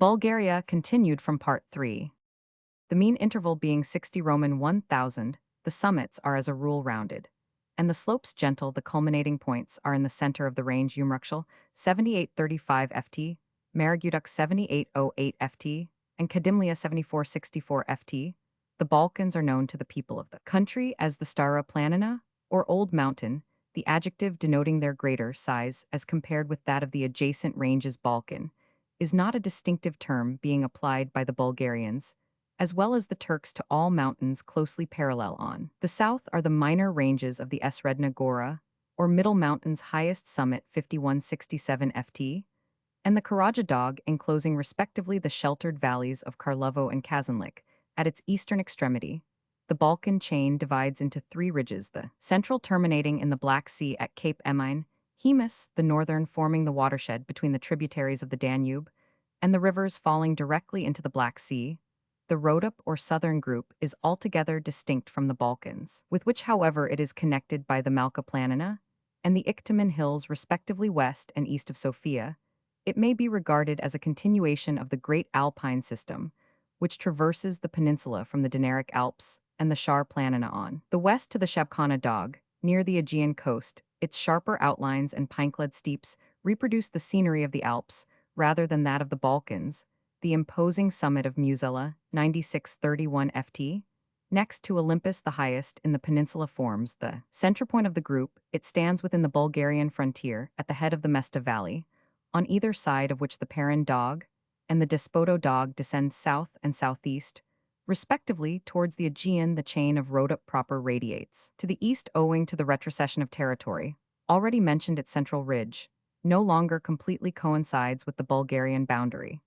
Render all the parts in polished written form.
Bulgaria continued from part 3. The mean interval being 60 Roman 1000, the summits are as a rule rounded, and the slopes gentle. The culminating points are in the center of the range Umrukshal 7835 ft, Maraguduk 7808 ft, and Kadimlia 7464 ft. The Balkans are known to the people of the country as the Stara Planina, or Old Mountain, the adjective denoting their greater size as compared with that of the adjacent ranges Balkan, is not a distinctive term being applied by the Bulgarians, as well as the Turks, to all mountains closely parallel on. The south are the minor ranges of the Sredna Gora, or Middle Mountain's highest summit 5167 ft, and the Karaja Dog, enclosing respectively the sheltered valleys of Karlovo and Kazanlik. At its eastern extremity, the Balkan chain divides into 3 ridges, the central terminating in the Black Sea at Cape Emine, Hemus, the northern forming the watershed between the tributaries of the Danube, and the rivers falling directly into the Black Sea. The Rhodope or southern group is altogether distinct from the Balkans, with which however it is connected by the Malka Planina and the Iktiman Hills respectively west and east of Sofia. It may be regarded as a continuation of the Great Alpine System, which traverses the peninsula from the Dinaric Alps and the Shar Planina on the west to the Shabkana Dog, near the Aegean coast. Its sharper outlines and pine-clad steeps reproduce the scenery of the Alps rather than that of the Balkans. The imposing summit of Musela, 9631 ft, next to Olympus the highest in the peninsula, forms the center point of the group. It stands within the Bulgarian frontier at the head of the Mesta Valley, on either side of which the Paran Dog and the Despoto Dog descend south and southeast, respectively. Towards the Aegean, the chain of Rhodope proper radiates to the east owing to the retrocession of territory. Already mentioned, its central ridge no longer completely coincides with the Bulgarian boundary,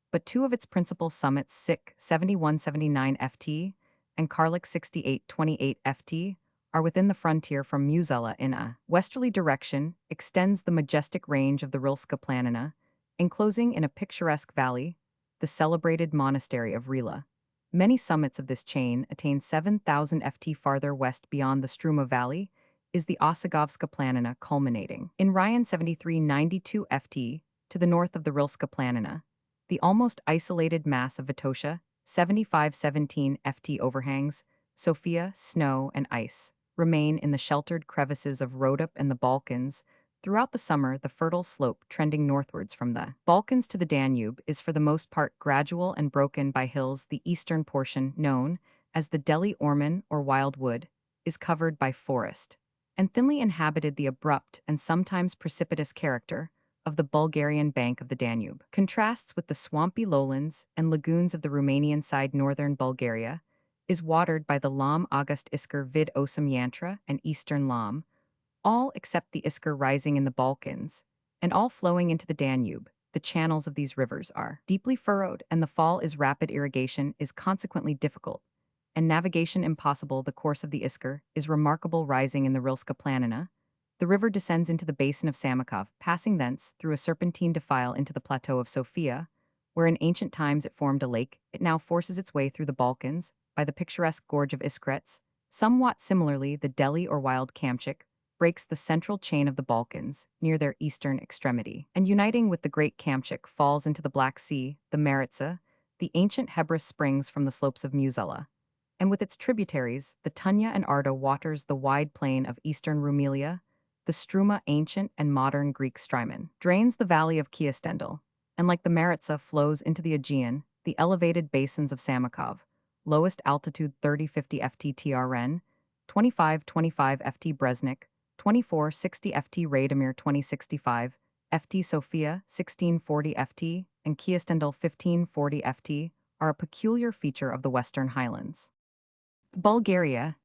but 2 of its principal summits, Sik 7179 ft and Karlik 6828 ft, are within the frontier. From Musela in a westerly direction extends the majestic range of the Rilska Planina, enclosing in a picturesque valley the celebrated monastery of Rila. Many summits of this chain attain 7,000 ft. Farther west beyond the Struma Valley is the Osegovska Planina, culminating in Ryan 7392 ft to the north of the Rilska Planina. The almost isolated mass of Vitosha, 7517 ft, overhangs Sofia, snow and ice remain in the sheltered crevices of Rhodope and the Balkans. Throughout the summer, the fertile slope trending northwards from the Balkans to the Danube is for the most part gradual and broken by hills. The eastern portion, known as the Deli Orman or Wild Wood, is covered by forest and thinly inhabited. The abrupt and sometimes precipitous character of the Bulgarian bank of the Danube contrasts with the swampy lowlands and lagoons of the Romanian side. Northern Bulgaria is watered by the Lam August Isker vid Osum Yantra and Eastern Lam, all except the Isker rising in the Balkans, and all flowing into the Danube. The channels of these rivers are deeply furrowed, and the fall is rapid. Irrigation is consequently difficult, and navigation impossible. The course of the Isker is remarkable, rising in the Rilska Planina. The river descends into the basin of Samakov, passing thence through a serpentine defile into the plateau of Sofia, where in ancient times it formed a lake. It now forces its way through the Balkans by the picturesque gorge of Iskrets. Somewhat similarly, the Deli or Wild Kamchik breaks the central chain of the Balkans near their eastern extremity, and uniting with the Great Kamchik falls into the Black Sea. The Maritsa, the ancient Hebrus, springs from the slopes of Musela, and with its tributaries, the Tunya and Arda, waters the wide plain of eastern Rumelia. The Struma, ancient and modern Greek Strymon, drains the valley of Kiastendil, and like the Maritsa flows into the Aegean. The elevated basins of Samakov, lowest altitude 3050 ft Trn, 2525 ft Breznik, 2460 ft Radomir, 2065 ft Sofia, 1640 ft, and Kiastendil, 1540 ft, are a peculiar feature of the Western Highlands. Bulgaria.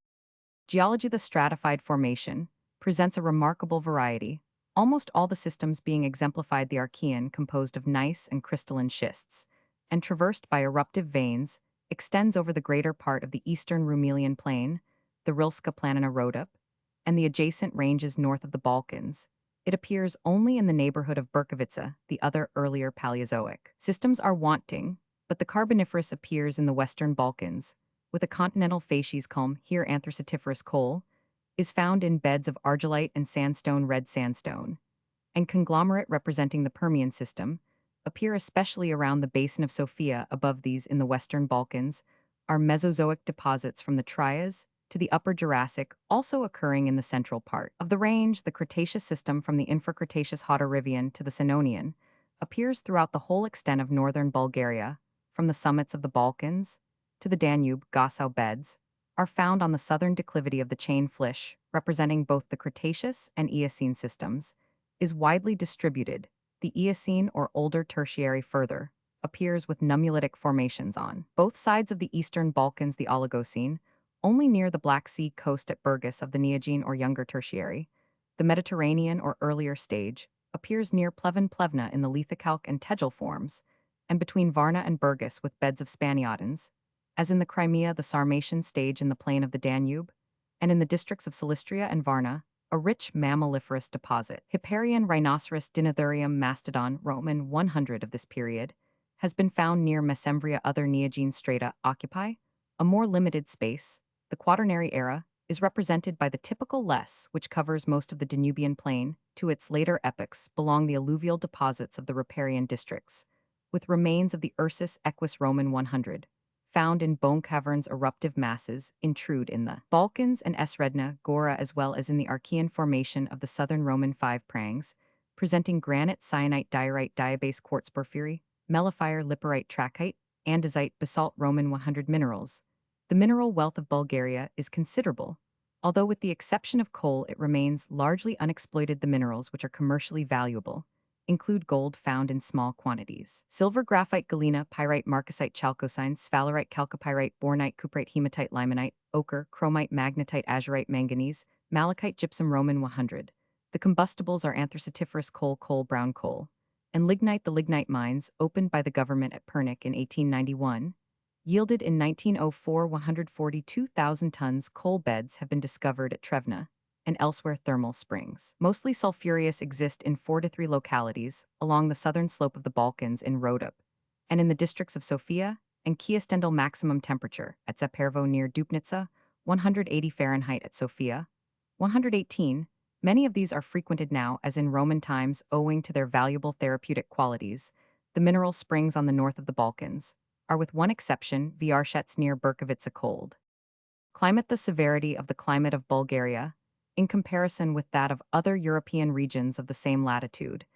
Geology. The stratified formation presents a remarkable variety, almost all the systems being exemplified. The Archean, composed of gneiss and crystalline schists, and traversed by eruptive veins, extends over the greater part of the eastern Rumelian plain, the Rilska Planina Rhodope, and the adjacent ranges north of the Balkans. It appears only in the neighborhood of Berkovica. The other earlier Paleozoic systems are wanting, but the Carboniferous appears in the Western Balkans, with a continental facies culm, here anthracitiferous coal, is found in beds of argillite and sandstone, red sandstone, and conglomerate representing the Permian system. appear especially around the basin of Sofia. Above these, in the Western Balkans, are Mesozoic deposits from the Trias to the Upper Jurassic, also occurring in the central part of the range. The Cretaceous system from the Infracretaceous Hauderivian to the Sannonian appears throughout the whole extent of northern Bulgaria, from the summits of the Balkans to the Danube. Gossau beds are found on the southern declivity of the chain Flysch, representing both the Cretaceous and Eocene systems, is widely distributed. The Eocene or older Tertiary further appears with nummulitic formations on both sides of the eastern Balkans. The Oligocene, only near the Black Sea coast at Burgas of the Neogene or younger Tertiary. The Mediterranean or earlier stage appears near Pleven Plevna in the lithocalc and tegel forms, and between Varna and Burgas with beds of Spaniodons, as in the Crimea. The Sarmatian stage in the plain of the Danube, and in the districts of Silistria and Varna, a rich mammaliferous deposit. Hipparion rhinoceros Dinothurium mastodon Roman 100 of this period has been found near Mesembria. Other Neogene strata occupy a more limited space. The Quaternary era is represented by the typical less, which covers most of the Danubian plain. To its later epochs belong the alluvial deposits of the riparian districts, with remains of the Ursus equus Roman 100, found in bone caverns. Eruptive masses intrude in the Balkans and Esredna, Gora, as well as in the Archean formation of the southern Roman five prangs, presenting granite, syenite, diorite, diabase, quartz, porphyry, mellifier, liparite, trachyte, andesite, basalt. Roman 100 minerals. The mineral wealth of Bulgaria is considerable, although with the exception of coal it remains largely unexploited. The minerals which are commercially valuable include gold found in small quantities, silver, graphite, galena, pyrite, marcasite, chalcocine, sphalerite, chalcopyrite, bornite, cuprite, hematite, limonite, ochre, chromite, magnetite, azurite, manganese, malachite, gypsum. Roman 100. The combustibles are anthracitiferous coal, coal, brown coal, and lignite. The lignite mines, opened by the government at Pernik in 1891, yielded in 1904 142,000 tons. Coal beds have been discovered at Trevna and elsewhere. Thermal springs, mostly sulfurous, exist in 4 to 3 localities along the southern slope of the Balkans in Rhodope, and in the districts of Sofia and Kiastendil. Maximum temperature at Zapervo near Dupnitsa, 180 Fahrenheit; at Sofia, 118. Many of these are frequented now as in Roman times owing to their valuable therapeutic qualities. The mineral springs on the north of the Balkans are, with one exception, Vyarshets near Berkovica, cold. Climate. The severity of the climate of Bulgaria, in comparison with that of other European regions of the same latitude,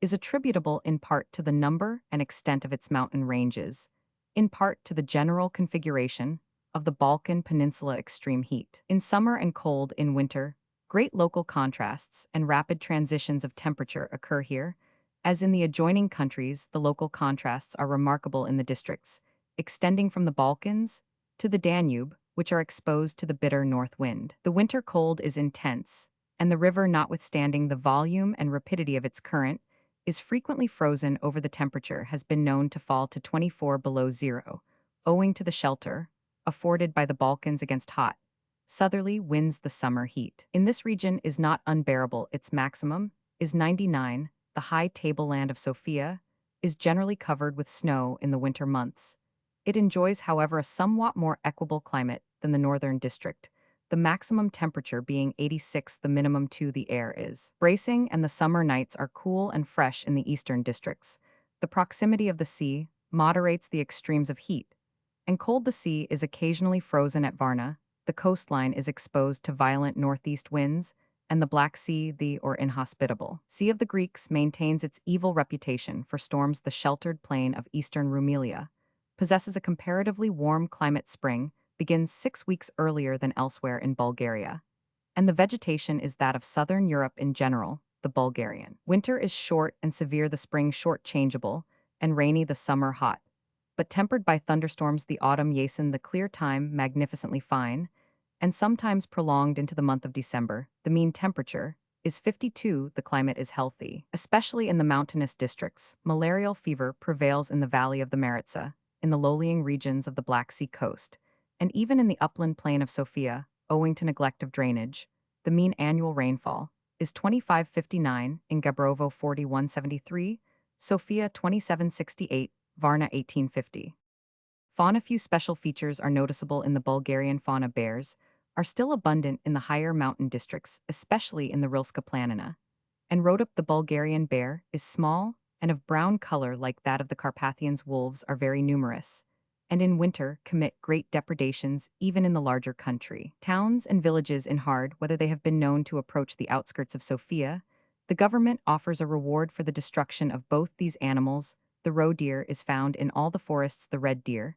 is attributable in part to the number and extent of its mountain ranges, in part to the general configuration of the Balkan Peninsula. Extreme heat in summer and cold in winter, great local contrasts and rapid transitions of temperature occur here. As in the adjoining countries, the local contrasts are remarkable in the districts extending from the Balkans to the Danube, which are exposed to the bitter north wind. The winter cold is intense, and the river, notwithstanding the volume and rapidity of its current, is frequently frozen over. The temperature has been known to fall to 24 below zero, owing to the shelter afforded by the Balkans against hot, southerly winds. The summer heat in this region is not unbearable. Its maximum is 99. The high tableland of Sofia is generally covered with snow in the winter months. It enjoys, however, a somewhat more equable climate than the northern district, the maximum temperature being 86. The minimum to the air is bracing, and the summer nights are cool and fresh in the eastern districts. The proximity of the sea moderates the extremes of heat, and cold. The sea is occasionally frozen at Varna. The coastline is exposed to violent northeast winds, and the Black Sea, the or inhospitable Sea of the Greeks, maintains its evil reputation for storms. The sheltered plain of eastern Rumelia possesses a comparatively warm climate. Spring begins 6 weeks earlier than elsewhere in Bulgaria, and the vegetation is that of southern Europe in general. The Bulgarian winter is short and severe, the spring short changeable, and rainy, the summer hot, but tempered by thunderstorms. The autumn yasen, the clear time, magnificently fine, and sometimes prolonged into the month of December. The mean temperature is 52. The climate is healthy, especially in the mountainous districts. Malarial fever prevails in the valley of the Maritsa, in the low-lying regions of the Black Sea coast, and even in the upland plain of Sofia, owing to neglect of drainage. The mean annual rainfall is 25.59, in Gabrovo 41.73, Sofia 27.68, Varna 18.50. Fauna. Few special features are noticeable in the Bulgarian fauna. Bears are still abundant in the higher mountain districts, especially in the Rilska Planina and Rhodope. The Bulgarian bear is small, and of brown color like that of the Carpathians wolves are very numerous, and in winter commit great depredations even in the larger country. Towns and villages in hard, whether they have been known to approach the outskirts of Sofia, the government offers a reward for the destruction of both these animals. The roe deer is found in all the forests. The red deer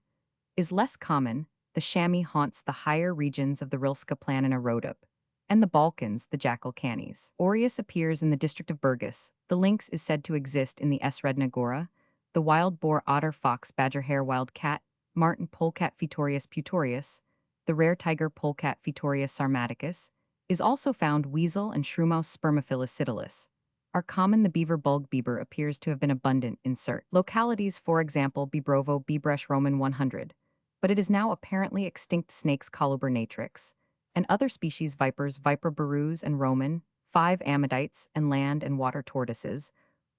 is less common. The chamois haunts the higher regions of the Rilska planina rhodope, and the Balkans, the jackal canis. Aureus appears in the district of Burgas. The lynx is said to exist in the Sredna Gora. The wild boar, otter, fox, badger, hare, wild cat, marten, polecat Photorius putorius, the rare tiger polecat Photorius sarmaticus, is also found. Weasel and shrewmouse Spermophilus sitalus are common. The beaver bulg beaver appears to have been abundant in certain localities, for example, Bibrovo Bibresh Roman 100, but it is now apparently extinct. Snakes Coluber natrix, and other species vipers, Viper barus and Roman, 5 amadites, and land and water tortoises,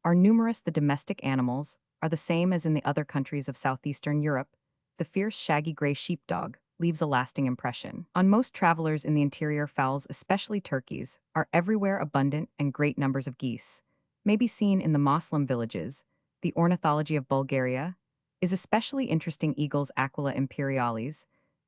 are numerous. The domestic animals are the same as in the other countries of southeastern Europe. The fierce shaggy gray sheepdog leaves a lasting impression on most travelers in the interior. Fowls, especially turkeys, are everywhere abundant, and great numbers of geese may be seen in the Moslem villages. The ornithology of Bulgaria is especially interesting. Eagles, Aquila imperialis,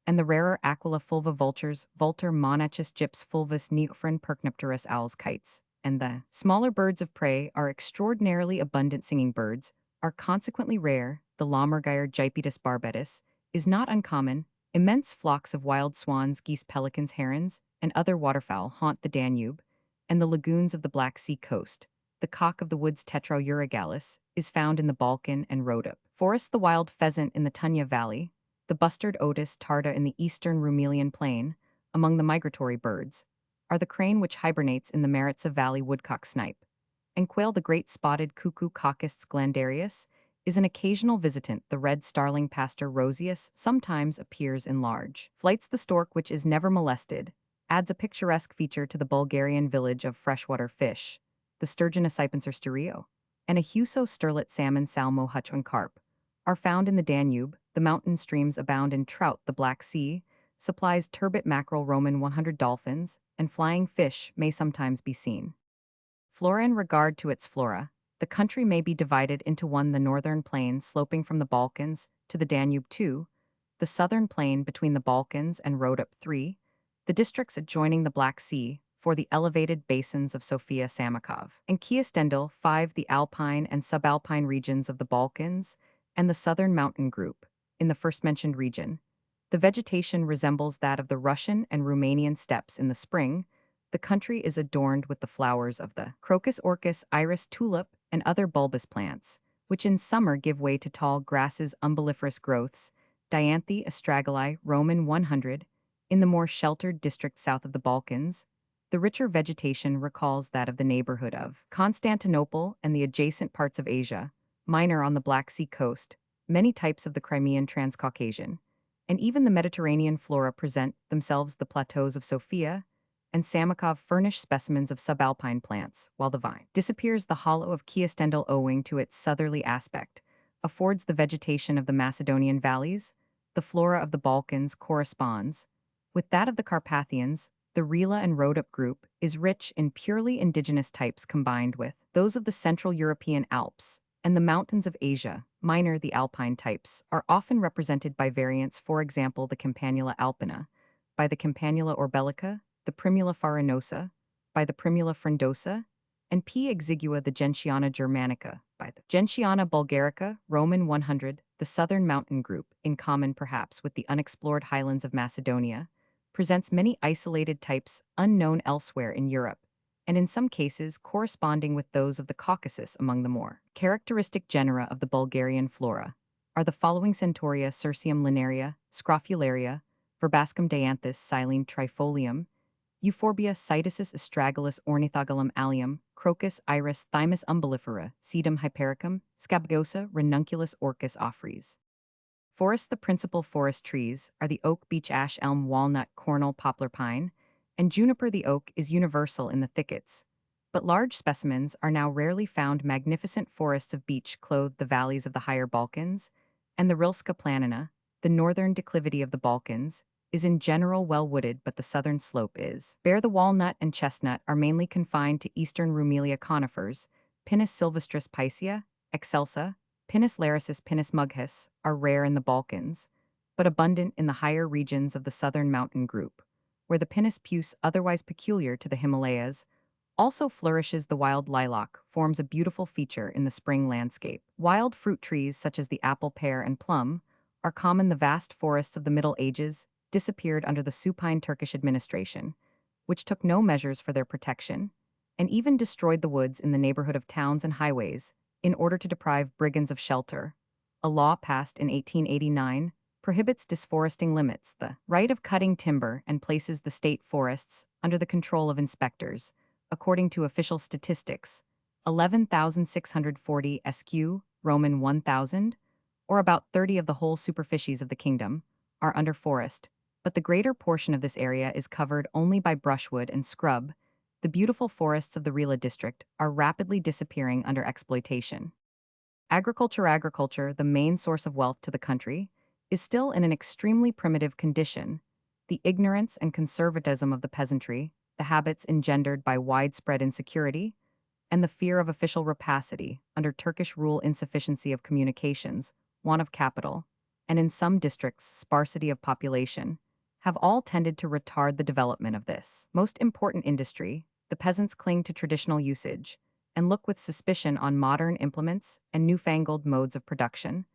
and the rarer Aquila fulva vultures, Vultur monachus gyps fulvus neophron percnipterus owls, kites, and the smaller birds of prey are extraordinarily abundant. Singing birds are consequently rare. The lammergeier Gypaetus barbatus is not uncommon. Immense flocks of wild swans, geese, pelicans, herons, and other waterfowl haunt the Danube and the lagoons of the Black Sea coast. The cock of the woods, Tetra uragalis, is found in the Balkan and Rhodope forests. The wild pheasant in the Tunya Valley, the bustard otis tarda in the eastern Rumelian plain. Among the migratory birds are the crane, which hibernates in the Maritsa Valley, woodcock, snipe, and quail. The great spotted cuckoo, Coccus glandarius, is an occasional visitant. The red starling, Pastor roseus, sometimes appears in large flights. The stork, which is never molested, adds a picturesque feature to the Bulgarian village of freshwater fish. The sturgeon, Asipenser stereo, and a huso sterlet salmon, Salmo hutchwin carp, are found in the Danube. The mountain streams abound in trout. The Black Sea supplies turbot, mackerel, Roman 100 dolphins, and flying fish may sometimes be seen. Flora. In regard to its flora, the country may be divided into 1. The northern plain sloping from the Balkans to the Danube. 2. The southern plain between the Balkans and Rhodope. 3. The districts adjoining the Black Sea. 4. The elevated basins of Sofia, Samokov, and Kiastendil. 5. The alpine and subalpine regions of the Balkans and the southern mountain group. In the first mentioned region, the vegetation resembles that of the Russian and Romanian steppes. In the spring, the country is adorned with the flowers of the crocus, orchis, iris, tulip, and other bulbous plants, which in summer give way to tall grasses, umbelliferous growths, dianthe, astragalus, Roman 100. In the more sheltered district south of the Balkans, the richer vegetation recalls that of the neighborhood of Constantinople and the adjacent parts of Asia Minor. On the Black Sea coast, many types of the Crimean, Transcaucasian, and even the Mediterranean flora present themselves. The plateaus of Sofia and Samokov furnish specimens of subalpine plants, while the vine disappears. The hollow of Kiastendil, owing to its southerly aspect, affords the vegetation of the Macedonian valleys. The flora of the Balkans corresponds with that of the Carpathians. The Rila and Rhodope group is rich in purely indigenous types combined with those of the Central European Alps and the mountains of Asia Minor. The alpine types are often represented by variants, for example, the Campanula alpina, by the Campanula orbelica, the Primula farinosa, by the Primula frondosa, and P. exigua, the Gentiana germanica, by the Gentiana bulgarica, Roman 100. The southern mountain group, in common perhaps with the unexplored highlands of Macedonia, presents many isolated types unknown elsewhere in Europe, and in some cases corresponding with those of the Caucasus. Among the more characteristic genera of the Bulgarian flora are the following: Centaurea, Cirsium linearia, Scrofularia, Verbascum dianthus, Silene trifolium, Euphorbia, Cytisus astragalus, Ornithogalum allium, Crocus, Iris, Thymus umbellifera, Sedum hypericum, Scabigosa, Ranunculus, Orchis offries. Forests. The principal forest trees are the oak, beech, ash, elm, walnut, cornel, poplar, pine, and juniper. The oak is universal in the thickets, but large specimens are now rarely found. Magnificent forests of beech clothe the valleys of the higher Balkans, and the Rilska planina, the northern declivity of the Balkans, is in general well wooded, but the southern slope is bare. The walnut and chestnut are mainly confined to eastern Rumelia conifers, Pinus sylvestris picea, excelsa, Pinus laricis, Pinus mughis, are rare in the Balkans, but abundant in the higher regions of the southern mountain group, where the Pinus peuce, otherwise peculiar to the Himalayas, also flourishes. The wild lilac forms a beautiful feature in the spring landscape. Wild fruit trees such as the apple, pear, and plum are common. The vast forests of the Middle Ages disappeared under the supine Turkish administration, which took no measures for their protection, and even destroyed the woods in the neighborhood of towns and highways in order to deprive brigands of shelter. A law passed in 1889 prohibits disforesting, limits the right of cutting timber, and places the state forests under the control of inspectors. According to official statistics, 11,640 sq. Roman 1,000, or about 30 of the whole superficies of the kingdom, are under forest, but the greater portion of this area is covered only by brushwood and scrub. The beautiful forests of the Rila district are rapidly disappearing under exploitation. Agriculture, the main source of wealth to the country, is still in an extremely primitive condition. The ignorance and conservatism of the peasantry, the habits engendered by widespread insecurity, and the fear of official rapacity under Turkish rule, insufficiency of communications, want of capital, and in some districts, sparsity of population, have all tended to retard the development of this most important industry. The peasants cling to traditional usage and look with suspicion on modern implements and newfangled modes of production.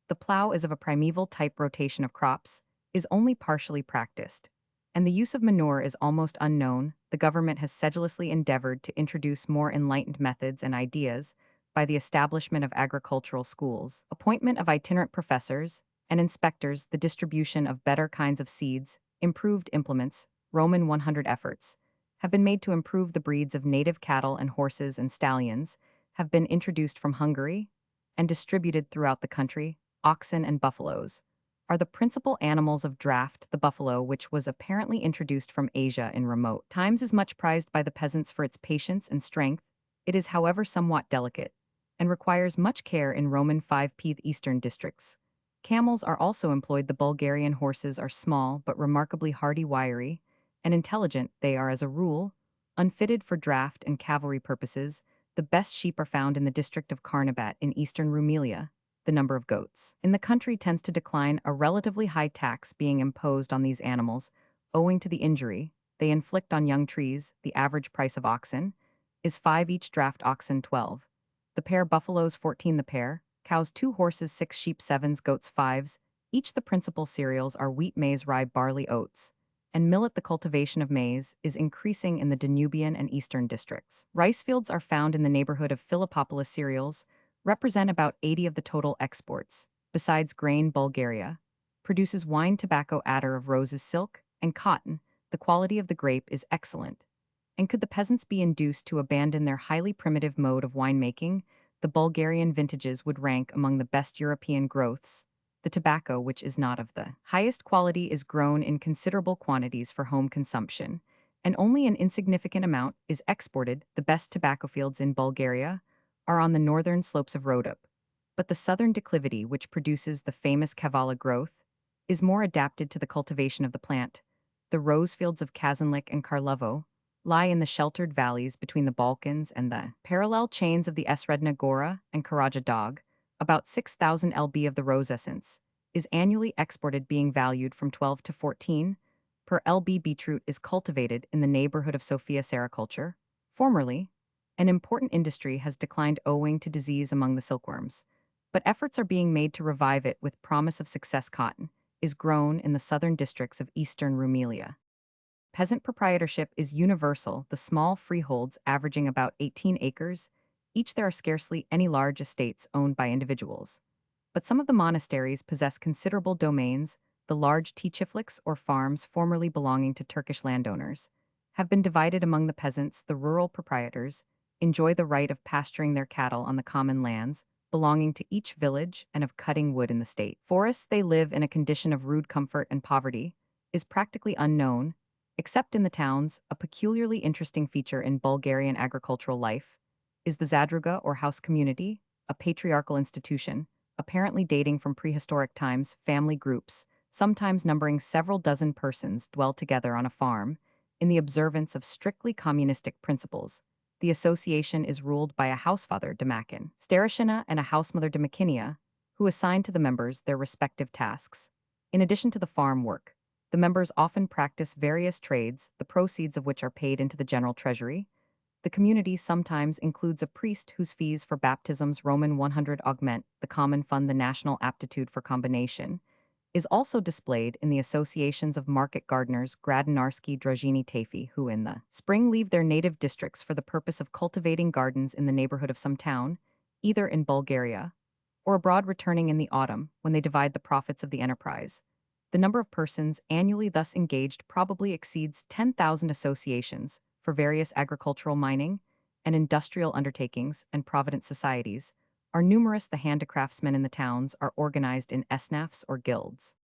The plow is of a primeval type. Rotation of crops is only partially practiced, and the use of manure is almost unknown. The government has sedulously endeavored to introduce more enlightened methods and ideas by the establishment of agricultural schools, appointment of itinerant professors and inspectors, the distribution of better kinds of seeds, improved implements. Roman 100 efforts have been made to improve the breeds of native cattle, and horses and stallions have been introduced from Hungary and distributed throughout the country. Oxen and buffaloes are the principal animals of draft. The buffalo, which was apparently introduced from Asia in remote times, is much prized by the peasants for its patience and strength. It is, however, somewhat delicate and requires much care in Roman 5p eastern districts. Camels are also employed. The Bulgarian horses are small but remarkably hardy, wiry, and intelligent. They are, as a rule, unfitted for draft and cavalry purposes. The best sheep are found in the district of Karnabat in eastern Rumelia. The number of goats in the country tends to decline, a relatively high tax being imposed on these animals owing to the injury they inflict on young trees. The average price of oxen is 5 each, draft oxen 12. The pair, buffaloes 14 the pair, cows 2, horses 6, sheep 7, goats 5. Each. The principal cereals are wheat, maize, rye, barley, oats, and millet. The cultivation of maize is increasing in the Danubian and eastern districts. Rice fields are found in the neighborhood of Philippopolis. Cereals represent about 80 of the total exports. Besides grain, Bulgaria produces wine, tobacco, attar of roses, silk, and cotton. The quality of the grape is excellent. And could the peasants be induced to abandon their highly primitive mode of winemaking, the Bulgarian vintages would rank among the best European growths. The tobacco, which is not of the highest quality, is grown in considerable quantities for home consumption, and only an insignificant amount is exported. The best tobacco fields in Bulgaria are on the northern slopes of Rhodope, but the southern declivity, which produces the famous Kavala growth, is more adapted to the cultivation of the plant. The rose fields of Kazanlik and Karlovo lie in the sheltered valleys between the Balkans and the parallel chains of the Esredna Gora and Karaja Dog. About 6,000 lb of the rose essence is annually exported, being valued from 12 to 14 per lb. Beetroot is cultivated in the neighborhood of Sofia. Sericulture, formerly an important industry, has declined owing to disease among the silkworms, but efforts are being made to revive it with promise of success. Cotton is grown in the southern districts of eastern Rumelia. Peasant proprietorship is universal, the small freeholds averaging about 18 acres. Each. There are scarcely any large estates owned by individuals, but some of the monasteries possess considerable domains. The large teachiflics, or farms formerly belonging to Turkish landowners, have been divided among the peasants. The rural proprietors enjoy the right of pasturing their cattle on the common lands belonging to each village and of cutting wood in the state forests. They live in a condition of rude comfort, and poverty is practically unknown, except in the towns. A peculiarly interesting feature in Bulgarian agricultural life is the zadruga, or house community, a patriarchal institution, apparently dating from prehistoric times. Family groups, sometimes numbering several dozen persons, dwell together on a farm in the observance of strictly communistic principles. the association is ruled by a housefather Demakin, Stareshina, and a housemother Demakinia, who assign to the members their respective tasks. In addition to the farm work, the members often practice various trades, the proceeds of which are paid into the general treasury. The community sometimes includes a priest whose fees for baptisms Roman 100 augment the common fund. The national aptitude for combination is also displayed in the associations of market gardeners Gradinarski Dragini Tafi, who in the spring leave their native districts for the purpose of cultivating gardens in the neighborhood of some town, either in Bulgaria or abroad, returning in the autumn when they divide the profits of the enterprise. The number of persons annually thus engaged probably exceeds 10,000 associations for various agricultural, mining, and industrial undertakings, and provident societies are numerous. The handicraftsmen in the towns are organized in esnafs or guilds.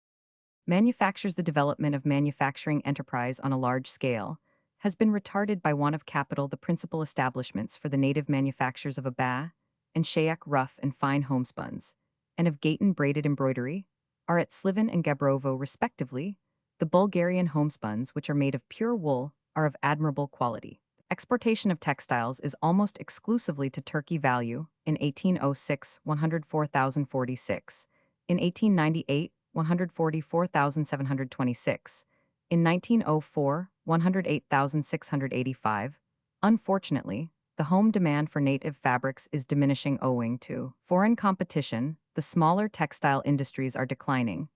Manufactures. The development of manufacturing enterprise on a large scale has been retarded by want of capital. The principal establishments for the native manufactures of Aba and Shayak rough and fine homespuns, and of Gayton braided embroidery, are at Sliven and Gabrovo respectively. The Bulgarian homespuns, which are made of pure wool, are of admirable quality. Exportation of textiles is almost exclusively to Turkey. Value in 1806, 104,046. In 1898, 144,726. In 1904, 108,685. Unfortunately, the home demand for native fabrics is diminishing owing to foreign competition. The smaller textile industries are declining,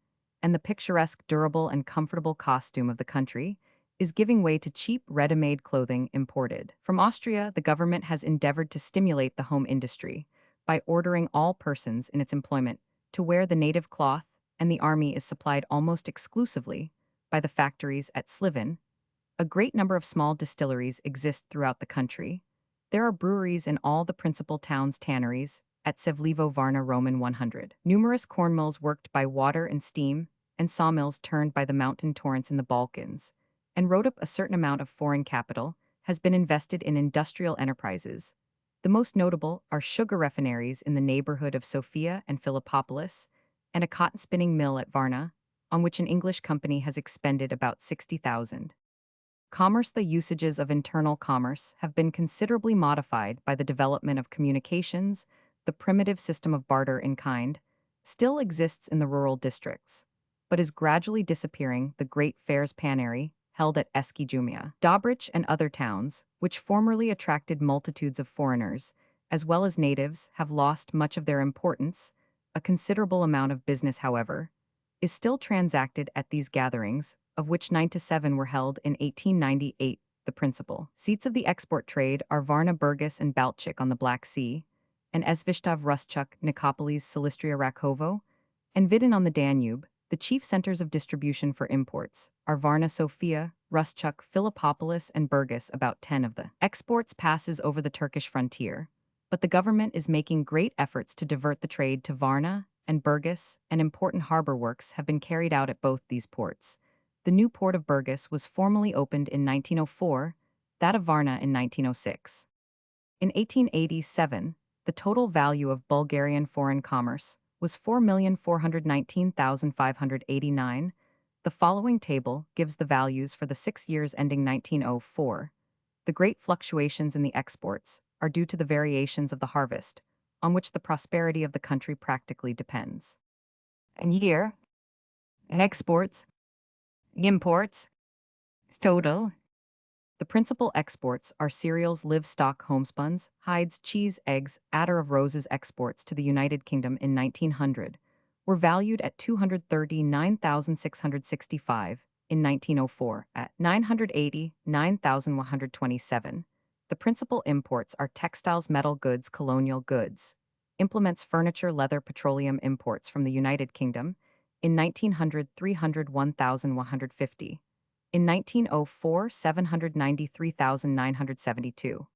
and the picturesque, durable, and comfortable costume of the country is giving way to cheap, ready-made clothing imported from Austria. The government has endeavored to stimulate the home industry by ordering all persons in its employment to wear the native cloth, and the army is supplied almost exclusively by the factories at Sliven. A great number of small distilleries exist throughout the country. There are breweries in all the principal towns, tanneries at Sevlivo Varna Roman 100. Numerous corn mills worked by water and steam, and sawmills turned by the mountain torrents in the Balkans, and wrote up. A certain amount of foreign capital has been invested in industrial enterprises. The most notable are sugar refineries in the neighborhood of Sofia and Philippopolis, and a cotton spinning mill at Varna, on which an English company has expended about 60,000. Commerce. The usages of internal commerce have been considerably modified by the development of communications. The primitive system of barter in kind still exists in the rural districts, but is gradually disappearing. The great fairs Panary, held at Eskijumia, Dobrich, and other towns, which formerly attracted multitudes of foreigners, as well as natives, have lost much of their importance. A considerable amount of business, however, is still transacted at these gatherings, of which 9 to 7 were held in 1898. The principal seats of the export trade are Varna, Burgas, and Balchik on the Black Sea, and Esvishtav, Ruschuk, Nicopolis, Silistria, Rakovo, and Vidin on the Danube. The chief centers of distribution for imports are Varna, Sofia, Ruschuk, Philippopolis, and Burgas. About 10 of the exports passes over the Turkish frontier, but the government is making great efforts to divert the trade to Varna and Burgas, and important harbor works have been carried out at both these ports. The new port of Burgas was formally opened in 1904, that of Varna in 1906. In 1887, the total value of Bulgarian foreign commerce was 4,419,589. The following table gives the values for the 6 years ending 1904. The great fluctuations in the exports are due to the variations of the harvest, on which the prosperity of the country practically depends. And year, exports, imports, total. The principal exports are cereals, livestock, homespuns, hides, cheese, eggs, attar of roses. Exports to the United Kingdom in 1900 were valued at 239,665, in 1904 at 989,127. The principal imports are textiles, metal goods, colonial goods, implements, furniture, leather. Petroleum imports from the United Kingdom in 1900 301,150. In 1904, 793,972.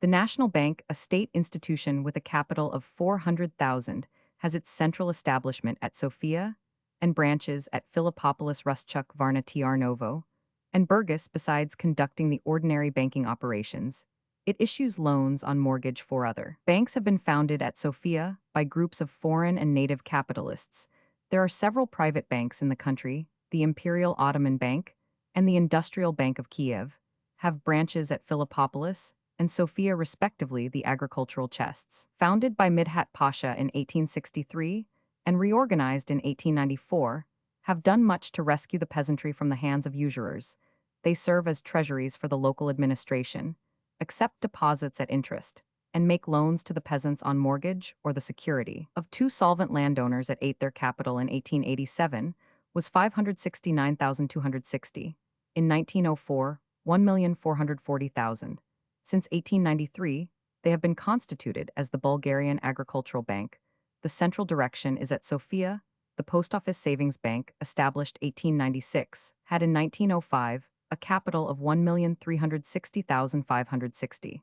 The National Bank, a state institution with a capital of 400,000, has its central establishment at Sofia and branches at Philippopolis, Ruschuk, Varna, Novo, and Burgas. Besides conducting the ordinary banking operations, it issues loans on mortgage for other banks. Have been founded at Sofia by groups of foreign and native capitalists. There are several private banks in the country. The Imperial Ottoman Bank and the Industrial Bank of Kiev have branches at Philippopolis and Sofia respectively the agricultural chests. Founded by Midhat Pasha in 1863 and reorganized in 1894, have done much to rescue the peasantry from the hands of usurers. They serve as treasuries for the local administration, accept deposits at interest, and make loans to the peasants on mortgage or the security of two solvent landowners at 8. Their capital in 1887 was 569,260. In 1904, 1,440,000. Since 1893, they have been constituted as the Bulgarian Agricultural Bank. The central direction is at Sofia. The Post Office Savings Bank, established 1896, had in 1905 a capital of 1,360,560.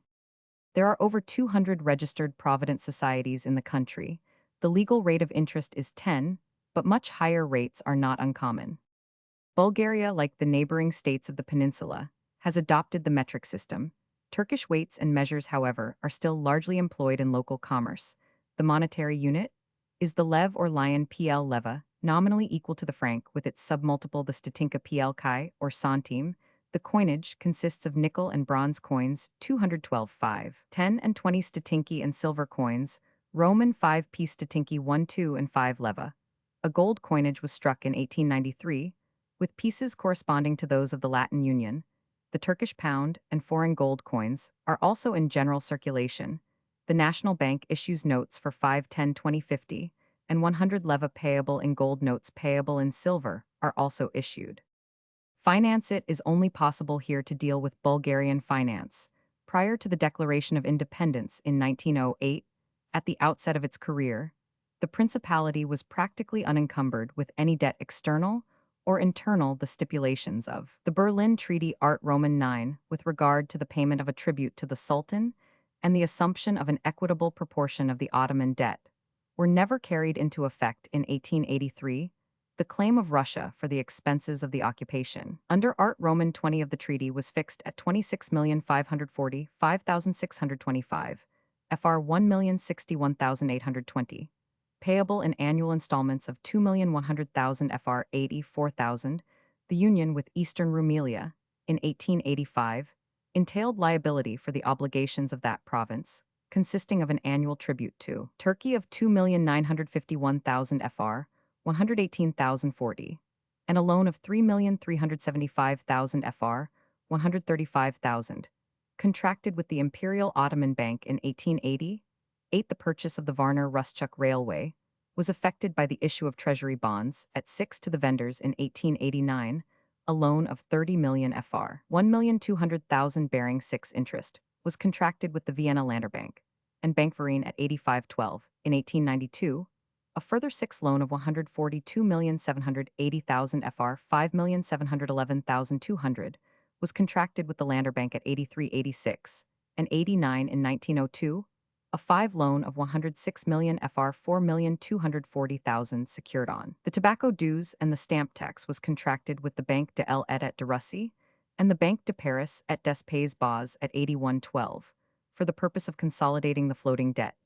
There are over 200 registered provident societies in the country. The legal rate of interest is 10, but much higher rates are not uncommon. Bulgaria, like the neighboring states of the peninsula, has adopted the metric system. Turkish weights and measures, however, are still largely employed in local commerce. The monetary unit is the lev or lion PL leva, nominally equal to the franc with its submultiple the statinka PL kai or centime. The coinage consists of nickel and bronze coins, 212 5, 10 and 20 statinki, and silver coins, Roman 5p statinki 1, 2 and 5 leva. A gold coinage was struck in 1893, with pieces corresponding to those of the Latin Union. The Turkish pound and foreign gold coins are also in general circulation. The National Bank issues notes for 5, 10, 20, 50, and 100 leva payable in gold. Notes payable in silver are also issued. Finance. It is only possible here to deal with Bulgarian finance. Prior to the Declaration of Independence in 1908, at the outset of its career, the principality was practically unencumbered with any debt external or internal. The stipulations of the Berlin Treaty Art Roman 9 with regard to the payment of a tribute to the Sultan and the assumption of an equitable proportion of the Ottoman debt were never carried into effect. In 1883, the claim of Russia for the expenses of the occupation under Art Roman 20 of the treaty was fixed at 26,540,5,625, FR 1,061,820, payable in annual installments of 2,100,000 FR 84,000. The union with Eastern Rumelia, in 1885, entailed liability for the obligations of that province, consisting of an annual tribute to Turkey of 2,951,000 FR 118,040, and a loan of 3,375,000 FR 135,000, contracted with the Imperial Ottoman Bank in 1880. 8. The purchase of the Varna-Ruschuk Railway was effected by the issue of treasury bonds at 6 to the vendors in 1889. A loan of 30 million FR 1,200,000 bearing 6 interest was contracted with the Vienna Landerbank and Bankverein at 8512. In 1892, a further 6 loan of 142,780,000 FR 5,711,200 was contracted with the Landerbank at 8386, and 89 in 1902, a 5 loan of 106 million FR 4,240,000 secured on the tobacco dues and the stamp tax was contracted with the Banque de l'État de Russie and the Banque de Paris et des Pays Bas at 8112 for the purpose of consolidating the floating debt.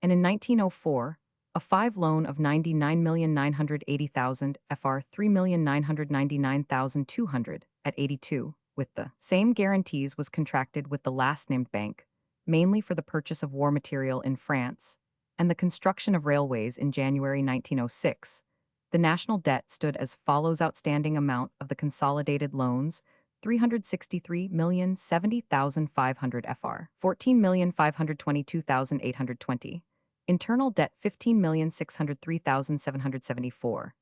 And in 1904, a 5 loan of 99,980,000 FR 3,999,200 at 82, with the same guarantees was contracted with the last named bank, mainly for the purchase of war material in France and the construction of railways in January 1906. The national debt stood as follows: outstanding amount of the consolidated loans, 363,070,500 FR, 14,522,820. Internal debt 15,603,774,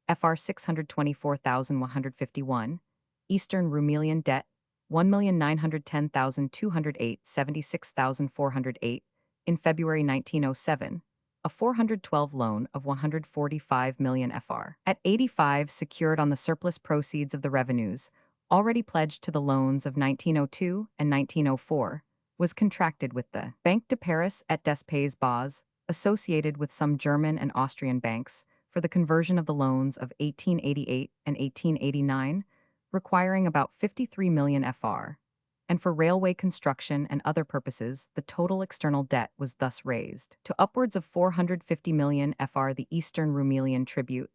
FR 624,151, Eastern Rumelian debt 1,910,208, 76,408, in February 1907, a 412 loan of 145 million FR at 85 secured on the surplus proceeds of the revenues, already pledged to the loans of 1902 and 1904, was contracted with the Banque de Paris et des Pays Bas, associated with some German and Austrian banks, for the conversion of the loans of 1888 and 1889, requiring about 53 million FR, and for railway construction and other purposes, the total external debt was thus raised to upwards of 450 million FR. The Eastern Rumelian tribute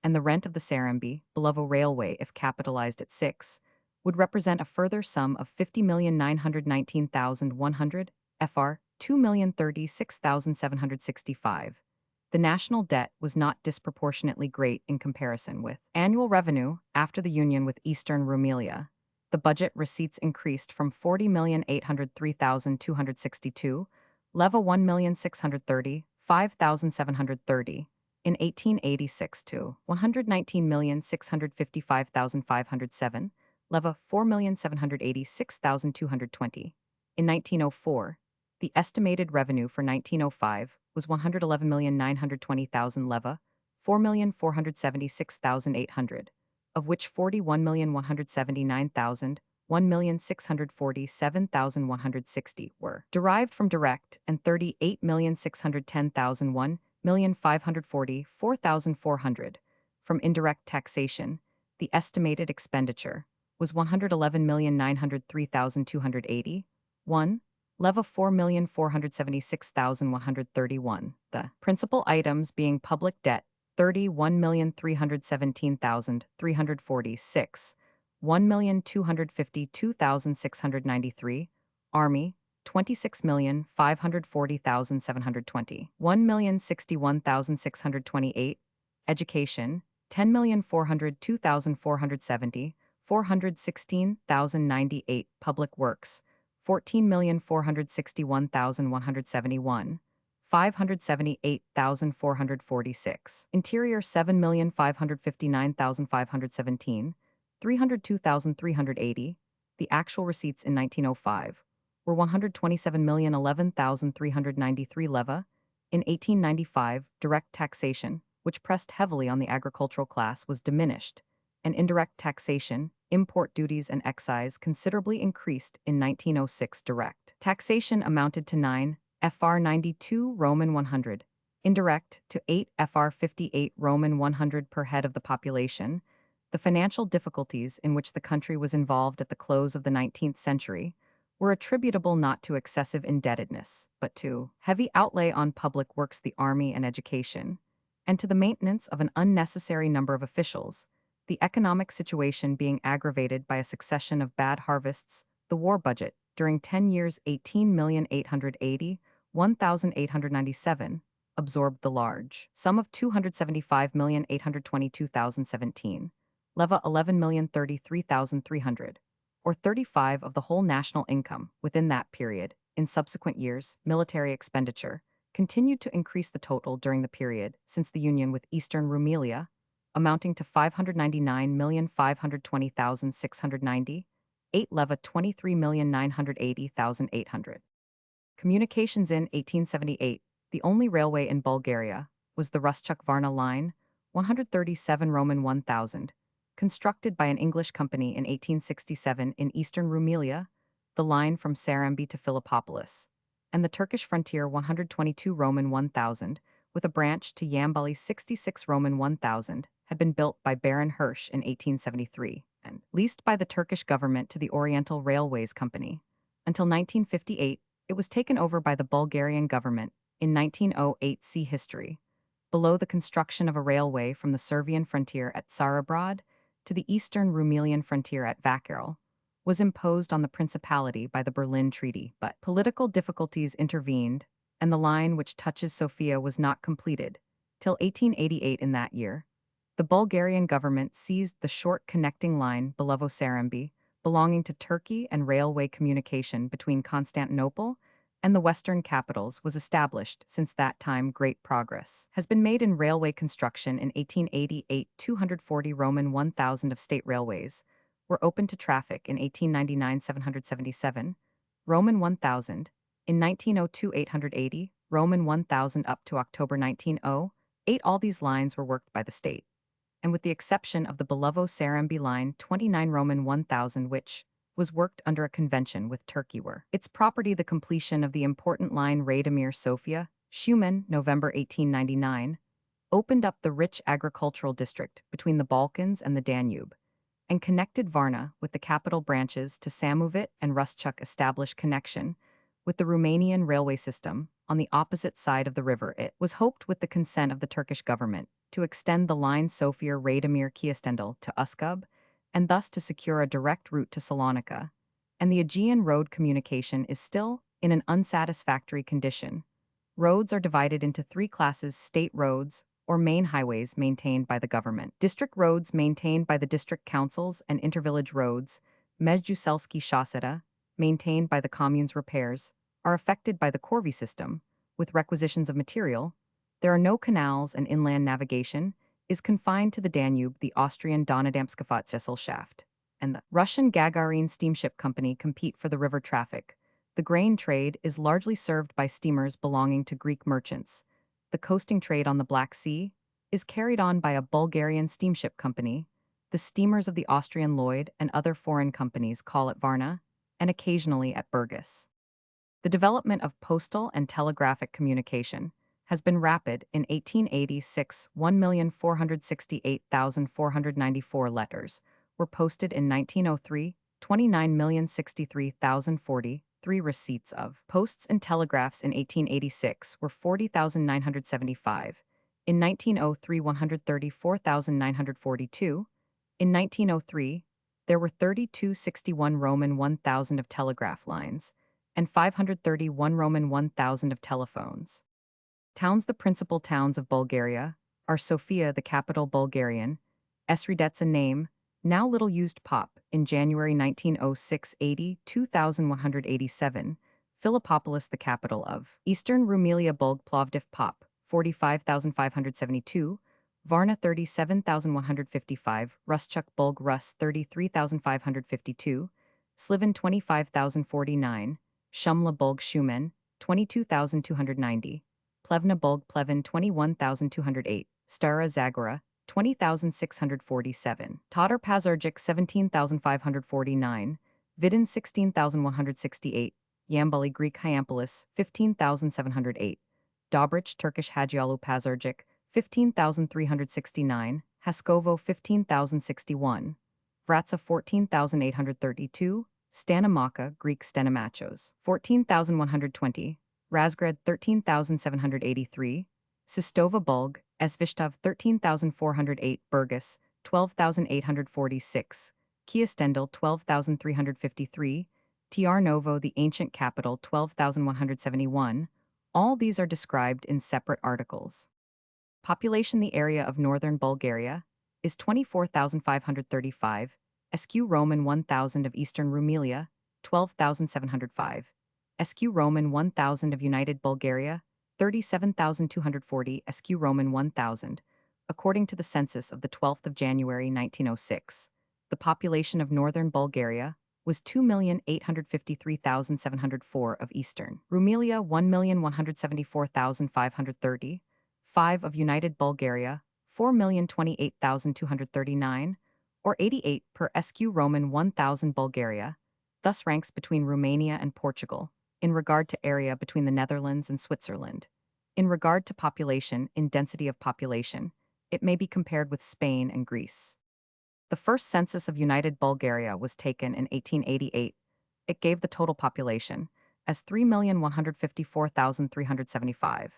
and the rent of the Sarambi, Belovo Railway, if capitalized at 6, would represent a further sum of 50,919,100 FR 2,036,765. The national debt was not disproportionately great in comparison with annual revenue after the union with Eastern Rumelia. The budget receipts increased from 40,803,262, leva 1,630,5,730 in 1886 to 119,655,507, leva 4,786,220. In 1904, the estimated revenue for 1905 was 111,920,000 leva, 4,476,800, of which 41,179,000, 1,647,160 were derived from direct and 38,610,000, 1,544,400 from indirect taxation. The estimated expenditure was 111,903,280, 1. Leva 4,476,131. The principal items being public debt 31,317,346, 1,252,693, Army 26,540,720, 1,061,628, Education 10,402,470, 416,098, Public Works 14,461,171, 578,446. Interior 7,559,517, 302,380. The actual receipts in 1905 were 127,011,393 leva. In 1895, direct taxation, which pressed heavily on the agricultural class, was diminished, and indirect taxation, import duties and excise considerably increased in 1906. Direct taxation amounted to 9 FR 92 Roman 100, indirect to 8 FR 58 Roman 100 per head of the population. The financial difficulties in which the country was involved at the close of the 19th century were attributable not to excessive indebtedness, but to heavy outlay on public works, the army, and education, and to the maintenance of an unnecessary number of officials, the economic situation being aggravated by a succession of bad harvests. The war budget, during 10 years 18,880,1,897, absorbed the large sum of 275,822,017, leva 11,033,300, or 35 of the whole national income within that period. In subsequent years, military expenditure continued to increase the total during the period since the union with Eastern Rumelia, amounting to 599,520,690, 8 leva 23,980,800. Communications in 1878, the only railway in Bulgaria, was the Ruschuk-Varna line, 137 Roman 1000, constructed by an English company in 1867 in Eastern Rumelia, the line from Sarambi to Philippopolis, and the Turkish frontier 122 Roman 1000, with a branch to Yambali 66 Roman 1000, had been built by Baron Hirsch in 1873 and leased by the Turkish government to the Oriental Railways Company. Until 1958, it was taken over by the Bulgarian government in 1908. See history. Below, the construction of a railway from the Servian frontier at Tsarabrod to the eastern Rumelian frontier at Vacherl was imposed on the principality by the Berlin Treaty, but political difficulties intervened, and the line which touches Sofia was not completed till 1888. In that year, the Bulgarian government seized the short connecting line Belovo-Sarambi, belonging to Turkey, and railway communication between Constantinople and the western capitals was established. Since that time, great progress has been made in railway construction. In 1888, 240 Roman 1000 of state railways were opened to traffic. In 1899, 777 Roman 1000. In 1902, 880 Roman 1000 up to October 1908. All these lines were worked by the state, and with the exception of the Belovo-Sarambi line, 29 Roman 1000, which was worked under a convention with Turkey, were its property. The completion of the important line Radomir-Sofia, Shumen, November 1899, opened up the rich agricultural district between the Balkans and the Danube, and connected Varna with the capital branches to Samovit and Ruschuk. Established connection with the Romanian railway system on the opposite side of the river. It was hoped, with the consent of the Turkish government, to extend the line Sofia-Radomir-Kiastendil to Uskub and thus to secure a direct route to Salonika, and the Aegean road communication is still in an unsatisfactory condition. Roads are divided into three classes: state roads, or main highways maintained by the government; district roads maintained by the district councils; and intervillage roads, Mezjuselski Szoseta, maintained by the commune's repairs, are affected by the corvée system, with requisitions of material. There are no canals, and inland navigation is confined to the Danube. The Austrian Donaudampfgesellschaft and the Russian Gagarin Steamship Company compete for the river traffic. The grain trade is largely served by steamers belonging to Greek merchants. The coasting trade on the Black Sea is carried on by a Bulgarian steamship company. The steamers of the Austrian Lloyd and other foreign companies call at Varna, and occasionally at Burgas. The development of postal and telegraphic communication has been rapid. In 1886, 1,468,494 letters were posted. In 1903, 29,063,040, receipts of posts and telegraphs. In 1886 were 40,975. In 1903, 134,942. In 1903, there were 3261 Roman 1,000 of telegraph lines and 531 Roman 1,000 of telephones. Towns. The principal towns of Bulgaria are Sofia, the capital Bulgarian, Sredetsa name, now little used pop, in January 1906 82,187, Philippopolis, the capital of Eastern Rumelia, Bulg Plovdiv pop, 45,572, Varna 37,155, Ruschuk Bulg Rus 33,552, Sliven 25,049, Shumla Bulg Shumen 22,290, Plevna Bulg Plevin 21,208, Stara Zagora 20,647, Tatar Pazarjic 17,549, Vidin 16,168, Yambali Greek Hyampolis 15,708, Dobrich Turkish Hajialu Pazarjic 15,369, Haskovo 15,061, Vratsa 14,832, Stanimaka Greek Stenimachos 14,120, Razgrad 13,783, Sistova Bulg, Svishtav 13,408, Burgas 12,846, Kiastendil 12,353, Tiarnovo, the ancient capital, 12,171. All these are described in separate articles. Population. The area of northern Bulgaria is 24,535, SQ Roman 1,000 of eastern Rumelia, 12,705, SQ Roman 1,000 of United Bulgaria, 37,240, SQ Roman 1,000. According to the census of the 12th of January 1906, the population of northern Bulgaria was 2,853,704 of eastern Rumelia, 1,174,530, 5 of United Bulgaria, 4,028,239, or 88 per SQ Roman 1,000 Bulgaria, thus ranks between Romania and Portugal, in regard to area between the Netherlands and Switzerland. In regard to population, in density of population, it may be compared with Spain and Greece. The first census of United Bulgaria was taken in 1888. It gave the total population as 3,154,375.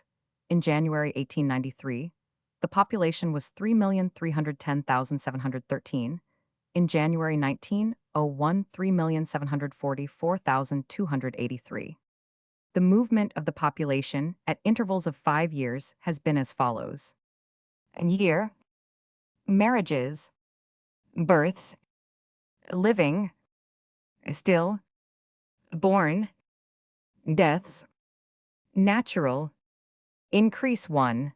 In January 1893, the population was 3,310,713. In January 1901, 3,744,283. The movement of the population at intervals of 5 years has been as follows. Year: marriages, births, living, still, born, deaths, natural, increase 1.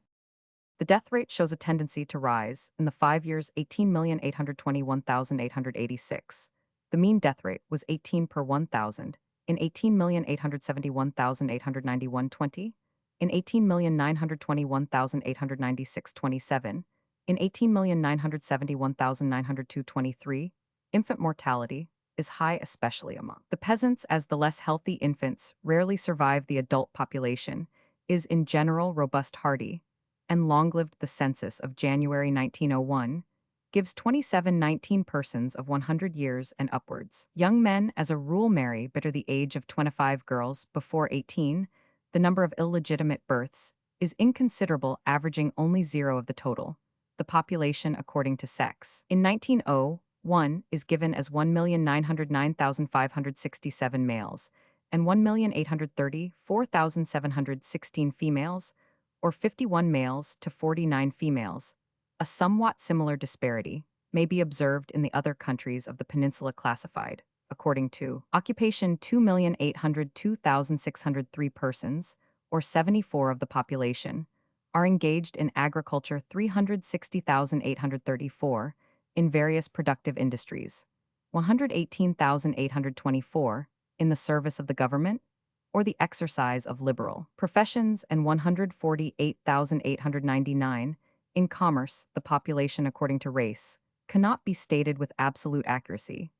The death rate shows a tendency to rise. In the 5 years, 18,821,886. The mean death rate was 18 per 1,000. In 18,871,891.20. In 18,921,896.27. In 18,971,902.23. Infant mortality is high, especially among the peasants, as the less healthy infants rarely survive the adult population, is in general robust, hardy, and long-lived. The census of January 1901 gives 2719 persons of 100 years and upwards. Young men as a rule marry better the age of 25 girls before 18. The number of illegitimate births is inconsiderable, averaging only 0 of the total. The population according to sex. In 1900, 1 is given as 1,909,567 males and 1,834,716 females, or 51 males to 49 females. A somewhat similar disparity may be observed in the other countries of the peninsula classified, according to occupation 2,802,603 persons, or 74 of the population, are engaged in agriculture 360,834, in various productive industries, 118,824 in the service of the government or the exercise of liberal professions, and 148,899 in commerce. The population according to race cannot be stated with absolute accuracy,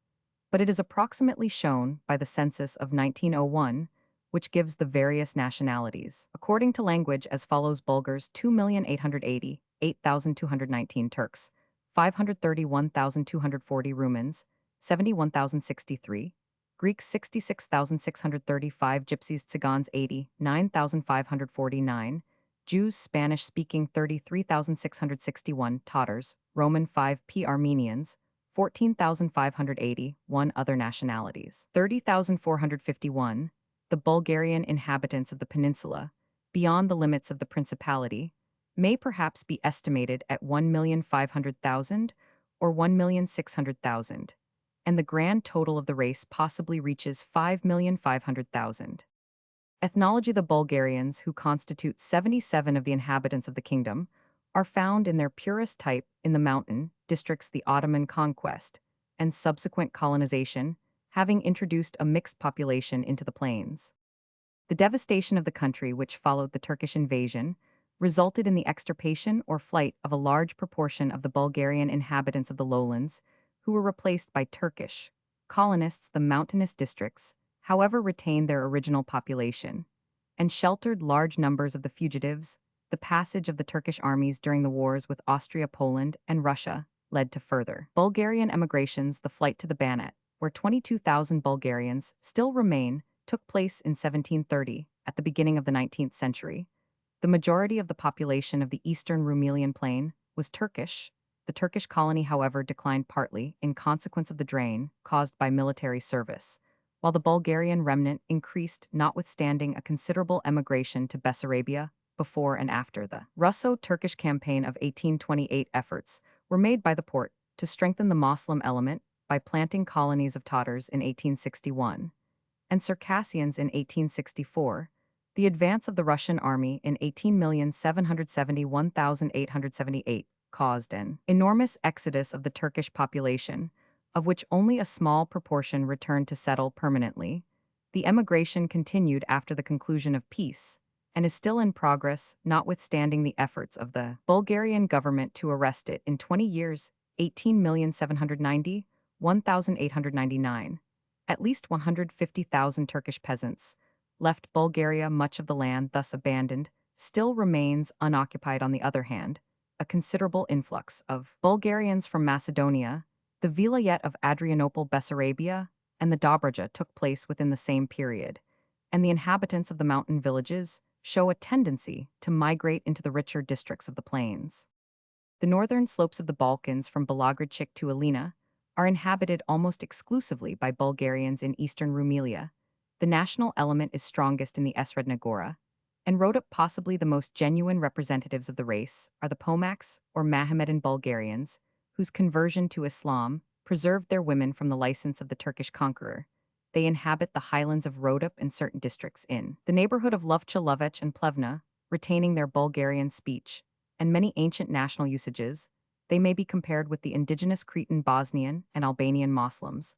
but it is approximately shown by the census of 1901, which gives the various nationalities. According to language as follows: Bulgars 2,880,8,219 Turks, 531,240 Rumans, 71,063, Greeks 66,635, Gypsies Tsigans 89,549, Jews Spanish-speaking 33,661, Tatars, Roman 5p, Armenians 14,580, other nationalities 30,451, the Bulgarian inhabitants of the peninsula, beyond the limits of the principality, may perhaps be estimated at 1,500,000 or 1,600,000, and the grand total of the race possibly reaches 5,500,000. Ethnology: the Bulgarians, who constitute 77 of the inhabitants of the kingdom, are found in their purest type in the mountain districts. The Ottoman conquest and subsequent colonization having introduced a mixed population into the plains. The devastation of the country which followed the Turkish invasion resulted in the extirpation or flight of a large proportion of the Bulgarian inhabitants of the lowlands, who were replaced by Turkish colonists. The mountainous districts, however, retained their original population and sheltered large numbers of the fugitives. The passage of the Turkish armies during the wars with Austria, Poland, and Russia led to further Bulgarian emigrations. The flight to the Banat, where 22,000 Bulgarians still remain, took place in 1730, at the beginning of the 19th century. The majority of the population of the eastern Rumelian plain was Turkish. The Turkish colony, however, declined partly in consequence of the drain caused by military service, while the Bulgarian remnant increased notwithstanding a considerable emigration to Bessarabia before and after the Russo-Turkish campaign of 1828. Efforts were made by the Porte to strengthen the Moslem element by planting colonies of Tatars in 1861 and Circassians in 1864. The advance of the Russian army in 18,771,878 caused an enormous exodus of the Turkish population, of which only a small proportion returned to settle permanently. The emigration continued after the conclusion of peace and is still in progress, notwithstanding the efforts of the Bulgarian government to arrest it. In 20 years, 18,790,000, 1,899, at least 150,000 Turkish peasants left Bulgaria. Much of the land thus abandoned still remains unoccupied. On the other hand, a considerable influx of Bulgarians from Macedonia, the Vilayet of Adrianople, Bessarabia, and the Dobruja took place within the same period, and the inhabitants of the mountain villages show a tendency to migrate into the richer districts of the plains. The northern slopes of the Balkans from Belogradchik to Alina are inhabited almost exclusively by Bulgarians. In eastern Rumelia, the national element is strongest in the Esredna Gora, and Rhodope. Possibly the most genuine representatives of the race are the Pomaks or Mohammedan Bulgarians, whose conversion to Islam preserved their women from the license of the Turkish conqueror. They inhabit the highlands of Rhodope and certain districts in the neighborhood of Lufcha, Lovech, and Plevna, retaining their Bulgarian speech and many ancient national usages. They may be compared with the indigenous Cretan, Bosnian, and Albanian Moslems.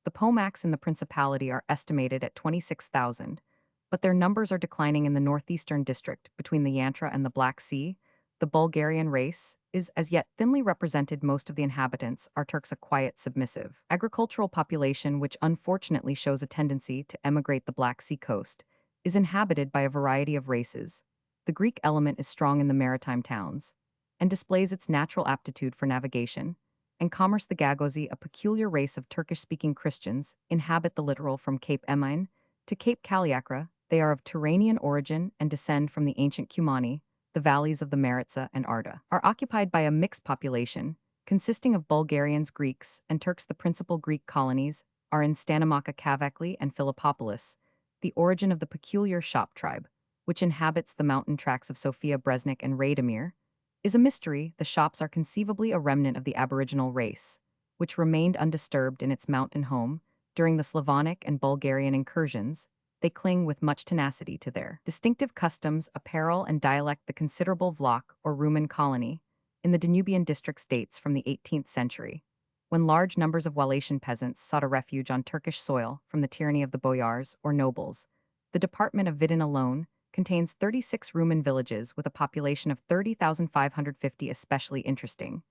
The Pomaks in the Principality are estimated at 26,000, but their numbers are declining in the northeastern district between the Yantra and the Black Sea. The Bulgarian race is as yet thinly represented. Most of the inhabitants are Turks, a quiet, submissive, agricultural population which unfortunately shows a tendency to emigrate. The Black Sea coast is inhabited by a variety of races. The Greek element is strong in the maritime towns and displays its natural aptitude for navigation and commerce. The Gagauzzi, a peculiar race of Turkish-speaking Christians, inhabit the littoral from Cape Emine to Cape Kaliakra. They are of Turanian origin and descend from the ancient Cumani. The valleys of the Maritsa and Arda are occupied by a mixed population, consisting of Bulgarians, Greeks, and Turks. The principal Greek colonies are in Stanimaka, Kavakli, and Philippopolis, the origin of the peculiar Shop tribe, which inhabits the mountain tracts of Sofia, Breznik, and Radomir, is a mystery. The Shops are conceivably a remnant of the Aboriginal race, which remained undisturbed in its mountain home during the Slavonic and Bulgarian incursions. They cling with much tenacity to their distinctive customs, apparel, and dialect. The considerable Vlach or Rumen colony in the Danubian districts dates from the 18th century, when large numbers of Wallachian peasants sought a refuge on Turkish soil from the tyranny of the boyars or nobles. The department of Vidin alone contains 36 Rumen villages with a population of 30,550. Especially interesting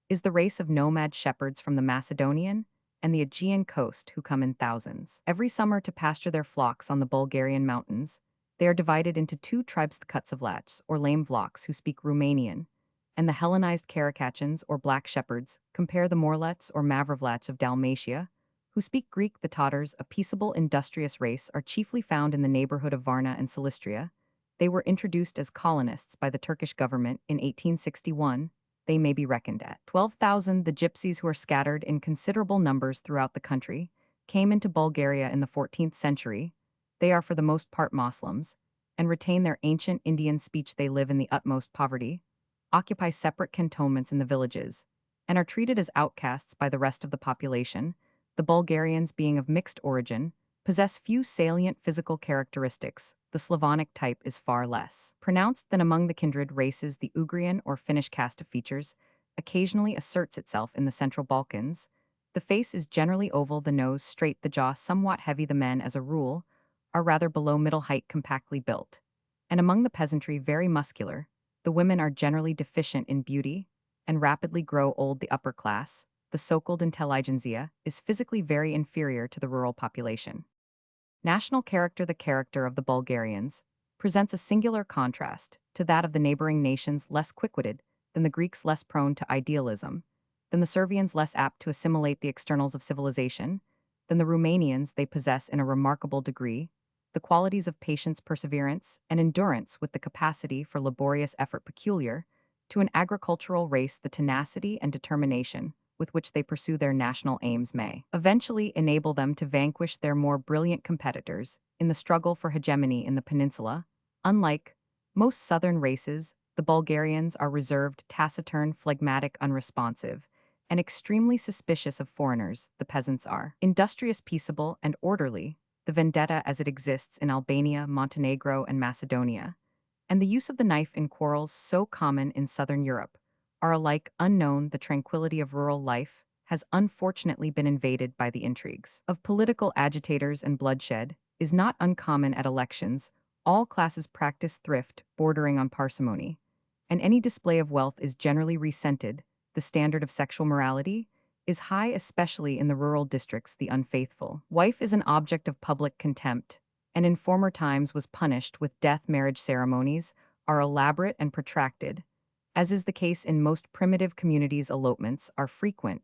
is the race of nomad shepherds from the Macedonian and the Aegean coast who come in thousands every summer to pasture their flocks on the Bulgarian mountains. They are divided into two tribes: the Kutsevlats, or lame Vlachs, who speak Romanian, and the Hellenized Karakachans, or black shepherds. Compare the Morlets or Mavrovlats of Dalmatia, who speak Greek. The Tatars, a peaceable, industrious race, are chiefly found in the neighborhood of Varna and Silistria. They were introduced as colonists by the Turkish government in 1861. They may be reckoned at 12,000. The Gypsies, who are scattered in considerable numbers throughout the country, came into Bulgaria in the 14th century. They are for the most part Muslims and retain their ancient Indian speech. They live in the utmost poverty, occupy separate cantonments in the villages, and are treated as outcasts by the rest of the population. The Bulgarians, being of mixed origin, possess few salient physical characteristics. The Slavonic type is far less pronounced than among the kindred races. The Ugrian or Finnish cast of features occasionally asserts itself in the Central Balkans. The face is generally oval, the nose straight, the jaw somewhat heavy. The men, as a rule, are rather below middle height, compactly built, and among the peasantry very muscular. The women are generally deficient in beauty and rapidly grow old. The upper class, the so-called intelligentsia, is physically very inferior to the rural population. National character: the character of the Bulgarians presents a singular contrast to that of the neighboring nations, less quick-witted than the Greeks, less prone to idealism than the Servians, less apt to assimilate the externals of civilization than the Romanians. They possess in a remarkable degree the qualities of patience, perseverance, and endurance, with the capacity for laborious effort peculiar to an agricultural race. The tenacity and determination with which they pursue their national aims may eventually enable them to vanquish their more brilliant competitors in the struggle for hegemony in the peninsula. Unlike most southern races, the Bulgarians are reserved, taciturn, phlegmatic, unresponsive, and extremely suspicious of foreigners. The peasants are industrious, peaceable, and orderly. The vendetta as it exists in Albania, Montenegro, and Macedonia, and the use of the knife in quarrels so common in southern Europe, are alike unknown. The tranquility of rural life has unfortunately been invaded by the intrigues of political agitators, and bloodshed is not uncommon at elections. All classes practice thrift, bordering on parsimony, and any display of wealth is generally resented. The standard of sexual morality is high, especially in the rural districts. The unfaithful wife is an object of public contempt, and in former times was punished with death. Marriage ceremonies are elaborate and protracted. As is the case in most primitive communities, elopements are frequent,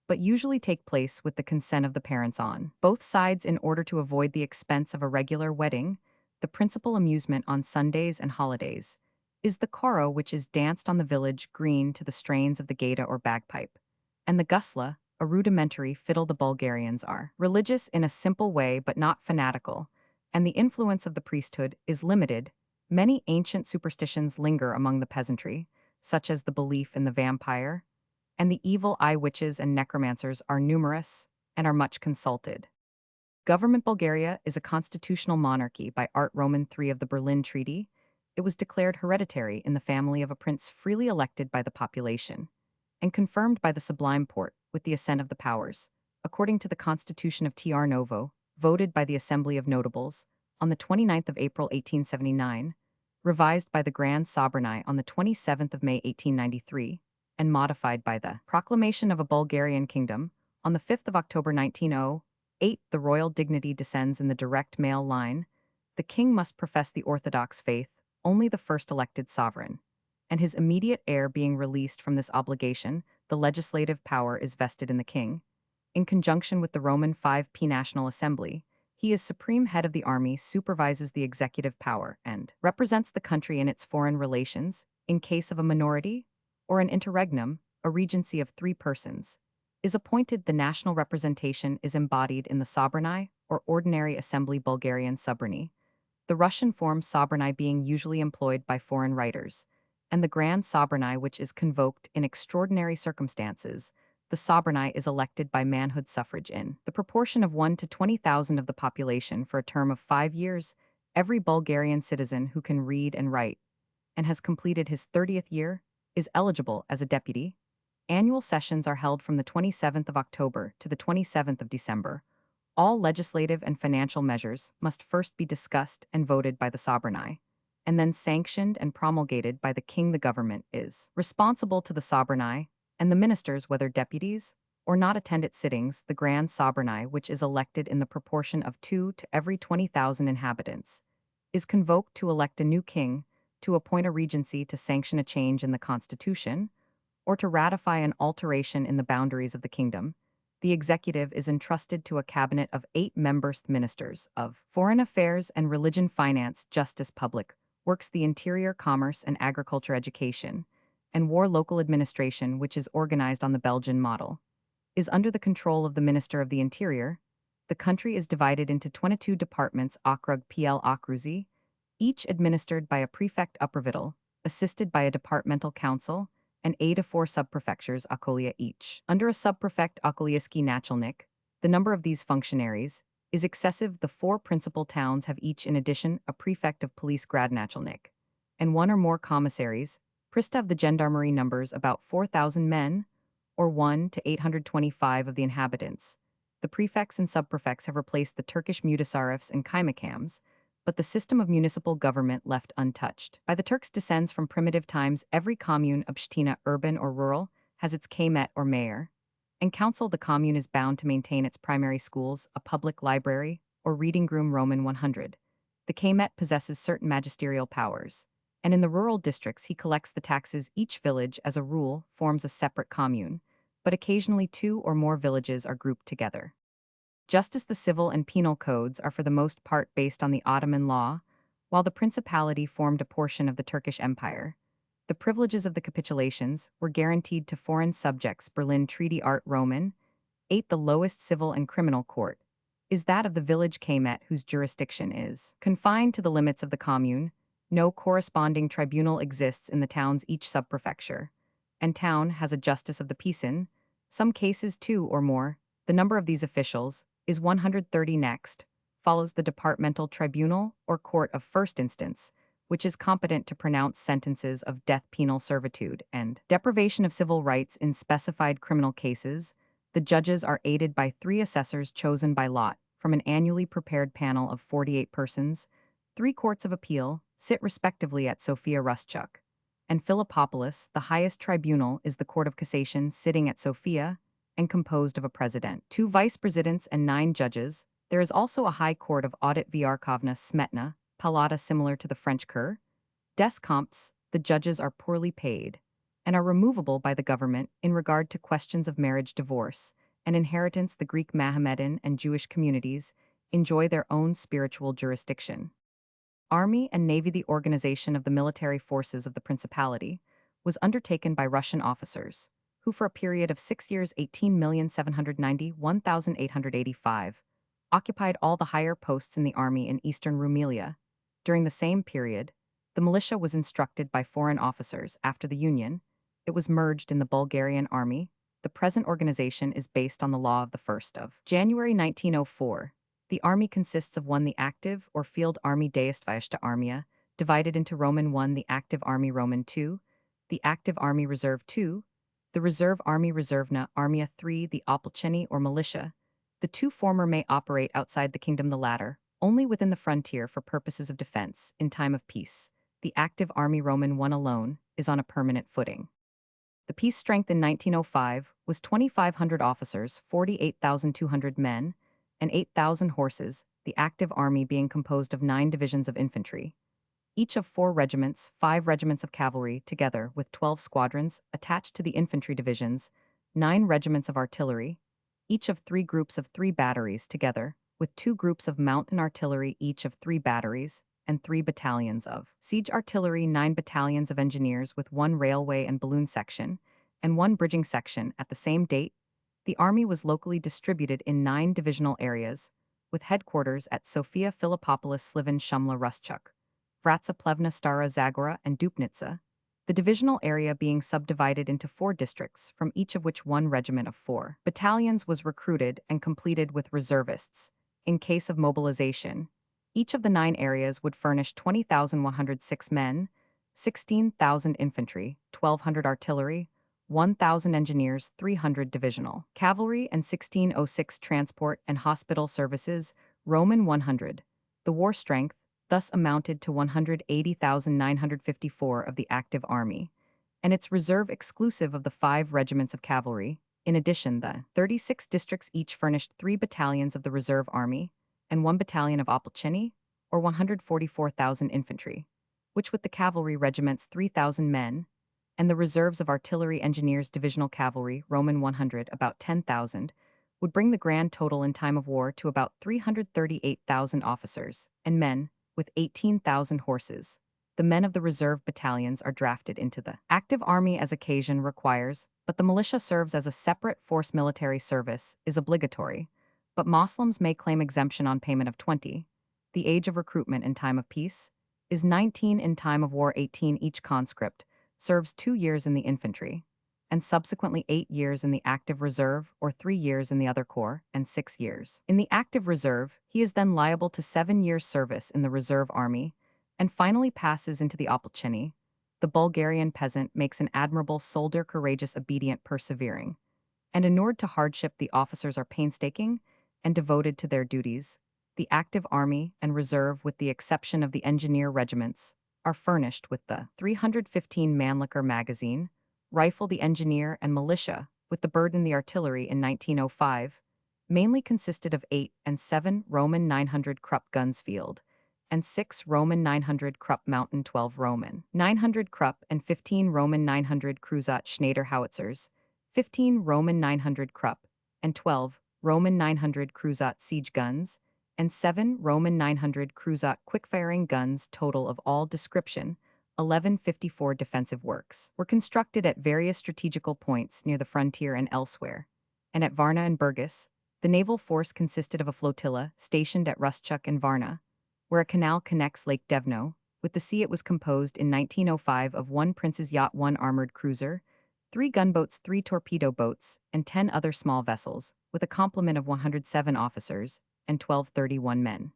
but usually take place with the consent of the parents on both sides in order to avoid the expense of a regular wedding. The principal amusement on Sundays and holidays is the choro, which is danced on the village green to the strains of the gaita or bagpipe, and the gusla, a rudimentary fiddle. The Bulgarians are religious in a simple way but not fanatical, and the influence of the priesthood is limited. Many ancient superstitions linger among the peasantry, such as the belief in the vampire, and the evil eye. Witches and necromancers are numerous and are much consulted. Government: Bulgaria is a constitutional monarchy by Art Roman III of the Berlin Treaty. It was declared hereditary in the family of a prince, freely elected by the population and confirmed by the Sublime Porte with the assent of the powers, according to the Constitution of Tr Novo, voted by the Assembly of Notables on the 29th of April 1879, revised by the Grand Sobranie on the 27th of May 1893, and modified by the Proclamation of a Bulgarian Kingdom on the 5th of October 1908. The royal dignity descends in the direct male line. The king must profess the Orthodox faith, only the first elected sovereign, and his immediate heir being released from this obligation, the legislative power is vested in the king. In conjunction with the Roman 5p National Assembly, he is supreme head of the army, supervises the executive power, and represents the country in its foreign relations. In case of a minority or an interregnum, a regency of 3 persons, is appointed. The national representation is embodied in the Sobrani or Ordinary Assembly Bulgarian Subrani, the Russian form Sobrani being usually employed by foreign writers, and the Grand Sobrani, which is convoked in extraordinary circumstances. The Sobrani is elected by manhood suffrage in the proportion of 1 to 20,000 of the population for a term of 5 years. Every Bulgarian citizen who can read and write and has completed his 30th year is eligible as a deputy. Annual sessions are held from the 27th of October to the 27th of December. All legislative and financial measures must first be discussed and voted by the Sobrani, and then sanctioned and promulgated by the king. The government is responsible to the Sobrani, and the ministers, whether deputies or not, attend its sittings. The Grand Sobrani, which is elected in the proportion of 2 to every 20,000 inhabitants, is convoked to elect a new king, to appoint a regency, to sanction a change in the constitution, or to ratify an alteration in the boundaries of the kingdom. The executive is entrusted to a cabinet of 8 members. Ministers of Foreign Affairs and Religion, Finance, Justice, Public Works, the Interior, Commerce and Agriculture, Education, and War. Local administration, which is organized on the Belgian model, is under the control of the Minister of the Interior. The country is divided into 22 departments, Okrug PL Okruzi, each administered by a prefect Uppervittel, assisted by a departmental council, and 8 to 4 subprefectures Akolia each. Under a subprefect Akoliaski Nachalnik, the number of these functionaries is excessive. The 4 principal towns have each in addition a prefect of police Gradnachalnik, and 1 or more commissaries. Pristav. The gendarmerie numbers about 4,000 men, or 1 to 825 of the inhabitants. The prefects and subprefects have replaced the Turkish mutasarifs and kaymakams, but the system of municipal government left untouched by the Turks descends from primitive times. Every commune, obstina, urban or rural, has its kaymet or mayor, and council. The commune is bound to maintain its primary schools, a public library, or reading room. Roman 100. The kaymet possesses certain magisterial powers, and in the rural districts he collects the taxes. Each village, as a rule, forms a separate commune, but occasionally 2 or more villages are grouped together. Justice. The civil and penal codes are for the most part based on the Ottoman law, while the principality formed a portion of the Turkish Empire. The privileges of the capitulations were guaranteed to foreign subjects. Berlin Treaty. Art. Roman 8. The lowest civil and criminal court is that of the village kaymet, whose jurisdiction is confined to the limits of the commune. No corresponding tribunal exists in the towns. Each subprefecture and town has a justice of the peace. In some cases 2 or more. The number of these officials is 130. Next follows the departmental tribunal or court of first instance, which is competent to pronounce sentences of death, penal servitude, and deprivation of civil rights in specified criminal cases. The judges are aided by 3 assessors chosen by lot from an annually prepared panel of 48 persons. 3 courts of appeal sit respectively at Sofia Ruschuk and Philippopolis. The highest tribunal is the Court of Cassation, sitting at Sofia and composed of a president, 2 vice-presidents, and 9 judges. There is also a high court of audit, Vyarkovna, Smetna, Palata, similar to the French Cour des Comptes. The judges are poorly paid and are removable by the government in regard to questions of marriage, divorce, and inheritance. The Greek, Mohammedan, and Jewish communities enjoy their own spiritual jurisdiction. Army and Navy. The organization of the military forces of the Principality was undertaken by Russian officers, who for a period of 6 years, 18,791,885, occupied all the higher posts in the army in eastern Rumelia. During the same period, the militia was instructed by foreign officers. After the Union, it was merged in the Bulgarian army. The present organization is based on the law of the 1st of January 1904. The army consists of 1. The active or field army, Deistvayashta Armia, divided into Roman 1. The active army, Roman 2. The active army, Reserve 2. The reserve army, Reservna Armia 3. The Opolcheni or militia. The 2 former may operate outside the kingdom, the latter only within the frontier for purposes of defense in time of peace. The active army, Roman 1 alone, is on a permanent footing. The peace strength in 1905 was 2,500 officers, 48,200 men, and 8,000 horses, the active army being composed of 9 divisions of infantry, each of 4 regiments, 5 regiments of cavalry, together with 12 squadrons attached to the infantry divisions, 9 regiments of artillery, each of 3 groups of 3 batteries, together with 2 groups of mountain artillery, each of 3 batteries, and 3 battalions of siege artillery, 9 battalions of engineers with 1 railway and balloon section, and one bridging section at the same date, the army was locally distributed in 9 divisional areas, with headquarters at Sofia Philippopolis Sliven Shumla Ruschuk, Vratsa Plevna Stara Zagora and Dupnitsa, the divisional area being subdivided into 4 districts, from each of which one regiment of 4 battalions was recruited and completed with reservists. In case of mobilization, each of the 9 areas would furnish 20,106 men, 16,000 infantry, 1,200 artillery, 1,000 engineers, 300 divisional cavalry, and 1606 transport and hospital services, Roman 100. The war strength thus amounted to 180,954 of the active army, and its reserve exclusive of the 5 regiments of cavalry. In addition, the 36 districts each furnished 3 battalions of the reserve army and 1 battalion of opolcheny, or 144,000 infantry, which with the cavalry regiments 3,000 men, and the reserves of artillery engineers divisional cavalry, Roman 100, about 10,000, would bring the grand total in time of war to about 338,000 officers and men, with 18,000 horses. The men of the reserve battalions are drafted into the active army as occasion requires, but the militia serves as a separate force. Military service is obligatory, but Moslems may claim exemption on payment of 20. The age of recruitment in time of peace is 19, in time of war 18. Each conscript serves 2 years in the infantry, and subsequently 8 years in the active reserve, or 3 years in the other corps, and 6 years in the active reserve. He is then liable to 7 years' service in the reserve army, and finally passes into the opolcheny. The Bulgarian peasant makes an admirable soldier, courageous, obedient, persevering, and inured to hardship. The officers are painstaking and devoted to their duties. The active army and reserve, with the exception of the engineer regiments, are furnished with the 315 Mannlicher magazine, rifle. The engineer and militia, with the bird and the artillery in 1905, mainly consisted of 8 and 7 Roman 900 Krupp guns field, and 6 Roman 900 Krupp mountain, 12 Roman 900 Krupp and 15 Roman 900 Kruzat Schneider howitzers, 15 Roman 900 Krupp, and 12 Roman 900 Kruzat siege guns, and 7 Roman 900 Kruzat quick-firing guns. Total of all description, 1154 defensive works were constructed at various strategical points near the frontier and elsewhere, and at Varna and Burgas, the naval force consisted of a flotilla stationed at Ruschuk and Varna, where a canal connects Lake Devno with the sea. It was composed in 1905 of 1 prince's yacht, 1 armored cruiser, 3 gunboats, 3 torpedo boats, and 10 other small vessels, with a complement of 107 officers and 1,231 men.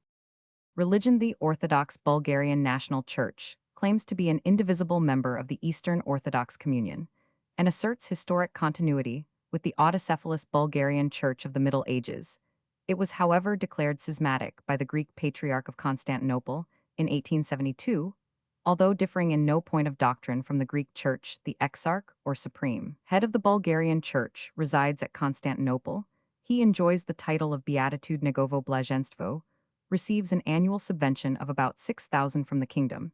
Religion. The Orthodox Bulgarian National Church claims to be an indivisible member of the Eastern Orthodox Communion and asserts historic continuity with the autocephalous Bulgarian Church of the Middle Ages. It was, however, declared schismatic by the Greek Patriarch of Constantinople in 1872, although differing in no point of doctrine from the Greek Church. The exarch, or supreme head of the Bulgarian Church, resides at Constantinople. He enjoys the title of Beatitude Negovo Blaženstvo, receives an annual subvention of about 6,000 from the kingdom,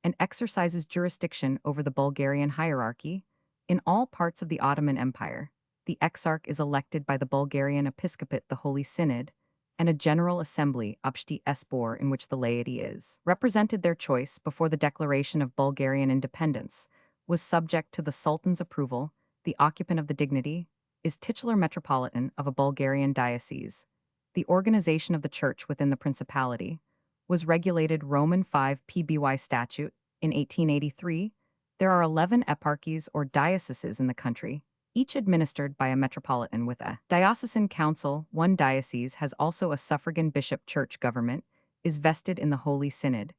and exercises jurisdiction over the Bulgarian hierarchy. In all parts of the Ottoman Empire, the exarch is elected by the Bulgarian Episcopate, the Holy Synod, and a General Assembly, Obsti Espor, in which the laity is represented. Their choice before the declaration of Bulgarian independence was subject to the Sultan's approval. The occupant of the dignity is titular metropolitan of a Bulgarian diocese. The organization of the church within the principality was regulated Roman 5 PBY statute in 1883. There are 11 eparchies or dioceses in the country, each administered by a metropolitan with a diocesan council. One diocese has also a suffragan bishop. Church government is vested in the Holy Synod,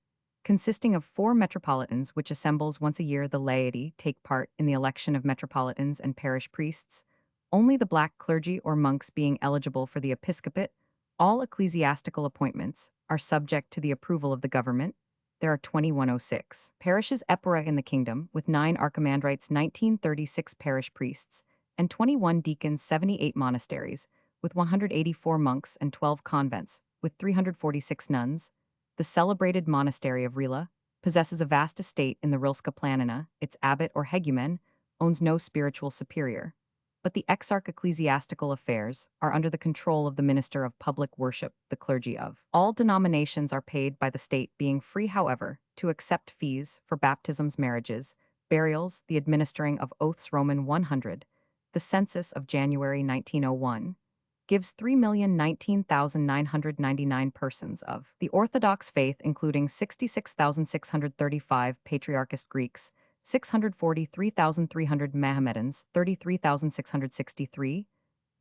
consisting of 4 metropolitans, which assembles once a year. The laity take part in the election of metropolitans and parish priests, only the black clergy or monks being eligible for the episcopate. All ecclesiastical appointments are subject to the approval of the government. There are 2106 parishes epora in the kingdom, with 9 archimandrites, 1936 parish priests, and 21 deacons, 78 monasteries, with 184 monks, and 12 convents, with 346 nuns. The celebrated monastery of Rila possesses a vast estate in the Rilska Planina. Its abbot or hegumen owns no spiritual superior, but the exarch ecclesiastical affairs are under the control of the minister of public worship. The clergy of all denominations are paid by the state, being free, however, to accept fees for baptisms, marriages, Burials, the administering of oaths Roman 100, the census of January 1901, gives 3,019,999 persons of the Orthodox faith, including 66,635 Patriarchist Greeks, 643,300 Mohammedans, 33,663,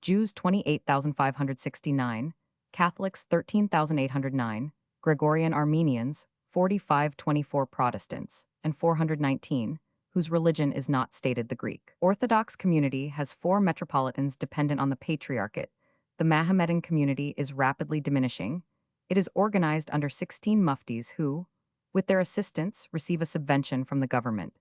Jews 28,569, Catholics 13,809, Gregorian Armenians 4524, Protestants, and 419, whose religion is not stated the Greek. Orthodox community has 4 metropolitans dependent on the Patriarchate. The Mohammedan community is rapidly diminishing. It is organized under 16 muftis who, with their assistants, receive a subvention from the government.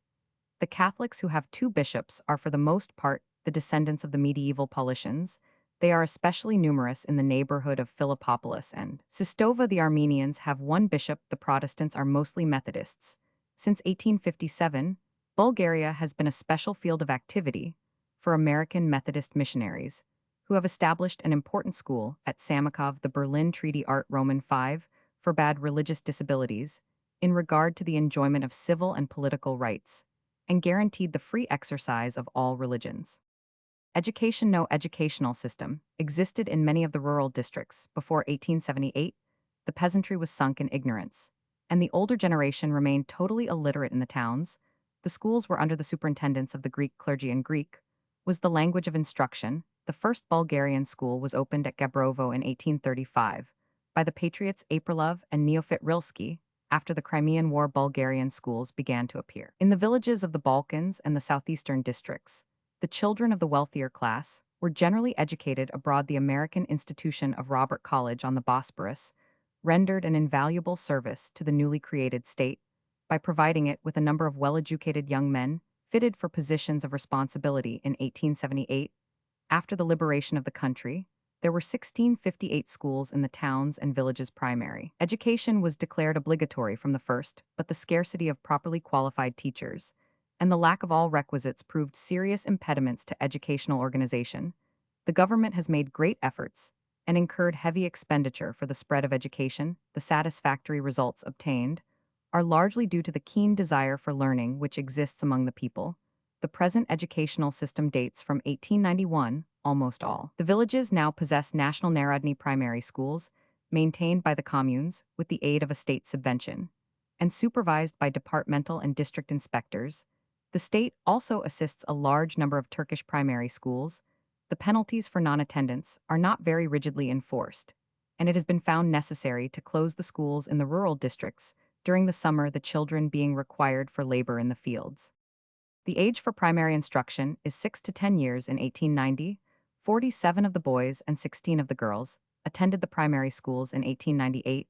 The Catholics, who have 2 bishops, are for the most part the descendants of the medieval Paulicians. They are especially numerous in the neighborhood of Philippopolis and Sistova. The Armenians have 1 bishop. The Protestants are mostly Methodists. Since 1857, Bulgaria has been a special field of activity for American Methodist missionaries, who have established an important school at Samokov. The Berlin Treaty Art Roman 5 forbade religious disabilities in regard to the enjoyment of civil and political rights, and guaranteed the free exercise of all religions. Education. No educational system existed in many of the rural districts. Before 1878, the peasantry was sunk in ignorance, and the older generation remained totally illiterate in the towns. The schools were under the superintendence of the Greek clergy, and Greek was the language of instruction. The first Bulgarian school was opened at Gabrovo in 1835 by the patriots Aprilov and Neofit Rilsky. After the Crimean War, Bulgarian schools began to appear in the villages of the Balkans and the southeastern districts. The children of the wealthier class were generally educated abroad. The American institution of Robert College on the Bosporus rendered an invaluable service to the newly created state by providing it with a number of well-educated young men fitted for positions of responsibility. In 1878, after the liberation of the country, there were 1658 schools in the towns and villages. Primary education was declared obligatory from the first, but the scarcity of properly qualified teachers and the lack of all requisites proved serious impediments to educational organization. The government has made great efforts and incurred heavy expenditure for the spread of education. The satisfactory results obtained are largely due to the keen desire for learning which exists among the people. The present educational system dates from 1891. Almost all the villages now possess national Narodny primary schools, maintained by the communes with the aid of a state subvention, and supervised by departmental and district inspectors. The state also assists a large number of Turkish primary schools. The penalties for non-attendance are not very rigidly enforced, and it has been found necessary to close the schools in the rural districts during the summer, the children being required for labor in the fields. The age for primary instruction is 6 to 10 years. In 1890, 47 of the boys and 16 of the girls attended the primary schools. In 1898,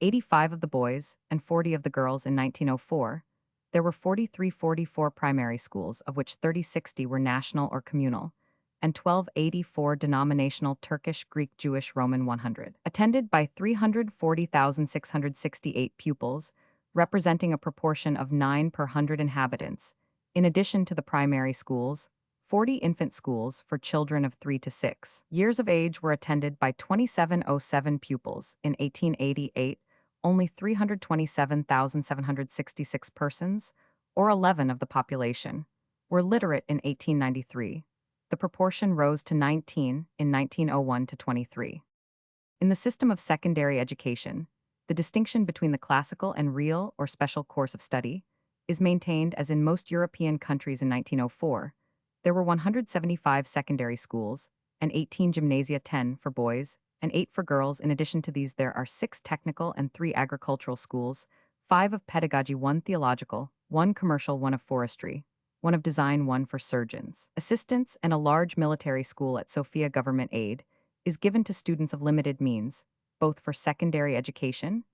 85 of the boys and 40 of the girls. In 1904, there were 44 primary schools, of which 60 were national or communal, and 84 denominational Turkish, Greek, Jewish, Roman 100, attended by 340,668 pupils, representing a proportion of 9 per 100 inhabitants. In addition to the primary schools, 40 infant schools for children of 3 to 6 years of age were attended by 2707 pupils. In 1888, only 327,766 persons, or 11 of the population, were literate. In 1893, the proportion rose to 19 in 1901 to 23. In the system of secondary education, the distinction between the classical and real or special course of study is maintained as in most European countries. In 1904, there were 175 secondary schools and 18 gymnasia, 10 for boys and 8 for girls. In addition to these, there are 6 technical and 3 agricultural schools, 5 of pedagogy, 1 theological, 1 commercial, 1 of forestry, 1 of design, 1 for surgeons, assistants, and a large military school at Sofia. Government aid is given to students of limited means, both for secondary education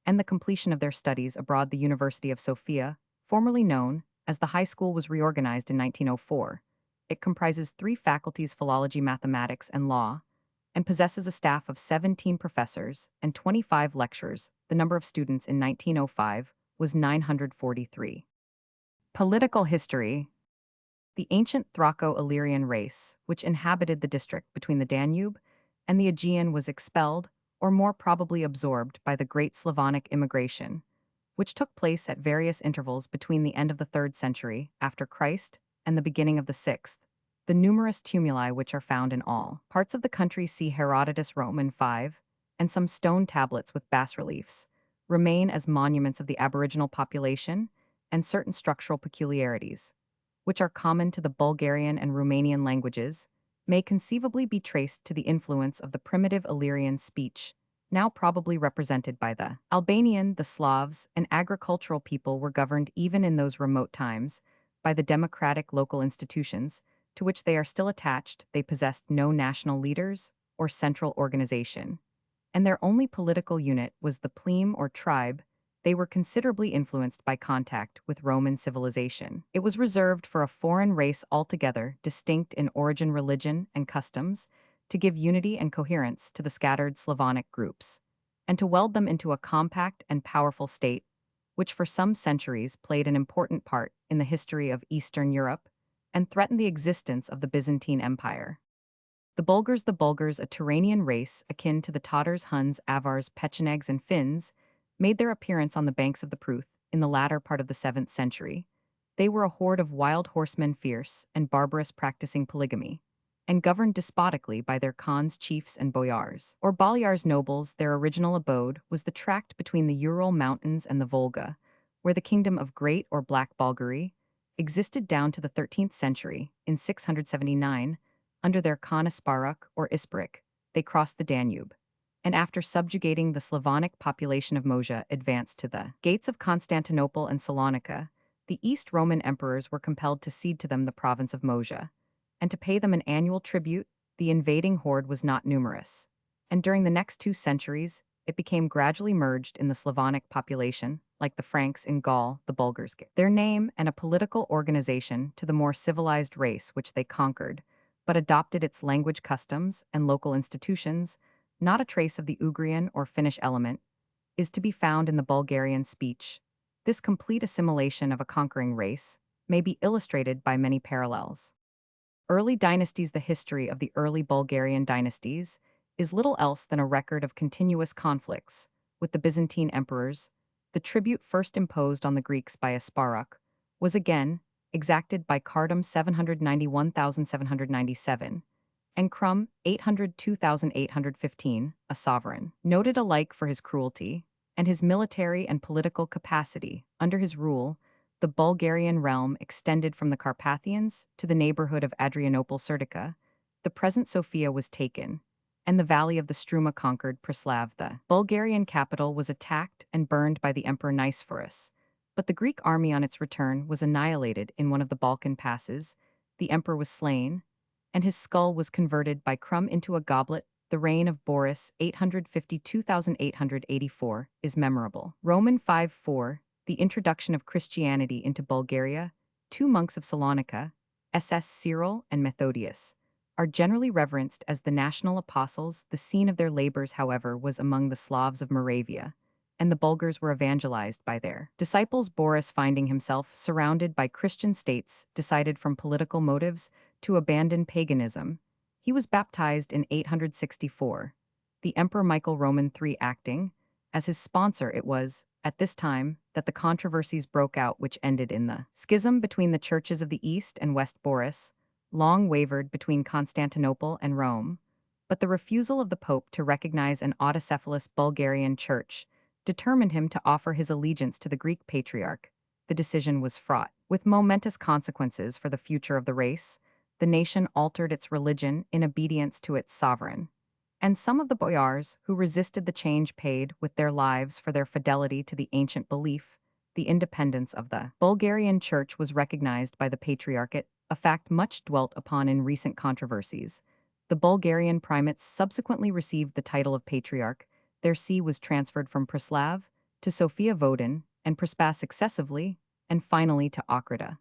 and the completion of their studies abroad. The University of Sofia, formerly known as the High School, was reorganized in 1904. It comprises 3 faculties: philology, mathematics, and law, and possesses a staff of 17 professors and 25 lecturers. The number of students in 1905 was 943. Political history. The ancient Thraco-Illyrian race, which inhabited the district between the Danube and the Aegean, was expelled, or more probably absorbed, by the Great Slavonic immigration, which took place at various intervals between the end of the 3rd century after Christ and the beginning of the 6th. The numerous tumuli which are found in all parts of the country, see Herodotus Roman 5, and some stone tablets with bas-reliefs, remain as monuments of the aboriginal population and certain structural peculiarities, which are common to the Bulgarian and Romanian languages, may conceivably be traced to the influence of the primitive Illyrian speech, now probably represented by the Albanian. The Slavs, an agricultural people, were governed even in those remote times by the democratic local institutions to which they are still attached. They possessed no national leaders or central organization, and their only political unit was the pleme or tribe. They were considerably influenced by contact with Roman civilization. It was reserved for a foreign race altogether distinct in origin, religion, and customs to give unity and coherence to the scattered Slavonic groups, and to weld them into a compact and powerful state, which for some centuries played an important part in the history of Eastern Europe and threatened the existence of the Byzantine Empire. The Bulgars, a Turanian race akin to the Tatars, Huns, Avars, Pechenegs, and Finns, made their appearance on the banks of the Pruth in the latter part of the 7th century. They were a horde of wild horsemen, fierce and barbarous, practicing polygamy, and governed despotically by their khans, chiefs, and boyars, or boyars nobles. Their original abode was the tract between the Ural Mountains and the Volga, where the kingdom of Great or Black Bulgaria existed down to the 13th century. In 679, under their Khan Asparuk or Isparik, they crossed the Danube, and after subjugating the Slavonic population of Mosia, advanced to the gates of Constantinople and Salonika. The East Roman emperors were compelled to cede to them the province of Mosia, and to pay them an annual tribute. The invading horde was not numerous, and during the next 2 centuries, it became gradually merged in the Slavonic population, like the Franks in Gaul. The Bulgars gave their name and a political organization to the more civilized race which they conquered, but adopted its language, customs, and local institutions. Not a trace of the Ugrian or Finnish element is to be found in the Bulgarian speech. This complete assimilation of a conquering race may be illustrated by many parallels. Early dynasties. The history of the early Bulgarian dynasties is little else than a record of continuous conflicts with the Byzantine emperors. The tribute first imposed on the Greeks by Asparuk was again exacted by Cardum 791,797, and Crum 802,815, a sovereign, noted alike for his cruelty and his military and political capacity. Under his rule, the Bulgarian realm extended from the Carpathians to the neighborhood of Adrianople Serdica. The present Sofia was taken, and the valley of the Struma conquered. Preslav, the Bulgarian capital, was attacked and burned by the Emperor Nicephorus, but the Greek army on its return was annihilated in one of the Balkan passes. The emperor was slain, and his skull was converted by Crum into a goblet. The reign of Boris 852,884 is memorable. Roman 5-4, the introduction of Christianity into Bulgaria. 2 monks of Salonika, SS Cyril and Methodius, are generally reverenced as the national apostles. The scene of their labors, however, was among the Slavs of Moravia, and the Bulgars were evangelized by their disciples. Boris, finding himself surrounded by Christian states, decided from political motives to abandon paganism. He was baptized in 864. The Emperor Michael Roman III acting as his sponsor. It was at this time that the controversies broke out which ended in the schism between the churches of the East and West. Boris long wavered between Constantinople and Rome, but the refusal of the Pope to recognize an autocephalous Bulgarian church determined him to offer his allegiance to the Greek patriarch. The decision was fraught with momentous consequences for the future of the race. The nation altered its religion in obedience to its sovereign, and some of the boyars who resisted the change paid with their lives for their fidelity to the ancient belief. The independence of the Bulgarian Church was recognized by the Patriarchate, a fact much dwelt upon in recent controversies. The Bulgarian primates subsequently received the title of Patriarch. Their see was transferred from Preslav to Sofia Vodin and Prespa successively, and finally to Ochrida.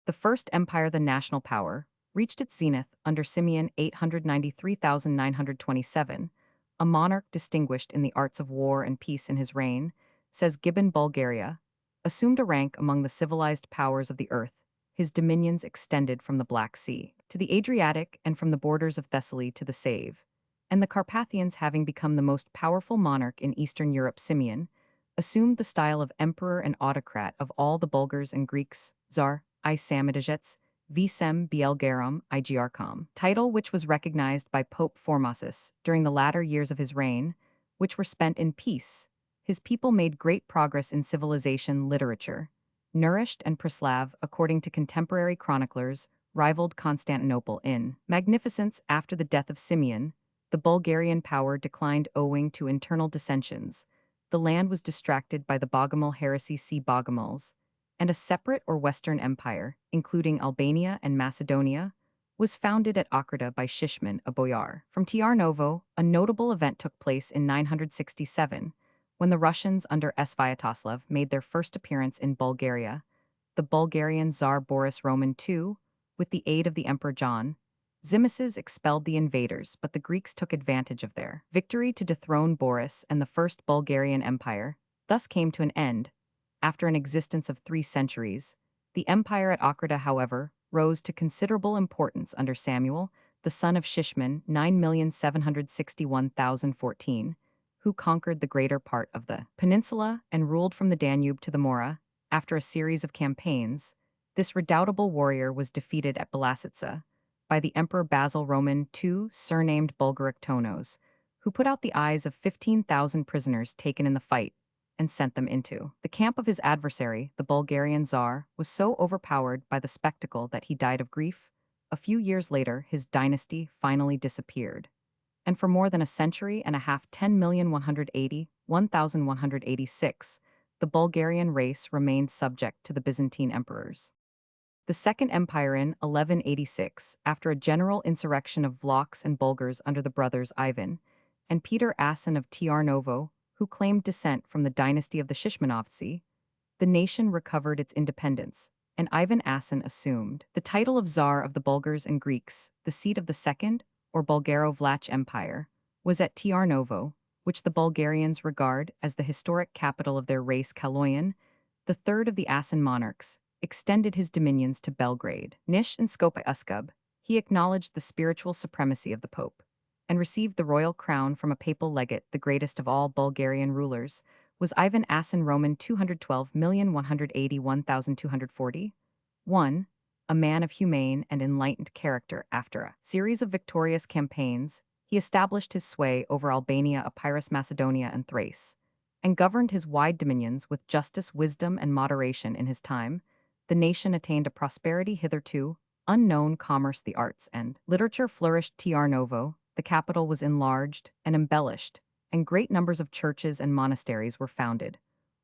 The First Empire, the national power, reached its zenith under Simeon 893,927, a monarch distinguished in the arts of war and peace. In his reign, says Gibbon, Bulgaria assumed a rank among the civilized powers of the earth. His dominions extended from the Black Sea to the Adriatic and from the borders of Thessaly to the Save, and the Carpathians having become the most powerful monarch in Eastern Europe. Simeon assumed the style of emperor and autocrat of all the Bulgars and Greeks, Tsar, I Samidajets, Visem Bielgarum Igrcom, title which was recognized by Pope Formosus during the latter years of his reign, which were spent in peace. His people made great progress in civilization literature. Nourished and Preslav, according to contemporary chroniclers, rivaled Constantinople in magnificence after the death of Simeon. The Bulgarian power declined owing to internal dissensions. The land was distracted by the Bogomil heresy see Bogomils, and a separate or Western empire, including Albania and Macedonia, was founded at Ochrida by Shishman, a boyar. From Tiarnovo, a notable event took place in 967, when the Russians under Sviatoslav made their first appearance in Bulgaria. The Bulgarian Tsar Boris Roman II, with the aid of the Emperor John, Zimisces expelled the invaders, but the Greeks took advantage of their victory to dethrone Boris, and the First Bulgarian Empire thus came to an end. After an existence of 3 centuries, the empire at Ochrida, however, rose to considerable importance under Samuel, the son of Shishman, 9,761,014, who conquered the greater part of the peninsula and ruled from the Danube to the Mora. After a series of campaigns, this redoubtable warrior was defeated at Belasica by the Emperor Basil Roman II, surnamed Bulgaric Tonos, who put out the eyes of 15,000 prisoners taken in the fight and sent them into the camp of his adversary. The Bulgarian Tsar was so overpowered by the spectacle that he died of grief. A few years later, his dynasty finally disappeared. And for more than a century and a half, 10,186, the Bulgarian race remained subject to the Byzantine emperors. The Second Empire in 1186, after a general insurrection of Vlachs and Bulgars under the brothers Ivan and Peter Asen of Tiarnovo, who claimed descent from the dynasty of the Shishmanovtsi, the nation recovered its independence, and Ivan Asen assumed the title of Tsar of the Bulgars and Greeks. The seat of the Second, or Bulgaro-Vlach Empire, was at Tiarnovo, which the Bulgarians regard as the historic capital of their race. Kaloyan, the third of the Asen monarchs, extended his dominions to Belgrade. Nish and Skopje Uskub, he acknowledged the spiritual supremacy of the Pope, and received the royal crown from a papal legate. The greatest of all Bulgarian rulers was Ivan Asen Roman 212,181,240. A man of humane and enlightened character. After a series of victorious campaigns, he established his sway over Albania, Epirus, Macedonia, and Thrace, and governed his wide dominions with justice, wisdom, and moderation. In his time, the nation attained a prosperity hitherto unknown. Commerce, the arts, and literature flourished. Tiarnovo, the capital, was enlarged and embellished, and great numbers of churches and monasteries were founded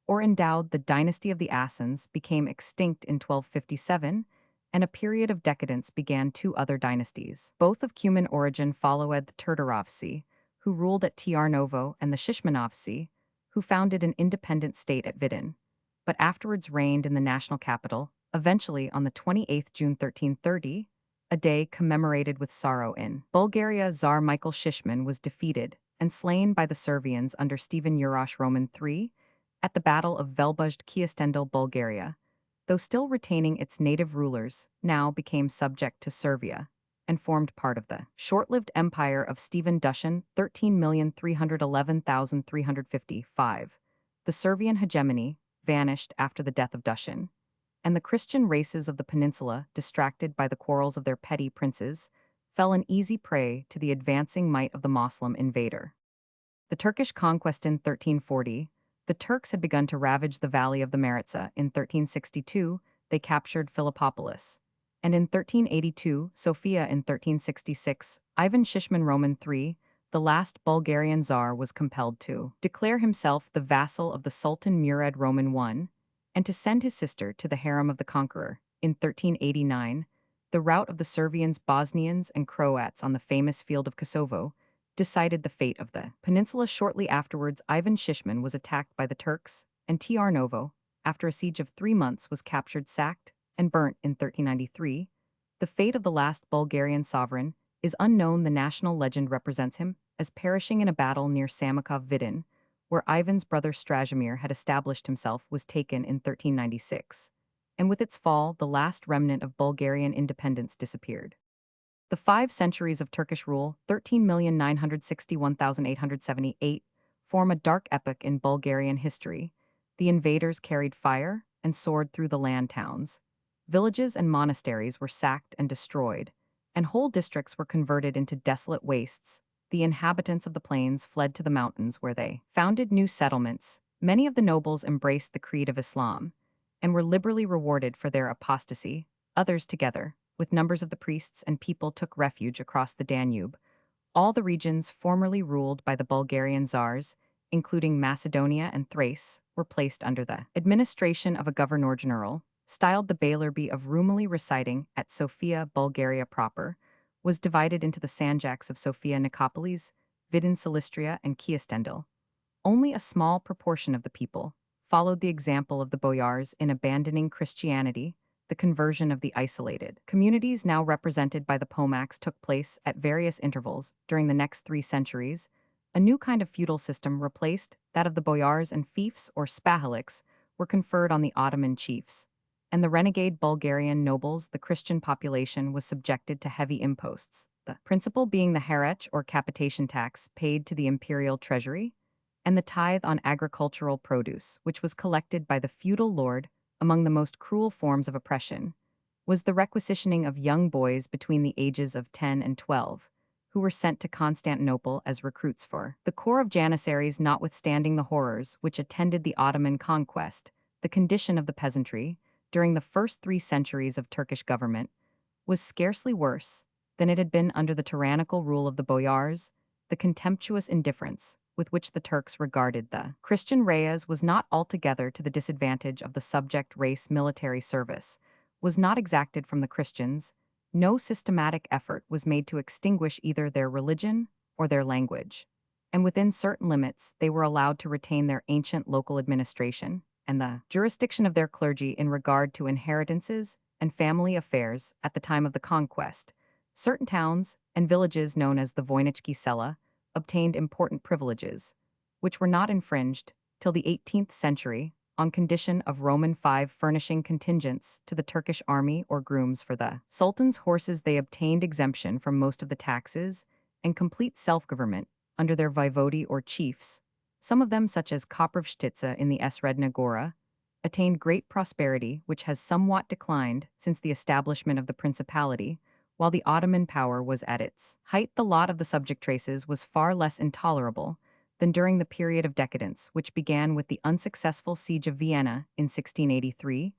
or endowed. The dynasty of the Asens became extinct in 1257, and a period of decadence began. 2 other dynasties, both of Cuman origin, followed the Turtarovsi, who ruled at Tiarnovo, and the Shishmanovsi, who founded an independent state at Vidin, but afterwards reigned in the national capital. Eventually, on the 28th June 1330, a day commemorated with sorrow in Bulgaria, Tsar Michael Shishman was defeated and slain by the Servians under Stephen Urosh Roman III at the Battle of Velbuzd. Kiastendil, Bulgaria, though still retaining its native rulers, now became subject to Servia and formed part of the short-lived empire of Stephen Dushan, 13,311,355. The Servian hegemony vanished after the death of Dushan, and the Christian races of the peninsula, distracted by the quarrels of their petty princes, fell an easy prey to the advancing might of the Moslem invader. The Turkish conquest in 1340, the Turks had begun to ravage the valley of the Maritsa. In 1362, they captured Philippopolis, and in 1382, Sofia. In 1366, Ivan Shishman Roman III, the last Bulgarian Tsar, was compelled to declare himself the vassal of the Sultan Murad Roman I, and to send his sister to the harem of the conqueror. In 1389, the rout of the Servians, Bosnians, and Croats on the famous field of Kosovo decided the fate of the peninsula. Shortly afterwards, Ivan Shishman was attacked by the Turks, and Tiarnovo, after a siege of 3 months, was captured, sacked, and burnt. In 1393. The fate of the last Bulgarian sovereign is unknown. The national legend represents him as perishing in a battle near Samokov Vidin, where Ivan's brother Strasimir had established himself, was taken in 1396, and with its fall, the last remnant of Bulgarian independence disappeared. The 5 centuries of Turkish rule, 13,961,878, form a dark epoch in Bulgarian history, The invaders carried fire and sword through the land towns. Villages and monasteries were sacked and destroyed, and whole districts were converted into desolate wastes. The inhabitants of the plains fled to the mountains where they founded new settlements. Many of the nobles embraced the creed of Islam and were liberally rewarded for their apostasy. Others, together with numbers of the priests and people, took refuge across the Danube. All the regions formerly ruled by the Bulgarian czars, including Macedonia and Thrace, were placed under the administration of a governor-general, styled the Bailorby of Rumeli, residing at Sofia, Bulgaria proper, was divided into the sanjaks of Sofia Nicopolis, Vidin Silistria, and Kiastendil. Only a small proportion of the people followed the example of the boyars in abandoning Christianity. The conversion of the isolated communities now represented by the Pomaks took place at various intervals during the next 3 centuries. A new kind of feudal system replaced that of the boyars, and fiefs or spahaliks were conferred on the Ottoman chiefs. And the renegade Bulgarian nobles, the Christian population, was subjected to heavy imposts, the principal being the harech or capitation tax paid to the imperial treasury, and the tithe on agricultural produce, which was collected by the feudal lord. Among the most cruel forms of oppression was the requisitioning of young boys between the ages of 10 and 12, who were sent to Constantinople as recruits for the corps of janissaries. Notwithstanding the horrors which attended the Ottoman conquest, the condition of the peasantry, during the first 3 centuries of Turkish government, was scarcely worse than it had been under the tyrannical rule of the boyars. The contemptuous indifference with which the Turks regarded the Christian reyes was not altogether to the disadvantage of the subject race. Military service was not exacted from the Christians. No systematic effort was made to extinguish either their religion or their language, and within certain limits they were allowed to retain their ancient local administration and the jurisdiction of their clergy in regard to inheritances and family affairs. At the time of the conquest, certain towns and villages known as the Voynichki Sela obtained important privileges, which were not infringed till the 18th century, on condition of Roman V furnishing contingents to the Turkish army or grooms for the Sultan's horses. They obtained exemption from most of the taxes and complete self-government under their voivodi or chiefs. Some of them, such as Koprivshtitsa in the Sredna Gora, attained great prosperity, which has somewhat declined since the establishment of the principality. While the Ottoman power was at its height, the lot of the subject traces was far less intolerable than during the period of decadence, which began with the unsuccessful siege of Vienna in 1683.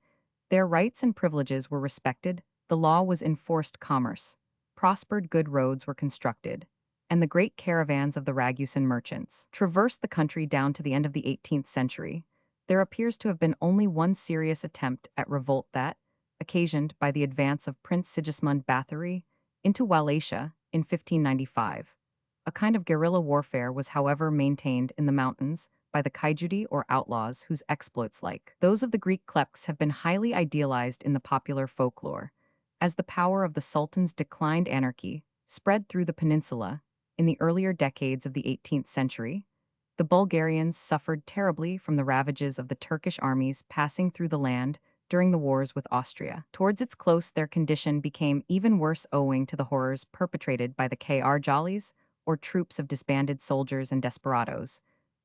Their rights and privileges were respected, the law was enforced, commerce prospered, good roads were constructed, and the great caravans of the Ragusan merchants traversed the country down to the end of the 18th century. There appears to have been only one serious attempt at revolt, that occasioned by the advance of Prince Sigismund Bathory into Wallachia in 1595. A kind of guerrilla warfare was, however, maintained in the mountains by the Kaijudi or outlaws, whose exploits, like those of the Greek klepts, have been highly idealized in the popular folklore. As the power of the sultans declined, anarchy spread through the peninsula. In the earlier decades of the 18th century, the Bulgarians suffered terribly from the ravages of the Turkish armies passing through the land during the wars with Austria. Towards its close, their condition became even worse owing to the horrors perpetrated by the Kar-Jalis, or troops of disbanded soldiers and desperadoes,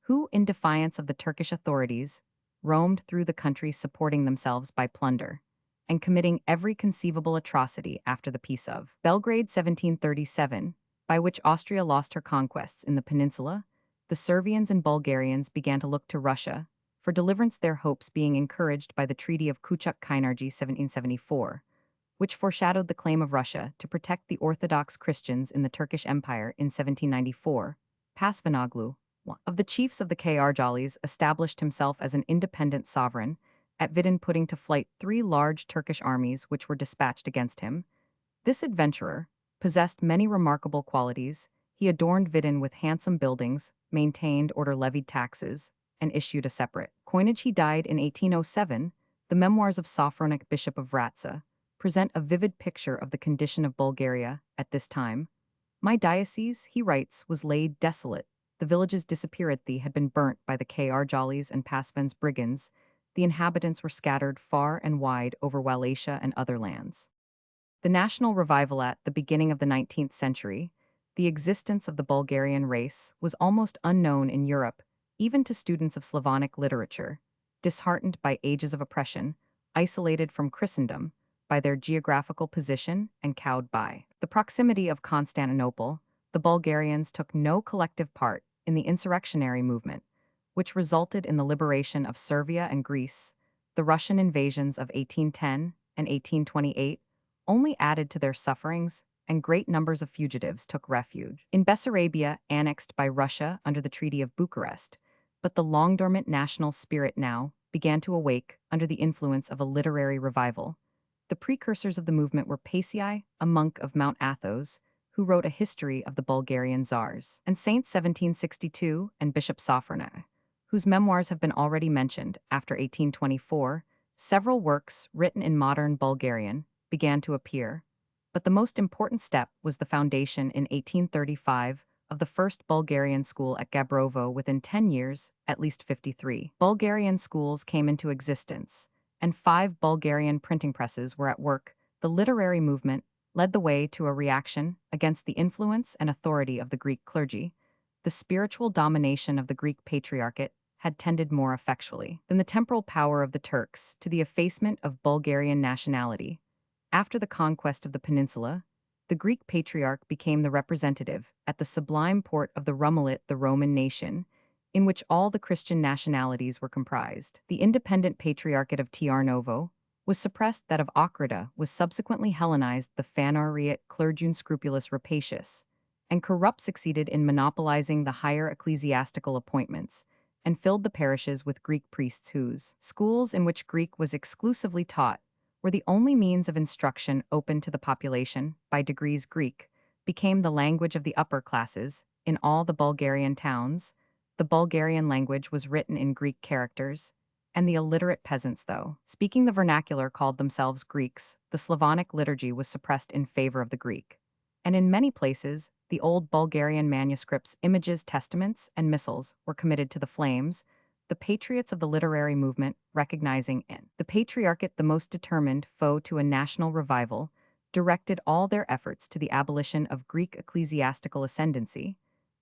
who, in defiance of the Turkish authorities, roamed through the country, supporting themselves by plunder and committing every conceivable atrocity. After the Peace of Belgrade 1737, by which Austria lost her conquests in the peninsula, the Servians and Bulgarians began to look to Russia for deliverance, their hopes being encouraged by the Treaty of Kuchuk-Kainarji 1774, which foreshadowed the claim of Russia to protect the Orthodox Christians in the Turkish Empire. In 1794, Pasvanoglu, one of the chiefs of the Kar-Jalis, established himself as an independent sovereign at Vidin, putting to flight 3 large Turkish armies which were dispatched against him. This adventurer possessed many remarkable qualities. He adorned Vidin with handsome buildings, maintained order, levied taxes, and issued a separate coinage. He died in 1807. The memoirs of Sophronic, Bishop of Vratsa, present a vivid picture of the condition of Bulgaria at this time. My diocese, he writes, was laid desolate. The villages disappeared, had been burnt by the Kar-Jalis and Pasvan's brigands. The inhabitants were scattered far and wide over Wallachia and other lands. The national revival at the beginning of the 19th century, the existence of the Bulgarian race was almost unknown in Europe, even to students of Slavonic literature. disheartened by ages of oppression, isolated from Christendom by their geographical position and cowed by the proximity of Constantinople, the Bulgarians took no collective part in the insurrectionary movement, which resulted in the liberation of Serbia and Greece. The Russian invasions of 1810 and 1828 only added to their sufferings, and great numbers of fugitives took refuge in Bessarabia, annexed by Russia under the Treaty of Bucharest. But the long-dormant national spirit now began to awake under the influence of a literary revival. The precursors of the movement were Paisiai, a monk of Mount Athos, who wrote a history of the Bulgarian czars, and Saint 1762 and Bishop Sophrona, whose memoirs have been already mentioned. After 1824, several works written in modern Bulgarian began to appear, but the most important step was the foundation in 1835 of the first Bulgarian school at Gabrovo. Within 10 years, at least 53 Bulgarian schools came into existence, and 5 Bulgarian printing presses were at work. The literary movement led the way to a reaction against the influence and authority of the Greek clergy. The spiritual domination of the Greek patriarchate had tended more effectually than the temporal power of the Turks to the effacement of Bulgarian nationality. After the conquest of the peninsula, the Greek patriarch became the representative at the sublime port of the Rumilate, the Roman nation, in which all the Christian nationalities were comprised. The independent patriarchate of Tiarnovo was suppressed. That of Ochrida was subsequently Hellenized. The Phanariate clergy scrupulous rapacious and corrupt succeeded in monopolizing the higher ecclesiastical appointments and filled the parishes with Greek priests whose schools in which Greek was exclusively taught were the only means of instruction open to the population. By degrees, Greek became the language of the upper classes in all the Bulgarian towns. The Bulgarian language was written in Greek characters, and the illiterate peasants, though speaking the vernacular, called themselves Greeks. The Slavonic liturgy was suppressed in favor of the Greek, and in many places, the old Bulgarian manuscripts, images, testaments, and missals were committed to the flames. The patriots of the literary movement, recognizing in the patriarchate the most determined foe to a national revival, directed all their efforts to the abolition of Greek ecclesiastical ascendancy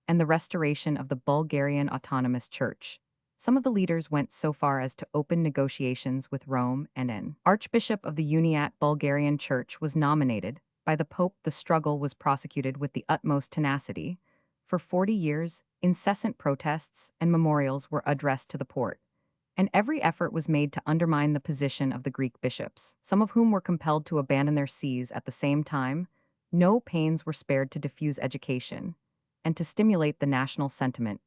and the restoration of the Bulgarian autonomous church. Some of the leaders went so far as to open negotiations with Rome, and an archbishop of the Uniate Bulgarian Church was nominated by the Pope. The struggle was prosecuted with the utmost tenacity. For 40 years, incessant protests and memorials were addressed to the Porte, and every effort was made to undermine the position of the Greek bishops, some of whom were compelled to abandon their sees at the same time. No pains were spared to diffuse education and to stimulate the national sentiment.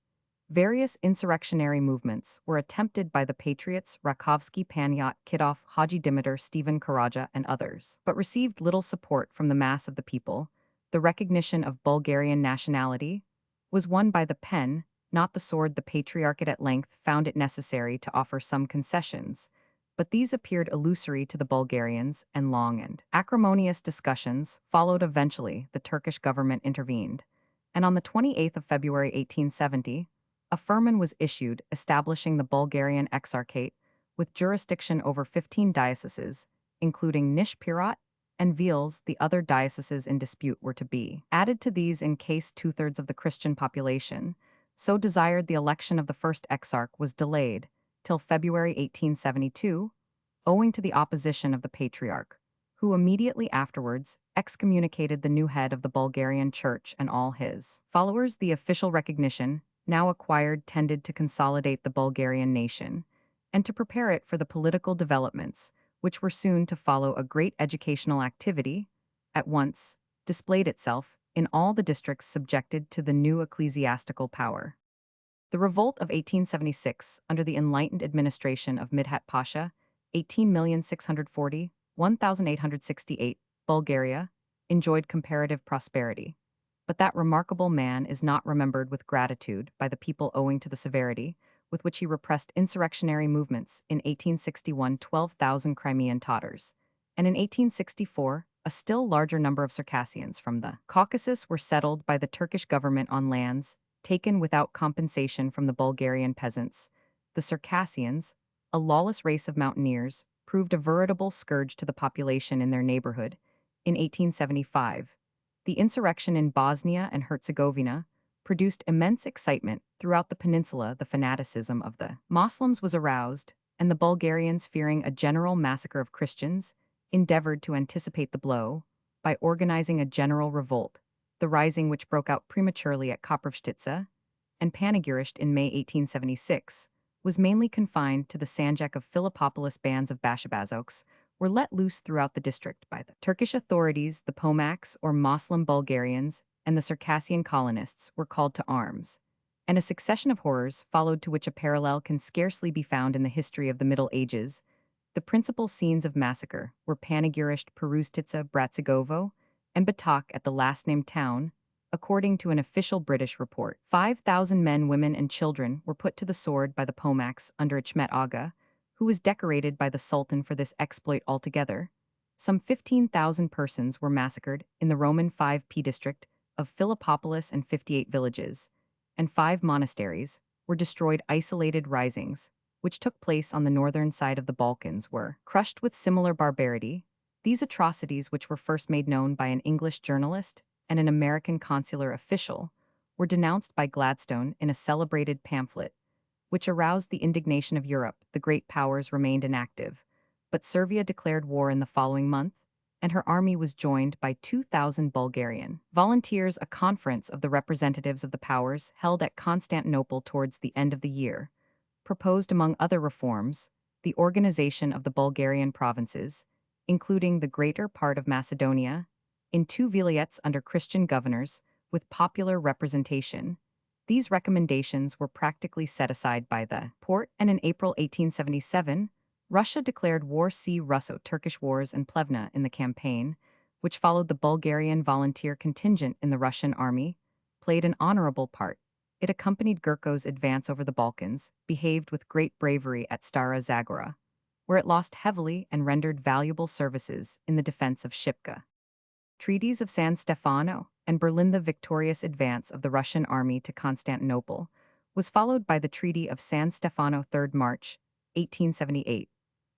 Various insurrectionary movements were attempted by the patriots Rakovsky, Panyat, Kidov, Haji Dimitar, Stephen Karaja, and others, but received little support from the mass of the people. The recognition of Bulgarian nationality was won by the pen, not the sword. The patriarchate at length found it necessary to offer some concessions, but these appeared illusory to the Bulgarians, and long and acrimonious discussions followed. Eventually, the Turkish government intervened, and on the 28th of February 1870, a firman was issued establishing the Bulgarian Exarchate with jurisdiction over 15 dioceses, including Nish-Pirat and Vils. The other dioceses in dispute were to be added to these in case two-thirds of the Christian population so desired. The election of the first exarch was delayed till February 1872, owing to the opposition of the patriarch, who immediately afterwards excommunicated the new head of the Bulgarian Church and all his followers. The official recognition now acquired tended to consolidate the Bulgarian nation and to prepare it for the political developments which were soon to follow. A great educational activity at once displayed itself in all the districts subjected to the new ecclesiastical power. The revolt of 1876 under the enlightened administration of Midhat Pasha, 18,640,1868, Bulgaria, enjoyed comparative prosperity. But that remarkable man is not remembered with gratitude by the people owing to the severity with which he repressed insurrectionary movements. In 1861, 12,000 Crimean Tatars, and in 1864, a still larger number of Circassians from the Caucasus were settled by the Turkish government on lands taken without compensation from the Bulgarian peasants. The Circassians, a lawless race of mountaineers, proved a veritable scourge to the population in their neighborhood. In 1875, the insurrection in Bosnia and Herzegovina produced immense excitement throughout the peninsula. The fanaticism of the Moslems was aroused, and the Bulgarians, fearing a general massacre of Christians, endeavored to anticipate the blow by organizing a general revolt, the rising which broke out prematurely at Koprivshtitsa and Panegyrished in May 1876, was mainly confined to the Sanjak of Philippopolis. Bands of Bashabazoks were let loose throughout the district by the Turkish authorities. The Pomaks, or Moslem Bulgarians, and the Circassian colonists were called to arms, and a succession of horrors followed to which a parallel can scarcely be found in the history of the Middle Ages. The principal scenes of massacre were Panegyrished, Perustitsa, Bratsigovo, and Batak at the last-named town. According to an official British report, 5,000 men, women, and children were put to the sword by the Pomaks under Achmet Aga, who was decorated by the Sultan for this exploit altogether. Some 15,000 persons were massacred in the Roman 5P district of Philippopolis, and 58 villages and 5 monasteries were destroyed. Isolated risings, which took place on the northern side of the Balkans, were crushed with similar barbarity. These atrocities, which were first made known by an English journalist and an American consular official, were denounced by Gladstone in a celebrated pamphlet, which aroused the indignation of Europe. The great powers remained inactive, but Serbia declared war in the following month, and her army was joined by 2,000 Bulgarian volunteers. A conference of the representatives of the powers held at Constantinople towards the end of the year proposed, among other reforms, the organization of the Bulgarian provinces, including the greater part of Macedonia, in 2 vilayets under Christian governors, with popular representation. These recommendations were practically set aside by the Porte, and in April 1877, Russia declared war. See Russo-Turkish Wars and Plevna. In the campaign, which followed, the Bulgarian volunteer contingent in the Russian army played an honorable part. It accompanied Gurko's advance over the Balkans, behaved with great bravery at Stara Zagora, where it lost heavily and rendered valuable services in the defense of Shipka. Treaties of San Stefano and Berlin. The victorious advance of the Russian army to Constantinople was followed by the Treaty of San Stefano, 3 March, 1878,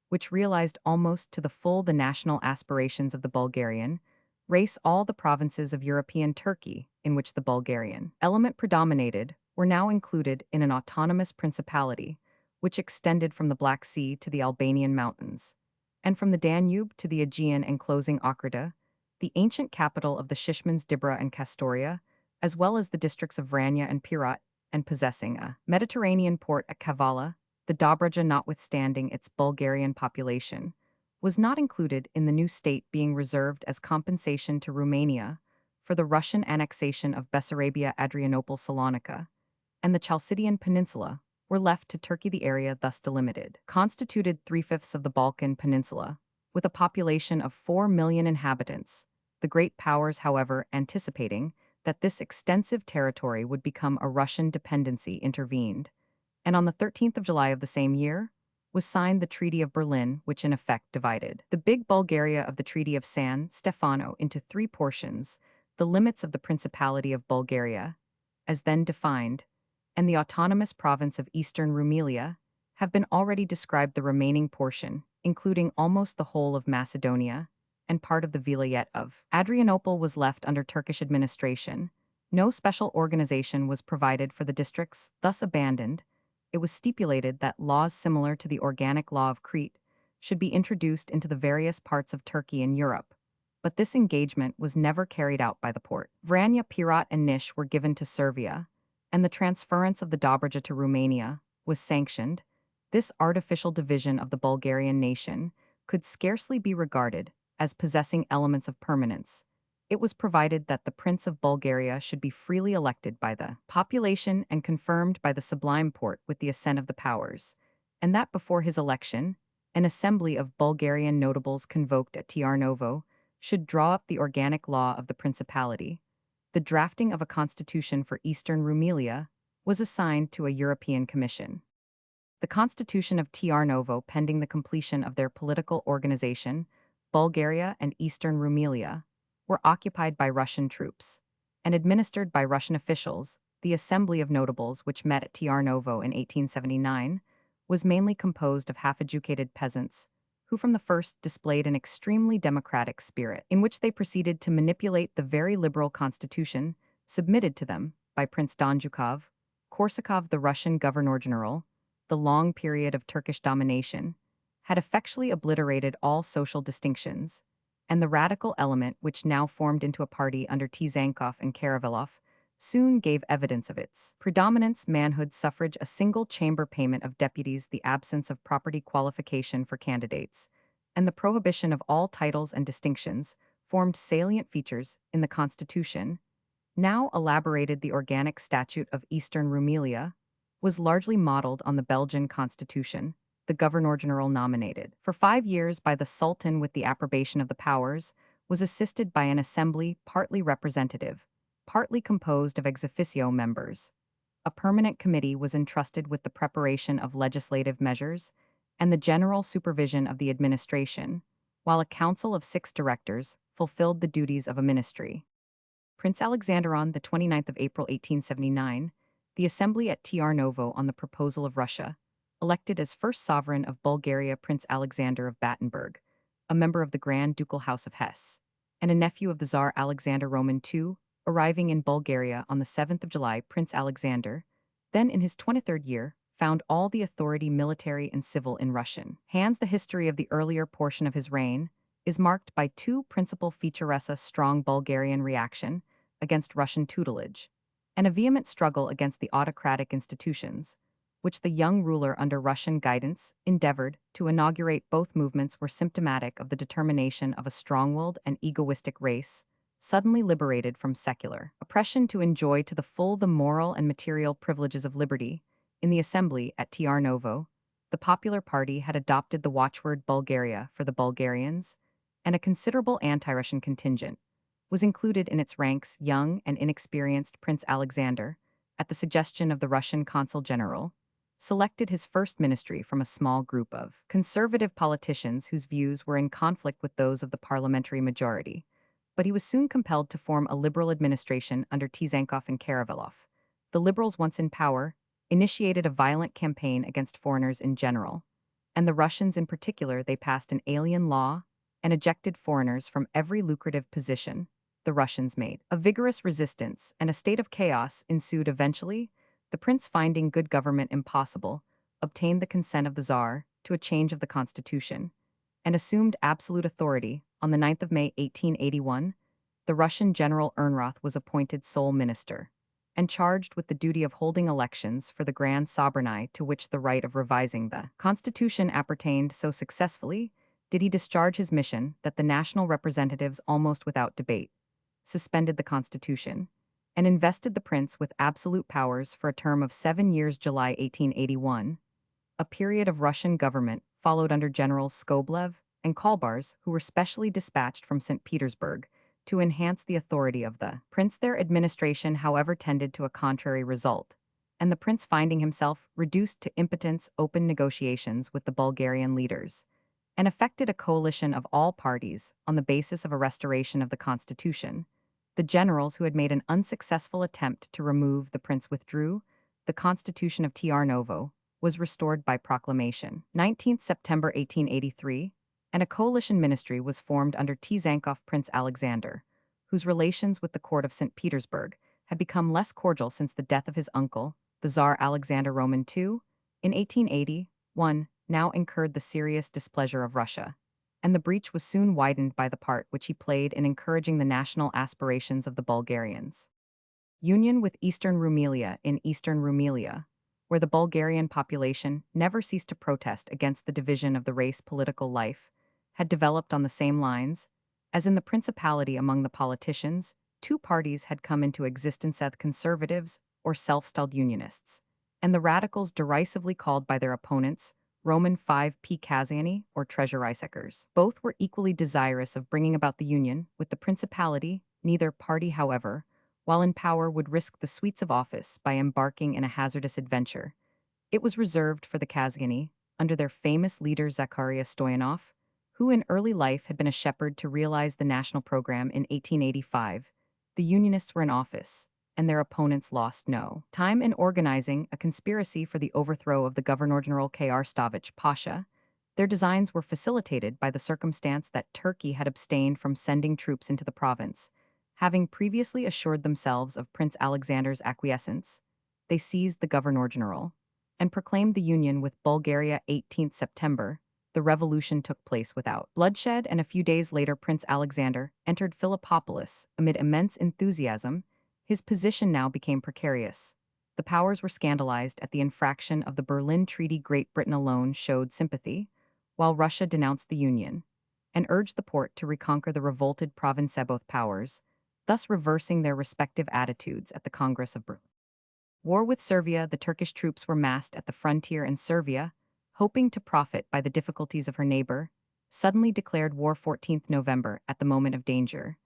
which realized almost to the full the national aspirations of the Bulgarian race. All the provinces of European Turkey in which the Bulgarian element predominated were now included in an autonomous principality, which extended from the Black Sea to the Albanian mountains, and from the Danube to the Aegean, enclosing Ochrida, the ancient capital of the Shishmans, Dibra, and Castoria, as well as the districts of Vranja and Pirat, and possessing a Mediterranean port at Kavala. The Dobruja, notwithstanding its Bulgarian population, was not included in the new state, being reserved as compensation to Romania for the Russian annexation of Bessarabia, Adrianople, Salonika, and the Chalcidian Peninsula were left to Turkey. The area thus delimited constituted 3/5 of the Balkan Peninsula, with a population of 4 million inhabitants. The great powers, however, anticipating that this extensive territory would become a Russian dependency, intervened, and on the 13th of July of the same year was signed the Treaty of Berlin, which in effect divided the Big Bulgaria of the Treaty of San Stefano into 3 portions: the limits of the Principality of Bulgaria, as then defined, and the autonomous province of Eastern Rumelia, have been already described. The remaining portion, including almost the whole of Macedonia and part of the Vilayet of Adrianople, was left under Turkish administration. No special organization was provided for the districts thus abandoned. It was stipulated that laws similar to the organic law of Crete should be introduced into the various parts of Turkey and Europe, but this engagement was never carried out by the Porte. Vranja, Pirat, and Niš were given to Servia, and the transference of the Dobruja to Romania was sanctioned. This artificial division of the Bulgarian nation could scarcely be regarded as possessing elements of permanence. It was provided that the Prince of Bulgaria should be freely elected by the population and confirmed by the Sublime Porte with the assent of the powers, and that before his election, an assembly of Bulgarian notables convoked at Tiarnovo should draw up the organic law of the principality. The drafting of a constitution for Eastern Rumelia was assigned to a European Commission. The Constitution of Tiarnovo, pending the completion of their political organization, Bulgaria and Eastern Rumelia were occupied by Russian troops and administered by Russian officials. The Assembly of Notables, which met at Tiarnovo in 1879, was mainly composed of half-educated peasants who from the first displayed an extremely democratic spirit, in which they proceeded to manipulate the very liberal constitution submitted to them by Prince Donjukov, Korsakov, the Russian Governor-General, the long period of Turkish domination, had effectually obliterated all social distinctions, and the radical element which now formed into a party under Tzankoff and Karavelov soon gave evidence of its predominance. Manhood suffrage, a single-chamber payment of deputies, the absence of property qualification for candidates, and the prohibition of all titles and distinctions formed salient features in the Constitution. Now elaborated, the organic statute of Eastern Rumelia was largely modeled on the Belgian constitution. The governor-general, nominated for 5 years by the Sultan with the approbation of the powers, was assisted by an assembly partly representative, partly composed of ex officio members. A permanent committee was entrusted with the preparation of legislative measures and the general supervision of the administration, while a council of 6 directors fulfilled the duties of a ministry. Prince Alexander. On the 29th of April 1879, the assembly at Tarnovo, on the proposal of Russia, elected as first sovereign of Bulgaria Prince Alexander of Battenberg, a member of the Grand Ducal House of Hesse, and a nephew of the Tsar Alexander Roman II. Arriving in Bulgaria on the 7th of July, Prince Alexander, then in his 23rd year, found all the authority, military and civil, in Russian hands. The history of the earlier portion of his reign is marked by 2 principal features: a strong Bulgarian reaction against Russian tutelage, and a vehement struggle against the autocratic institutions, which the young ruler under Russian guidance endeavored to inaugurate. Both movements were symptomatic of the determination of a strong-willed and egoistic race, suddenly liberated from secular oppression, to enjoy to the full the moral and material privileges of liberty. In the assembly at Tarnovo, the Popular Party had adopted the watchword Bulgaria for the Bulgarians, and a considerable anti-Russian contingent was included in its ranks. Young and inexperienced Prince Alexander, at the suggestion of the Russian consul general, selected his first ministry from a small group of conservative politicians whose views were in conflict with those of the parliamentary majority. But he was soon compelled to form a liberal administration under Tzankoff and Karavelov. The liberals, once in power, initiated a violent campaign against foreigners in general, and the Russians in particular. They passed an alien law and ejected foreigners from every lucrative position. The Russians made a vigorous resistance, and a state of chaos ensued. Eventually, the prince, finding good government impossible, obtained the consent of the Tsar to a change of the constitution, and assumed absolute authority. On the 9th of May 1881, the Russian General Ernroth was appointed sole minister, and charged with the duty of holding elections for the Grand Sobranie, to which the right of revising the constitution appertained. So successfully did he discharge his mission that the national representatives, almost without debate, suspended the constitution, and invested the prince with absolute powers for a term of 7 years. July 1881, a period of Russian government followed under Generals Skoblev and Kalbars, who were specially dispatched from St. Petersburg to enhance the authority of the prince. Their administration, however, tended to a contrary result, and the prince, finding himself reduced to impotence, opened negotiations with the Bulgarian leaders, and effected a coalition of all parties on the basis of a restoration of the constitution. The generals who had made an unsuccessful attempt to remove the prince withdrew. The constitution of Tarnovo was restored by proclamation. 19th September 1883, and a coalition ministry was formed under Tzankoff. Prince Alexander, whose relations with the court of St. Petersburg had become less cordial since the death of his uncle, the Tsar Alexander Roman II, in 1881, now incurred the serious displeasure of Russia, and the breach was soon widened by the part which he played in encouraging the national aspirations of the Bulgarians. Union with Eastern Rumelia. In Eastern Rumelia, where the Bulgarian population never ceased to protest against the division of the race, political life had developed on the same lines as in the Principality. Among the politicians, 2 parties had come into existence: the conservatives, or self-styled unionists, and the radicals, derisively called by their opponents Roman 5p Kaziani, or treasureisekers. Both were equally desirous of bringing about the union with the Principality. Neither party, however, while in power, would risk the sweets of office by embarking in a hazardous adventure. It was reserved for the Kaziani, under their famous leader Zacharias Stoyanov, who in early life had been a shepherd to realize the national program in 1885. The Unionists were in office, and their opponents lost no time in organizing a conspiracy for the overthrow of the Governor-General K.R. Stavich Pasha. Their designs were facilitated by the circumstance that Turkey had abstained from sending troops into the province. Having previously assured themselves of Prince Alexander's acquiescence, they seized the Governor-General and proclaimed the union with Bulgaria 18th September. The revolution took place without bloodshed, and a few days later Prince Alexander entered Philippopolis amid immense enthusiasm. His position now became precarious. The powers were scandalized at the infraction of the Berlin Treaty. Great Britain alone showed sympathy, while Russia denounced the Union and urged the Porte to reconquer the revolted province. Both powers, thus reversing their respective attitudes at the Congress of Berlin. War with Serbia. The Turkish troops were massed at the frontier, and Serbia, hoping to profit by the difficulties of her neighbor, suddenly declared war 14th November at the moment of danger.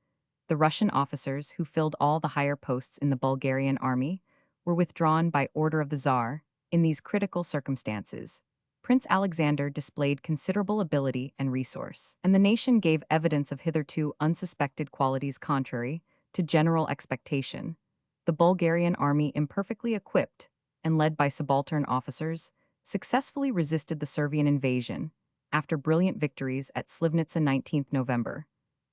The Russian officers, who filled all the higher posts in the Bulgarian army, were withdrawn by order of the Tsar. In these critical circumstances, Prince Alexander displayed considerable ability and resource, and the nation gave evidence of hitherto unsuspected qualities contrary to general expectation. The Bulgarian army, imperfectly equipped and led by subaltern officers, successfully resisted the Serbian invasion after brilliant victories at Slivnica 19th November,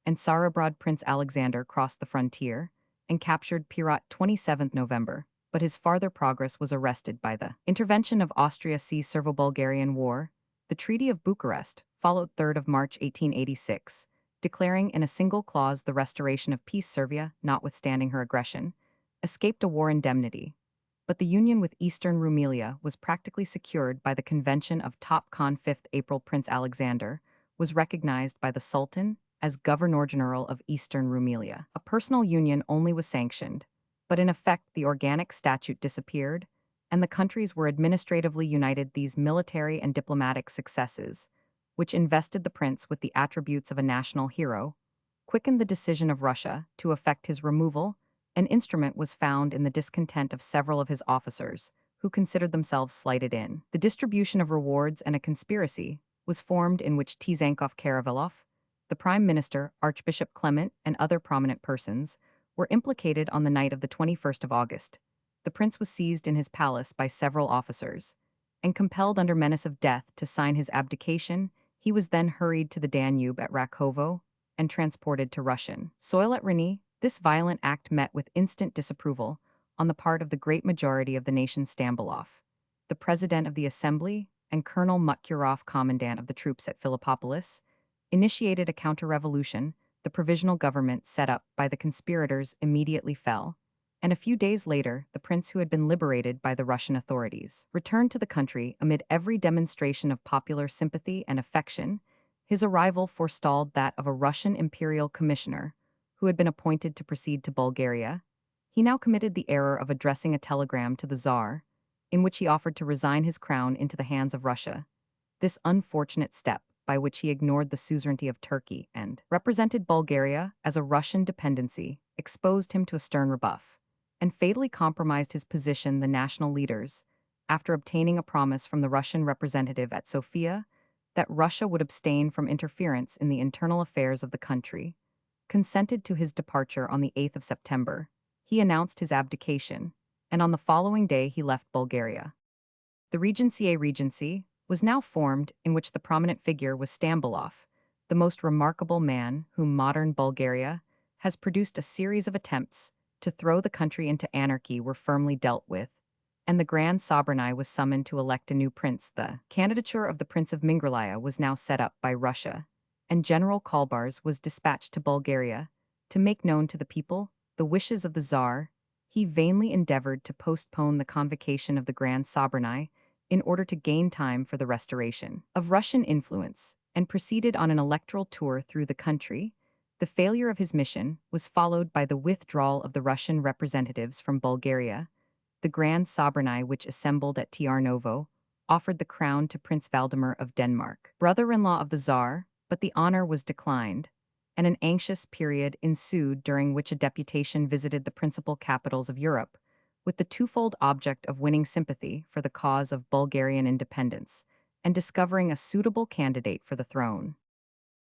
and Tsarograd. Prince Alexander crossed the frontier and captured Pirat 27th November, but his farther progress was arrested by the intervention of Austria. Serbo-Bulgarian War. The Treaty of Bucharest followed 3rd of March 1886, declaring in a single clause the restoration of peace. Serbia, notwithstanding her aggression, escaped a war indemnity, but the union with Eastern Rumelia was practically secured by the Convention of Topkapi. 5th April. Prince Alexander was recognized by the Sultan as Governor-General of Eastern Rumelia. A personal union only was sanctioned, but in effect the organic statute disappeared, and the countries were administratively united. These military and diplomatic successes, which invested the prince with the attributes of a national hero, quickened the decision of Russia to effect his removal. An instrument was found in the discontent of several of his officers, who considered themselves slighted in the distribution of rewards, and a conspiracy was formed in which Tzankov Karavilov, the prime minister, Archbishop Clement, and other prominent persons were implicated. On the night of the 21st of August, the prince was seized in his palace by several officers and compelled under menace of death to sign his abdication. He was then hurried to the Danube at Rakovo and transported to Russian soil at Reni. This violent act met with instant disapproval on the part of the great majority of the nation. Stambolov, the president of the assembly, and Colonel Mutkurov, commandant of the troops at Philippopolis, initiated a counter-revolution. The provisional government set up by the conspirators immediately fell, and a few days later the prince, who had been liberated by the Russian authorities, returned to the country amid every demonstration of popular sympathy and affection. His arrival forestalled that of a Russian imperial commissioner, who had been appointed to proceed to Bulgaria. He now committed the error of addressing a telegram to the Tsar, in which he offered to resign his crown into the hands of Russia. This unfortunate step, by which he ignored the suzerainty of Turkey and represented Bulgaria as a Russian dependency, exposed him to a stern rebuff, and fatally compromised his position. The national leaders, after obtaining a promise from the Russian representative at Sofia that Russia would abstain from interference in the internal affairs of the country, consented to his departure. On the 8th of September. He announced his abdication, and on the following day he left Bulgaria. The Regency was now formed, in which the prominent figure was Stambolov, the most remarkable man whom modern Bulgaria has produced. A series of attempts to throw the country into anarchy were firmly dealt with, and the Grand Sobranie was summoned to elect a new prince. The candidature of the Prince of Mingrelaya was now set up by Russia, and General Kalbars was dispatched to Bulgaria to make known to the people the wishes of the Tsar. He vainly endeavored to postpone the convocation of the Grand Sobranie in order to gain time for the restoration of Russian influence, and proceeded on an electoral tour through the country. The failure of his mission was followed by the withdrawal of the Russian representatives from Bulgaria. The Grand Sobranie, which assembled at Tarnovo, offered the crown to Prince Valdemar of Denmark, brother-in-law of the Tsar, but the honor was declined, and an anxious period ensued during which a deputation visited the principal capitals of Europe with the twofold object of winning sympathy for the cause of Bulgarian independence and discovering a suitable candidate for the throne.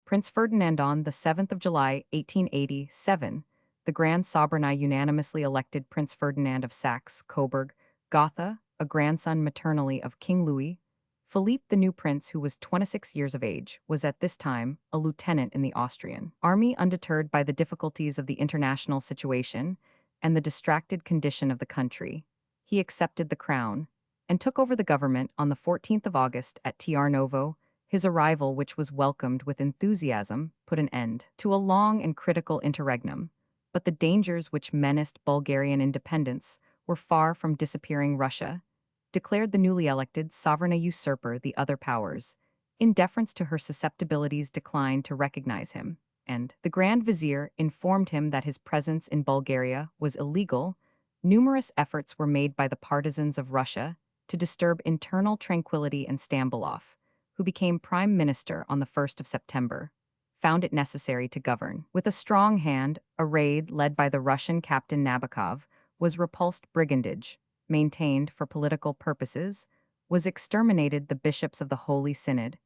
Prince Ferdinand. On the 7th of July, 1887, the Grand Sobranie unanimously elected Prince Ferdinand of Saxe-Coburg Gotha, a grandson maternally of King Louis. Philippe, the new prince, who was 26 years of age, was at this time a lieutenant in the Austrian army. Undeterred by the difficulties of the international situation and the distracted condition of the country, he accepted the crown, and took over the government on the 14th of August at Tarnovo. His arrival, which was welcomed with enthusiasm, put an end to a long and critical interregnum, but the dangers which menaced Bulgarian independence were far from disappearing. Russia declared the newly elected sovereign a usurper. The other powers, in deference to her susceptibilities, declined to recognize him, and the Grand Vizier informed him that his presence in Bulgaria was illegal. Numerous efforts were made by the partisans of Russia to disturb internal tranquility, and Stambulov, who became prime minister on the 1st of September, found it necessary to govern. With a strong hand, a raid led by the Russian captain Nabokov was repulsed. Brigandage, maintained for political purposes, was exterminated. The bishops of the Holy Synod,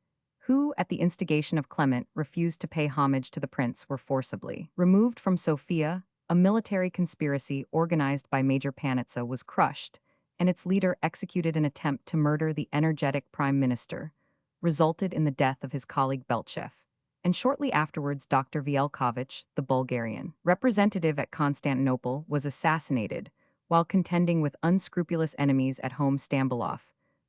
who, at the instigation of Clement, refused to pay homage to the prince, were forcibly removed from Sofia. A military conspiracy organized by Major Panizza was crushed, and its leader executed. An attempt to murder the energetic prime minister resulted in the death of his colleague Belchev, and shortly afterwards Dr. Vielkovich, the Bulgarian representative at Constantinople, was assassinated while contending with unscrupulous enemies at home. Stambulov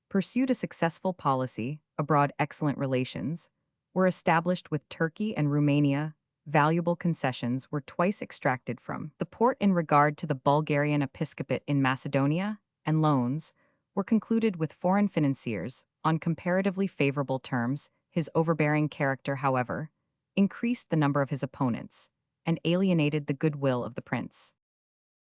pursued a successful policy. Abroad, excellent relations were established with Turkey and Romania. Valuable concessions were twice extracted from the Porte in regard to the Bulgarian episcopate in Macedonia, and loans were concluded with foreign financiers on comparatively favorable terms. His overbearing character, however, increased the number of his opponents and alienated the goodwill of the prince.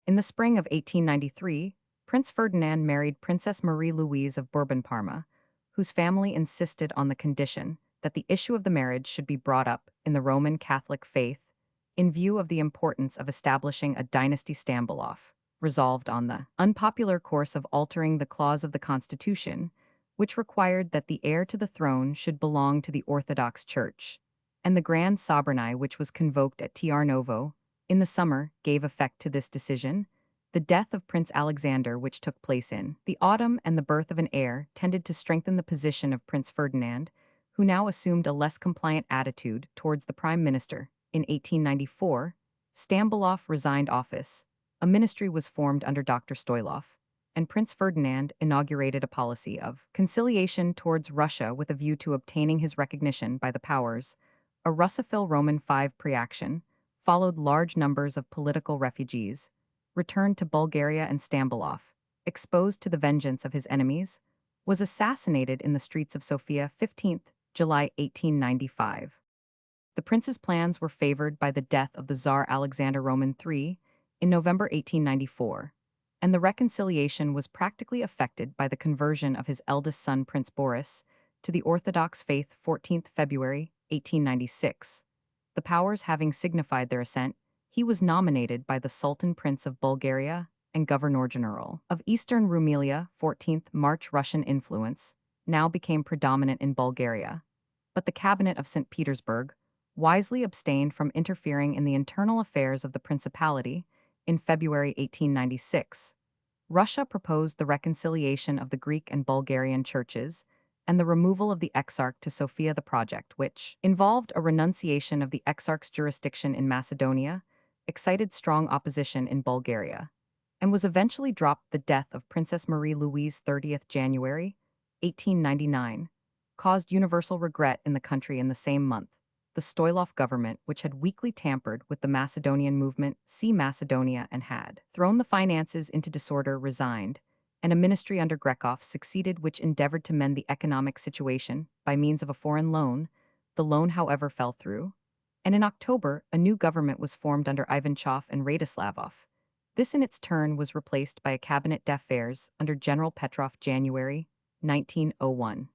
In the spring of 1893, Prince Ferdinand married Princess Marie-Louise of Bourbon-Parma, whose family insisted on the condition that the issue of the marriage should be brought up in the Roman Catholic faith in view of the importance of establishing a dynasty. Stambulov resolved on the unpopular course of altering the clause of the Constitution, which required that the heir to the throne should belong to the Orthodox Church, and the Grand Sobranie, which was convoked at Tarnovo in the summer, gave effect to this decision. The death of Prince Alexander, which took place in the autumn, and the birth of an heir tended to strengthen the position of Prince Ferdinand, who now assumed a less compliant attitude towards the prime minister. In 1894, Stambulov resigned office. A ministry was formed under Dr. Stoilov, and Prince Ferdinand inaugurated a policy of conciliation towards Russia with a view to obtaining his recognition by the powers. A Russophile Roman V pre-action followed. Large numbers of political refugees returned to Bulgaria, and Stambulov, exposed to the vengeance of his enemies, was assassinated in the streets of Sofia. 15th July 1895. The prince's plans were favored by the death of the Tsar Alexander Roman III in November 1894, and the reconciliation was practically effected by the conversion of his eldest son Prince Boris to the Orthodox faith. 14th February 1896. The powers having signified their assent, he was nominated by the Sultan Prince of Bulgaria and Governor-General of Eastern Rumelia. 14th March. Russian influence now became predominant in Bulgaria, but the cabinet of St. Petersburg wisely abstained from interfering in the internal affairs of the principality. In February 1896, Russia proposed the reconciliation of the Greek and Bulgarian churches and the removal of the exarch to Sofia. The project, which involved a renunciation of the exarch's jurisdiction in Macedonia, excited strong opposition in Bulgaria, and was eventually dropped. The death of Princess Marie-Louise, 30th January 1899, caused universal regret in the country. In the same month, the Stoilov government, which had weakly tampered with the Macedonian movement, see Macedonia, and had thrown the finances into disorder, resigned, and a ministry under Grekov succeeded which endeavored to mend the economic situation by means of a foreign loan. The loan, however, fell through, and in October a new government was formed under Ivanchov and Radislavov. This in its turn was replaced by a cabinet d'affaires under General Petrov. January 1901.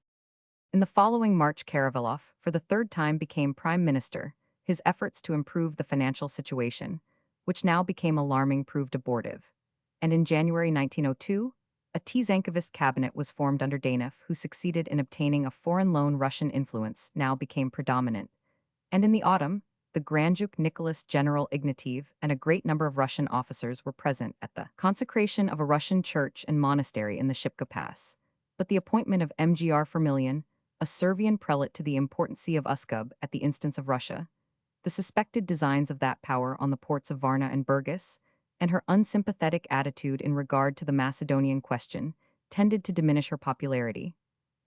In the following March, Karavelov, for the third time, became prime minister. His efforts to improve the financial situation, which now became alarming, proved abortive. And in January 1902, a Tzankovist cabinet was formed under Danev, who succeeded in obtaining a foreign loan. Russian influence now became predominant. And in the autumn, the Grand Duke Nicholas, General Ignatiev, and a great number of Russian officers were present at the consecration of a Russian church and monastery in the Shipka Pass. But the appointment of Mgr Firmilian, a Servian prelate, to the important see of Uskub at the instance of Russia, the suspected designs of that power on the ports of Varna and Burgas, and her unsympathetic attitude in regard to the Macedonian question, tended to diminish her popularity,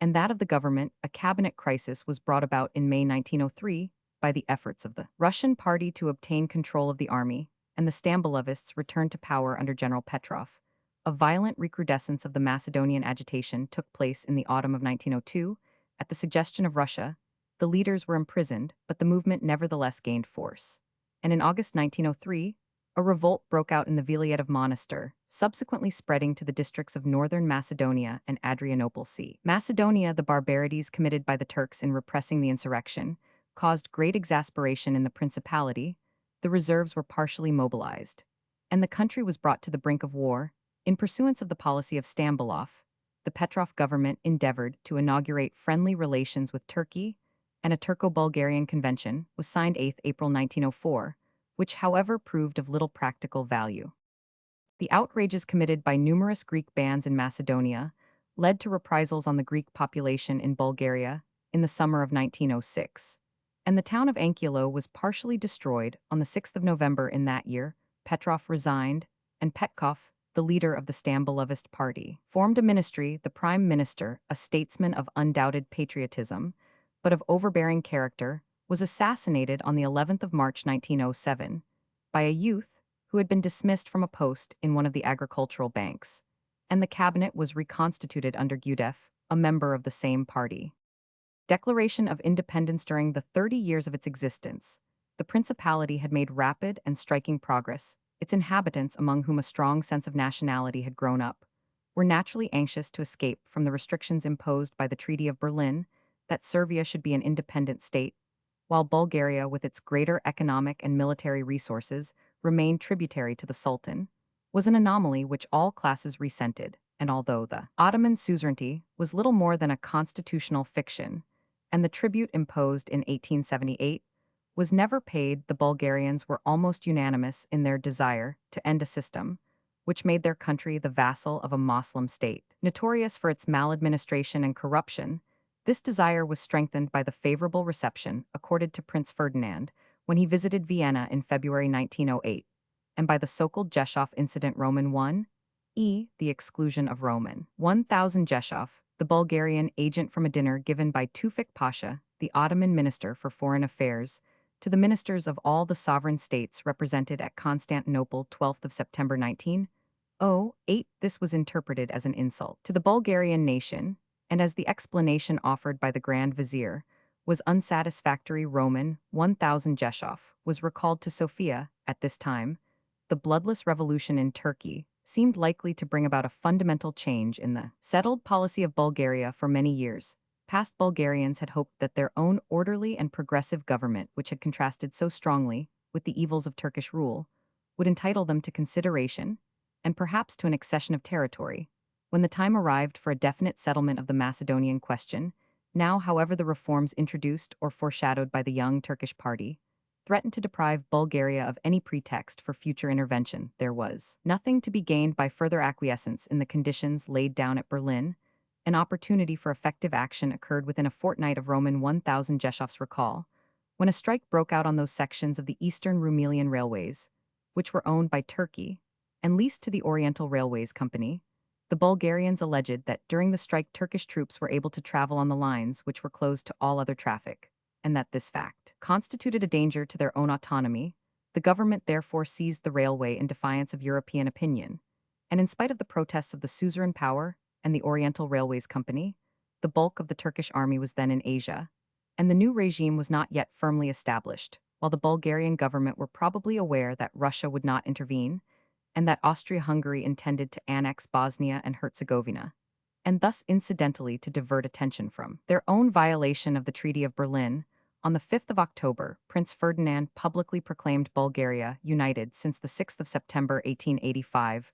and that of the government. A cabinet crisis was brought about in May 1903 by the efforts of the Russian party to obtain control of the army, and the Stambolivists returned to power under General Petrov. A violent recrudescence of the Macedonian agitation took place in the autumn of 1902. At the suggestion of Russia, the leaders were imprisoned, but the movement nevertheless gained force. And in August 1903, a revolt broke out in the Vilayet of Monastir, subsequently spreading to the districts of northern Macedonia and Adrianople Sea. Macedonia, the barbarities committed by the Turks in repressing the insurrection caused great exasperation in the principality. The reserves were partially mobilized, and the country was brought to the brink of war. In pursuance of the policy of Stambolov, the Petrov government endeavored to inaugurate friendly relations with Turkey, and a Turco-Bulgarian convention was signed 8 April 1904, which however proved of little practical value. The outrages committed by numerous Greek bands in Macedonia led to reprisals on the Greek population in Bulgaria in the summer of 1906, and the town of Ankylo was partially destroyed on the 6th of November in that year. Petrov resigned, and Petkov, the leader of the Stambolovist party, formed a ministry. The prime minister, a statesman of undoubted patriotism, but of overbearing character, was assassinated on the 11th of March 1907 by a youth who had been dismissed from a post in one of the agricultural banks, and the cabinet was reconstituted under Gudev, a member of the same party. Declaration of independence. During the 30 years of its existence, the principality had made rapid and striking progress. Its inhabitants, among whom a strong sense of nationality had grown up, were naturally anxious to escape from the restrictions imposed by the Treaty of Berlin that Serbia should be an independent state, while Bulgaria, with its greater economic and military resources, remained tributary to the Sultan, was an anomaly which all classes resented. And although the Ottoman suzerainty was little more than a constitutional fiction, and the tribute imposed in 1878 was never paid, the Bulgarians were almost unanimous in their desire to end a system which made their country the vassal of a Moslem state. Notorious for its maladministration and corruption, this desire was strengthened by the favorable reception accorded to Prince Ferdinand when he visited Vienna in February 1908, and by the so-called Jeshov incident. Roman 1. The exclusion of Roman 1000 Jeshov, the Bulgarian agent, from a dinner given by Tewfik Pasha, the Ottoman minister for foreign affairs, to the ministers of all the sovereign states represented at Constantinople 12th of September 1908. This was interpreted as an insult to the Bulgarian nation, and as the explanation offered by the Grand Vizier was unsatisfactory. Roman 1000 Jeshov was recalled to Sofia. At this time, the bloodless revolution in Turkey seemed likely to bring about a fundamental change in the settled policy of Bulgaria. For many years past, Bulgarians had hoped that their own orderly and progressive government, which had contrasted so strongly with the evils of Turkish rule, would entitle them to consideration, and perhaps to an accession of territory, when the time arrived for a definite settlement of the Macedonian question. Now, however, the reforms introduced or foreshadowed by the young Turkish party threatened to deprive Bulgaria of any pretext for future intervention. There was nothing to be gained by further acquiescence in the conditions laid down at Berlin. An opportunity for effective action occurred within a fortnight of Roman 1000 Jeshov's recall, when a strike broke out on those sections of the Eastern Rumelian railways, which were owned by Turkey and leased to the Oriental Railways Company. The Bulgarians alleged that during the strike Turkish troops were able to travel on the lines which were closed to all other traffic, and that this fact constituted a danger to their own autonomy. The government therefore seized the railway in defiance of European opinion, and in spite of the protests of the suzerain power and the Oriental Railways Company, the bulk of the Turkish army was then in Asia, and the new regime was not yet firmly established, while the Bulgarian government were probably aware that Russia would not intervene, and that Austria-Hungary intended to annex Bosnia and Herzegovina, and thus incidentally to divert attention from their own violation of the Treaty of Berlin. On the 5th of October, Prince Ferdinand publicly proclaimed Bulgaria united since the 6th of September 1885,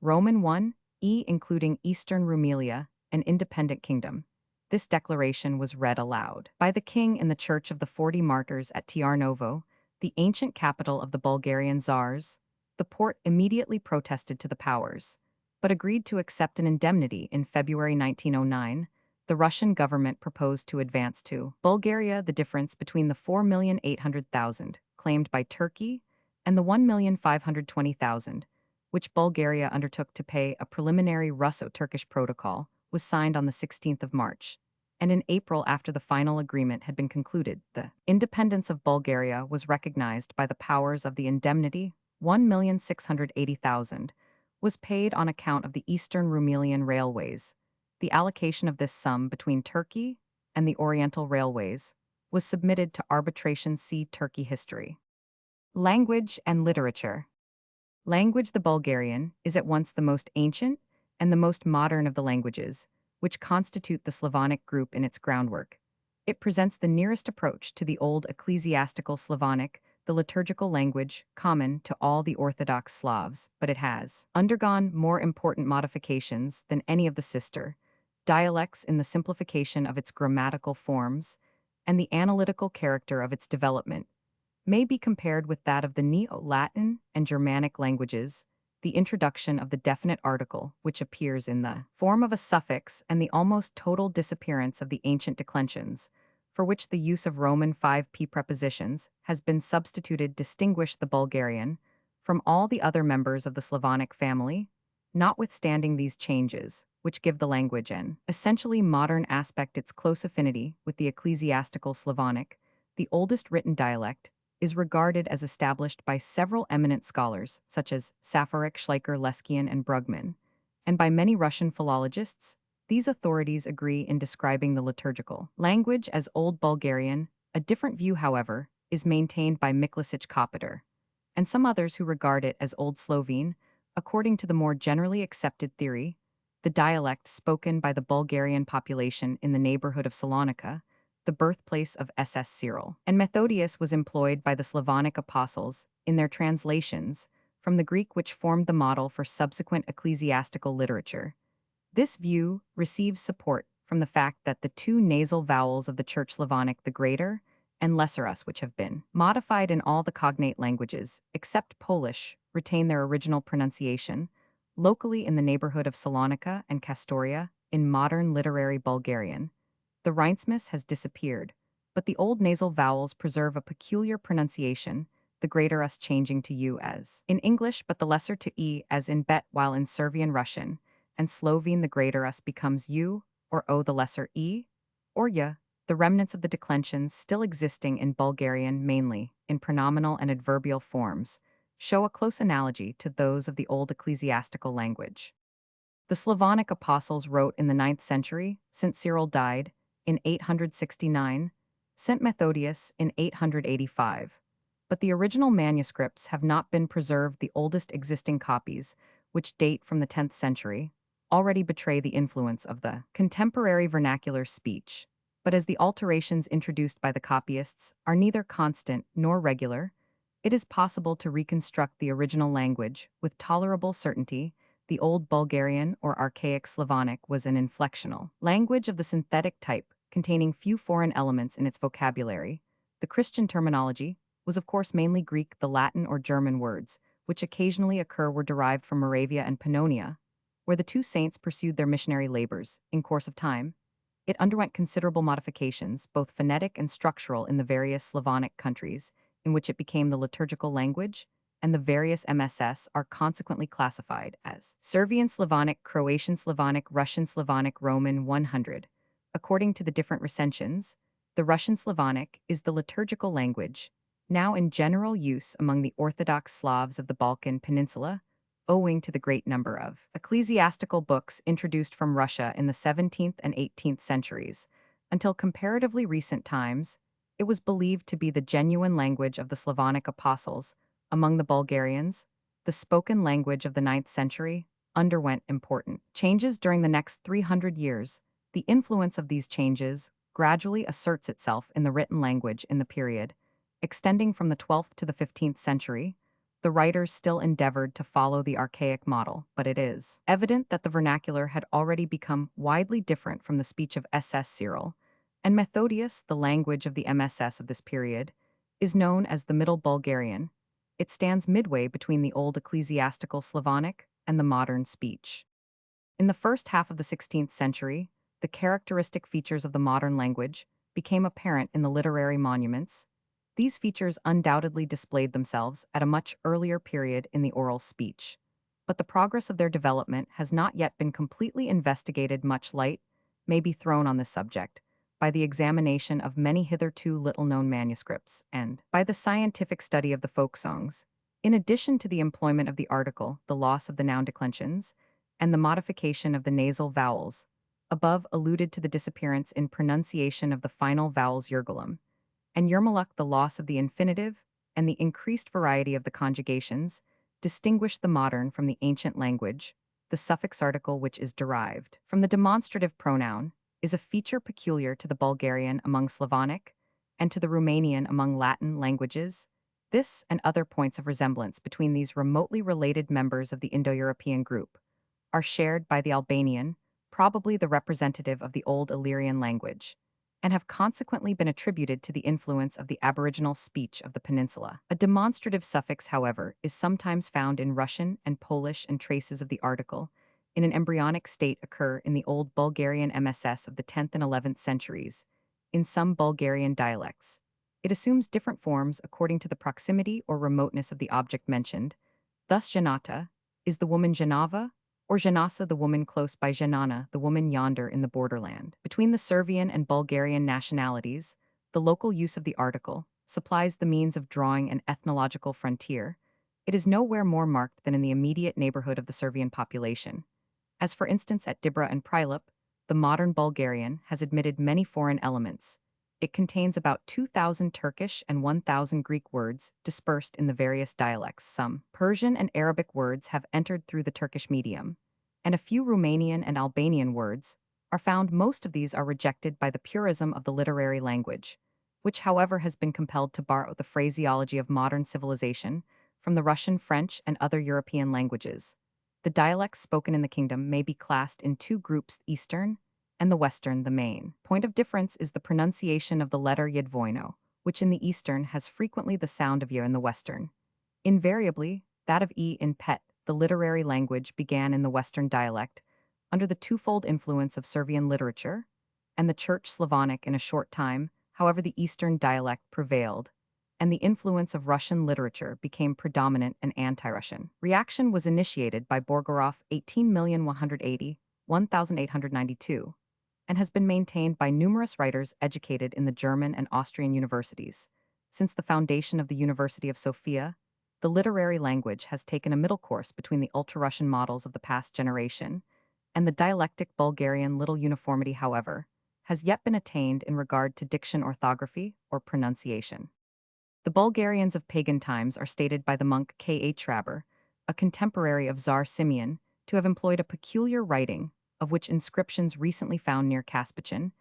Roman 1, including Eastern Rumelia, an independent kingdom. This declaration was read aloud by the king in the Church of the 40 Martyrs at Tiarnovo, the ancient capital of the Bulgarian Tsars. The Porte immediately protested to the powers, but agreed to accept an indemnity. In February 1909, the Russian government proposed to advance to Bulgaria the difference between the 4,800,000 claimed by Turkey and the 1,520,000, which Bulgaria undertook to pay a preliminary Russo-Turkish protocol, was signed on the 16th of March. And in April, after the final agreement had been concluded, the independence of Bulgaria was recognized by the powers of the indemnity, 1,680,000, was paid on account of the Eastern Rumelian Railways. The allocation of this sum between Turkey and the Oriental Railways was submitted to arbitration. See Turkey history. Language and literature. Language. The Bulgarian is at once the most ancient and the most modern of the languages, which constitute the Slavonic group in its groundwork. It presents the nearest approach to the old ecclesiastical Slavonic, the liturgical language common to all the Orthodox Slavs, but it has undergone more important modifications than any of the sister dialects in the simplification of its grammatical forms and the analytical character of its development may be compared with that of the Neo-Latin and Germanic languages, the introduction of the definite article, which appears in the form of a suffix, and the almost total disappearance of the ancient declensions, for which the use of Roman 5p prepositions has been substituted, distinguish the Bulgarian from all the other members of the Slavonic family. Notwithstanding these changes, which give the language an essentially modern aspect, its close affinity with the ecclesiastical Slavonic, the oldest written dialect, is regarded as established by several eminent scholars, such as Safarik, Schleicher, Leskian, and Brugman, and by many Russian philologists. These authorities agree in describing the liturgical language as Old Bulgarian. A different view, however, is maintained by Miklasic Kopitar, and some others who regard it as Old Slovene. According to the more generally accepted theory, the dialect spoken by the Bulgarian population in the neighborhood of Salonika, the birthplace of SS Cyril and Methodius, was employed by the Slavonic apostles in their translations from the Greek, which formed the model for subsequent ecclesiastical literature. This view receives support from the fact that the two nasal vowels of the Church Slavonic, the greater and lesser us, which have been modified in all the cognate languages, except Polish, retain their original pronunciation. Locally in the neighborhood of Salonika and Kastoria, in modern literary Bulgarian, the Rhindsmus has disappeared, but the old nasal vowels preserve a peculiar pronunciation, the greater us changing to u as in English, but the lesser to e as in bet, while in Servian Russian and Slovene the greater us becomes u, or o, the lesser e, or ya. The remnants of the declensions still existing in Bulgarian, mainly in pronominal and adverbial forms, show a close analogy to those of the old ecclesiastical language. The Slavonic apostles wrote in the 9th century. St. Cyril died in 869, St. Methodius in 885. But the original manuscripts have not been preserved. The oldest existing copies, which date from the 10th century, already betray the influence of the contemporary vernacular speech. But as the alterations introduced by the copyists are neither constant nor regular, it is possible to reconstruct the original language with tolerable certainty. The Old Bulgarian or Archaic Slavonic was an inflectional language of the synthetic type, containing few foreign elements in its vocabulary. The Christian terminology was of course mainly Greek. The Latin or German words, which occasionally occur, were derived from Moravia and Pannonia, where the two saints pursued their missionary labors. In course of time, it underwent considerable modifications, both phonetic and structural, in the various Slavonic countries, in which it became the liturgical language, and the various MSS are consequently classified as Serbian Slavonic, Croatian Slavonic, Russian Slavonic, Roman 100. According to the different recensions, the Russian Slavonic is the liturgical language, now in general use among the Orthodox Slavs of the Balkan Peninsula, owing to the great number of ecclesiastical books introduced from Russia in the 17th and 18th centuries. Until comparatively recent times, it was believed to be the genuine language of the Slavonic apostles. Among the Bulgarians, the spoken language of the 9th century underwent important changes during the next 300 years. The influence of these changes gradually asserts itself in the written language in the period, extending from the 12th to the 15th century. The writers still endeavored to follow the archaic model, but it is evident that the vernacular had already become widely different from the speech of SS Cyril and Methodius. The language of the MSS of this period is known as the Middle Bulgarian. It stands midway between the old ecclesiastical Slavonic and the modern speech. In the first half of the 16th century, the characteristic features of the modern language became apparent in the literary monuments. These features undoubtedly displayed themselves at a much earlier period in the oral speech. but the progress of their development has not yet been completely investigated. Much light may be thrown on this subject by the examination of many hitherto little-known manuscripts and by the scientific study of the folk songs. In addition to the employment of the article, the loss of the noun declensions, and the modification of the nasal vowels, above alluded to the disappearance in pronunciation of the final vowels Yergulum, and Yermaluk the loss of the infinitive, and the increased variety of the conjugations, distinguish the modern from the ancient language. The suffix article which is derived from the demonstrative pronoun is a feature peculiar to the Bulgarian among Slavonic and to the Romanian among Latin languages. This and other points of resemblance between these remotely related members of the Indo-European group are shared by the Albanian, probably the representative of the Old Illyrian language, and have consequently been attributed to the influence of the aboriginal speech of the peninsula. A demonstrative suffix, however, is sometimes found in Russian and Polish, and traces of the article in an embryonic state occur in the Old Bulgarian MSS of the 10th and 11th centuries. In some Bulgarian dialects, it assumes different forms according to the proximity or remoteness of the object mentioned. Thus, Janata is the woman Janava, or Janasa the woman close by, Janana the woman yonder in the borderland. Between the Servian and Bulgarian nationalities, the local use of the article supplies the means of drawing an ethnological frontier. It is nowhere more marked than in the immediate neighborhood of the Servian population. As for instance at Dibra and Prilep, the modern Bulgarian has admitted many foreign elements. It contains about 2,000 Turkish and 1,000 Greek words dispersed in the various dialects. Some Persian and Arabic words have entered through the Turkish medium, and a few Romanian and Albanian words are found. Most of these are rejected by the purism of the literary language, which, however, has been compelled to borrow the phraseology of modern civilization from the Russian, French, and other European languages. The dialects spoken in the kingdom may be classed in two groups: Eastern and the Western. The main point of difference is the pronunciation of the letter Yidvoino, which in the Eastern has frequently the sound of Y in the Western. Invariably, that of E in Pet. The literary language began in the Western dialect under the twofold influence of Servian literature and the Church Slavonic. In a short time, however, the Eastern dialect prevailed, and the influence of Russian literature became predominant and anti-Russian. Reaction was initiated by Borgorov 18,180,1892, and has been maintained by numerous writers educated in the German and Austrian universities. Since the foundation of the University of Sofia, the literary language has taken a middle course between the ultra-Russian models of the past generation and the dialectic Bulgarian. Little uniformity, however, has yet been attained in regard to diction, orthography, or pronunciation. The Bulgarians of pagan times are stated by the monk K. H. Traber, a contemporary of Tsar Simeon, to have employed a peculiar writing, of which inscriptions recently found near Kaspichan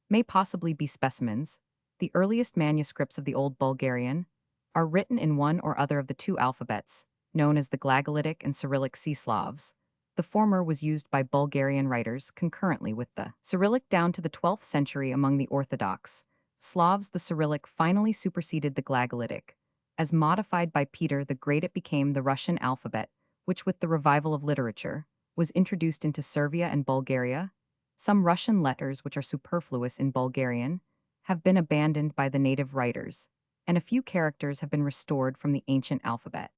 may possibly be specimens. The earliest manuscripts of the Old Bulgarian are written in one or other of the two alphabets, known as the Glagolitic and Cyrillic Sea Slavs. The former was used by Bulgarian writers concurrently with the Cyrillic down to the 12th century. Among the Orthodox Slavs, the Cyrillic finally superseded the Glagolitic. As modified by Peter the Great, it became the Russian alphabet, which, with the revival of literature, was introduced into Servia and Bulgaria. Some Russian letters which are superfluous in Bulgarian have been abandoned by the native writers, and a few characters have been restored from the ancient alphabet.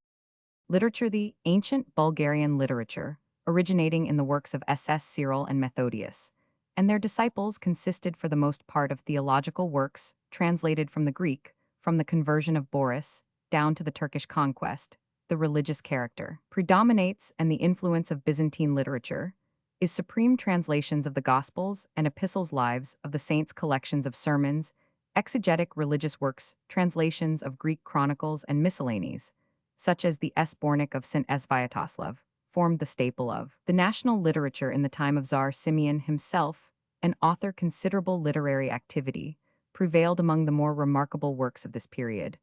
Literature: the ancient Bulgarian literature, originating in the works of S.S. Cyril and Methodius, and their disciples, consisted for the most part of theological works translated from the Greek, from the conversion of Boris down to the Turkish conquest. The religious character predominates, and the influence of Byzantine literature is supreme. Translations of the Gospels and Epistles, lives of the saints, collections of sermons, exegetic religious works, translations of Greek chronicles and miscellanies, such as the Sbornik of St. Sviatoslav, formed the staple of the national literature in the time of Tsar Simeon himself. An author. Considerable literary activity prevailed among the more remarkable works of this period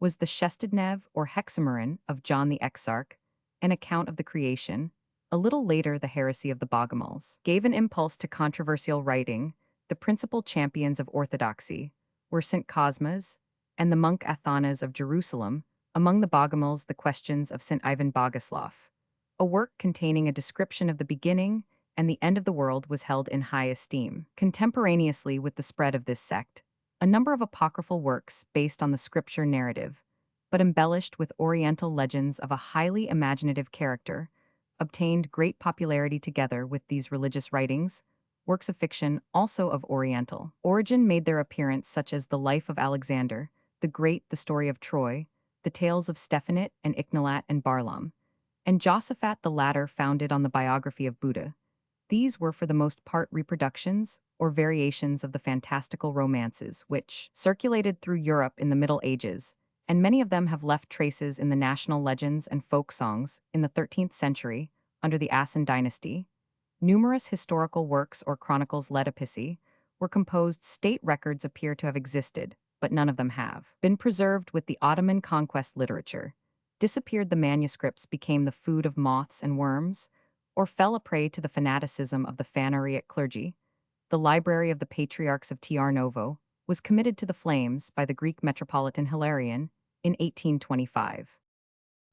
was the Shestadnev or Hexameron of John the Exarch, an account of the creation. A little later, the heresy of the Bogomils gave an impulse to controversial writing. The principal champions of orthodoxy were St. Cosmas and the monk Athanas of Jerusalem. Among the Bogomils, the Questions of St. Ivan Bogoslav, a work containing a description of the beginning and the end of the world, was held in high esteem. Contemporaneously with the spread of this sect, a number of apocryphal works based on the scripture narrative, but embellished with oriental legends of a highly imaginative character, obtained great popularity together with these religious writings. Works of fiction, also of Oriental origin, made their appearance, such as The Life of Alexander, the Great, The Story of Troy, the Tales of Stephanit and Ichnalat and Barlaam, and Josaphat, the latter founded on the biography of Buddha. These were for the most part reproductions or variations of the fantastical romances which circulated through Europe in the Middle Ages, and many of them have left traces in the national legends and folk songs in the 13th century under the Asin dynasty. Numerous historical works or chronicles letopisi were composed. State records appear to have existed, but none of them have been preserved with the Ottoman conquest literature. Disappeared the manuscripts, became the food of moths and worms, or fell a prey to the fanaticism of the Phanariot clergy. The library of the Patriarchs of Tr Novo was committed to the flames by the Greek metropolitan Hilarion in 1825.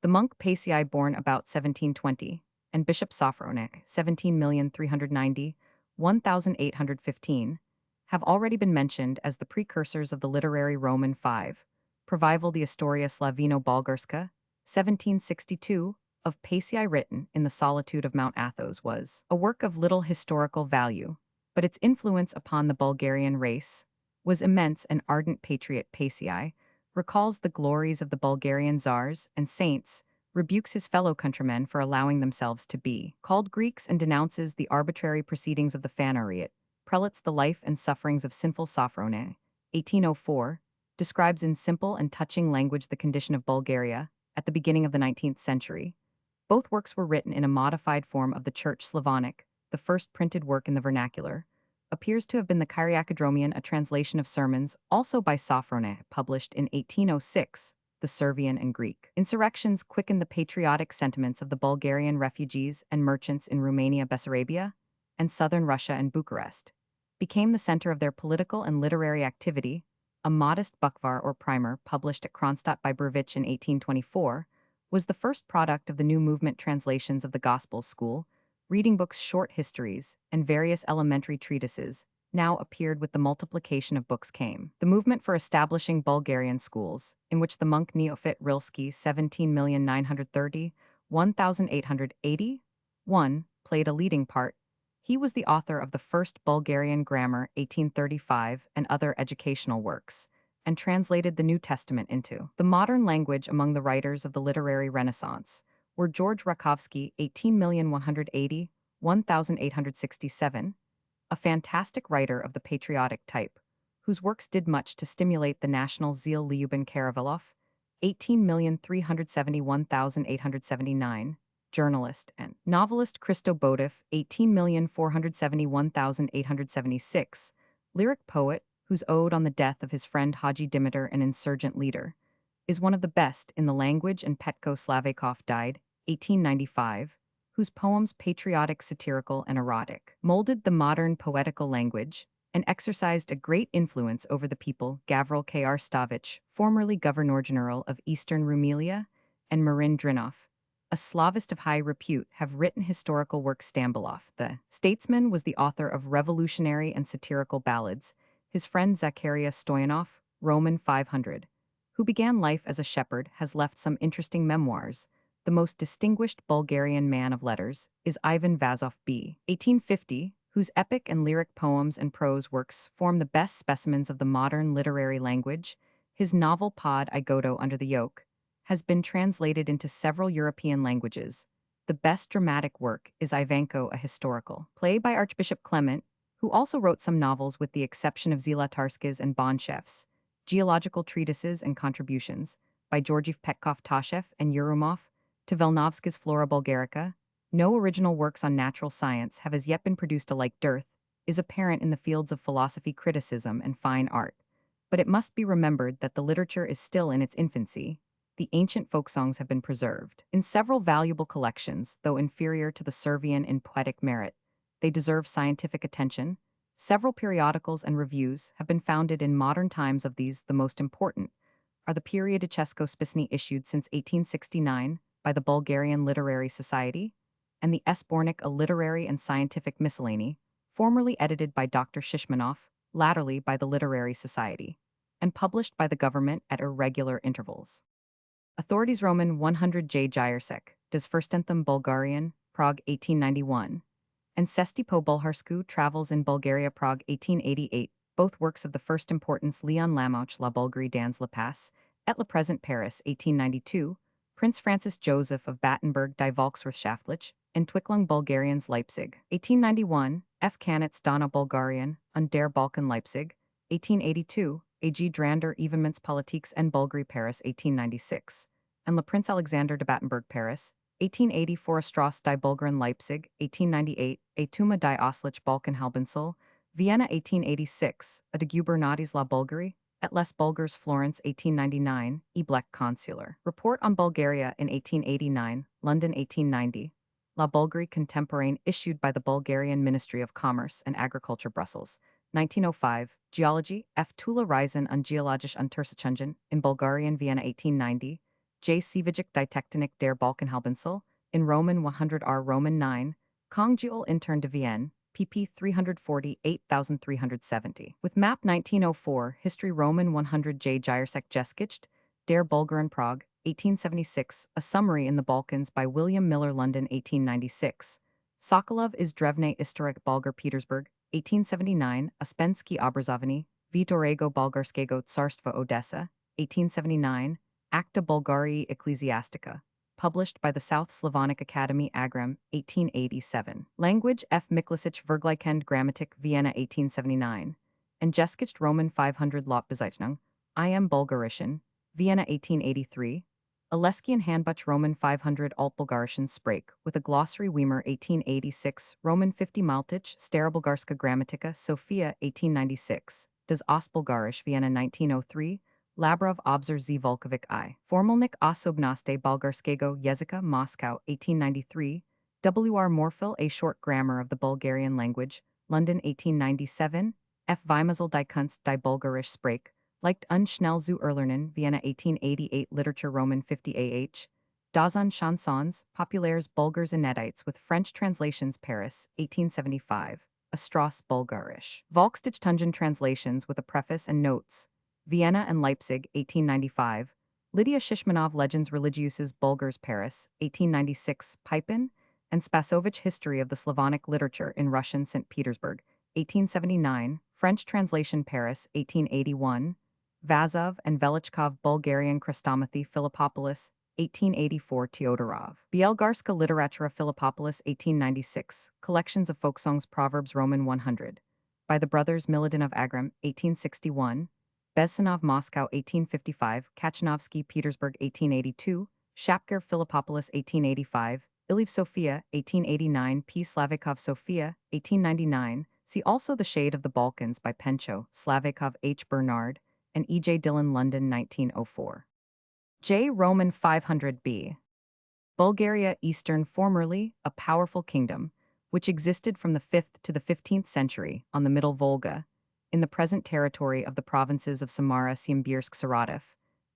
The monk Paisiai, born about 1720, and Bishop Sophronic, 17,390,1815, have already been mentioned as the precursors of the literary Roman five. Provival the Historia Slavino-Bulgarska, 1762, of Paisiai, written in the solitude of Mount Athos, was a work of little historical value, but its influence upon the Bulgarian race was immense. An ardent patriot, Paisiai recalls the glories of the Bulgarian czars and saints, rebukes his fellow countrymen for allowing themselves to be called Greeks, and denounces the arbitrary proceedings of the Phanariot, prelates. The life and sufferings of sinful Sophrone, 1804, describes in simple and touching language the condition of Bulgaria at the beginning of the 19th century. Both works were written in a modified form of the Church Slavonic. The first printed work in the vernacular appears to have been the Kyriakadromion, a translation of sermons, also by Sophrone, published in 1806. The Servian and Greek insurrections quickened the patriotic sentiments of the Bulgarian refugees and merchants in Romania, Bessarabia, and southern Russia, and Bucharest became the center of their political and literary activity. A modest bukvar or primer, published at Kronstadt by Brvich in 1824, was the first product of the new movement. Translations of the Gospels school, reading books, short histories, and various elementary treatises now appeared. With the multiplication of books came the movement for establishing Bulgarian schools, in which the monk Neophyt Rilsky, 17,930,1881, played a leading part. He was the author of the first Bulgarian grammar, 1835, and other educational works, and translated the New Testament into the modern language. Among the writers of the literary Renaissance were George Rakovsky, 18,180,1867, a fantastic writer of the patriotic type, whose works did much to stimulate the national zeal. Lyubin Karavilov, 18,371,879, journalist and novelist. Christo Bodev, 18,471,876, lyric poet, whose ode on the death of his friend Haji Dimitar, an insurgent leader, is one of the best in the language. And Petko Slavekov died, 1895, whose poems, patriotic, satirical, and erotic, molded the modern poetical language and exercised a great influence over the people. Gavril Kr. Stavich, formerly Governor-General of Eastern Rumelia, and Marin Drinov, a Slavist of high repute, have written historical works. Stambolov, the statesman, was the author of revolutionary and satirical ballads. His friend Zacharias Stoyanov, Roman 500, who began life as a shepherd, has left some interesting memoirs. The most distinguished Bulgarian man of letters is Ivan Vazov b. 1850, whose epic and lyric poems and prose works form the best specimens of the modern literary language. His novel Pod I Godo Under the Yoke has been translated into several European languages. The best dramatic work is Ivanko, a historical play by Archbishop Clement, who also wrote some novels with the exception of Zlatarski's and Bonchev's geological treatises and contributions by Georgiev, Petkov, Tashev, and Yerumov to Velnovsky's Flora Bulgarica. No original works on natural science have as yet been produced. Alike dearth is apparent in the fields of philosophy, criticism, and fine art. But it must be remembered that the literature is still in its infancy. The ancient folk songs have been preserved in several valuable collections, though inferior to the Servian in poetic merit. They deserve scientific attention. Several periodicals and reviews have been founded in modern times. Of these, the most important are the Periodichesko Spisny, issued since 1869 by the Bulgarian Literary Society, and the Esbornik, a literary and scientific miscellany, formerly edited by Dr. Shishmanov, latterly by the Literary Society, and published by the government at irregular intervals. Authorities Roman 100 J. Jayersek, Des Furstentham Bulgarian, Prague 1891, and Cesti po Bulharsku Travels in Bulgaria Prague 1888, both works of the first importance Leon Lamouche La Bulgarie dans le Pass, et le Present Paris 1892, Prince Francis Joseph of Battenberg die Volkswirtschaftlich, Entwicklung Bulgariens Leipzig 1891, F. Kanitz Donna Bulgarien, und der Balkan Leipzig, 1882, A.G. Drander Evenements en Bulgarie Paris 1896, and Le Prince Alexander de Battenberg Paris, 1880 Foreststrasse die Bulgaren Leipzig, 1898, A Tuma die Auslich Balkan Halbinsel, Vienna 1886, A de Gubernatis la Bulgarie, et les Bulgars Florence 1899, E. Bleck Consular. Report on Bulgaria in 1889, London 1890, La Bulgarie Contemporaine issued by the Bulgarian Ministry of Commerce and Agriculture Brussels, 1905, Geology, F. Tula Reisen und Geologisch Untersuchungen, in Bulgarian Vienna 1890, J. Sivicic die Tektonik der Balkanhalbinsel, in Roman 100R Roman 9, Kongeul intern de Vienne, pp 340 8370. With map 1904, History Roman 100 J. Jirsek Jeskicht, Der Bulgaren Prague, 1876, a summary in the Balkans by William Miller London 1896. Sokolov is Drevne Istorik Bulgar Petersburg, 1879, Ospensky Obrazovany, Vitorego Bulgarskego Tsarstva Odessa, 1879, Acta Bulgarii Ecclesiastica, published by the South Slavonic Academy Agram, 1887. Language F. Miklasic Vergleikend Grammatik Vienna 1879, and Jeskicht Roman 500 Lot Bezeichnung, I am Bulgarischen, Vienna 1883, Aleskian Handbuch Roman 500 Alt-Bulgarischen Sprake, with a glossary Weimer 1886, Roman 50 Maltich, Starobulgarska Grammatica, Sofia 1896, Das Ostbulgarisch Vienna 1903, Labrov Obzer Z. Volkovic I. Formalnik Osobnaste Bulgarskego Jezika Moscow 1893, W.R. Morphil A Short Grammar of the Bulgarian Language, London 1897, F. Weimazel die Kunst die Bulgarisch Sprake, Leicht und schnell zu erlernen, Vienna 1888 Literature Roman 50 AH, Dazan Chansons, Populaires Bulgars Inedites with French translations Paris, 1875, A Strauss Bulgarisch. Volksdichtungen translations with a preface and notes, Vienna and Leipzig, 1895, Lydia Shishmanov Legends Religieuses Bulgars Paris, 1896, Pipin, and Spasovich History of the Slavonic Literature in Russian St. Petersburg, 1879, French translation Paris, 1881, Vazov and Velichkov Bulgarian Chrestomathy Philippopolis, 1884 Teodorov. Bielgarska Literatura Philippopolis 1896, Collections of Folk Songs Proverbs Roman 100, by the Brothers Miladin of Agram, 1861, Bezsanov Moscow 1855, Kachanovsky Petersburg 1882, Shapker Philippopolis 1885, Iliv Sofia 1889, P. Slavikov Sofia 1899, see also The Shade of the Balkans by Pencho, Slavikov H. Bernard, and E. J. Dillon London 1904. J. Roman 500b. Bulgaria Eastern formerly a powerful kingdom, which existed from the 5th to the 15th century on the Middle Volga, in the present territory of the provinces of Samara, Simbirsk, Saratov,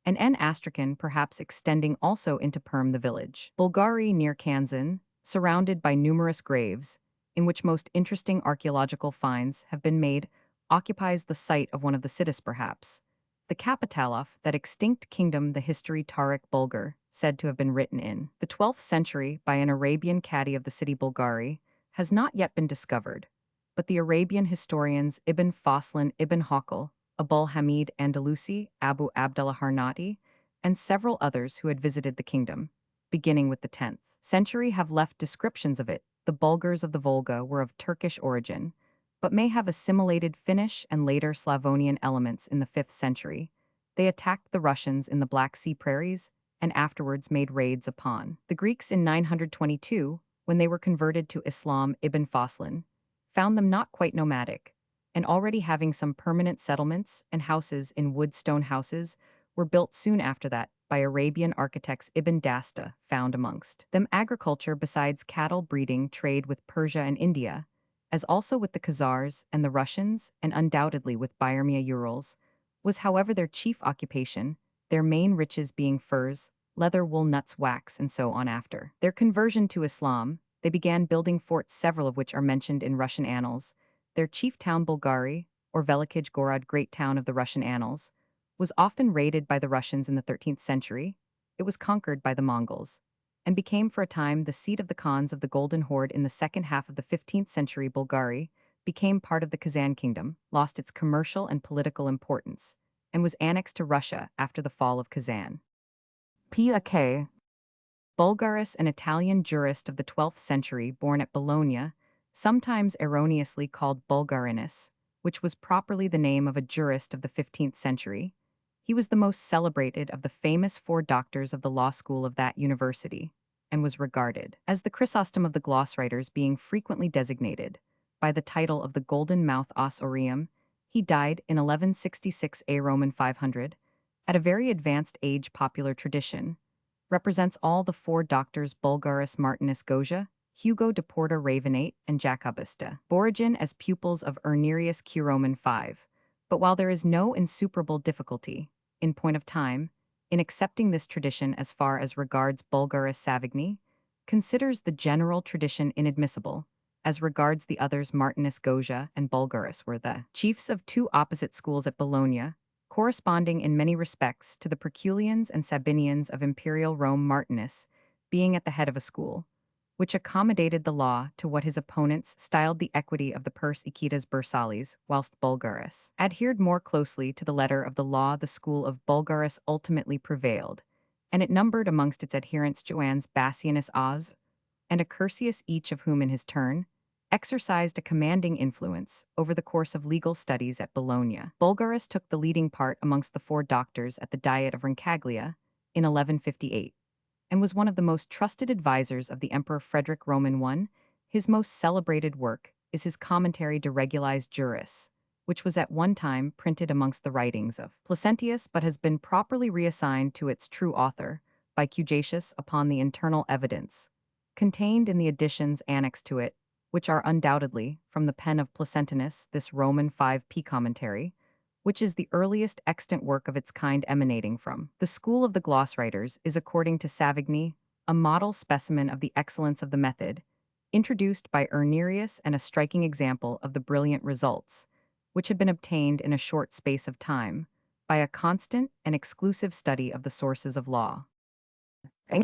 and N. Astrakhan perhaps extending also into Perm the village. Bulgari near Kanzan, surrounded by numerous graves, in which most interesting archaeological finds have been made, occupies the site of one of the cities perhaps. The Kapitalov, that extinct kingdom the history Tariq Bulgar, said to have been written in the 12th century by an Arabian cadi of the city Bulgari, has not yet been discovered, but the Arabian historians Ibn Foslin Ibn Hawkal, Abul Hamid Andalusi, Abu Abdullah Harnati, and several others who had visited the kingdom, beginning with the 10th century, have left descriptions of it. The Bulgars of the Volga were of Turkish origin, but may have assimilated Finnish and later Slavonian elements in the 5th century. They attacked the Russians in the Black Sea prairies and afterwards made raids upon the Greeks in 922, when they were converted to Islam. Ibn Foslin found them not quite nomadic, and already having some permanent settlements and houses in wood. Stone houses were built soon after that by Arabian architects. Ibn Dasta found amongst them agriculture besides cattle breeding, trade with Persia and India, as also with the Khazars and the Russians, and undoubtedly with Byrmia Urals, was however their chief occupation, their main riches being furs, leather, wool, nuts, wax, and so on. After their conversion to Islam, they began building forts, several of which are mentioned in Russian annals. Their chief town Bulgari, or Velikij Gorod, great town of the Russian annals, was often raided by the Russians in the 13th century. It was conquered by the Mongols. and became for a time the seat of the Khans of the Golden Horde in the second half of the 15th century. Bulgaria became part of the Kazan kingdom, lost its commercial and political importance, and was annexed to Russia after the fall of Kazan. P.A.K. Bulgaris, an Italian jurist of the 12th century born at Bologna, sometimes erroneously called Bulgarinus, which was properly the name of a jurist of the 15th century. He was the most celebrated of the famous four doctors of the law school of that university, and was regarded as the Chrysostom of the gloss writers, being frequently designated by the title of the Golden Mouth os Aureum. He died in 1166 A. Roman 500, at a very advanced age. Popular tradition represents all the four doctors Bulgaris Martinus Gosia, Hugo de Porta Ravenate, and Jacobista Borigen as pupils of Irnerius Q. Roman 5. But while there is no insuperable difficulty, in point of time, in accepting this tradition as far as regards Bulgaris Savigny, considers the general tradition inadmissible. As regards the others, Martinus Gosia and Bulgaris were the chiefs of two opposite schools at Bologna, corresponding in many respects to the Perculians and Sabinians of Imperial Rome. Martinus being at the head of a school, which accommodated the law to what his opponents styled the equity of the pers equitas bursalis, whilst Bulgaris adhered more closely to the letter of the law. The school of Bulgaris ultimately prevailed, and it numbered amongst its adherents Joannes Bassianus Oz and Accursius, each of whom in his turn exercised a commanding influence over the course of legal studies at Bologna. Bulgaris took the leading part amongst the four doctors at the Diet of Roncaglia in 1158, and was one of the most trusted advisors of the Emperor Frederick Roman I. His most celebrated work is his commentary De Regulis Juris, which was at one time printed amongst the writings of Placentius but has been properly reassigned to its true author by Cujacius upon the internal evidence contained in the editions annexed to it, which are undoubtedly from the pen of Placentinus. This Roman 5p commentary, which is the earliest extant work of its kind emanating from the school of the gloss writers, is, according to Savigny, a model specimen of the excellence of the method, introduced by Irnerius, and a striking example of the brilliant results, which had been obtained in a short space of time, by a constant and exclusive study of the sources of law.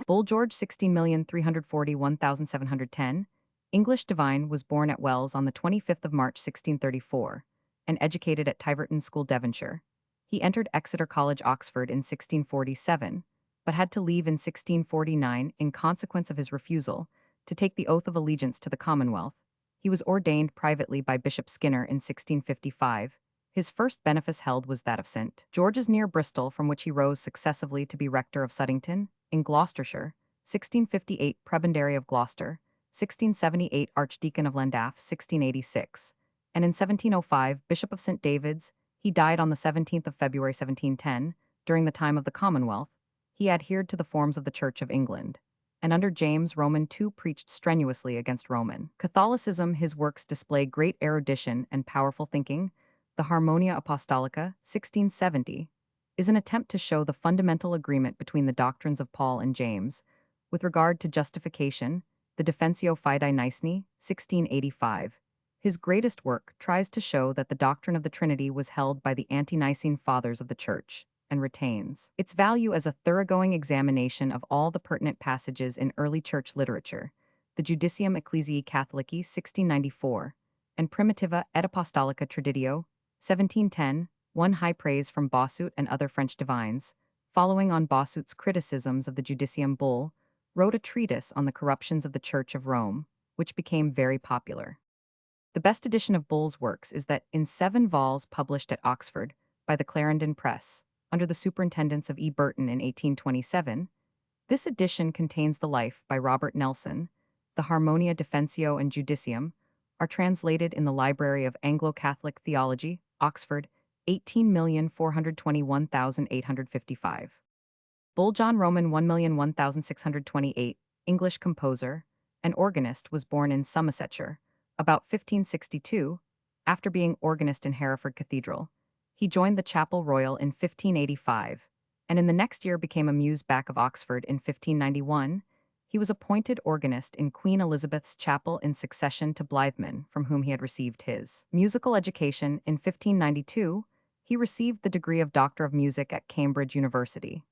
Bull George 16,341,710, English divine, was born at Wells on the 25th of March 1634, and educated at Tiverton School, Devonshire. He entered Exeter College, Oxford in 1647, but had to leave in 1649 in consequence of his refusal to take the oath of allegiance to the Commonwealth. He was ordained privately by Bishop Skinner in 1655. His first benefice held was that of St. George's near Bristol, from which he rose successively to be rector of Suddington, in Gloucestershire, 1658 Prebendary of Gloucester, 1678 Archdeacon of Llandaff, 1686, and in 1705 Bishop of St. David's. He died on the 17th of February 1710, during the time of the Commonwealth. He adhered to the forms of the Church of England, and under James Roman II preached strenuously against Roman Catholicism. His works display great erudition and powerful thinking. The Harmonia Apostolica, 1670, is an attempt to show the fundamental agreement between the doctrines of Paul and James with regard to justification. The Defensio Fidei Nicene, 1685. His greatest work tries to show that the doctrine of the Trinity was held by the ante-Nicene fathers of the Church, and retains its value as a thoroughgoing examination of all the pertinent passages in early Church literature. The Judicium Ecclesiae Catholici, 1694, and Primitiva et Apostolica Traditio, 1710, won high praise from Bossuet and other French divines. Following on Bossuet's criticisms of the Judicium Bull, wrote a treatise on the corruptions of the Church of Rome, which became very popular. The best edition of Bull's works is that in 7 vols published at Oxford by the Clarendon Press, under the superintendence of E. Burton in 1827. This edition contains the life by Robert Nelson. The Harmonia Defensio and Judicium are translated in the Library of Anglo-Catholic Theology, Oxford, 18,421,855. Bull John Roman 1,001,628, English composer and organist, was born in Somersetshire, about 1562. After being organist in Hereford Cathedral, he joined the Chapel Royal in 1585, and in the next year became a Muse-back of Oxford in 1591. He was appointed organist in Queen Elizabeth's Chapel in succession to Blytheman, from whom he had received his musical education. In 1592, he received the degree of Doctor of Music at Cambridge University,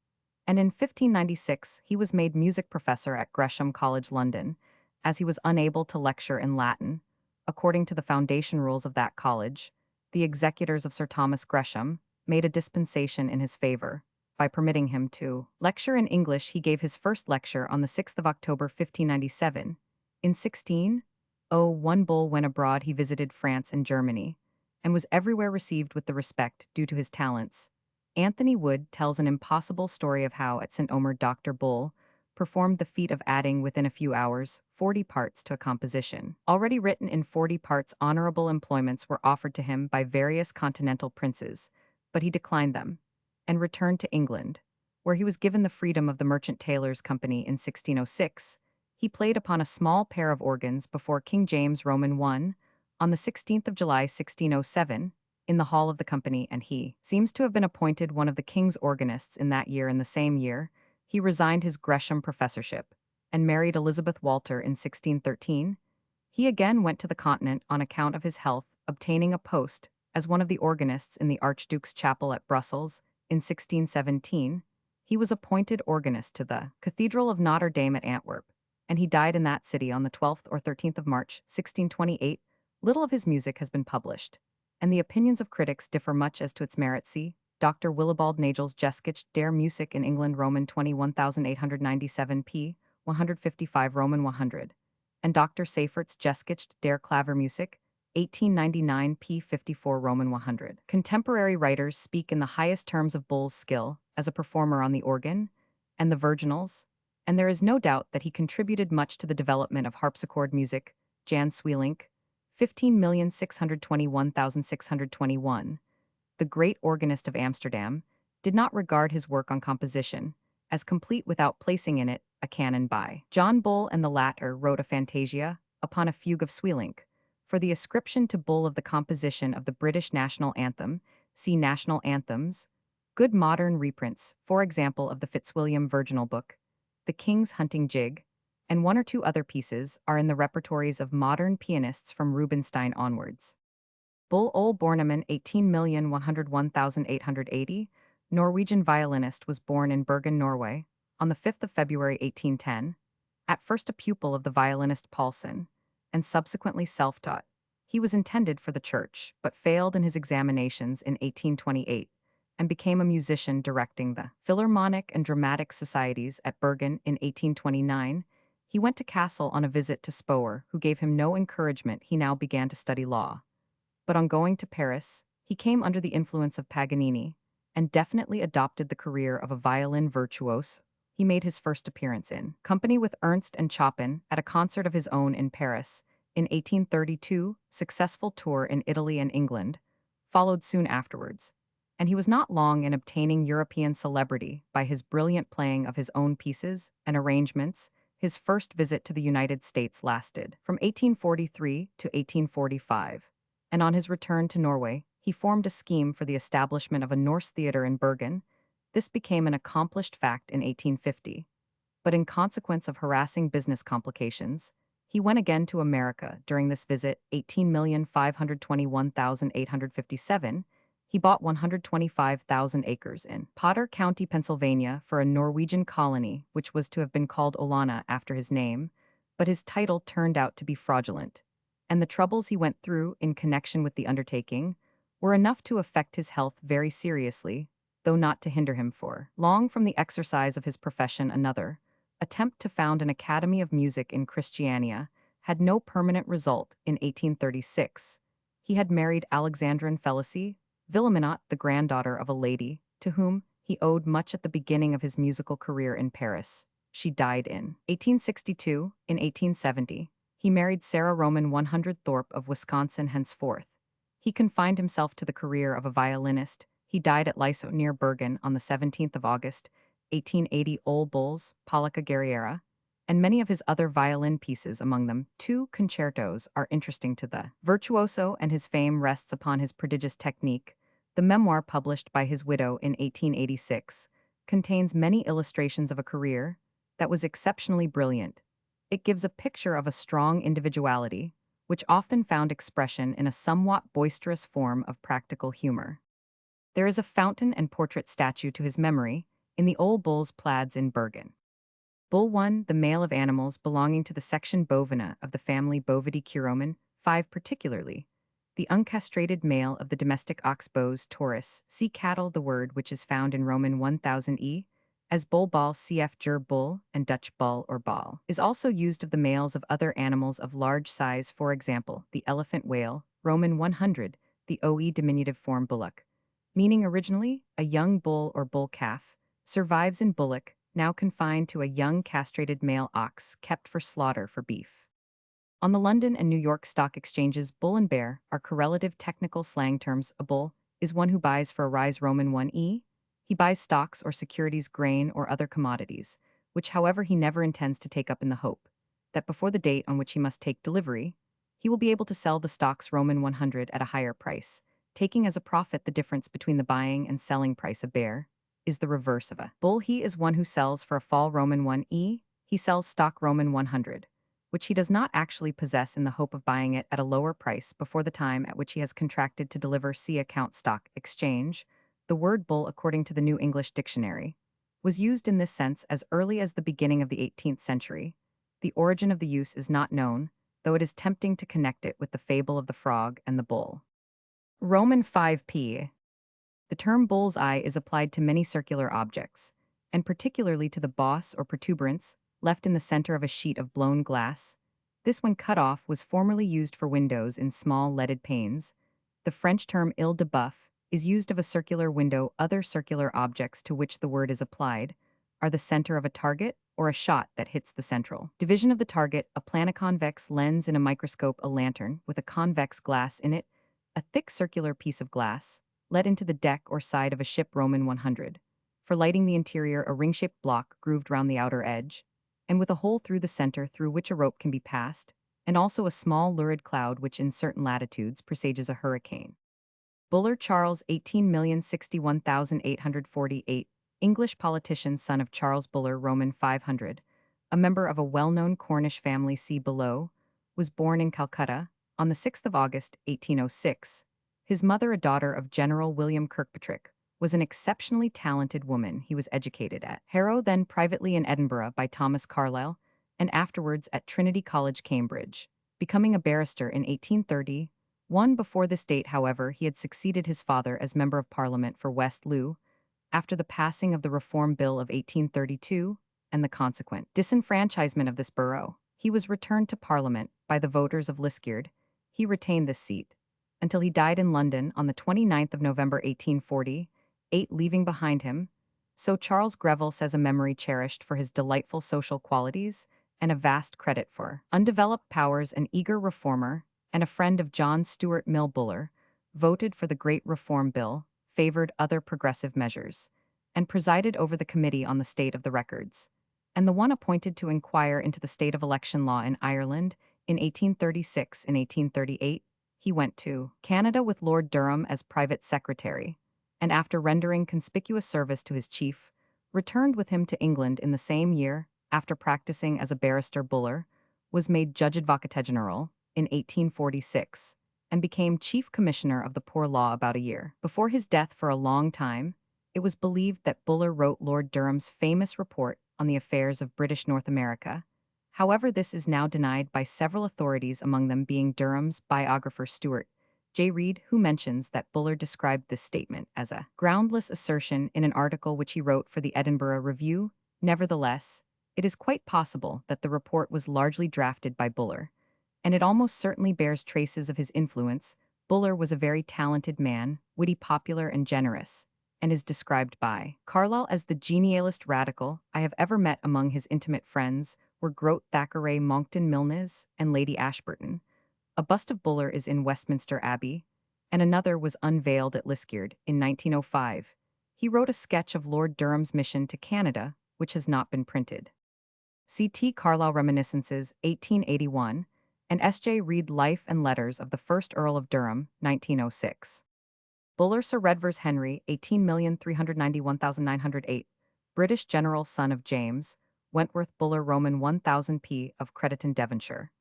and in 1596 he was made music professor at Gresham College, London, as he was unable to lecture in Latin. According to the foundation rules of that college, the executors of Sir Thomas Gresham made a dispensation in his favor by permitting him to lecture in English. He gave his first lecture on the 6th of October 1597. In 1601 Bull went abroad. He visited France and Germany, and was everywhere received with the respect due to his talents. Anthony Wood tells an impossible story of how, at St. Omer, Dr. Bull performed the feat of adding within a few hours 40 parts to a composition. Already written in 40 parts, honorable employments were offered to him by various continental princes, but he declined them, and returned to England, where he was given the freedom of the Merchant Taylors' Company in 1606. He played upon a small pair of organs before King James Roman I on the 16th of July 1607 in the hall of the company, and he seems to have been appointed one of the king's organists in that year. In the same year, he resigned his Gresham professorship and married Elizabeth Walter in 1613. He again went to the continent on account of his health, obtaining a post as one of the organists in the Archduke's chapel at Brussels. In 1617, he was appointed organist to the Cathedral of Notre Dame at Antwerp, and he died in that city on the 12th or 13th of March, 1628. Little of his music has been published, and the opinions of critics differ much as to its merit. See Dr. Willibald Nagel's Geschichte der Musik in England, Roman 21897 p. 155 Roman 100, and Dr. Seyfert's Geschichte der Klaviermusik, 1899 p. 54 Roman 100. Contemporary writers speak in the highest terms of Bull's skill as a performer on the organ and the virginals, and there is no doubt that he contributed much to the development of harpsichord music. Jan Sweelinck, 15,621,621, the great organist of Amsterdam, did not regard his work on composition as complete without placing in it a canon by John Bull, and the latter wrote a fantasia upon a fugue of Sweelinck for the ascription to Bull of the composition of the British national anthem. See National Anthems. Good modern reprints, for example, of the Fitzwilliam Virginal Book, The King's Hunting Jig, and one or two other pieces are in the repertories of modern pianists from Rubinstein onwards. Bull Ole Bornemann, 18,101,880, Norwegian violinist, was born in Bergen, Norway, on the 5th of February 1810, at first a pupil of the violinist Paulsen, and subsequently self-taught. He was intended for the church, but failed in his examinations in 1828, and became a musician directing the Philharmonic and Dramatic Societies at Bergen in 1829. He went to Kassel on a visit to Spohr, who gave him no encouragement. He now began to study law, but on going to Paris, he came under the influence of Paganini, and definitely adopted the career of a violin virtuoso. He made his first appearance in company with Ernst and Chopin at a concert of his own in Paris. In 1832, successful tour in Italy and England followed soon afterwards, and he was not long in obtaining European celebrity by his brilliant playing of his own pieces and arrangements. His first visit to the United States lasted from 1843 to 1845. And on his return to Norway, he formed a scheme for the establishment of a Norse theater in Bergen. This became an accomplished fact in 1850, but in consequence of harassing business complications, he went again to America. During this visit, 18,521,857, he bought 125,000 acres in Potter County, Pennsylvania, for a Norwegian colony, which was to have been called Olana after his name, but his title turned out to be fraudulent, and the troubles he went through in connection with the undertaking were enough to affect his health very seriously, though not to hinder him for long from the exercise of his profession. Another attempt to found an Academy of Music in Christiania had no permanent result. In 1836, he had married Alexandrine Felicie Villeminot, the granddaughter of a lady to whom he owed much at the beginning of his musical career in Paris. She died in 1862. In 1870, he married Sarah Roman 100 Thorpe of Wisconsin. Henceforth, he confined himself to the career of a violinist. He died at Lyso near Bergen on the 17th of August, 1880. Ole Bull's Polka Guerriera, and many of his other violin pieces, among them 2 concertos, are interesting to the virtuoso, and his fame rests upon his prodigious technique. The memoir published by his widow in 1886 contains many illustrations of a career that was exceptionally brilliant. It gives a picture of a strong individuality, which often found expression in a somewhat boisterous form of practical humor. There is a fountain and portrait statue to his memory in the Old Bull's plaids in Bergen. Bull 1, the male of animals belonging to the section bovina of the family Bovidae. 5 particularly, the uncastrated male of the domestic ox bos taurus, see cattle the word which is found in Roman 1000 as bull ball cf ger bull and Dutch bull or ball, is also used of the males of other animals of large size, for example, the elephant whale, Roman 100, the oe diminutive form bullock, meaning originally a young bull or bull calf, survives in bullock, now confined to a young castrated male ox kept for slaughter for beef. On the London and New York stock exchanges, bull and bear are correlative technical slang terms. A bull is one who buys for a rise Roman 1 He buys stocks or securities, grain or other commodities, which however he never intends to take up in the hope that before the date on which he must take delivery, he will be able to sell the stocks Roman 100 at a higher price, taking as a profit the difference between the buying and selling price. A bear is the reverse of a bull. He is one who sells for a fall Roman 1 he sells stock Roman 100, which he does not actually possess in the hope of buying it at a lower price before the time at which he has contracted to deliver. See account stock exchange. The word bull, according to the New English Dictionary, was used in this sense as early as the beginning of the 18th century. The origin of the use is not known, though it is tempting to connect it with the fable of the frog and the bull. Roman 5p. The term bull's eye is applied to many circular objects, and particularly to the boss or protuberance left in the center of a sheet of blown glass. This, when cut off, was formerly used for windows in small leaded panes. The French term "il de buff" is used of a circular window. Other circular objects to which the word is applied are the center of a target or a shot that hits the central division of the target, a planiconvex lens in a microscope, a lantern with a convex glass in it, a thick circular piece of glass let into the deck or side of a ship Roman 100. For lighting the interior, a ring-shaped block grooved round the outer edge, and with a hole through the center through which a rope can be passed, and also a small lurid cloud which in certain latitudes presages a hurricane. Buller Charles, 18,061,848, English politician, son of Charles Buller, Roman 500, a member of a well-known Cornish family, see below, was born in Calcutta on the 6th of August, 1806. His mother, a daughter of General William Kirkpatrick, was an exceptionally talented woman. He was educated at Harrow, then privately in Edinburgh by Thomas Carlyle, and afterwards at Trinity College, Cambridge, becoming a barrister in 1830. Before this date, however, he had succeeded his father as Member of Parliament for West Loo, after the passing of the Reform Bill of 1832 and the consequent disenfranchisement of this borough. He was returned to Parliament by the voters of Liskeard. He retained this seat until he died in London on the 29th of November 1848, leaving behind him, so Charles Greville says, a memory cherished for his delightful social qualities and a vast credit for undeveloped powers, an eager reformer, and a friend of John Stuart Mill. Buller voted for the Great Reform Bill, favored other progressive measures, and presided over the Committee on the State of the Records, and the one appointed to inquire into the state of election law in Ireland in 1836 and 1838. He went to Canada with Lord Durham as private secretary, and after rendering conspicuous service to his chief, returned with him to England in the same year. After practicing as a barrister, Buller was made Judge Advocate General in 1846 and became Chief Commissioner of the Poor Law about a year before his death. For a long time, it was believed that Buller wrote Lord Durham's famous report on the affairs of British North America. However, this is now denied by several authorities, among them being Durham's biographer Stuart J. Reid, who mentions that Buller described this statement as a groundless assertion in an article which he wrote for the Edinburgh Review. Nevertheless, it is quite possible that the report was largely drafted by Buller, and it almost certainly bears traces of his influence. Buller was a very talented man, witty, popular, and generous, and is described by Carlyle as the genialest radical I have ever met. Among his intimate friends were Grote, Thackeray, Monckton Milnes, and Lady Ashburton. A bust of Buller is in Westminster Abbey, and another was unveiled at Liskeard in 1905. He wrote a sketch of Lord Durham's mission to Canada, which has not been printed. C.T. Carlyle Reminiscences, 1881, and S.J. Reid Life and Letters of the First Earl of Durham, 1906. Buller Sir Redvers Henry, 18,391,908, British general, son of James Wentworth Buller, Roman 1000p, of Crediton, Devonshire,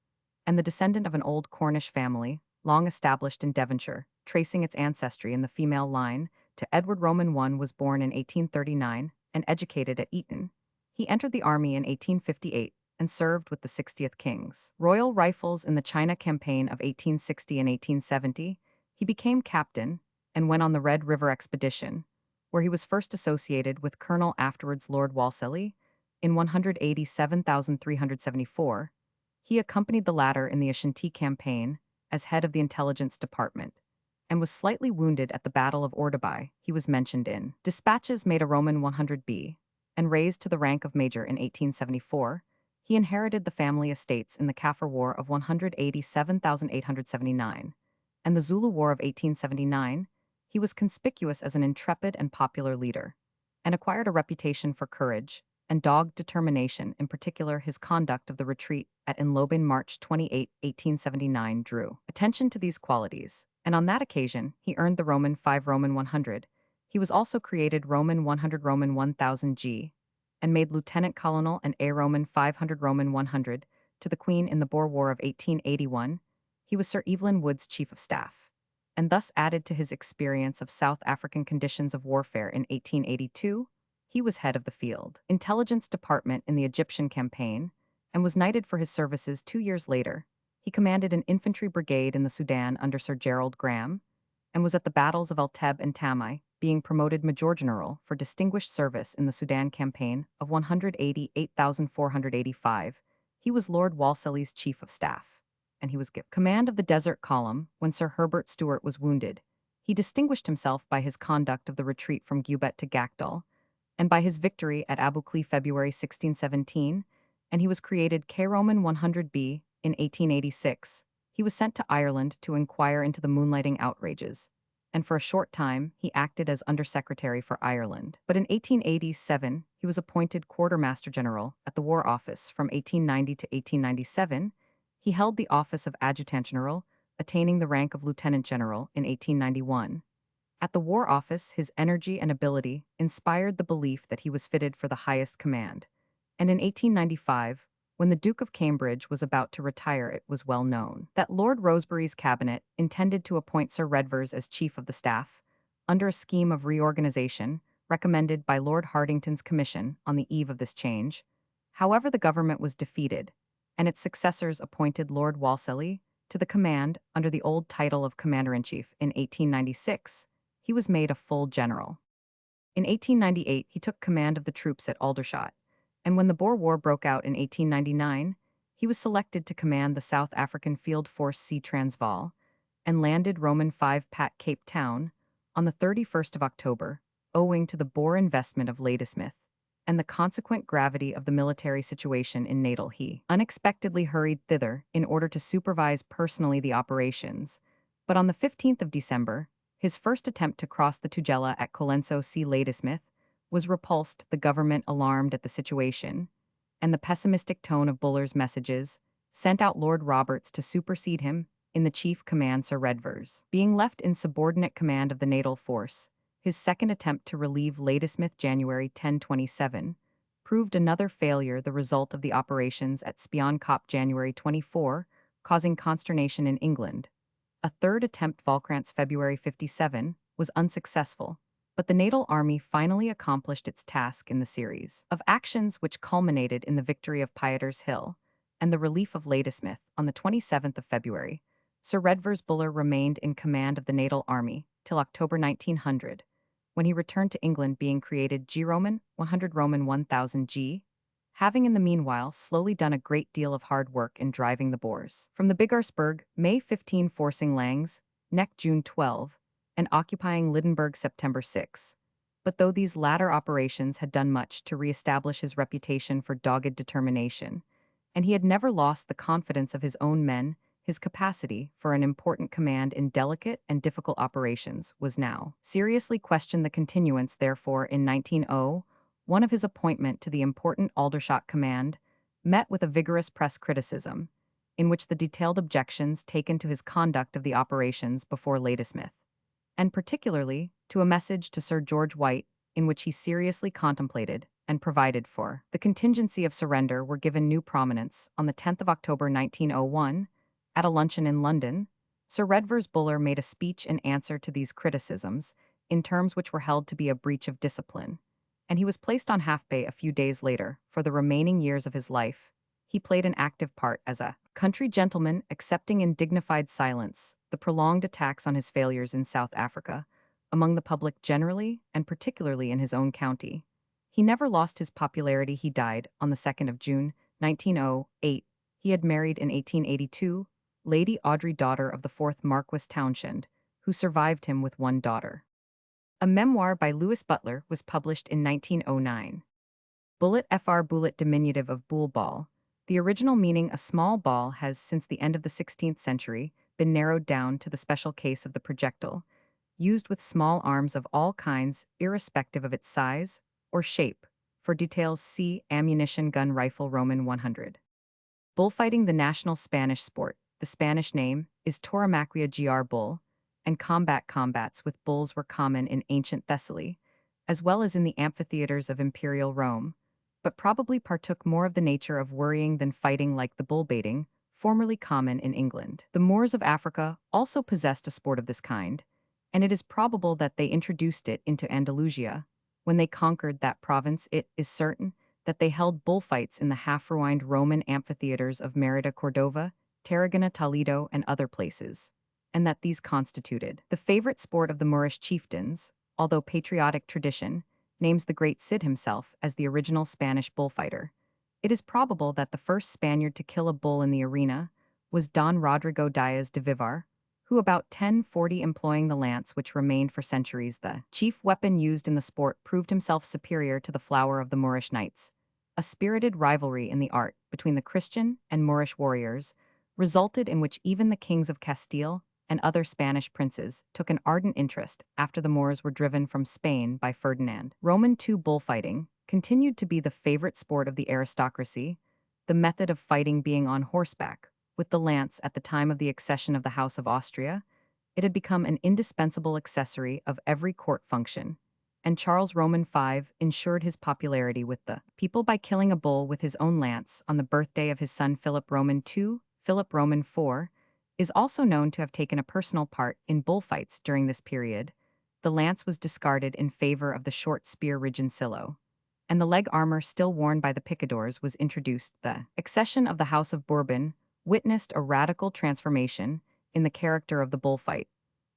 and the descendant of an old Cornish family, long established in Devonshire, tracing its ancestry in the female line to Edward Roman I, was born in 1839 and educated at Eton. He entered the army in 1858 and served with the 60th King's Royal Rifles in the China Campaign of 1860 and 1870. He became captain and went on the Red River expedition, where he was first associated with Colonel afterwards Lord Wolseley in 187,374. He accompanied the latter in the Ashanti campaign as head of the intelligence department and was slightly wounded at the Battle of Ordobai. He was mentioned in dispatches made a Roman 100B and raised to the rank of major in 1874. He inherited the family estates in the Kaffir War of 187,879 and the Zulu War of 1879. He was conspicuous as an intrepid and popular leader, and acquired a reputation for courage and dogged determination. In particular, his conduct of the retreat at Inloben March 28, 1879 drew attention to these qualities, and on that occasion he earned the Roman 5 Roman 100. He was also created Roman 100 Roman 1000 G, and made Lieutenant Colonel and A Roman 500 Roman 100 to the Queen in the Boer War of 1881. He was Sir Evelyn Wood's chief of staff, and thus added to his experience of South African conditions of warfare in 1882. He was head of the field intelligence department in the Egyptian campaign and was knighted for his services 2 years later. He commanded an infantry brigade in the Sudan under Sir Gerald Graham and was at the battles of El Teb and Tamai, being promoted Major General for distinguished service in the Sudan campaign of 188,485. He was Lord Wolseley's chief of staff, and he was given command of the Desert Column when Sir Herbert Stewart was wounded. He distinguished himself by his conduct of the retreat from Gubet to Gakdal, and by his victory at Abu Klea February 1617, and he was created K Roman 100B in 1886. He was sent to Ireland to inquire into the moonlighting outrages, and for a short time he acted as Undersecretary for Ireland. But in 1887 he was appointed Quartermaster General at the War Office from 1890 to 1897. He held the office of Adjutant General, attaining the rank of Lieutenant General in 1891. At the War Office, his energy and ability inspired the belief that he was fitted for the highest command, and in 1895, when the Duke of Cambridge was about to retire, it was well known that Lord Rosebery's cabinet intended to appoint Sir Redvers as Chief of the Staff, under a scheme of reorganization recommended by Lord Hartington's commission on the eve of this change. However, the government was defeated, and its successors appointed Lord Wolseley to the command under the old title of Commander-in-Chief. In 1896, he was made a full general. In 1898, he took command of the troops at Aldershot, and when the Boer War broke out in 1899, he was selected to command the South African Field Force C Transvaal and landed Roman 5 Pat Cape Town on the 31st of October, owing to the Boer investment of Ladysmith and the consequent gravity of the military situation in Natal. He unexpectedly hurried thither in order to supervise personally the operations, but on the 15th of December, his first attempt to cross the Tugela at Colenso C. Ladysmith was repulsed. The government, alarmed at the situation and the pessimistic tone of Buller's messages, sent out Lord Roberts to supersede him in the chief command. Sir Redvers, being left in subordinate command of the naval force, his second attempt to relieve Ladysmith January 1027 proved another failure, the result of the operations at Spion Kop January 24, causing consternation in England. A third attempt, Valkrantz February 57, was unsuccessful, but the naval army finally accomplished its task in the series of actions which culminated in the victory of Pieter's Hill and the relief of Ladysmith on the 27th of February. Sir Redvers Buller remained in command of the naval army till October 1900, when he returned to England, being created G Roman 100 Roman 1000 G, having in the meanwhile slowly done a great deal of hard work in driving the Boers from the Bigarsberg, May 15, forcing Langs Neck June 12, and occupying Lydenburg September 6. But though these latter operations had done much to re-establish his reputation for dogged determination, and he had never lost the confidence of his own men, his capacity for an important command in delicate and difficult operations was now seriously questioned. The continuance, therefore, in 1901 of his appointment to the important Aldershot command met with a vigorous press criticism, in which the detailed objections taken to his conduct of the operations before Ladysmith, and particularly to a message to Sir George White, in which he seriously contemplated and provided for the contingency of surrender, were given new prominence. On the 10th of October 1901, at a luncheon in London, Sir Redvers Buller made a speech in answer to these criticisms, in terms which were held to be a breach of discipline, and he was placed on half-pay a few days later. For the remaining years of his life, he played an active part as a country gentleman, accepting in dignified silence the prolonged attacks on his failures in South Africa, among the public generally and particularly in his own county. He never lost his popularity. He died on the 2nd of June, 1908. He had married in 1882 Lady Audrey, daughter of the 4th Marquis Townshend, who survived him with one daughter. A memoir by Louis Butler was published in 1909. Bullet fr. Bullet, diminutive of bull ball. The original meaning a small ball has, since the end of the 16th century, been narrowed down to the special case of the projectile, used with small arms of all kinds, irrespective of its size or shape. For details see ammunition gun rifle Roman 100. Bullfighting, the national Spanish sport. The Spanish name is tauromaquia gr bull, and combats with bulls were common in ancient Thessaly, as well as in the amphitheaters of imperial Rome, but probably partook more of the nature of worrying than fighting, like the bull baiting, formerly common in England. The Moors of Africa also possessed a sport of this kind, and it is probable that they introduced it into Andalusia. When they conquered that province, it is certain that they held bullfights in the half-ruined Roman amphitheaters of Merida, Cordova, Tarragona, Toledo, and other places, and that these constituted the favorite sport of the Moorish chieftains, although patriotic tradition names the great Cid himself as the original Spanish bullfighter. It is probable that the first Spaniard to kill a bull in the arena was Don Rodrigo Diaz de Vivar, who about 1040, employing the lance, which remained for centuries the chief weapon used in the sport, proved himself superior to the flower of the Moorish knights. A spirited rivalry in the art between the Christian and Moorish warriors resulted, in which even the kings of Castile and other Spanish princes took an ardent interest after the Moors were driven from Spain by Ferdinand. Roman II bullfighting continued to be the favorite sport of the aristocracy, the method of fighting being on horseback, with the lance. At the time of the accession of the House of Austria, it had become an indispensable accessory of every court function, and Charles Roman V ensured his popularity with the people by killing a bull with his own lance on the birthday of his son Philip Roman II. Philip Roman IV is also known to have taken a personal part in bullfights during this period. The lance was discarded in favor of the short spear rigincillo, and the leg armor still worn by the picadors was introduced. The accession of the House of Bourbon witnessed a radical transformation in the character of the bullfight,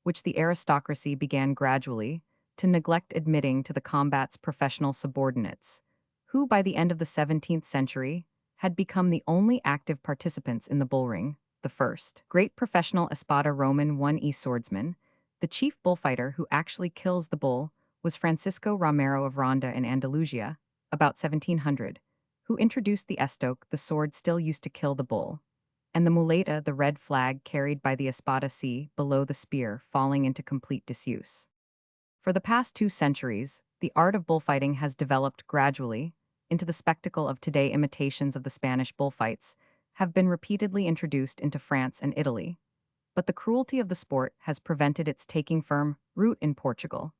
which the aristocracy began gradually to neglect admitting to the combat's professional subordinates, who by the end of the 17th century had become the only active participants in the bullring. The first great professional espada Roman 1 swordsman, the chief bullfighter who actually kills the bull, was Francisco Romero of Ronda in Andalusia, about 1700, who introduced the estoque, the sword still used to kill the bull, and the muleta, the red flag carried by the espada c below the spear, falling into complete disuse. For the past 2 centuries, the art of bullfighting has developed gradually into the spectacle of today. Imitations of the Spanish bullfights have been repeatedly introduced into France and Italy, but the cruelty of the sport has prevented its taking firm root in Portugal.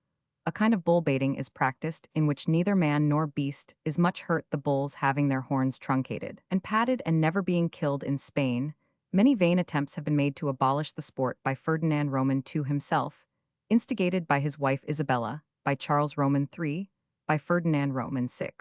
A kind of bull baiting is practiced in which neither man nor beast is much hurt, the bulls having their horns truncated and padded and never being killed. In Spain, many vain attempts have been made to abolish the sport by Ferdinand Roman II himself, instigated by his wife Isabella, by Charles Roman III, by Ferdinand Roman VI,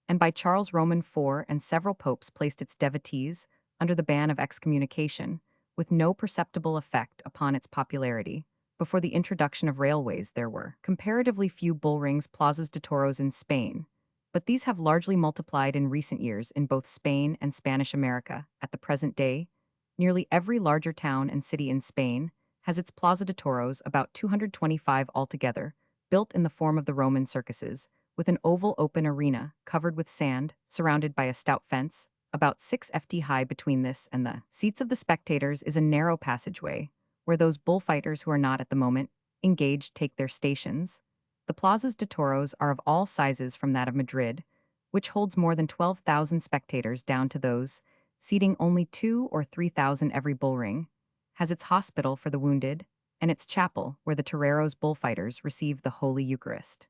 and by Charles Roman IV, and several popes placed its devotees under the ban of excommunication, with no perceptible effect upon its popularity. Before the introduction of railways, there were comparatively few bullrings, plazas de toros in Spain, but these have largely multiplied in recent years in both Spain and Spanish America. At the present day, nearly every larger town and city in Spain has its plaza de toros, about 225 altogether, built in the form of the Roman circuses, with an oval open arena covered with sand, surrounded by a stout fence, about 6 ft high. Between this and the seats of the spectators is a narrow passageway, where those bullfighters who are not at the moment engaged take their stations. The plazas de toros are of all sizes, from that of Madrid, which holds more than 12,000 spectators, down to those seating only 2,000 or 3,000. Every bullring has its hospital for the wounded and its chapel where the toreros bullfighters receive the Holy Eucharist.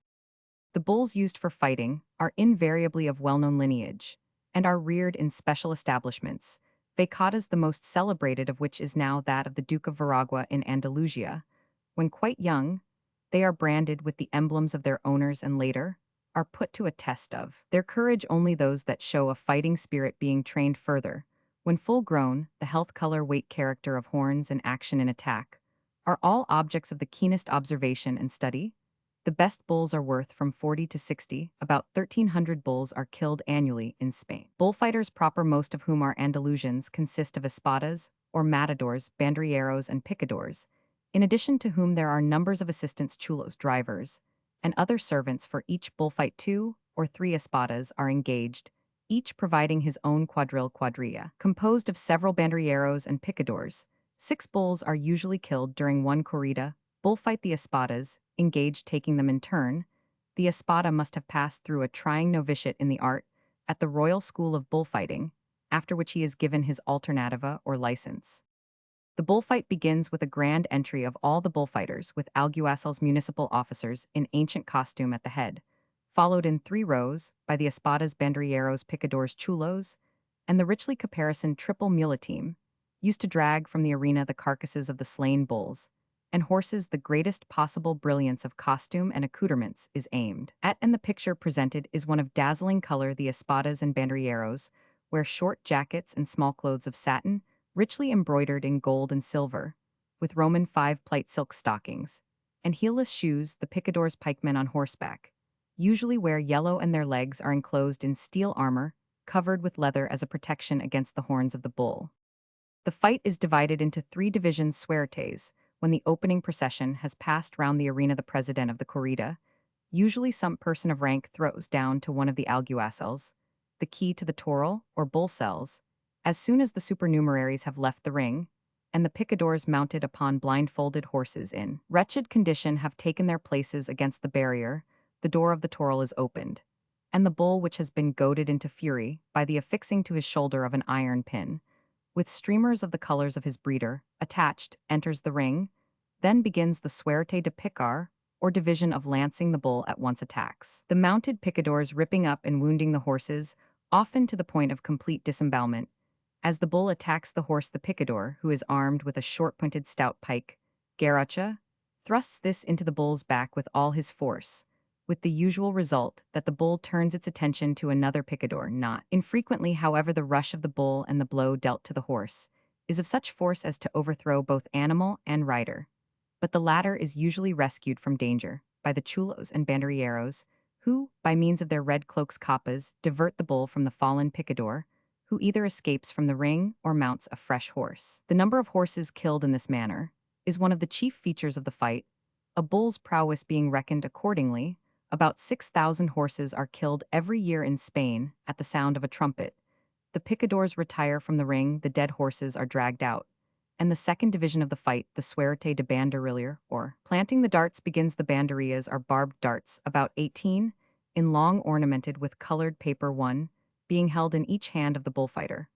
The bulls used for fighting are invariably of well-known lineage and are reared in special establishments, vacatas, the most celebrated of which is now that of the Duke of Veragua in Andalusia. When quite young, they are branded with the emblems of their owners, and later, are put to a test of their courage only those that show a fighting spirit being trained further. When full grown, the health color weight character of horns and action in attack are all objects of the keenest observation and study. The best bulls are worth from 40 to 60, about 1,300 bulls are killed annually in Spain. Bullfighters proper, most of whom are Andalusians, consist of espadas, or matadors, banderilleros, and picadors, in addition to whom there are numbers of assistants, chulos, drivers, and other servants. For each bullfight 2 or 3 espadas are engaged, each providing his own quadrilla. Composed of several banderilleros and picadors, 6 bulls are usually killed during one corrida. Bullfight the espadas, engaged taking them in turn. The espada must have passed through a trying novitiate in the art at the Royal School of Bullfighting, after which he is given his alternativa or license. The bullfight begins with a grand entry of all the bullfighters, with alguacils, municipal officers in ancient costume at the head, followed in 3 rows by the espadas, banderilleros, picadors, chulos, and the richly caparisoned triple mula team, used to drag from the arena the carcasses of the slain bulls, and horses the greatest possible brilliance of costume and accoutrements is aimed at, and the picture presented is one of dazzling color. The espadas and banderilleros wear short jackets and small clothes of satin, richly embroidered in gold and silver, with Roman 5-plate silk stockings, and heelless shoes. The picadors, pikemen on horseback, usually wear yellow, and their legs are enclosed in steel armor, covered with leather as a protection against the horns of the bull. The fight is divided into 3 divisions. Suertes, when the opening procession has passed round the arena, the president of the corrida, usually some person of rank, throws down to one of the alguacils the key to the toral or bull cells, as soon as the supernumeraries have left the ring, and the picadors mounted upon blindfolded horses in wretched condition have taken their places against the barrier. The door of the toral is opened, and the bull, which has been goaded into fury by the affixing to his shoulder of an iron pin, with streamers of the colors of his breeder attached, enters the ring. Then begins the suerte de picar, or division of lancing. The bull at once attacks the mounted picadors, ripping up and wounding the horses, often to the point of complete disembowelment. As the bull attacks the horse, the picador, who is armed with a short-pointed stout pike, garrocha, thrusts this into the bull's back with all his force, with the usual result that the bull turns its attention to another picador. Not infrequently, however, the rush of the bull and the blow dealt to the horse is of such force as to overthrow both animal and rider, but the latter is usually rescued from danger by the chulos and banderilleros, who, by means of their red cloaks, capas, divert the bull from the fallen picador, who either escapes from the ring or mounts a fresh horse. The number of horses killed in this manner is one of the chief features of the fight, a bull's prowess being reckoned accordingly. About 6,000 horses are killed every year in Spain at the sound of a trumpet. The picadors retire from the ring, the dead horses are dragged out, and the second division of the fight, the suerte de banderiller, or planting the darts, begins. The banderillas are barbed darts, about 18, in long, ornamented with colored paper, one being held in each hand of the bullfighter,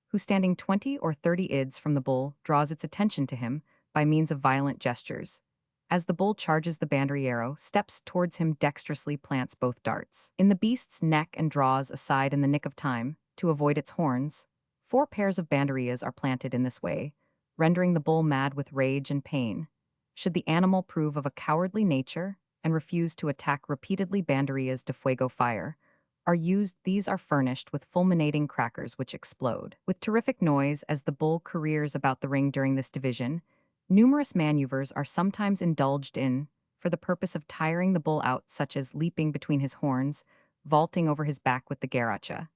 who, standing 20 or 30 ids from the bull, draws its attention to him by means of violent gestures. As the bull charges, the banderillero steps towards him, dexterously plants both darts in the beast's neck and draws aside in the nick of time to avoid its horns. 4 pairs of banderillas are planted in this way, rendering the bull mad with rage and pain. Should the animal prove of a cowardly nature and refuse to attack repeatedly, banderillas de fuego, fire, are used. These are furnished with fulminating crackers which explode with terrific noise as the bull careers about the ring. During this division, numerous maneuvers are sometimes indulged in for the purpose of tiring the bull out, such as leaping between his horns, vaulting over his back with the garrocha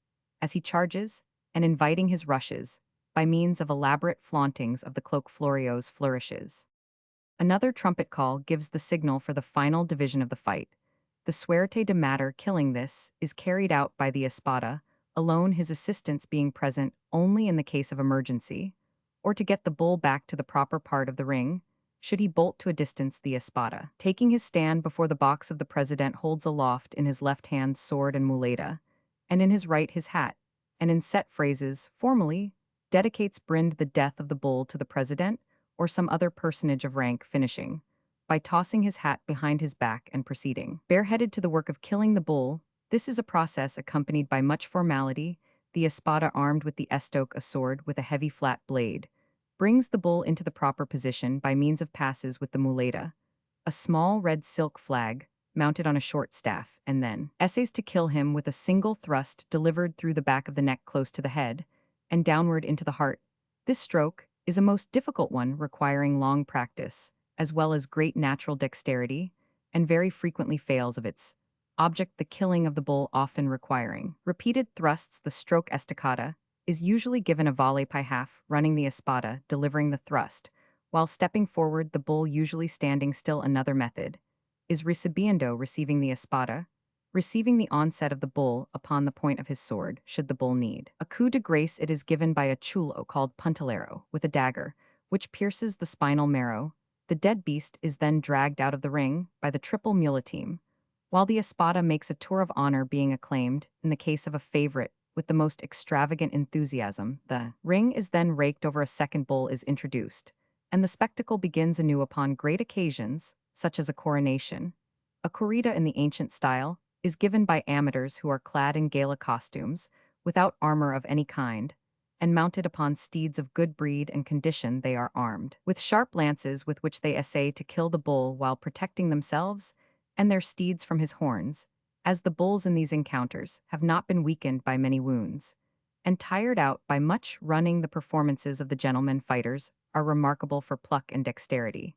as he charges, and inviting his rushes by means of elaborate flauntings of the cloak florios flourishes. Another trumpet call gives the signal for the final division of the fight. The suerte de matar, killing this, is carried out by the espada, alone, his assistants being present only in the case of emergency, or to get the bull back to the proper part of the ring. Should he bolt to a distance, the espada, taking his stand before the box of the president, holds aloft in his left hand sword and muleta, and in his right his hat, and in set phrases, formally, dedicates Brind the death of the bull to the president or some other personage of rank, finishing by tossing his hat behind his back and proceeding bareheaded to the work of killing the bull. This is a process accompanied by much formality. The espada, armed with the estoque, a sword with a heavy flat blade, brings the bull into the proper position by means of passes with the muleta, a small red silk flag, mounted on a short staff, and then essays to kill him with a single thrust delivered through the back of the neck close to the head, and downward into the heart. This stroke is a most difficult one requiring long practice, as well as great natural dexterity, and very frequently fails of its object, the killing of the bull often requiring repeated thrusts. The stroke estacada is usually given a volley by half, running the espada, delivering the thrust, while stepping forward, the bull usually standing still. Another method is recibiendo, receiving the espada, receiving the onset of the bull upon the point of his sword, should the bull need a coup de grace. It is given by a chulo called puntalero, with a dagger, which pierces the spinal marrow. The dead beast is then dragged out of the ring by the triple muleteam, while the espada makes a tour of honor, being acclaimed, in the case of a favorite, with the most extravagant enthusiasm. The ring is then raked over, a second bull is introduced, and the spectacle begins anew upon great occasions, such as a coronation. A corrida in the ancient style is given by amateurs who are clad in gala costumes, without armor of any kind, and mounted upon steeds of good breed and condition. They are armed with sharp lances, with which they essay to kill the bull while protecting themselves and their steeds from his horns, as the bulls in these encounters have not been weakened by many wounds, and tired out by much running. The performances of the gentlemen fighters are remarkable for pluck and dexterity.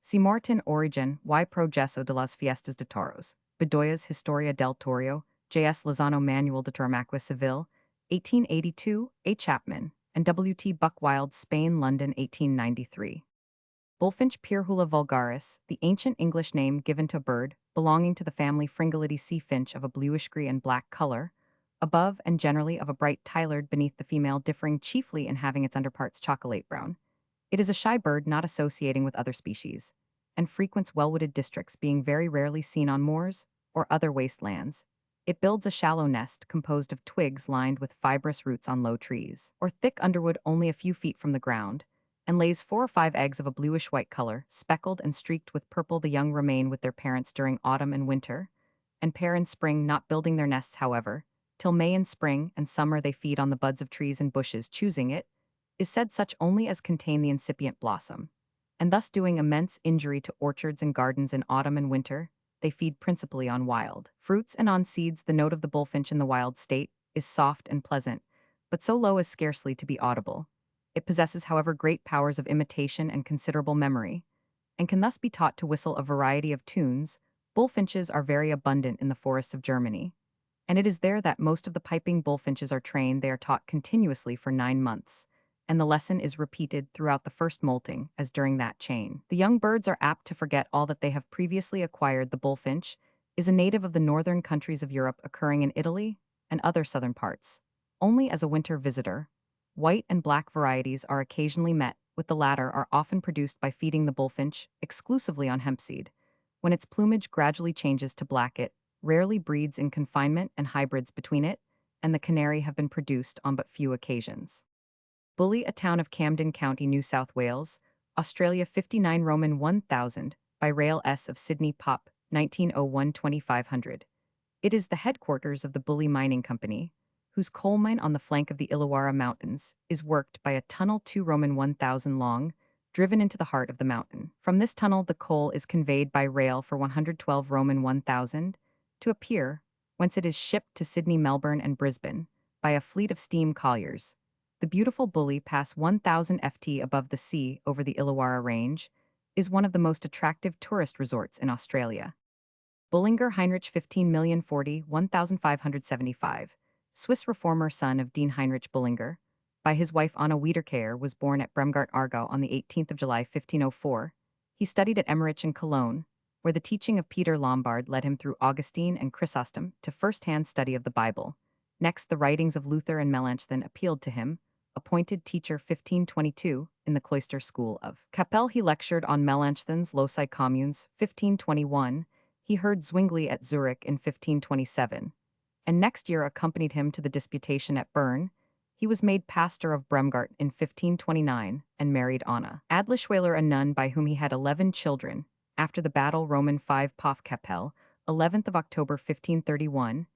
Si Martin Origen y Proceso de las Fiestas de Toros, Bedoya's Historia del Torio, J.S. Lozano Manual de Tauromaquia Civil, 1882, A. Chapman, and W.T. Buckwild, Spain, London, 1893. Bullfinch Pyrhula vulgaris, the ancient English name given to a bird belonging to the family Fringillidae sea finch, of a bluish-gray and black color, above and generally of a bright tylard beneath, the female differing chiefly in having its underparts chocolate brown. It is a shy bird, not associating with other species, and frequents well-wooded districts, being very rarely seen on moors or other waste lands. It builds a shallow nest composed of twigs lined with fibrous roots on low trees, or thick underwood only a few feet from the ground, and lays 4 or 5 eggs of a bluish-white color, speckled and streaked with purple. The young remain with their parents during autumn and winter, and pair in spring, not building their nests, however, till May. In spring and summer they feed on the buds of trees and bushes, choosing, it is said, such only as contain the incipient blossom, and thus doing immense injury to orchards and gardens. In autumn and winter they feed principally on wild fruits and on seeds. The note of the bullfinch in the wild state is soft and pleasant, but so low as scarcely to be audible. It possesses, however, great powers of imitation and considerable memory, and can thus be taught to whistle a variety of tunes. Bullfinches are very abundant in the forests of Germany, and it is there that most of the piping bullfinches are trained. They are taught continuously for 9 months, and the lesson is repeated throughout the first molting, as during that chain. The young birds are apt to forget all that they have previously acquired. The bullfinch is a native of the northern countries of Europe, occurring in Italy and other southern parts only as a winter visitor. White and black varieties are occasionally met, with the latter are often produced by feeding the bullfinch exclusively on hempseed. When its plumage gradually changes to black, it rarely breeds in confinement, and hybrids between it and the canary have been produced on but few occasions. Bully, a town of Camden County, New South Wales, Australia, 59 Roman 1000, by rail S of Sydney Pop, 1901-2500. It is the headquarters of the Bully Mining Company, whose coal mine on the flank of the Illawarra Mountains is worked by a tunnel 2 Roman 1000 long, driven into the heart of the mountain. From this tunnel the coal is conveyed by rail for 112 Roman 1000 to a pier, whence it is shipped to Sydney, Melbourne, and Brisbane by a fleet of steam colliers. The beautiful Bully Pass, 1000 ft above the sea over the Illawarra Range, is one of the most attractive tourist resorts in Australia. Bullinger Heinrich, 15,040,1575, 1575, Swiss reformer, son of Dean Heinrich Bullinger, by his wife Anna Wiederkehr, was born at Bremgarten, Aargau on the 18th of July 1504. He studied at Emmerich and Cologne, where the teaching of Peter Lombard led him through Augustine and Chrysostom to first-hand study of the Bible. Next, the writings of Luther and Melanchthon appealed to him. Appointed teacher 1522 in the cloister school of Kapelle, he lectured on Melanchthon's Loci Communes. 1521, he heard Zwingli at Zurich in 1527, and next year accompanied him to the disputation at Bern. He was made pastor of Bremgarten in 1529 and married Anna Adlischweiler, a nun by whom he had 11 children. After the battle Roman 5 Pof Kapelle, 11th of October 1531,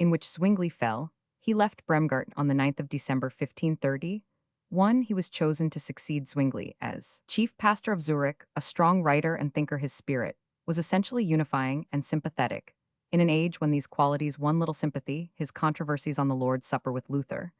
in which Zwingli fell, he left Bremgarten on the 9th of December 1530. He was chosen to succeed Zwingli as chief pastor of Zurich, a strong writer and thinker. His spirit was essentially unifying and sympathetic. In an age when these qualities won little sympathy, his controversies on the Lord's Supper with Luther,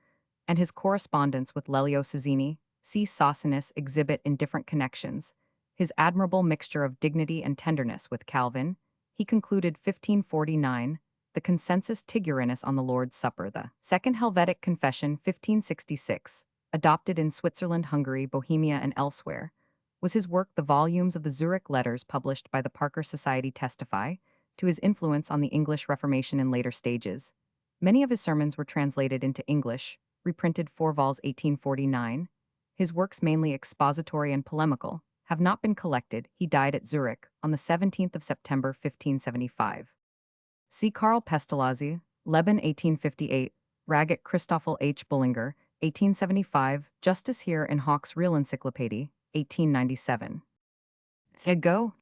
and his correspondence with Lelio Cizzini, C. Socinus exhibit in different connections, his admirable mixture of dignity and tenderness with Calvin, he concluded 1549, the Consensus Tigurinus on the Lord's Supper, the Second Helvetic Confession 1566, adopted in Switzerland, Hungary, Bohemia, and elsewhere, was his work. The volumes of the Zurich letters published by the Parker Society testify to his influence on the English Reformation in later stages. Many of his sermons were translated into English, reprinted 4 vols 1849. His works, mainly expository and polemical, have not been collected. He died at Zurich on the 17th of September 1575. See Karl Pestalozzi, Leben 1858, Raget Christoffel H. Bullinger, 1875, Justice here in Hawke's Real Encyclopaedia, 1897. Go.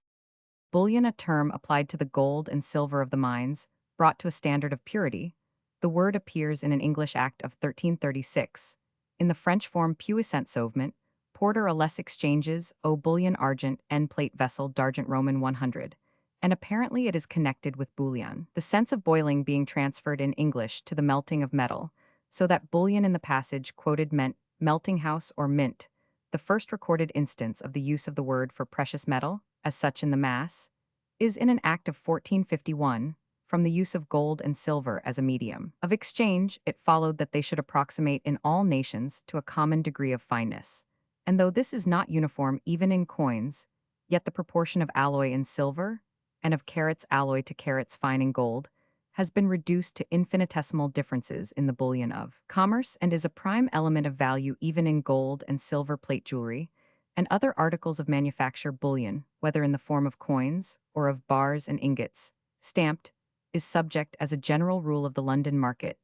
Bullion, a term applied to the gold and silver of the mines, brought to a standard of purity. The word appears in an English Act of 1336. In the French form puissant sauvement, porter a less exchanges, o bullion argent, n plate vessel d'argent Roman 100. And apparently it is connected with bouillon, the sense of boiling being transferred in English to the melting of metal, so that bullion in the passage quoted meant melting house or mint, the first recorded instance of the use of the word for precious metal, as such in the Mass, is in an act of 1451, from the use of gold and silver as a medium of exchange. It followed that they should approximate in all nations to a common degree of fineness. And though this is not uniform even in coins, yet the proportion of alloy in silver, and of carats alloy to carats fine in gold, has been reduced to infinitesimal differences in the bullion of commerce, and is a prime element of value even in gold and silver plate jewelry, and other articles of manufacture. Bullion, whether in the form of coins or of bars and ingots, stamped, is subject as a general rule of the London market,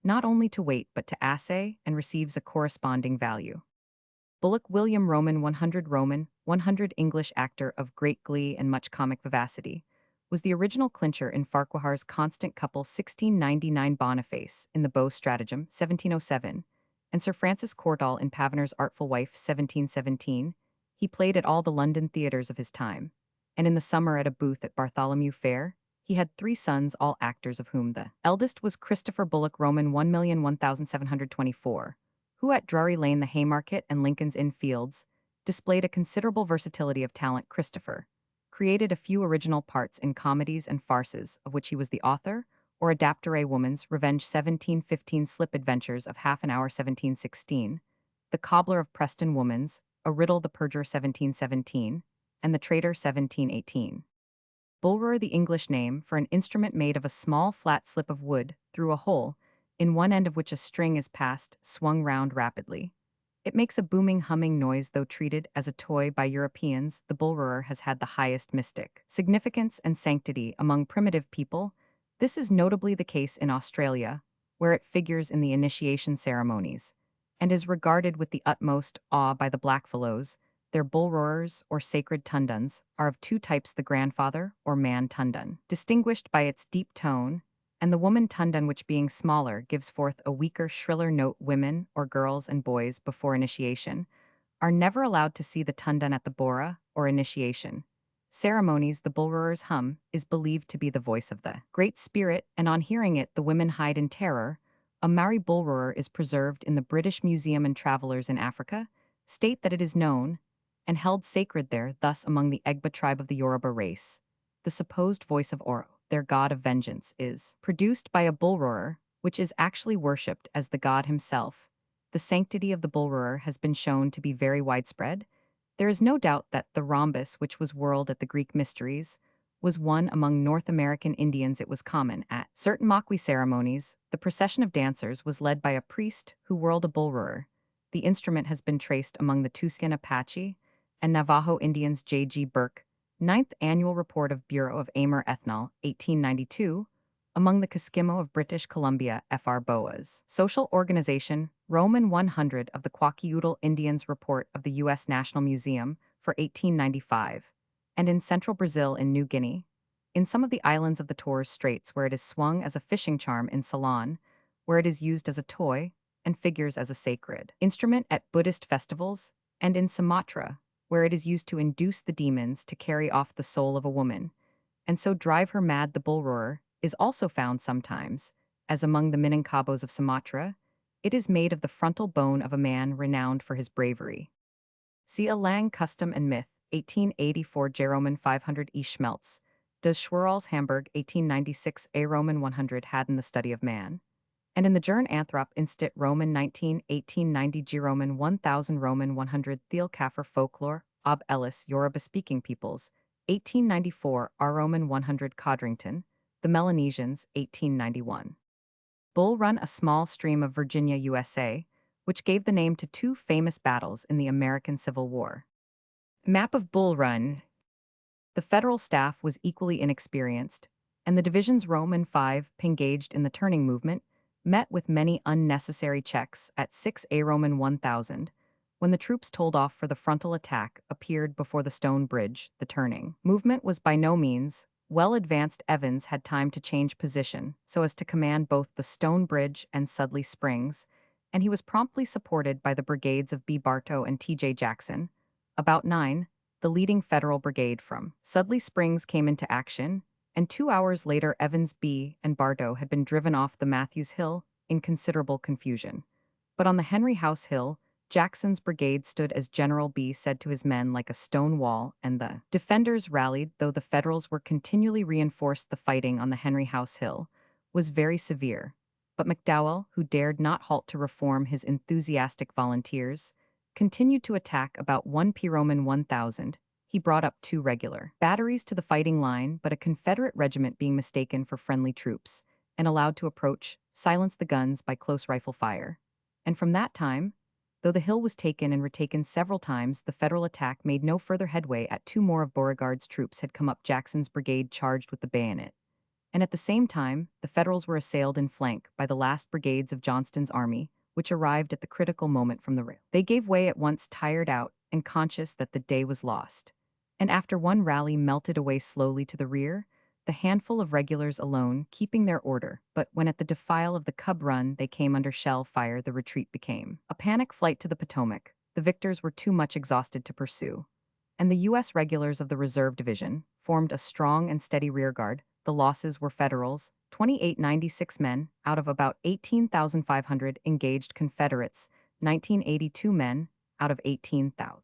not only to weight but to assay, and receives a corresponding value. Bullock William Roman 100 English actor of great glee and much comic vivacity, was the original clincher in Farquhar's Constant Couple 1699, Boniface in the Beaux Stratagem 1707, and Sir Francis Cordall in Paviner's Artful Wife 1717. He played at all the London theatres of his time, and in the summer at a booth at Bartholomew Fair. He had 3 sons, all actors, of whom the eldest was Christopher Bullock Roman 1,001,724, who at Drury Lane, the Haymarket, and Lincoln's Inn Fields displayed a considerable versatility of talent. Christopher created a few original parts in comedies and farces, of which he was the author, or adapter. A Woman's Revenge 1715, Slip Adventures of Half an Hour 1716, The Cobbler of Preston Woman's, A Riddle, The Perjurer 1717, and The Traitor 1718. Bulrer, the English name for an instrument made of a small flat slip of wood, through a hole, in one end of which a string is passed, swung round rapidly. It makes a booming, humming noise. Though treated as a toy by Europeans, the bulrer has had the highest mystic significance and sanctity among primitive people. This is notably the case in Australia, where it figures in the initiation ceremonies, and is regarded with the utmost awe by the blackfellows. Their bullroarers, or sacred tundans, are of 2 types: the grandfather, or man tundan, distinguished by its deep tone, and the woman tundan, which being smaller gives forth a weaker, shriller note. Women, or girls and boys before initiation, are never allowed to see the tundan at the bora, or initiation ceremonies. The bullroarer's hum is believed to be the voice of the Great Spirit, and on hearing it the women hide in terror. A Maori bullroarer is preserved in the British Museum, and travelers in Africa state that it is known and held sacred there. Thus, among the Egba tribe of the Yoruba race, the supposed voice of Oro, their god of vengeance, is produced by a bullroarer, which is actually worshipped as the god himself. The sanctity of the bullroarer has been shown to be very widespread. There is no doubt that the rhombus, which was whirled at the Greek mysteries, was one among North American Indians. It was common at certain Makwi ceremonies. The procession of dancers was led by a priest who whirled a bullroarer. The instrument has been traced among the Tuskegee Apache and Navajo Indians. J. G. Burke, Ninth Annual Report of Bureau of Amer Ethnol, 1892, among the Kiskimo of British Columbia. F. R. Boas, Social Organization, Roman 100 of the Kwakiutl Indians Report of the U.S. National Museum for 1895, and in central Brazil, in New Guinea, in some of the islands of the Torres Straits, where it is swung as a fishing charm, in Ceylon, where it is used as a toy and figures as a sacred instrument at Buddhist festivals, and in Sumatra, where it is used to induce the demons to carry off the soul of a woman. and so drive her mad the bull roarer, is also found sometimes, as among the Minangkabos of Sumatra. It is made of the frontal bone of a man renowned for his bravery. See a Lang Custom and Myth, 1884 J. Roman 500 E. Schmelz, Does Schwerals Hamburg, 1896 A. Roman 100 Haddon the Study of Man. And in the Journ Anthrop Instit Roman 19, 1890 G. Roman 1000 Roman 100 Thiel Kaffer Folklore, Ob Ellis Yoruba-speaking peoples, 1894 R. Roman 100 Codrington, The Melanesians, 1891. Bull Run, a small stream of Virginia, USA, which gave the name to two famous battles in the American Civil War. Map of Bull Run. The federal staff was equally inexperienced, and the divisions Roman 5 engaged in the turning movement met with many unnecessary checks at 6 A Roman 1000, when the troops told off for the frontal attack appeared before the stone bridge. The turning movement was by no means well advanced. Evans had time to change position so as to command both the stone bridge and Sudley Springs, and he was promptly supported by the brigades of B. Bartow and T.J. Jackson. About 9, the leading federal brigade from Sudley Springs came into action, and 2 hours later Evans, B., and Bartow had been driven off the Matthews Hill in considerable confusion. But on the Henry House Hill, Jackson's brigade stood as General B said to his men like a stone wall, and the defenders rallied. Though the Federals were continually reinforced, the fighting on the Henry House Hill was very severe. But McDowell, who dared not halt to reform his enthusiastic volunteers, continued to attack. About 1 P. Roman 1000, he brought up 2 regular batteries to the fighting line, but a Confederate regiment being mistaken for friendly troops and allowed to approach, silenced the guns by close rifle fire. And from that time, though the hill was taken and retaken several times, the Federal attack made no further headway. At 2 more of Beauregard's troops had come up. Jackson's brigade charged with the bayonet. And at the same time, the Federals were assailed in flank by the last brigades of Johnston's army, which arrived at the critical moment from the rear. They gave way at once, tired out and conscious that the day was lost. And after one rally melted away slowly to the rear, the handful of regulars alone keeping their order. But when at the defile of the Cub Run they came under shell fire, the retreat became a panic flight to the Potomac. The victors were too much exhausted to pursue, and the U.S. regulars of the Reserve Division formed a strong and steady rearguard. The losses were Federals, 2,896 men, out of about 18,500 engaged; Confederates, 1982 men, out of 18,000.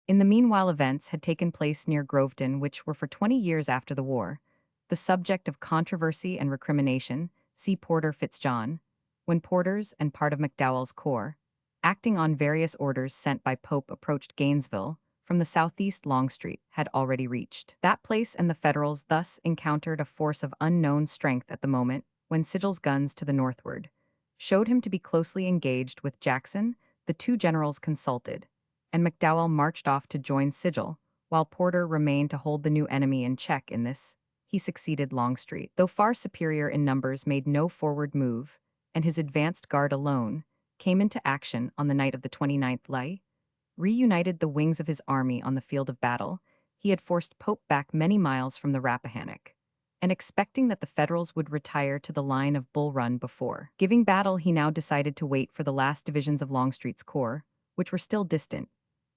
In the meanwhile, events had taken place near Groveton which were for 20 years after the war the subject of controversy and recrimination. See Porter Fitzjohn, when Porter's and part of McDowell's corps, acting on various orders sent by Pope, approached Gainesville from the southeast. Longstreet had already reached that place, and the Federals thus encountered a force of unknown strength at the moment when Sigel's guns to the northward showed him to be closely engaged with Jackson. The 2 generals consulted, and McDowell marched off to join Sigel, while Porter remained to hold the new enemy in check. In this, he succeeded. Longstreet, though far superior in numbers, made no forward move, and his advanced guard alone came into action on the night of the 29th. Lay reunited the wings of his army on the field of battle. He had forced Pope back many miles from the Rappahannock, and expecting that the Federals would retire to the line of Bull Run before giving battle, he now decided to wait for the last divisions of Longstreet's corps, which were still distant.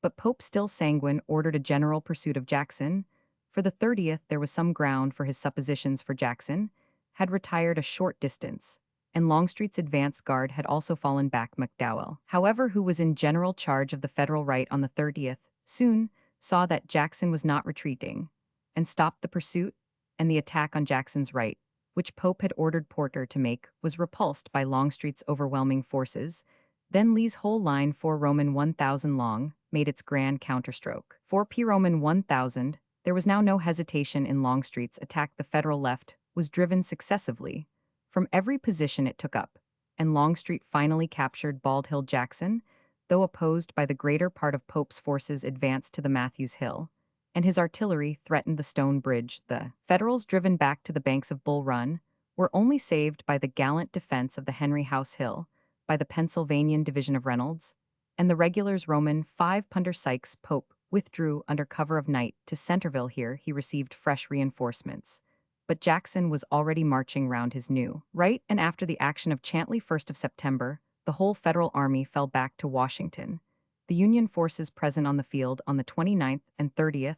But Pope, still sanguine, ordered a general pursuit of Jackson. For the 30th, there was some ground for his suppositions, for Jackson had retired a short distance, and Longstreet's advance guard had also fallen back. McDowell, however, who was in general charge of the Federal right on the 30th, soon saw that Jackson was not retreating, and stopped the pursuit, and the attack on Jackson's right, which Pope had ordered Porter to make, was repulsed by Longstreet's overwhelming forces. Then Lee's whole line, 4 Roman 1000 long, made its grand counterstroke. 4 P. Roman 1000, there was now no hesitation in Longstreet's attack. The Federal left was driven successively from every position it took up, and Longstreet finally captured Bald Hill. Jackson, though opposed by the greater part of Pope's forces, advanced to the Matthews Hill, and his artillery threatened the stone bridge. The Federals, driven back to the banks of Bull Run, were only saved by the gallant defense of the Henry House Hill by the Pennsylvanian division of Reynolds, and the regulars Roman 5 under Sykes. Pope withdrew under cover of night to Centerville. Here he received fresh reinforcements, but Jackson was already marching round his new right, and after the action of Chantley 1st of September, the whole Federal army fell back to Washington. The Union forces present on the field on the 29th and 30th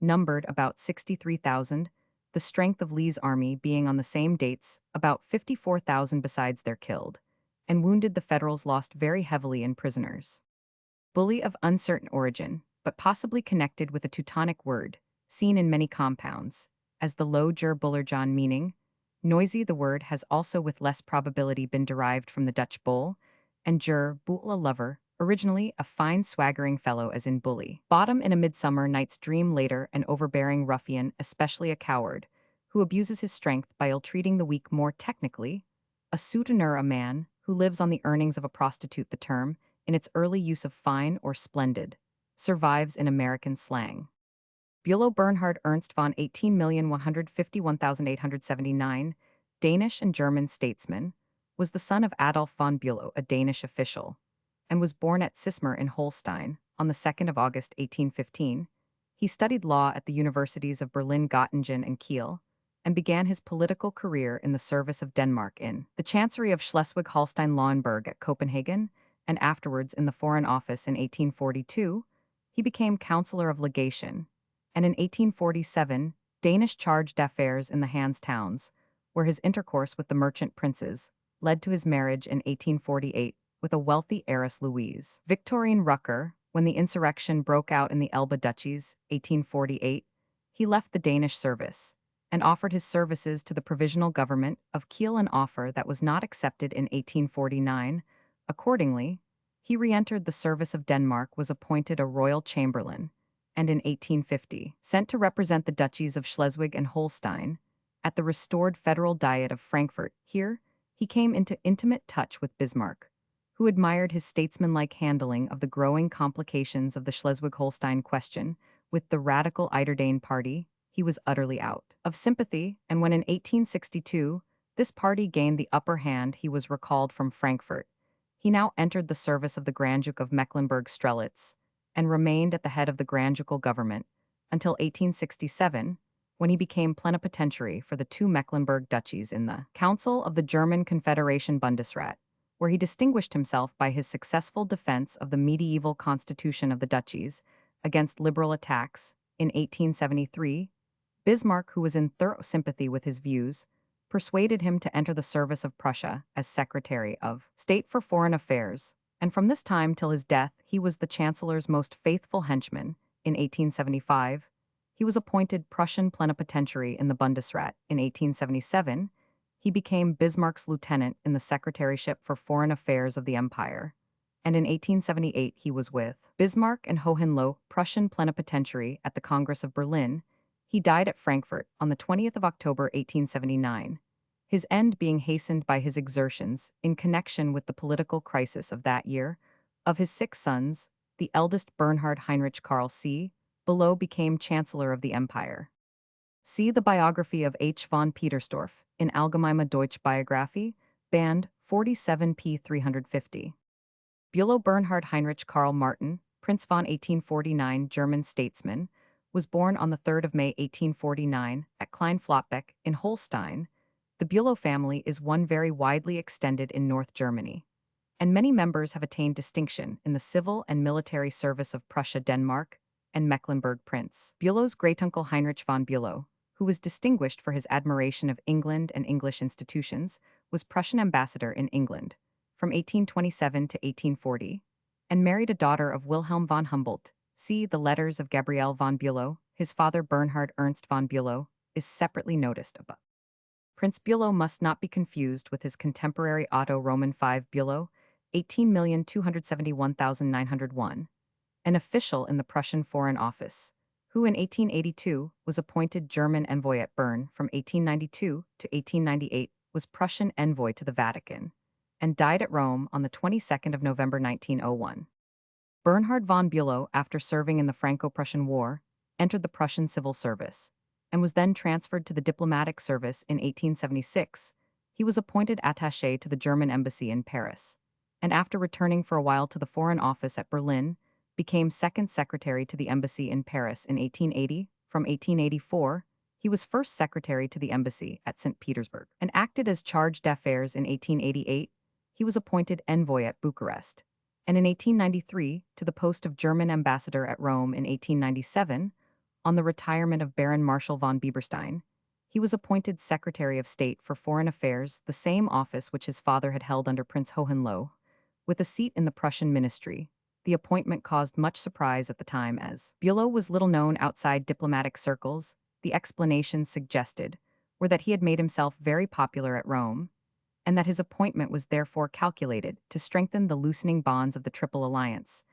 numbered about 63,000, the strength of Lee's army being on the same dates, about 54,000 besides their killed, and wounded the Federals lost very heavily in prisoners. Bully of uncertain origin, but possibly connected with a Teutonic word, seen in many compounds, as the Low Ger Bullerjohn meaning. Noisy the word has also with less probability been derived from the Dutch bull, and Ger, Boel a lover, originally a fine swaggering fellow as in bully. Bottom in A Midsummer Night's Dream later an overbearing ruffian, especially a coward, who abuses his strength by ill-treating the weak more technically. A souteneur a man, who lives on the earnings of a prostitute the term, in its early use of fine or splendid, survives in American slang. Bülow Bernhard Ernst von 18,151,879, Danish and German statesman, was the son of Adolf von Bülow, a Danish official, and was born at Cismer in Holstein on the 2nd of August 1815. He studied law at the universities of Berlin, Göttingen, and Kiel, and began his political career in the service of Denmark in the Chancery of Schleswig-Holstein-Lauenburg at Copenhagen, and afterwards in the Foreign Office in 1842. He became Counselor of Legation, and in 1847, Danish charge d'affaires in the Hanse Towns, where his intercourse with the merchant princes led to his marriage in 1848 with a wealthy heiress Louise Victorine Rucker. When the insurrection broke out in the Elbe Duchies, 1848, he left the Danish service and offered his services to the provisional government of Kiel, an offer that was not accepted in 1849. Accordingly, he re-entered the service of Denmark, was appointed a royal chamberlain, and in 1850, sent to represent the duchies of Schleswig and Holstein at the restored Federal Diet of Frankfurt. Here, he came into intimate touch with Bismarck, who admired his statesmanlike handling of the growing complications of the Schleswig-Holstein question. With the radical Eiderdane party, he was utterly out of sympathy, and when in 1862 this party gained the upper hand, he was recalled from Frankfurt. He now entered the service of the Grand Duke of Mecklenburg-Strelitz and remained at the head of the Grand Ducal government until 1867, when he became plenipotentiary for the two Mecklenburg duchies in the Council of the German Confederation Bundesrat, where he distinguished himself by his successful defense of the medieval constitution of the duchies against liberal attacks. In 1873, Bismarck, who was in thorough sympathy with his views, persuaded him to enter the service of Prussia as Secretary of State for Foreign Affairs, and from this time till his death he was the Chancellor's most faithful henchman. In 1875, he was appointed Prussian plenipotentiary in the Bundesrat. In 1877, he became Bismarck's lieutenant in the Secretaryship for Foreign Affairs of the Empire, and in 1878 he was with Bismarck and Hohenlohe, Prussian plenipotentiary at the Congress of Berlin. He died at Frankfurt on the 20th of October 1879, his end being hastened by his exertions in connection with the political crisis of that year. Of his 6 sons, the eldest Bernhard Heinrich Karl c. Below became Chancellor of the Empire. See the biography of H. von Petersdorf in Allgemeine Deutsche Biographie, Band 47p 350. Bülow Bernhard Heinrich Karl Martin, Prince von 1849, German statesman, was born on the 3rd of May 1849 at Klein-Flottbeck in Holstein. The Bülow family is one very widely extended in North Germany, and many members have attained distinction in the civil and military service of Prussia, Denmark, and Mecklenburg. Prince Bülow's great-uncle Heinrich von Bülow, who was distinguished for his admiration of England and English institutions, was Prussian ambassador in England from 1827 to 1840, and married a daughter of Wilhelm von Humboldt. See the letters of Gabriel von Bülow. His father Bernhard Ernst von Bülow is separately noticed above. Prince Bülow must not be confused with his contemporary Otto Roman V Bülow, 18,271,901, an official in the Prussian Foreign Office, who in 1882 was appointed German envoy at Bern. From 1892 to 1898 was Prussian envoy to the Vatican, and died at Rome on the 22nd of November 1901. Bernhard von Bülow, after serving in the Franco-Prussian War, entered the Prussian civil service, and was then transferred to the diplomatic service in 1876. He was appointed attaché to the German embassy in Paris, and after returning for a while to the Foreign Office at Berlin, became second secretary to the embassy in Paris in 1880. From 1884, he was first secretary to the embassy at St. Petersburg, and acted as charge d'affaires in 1888. He was appointed envoy at Bucharest, and in 1893 to the post of German ambassador at Rome. In 1897, on the retirement of Baron Marshal von Bieberstein, He was appointed Secretary of State for Foreign Affairs, the same office which his father had held under Prince Hohenlohe, with a seat in the Prussian ministry. The appointment caused much surprise at the time as Bülow was little known outside diplomatic circles. The explanations suggested were that he had made himself very popular at Rome, and that his appointment was therefore calculated to strengthen the loosening bonds of the Triple Alliance,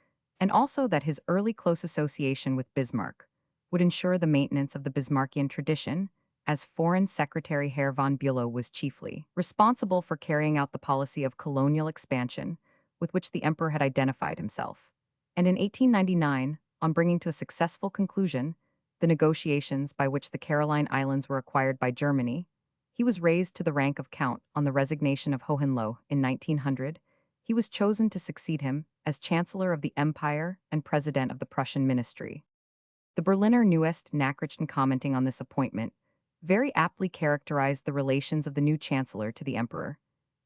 and also that his early close association with Bismarck would ensure the maintenance of the Bismarckian tradition, as Foreign Secretary Herr von Bülow was chiefly responsible for carrying out the policy of colonial expansion with which the emperor had identified himself. And in 1899, on bringing to a successful conclusion the negotiations by which the Caroline Islands were acquired by Germany, he was raised to the rank of count on the resignation of Hohenlohe in 1900. He was chosen to succeed him as Chancellor of the Empire and President of the Prussian Ministry. The Berliner Neueste Nachrichten, commenting on this appointment, very aptly characterized the relations of the new Chancellor to the Emperor.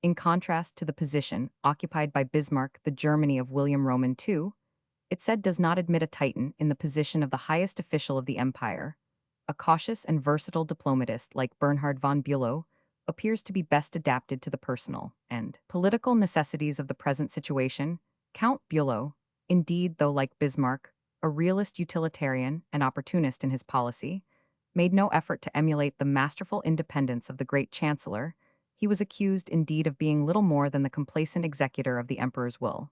In contrast to the position occupied by Bismarck, the Germany of William Roman II, it said, does not admit a Titan in the position of the highest official of the empire. A cautious and versatile diplomatist like Bernhard von Bülow appears to be best adapted to the personal and political necessities of the present situation. Count Bülow, indeed, though like Bismarck, a realist utilitarian and opportunist in his policy, made no effort to emulate the masterful independence of the great Chancellor. He was accused indeed of being little more than the complacent executor of the emperor's will,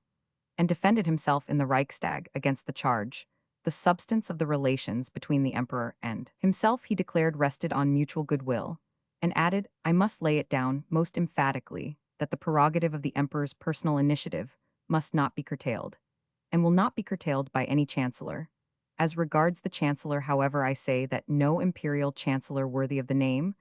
and defended himself in the Reichstag against the charge. The substance of the relations between the emperor and himself, he declared, rested on mutual goodwill, and added, I must lay it down most emphatically that the prerogative of the emperor's personal initiative must not be curtailed, and will not be curtailed by any chancellor. As regards the chancellor, however, I say that no imperial chancellor worthy of the name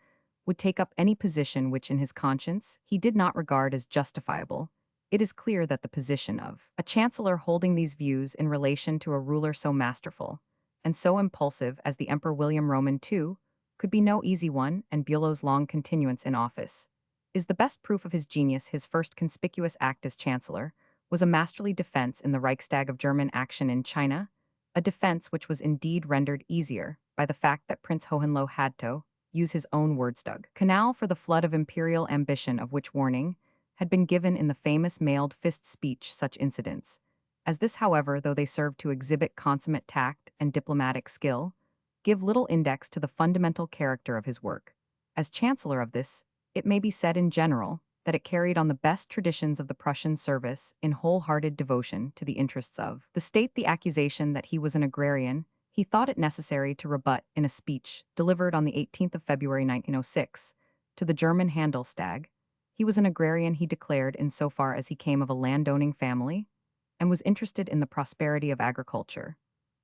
would take up any position which in his conscience he did not regard as justifiable. It is clear that the position of a chancellor holding these views in relation to a ruler so masterful and so impulsive as the Emperor William Roman II could be no easy one, and Bülow's long continuance in office is the best proof of his genius. His first conspicuous act as chancellor was a masterly defense in the Reichstag of German action in China, a defense which was indeed rendered easier by the fact that Prince Hohenlohe had to use his own words, dug canal for the flood of imperial ambition of which warning had been given in the famous mailed fist speech. Such incidents as this, however, though they serve to exhibit consummate tact and diplomatic skill, give little index to the fundamental character of his work. As chancellor of this, it may be said in general that it carried on the best traditions of the Prussian service in wholehearted devotion to the interests of the state. The accusation that he was an agrarian he thought it necessary to rebut in a speech delivered on the 18th of February 1906 to the German Handelsstag. He was an agrarian, he declared, in so far as he came of a landowning family and was interested in the prosperity of agriculture.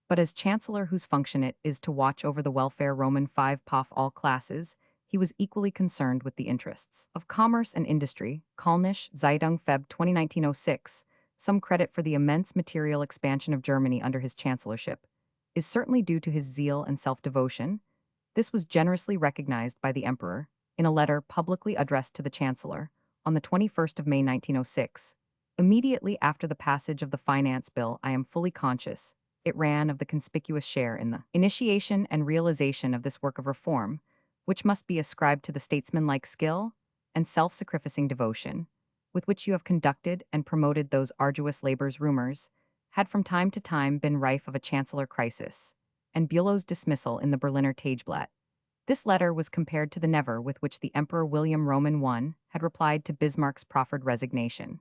But as chancellor, whose function it is to watch over the welfare Roman 5 pof all classes, he was equally concerned with the interests of commerce and industry. Kölnische Zeitung, Feb. 2019-06. Some credit for the immense material expansion of Germany under his chancellorship is certainly due to his zeal and self-devotion. This was generously recognized by the emperor in a letter publicly addressed to the chancellor on the 21st of May 1906. Immediately after the passage of the finance bill, I am fully conscious, it ran, of the conspicuous share in the initiation and realization of this work of reform, which must be ascribed to the statesmanlike skill and self-sacrificing devotion with which you have conducted and promoted those arduous labors. Rumors had from time to time been rife of a chancellor crisis, and Bülow's dismissal in the Berliner Tageblatt. This letter was compared to the never with which the Emperor William Roman I had replied to Bismarck's proffered resignation.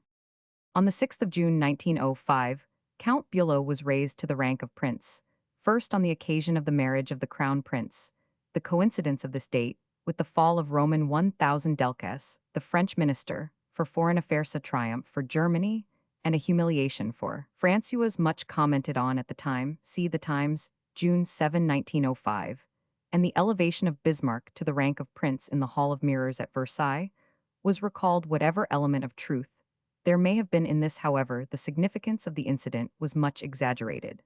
On the 6th of June 1905, Count Bülow was raised to the rank of prince, first on the occasion of the marriage of the crown prince. The coincidence of this date with the fall of Roman 1000 Delcas, the French minister for foreign affairs, a triumph for Germany and a humiliation for France, was much commented on at the time. See The Times, June 7, 1905. And the elevation of Bismarck to the rank of prince in the Hall of Mirrors at Versailles was recalled. Whatever element of truth there may have been in this, however, the significance of the incident was much exaggerated.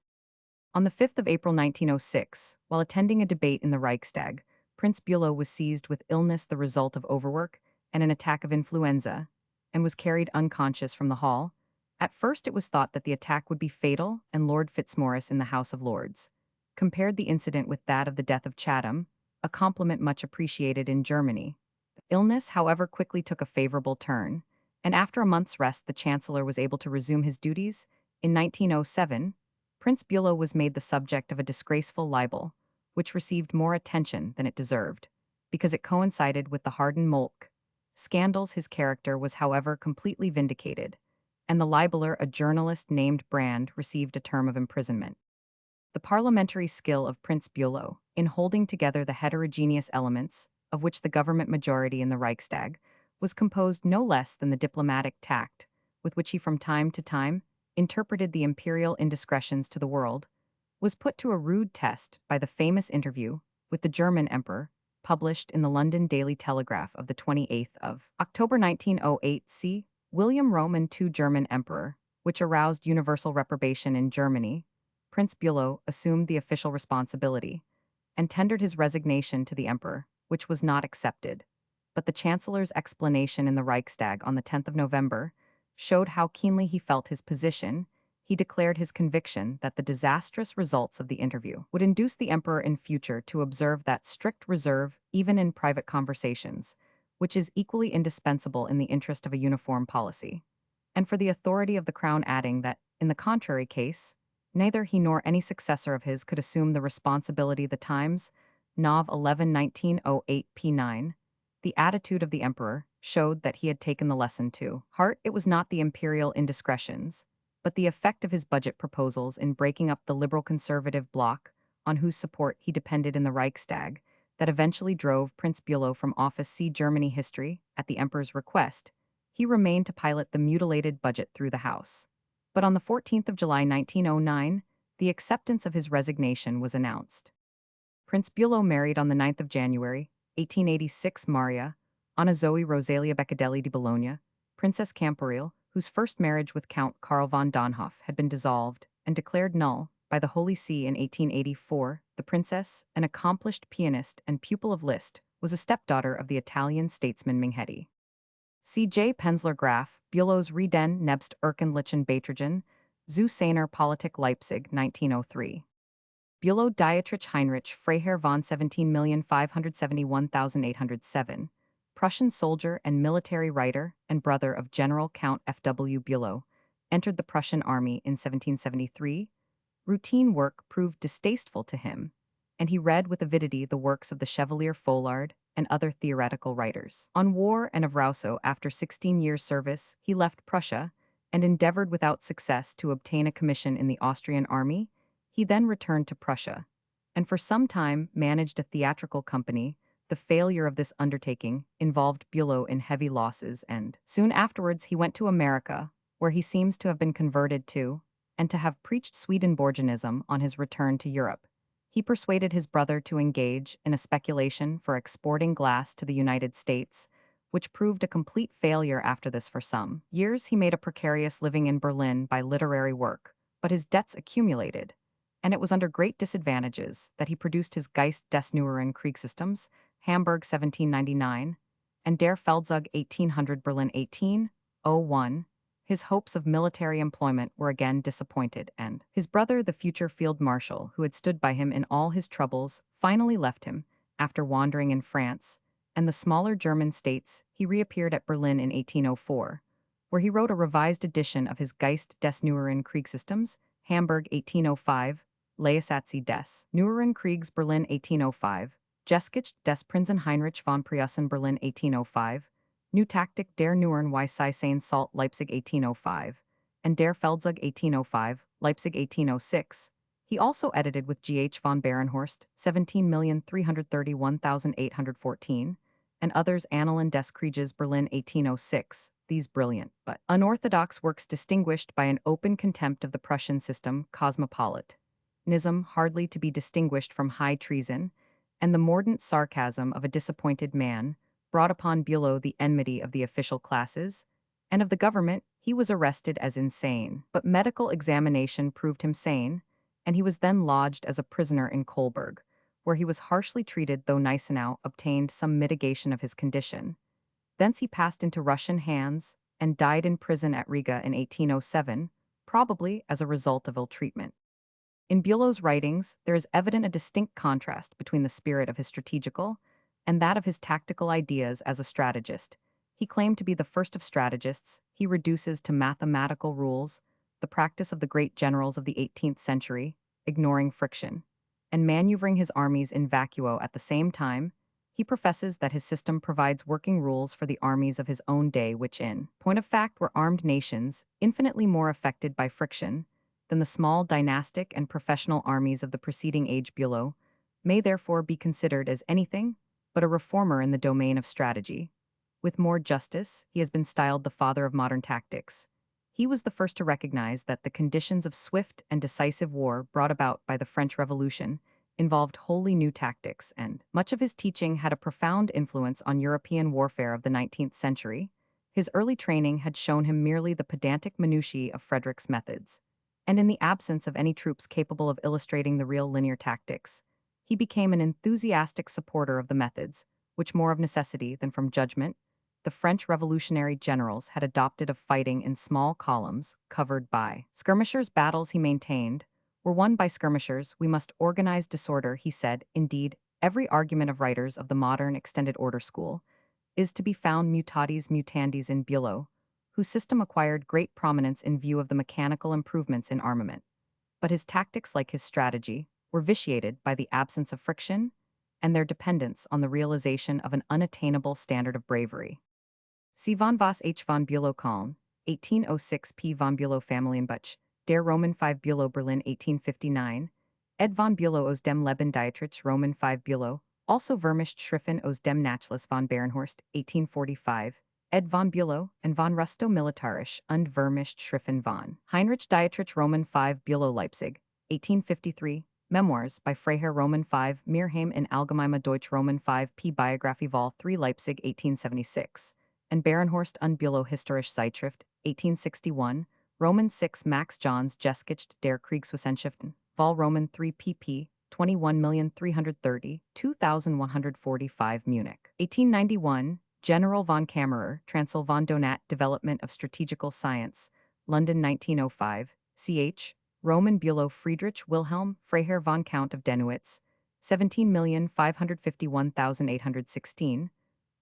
On the 5th of April 1906, while attending a debate in the Reichstag, Prince Bülow was seized with illness, the result of overwork and an attack of influenza, and was carried unconscious from the hall. At first it was thought that the attack would be fatal, and Lord Fitzmaurice in the House of Lords compared the incident with that of the death of Chatham, a compliment much appreciated in Germany. Illness, however, quickly took a favorable turn, and after a month's rest, the chancellor was able to resume his duties. In 1907, Prince Bülow was made the subject of a disgraceful libel, which received more attention than it deserved, because it coincided with the Harden Molk scandals. His character was, however, completely vindicated, and the libeler, a journalist named Brand, received a term of imprisonment. The parliamentary skill of Prince Bülow in holding together the heterogeneous elements, of which the government majority in the Reichstag was composed, no less than the diplomatic tact with which he from time to time interpreted the imperial indiscretions to the world, was put to a rude test by the famous interview with the German emperor, published in the London Daily Telegraph of the 28th of October 1908. C. William Roman II, German emperor, which aroused universal reprobation in Germany. Prince Bülow assumed the official responsibility and tendered his resignation to the emperor, which was not accepted. But the chancellor's explanation in the Reichstag on the 10th of November showed how keenly he felt his position. He declared his conviction that the disastrous results of the interview would induce the emperor in future to observe that strict reserve even in private conversations, which is equally indispensable in the interest of a uniform policy, and for the authority of the crown, adding that, in the contrary case, neither he nor any successor of his could assume the responsibility. The Times, Nov. 11, 1908, p. 9. The attitude of the emperor showed that he had taken the lesson to heart. It was not the imperial indiscretions, but the effect of his budget proposals in breaking up the liberal-conservative bloc, on whose support he depended in the Reichstag, that eventually drove Prince Bülow from office. See Germany History. At the emperor's request, he remained to pilot the mutilated budget through the House. But on the 14th of July 1909, the acceptance of his resignation was announced. Prince Bülow married on the 9th of January, 1886, Maria, Anna Zoe Rosalia Beccadelli di Bologna, Princess Camporeale, whose first marriage with Count Karl von Dönhoff had been dissolved and declared null by the Holy See in 1884. The princess, an accomplished pianist and pupil of Liszt, was a stepdaughter of the Italian statesman Minghetti. C. J. Penzler Graf, Bülow's Reden nebst Erkenlichen Beiträgen, zu seiner Politik Leipzig, 1903. Bülow Dietrich Heinrich Freiherr von 17,571,807, Prussian soldier and military writer and brother of General Count F. W. Bülow, entered the Prussian army in 1773. Routine work proved distasteful to him, and he read with avidity the works of the Chevalier Folard and other theoretical writers. On war and of Rousseau, after 16 years' service, he left Prussia and endeavored without success to obtain a commission in the Austrian army. He then returned to Prussia, and for some time managed a theatrical company. The failure of this undertaking involved Bülow in heavy losses, and soon afterwards he went to America, where he seems to have been converted to, and to have preached Swedenborgianism. On his return to Europe, he persuaded his brother to engage in a speculation for exporting glass to the United States, which proved a complete failure. After this, for some years, he made a precarious living in Berlin by literary work, but his debts accumulated, and it was under great disadvantages that he produced his Geist des Neueren Kriegssystems, Hamburg 1799, and Der Feldzug 1800, Berlin 1801. His hopes of military employment were again disappointed, and his brother, the future field marshal, who had stood by him in all his troubles, finally left him. After wandering in France and the smaller German states, he reappeared at Berlin in 1804, where he wrote a revised edition of his Geist des Neueren Kriegssystems, Hamburg 1805, Leisatzi des Neueren Kriegs, Berlin 1805, Geschichte des Prinzen Heinrich von Preußen, Berlin 1805, New Taktik der Neueren Weissein Salt, Leipzig 1805, and Der Feldzug 1805, Leipzig 1806. He also edited with G. H. von Barenhorst, 17,331,814, and others Annalen des Krieges, Berlin 1806. These brilliant but unorthodox works, distinguished by an open contempt of the Prussian system, cosmopolitanism hardly to be distinguished from high treason, and the mordant sarcasm of a disappointed man, brought upon Bülow the enmity of the official classes and of the government. He was arrested as insane, but medical examination proved him sane, and he was then lodged as a prisoner in Kolberg, where he was harshly treated, though Gneisenau obtained some mitigation of his condition. Thence he passed into Russian hands and died in prison at Riga in 1807, probably as a result of ill treatment. In Bülow's writings, there is evident a distinct contrast between the spirit of his strategical and that of his tactical ideas as a strategist. He claimed to be the first of strategists. He reduces to mathematical rules the practice of the great generals of the 18th century, ignoring friction, and maneuvering his armies in vacuo at the same time. He professes that his system provides working rules for the armies of his own day, which, in point of fact, were armed nations, infinitely more affected by friction than the small dynastic and professional armies of the preceding age. Bülow may therefore be considered as anything but a reformer in the domain of strategy. With more justice, he has been styled the father of modern tactics. He was the first to recognize that the conditions of swift and decisive war brought about by the French Revolution involved wholly new tactics, and much of his teaching had a profound influence on European warfare of the 19th century. His early training had shown him merely the pedantic minutiae of Frederick's methods, and in the absence of any troops capable of illustrating the real linear tactics, he became an enthusiastic supporter of the methods, which more of necessity than from judgment, the French revolutionary generals had adopted of fighting in small columns, covered by skirmishers. Battles, he maintained, were won by skirmishers. We must organize disorder, he said. Indeed, every argument of writers of the modern extended order school is to be found mutatis mutandis in Bülow, whose system acquired great prominence in view of the mechanical improvements in armament. But his tactics, like his strategy, were vitiated by the absence of friction and their dependence on the realization of an unattainable standard of bravery. C. von Voss H. von Bülow Köln, 1806 P. von Bülow Familienbuch, der Roman 5 Bülow Berlin 1859, Ed von Bülow aus dem Leben Dietrich Roman 5 Bülow, also vermischt Schriffen aus dem Nachlass von Barenhorst 1845, Ed von Bülow and von Rustow Militarisch und vermischt Schriffen von Heinrich Dietrich Roman 5 Bülow Leipzig, 1853, Memoirs by Freiherr Roman 5 Mirheim in Allgemeine Deutsch Roman 5 P. Biographie Vol. 3 Leipzig 1876, and Barenhorst und Bülow Historische Zeitschrift, 1861, Roman 6 Max Johns Geschichte der Kriegswissenschaften, Vol. Roman 3 pp. 21,330, 2145 Munich. 1891, General von Kammerer, Transl von Donat Development of Strategical Science, London 1905, ch. Roman Bülow Friedrich Wilhelm Freiherr von Count of Denowitz, 17,551,816,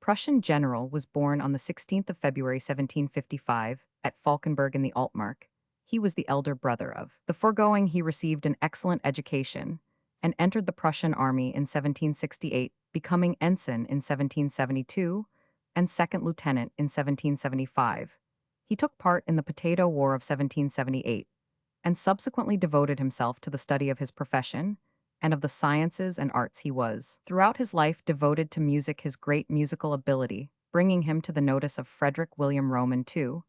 Prussian general, was born on the 16th of February 1755 at Falkenberg in the Altmark. He was the elder brother of the foregoing. He received an excellent education and entered the Prussian army in 1768, becoming ensign in 1772 and second lieutenant in 1775. He took part in the Potato War of 1778 and subsequently devoted himself to the study of his profession and of the sciences and arts. He was, throughout his life, devoted to music, his great musical ability bringing him to the notice of Frederick William Roman II,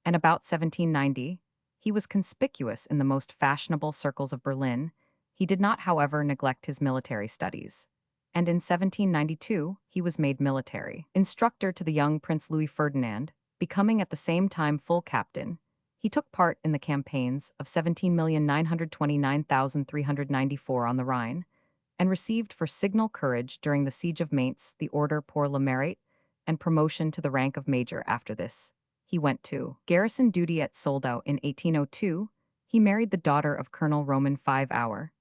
and about 1790, he was conspicuous in the most fashionable circles of Berlin. He did not, however, neglect his military studies, and in 1792 he was made military instructor to the young Prince Louis Ferdinand, becoming at the same time full captain. He took part in the campaigns of 17,929,394 on the Rhine, and received for signal courage during the siege of Mainz the Order pour le Mérite and promotion to the rank of major. After this, he went to garrison duty at Soldau in 1802. He married the daughter of Colonel Roman 5 Hour,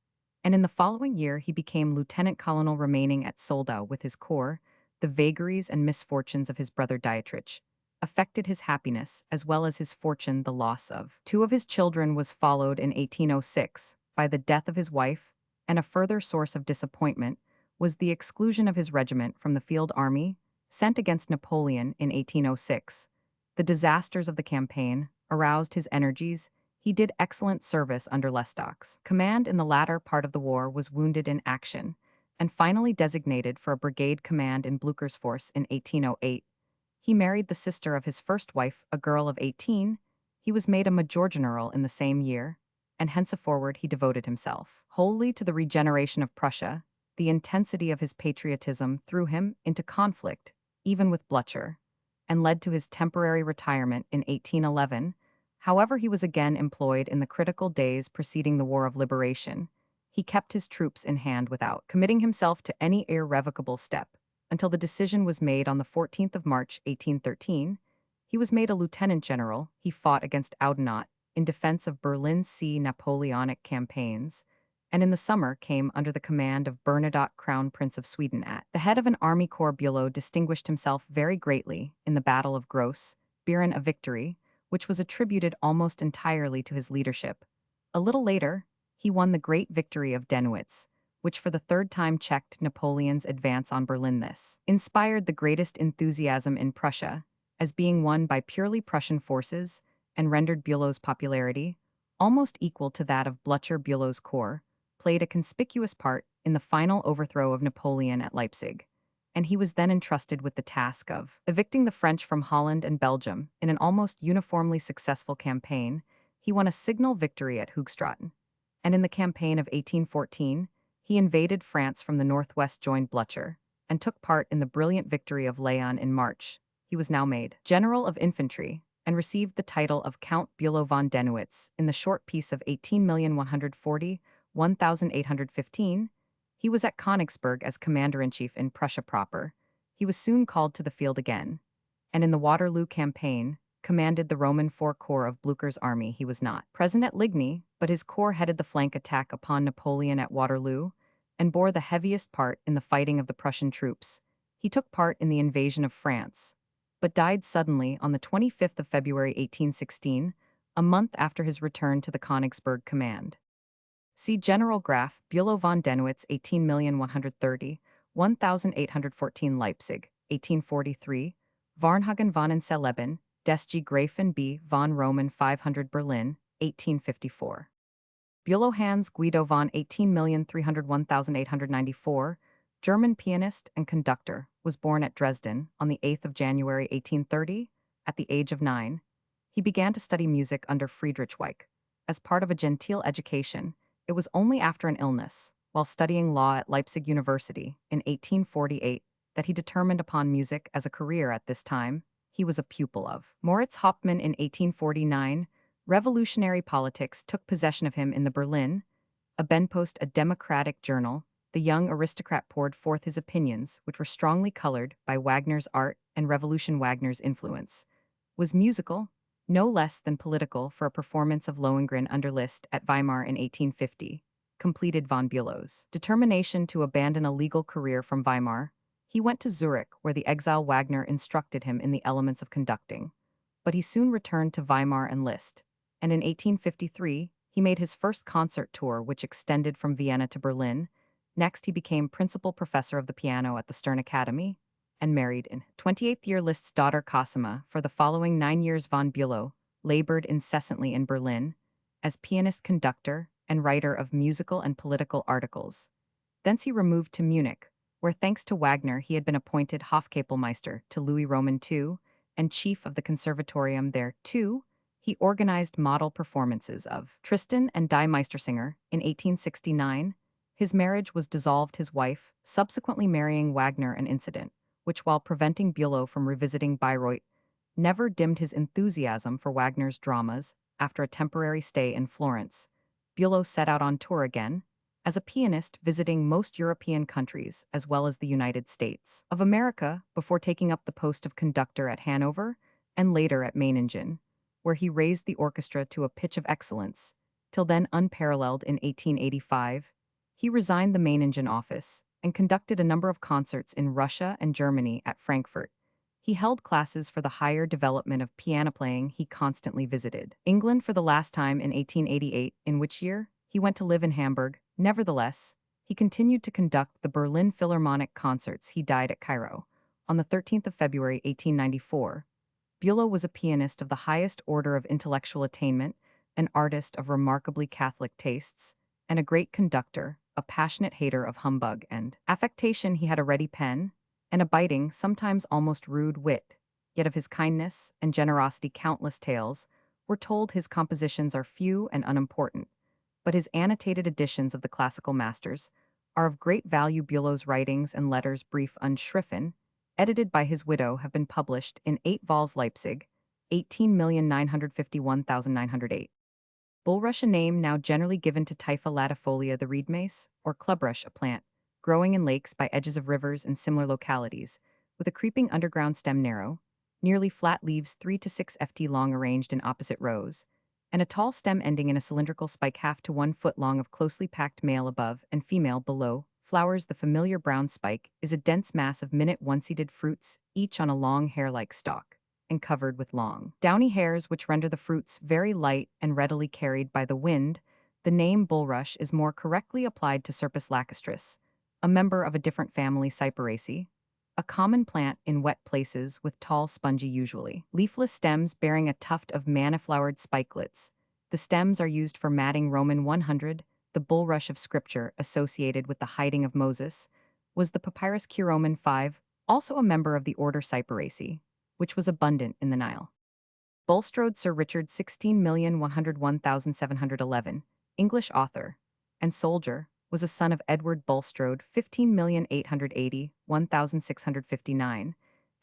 and in the following year he became lieutenant colonel, remaining at Soldau with his corps. The vagaries and misfortunes of his brother Dietrich affected his happiness as well as his fortune. The loss of two of his children was followed in 1806 by the death of his wife, and a further source of disappointment was the exclusion of his regiment from the field army sent against Napoleon in 1806. The disasters of the campaign aroused his energies. He did excellent service under Lestock's command in the latter part of the war, was wounded in action, and finally designated for a brigade command in Blucher's force in 1808. He married the sister of his first wife, a girl of 18. He was made a major general in the same year, and henceforward he devoted himself wholly to the regeneration of Prussia. The intensity of his patriotism threw him into conflict, even with Blücher, and led to his temporary retirement in 1811. However, he was again employed in the critical days preceding the War of Liberation. He kept his troops in hand without committing himself to any irrevocable step, until the decision was made on the 14th of March, 1813. He was made a lieutenant general. He fought against Oudenot in defense of Berlin's Napoleonic campaigns, and in the summer came under the command of Bernadotte, Crown Prince of Sweden. At the head of an army corps, Bülow distinguished himself very greatly in the Battle of Gross, Beeren, a victory, which was attributed almost entirely to his leadership. A little later, he won the great victory of Dennwitz, which for the third time checked Napoleon's advance on Berlin. This inspired the greatest enthusiasm in Prussia, as being won by purely Prussian forces, and rendered Bülow's popularity, almost equal to that of Blücher-Bülow's corps, played a conspicuous part in the final overthrow of Napoleon at Leipzig, and he was then entrusted with the task of evicting the French from Holland and Belgium. In an almost uniformly successful campaign, he won a signal victory at Hoogstraten, and in the campaign of 1814, he invaded France from the northwest, joined Blücher, and took part in the brilliant victory of Laon in March. He was now made General of Infantry, and received the title of Count Bülow von Dennwitz in the short peace of 18,140,1815. He was at Königsberg as commander-in-chief in Prussia proper. He was soon called to the field again, and in the Waterloo campaign, commanded the Roman IV Corps of Blücher's army. He was not present at Ligny, but his corps headed the flank attack upon Napoleon at Waterloo, and bore the heaviest part in the fighting of the Prussian troops. He took part in the invasion of France, but died suddenly on the 25th of February 1816, a month after his return to the Königsberg command. See General Graf, Bülow von Dennwitz, 18,130,1814 Leipzig, 1843, Varnhagen von Enseleben, des G. Grafen B. von Roman 500 Berlin, 1854. Bülow Hans Guido von 18,301,894, German pianist and conductor, was born at Dresden on the 8th of January 1830. At the age of 9, he began to study music under Friedrich Weick. As part of a genteel education, it was only after an illness, while studying law at Leipzig University in 1848, that he determined upon music as a career. At this time, he was a pupil of Moritz Hauptmann. In 1849, revolutionary politics took possession of him in the Berlin, a Benpost, a democratic journal. The young aristocrat poured forth his opinions, which were strongly colored by Wagner's art and Revolution. Wagner's influence was musical, no less than political. For a performance of Lohengrin under Liszt at Weimar in 1850, completed von Bülow's determination to abandon a legal career from Weimar. He went to Zurich, where the exile Wagner instructed him in the elements of conducting, but he soon returned to Weimar and Liszt, and in 1853 he made his first concert tour, which extended from Vienna to Berlin. Next, he became principal professor of the piano at the Stern Academy, and married in 28th year Liszt's daughter Cosima. For the following 9 years von Bülow labored incessantly in Berlin as pianist, conductor, and writer of musical and political articles. Thence he removed to Munich, where thanks to Wagner he had been appointed Hofkapellmeister to Louis Roman II and chief of the conservatorium there. Too, he organized model performances of Tristan and Die Meistersinger in 1869. His marriage was dissolved, his wife subsequently marrying Wagner, an incident which, while preventing Bülow from revisiting Bayreuth, never dimmed his enthusiasm for Wagner's dramas. After a temporary stay in Florence, Bülow set out on tour again, as a pianist, visiting most European countries as well as the United States of America, before taking up the post of conductor at Hanover and later at Meiningen, where he raised the orchestra to a pitch of excellence, till then unparalleled. In 1885, he resigned the Meiningen office and conducted a number of concerts in Russia and Germany. At Frankfurt, he held classes for the higher development of piano playing. He constantly visited England for the last time in 1888, in which year he went to live in Hamburg. Nevertheless, he continued to conduct the Berlin Philharmonic concerts. He died at Cairo on the 13th of February 1894. Bülow was a pianist of the highest order of intellectual attainment, an artist of remarkably Catholic tastes, and a great conductor, a passionate hater of humbug and affectation. He had a ready pen and a biting, sometimes almost rude wit, yet of his kindness and generosity countless tales were told. His compositions are few and unimportant, but his annotated editions of the classical masters are of great value. Bülow's writings and letters, brief unschriffen, edited by his widow, have been published in 8 vols. Leipzig, 18,951,908. Bulrush, a name now generally given to Typha latifolia, the reedmace, or clubrush, a plant growing in lakes by edges of rivers and similar localities, with a creeping underground stem, narrow, nearly flat leaves 3 to 6 ft long, arranged in opposite rows. and a tall stem ending in a cylindrical spike half to 1 foot long of closely packed male above and female below. Flowers. The familiar brown spike is a dense mass of minute one-seeded fruits, each on a long hair-like stalk, and covered with long, downy hairs which render the fruits very light and readily carried by the wind. The name bulrush is more correctly applied to Cerpus lacustris, a member of a different family Cyperaceae, a common plant in wet places with tall spongy usually leafless stems bearing a tuft of manna-flowered spikelets. The stems are used for matting. Roman 100. The bulrush of scripture associated with the hiding of Moses was the Papyrus Q. Roman 5, also a member of the order Cyperaceae, which was abundant in the Nile. Bulstrode. Sir Richard 16,101,711, English author and soldier, was a son of Edward Bulstrode 15,880,1659,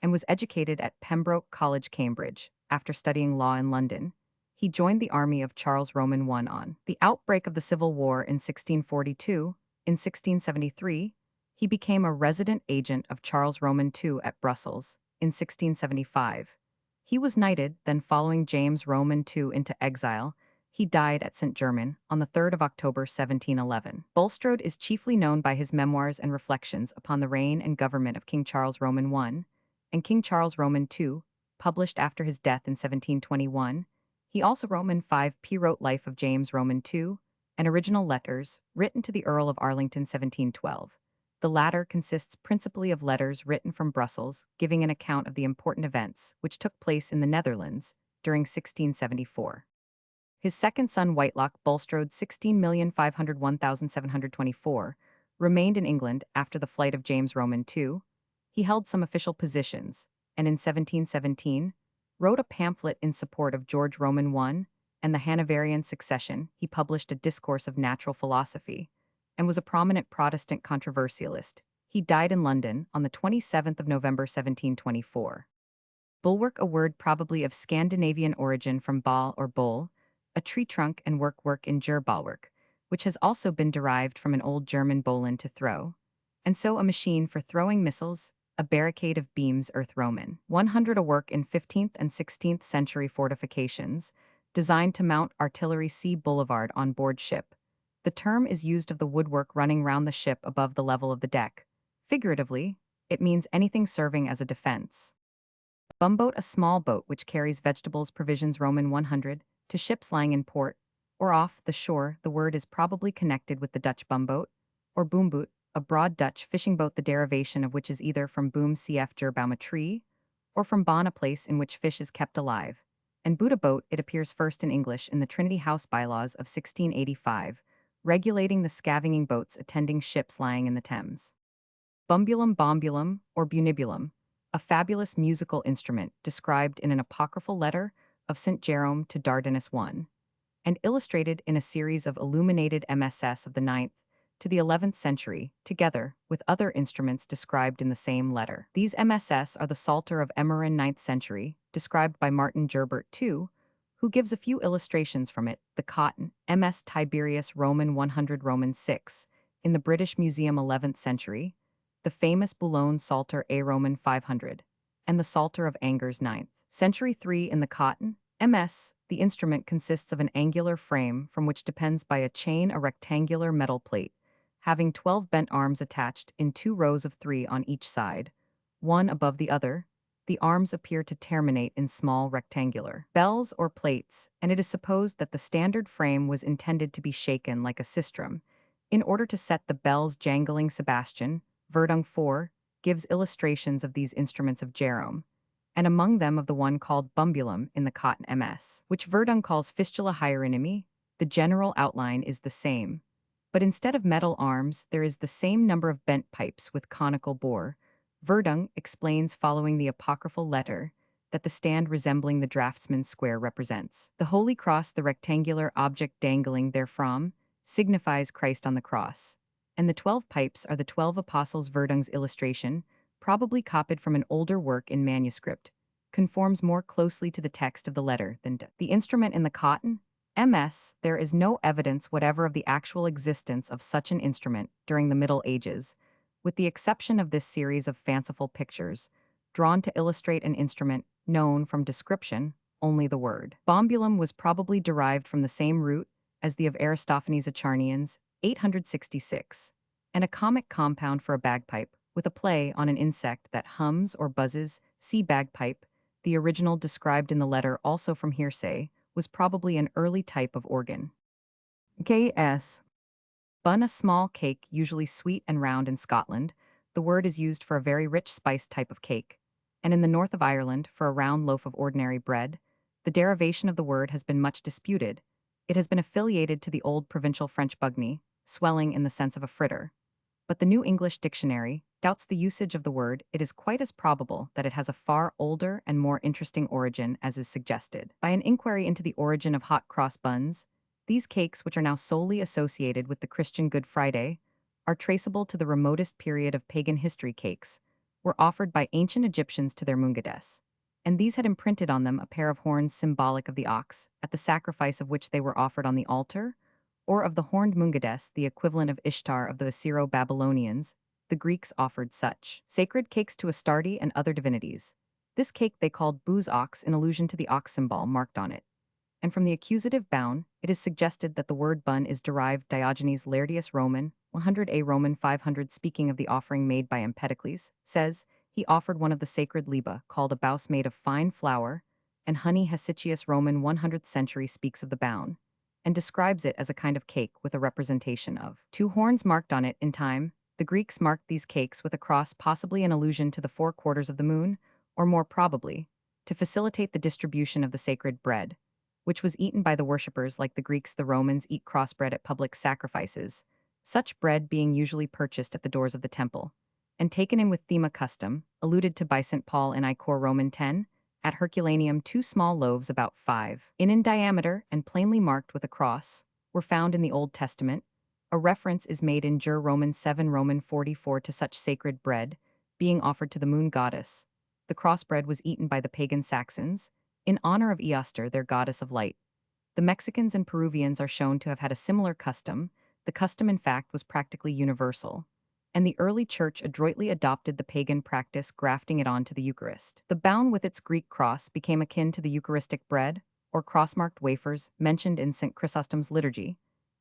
and was educated at Pembroke College, Cambridge. After studying law in London, he joined the army of Charles Roman I on the outbreak of the Civil War in 1642. In 1673, he became a resident agent of Charles Roman II at Brussels. In 1675, he was knighted. Then following James Roman II into exile, he died at St. Germain on the 3rd of October 1711. Bulstrode is chiefly known by his memoirs and reflections upon the reign and government of King Charles Roman I and King Charles Roman II, published after his death in 1721. He also Roman 5p wrote Life of James Roman II and original letters written to the Earl of Arlington 1712. The latter consists principally of letters written from Brussels, giving an account of the important events which took place in the Netherlands during 1674. His second son Whitelock Bulstrode 16,501,724 remained in England after the flight of James Roman II. He held some official positions, and in 1717 wrote a pamphlet in support of George Roman I and the Hanoverian succession. He published a discourse of natural philosophy and was a prominent Protestant controversialist. He died in London on the 27th of November 1724. Bulwark, a word probably of Scandinavian origin from bal or bol, a tree trunk, and work in ger bulwark, which has also been derived from an old German bolin to throw, and so a machine for throwing missiles, a barricade of beams. Earth. Roman 100, a work in 15th and 16th century fortifications, designed to mount artillery. Sea boulevard on board ship. The term is used of the woodwork running round the ship above the level of the deck. Figuratively, it means anything serving as a defense. Bumboat, a small boat which carries vegetables, provisions. Roman 100, to ships lying in port or off the shore. The word is probably connected with the Dutch bumboat or boomboot, a broad Dutch fishing boat, the derivation of which is either from boom cf gerbaum, a tree, or from bon, a place in which fish is kept alive. And boot, a boat. It appears first in English in the Trinity House bylaws of 1685, regulating the scavenging boats attending ships lying in the Thames. Bumbulum, bombulum, or bunibulum, a fabulous musical instrument described in an apocryphal letter of St. Jerome to Dardanus I, and illustrated in a series of illuminated MSS of the 9th to the 11th century, together with other instruments described in the same letter. These MSS are the Psalter of Emerin 9th century, described by Martin Gerbert II, who gives a few illustrations from it, the cotton, MS Tiberius Roman 100 Roman 6, in the British Museum 11th century, the famous Boulogne Psalter A Roman 500, and the Psalter of Angers 9th century 3 in the cotton, MS. The instrument consists of an angular frame from which depends by a chain a rectangular metal plate, having 12 bent arms attached in 2 rows of 3 on each side, one above the other. The arms appear to terminate in small rectangular bells or plates, and it is supposed that the standard frame was intended to be shaken like a sistrum, in order to set the bells jangling. Sebastian, Verdung 4, gives illustrations of these instruments of Jerome, and among them of the one called bumbulum in the cotton MS, which Verdung calls fistula hieronymy. The general outline is the same, but instead of metal arms, there is the same number of bent pipes with conical bore. Verdung explains, following the apocryphal letter, that the stand resembling the draughtsman's square represents the Holy Cross. The rectangular object dangling therefrom signifies Christ on the cross, and the 12 pipes are the 12 apostles. Verdung's illustration, probably copied from an older work in manuscript, conforms more closely to the text of the letter than the instrument in the cotton MS. There is no evidence whatever of the actual existence of such an instrument during the Middle Ages, with the exception of this series of fanciful pictures, drawn to illustrate an instrument known from description only the word. Bombulum was probably derived from the same root as the of Aristophanes' Acharnians, 866, and a comic compound for a bagpipe, with a play on an insect that hums or buzzes. See bagpipe. The original described in the letter, also from hearsay, was probably an early type of organ. K.S. Bun, a small cake, usually sweet and round in Scotland. The word is used for a very rich spiced type of cake, and in the north of Ireland for a round loaf of ordinary bread. The derivation of the word has been much disputed. It has been affiliated to the old provincial French bugny, swelling in the sense of a fritter. But the New English Dictionary doubts the usage of the word. It is quite as probable that it has a far older and more interesting origin as is suggested. By an inquiry into the origin of hot cross buns, these cakes, which are now solely associated with the Christian Good Friday, are traceable to the remotest period of pagan history. Cakes were offered by ancient Egyptians to their mungades, and these had imprinted on them a pair of horns symbolic of the ox, at the sacrifice of which they were offered on the altar, or of the horned mungades, the equivalent of Ishtar of the Assyro-Babylonians. The Greeks offered such sacred cakes to Astarte and other divinities. This cake they called booze ox in allusion to the ox symbol marked on it. And from the accusative boun, it is suggested that the word bun is derived. Diogenes Laertius Roman, 100a Roman 500, speaking of the offering made by Empedocles, says, he offered one of the sacred liba, called a bouse made of fine flour, and honey. Hesychius Roman 100th century speaks of the boun, and describes it as a kind of cake with a representation of two horns marked on it. In time, the Greeks marked these cakes with a cross, possibly in allusion to the 4 quarters of the moon, or more probably, to facilitate the distribution of the sacred bread, which was eaten by the worshippers. Like the Greeks, the Romans eat cross bread at public sacrifices, such bread being usually purchased at the doors of the temple, and taken in with thema custom, alluded to by St. Paul in I Cor Roman 10, at Herculaneum 2 small loaves about 5 in diameter and plainly marked with a cross, were found in the Old Testament. A reference is made in Jur Roman 7 Roman 44 to such sacred bread, being offered to the moon goddess. The cross bread was eaten by the pagan Saxons, in honor of Easter, their goddess of light. The Mexicans and Peruvians are shown to have had a similar custom. The custom, in fact, was practically universal, and the early church adroitly adopted the pagan practice, grafting it onto the Eucharist. The boun with its Greek cross became akin to the Eucharistic bread, or cross-marked wafers, mentioned in St. Chrysostom's liturgy.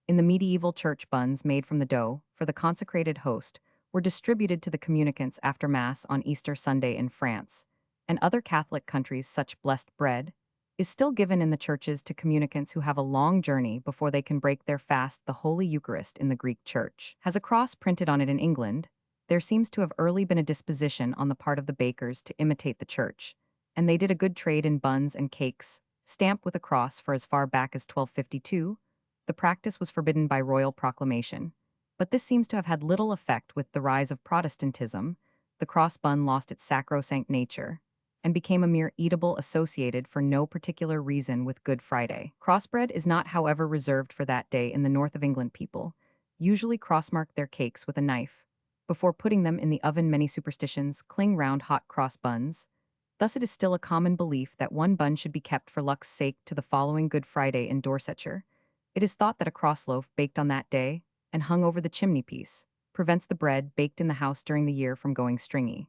In the medieval church, buns made from the dough for the consecrated host were distributed to the communicants after Mass on Easter Sunday. In France and other Catholic countries, such blessed bread is still given in the churches to communicants who have a long journey before they can break their fast. The Holy Eucharist in the Greek Church has a cross printed on it. In England, there seems to have early been a disposition on the part of the bakers to imitate the church, and they did a good trade in buns and cakes, stamped with a cross, for as far back as 1252. The practice was forbidden by royal proclamation, but this seems to have had little effect with the rise of Protestantism. The cross bun lost its sacrosanct nature and became a mere eatable associated for no particular reason with Good Friday. Crossbread is not, however, reserved for that day. In the north of England, people usually crossmark their cakes with a knife before putting them in the oven. Many superstitions cling round hot cross buns. Thus it is still a common belief that one bun should be kept for luck's sake to the following Good Friday. In Dorsetshire, it is thought that a cross loaf baked on that day and hung over the chimney piece prevents the bread baked in the house during the year from going stringy.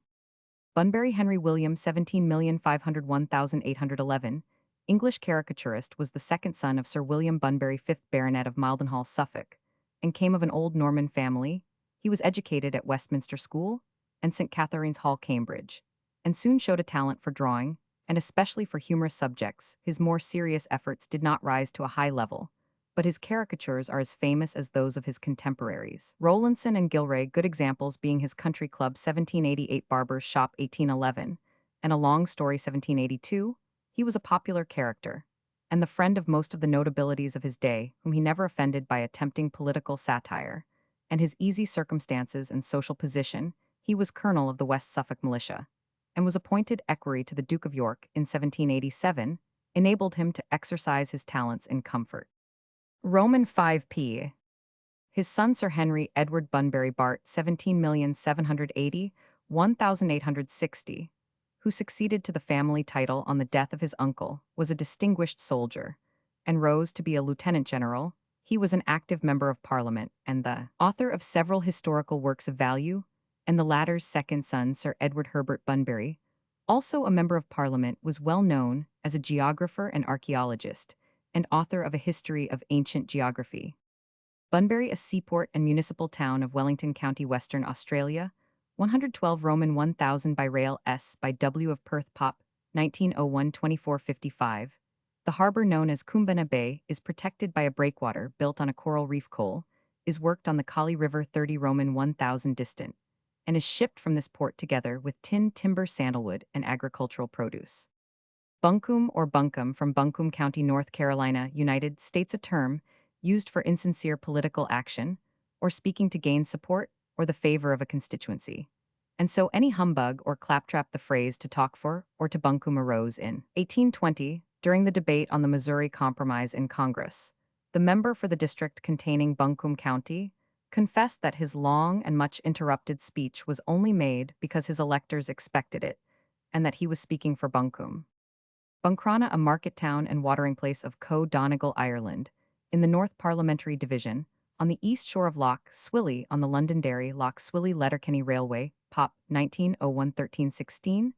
Bunbury Henry William 17,501,811, English caricaturist, was the second son of Sir William Bunbury, 5th Baronet of Mildenhall, Suffolk, and came of an old Norman family. He was educated at Westminster School and St. Catherine's Hall, Cambridge, and soon showed a talent for drawing, and especially for humorous subjects. His more serious efforts did not rise to a high level, but his caricatures are as famous as those of his contemporaries. Rowlandson and Gilray, good examples being his Country Club 1788, Barber's Shop 1811, and A Long Story 1782. He was a popular character, and the friend of most of the notabilities of his day, whom he never offended by attempting political satire. And his easy circumstances and social position, he was colonel of the West Suffolk militia, and was appointed equerry to the Duke of York in 1787, enabled him to exercise his talents in comfort. Roman 5p. His son Sir Henry Edward Bunbury Bart 17,780,1860, who succeeded to the family title on the death of his uncle, was a distinguished soldier, and rose to be a lieutenant general. He was an active member of Parliament and the author of several historical works of value, and the latter's second son, Sir Edward Herbert Bunbury, also a member of Parliament, was well known as a geographer and archaeologist, and author of a history of ancient geography. Bunbury, a seaport and municipal town of Wellington County, Western Australia, 112 Roman 1000 by rail S by W of Perth Pop, 1901-2455. The harbor known as Koombana Bay is protected by a breakwater built on a coral reef coal, is worked on the Kali River 30 Roman 1000 distant, and is shipped from this port together with tin, timber, sandalwood, and agricultural produce. Bunkum or bunkum from Buncombe County, North Carolina, United States, a term used for insincere political action, or speaking to gain support or the favor of a constituency. And so any humbug or claptrap the phrase to talk for or to bunkum arose in 1820 during the debate on the Missouri Compromise in Congress. The member for the district containing Buncombe County confessed that his long and much interrupted speech was only made because his electors expected it, and that he was speaking for Buncombe. Buncrana, a market town and watering place of Co-Donegal, Ireland, in the North Parliamentary Division, on the east shore of Lough Swilly on the Londonderry Lough Swilly-Letterkenny Railway, POP 1901-1316,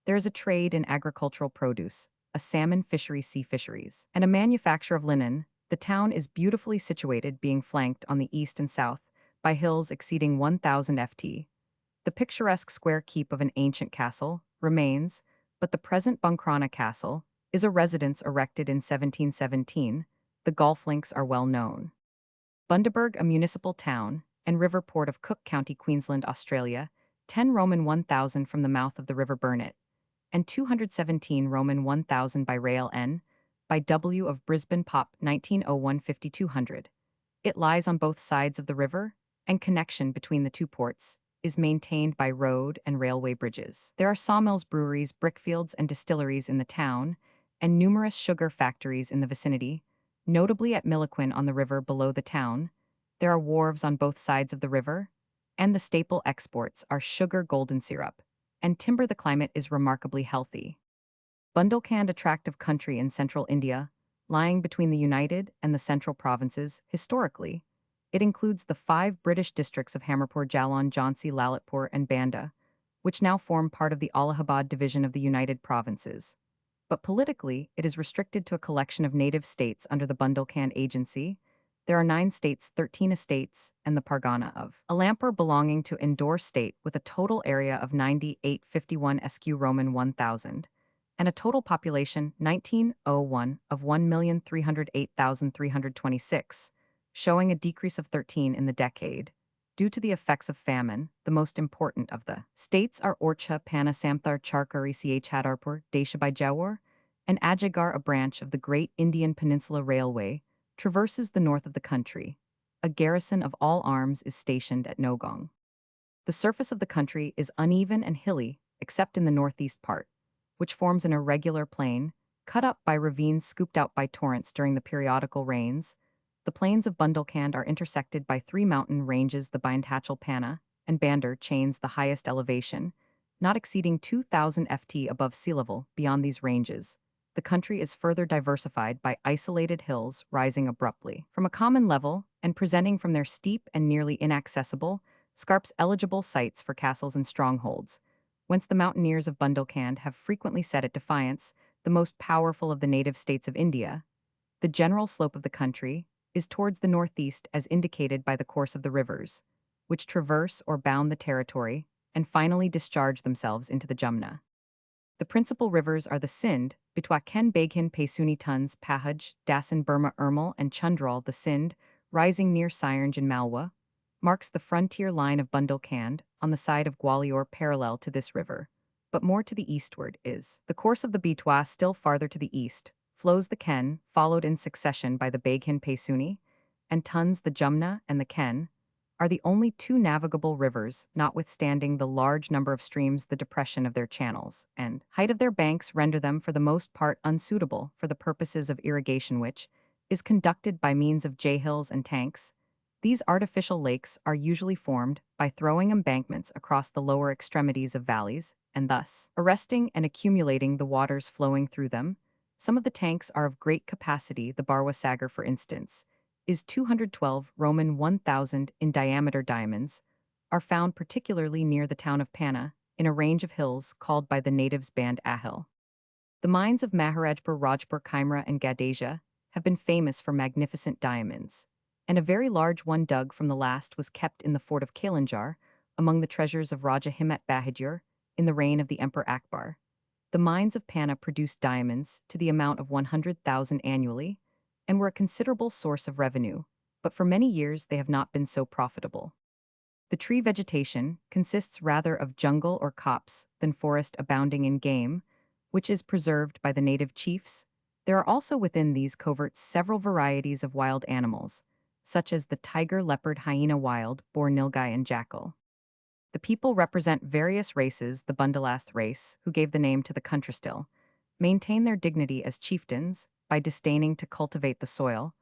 there is a trade in agricultural produce, a salmon fishery, sea fisheries, and a manufacture of linen. The town is beautifully situated, being flanked on the east and south by hills exceeding 1,000 ft. The picturesque square keep of an ancient castle remains, but the present Buncrana Castle is a residence erected in 1717. The golf links are well known. Bundaberg, a municipal town and river port of Cook County, Queensland, Australia, 10 Roman 1000 from the mouth of the River Burnett, and 217 Roman 1000 by rail N, by W of Brisbane Pop 1901-5200. It lies on both sides of the river, and connection between the two ports is maintained by road and railway bridges. There are sawmills, breweries, brickfields, and distilleries in the town, and numerous sugar factories in the vicinity, notably at Milliquin on the river below the town. There are wharves on both sides of the river, and the staple exports are sugar, golden syrup, and timber. The climate is remarkably healthy. Bundelkhand, a tract of country in central India, lying between the United and the Central Provinces. Historically, it includes the 5 British districts of Hamirpur, Jalon, Jhansi, Lalitpur, and Banda, which now form part of the Allahabad division of the United Provinces. But politically, it is restricted to a collection of native states under the Bundelkhand Agency. There are 9 states, 13 estates, and the Pargana of Alampur belonging to Indore state with a total area of 9851 sq Roman 1000, and a total population 1901 of 1,308,326, showing a decrease of 13 in the decade, due to the effects of famine. The most important of the states are Orcha, Pana, Samthar, Charkari, Ch Hadarpur, Deshabai Jawar, and Ajagar, a branch of the Great Indian Peninsula Railway, traverses the north of the country. A garrison of all arms is stationed at Nogong. The surface of the country is uneven and hilly, except in the northeast part, which forms an irregular plain, cut up by ravines scooped out by torrents during the periodical rains. The plains of Bundelkhand are intersected by 3 mountain ranges, the Bindhachal Pana and Bandar chains, the highest elevation, not exceeding 2,000 ft above sea level. Beyond these ranges, the country is further diversified by isolated hills rising abruptly from a common level and presenting from their steep and nearly inaccessible scarps eligible sites for castles and strongholds, whence the mountaineers of Bundelkhand have frequently set at defiance the most powerful of the native states of India. The general slope of the country is towards the northeast, as indicated by the course of the rivers, which traverse or bound the territory and finally discharge themselves into the Jumna. The principal rivers are the Sindh, Bitwaken, Beghin, Paisuni, Tuns, Pahuj, Dasan, Burma, Ermal, and Chundral. The Sindh, rising near Sirnj and Malwa, marks the frontier line of Bundelkhand on the side of Gwalior parallel to this river, but more to the eastward is the course of the Betwa. Still farther to the east flows the Ken, followed in succession by the Beghin, Paisuni, and Tuns. The Jumna and the Ken are the only 2 navigable rivers, notwithstanding the large number of streams. The depression of their channels and height of their banks render them for the most part unsuitable for the purposes of irrigation, which is conducted by means of J-hills and tanks. These artificial lakes are usually formed by throwing embankments across the lower extremities of valleys, and thus arresting and accumulating the waters flowing through them. Some of the tanks are of great capacity. The Barwa Sagar, for instance, is 212 Roman 1000 in diameter. Diamonds are found particularly near the town of Pana, in a range of hills called by the natives Band Ahil. The mines of Maharajpur, Rajpur, Kaimra, and Gadasia have been famous for magnificent diamonds, and a very large one dug from the last was kept in the fort of Kalinjar, among the treasures of Raja Himmat Bahadur, in the reign of the Emperor Akbar. The mines of Panna produced diamonds to the amount of 100,000 annually, and were a considerable source of revenue, but for many years they have not been so profitable. The tree vegetation consists rather of jungle or copse than forest abounding in game, which is preserved by the native chiefs. There are also within these coverts several varieties of wild animals, such as the tiger, leopard, hyena, wild boar, nilgai, and jackal. The people represent various races. The Bundalast race, who gave the name to the country still, maintain their dignity as chieftains by disdaining to cultivate the soil,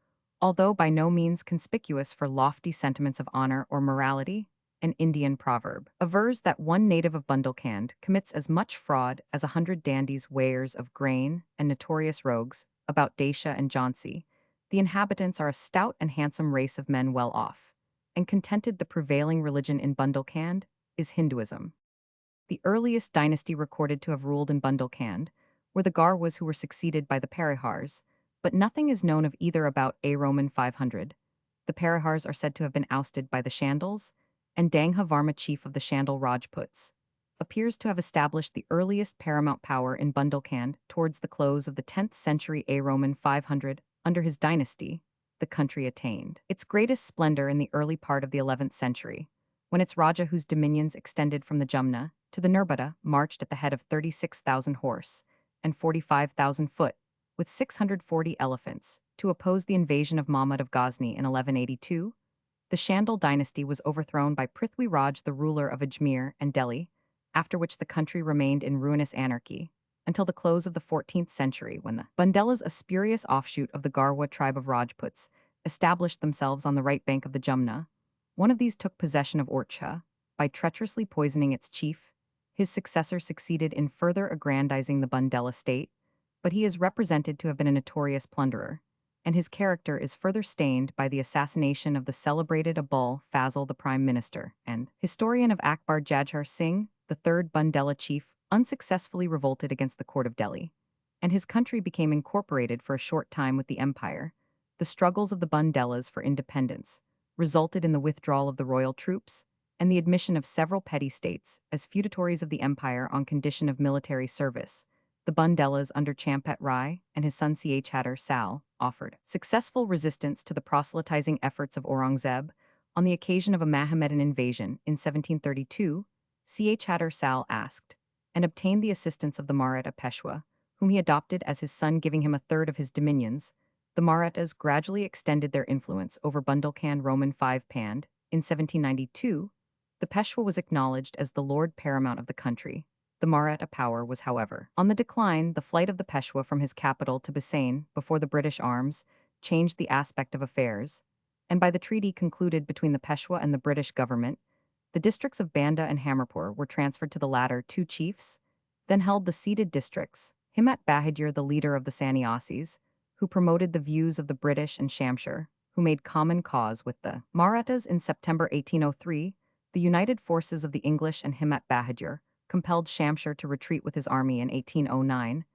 although by no means conspicuous for lofty sentiments of honor or morality. An Indian proverb avers that one native of Bundelkhand commits as much fraud as 100 dandies, weighers of grain, and notorious rogues about Dacia and Jhansi. The inhabitants are a stout and handsome race of men well off, and contented. The prevailing religion in Bundelkhand is Hinduism. The earliest dynasty recorded to have ruled in Bundelkhand were the Garwas, who were succeeded by the Parihars, but nothing is known of either about a Roman 500. The Parihars are said to have been ousted by the Shandals, and Dangha Varma, chief of the Shandal Rajputs, appears to have established the earliest paramount power in Bundelkhand towards the close of the 10th century a Roman 500. Under his dynasty, the country attained its greatest splendor in the early part of the 11th century, when its Raja, whose dominions extended from the Jumna to the Narbada, marched at the head of 36,000 horse and 45,000 foot, with 640 elephants, to oppose the invasion of Mahmud of Ghazni in 1182. The Shandal dynasty was overthrown by Prithvi Raj, the ruler of Ajmer and Delhi, after which the country remained in ruinous anarchy until the close of the 14th century, when the Bundelas, a spurious offshoot of the Garwa tribe of Rajputs, established themselves on the right bank of the Jumna. One of these took possession of Orchha by treacherously poisoning its chief. His successor succeeded in further aggrandizing the Bundela state, but he is represented to have been a notorious plunderer, and his character is further stained by the assassination of the celebrated Abul Fazl, the prime minister, and historian of Akbar. Jajhar Singh, the third Bundela chief, unsuccessfully revolted against the court of Delhi, and his country became incorporated for a short time with the empire. The struggles of the Bundelas for independence resulted in the withdrawal of the royal troops and the admission of several petty states as feudatories of the empire on condition of military service. The Bundelas under Champat Rai and his son Chhattar Sal offered successful resistance to the proselytizing efforts of Aurangzeb. On the occasion of a Mohammedan invasion in 1732, Chhattar Sal asked and obtained the assistance of the Maratha Peshwa, whom he adopted as his son, giving him a third of his dominions. The Marathas gradually extended their influence over Bundelkhand. Roman 5 Pand. In 1792, the Peshwa was acknowledged as the lord paramount of the country. The Maratha power was, however, on the decline. The flight of the Peshwa from his capital to Bisain before the British arms changed the aspect of affairs, and by the treaty concluded between the Peshwa and the British government, the districts of Banda and Hamirpur were transferred to the latter two chiefs, then held the ceded districts. Himmat Bahadur, the leader of the Sannyasis, who promoted the views of the British, and Shamshir, who made common cause with the Marathas. In September 1803, the united forces of the English and Himmat Bahadur compelled Shamshir to retreat with his army. In 1809,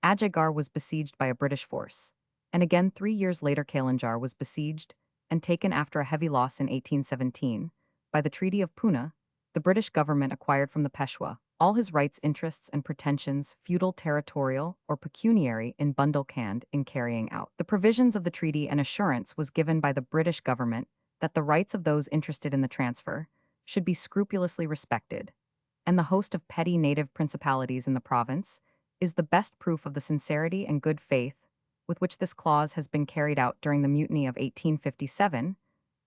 Ajagar was besieged by a British force, and again 3 years later Kalinjar was besieged and taken after a heavy loss. In 1817, by the Treaty of Pune, the British government acquired from the Peshwa all his rights, interests, and pretensions, feudal, territorial, or pecuniary, in Bundelkhand in carrying out the provisions of the treaty. An assurance was given by the British government that the rights of those interested in the transfer should be scrupulously respected, and the host of petty native principalities in the province is the best proof of the sincerity and good faith with which this clause has been carried out during the mutiny of 1857.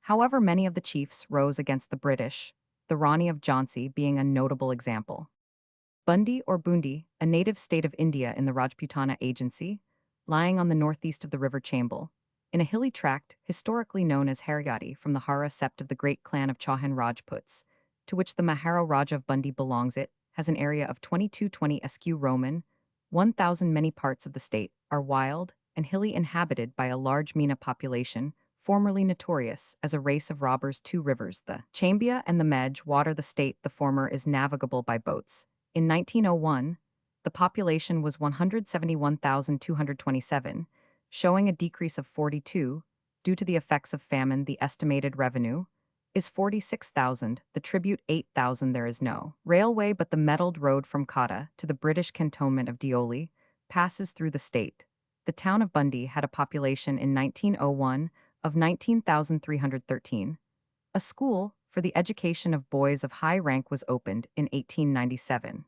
However, many of the chiefs rose against the British, the Rani of Jhansi being a notable example. Bundi or Bundi, a native state of India in the Rajputana Agency, lying on the northeast of the river Chambal, in a hilly tract historically known as Haryati, from the Hara sept of the great clan of Chauhan Rajputs, to which the Mahara Raja of Bundi belongs. It has an area of 2220 sq Roman, 1,000. Many parts of the state are wild and hilly, inhabited by a large Meena population, formerly notorious as a race of robbers. 2 rivers, the Chambia and the Medj, water the state. The former is navigable by boats. In 1901, the population was 171,227, showing a decrease of 42. Due to the effects of famine, the estimated revenue is 46,000, the tribute 8,000. There is no railway, but the metalled road from Cotta to the British cantonment of Deoli passes through the state. The town of Bundy had a population in 1901 of 19,313. A school for the education of boys of high rank was opened in 1897.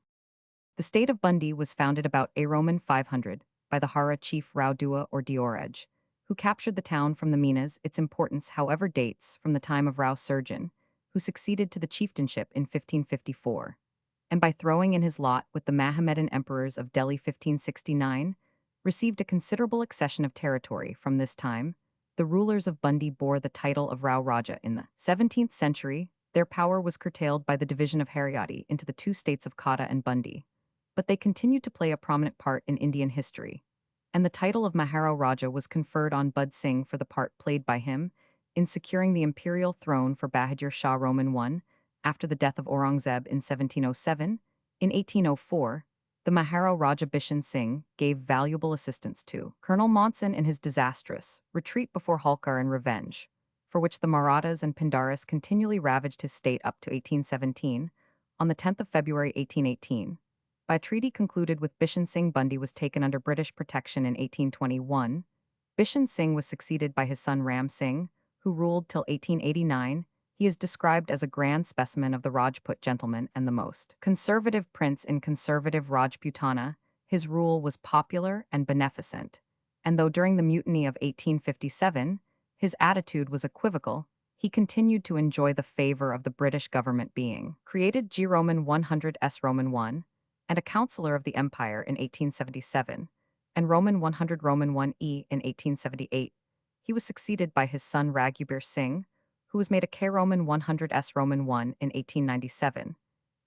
The state of Bundy was founded about A Roman 500 by the Hara chief Raudua or Diorej, who captured the town from the Minas. Its importance, however, dates from the time of Rao Surgeon, who succeeded to the chieftainship in 1554, and by throwing in his lot with the Mahomedan emperors of Delhi 1569, received a considerable accession of territory. From this time, the rulers of Bundy bore the title of Rao Raja. In the 17th century, their power was curtailed by the division of Haryati into the two states of Cotta and Bundy, but they continued to play a prominent part in Indian history, and the title of Mahara Raja was conferred on Bud Singh for the part played by him in securing the imperial throne for Bahadur Shah Roman I after the death of Aurangzeb in 1707. In 1804, the Mahara Raja Bishan Singh gave valuable assistance to Colonel Monson in his disastrous retreat before Holkar in revenge, for which the Marathas and Pindaris continually ravaged his state up to 1817. On the 10th of February 1818, by a treaty concluded with Bishan Singh, Bundy was taken under British protection in 1821. Bishan Singh was succeeded by his son Ram Singh, who ruled till 1889. He is described as a grand specimen of the Rajput gentleman and the most conservative prince in conservative Rajputana. His rule was popular and beneficent, and though during the mutiny of 1857, his attitude was equivocal, he continued to enjoy the favor of the British government, being created G Roman 100 S Roman 1 and a councillor of the empire in 1877, and Roman 100 Roman 1e in 1878. He was succeeded by his son Raghubir Singh, who was made a K Roman 100 S Roman 1 in 1897,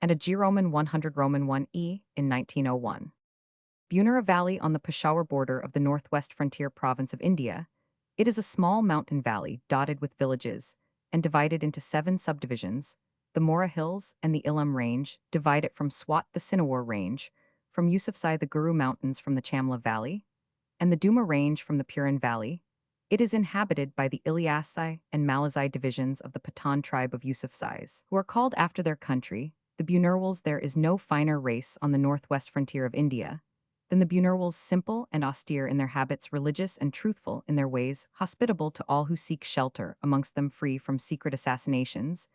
and a G Roman 100 Roman 1e in 1901. Bunera Valley on the Peshawar border of the northwest frontier province of India. It is a small mountain valley dotted with villages and divided into 7 subdivisions. The Mora Hills and the Ilam Range divide it from Swat, the Sinawar Range, from Yusufzai the Guru Mountains from the Chamla Valley, and the Duma Range from the Puran Valley. It is inhabited by the Ilyasai and Malazai divisions of the Pathan tribe of Yusufzais, who are called after their country, the Bunurwals. There is no finer race on the northwest frontier of India than the Bunurwals, simple and austere in their habits, religious and truthful in their ways, hospitable to all who seek shelter, amongst them free from secret assassinations.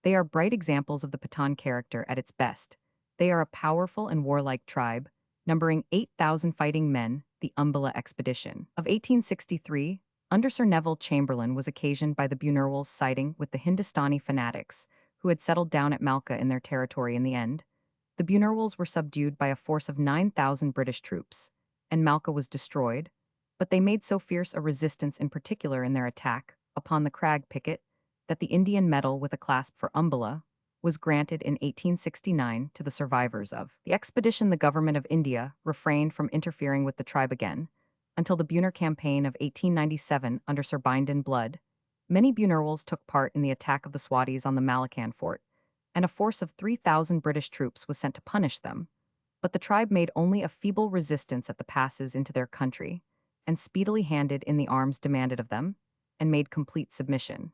They are bright examples of the Pathan character at its best. They are a powerful and warlike tribe, numbering 8,000 fighting men. The Umballa expedition of 1863, under Sir Neville Chamberlain, was occasioned by the Bunurwals siding with the Hindustani fanatics, who had settled down at Malka in their territory. In the end, the Bunurwals were subdued by a force of 9,000 British troops, and Malka was destroyed, but they made so fierce a resistance, in particular in their attack upon the Crag picket, that the Indian medal with a clasp for Umballa was granted in 1869 to the survivors of the expedition. The government of India refrained from interfering with the tribe again until the Buner campaign of 1897 under Sir Bindon Blood. Many Bunurwals took part in the attack of the Swatis on the Malacan fort, and a force of 3,000 British troops was sent to punish them, but the tribe made only a feeble resistance at the passes into their country, and speedily handed in the arms demanded of them, and made complete submission.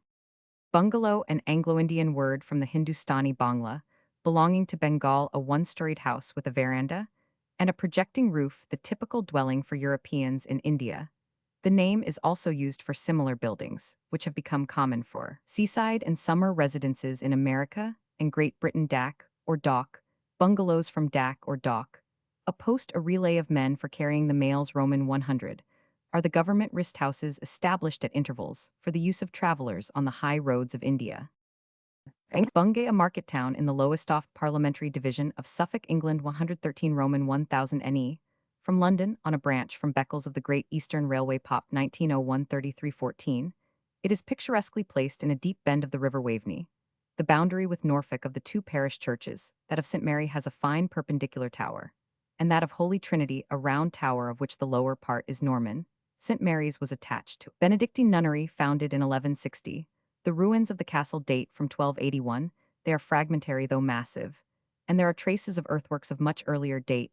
Bungalow, an Anglo-Indian word from the Hindustani Bangla, belonging to Bengal, a one-storied house with a veranda and a projecting roof, the typical dwelling for Europeans in India. The name is also used for similar buildings, which have become common for seaside and summer residences in America and Great Britain. Dak, or dock, bungalows from dak or dock. A post, a relay of men for carrying the mails. Roman 100, are the government rest houses established at intervals for the use of travelers on the high roads of India. Bungay, a market town in the Lowestoft parliamentary division of Suffolk, England. 113 Roman 1000 NE, from London, on a branch from Beccles of the Great Eastern Railway. Pop 1901 3314. It is picturesquely placed in a deep bend of the River Waveney, the boundary with Norfolk. Of the two parish churches, that of St. Mary has a fine perpendicular tower, and that of Holy Trinity a round tower, of which the lower part is Norman. St. Mary's was attached to Benedictine nunnery founded in 1160. The ruins of the castle date from 1281. They are fragmentary though massive, and there are traces of earthworks of much earlier date.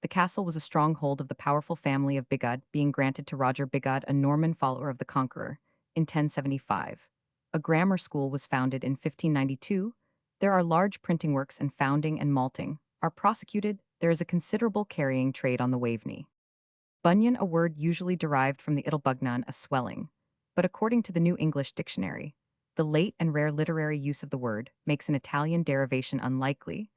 The castle was a stronghold of the powerful family of Bigod, being granted to Roger Bigod, a Norman follower of the Conqueror, in 1075. A grammar school was founded in 1592. There are large printing works, and founding and malting are prosecuted. There is a considerable carrying trade on the Waveney. Bunyan, a word usually derived from the Itlbugnan, a swelling, but according to the New English Dictionary, the late and rare literary use of the word makes an Italian derivation unlikely.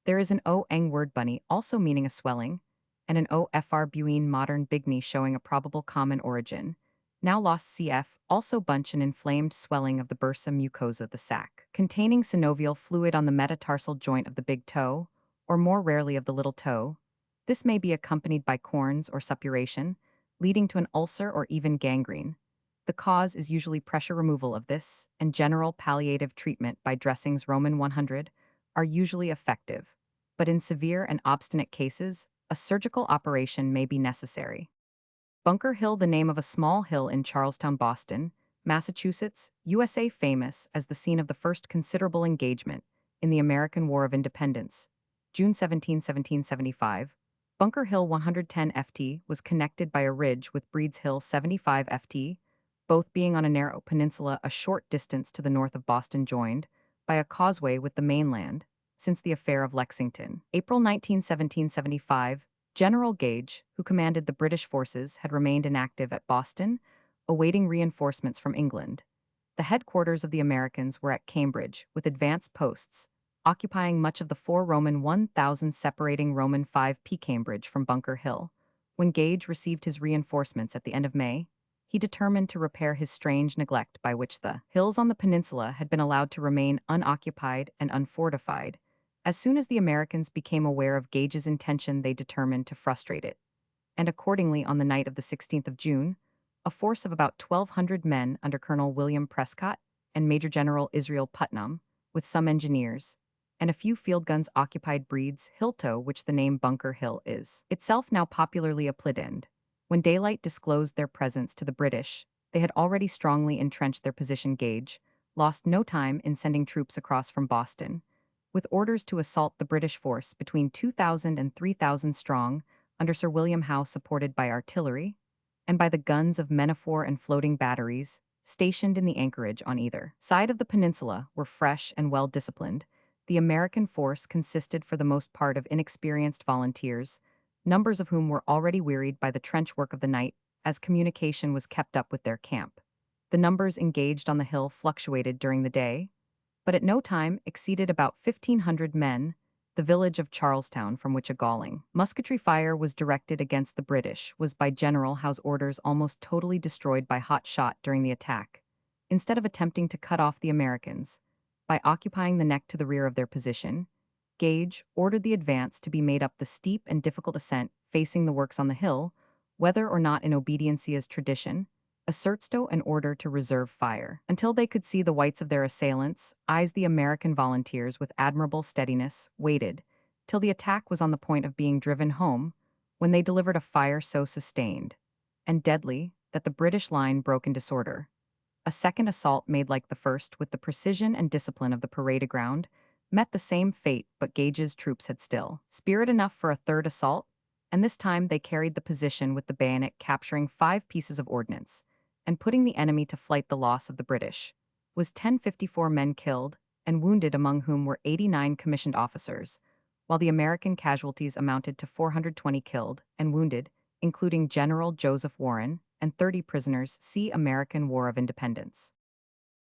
There is an O-eng word bunny also meaning a swelling, and an O-fr buine modern bigny showing a probable common origin. Now lost cf. Also bunch, an inflamed swelling of the bursa mucosa, the sac, containing synovial fluid on the metatarsal joint of the big toe, or more rarely of the little toe. This may be accompanied by corns or suppuration, leading to an ulcer or even gangrene. The cause is usually pressure removal of this, and general palliative treatment by dressings Roman 100 are usually effective, but in severe and obstinate cases, a surgical operation may be necessary. Bunker Hill, the name of a small hill in Charlestown, Boston, Massachusetts, USA, famous as the scene of the first considerable engagement in the American War of Independence, June 17, 1775. Bunker Hill 110 ft was connected by a ridge with Breed's Hill 75 ft, both being on a narrow peninsula a short distance to the north of Boston, joined by a causeway with the mainland, since the affair of Lexington. April 19, 1775, General Gage, who commanded the British forces, had remained inactive at Boston, awaiting reinforcements from England. The headquarters of the Americans were at Cambridge, with advanced posts, occupying much of the 4 Roman 1000 separating Roman 5 P Cambridge from Bunker Hill. When Gage received his reinforcements at the end of May, he determined to repair his strange neglect by which the hills on the peninsula had been allowed to remain unoccupied and unfortified. As soon as the Americans became aware of Gage's intention, they determined to frustrate it. And accordingly, on the night of the 16th of June, a force of about 1,200 men under Colonel William Prescott and Major General Israel Putnam, with some engineers, and a few field guns occupied Breed's Hill, which the name Bunker Hill is itself now popularly applied. When daylight disclosed their presence to the British, they had already strongly entrenched their position. Gage lost no time in sending troops across from Boston, with orders to assault the British force between 2,000 and 3,000 strong, under Sir William Howe, supported by artillery, and by the guns of men-of-war and floating batteries, stationed in the anchorage on either side of the peninsula, were fresh and well disciplined. The American force consisted for the most part of inexperienced volunteers, numbers of whom were already wearied by the trench work of the night, as communication was kept up with their camp. The numbers engaged on the hill fluctuated during the day, but at no time exceeded about 1,500 men. The village of Charlestown, from which a galling musketry fire was directed against the British, was by General Howe's orders almost totally destroyed by hot shot during the attack. Instead of attempting to cut off the Americans by occupying the neck to the rear of their position, Gage ordered the advance to be made up the steep and difficult ascent facing the works on the hill, whether or not in obedience as tradition, asserts an order to reserve fire. Until they could see the whites of their assailants, eyes the American volunteers with admirable steadiness waited till the attack was on the point of being driven home, when they delivered a fire so sustained and deadly that the British line broke in disorder. A second assault, made like the first with the precision and discipline of the parade ground, met the same fate, but Gage's troops had still spirit enough for a third assault, and this time they carried the position with the bayonet, capturing 5 pieces of ordnance and putting the enemy to flight. The loss of the British was 1054 men killed and wounded, among whom were 89 commissioned officers, while the American casualties amounted to 420 killed and wounded, including General Joseph Warren, and 30 prisoners. See American War of Independence.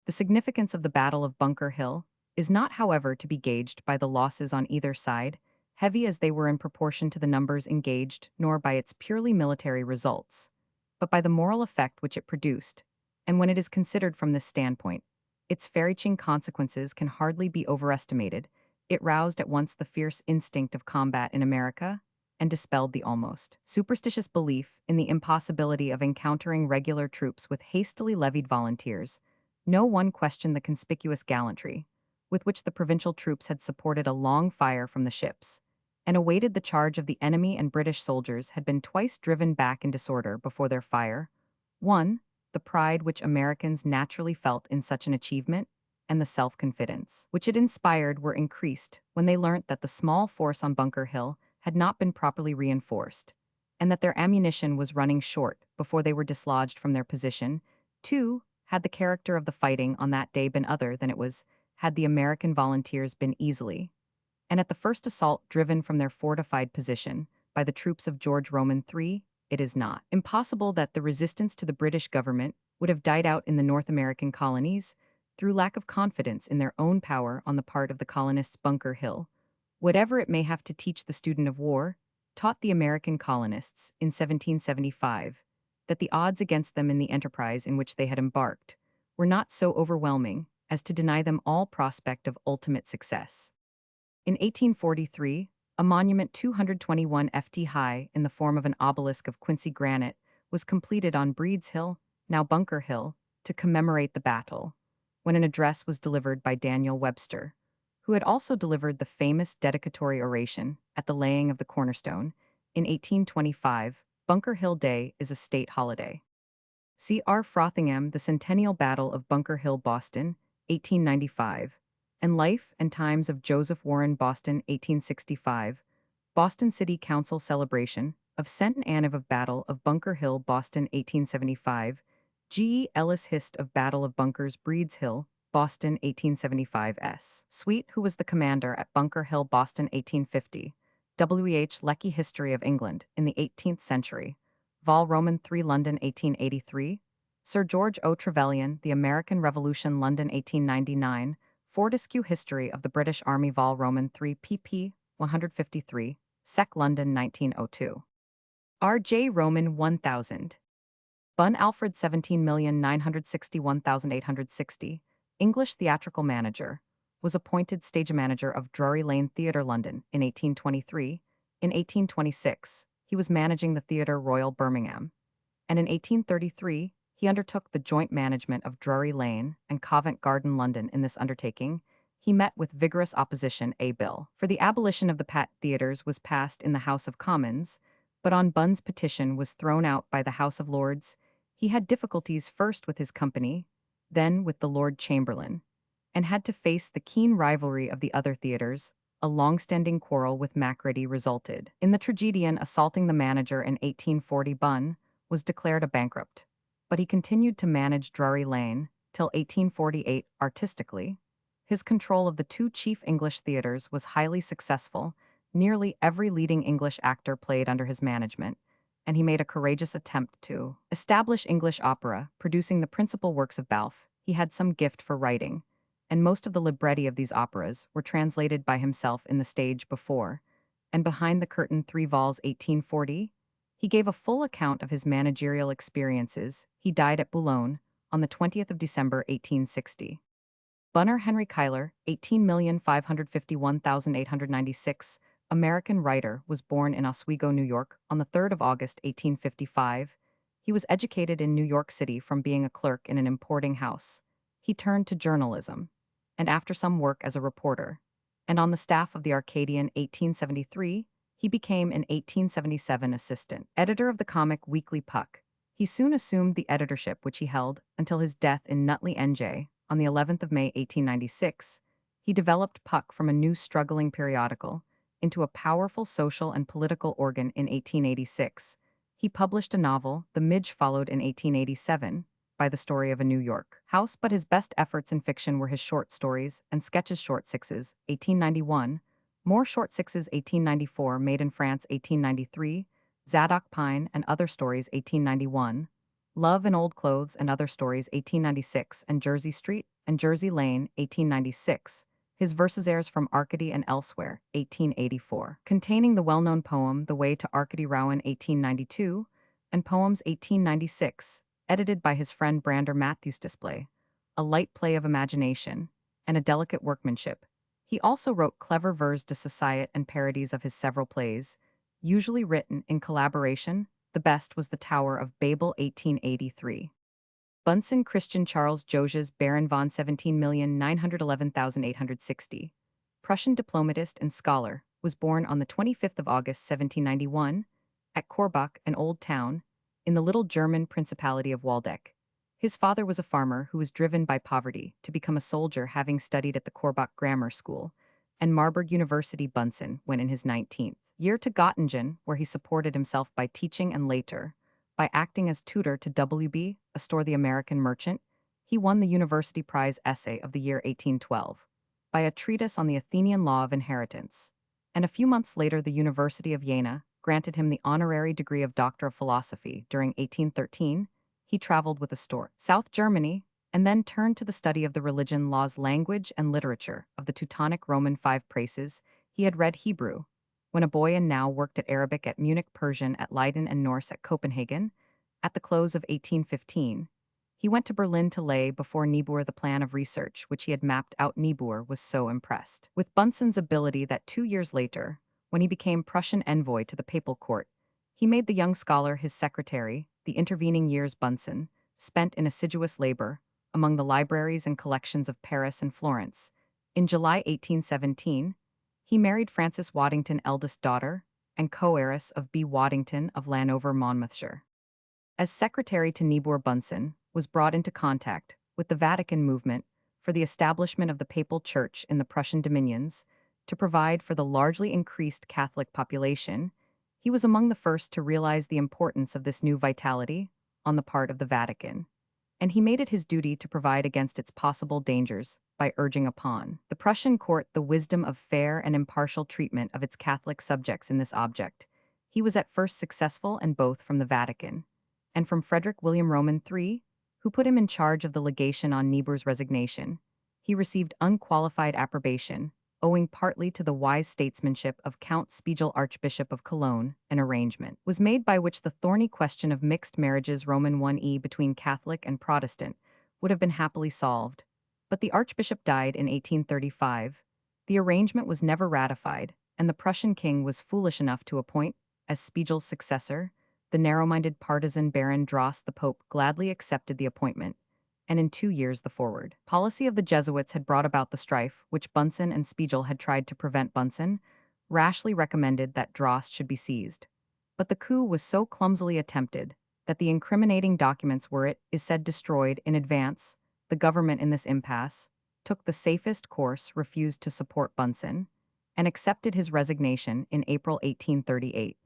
The significance of the Battle of Bunker Hill is not, however, to be gauged by the losses on either side, heavy as they were in proportion to the numbers engaged, nor by its purely military results, but by the moral effect which it produced, and when it is considered from this standpoint, its far-reaching consequences can hardly be overestimated. It roused at once the fierce instinct of combat in America, and dispelled the almost superstitious belief in the impossibility of encountering regular troops with hastily levied volunteers. No one questioned the conspicuous gallantry with which the provincial troops had supported a long fire from the ships, and awaited the charge of the enemy, and British soldiers had been twice driven back in disorder before their fire. 1. The pride which Americans naturally felt in such an achievement, and the self-confidence which it inspired, were increased when they learnt that the small force on Bunker Hill had not been properly reinforced, and that their ammunition was running short before they were dislodged from their position. 2. Had the character of the fighting on that day been other than it was, had the American volunteers been easily, and at the first assault driven from their fortified position by the troops of George Roman III, it is not impossible that the resistance to the British government would have died out in the North American colonies through lack of confidence in their own power on the part of the colonists. Bunker Hill, whatever it may have to teach the student of war, taught the American colonists in 1775 that the odds against them in the enterprise in which they had embarked were not so overwhelming as to deny them all prospect of ultimate success. In 1843, a monument 221 ft high in the form of an obelisk of Quincy granite was completed on Breed's Hill, now Bunker Hill, to commemorate the battle, when an address was delivered by Daniel Webster, who had also delivered the famous dedicatory oration at the laying of the cornerstone. In 1825, Bunker Hill Day is a state holiday. C. R. Frothingham, The Centennial Battle of Bunker Hill, Boston, 1895, and Life and Times of Joseph Warren, Boston, 1865, Boston City Council Celebration of Centennial of Battle of Bunker Hill, Boston, 1875, G. E. Ellis Hist of Battle of Bunkers, Breed's Hill, Boston, 1875. S. Sweet, who was the commander at Bunker Hill, Boston, 1850, W. H. Lecky, History of England in the 18th Century, Vol. Roman 3, London, 1883, Sir George O. Trevelyan, The American Revolution, London, 1899, Fortescue, History of the British Army, Vol. Roman 3, pp. 153, Sec. London, 1902. R. J. Roman 1000. Bun Alfred, 17,961,860, English theatrical manager, was appointed stage manager of Drury Lane Theatre, London, in 1823. In 1826, he was managing the Theatre Royal, Birmingham, and in 1833, he undertook the joint management of Drury Lane and Covent Garden, London. In this undertaking, he met with vigorous opposition. A bill for the abolition of the Pat theatres was passed in the House of Commons, but on Bun's petition was thrown out by the House of Lords. He had difficulties first with his company, then with the Lord Chamberlain, and had to face the keen rivalry of the other theatres. A long-standing quarrel with Macready resulted in the tragedian assaulting the manager in 1840. Bun was declared a bankrupt, but he continued to manage Drury Lane till 1848 artistically. His control of the two chief English theatres was highly successful. Nearly every leading English actor played under his management, and he made a courageous attempt to establish English opera, producing the principal works of Balfe. He had some gift for writing, and most of the libretti of these operas were translated by himself in the stage before and behind the curtain. 3 vols. 1840. He gave a full account of his managerial experiences. He died at Boulogne on the 20th of December, 1860. Bunner Henry Cuyler, 18,551,896, American writer, was born in Oswego, New York, on the 3rd of August, 1855. He was educated in New York City from being a clerk in an importing house. He turned to journalism, and after some work as a reporter, and on the staff of the Arcadian, 1873, he became in 1877 assistant editor of the comic weekly Puck. He soon assumed the editorship which he held until his death in Nutley, NJ, on the 11th of May, 1896. He developed Puck from a new struggling periodical into a powerful social and political organ in 1886. He published a novel, The Midge followed in 1887, by the story of a New York house, but his best efforts in fiction were his short stories and sketches. Short Sixes, 1891, More Short Sixes, 1894, Made in France, 1893, Zadok Pine and Other Stories, 1891, Love in Old Clothes and Other Stories, 1896, and Jersey Street and Jersey Lane, 1896. His Versaires from Arcady and Elsewhere, 1884, containing the well-known poem The Way to Arcady Rowan, 1892, and poems, 1896, edited by his friend Brander Matthews. Display a light play of imagination and a delicate workmanship. He also wrote clever vers de société and parodies of his several plays, usually written in collaboration. The best was The Tower of Babel, 1883. Bunsen Christian Charles Joges Baron von 17,911,860, Prussian diplomatist and scholar, was born on the 25th of August, 1791, at Korbach, an old town, in the little German Principality of Waldeck. His father was a farmer who was driven by poverty to become a soldier, having studied at the Korbach Grammar School and Marburg University. Bunsen, when in his 19th year to Göttingen, where he supported himself by teaching, and later, by acting as tutor to W.B. Astor the American merchant, he won the University Prize Essay of the year 1812 by a treatise on the Athenian law of inheritance. And a few months later the University of Jena granted him the honorary degree of Doctor of Philosophy. During 1813, he traveled with Astor, South Germany, and then turned to the study of the religion, laws, language, and literature of the Teutonic Roman five praeses. He had read Hebrew when a boy and now worked at Arabic at Munich, Persian at Leiden, and Norse at Copenhagen. At the close of 1815, he went to Berlin to lay before Niebuhr the plan of research which he had mapped out. Niebuhr was so impressed with Bunsen's ability that 2 years later, when he became Prussian envoy to the papal court, he made the young scholar his secretary. The intervening years Bunsen spent in assiduous labor among the libraries and collections of Paris and Florence. In July 1817, he married Frances Waddington, eldest daughter and co-heiress of B. Waddington of Landover, Monmouthshire. As secretary to Niebuhr, Bunsen was brought into contact with the Vatican movement for the establishment of the papal church in the Prussian dominions to provide for the largely increased Catholic population. He was among the first to realize the importance of this new vitality on the part of the Vatican, and he made it his duty to provide against its possible dangers by urging upon the Prussian court the wisdom of fair and impartial treatment of its Catholic subjects in this object. He was at first successful, and both from the Vatican and from Frederick William Roman III, who put him in charge of the legation on Niebuhr's resignation, he received unqualified approbation, owing partly to the wise statesmanship of Count Spiegel, Archbishop of Cologne. An arrangement was made by which the thorny question of mixed marriages Roman 1e between Catholic and Protestant would have been happily solved, but the Archbishop died in 1835. The arrangement was never ratified, and the Prussian king was foolish enough to appoint, as Spiegel's successor, the narrow-minded partisan Baron Dross. The Pope gladly accepted the appointment, and in 2 years the forward policy of the Jesuits had brought about the strife which Bunsen and Spiegel had tried to prevent. Bunsen rashly recommended that Dross should be seized, but the coup was so clumsily attempted that the incriminating documents were, it is said, destroyed in advance. The government in this impasse took the safest course, refused to support Bunsen, and accepted his resignation in April 1838.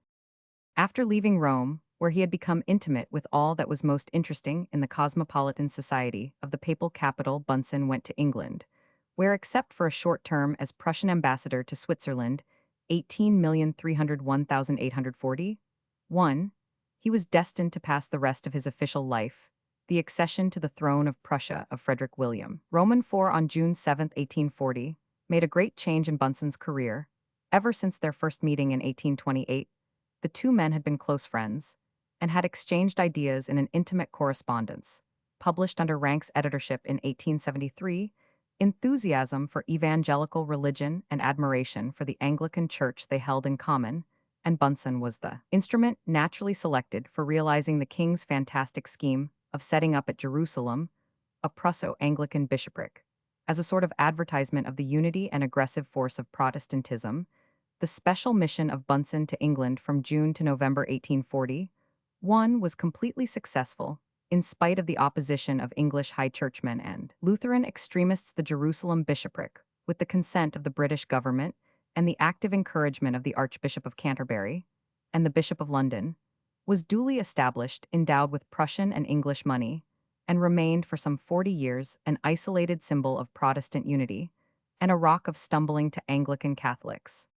After leaving Rome, where he had become intimate with all that was most interesting in the cosmopolitan society of the papal capital, Bunsen went to England, where, except for a short term as Prussian ambassador to Switzerland, 18,301,841, he was destined to pass the rest of his official life, the accession to the throne of Prussia of Frederick William Roman IV on June 7, 1840, made a great change in Bunsen's career. Ever since their first meeting in 1828, the two men had been close friends and had exchanged ideas in an intimate correspondence, published under Ranke's editorship in 1873, enthusiasm for evangelical religion and admiration for the Anglican Church they held in common, and Bunsen was the instrument naturally selected for realizing the king's fantastic scheme of setting up at Jerusalem a Prusso-Anglican bishopric. As a sort of advertisement of the unity and aggressive force of Protestantism, the special mission of Bunsen to England from June to November 1841 was completely successful, in spite of the opposition of English high churchmen and Lutheran extremists. The Jerusalem bishopric, with the consent of the British government and the active encouragement of the Archbishop of Canterbury and the Bishop of London, was duly established, endowed with Prussian and English money, and remained for some 40 years an isolated symbol of Protestant unity and a rock of stumbling to Anglican Catholics.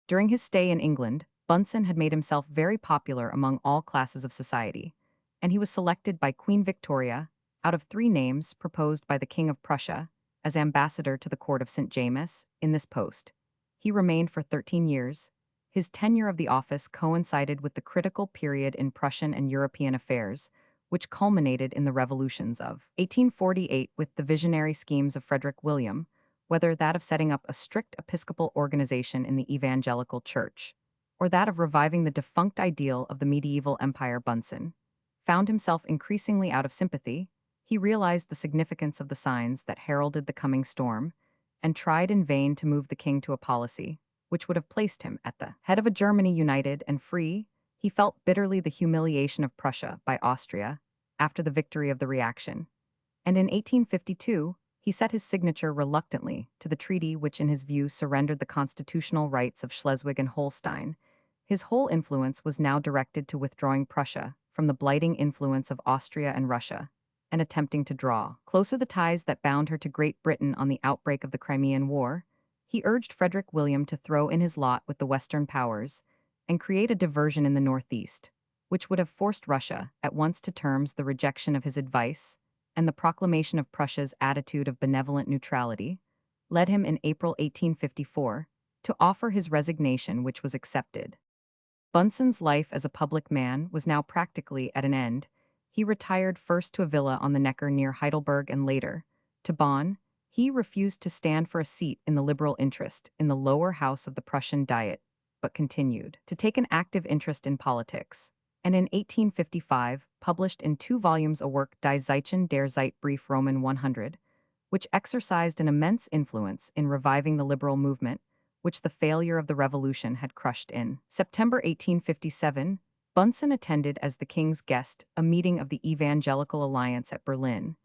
During his stay in England, Bunsen had made himself very popular among all classes of society, and he was selected by Queen Victoria, out of 3 names proposed by the King of Prussia, as ambassador to the court of St. James. In this post he remained for 13 years. His tenure of the office coincided with the critical period in Prussian and European affairs, which culminated in the revolutions of 1848 with the visionary schemes of Frederick William, whether that of setting up a strict episcopal organization in the evangelical church, or that of reviving the defunct ideal of the medieval empire. Bunsen found himself increasingly out of sympathy. He realized the significance of the signs that heralded the coming storm, and tried in vain to move the king to a policy which would have placed him at the head of a Germany united and free. He felt bitterly the humiliation of Prussia by Austria after the victory of the reaction, and in 1852, he set his signature reluctantly to the treaty which in his view surrendered the constitutional rights of Schleswig and Holstein. His whole influence was now directed to withdrawing Prussia from the blighting influence of Austria and Russia, and attempting to draw closer the ties that bound her to Great Britain on the outbreak of the Crimean War. He urged Frederick William to throw in his lot with the Western powers and create a diversion in the Northeast, which would have forced Russia at once to terms the rejection of his advice, and the proclamation of Prussia's attitude of benevolent neutrality led him in April 1854 to offer his resignation, which was accepted. Bunsen's life as a public man was now practically at an end. He retired first to a villa on the Neckar near Heidelberg and later to Bonn. He refused to stand for a seat in the liberal interest in the lower house of the Prussian Diet, but continued to take an active interest in politics, and in 1855 published in 2 volumes a work Die Zeichen der Zeitbrief Roman 100, which exercised an immense influence in reviving the liberal movement, which the failure of the revolution had crushed. In September 1857, Bunsen attended as the king's guest a meeting of the Evangelical Alliance at Berlin,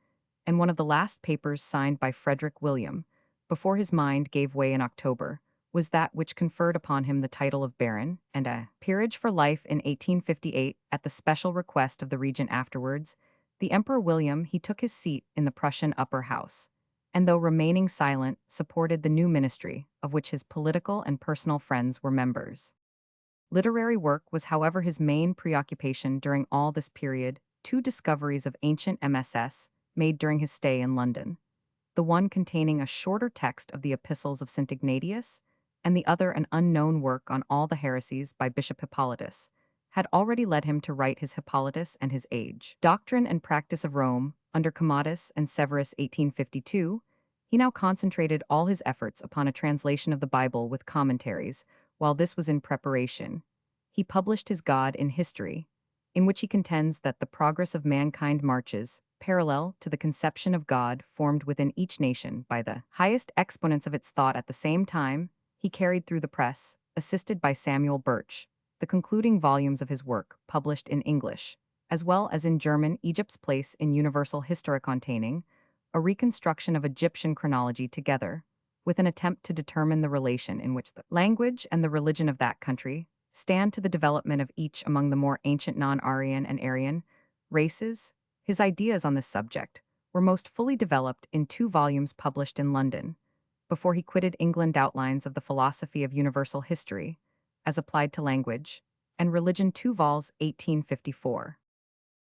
and one of the last papers signed by Frederick William, before his mind gave way in October, was that which conferred upon him the title of Baron and a peerage for life in 1858 at the special request of the regent. Afterwards, the Emperor William, he took his seat in the Prussian upper house, and though remaining silent, supported the new ministry, of which his political and personal friends were members. Literary work was, however, his main preoccupation during all this period. 2 discoveries of ancient MSS made during his stay in London, the one containing a shorter text of the epistles of St. Ignatius, and the other an unknown work on all the heresies by Bishop Hippolytus, had already led him to write his Hippolytus and his Age, Doctrine and Practice of Rome, under Commodus and Severus 1852. He now concentrated all his efforts upon a translation of the Bible with commentaries. While this was in preparation, he published his God in History, in which he contends that the progress of mankind marches parallel to the conception of God formed within each nation by the highest exponents of its thought. At the same time, he carried through the press, assisted by Samuel Birch, the concluding volumes of his work published in English, as well as in German. Egypt's place in universal history, containing a reconstruction of Egyptian chronology together with an attempt to determine the relation in which the language and the religion of that country stand to the development of each among the more ancient non-Aryan and Aryan races. His ideas on this subject were most fully developed in 2 volumes published in London, before he quitted England. Outlines of the Philosophy of Universal History, as applied to language, and religion, 2 vols. 1854.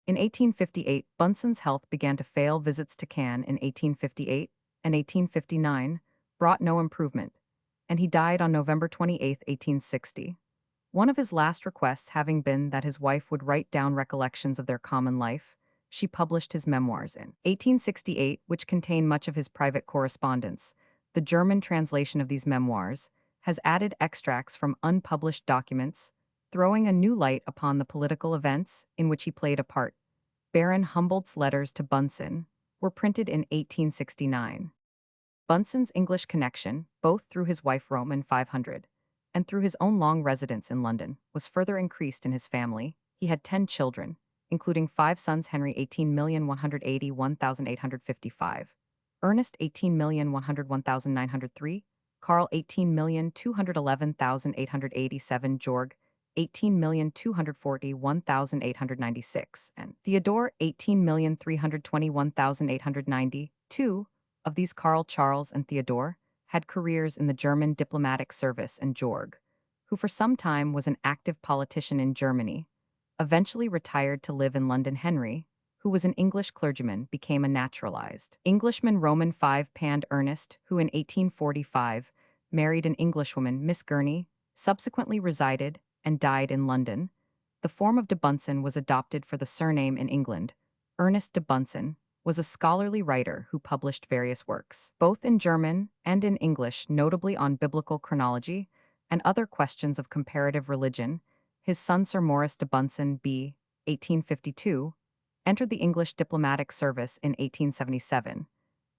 In 1858, Bunsen's health began to fail. Visits to Cannes in 1858 and 1859 brought no improvement, and he died on November 28, 1860. One of his last requests having been that his wife would write down recollections of their common life, she published his memoirs in 1868, which contain much of his private correspondence. The German translation of these memoirs has added extracts from unpublished documents, throwing a new light upon the political events in which he played a part. Baron Humboldt's letters to Bunsen were printed in 1869. Bunsen's English connection, both through his wife Roman 500 and through his own long residence in London, was further increased in his family. He had 10 children, including 5 sons: Henry 18,181,855, Ernest 18,101,903, Carl 18,211,887, Georg 18,241,896, and Theodore 18,321,890. 2 of these, Carl, Charles, and Theodore, had careers in the German diplomatic service, and Georg, who for some time was an active politician in Germany, eventually retired to live in London. Henry, who was an English clergyman, became a naturalized Englishman. Roman 5 panned Ernest, who in 1845 married an Englishwoman, Miss Gurney, subsequently resided and died in London. The form of de Bunsen was adopted for the surname in England. Ernest de Bunsen was a scholarly writer who published various works, both in German and in English, notably on biblical chronology and other questions of comparative religion. His son Sir Maurice de Bunsen b. 1852 entered the English diplomatic service in 1877,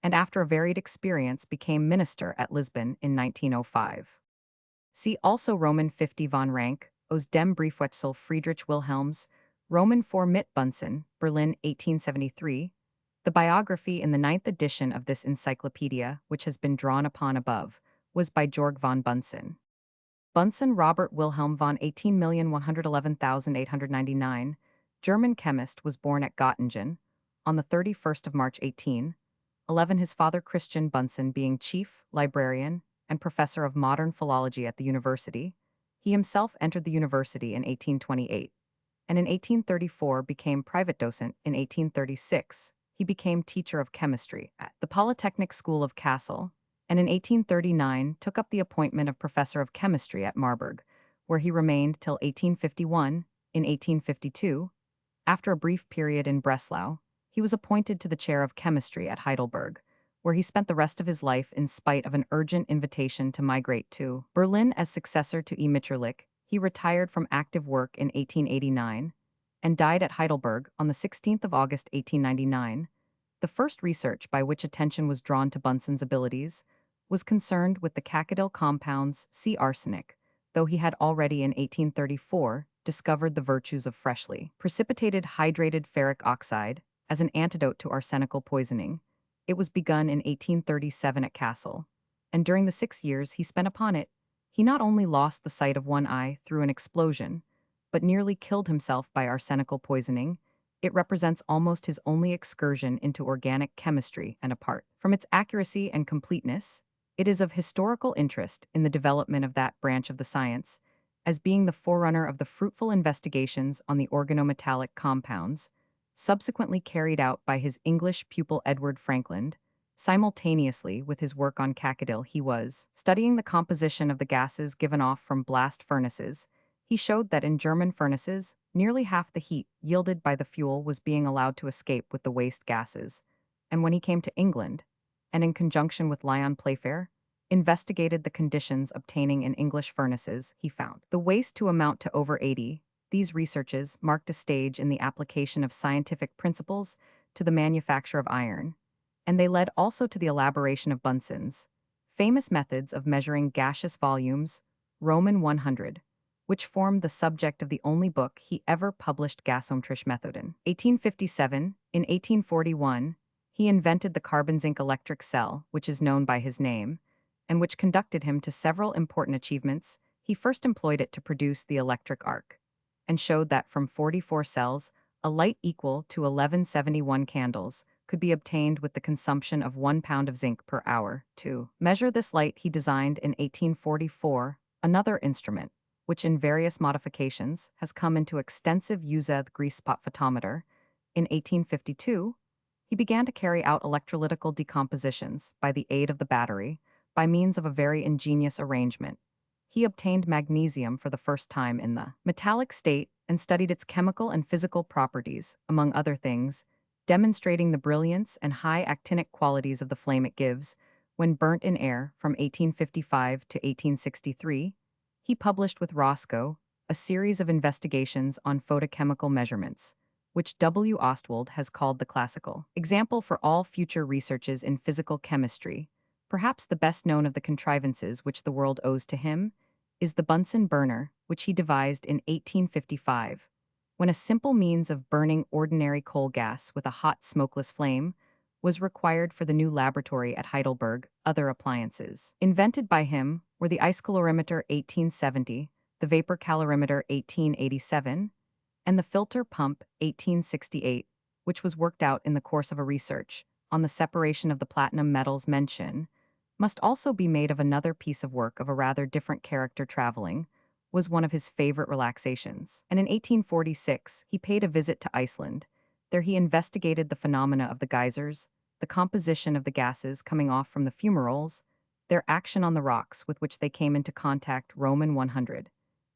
and after a varied experience became minister at Lisbon in 1905. See also Roman 50 von Rank, Aus dem Briefwechsel Friedrich Wilhelms, Roman 4 mit Bunsen, Berlin 1873. The biography in the 9th edition of this encyclopedia, which has been drawn upon above, was by Georg von Bunsen. Bunsen Robert Wilhelm von 18,111,899, German chemist, was born at Göttingen on the 31st of March 1811, his father Christian Bunsen being chief, librarian, and professor of modern philology at the university. He himself entered the university in 1828, and in 1834 became private docent. In 1836, he became teacher of chemistry at the Polytechnic School of Kassel, and in 1839 took up the appointment of professor of chemistry at Marburg, where he remained till 1851. In 1852, after a brief period in Breslau, he was appointed to the chair of chemistry at Heidelberg, where he spent the rest of his life in spite of an urgent invitation to migrate to Berlin as successor to E. Mitscherlich. He retired from active work in 1889 and died at Heidelberg on the 16th of August 1899. The first research by which attention was drawn to Bunsen's abilities was concerned with the cacodyl compounds C. arsenic, though he had already in 1834 discovered the virtues of freshly precipitated hydrated ferric oxide as an antidote to arsenical poisoning. It was begun in 1837 at Kassel, and during the 6 years he spent upon it, he not only lost the sight of one eye through an explosion, but nearly killed himself by arsenical poisoning. It represents almost his only excursion into organic chemistry, and apart from its accuracy and completeness, it is of historical interest in the development of that branch of the science, as being the forerunner of the fruitful investigations on the organometallic compounds, subsequently carried out by his English pupil Edward Frankland. Simultaneously with his work on cacodyl, he was studying the composition of the gases given off from blast furnaces. He showed that in German furnaces, nearly half the heat yielded by the fuel was being allowed to escape with the waste gases. And when he came to England, and in conjunction with Leon Playfair, investigated the conditions obtaining in English furnaces, he found the waste to amount to over 80. These researches marked a stage in the application of scientific principles to the manufacture of iron, and they led also to the elaboration of Bunsen's famous methods of measuring gaseous volumes, Roman 100, which formed the subject of the only book he ever published, Gasometrische Methoden. 1857, in 1841, he invented the carbon zinc electric cell, which is known by his name, and which conducted him to several important achievements. He first employed it to produce the electric arc, and showed that from 44 cells, a light equal to 1171 candles could be obtained with the consumption of 1 pound of zinc per hour. To measure this light, he designed in 1844 another instrument, which in various modifications has come into extensive use, the grease spot photometer. In 1852, he began to carry out electrolytical decompositions by the aid of the battery by means of a very ingenious arrangement. He obtained magnesium for the first time in the metallic state and studied its chemical and physical properties, among other things, demonstrating the brilliance and high actinic qualities of the flame it gives when burnt in air. From 1855 to 1863, he published with Roscoe a series of investigations on photochemical measurements, which W. Ostwald has called the classical example for all future researches in physical chemistry. Perhaps the best known of the contrivances which the world owes to him is the Bunsen burner, which he devised in 1855, when a simple means of burning ordinary coal gas with a hot smokeless flame was required for the new laboratory at Heidelberg. Other appliances invented by him were the ice calorimeter 1870, the vapor calorimeter 1887, and the filter pump 1868, which was worked out in the course of a research on the separation of the platinum metals. Mention must also be made of another piece of work of a rather different character. Traveling was one of his favorite relaxations, and in 1846 he paid a visit to Iceland. There he investigated the phenomena of the geysers, the composition of the gases coming off from the fumaroles, their action on the rocks with which they came into contact. Roman 100.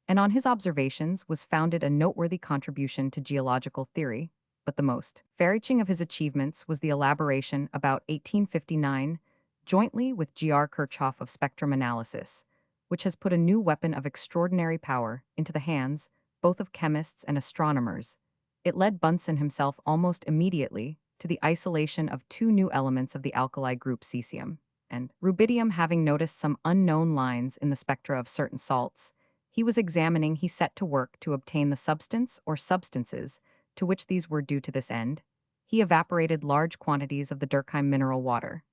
And on his observations was founded a noteworthy contribution to geological theory, but the most far-reaching of his achievements was the elaboration, about 1859, jointly with G.R. Kirchhoff, of spectrum analysis, which has put a new weapon of extraordinary power into the hands both of chemists and astronomers. It led Bunsen himself almost immediately to the isolation of 2 new elements of the alkali group, cesium and rubidium. Having noticed some unknown lines in the spectra of certain salts he was examining, he set to work to obtain the substance or substances to which these were due. To this end, he evaporated large quantities of the Durkheim mineral water,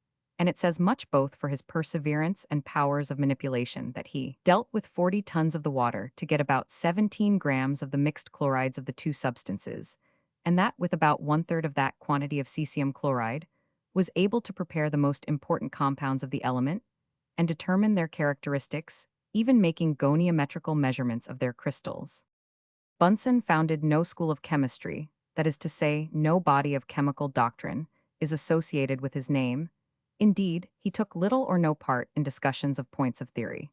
and it says much both for his perseverance and powers of manipulation that he dealt with 40 tons of the water to get about 17 grams of the mixed chlorides of the two substances, and that with about one-third of that quantity of cesium chloride, was able to prepare the most important compounds of the element and determine their characteristics, even making goniometrical measurements of their crystals. Bunsen founded no school of chemistry, that is to say, no body of chemical doctrine, is associated with his name. Indeed, he took little or no part in discussions of points of theory.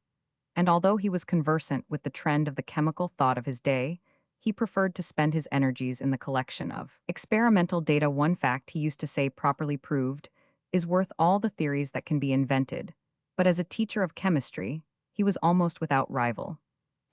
And although he was conversant with the trend of the chemical thought of his day, he preferred to spend his energies in the collection of experimental data. One fact he used to say properly proved is worth all the theories that can be invented, but as a teacher of chemistry, he was almost without rival,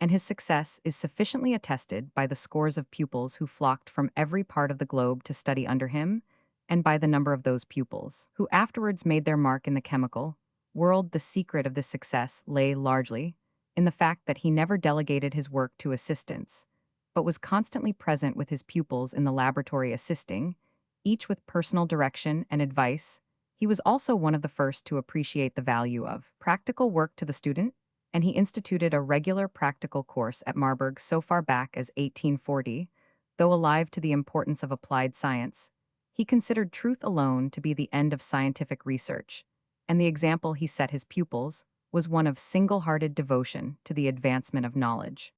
and his success is sufficiently attested by the scores of pupils who flocked from every part of the globe to study under him, and by the number of those pupils who afterwards made their mark in the chemical world. The secret of this success lay largely in the fact that he never delegated his work to assistants, but was constantly present with his pupils in the laboratory assisting, each with personal direction and advice. He was also one of the first to appreciate the value of practical work to the student, and he instituted a regular practical course at Marburg so far back as 1840. Though alive to the importance of applied science, he considered truth alone to be the end of scientific research, and the example he set his pupils was one of single-hearted devotion to the advancement of knowledge.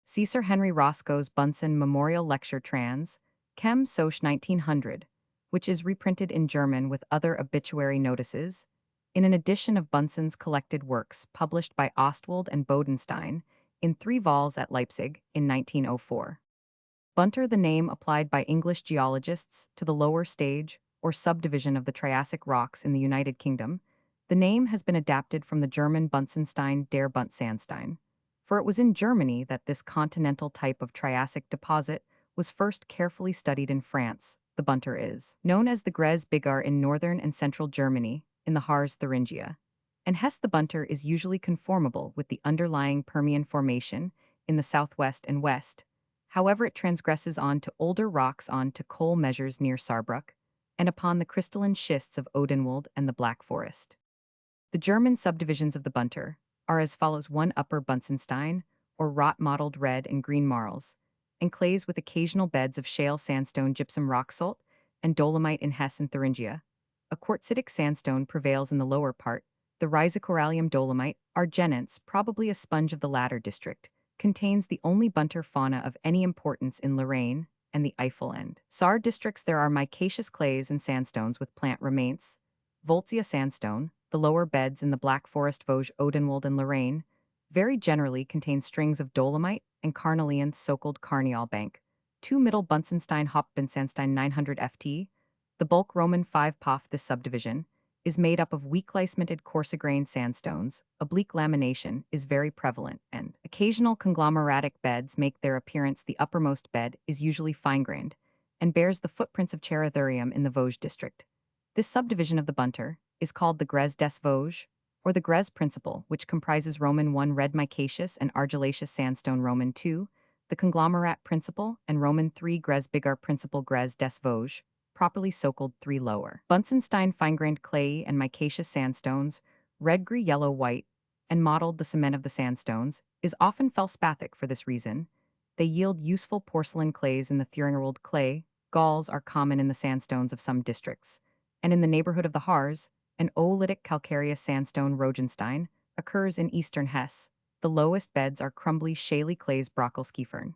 See Sir Henry Roscoe's Bunsen Memorial Lecture Trans. Chem Soc 1900, which is reprinted in German with other obituary notices, in an edition of Bunsen's collected works published by Ostwald and Bodenstein in 3 vols at Leipzig in 1904. Bunter, the name applied by English geologists to the lower stage or subdivision of the Triassic rocks in the United Kingdom. The name has been adapted from the German Bunsenstein der Buntsandstein, for it was in Germany that this continental type of Triassic deposit was first carefully studied. In France, the Bunter is known as the Grès Bigar in northern and central Germany, in the Harz Thuringia, and Hesse. The Bunter is usually conformable with the underlying Permian formation in the southwest and west. However, it transgresses on to older rocks, on to coal measures near Saarbrück, and upon the crystalline schists of Odenwald and the Black Forest. The German subdivisions of the Bunter are as follows: 1 Upper Bunsenstein, or rot-mottled red and green marls, and clays with occasional beds of shale sandstone, gypsum rock salt, and dolomite in Hesse and Thuringia. A quartzitic sandstone prevails in the lower part, the rhizocorallium dolomite, argenance, probably a sponge of the latter district, contains the only Bunter fauna of any importance in Lorraine and the Eifel and Saar districts. There are micaceous clays and sandstones with plant remains. Voltsia sandstone, the lower beds in the Black Forest, Vosges, Odenwald, and Lorraine, very generally contain strings of dolomite and carnelian, so-called Carnial bank. 2 Middle Bunsenstein Hauptbunsenstein 900 ft. The bulk Roman 5 POF. This subdivision is made up of weak gleismented coarse-grained sandstones. Oblique lamination is very prevalent, and occasional conglomeratic beds make their appearance. The uppermost bed is usually fine-grained and bears the footprints of Charathurium in the Vosges district. This subdivision of the Bunter is called the Grès des Vosges, or the Grès principal, which comprises Roman 1 red micaceous and argillaceous sandstone, Roman 2 the conglomerate principal, and Roman 3 Grès Bigar principal. Grès des Vosges, properly so-called 3 lower Bunsenstein fine-grained clay and micaceous sandstones, red, gray, yellow, white, and mottled. The cement of the sandstones is often felspathic. For this reason, they yield useful porcelain clays in the Thuringerwald clay. Galls are common in the sandstones of some districts, and in the neighborhood of the Harz, an oolitic calcareous sandstone, Rogenstein, occurs in eastern Hesse. The lowest beds are crumbly, shaly clays, Brockelskiefern.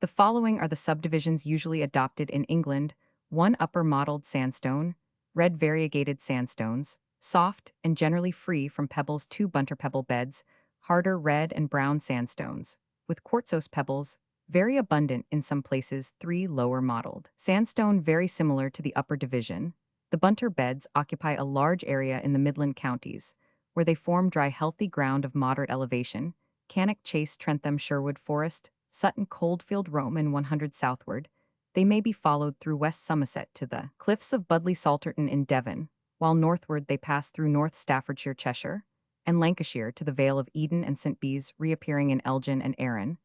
The following are the subdivisions usually adopted in England: 1 Upper mottled sandstone, red variegated sandstones, soft and generally free from pebbles. 2 Bunter pebble beds, harder red and brown sandstones, with quartzose pebbles, very abundant in some places. 3 Lower mottled sandstone, very similar to the upper division. The Bunter beds occupy a large area in the Midland counties, where they form dry, healthy ground of moderate elevation: Cannock Chase, Trentham, Sherwood Forest, Sutton, Coldfield, Rome, and 100 southward. They may be followed through West Somerset to the cliffs of Budleigh Salterton in Devon, while northward they pass through North Staffordshire, Cheshire, and Lancashire to the Vale of Eden and St. Bees, reappearing in Elgin and Arran.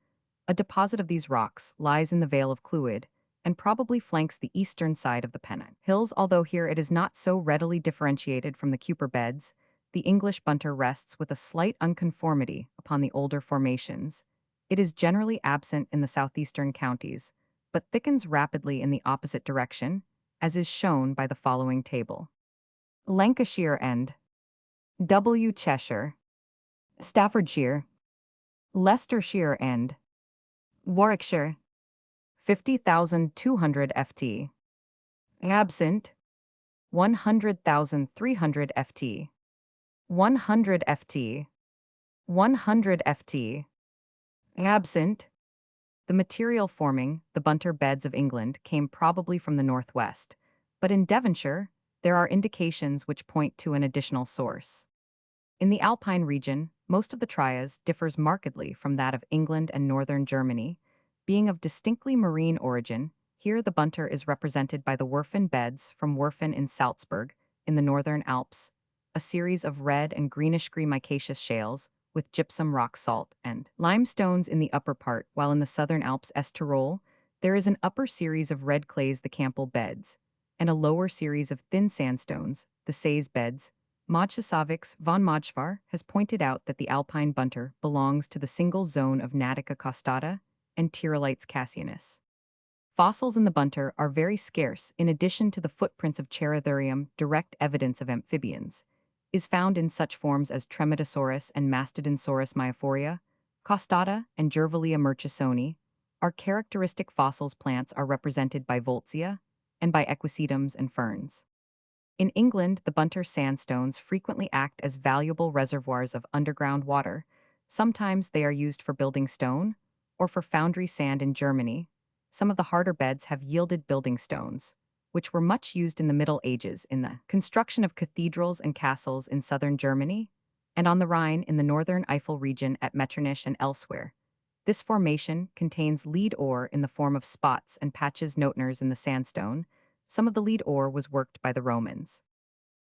A deposit of these rocks lies in the Vale of Clwyd, and probably flanks the eastern side of the Pennant Hills, although here it is not so readily differentiated from the Kuiper beds. The English bunter rests with a slight unconformity upon the older formations. It is generally absent in the southeastern counties, but thickens rapidly in the opposite direction, as is shown by the following table. Lancashire End, W. Cheshire, Staffordshire, Leicestershire End, Warwickshire, 50,200 ft. Absent, 100,300 ft. 100 ft. 100 ft. Absent. The material forming the bunter beds of England came probably from the northwest, but in Devonshire, there are indications which point to an additional source. In the Alpine region, most of the trias differs markedly from that of England and northern Germany. Being of distinctly marine origin, here the bunter is represented by the Werfen beds from Werfen in Salzburg, in the northern Alps, a series of red and greenish-gray micaceous shales, with gypsum rock salt and limestones in the upper part, while in the southern Alps Tyrol, there is an upper series of red clays, the Campbell beds, and a lower series of thin sandstones, the Sayes beds. Mojsisovics von Mojvar has pointed out that the alpine bunter belongs to the single zone of Natica costata and Tyrolites cassianus. Fossils in the bunter are very scarce. In addition to the footprints of Charathurium, direct evidence of amphibians is found in such forms as Trematosaurus and Mastodonsaurus myophoria. Costata and Gervalia murchisoni are characteristic fossils. Plants are represented by Voltsia and by equisetums and ferns. In England, the bunter sandstones frequently act as valuable reservoirs of underground water. Sometimes they are used for building stone or for foundry sand. In Germany, some of the harder beds have yielded building stones, which were much used in the Middle Ages in the construction of cathedrals and castles in southern Germany, and on the Rhine in the northern Eifel region at Metternich and elsewhere. This formation contains lead ore in the form of spots and patches Notners in the sandstone. Some of the lead ore was worked by the Romans.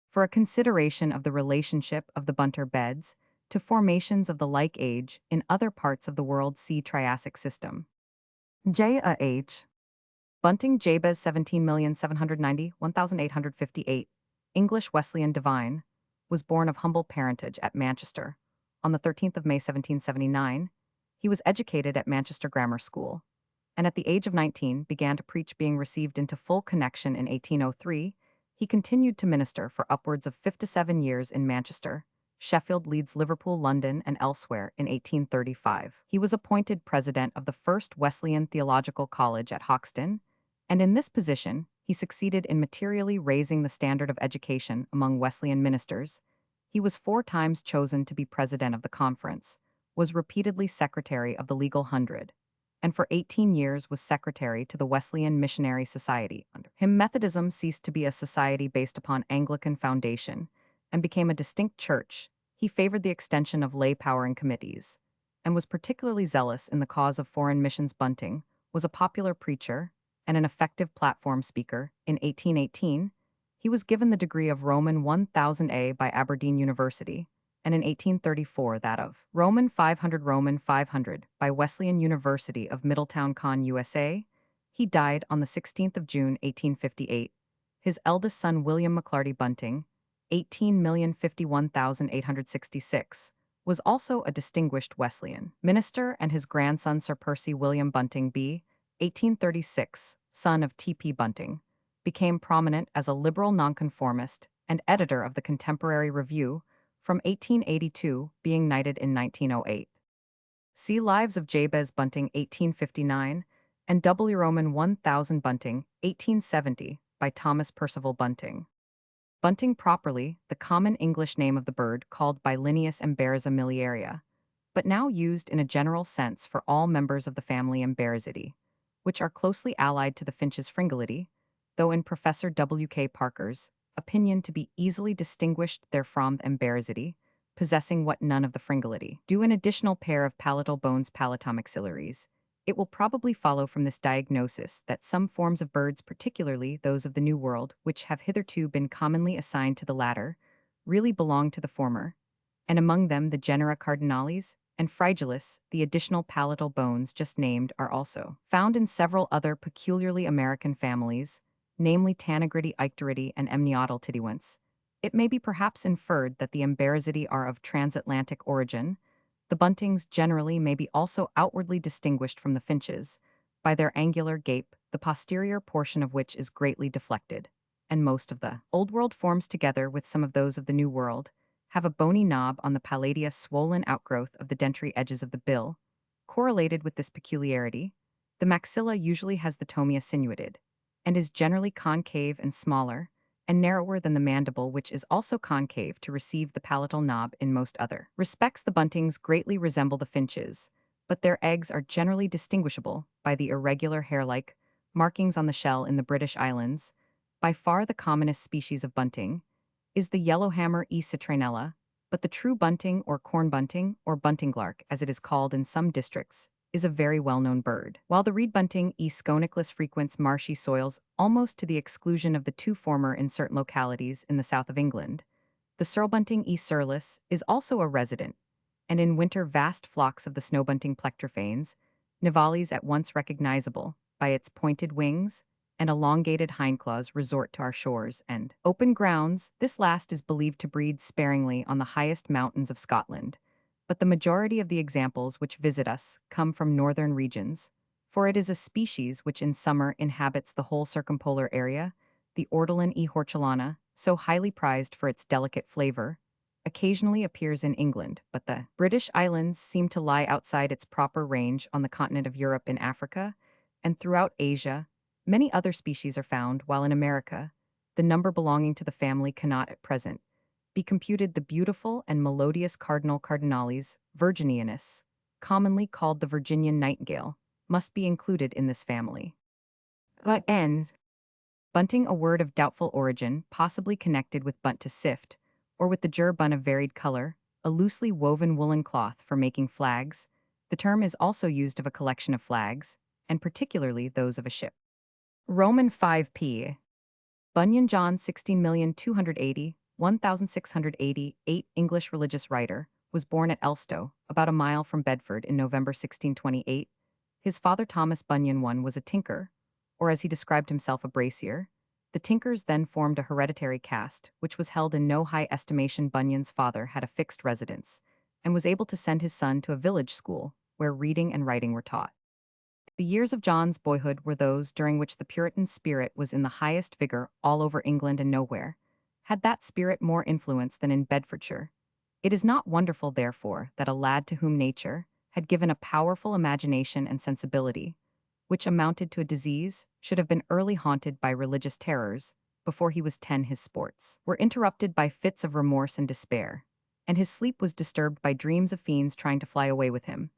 For a consideration of the relationship of the bunter beds to formations of the like age in other parts of the world, see Triassic system. J.A.H. Bunting Jabez 17,790,1858, English Wesleyan divine, was born of humble parentage at Manchester. On the 13th of May 1779, he was educated at Manchester Grammar School, and at the age of 19 began to preach. Being received into full connection in 1803, he continued to minister for upwards of 57 years in Manchester, Sheffield, Leeds, Liverpool, London, and elsewhere. In 1835, he was appointed president of the First Wesleyan Theological College at Hoxton, and in this position, he succeeded in materially raising the standard of education among Wesleyan ministers. He was 4 times chosen to be president of the conference, was repeatedly secretary of the Legal Hundred, and for 18 years was secretary to the Wesleyan Missionary Society. Under him, Methodism ceased to be a society based upon Anglican foundation and became a distinct church. He favored the extension of lay power in committees, and was particularly zealous in the cause of foreign missions. Bunting was a popular preacher and an effective platform speaker. In 1818, he was given the degree of Roman 1000 by Aberdeen University, and in 1834 that of Roman 500 by Wesleyan University of Middletown, Con, USA. He died on the 16th of June, 1858. His eldest son, William McClarty Bunting, 18,051,866, was also a distinguished Wesleyan minister, and his grandson, Sir Percy William Bunting B., 1836, son of T.P. Bunting, became prominent as a liberal nonconformist and editor of the Contemporary Review from 1882, being knighted in 1908. See Lives of Jabez Bunting 1859 and W. Roman 1000 Bunting 1870 by Thomas Percival Bunting. Bunting properly, the common English name of the bird called by Linnaeus Emberiza miliaria, but now used in a general sense for all members of the family Emberizidae, which are closely allied to the finches Fringillidae, though in Professor W. K. Parker's opinion to be easily distinguished therefrom the Emberizidae, possessing what none of the Fringillidae do, an additional pair of palatal bones palatomaxillaries. It will probably follow from this diagnosis that some forms of birds, particularly those of the New World, which have hitherto been commonly assigned to the latter, really belong to the former, and among them the genera Cardinalis and fragilis, the additional palatal bones just named, are also found in several other peculiarly American families, namely Tanagridae, Icteridae, and Amniotaltidiwants. It may be perhaps inferred that the Emberizidae are of transatlantic origin. The buntings generally may be also outwardly distinguished from the finches by their angular gape, the posterior portion of which is greatly deflected, and most of the Old World forms, together with some of those of the New World, have a bony knob on the palladia, swollen outgrowth of the dentary edges of the bill. Correlated with this peculiarity, the maxilla usually has the tomia sinuated, and is generally concave and smaller, and narrower than the mandible, which is also concave to receive the palatal knob. In most other respects, the buntings greatly resemble the finches, but their eggs are generally distinguishable by the irregular hair-like markings on the shell. In the British Islands, by far the commonest species of bunting is the yellowhammer E. citronella, but the true bunting or corn bunting, or buntinglark as it is called in some districts, is a very well-known bird. While the reed bunting E. sconiclus frequents marshy soils almost to the exclusion of the two former in certain localities in the south of England, the surlbunting E. surlis is also a resident, and in winter vast flocks of the snowbunting plectrophanes, nivalis at once recognizable by its pointed wings and elongated hindclaws, resort to our shores and open grounds. This last is believed to breed sparingly on the highest mountains of Scotland, but the majority of the examples which visit us come from northern regions, for it is a species which in summer inhabits the whole circumpolar area. The ortolan E. hortulana, so highly prized for its delicate flavor, occasionally appears in England, but the British Islands seem to lie outside its proper range. On the continent of Europe, in Africa, and throughout Asia, many other species are found, while in America, the number belonging to the family cannot at present be computed. The beautiful and melodious cardinal cardinalis virginianus, commonly called the Virginian nightingale, must be included in this family. But ends. Bunting, a word of doubtful origin, possibly connected with bunt to sift, or with the bun of varied color, a loosely woven woolen cloth for making flags. The term is also used of a collection of flags, and particularly those of a ship. Roman 5p. Bunyan John 16,280,1688, English religious writer, was born at Elstow, about a mile from Bedford, in November 1628. His father Thomas Bunyan I was a tinker, or as he described himself, a brazier. The tinkers then formed a hereditary caste, which was held in no high estimation. Bunyan's father had a fixed residence, and was able to send his son to a village school, where reading and writing were taught. The years of John's boyhood were those during which the Puritan spirit was in the highest vigor all over England, and nowhere had that spirit more influence than in Bedfordshire. It is not wonderful, therefore, that a lad to whom nature had given a powerful imagination and sensibility, which amounted to a disease, should have been early haunted by religious terrors. Before he was 10, his sports were interrupted by fits of remorse and despair, and his sleep was disturbed by dreams of fiends trying to fly away with him.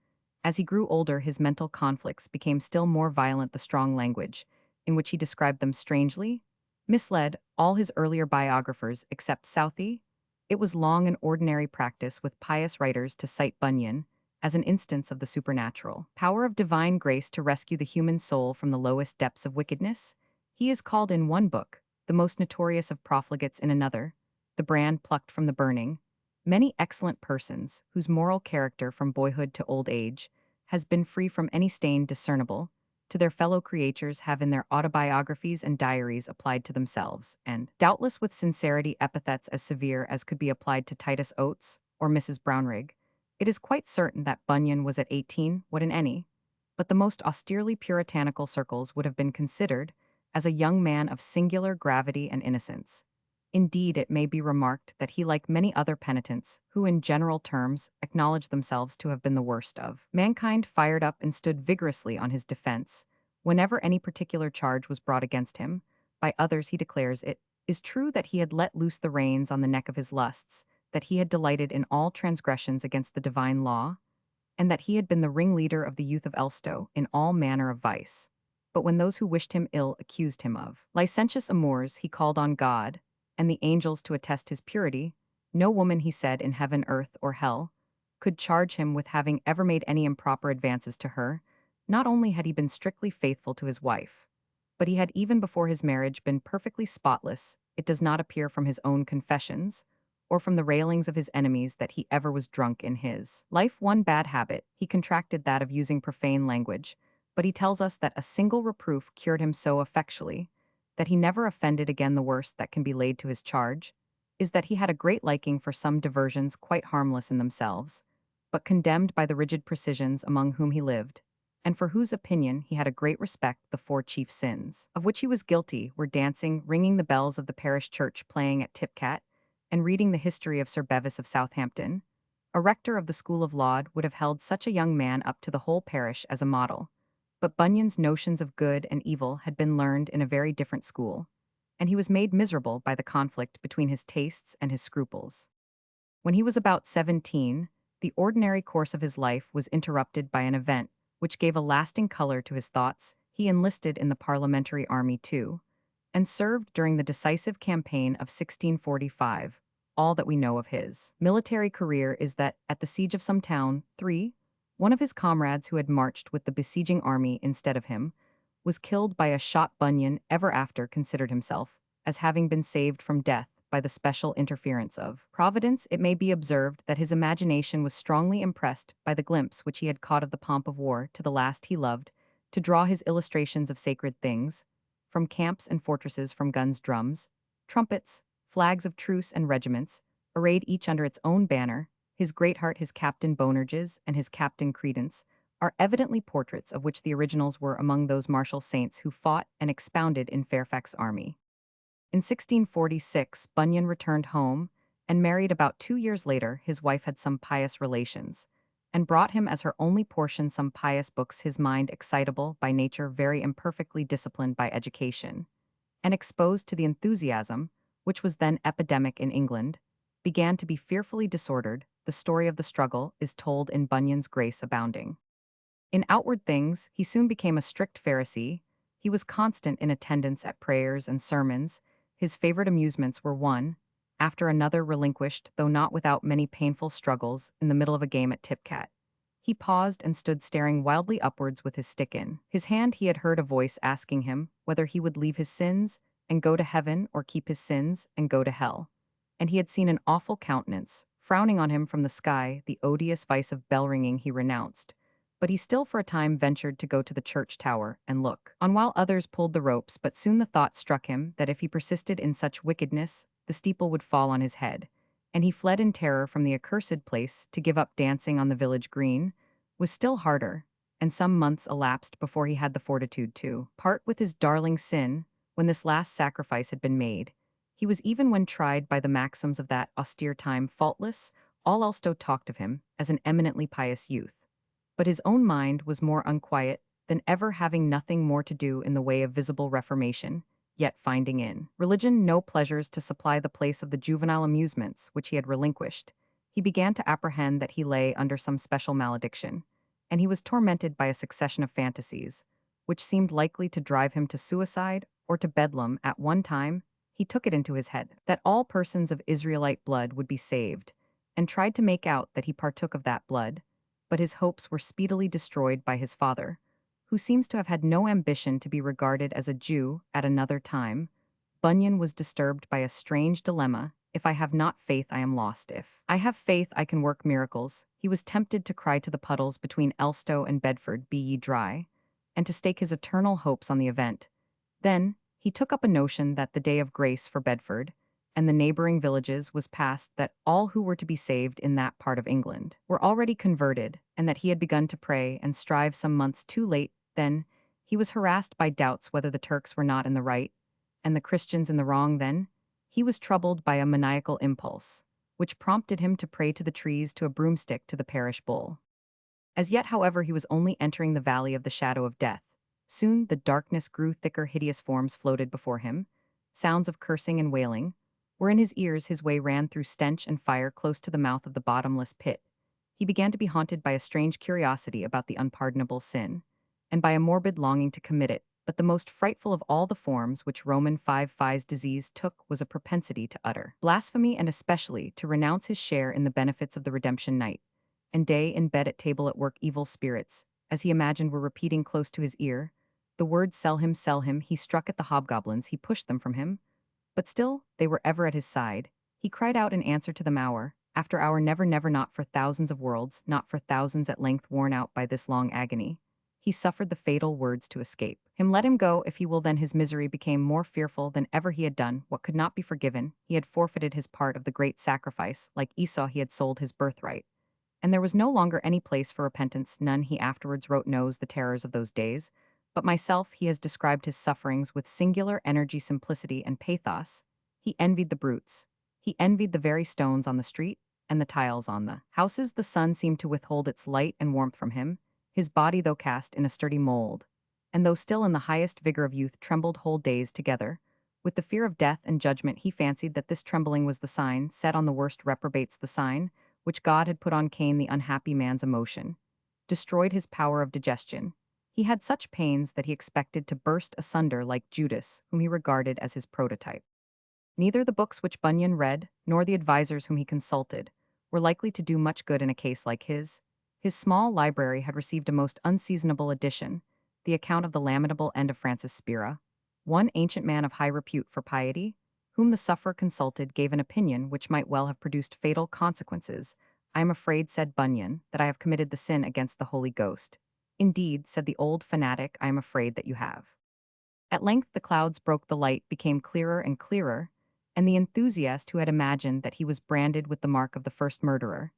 As he grew older, his mental conflicts became still more violent. The strong language in which he described them strangely misled all his earlier biographers except Southey. It was long an ordinary practice with pious writers to cite Bunyan as an instance of the supernatural power of divine grace to rescue the human soul from the lowest depths of wickedness. He is called in one book the most notorious of profligates, in another the brand plucked from the burning. Many excellent persons, whose moral character from boyhood to old age has been free from any stain discernible, to their fellow creatures have in their autobiographies and diaries applied to themselves, and, doubtless with sincerity, epithets as severe as could be applied to Titus Oates or Mrs. Brownrigg. It is quite certain that Bunyan was at 18 what in any, but the most austerely puritanical circles would have been considered as a young man of singular gravity and innocence. Indeed, it may be remarked that he, like many other penitents, who in general terms acknowledge themselves to have been the worst of mankind, fired up and stood vigorously on his defense whenever any particular charge was brought against him. By others he declares it is true that he had let loose the reins on the neck of his lusts, that he had delighted in all transgressions against the divine law, and that he had been the ringleader of the youth of Elstow in all manner of vice. But when those who wished him ill accused him of licentious amours, he called on God and the angels to attest his purity. No woman, he said, in heaven, earth, or hell, could charge him with having ever made any improper advances to her. Not only had he been strictly faithful to his wife, but he had even before his marriage been perfectly spotless. It does not appear from his own confessions, or from the railings of his enemies that he ever was drunk in his life. One bad habit, he contracted that of using profane language, but he tells us that a single reproof cured him so effectually that he never offended again. The worst that can be laid to his charge is that he had a great liking for some diversions quite harmless in themselves, but condemned by the rigid precisians among whom he lived, and for whose opinion he had a great respect. The four chief sins of which he was guilty were dancing, ringing the bells of the parish church, playing at tipcat, and reading the history of Sir Bevis of Southampton. A rector of the School of Laud would have held such a young man up to the whole parish as a model, but Bunyan's notions of good and evil had been learned in a very different school, and he was made miserable by the conflict between his tastes and his scruples. When he was about 17, the ordinary course of his life was interrupted by an event which gave a lasting color to his thoughts. He enlisted in the parliamentary army too, and served during the decisive campaign of 1645. All that we know of his military career is that, at the siege of some town, one of his comrades who had marched with the besieging army instead of him was killed by a shot. Bunyan ever after considered himself as having been saved from death by the special interference of Providence. It may be observed that his imagination was strongly impressed by the glimpse which he had caught of the pomp of war. To the last he loved to draw his illustrations of sacred things, from camps and fortresses, from guns, drums, trumpets, flags of truce and regiments, arrayed each under its own banner. His Greatheart, his Captain Bonerges, and his Captain Credence are evidently portraits of which the originals were among those martial saints who fought and expounded in Fairfax's army. In 1646, Bunyan returned home and married. About 2 years later, his wife had some pious relations, and brought him as her only portion some pious books. His mind, excitable by nature, very imperfectly disciplined by education, and exposed to the enthusiasm, which was then epidemic in England, began to be fearfully disordered. The story of the struggle is told in Bunyan's Grace Abounding. In outward things, he soon became a strict Pharisee. He was constant in attendance at prayers and sermons. His favorite amusements were one after another relinquished, though not without many painful struggles. In the middle of a game at tipcat, he paused and stood staring wildly upwards with his stick in his hand. He had heard a voice asking him whether he would leave his sins and go to heaven or keep his sins and go to hell, and he had seen an awful countenance frowning on him from the sky. The odious vice of bell-ringing he renounced, but he still for a time ventured to go to the church tower and look on while others pulled the ropes. But soon the thought struck him that if he persisted in such wickedness, the steeple would fall on his head, and he fled in terror from the accursed place. To give up dancing on the village green was still harder, and some months elapsed before he had the fortitude to part with his darling sin. When this last sacrifice had been made, he was, even when tried by the maxims of that austere time, faultless. All else talked of him as an eminently pious youth, but his own mind was more unquiet than ever, having nothing more to do in the way of visible reformation, yet finding in religion no pleasures to supply the place of the juvenile amusements which he had relinquished. He began to apprehend that he lay under some special malediction, and he was tormented by a succession of fantasies, which seemed likely to drive him to suicide or to bedlam. At one time, he took it into his head that all persons of Israelite blood would be saved, and tried to make out that he partook of that blood, but his hopes were speedily destroyed by his father, who seems to have had no ambition to be regarded as a Jew. At another time, Bunyan was disturbed by a strange dilemma. If I have not faith, I am lost. If I have faith, I can work miracles. He was tempted to cry to the puddles between Elstow and Bedford, "Be ye dry," and to stake his eternal hopes on the event. Then he took up a notion that the day of grace for Bedford and the neighboring villages was past, that all who were to be saved in that part of England were already converted, and that he had begun to pray and strive some months too late. Then he was harassed by doubts whether the Turks were not in the right and the Christians in the wrong. Then he was troubled by a maniacal impulse, which prompted him to pray to the trees, to a broomstick, to the parish bull. As yet, however, he was only entering the valley of the shadow of death. Soon the darkness grew thicker. Hideous forms floated before him. Sounds of cursing and wailing were in his ears. His way ran through stench and fire close to the mouth of the bottomless pit. He began to be haunted by a strange curiosity about the unpardonable sin, and by a morbid longing to commit it. But the most frightful of all the forms which Roman 5 disease took was a propensity to utter blasphemy, and especially to renounce his share in the benefits of the redemption. Night and day, in bed, at table, at work, evil spirits, as he imagined, were repeating close to his ear the words, "Sell him, sell him." He struck at the hobgoblins, he pushed them from him, but still they were ever at his side. He cried out in answer to them hour after hour, never, never, not for thousands of worlds, not for thousands, at length worn out by this long agony. He suffered the fatal words to escape him. Let him go, if he will. Then his misery became more fearful than ever. He had done what could not be forgiven. He had forfeited his part of the great sacrifice. Like Esau, he had sold his birthright. And there was no longer any place for repentance. None, he afterwards wrote, knows the terrors of those days. But myself, he has described his sufferings with singular energy, simplicity, and pathos. He envied the brutes. He envied the very stones on the street and the tiles on the houses. The sun seemed to withhold its light and warmth from him, his body, though cast in a sturdy mold, and though still in the highest vigor of youth, trembled whole days together. With the fear of death and judgment, he fancied that this trembling was the sign, set on the worst reprobates, the sign which God had put on Cain, the unhappy man's emotion, destroyed his power of digestion. He had such pains that he expected to burst asunder like Judas, whom he regarded as his prototype. Neither the books which Bunyan read, nor the advisers whom he consulted, were likely to do much good in a case like his. His small library had received a most unseasonable addition, the account of the lamentable end of Francis Spira. One ancient man of high repute for piety, whom the sufferer consulted, gave an opinion which might well have produced fatal consequences. I am afraid, said Bunyan, that I have committed the sin against the Holy Ghost. Indeed, said the old fanatic, I am afraid that you have. At length the clouds broke, the light became clearer and clearer, and the enthusiast who had imagined that he was branded with the mark of the first murderer,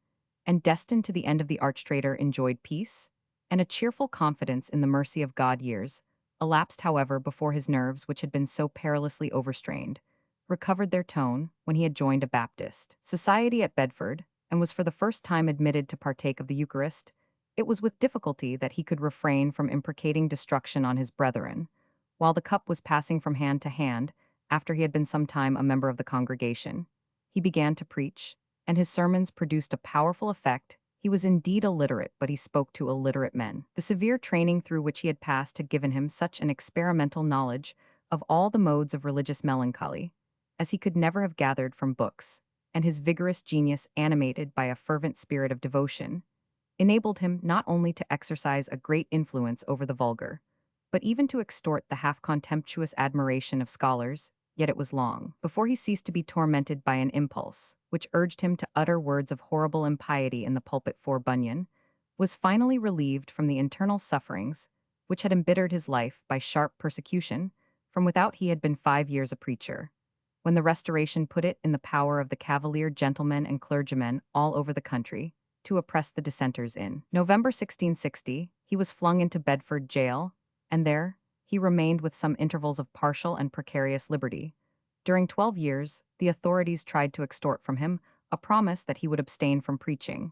and destined to the end of the arch-traitor, enjoyed peace and a cheerful confidence in the mercy of God. Years elapsed, however, before his nerves, which had been so perilously overstrained, recovered their tone when he had joined a Baptist society at Bedford, and was for the first time admitted to partake of the Eucharist. It was with difficulty that he could refrain from imprecating destruction on his brethren, while the cup was passing from hand to hand. After he had been some time a member of the congregation, he began to preach, and his sermons produced a powerful effect. He was indeed illiterate, but he spoke to illiterate men. The severe training through which he had passed had given him such an experimental knowledge of all the modes of religious melancholy as he could never have gathered from books, and his vigorous genius, animated by a fervent spirit of devotion, enabled him not only to exercise a great influence over the vulgar, but even to extort the half-contemptuous admiration of scholars. Yet it was long before he ceased to be tormented by an impulse, which urged him to utter words of horrible impiety in the pulpit. For Bunyan was finally relieved from the internal sufferings which had embittered his life by sharp persecution. From without he had been 5 years a preacher, when the Restoration put it in the power of the Cavalier gentlemen and clergymen all over the country to oppress the dissenters. In November 1660, he was flung into Bedford jail, and there he remained with some intervals of partial and precarious liberty. During 12 years, the authorities tried to extort from him a promise that he would abstain from preaching,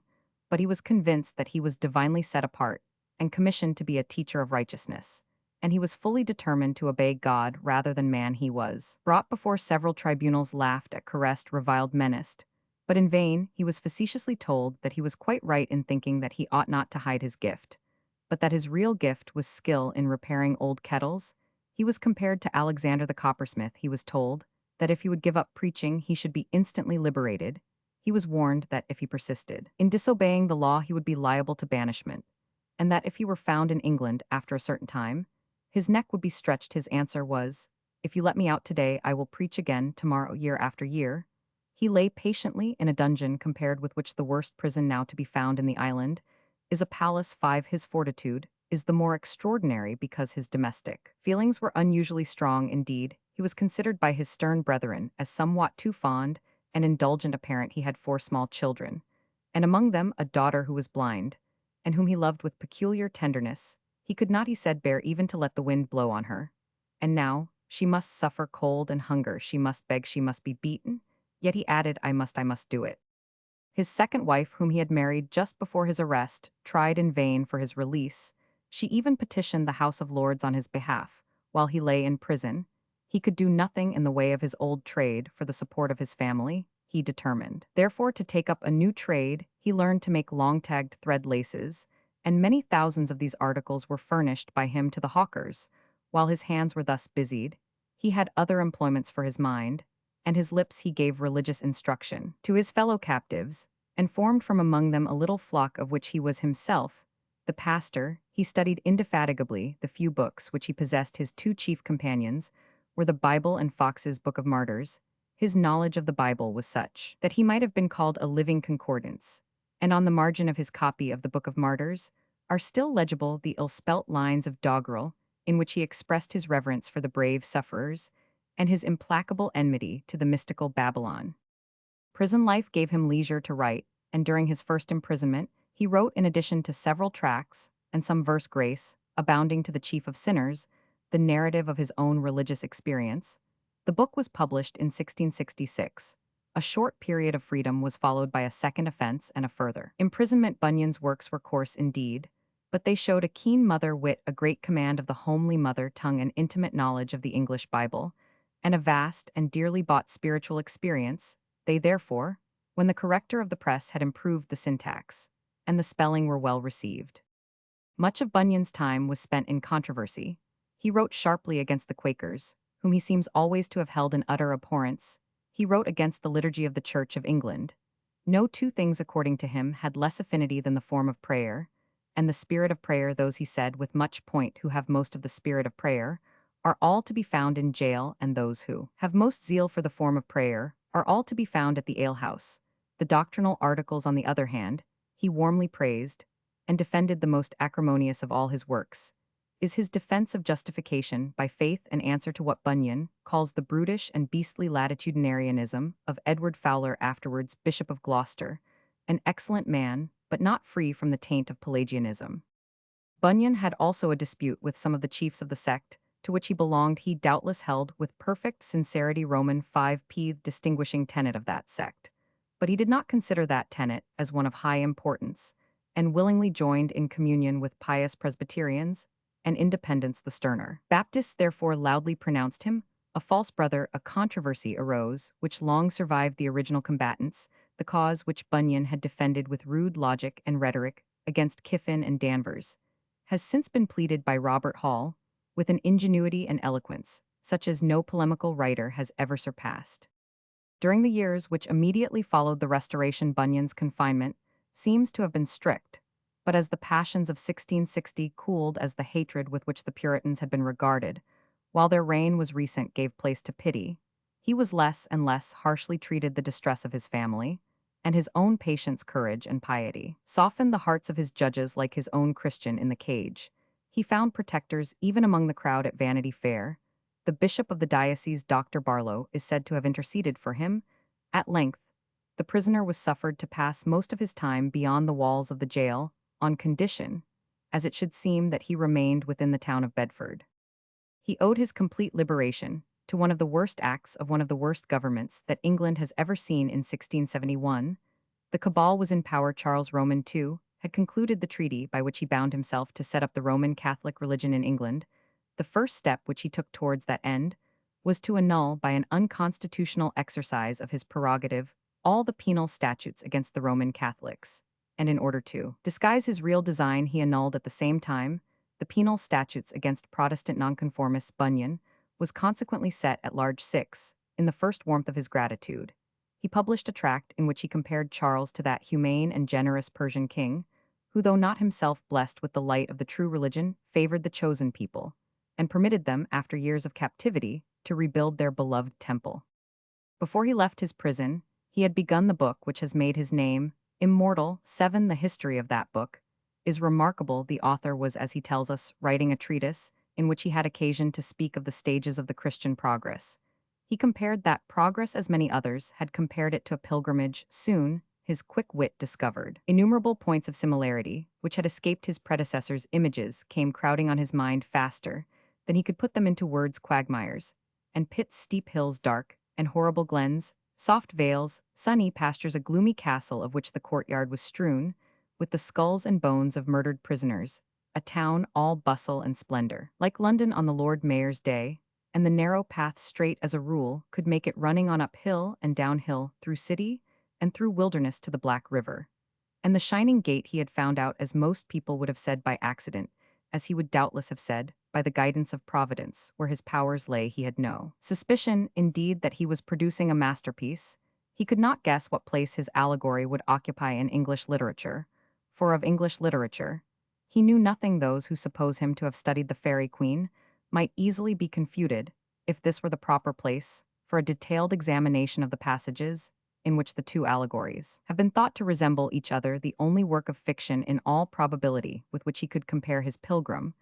but he was convinced that he was divinely set apart and commissioned to be a teacher of righteousness, and he was fully determined to obey God rather than man. He was brought before several tribunals, laughed at, caressed, reviled, menaced, but in vain. He was facetiously told that he was quite right in thinking that he ought not to hide his gift, but that his real gift was skill in repairing old kettles. He was compared to Alexander the coppersmith. He was told that if he would give up preaching, he should be instantly liberated. He was warned that if he persisted in disobeying the law, he would be liable to banishment, and that if he were found in England after a certain time, his neck would be stretched. His answer was, "If you let me out today, I will preach again tomorrow." Year after year, he lay patiently in a dungeon, compared with which the worst prison now to be found in the island is a palace. 5. His fortitude is the more extraordinary because his domestic feelings were unusually strong. Indeed, he was considered by his stern brethren as somewhat too fond and indulgent a parent. He had 4 small children, and among them a daughter who was blind, and whom he loved with peculiar tenderness. He could not, he said, bear even to let the wind blow on her. And now she must suffer cold and hunger, she must beg, she must be beaten. Yet he added, I must do it. His second wife, whom he had married just before his arrest, tried in vain for his release. She even petitioned the House of Lords on his behalf. While he lay in prison, he could do nothing in the way of his old trade for the support of his family. He determined, therefore, to take up a new trade. He learned to make long-tagged thread laces, and many thousands of these articles were furnished by him to the hawkers. While his hands were thus busied, he had other employments for his mind, and his lips he gave religious instruction to his fellow captives, and formed from among them a little flock of which he was himself the pastor. He studied indefatigably the few books which he possessed. His 2 chief companions were the Bible and Fox's Book of Martyrs. His knowledge of the Bible was such that he might have been called a living concordance, and on the margin of his copy of the Book of Martyrs are still legible the ill-spelt lines of doggerel in which he expressed his reverence for the brave sufferers and his implacable enmity to the mystical Babylon. Prison life gave him leisure to write, and during his first imprisonment, he wrote in addition to several tracts and some verse grace, abounding to the chief of sinners, the narrative of his own religious experience. The book was published in 1666. A short period of freedom was followed by a second offense and a further imprisonment. Bunyan's works were coarse indeed, but they showed a keen mother wit, a great command of the homely mother tongue, and intimate knowledge of the English Bible, and a vast and dearly bought spiritual experience. They therefore, when the corrector of the press had improved the syntax, and the spelling were well received. Much of Bunyan's time was spent in controversy. He wrote sharply against the Quakers, whom he seems always to have held in utter abhorrence. He wrote against the liturgy of the Church of England. No two things, according to him, had less affinity than the form of prayer, and the spirit of prayer. Those, he said with much point, who have most of the spirit of prayer are all to be found in jail, and those who have most zeal for the form of prayer are all to be found at the alehouse. The doctrinal articles, on the other hand, he warmly praised, and defended. The most acrimonious of all his works is his defense of justification by faith, an answer to what Bunyan calls the brutish and beastly latitudinarianism of Edward Fowler, afterwards Bishop of Gloucester, an excellent man, but not free from the taint of Pelagianism. Bunyan had also a dispute with some of the chiefs of the sect to which he belonged. He doubtless held with perfect sincerity Roman 5p distinguishing tenet of that sect, but he did not consider that tenet as one of high importance, and willingly joined in communion with pious Presbyterians and Independents the sterner. Baptists therefore loudly pronounced him a false brother. A controversy arose which long survived the original combatants, the cause which Bunyan had defended with rude logic and rhetoric against Kiffin and Danvers has since been pleaded by Robert Hall with an ingenuity and eloquence such as no polemical writer has ever surpassed. During the years which immediately followed the Restoration, Bunyan's confinement seems to have been strict, but as the passions of 1660 cooled, as the hatred with which the Puritans had been regarded, while their reign was recent, gave place to pity, he was less and less harshly treated. The distress of his family, and his own patience, courage, and piety softened the hearts of his judges. Like his own Christian in the cage, he found protectors even among the crowd at Vanity Fair. The bishop of the diocese, Dr. Barlow, is said to have interceded for him. At length, the prisoner was suffered to pass most of his time beyond the walls of the jail, on condition, as it should seem, that he remained within the town of Bedford. He owed his complete liberation to one of the worst acts of one of the worst governments that England has ever seen. In 1671, the cabal was in power. Charles Roman II had concluded the treaty by which he bound himself to set up the Roman Catholic religion in England. The first step which he took towards that end was to annul, by an unconstitutional exercise of his prerogative, all the penal statutes against the Roman Catholics, and in order to disguise his real design, he annulled at the same time the penal statutes against Protestant nonconformists. Bunyan was consequently set at large. 6. In the first warmth of his gratitude, he published a tract in which he compared Charles to that humane and generous Persian king, who, though not himself blessed with the light of the true religion, favored the chosen people, and permitted them, after years of captivity, to rebuild their beloved temple. Before he left his prison, he had begun the book which has made his name immortal. 7. The history of that book is remarkable. The author was, as he tells us, writing a treatise in which he had occasion to speak of the stages of the Christian progress. He compared that progress as many others had compared it to a pilgrimage. Soon, his quick wit discovered innumerable points of similarity, which had escaped his predecessors. Images came crowding on his mind faster than he could put them into words. Quagmires, and pits, steep hills, dark and horrible glens, soft vales, sunny pastures, a gloomy castle of which the courtyard was strewn with the skulls and bones of murdered prisoners, a town all bustle and splendor, like London on the Lord Mayor's day, and the narrow path, straight as a rule, could make it, running on uphill and downhill, through city and through wilderness to the Black River. And the shining gate he had found out, as most people would have said, by accident, as he would doubtless have said, by the guidance of Providence. Where his powers lay, he had no suspicion, indeed, that he was producing a masterpiece. He could not guess what place his allegory would occupy in English literature, for of English literature he knew nothing. Those who suppose him to have studied the Fairy Queen might easily be confuted, if this were the proper place, for a detailed examination of the passages in which the two allegories have been thought to resemble each other. The only work of fiction in all probability with which he could compare his Pilgrim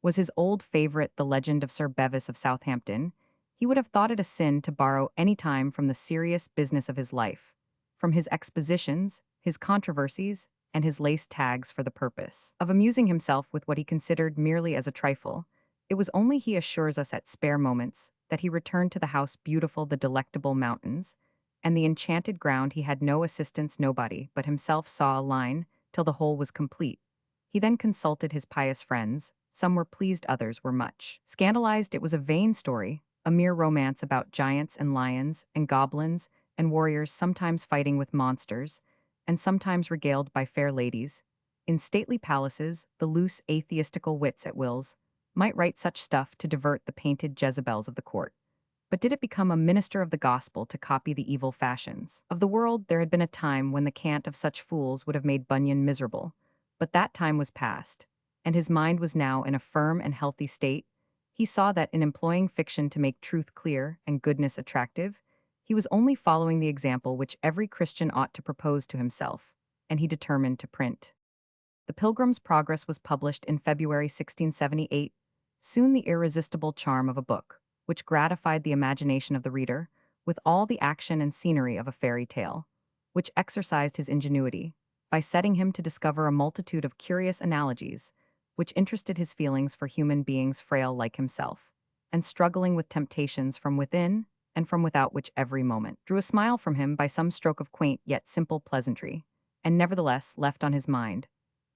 was his old favorite, The Legend of Sir Bevis of Southampton. He would have thought it a sin to borrow any time from the serious business of his life, from his expositions, his controversies, and his lace tags for the purpose of amusing himself with what he considered merely as a trifle. It was only, he assures us at spare moments, that he returned to the house beautiful, the delectable mountains, and the enchanted ground. He had no assistance, nobody but himself saw a line till the whole was complete. He then consulted his pious friends. Some were pleased, others were much scandalized. It was a vain story, a mere romance about giants and lions and goblins and warriors, sometimes fighting with monsters, and sometimes regaled by fair ladies. In stately palaces, the loose atheistical wits at wills might write such stuff to divert the painted Jezebels of the court. But did it become a minister of the gospel to copy the evil fashions of the world? There had been a time when the cant of such fools would have made Bunyan miserable, but that time was past, and his mind was now in a firm and healthy state. He saw that in employing fiction to make truth clear and goodness attractive, he was only following the example which every Christian ought to propose to himself, and he determined to print. The Pilgrim's Progress was published in February 1678, soon the irresistible charm of a book, which gratified the imagination of the reader, with all the action and scenery of a fairy tale, which exercised his ingenuity, by setting him to discover a multitude of curious analogies, which interested his feelings for human beings frail like himself, and struggling with temptations from within and from without, which every moment drew a smile from him by some stroke of quaint yet simple pleasantry, and nevertheless left on his mind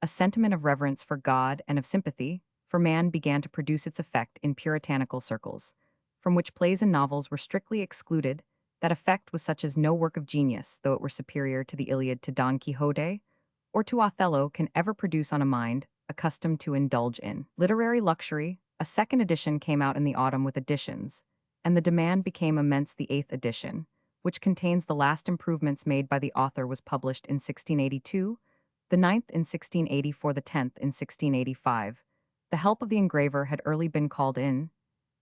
a sentiment of reverence for God and of sympathy for man began to produce its effect in puritanical circles, from which plays and novels were strictly excluded. That effect was such as no work of genius, though it were superior to the Iliad, to Don Quixote, or to Othello, can ever produce on a mind accustomed to indulge in literary luxury. A second edition came out in the autumn with additions, and the demand became immense. The eighth edition, which contains the last improvements made by the author, was published in 1682, the ninth in 1684, the 10th in 1685. The help of the engraver had early been called in,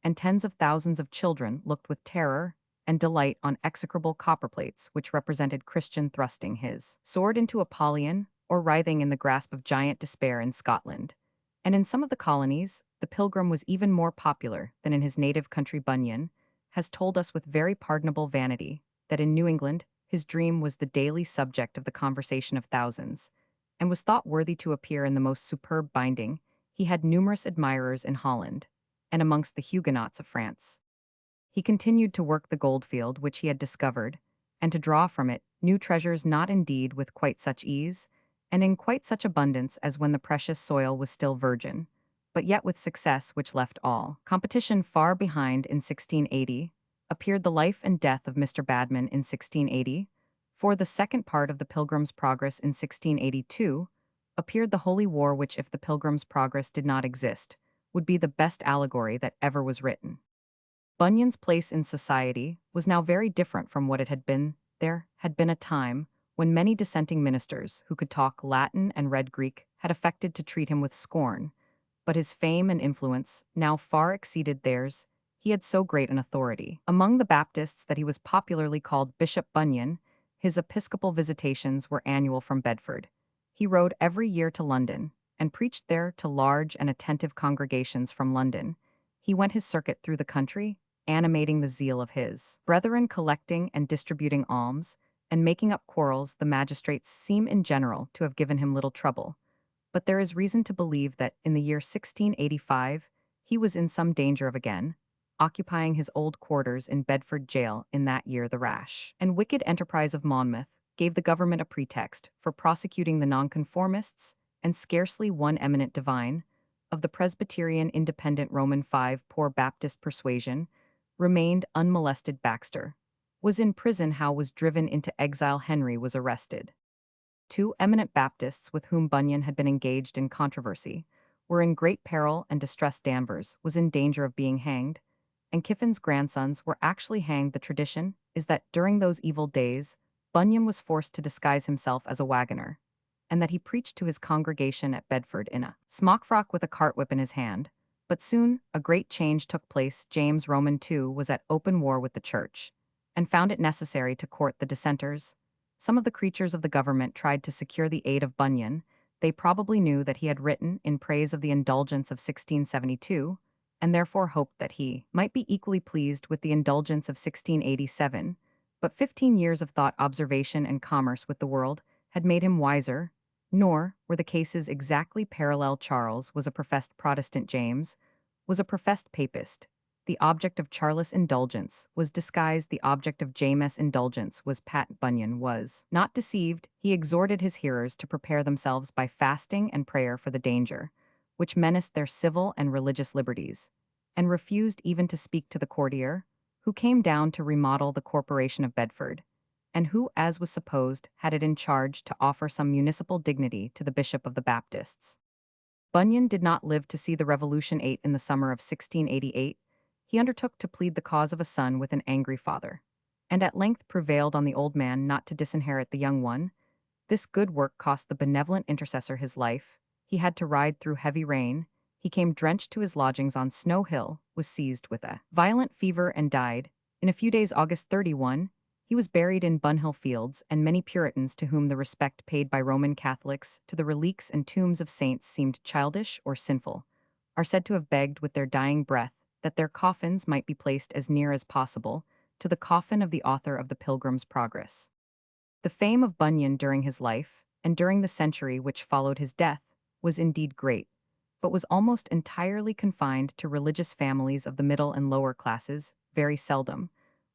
and tens of thousands of children looked with terror and delight on execrable copperplates which represented Christian thrusting his sword into Apollyon or writhing in the grasp of giant despair in Scotland. And in some of the colonies, the Pilgrim was even more popular than in his native country. Bunyan has told us with very pardonable vanity that in New England his dream was the daily subject of the conversation of thousands, and was thought worthy to appear in the most superb binding. He had numerous admirers in Holland, and amongst the Huguenots of France. He continued to work the goldfield which he had discovered, and to draw from it new treasures, not indeed with quite such ease, and in quite such abundance as when the precious soil was still virgin, but yet with success which left all competition far behind. In 1680 appeared The Life and Death of Mr. Badman. In 1680, for the second part of The Pilgrim's Progress. In 1682 appeared The Holy War, which, if The Pilgrim's Progress did not exist, would be the best allegory that ever was written. Bunyan's place in society was now very different from what it had been. There had been a time when many dissenting ministers who could talk Latin and read Greek had affected to treat him with scorn, but his fame and influence now far exceeded theirs. He had so great an authority among the Baptists that he was popularly called Bishop Bunyan. His episcopal visitations were annual from Bedford. He rode every year to London, and preached there to large and attentive congregations. From London he went his circuit through the country, animating the zeal of his brethren, collecting and distributing alms, and making up quarrels. The magistrates seem in general to have given him little trouble, but there is reason to believe that in the year 1685 he was in some danger of again occupying his old quarters in Bedford jail. In that year the rash and wicked enterprise of Monmouth gave the government a pretext for prosecuting the nonconformists, and scarcely one eminent divine of the Presbyterian Independent Roman 5 poor Baptist persuasion remained unmolested. Baxter was in prison. Howe was driven into exile. Henry was arrested. Two eminent Baptists with whom Bunyan had been engaged in controversy were in great peril and distress. Danvers was in danger of being hanged, and Kiffin's grandsons were actually hanged. The tradition is that during those evil days Bunyan was forced to disguise himself as a wagoner, and that he preached to his congregation at Bedford in a smock frock with a cart whip in his hand. But soon, a great change took place. James Roman II was at open war with the Church, and found it necessary to court the dissenters. Some of the creatures of the government tried to secure the aid of Bunyan. They probably knew that he had written in praise of the indulgence of 1672, and therefore hoped that he might be equally pleased with the indulgence of 1687. But 15 years of thought, observation, and commerce with the world had made him wiser, nor were the cases exactly parallel. Charles was a professed Protestant, James was a professed Papist. The object of Charles' indulgence was disguised, the object of James' indulgence was Pat. Bunyan was not deceived. He exhorted his hearers to prepare themselves by fasting and prayer for the danger, which menaced their civil and religious liberties, and refused even to speak to the courtier, who came down to remodel the corporation of Bedford, and who, as was supposed, had it in charge to offer some municipal dignity to the Bishop of the Baptists. Bunyan did not live to see the Revolution. In the summer of 1688, he undertook to plead the cause of a son with an angry father, and at length prevailed on the old man not to disinherit the young one. This good work cost the benevolent intercessor his life. He had to ride through heavy rain. He came drenched to his lodgings on Snow Hill, was seized with a violent fever, and died. In a few days, August 31, he was buried in Bunhill Fields, and many Puritans, to whom the respect paid by Roman Catholics to the relics and tombs of saints seemed childish or sinful, are said to have begged with their dying breath that their coffins might be placed as near as possible to the coffin of the author of the Pilgrim's Progress. The fame of Bunyan during his life, and during the century which followed his death, was indeed great, but was almost entirely confined to religious families of the middle and lower classes. Very seldom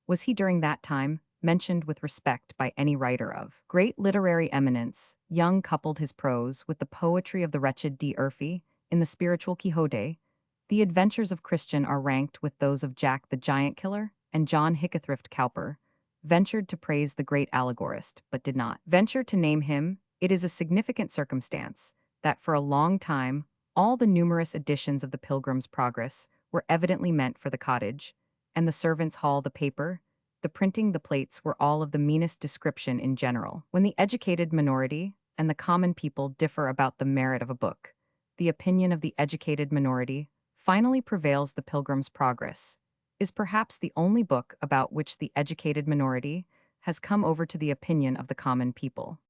was he during that time mentioned with respect by any writer of great literary eminence. Young coupled his prose with the poetry of the wretched D'Urfey in the spiritual Quixote. The adventures of Christian are ranked with those of Jack the Giant Killer, and John Hickethrift Cowper ventured to praise the great allegorist, but did not venture to name him. It is a significant circumstance that for a long time all the numerous editions of the Pilgrim's Progress were evidently meant for the cottage, and the servants' hall. The paper, the printing, the plates were all of the meanest description in general. When the educated minority and the common people differ about the merit of a book, the opinion of the educated minority finally prevails. The Pilgrim's Progress is perhaps the only book about which the educated minority has come over to the opinion of the common people.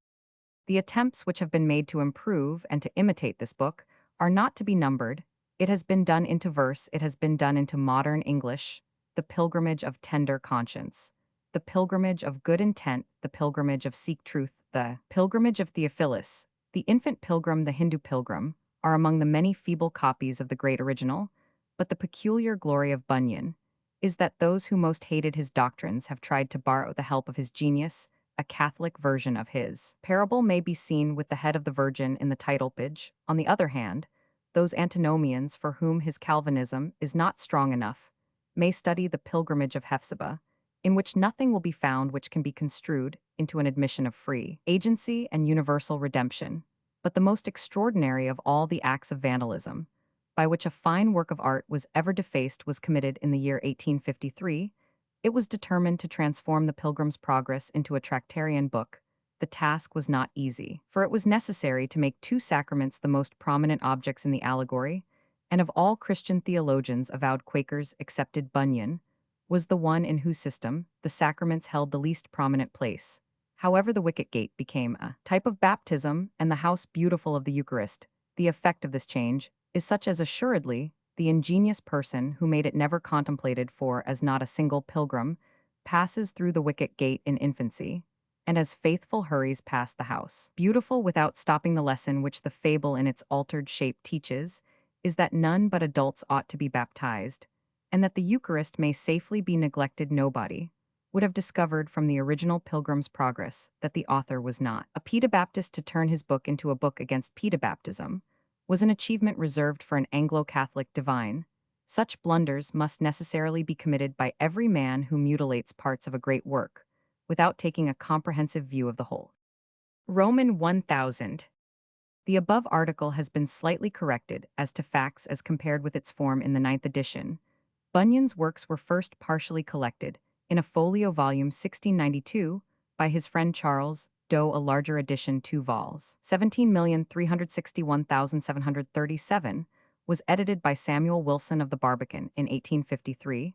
The attempts which have been made to improve and to imitate this book are not to be numbered. It has been done into verse, it has been done into modern English. The pilgrimage of tender conscience, the pilgrimage of good intent, the pilgrimage of seek truth, the pilgrimage of Theophilus, the infant pilgrim, the Hindu pilgrim, are among the many feeble copies of the great original, but the peculiar glory of Bunyan is that those who most hated his doctrines have tried to borrow the help of his genius. A Catholic version of his parable may be seen with the head of the Virgin in the title page. On the other hand, those antinomians for whom his Calvinism is not strong enough may study the pilgrimage of Hephzibah, in which nothing will be found which can be construed into an admission of free agency and universal redemption. But the most extraordinary of all the acts of vandalism, by which a fine work of art was ever defaced, was committed in the year 1853. It was determined to transform the Pilgrim's Progress into a Tractarian book. The task was not easy, for it was necessary to make two sacraments the most prominent objects in the allegory, and of all Christian theologians, avowed Quakers excepted Bunyan, was the one in whose system the sacraments held the least prominent place. However, the wicket gate became a type of baptism, and the house beautiful of the Eucharist. The effect of this change is such as assuredly the ingenious person who made it never contemplated, for as not a single pilgrim passes through the wicket gate in infancy, and as faithful hurries past the house beautiful without stopping. The lesson which the fable in its altered shape teaches is that none but adults ought to be baptized, and that the Eucharist may safely be neglected. Nobody would have discovered from the original Pilgrim's Progress that the author was not a Pedabaptist. To turn his book into a book against pedabaptism was an achievement reserved for an Anglo-Catholic divine. Such blunders must necessarily be committed by every man who mutilates parts of a great work, without taking a comprehensive view of the whole. Roman 1000. The above article has been slightly corrected as to facts as compared with its form in the ninth edition. Bunyan's works were first partially collected in a folio volume 1692 by his friend Charles, though a larger edition, 2 vols. 17,361,737, was edited by Samuel Wilson of the Barbican in 1853.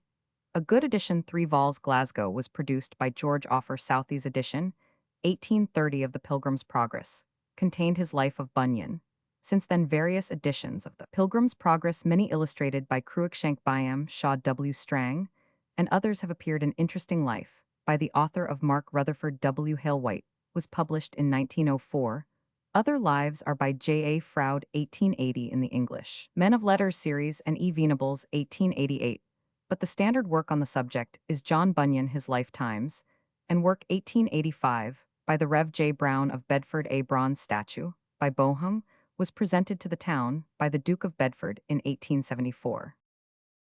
A good edition 3 vols Glasgow was produced by George Offer Southey's edition, 1830 of the Pilgrim's Progress, contained his life of Bunyan. Since then various editions of the Pilgrim's Progress, many illustrated by Cruikshank Byam, Shaw W. Strang, and others have appeared in Interesting Life, by the author of Mark Rutherford W. Hale White, was published in 1904. Other lives are by J. A. Froude, 1880 in the English Men of Letters series and E. Venables, 1888. But the standard work on the subject is John Bunyan, His Lifetimes, and work 1885, by the Rev. J. Brown of Bedford. A bronze statue, by Bohum, was presented to the town by the Duke of Bedford in 1874.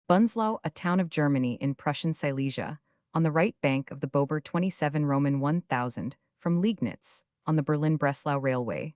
Bunzlau, a town of Germany in Prussian Silesia, on the right bank of the Bober 27 Roman 1000, from Liegnitz, on the Berlin-Breslau Railway,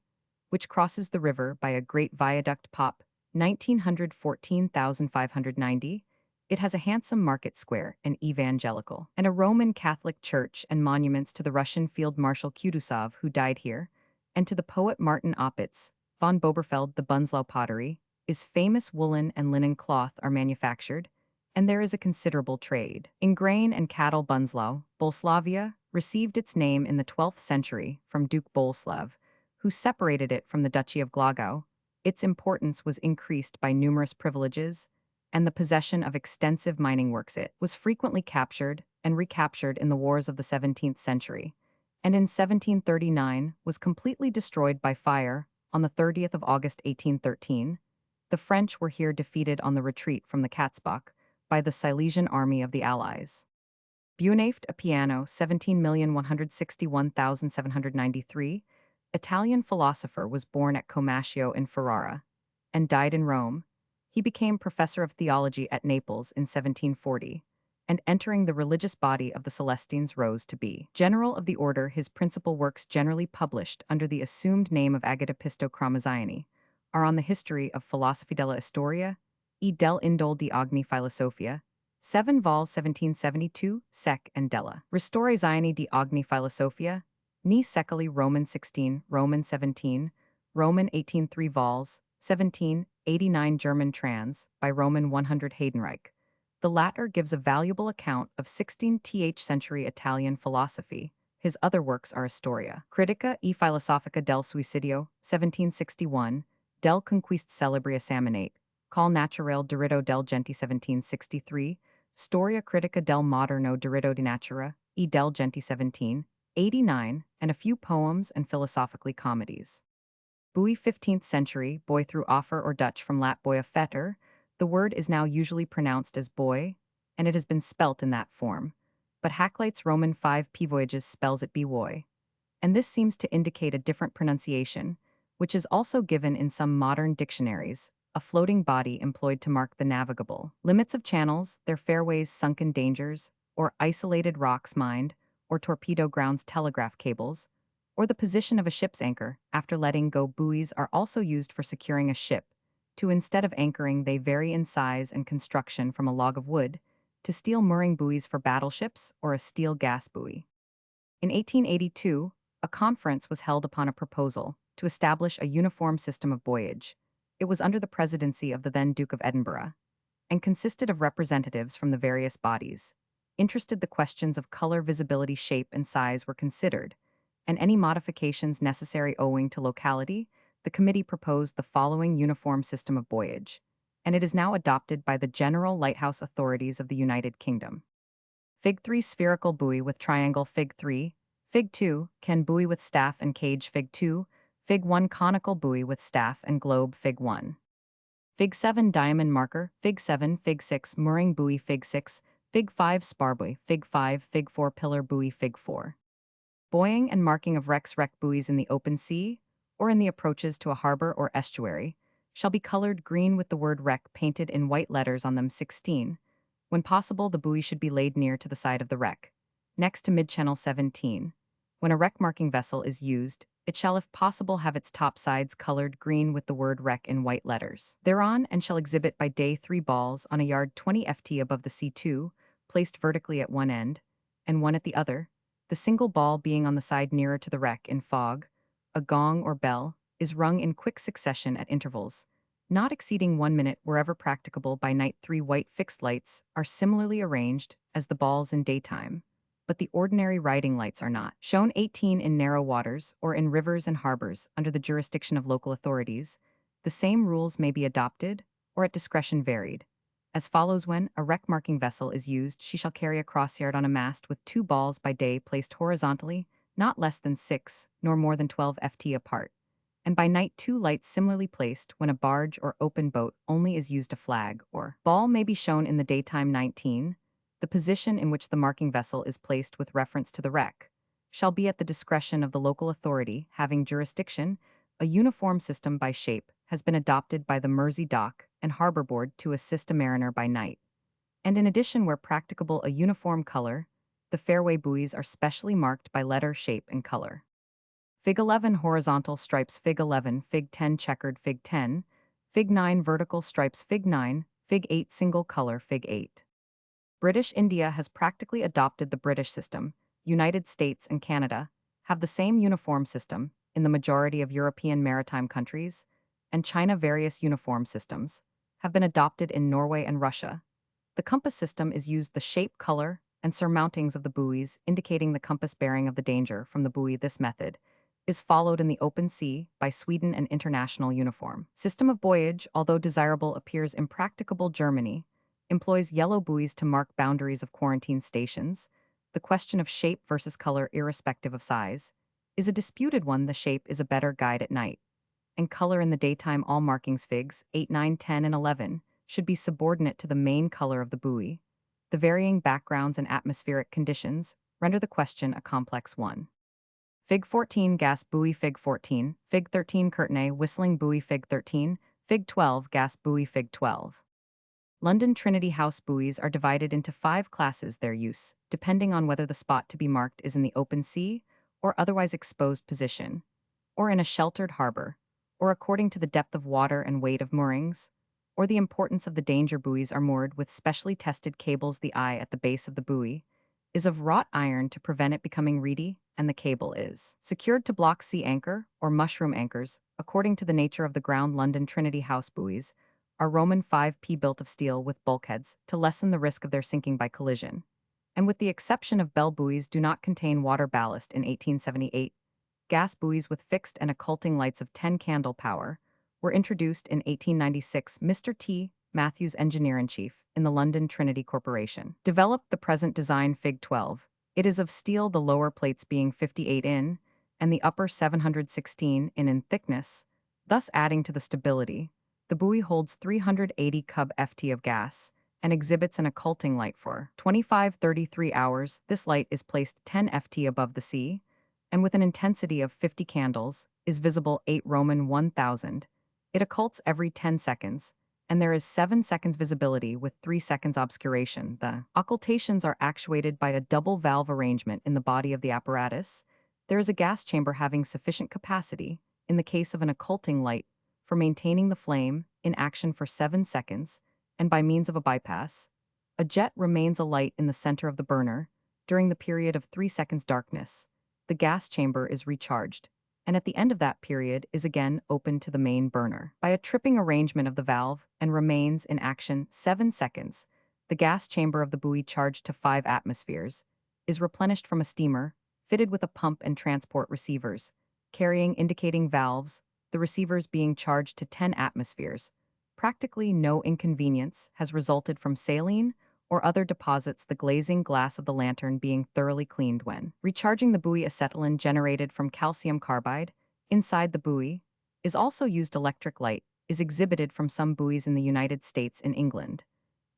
which crosses the river by a great viaduct pop, 1914,590. It has a handsome market square, an evangelical, and a Roman Catholic church, and monuments to the Russian Field Marshal Kutuzov, who died here, and to the poet Martin Opitz, von Boberfeld. The Bunzlau pottery is famous. Woolen and linen cloth are manufactured, and there is a considerable trade in grain and cattle. Bunzlau, Boleslavia, received its name in the 12th century from Duke Boleslav, who separated it from the Duchy of Glogau. Its importance was increased by numerous privileges and the possession of extensive mining works. It was frequently captured and recaptured in the wars of the 17th century, and in 1739 was completely destroyed by fire on the 30th of August 1813. The French were here defeated on the retreat from the Katzbach by the Silesian army of the Allies. Buonaft, a piano, 17,161,793, Italian philosopher, was born at Comacchio in Ferrara and died in Rome. He became professor of theology at Naples in 1740, and entering the religious body of the Celestines rose to be general of the order. His principal works, generally published under the assumed name of Agatapisto Chromozione, are on the history of philosophy della Historia, e del Indol di ogni Filosofia, 7 vols 1772, sec and della Restorazione di ogni Filosofia, ni secoli Roman 16, Roman 17, Roman 18, 3 vols, 1789 German trans, by Roman 100 Haydenreich. The latter gives a valuable account of 16th century Italian philosophy. His other works are Historia Critica e Filosofica del Suicidio, 1761, del Conquist Celebria Saminate, Col Naturale Diritto del Genti, 1763, Storia Critica del Moderno Diritto di Natura e del Genti, 1789, and a few poems and philosophically comedies. Bowie, 15th century, boy through offer or Dutch from Lat boya fetter. The word is now usually pronounced as boy, and it has been spelt in that form, but Hakluyt's Roman 5p Voyages spells it boy, and this seems to indicate a different pronunciation, which is also given in some modern dictionaries, a floating body employed to mark the navigable limits of channels, their fairways, sunken dangers, or isolated rocks mined, or torpedo grounds, telegraph cables, or the position of a ship's anchor. After letting go, buoys are also used for securing a ship. To instead of anchoring, they vary in size and construction from a log of wood to steel mooring buoys for battleships or a steel gas buoy. In 1882, a conference was held upon a proposal to establish a uniform system of buoyage. It was under the presidency of the then Duke of Edinburgh, and consisted of representatives from the various bodies. Interested, the questions of color, visibility, shape, and size were considered, and any modifications necessary owing to locality. The committee proposed the following uniform system of buoyage, and it is now adopted by the General Lighthouse Authorities of the United Kingdom. Fig 3 spherical buoy with triangle. Fig 3. Fig 2 can buoy with staff and cage. Fig 2. Fig 1 conical buoy with staff and globe. Fig 1. Fig 7 diamond marker. Fig 7. Fig 6 mooring buoy. Fig 6. Fig 5 spar buoy. Fig 5. Fig 4 pillar buoy. Fig 4. Buoying and marking of wrecks. Wreck buoys in the open sea, or in the approaches to a harbor or estuary, shall be colored green with the word wreck painted in white letters on them. 16. When possible, the buoy should be laid near to the side of the wreck, next to mid-channel. 17. When a wreck marking vessel is used, it shall if possible have its top sides colored green with the word wreck in white letters thereon, and shall exhibit by day 3 balls on a yard 20 ft above the C2, placed vertically at one end, and one at the other, the single ball being on the side nearer to the wreck. In fog, a gong or bell is rung in quick succession at intervals, not exceeding 1 minute wherever practicable by night. 3 white fixed lights are similarly arranged as the balls in daytime, but the ordinary riding lights are not. Shown 18 in narrow waters or in rivers and harbors under the jurisdiction of local authorities, the same rules may be adopted or at discretion varied. As follows: when a wreck marking vessel is used, she shall carry a crossyard on a mast with 2 balls by day placed horizontally, not less than 6 nor more than 12 ft apart, and by night 2 lights similarly placed. When a barge or open boat only is used, a flag or ball may be shown in the daytime. 19. The position in which the marking vessel is placed with reference to the wreck shall be at the discretion of the local authority having jurisdiction. A uniform system by shape has been adopted by the Mersey Dock and Harbor Board to assist a mariner by night. And in addition, where practicable, a uniform color. The fairway buoys are specially marked by letter, shape, and color. Fig 11 horizontal stripes, Fig 11, Fig 10 checkered, Fig 10, Fig 9 vertical stripes, Fig 9, Fig 8 single color, Fig 8. British India has practically adopted the British system. United States and Canada have the same uniform system in the majority of European maritime countries, and China various uniform systems have been adopted in Norway and Russia. The compass system is used the shape, color, and surmountings of the buoys indicating the compass bearing of the danger from the buoy. This method is followed in the open sea by Sweden and international uniform system of buoyage, although desirable, appears impracticable. Germany employs yellow buoys to mark boundaries of quarantine stations. The question of shape versus color, irrespective of size, is a disputed one. The shape is a better guide at night, and color in the daytime. All markings, figs 8, 9, 10, and 11, should be subordinate to the main color of the buoy. The varying backgrounds and atmospheric conditions render the question a complex one. Fig 14 gas buoy, Fig 14, Fig 13 curtain whistling buoy, Fig 13, Fig 12 gas buoy, Fig 12. London Trinity House buoys are divided into 5 classes. Their use, depending on whether the spot to be marked is in the open sea or otherwise exposed position, or in a sheltered harbor, or according to the depth of water and weight of moorings, or the importance of the danger. Buoys are moored with specially tested cables. The eye at the base of the buoy is of wrought iron to prevent it becoming reedy, and the cable is secured to block sea anchor or mushroom anchors, according to the nature of the ground. London Trinity House buoys are Roman 5p built of steel with bulkheads to lessen the risk of their sinking by collision, and with the exception of bell buoys, do not contain water ballast. In 1878, gas buoys with fixed and occulting lights of 10 candle power were introduced. In 1896, Mr. T. Matthews, engineer-in-chief in the London Trinity Corporation, developed the present design. Fig 12. It is of steel, the lower plates being 58 in and the upper 716 in thickness, thus adding to the stability. The buoy holds 380 cub-ft of gas and exhibits an occulting light for 25-33 hours. This light is placed 10 ft above the sea, and with an intensity of 50 candles, is visible 8 Roman 1000. It occults every 10 seconds, and there is 7 seconds visibility with 3 seconds obscuration. The occultations are actuated by a double valve arrangement in the body of the apparatus. There is a gas chamber having sufficient capacity, in the case of an occulting light, for maintaining the flame in action for 7 seconds, and by means of a bypass, a jet remains alight in the center of the burner during the period of 3 seconds darkness. The gas chamber is recharged, and at the end of that period is again opened to the main burner by a tripping arrangement of the valve, and remains in action 7 seconds. The gas chamber of the buoy, charged to 5 atmospheres, is replenished from a steamer fitted with a pump and transport receivers, carrying indicating valves, the receivers being charged to 10 atmospheres. Practically no inconvenience has resulted from saline or other deposits, the glazing glass of the lantern being thoroughly cleaned when recharging. The buoy, acetylene generated from calcium carbide inside the buoy is also used. Electric light is exhibited from some buoys in the United States and England.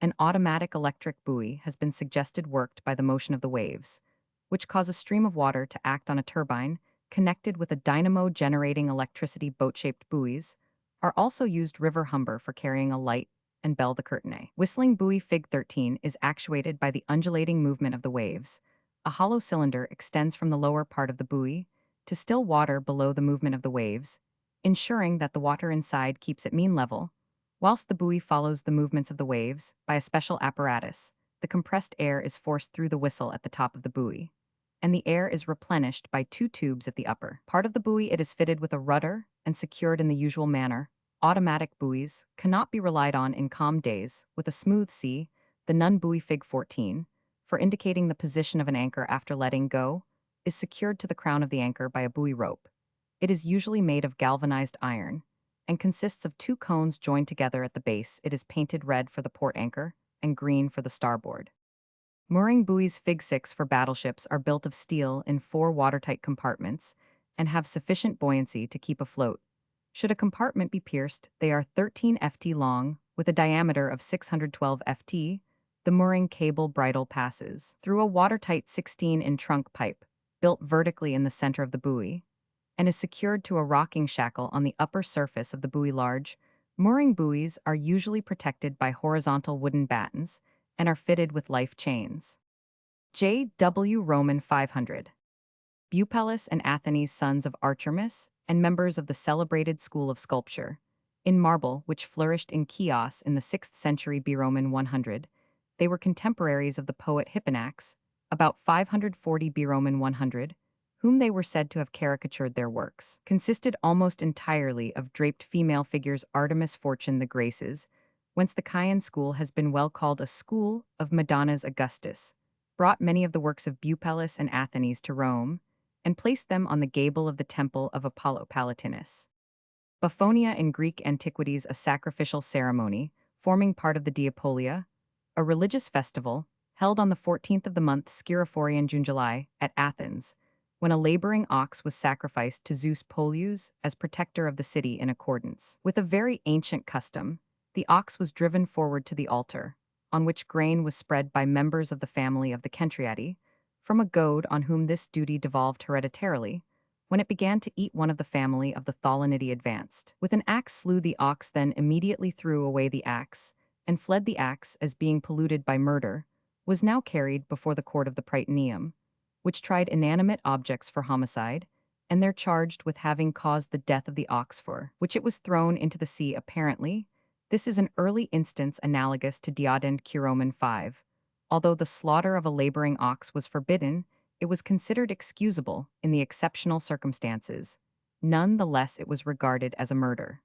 An automatic electric buoy has been suggested, worked by the motion of the waves, which cause a stream of water to act on a turbine connected with a dynamo generating electricity. Boat-shaped buoys are also used. River Humber for carrying a light, and bell the curtain. Whistling buoy, Fig 13, is actuated by the undulating movement of the waves. A hollow cylinder extends from the lower part of the buoy to still water below the movement of the waves, ensuring that the water inside keeps at mean level, whilst the buoy follows the movements of the waves. By a special apparatus, the compressed air is forced through the whistle at the top of the buoy, and the air is replenished by 2 tubes at the upper part of the buoy. It is fitted with a rudder and secured in the usual manner Automatic buoys cannot be relied on in calm days with a smooth sea, the Nun buoy Fig 14, for indicating the position of an anchor after letting go, is secured to the crown of the anchor by a buoy rope. It is usually made of galvanized iron and consists of two cones joined together at the base. It is painted red for the port anchor and green for the starboard. Mooring buoys Fig 6 for battleships are built of steel in four watertight compartments and have sufficient buoyancy to keep afloat. Should a compartment be pierced, they are 13 ft long, with a diameter of 612 ft. The mooring cable bridle passes through a watertight 16-in trunk pipe, built vertically in the center of the buoy, and is secured to a rocking shackle on the upper surface of the buoy. Large mooring buoys are usually protected by horizontal wooden battens and are fitted with life chains. J.W. Roman 500. Bupalus and Athenes, sons of Artemis and members of the celebrated school of sculpture, in marble which flourished in Chios in the 6th century B. Roman 100, they were contemporaries of the poet Hipponax, about 540 B. Roman 100, whom they were said to have caricatured. Their works consisted almost entirely of draped female figures. Artemis Fortune the Graces, whence the Chian school has been well called a school of Madonnas. Augustus brought many of the works of Bupalus and Athenes to Rome and placed them on the gable of the temple of Apollo Palatinus. Baphonia in Greek antiquities, a sacrificial ceremony forming part of the Diapolia, a religious festival held on the 14th of the month Scirophorian June-July at Athens, when a laboring ox was sacrificed to Zeus Polius as protector of the city. In accordance with a very ancient custom, the ox was driven forward to the altar, on which grain was spread by members of the family of the Kentriadae, from a goad on whom this duty devolved hereditarily. When it began to eat, one of the family of the Tholinidae advanced. With an axe slew the ox, then immediately threw away the axe, and fled. The axe, as being polluted by murder, was now carried before the court of the Prytaneum, which tried inanimate objects for homicide, and there charged with having caused the death of the ox, for which it was thrown into the sea. Apparently, this is an early instance analogous to Diodend Roman 5. Although the slaughter of a laboring ox was forbidden, it was considered excusable in the exceptional circumstances. None the less it was regarded as a murder.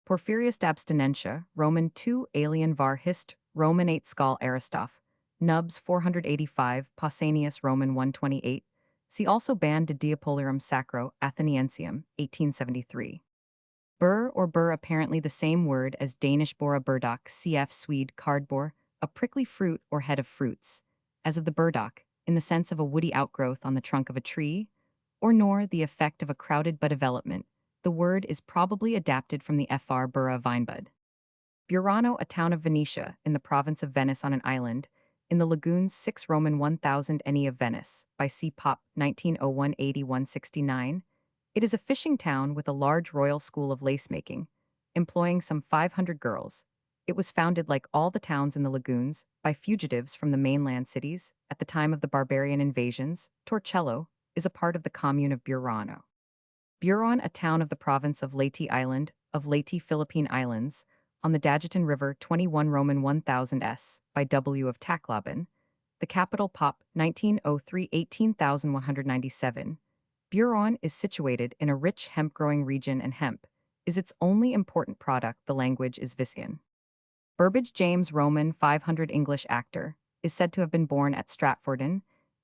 Porphyrius d'Abstinentia, Roman 2 Alien var Hist, Roman 8 Skal Aristoph, Nubs 485, Pausanias Roman 128. See also Ban de Diapolirum Sacro, Atheniensium, 1873. Burr or burr, apparently the same word as Danish bora burdock, cf. Swede cardbor, a prickly fruit or head of fruits, as of the burdock, in the sense of a woody outgrowth on the trunk of a tree, or nor the effect of a crowded bud development. The word is probably adapted from the fr burra vinebud. Burano, a town of Venetia, in the province of Venice on an island, in the lagoons 6 Roman 1000 Ne of Venice, by C. Pop, 1901-8169. It is a fishing town with a large royal school of lace-making, employing some 500 girls. It was founded, like all the towns in the lagoons, by fugitives from the mainland cities. At the time of the barbarian invasions, Torcello is a part of the commune of Burano. Buron, a town of the province of Leyte Island, of Leyte Philippine Islands, on the Daguetan River 21 Roman 1000 s, by W. of Tacloban. The capital Pop, 1903-18197. Buron is situated in a rich hemp-growing region, and hemp is its only important product. The language is Viscan. Burbage James, Roman 500 English actor, is said to have been born at Stratfordon,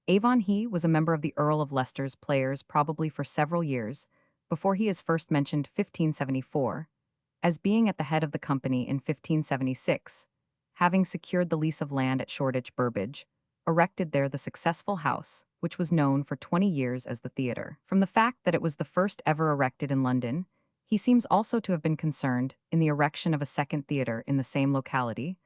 Avon. He was a member of the Earl of Leicester's players probably for several years, before he is first mentioned 1574, as being at the head of the company in 1576, having secured the lease of land at Shoreditch, Burbage, erected there the successful house, which was known for 20 years as the theatre. From the fact that it was the first ever erected in London, he seems also to have been concerned in the erection of a second theatre in the same locality,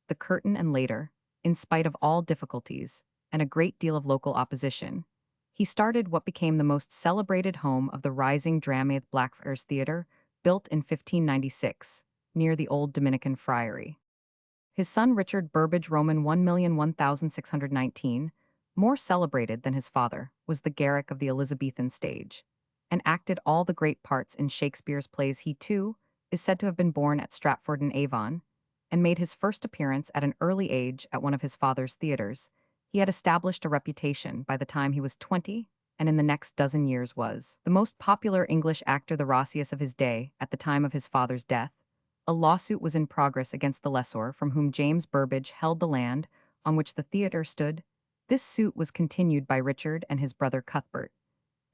the Curtain, and later, in spite of all difficulties and a great deal of local opposition, he started what became the most celebrated home of the rising Dramath Blackfriars Theatre, built in 1596, near the old Dominican friary. His son Richard Burbage, Roman 1,001,619, more celebrated than his father, was the Garrick of the Elizabethan stage, and acted all the great parts in Shakespeare's plays. He, too, is said to have been born at Stratford-on-Avon, and made his first appearance at an early age at one of his father's theatres. He had established a reputation by the time he was 20, and in the next dozen years was the most popular English actor, the Roscius of his day, at the time of his father's death. A lawsuit was in progress against the lessor from whom James Burbage held the land on which the theatre stood. This suit was continued by Richard and his brother Cuthbert,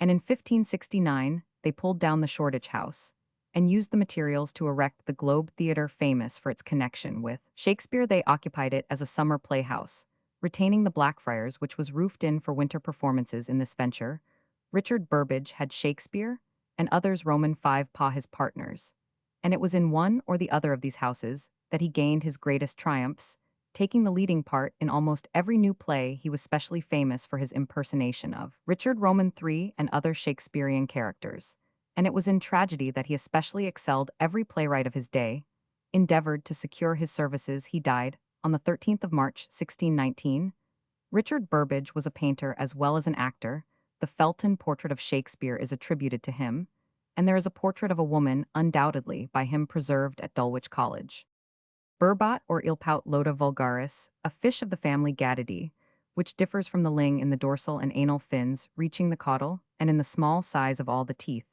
and in 1569 they pulled down the Shoreditch House and used the materials to erect the Globe Theatre, famous for its connection with Shakespeare. They occupied it as a summer playhouse, retaining the Blackfriars, which was roofed in for winter performances. In this venture, Richard Burbage had Shakespeare and others Roman five pa his partners, and it was in one or the other of these houses that he gained his greatest triumphs, taking the leading part in almost every new play. He was specially famous for his impersonation of Richard Roman III and other Shakespearean characters, and it was in tragedy that he especially excelled. Every playwright of his day endeavored to secure his services. He died on the 13th of March, 1619. Richard Burbage was a painter as well as an actor. The Felton portrait of Shakespeare is attributed to him, and there is a portrait of a woman, undoubtedly by him, preserved at Dulwich College. Burbot or Ilpout loda vulgaris, a fish of the family Gattidae, which differs from the ling in the dorsal and anal fins, reaching the caudal, and in the small size of all the teeth.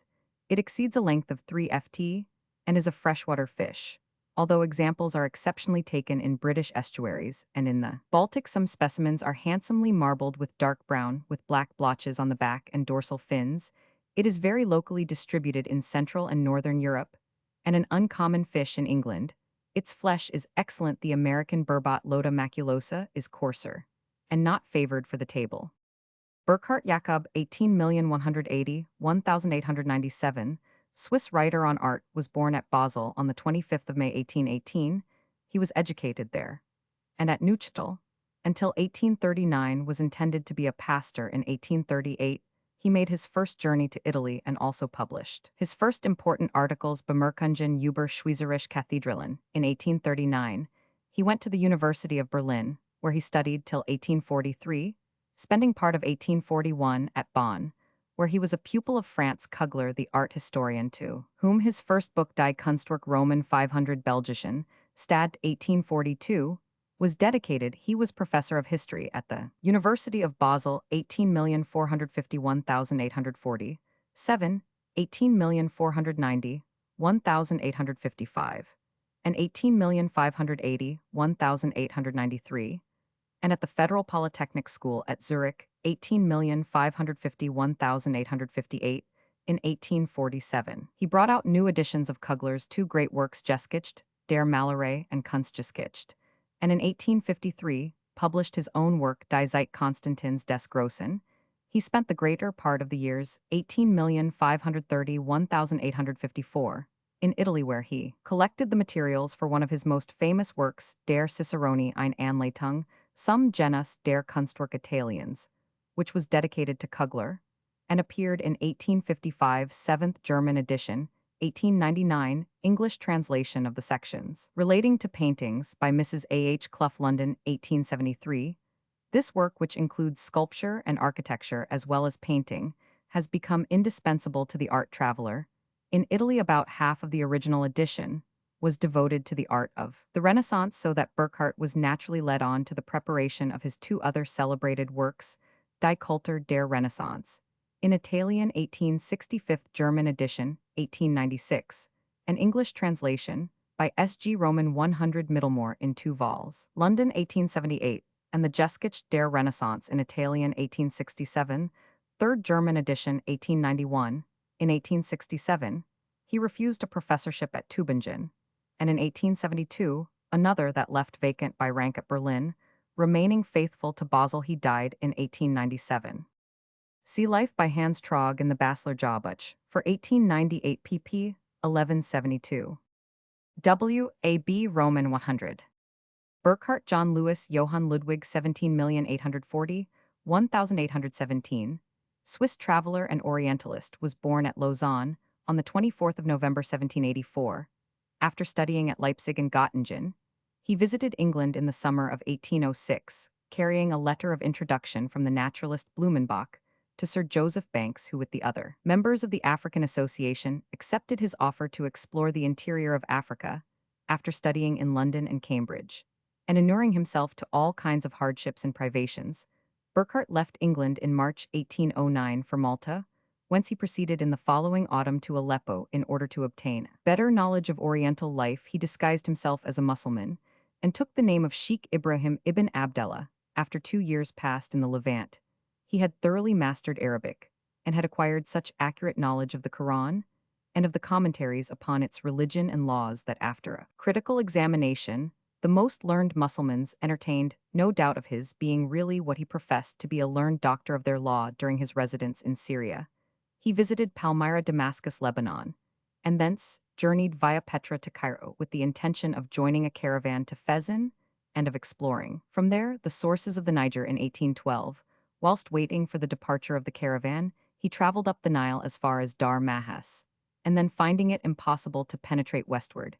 It exceeds a length of 3 ft and is a freshwater fish, although examples are exceptionally taken in British estuaries, and in the Baltic some specimens are handsomely marbled with dark brown, with black blotches on the back and dorsal fins. It is very locally distributed in Central and Northern Europe, and an uncommon fish in England. Its flesh is excellent. The American Burbot loda maculosa is coarser and not favored for the table. Burkhard Jakob, 18,180,1897, Swiss writer on art, was born at Basel on the 25th of May 1818. He was educated there, and at Neuchâtel, until 1839 was intended to be a pastor. In 1838, he made his first journey to Italy and also published his first important articles, Bemerkungen über Schweizerische Kathedralen. In 1839, he went to the University of Berlin, where he studied till 1843, spending part of 1841 at Bonn, where he was a pupil of Franz Kugler, the art historian, to whom his first book, Die Kunstwerk Roman 500 Belgischen, Stad 1842, was dedicated. He was professor of history at the University of Basel, 18,451,840, 18,490,1855, and 18,580,1893, and at the Federal Polytechnic School at Zurich, 18,551,858, in 1847. He brought out new editions of Kugler's two great works, Geschichte der Malerei and Kunstgeschichte, and in 1853 published his own work, Die Zeit Konstantins des Großen. He spent the greater part of the years 18,531,854 in Italy, where he collected the materials for one of his most famous works, Der Cicerone eine Anleitung zum Genus der Kunstwerk Italiens, which was dedicated to Kugler, and appeared in 1855, 7th German edition, 1899, English translation of the sections relating to paintings by Mrs. A. H. Clough, London, 1873. This work, which includes sculpture and architecture as well as painting, has become indispensable to the art traveler. In Italy, about half of the original edition was devoted to the art of the Renaissance, so that Burckhardt was naturally led on to the preparation of his two other celebrated works, Die Kultur der Renaissance, in Italian 1865, German edition, 1896, an English translation by S. G. Roman 100 Middlemore in 2 vols, London 1878, and the Geschichte der Renaissance in Italian 1867, 3rd German edition 1891. In 1867, he refused a professorship at Tübingen, and in 1872, another that left vacant by rank at Berlin. Remaining faithful to Basel, he died in 1897. See Life by Hans Traag in the Basler Jahrbuch for 1898 pp. 1172. W. A. B. Roman 100. Burckhardt John Louis Johann Ludwig 17,840, 1817, Swiss traveler and Orientalist, was born at Lausanne on the 24th of November 1784. After studying at Leipzig and Göttingen, he visited England in the summer of 1806, carrying a letter of introduction from the naturalist Blumenbach to Sir Joseph Banks, who, with the other members of the African Association, accepted his offer to explore the interior of Africa after studying in London and Cambridge, and inuring himself to all kinds of hardships and privations. Burckhardt left England in March 1809 for Malta, whence he proceeded in the following autumn to Aleppo in order to obtain better knowledge of Oriental life. He disguised himself as a Mussulman and took the name of Sheikh Ibrahim ibn Abdallah. After 2 years passed in the Levant, he had thoroughly mastered Arabic and had acquired such accurate knowledge of the Quran and of the commentaries upon its religion and laws that after a critical examination, the most learned Mussulmans entertained no doubt of his being really what he professed to be, a learned doctor of their law. During his residence in Syria, he visited Palmyra, Damascus, Lebanon, and thence journeyed via Petra to Cairo with the intention of joining a caravan to Fezzan and of exploring from there the sources of the Niger in 1812. Whilst waiting for the departure of the caravan, he traveled up the Nile as far as Dar Mahas, and then finding it impossible to penetrate westward,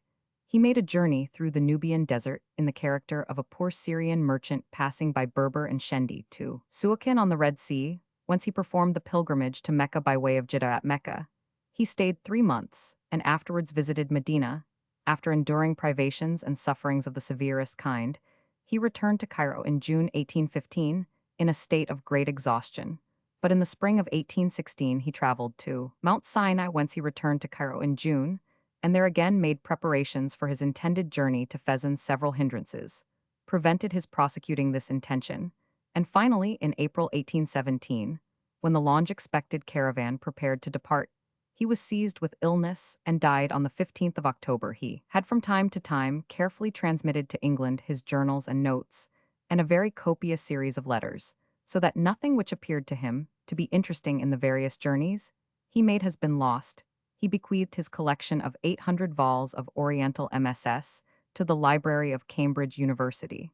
he made a journey through the Nubian desert in the character of a poor Syrian merchant passing by Berber and Shendi to Suakin on the Red Sea, whence he performed the pilgrimage to Mecca by way of Jeddah. At Mecca, he stayed 3 months and afterwards visited Medina. After enduring privations and sufferings of the severest kind, he returned to Cairo in June 1815 in a state of great exhaustion. But in the spring of 1816 he traveled to Mount Sinai, whence he returned to Cairo in June, and there again made preparations for his intended journey to Fezzan. Several hindrances prevented his prosecuting this intention, and finally, in April 1817, when the long-expected caravan prepared to depart, he was seized with illness and died on the 15th of October. He had from time to time carefully transmitted to England his journals and notes, and a very copious series of letters, so that nothing which appeared to him to be interesting in the various journeys he made has been lost. He bequeathed his collection of 800 vols of Oriental MSS to the Library of Cambridge University.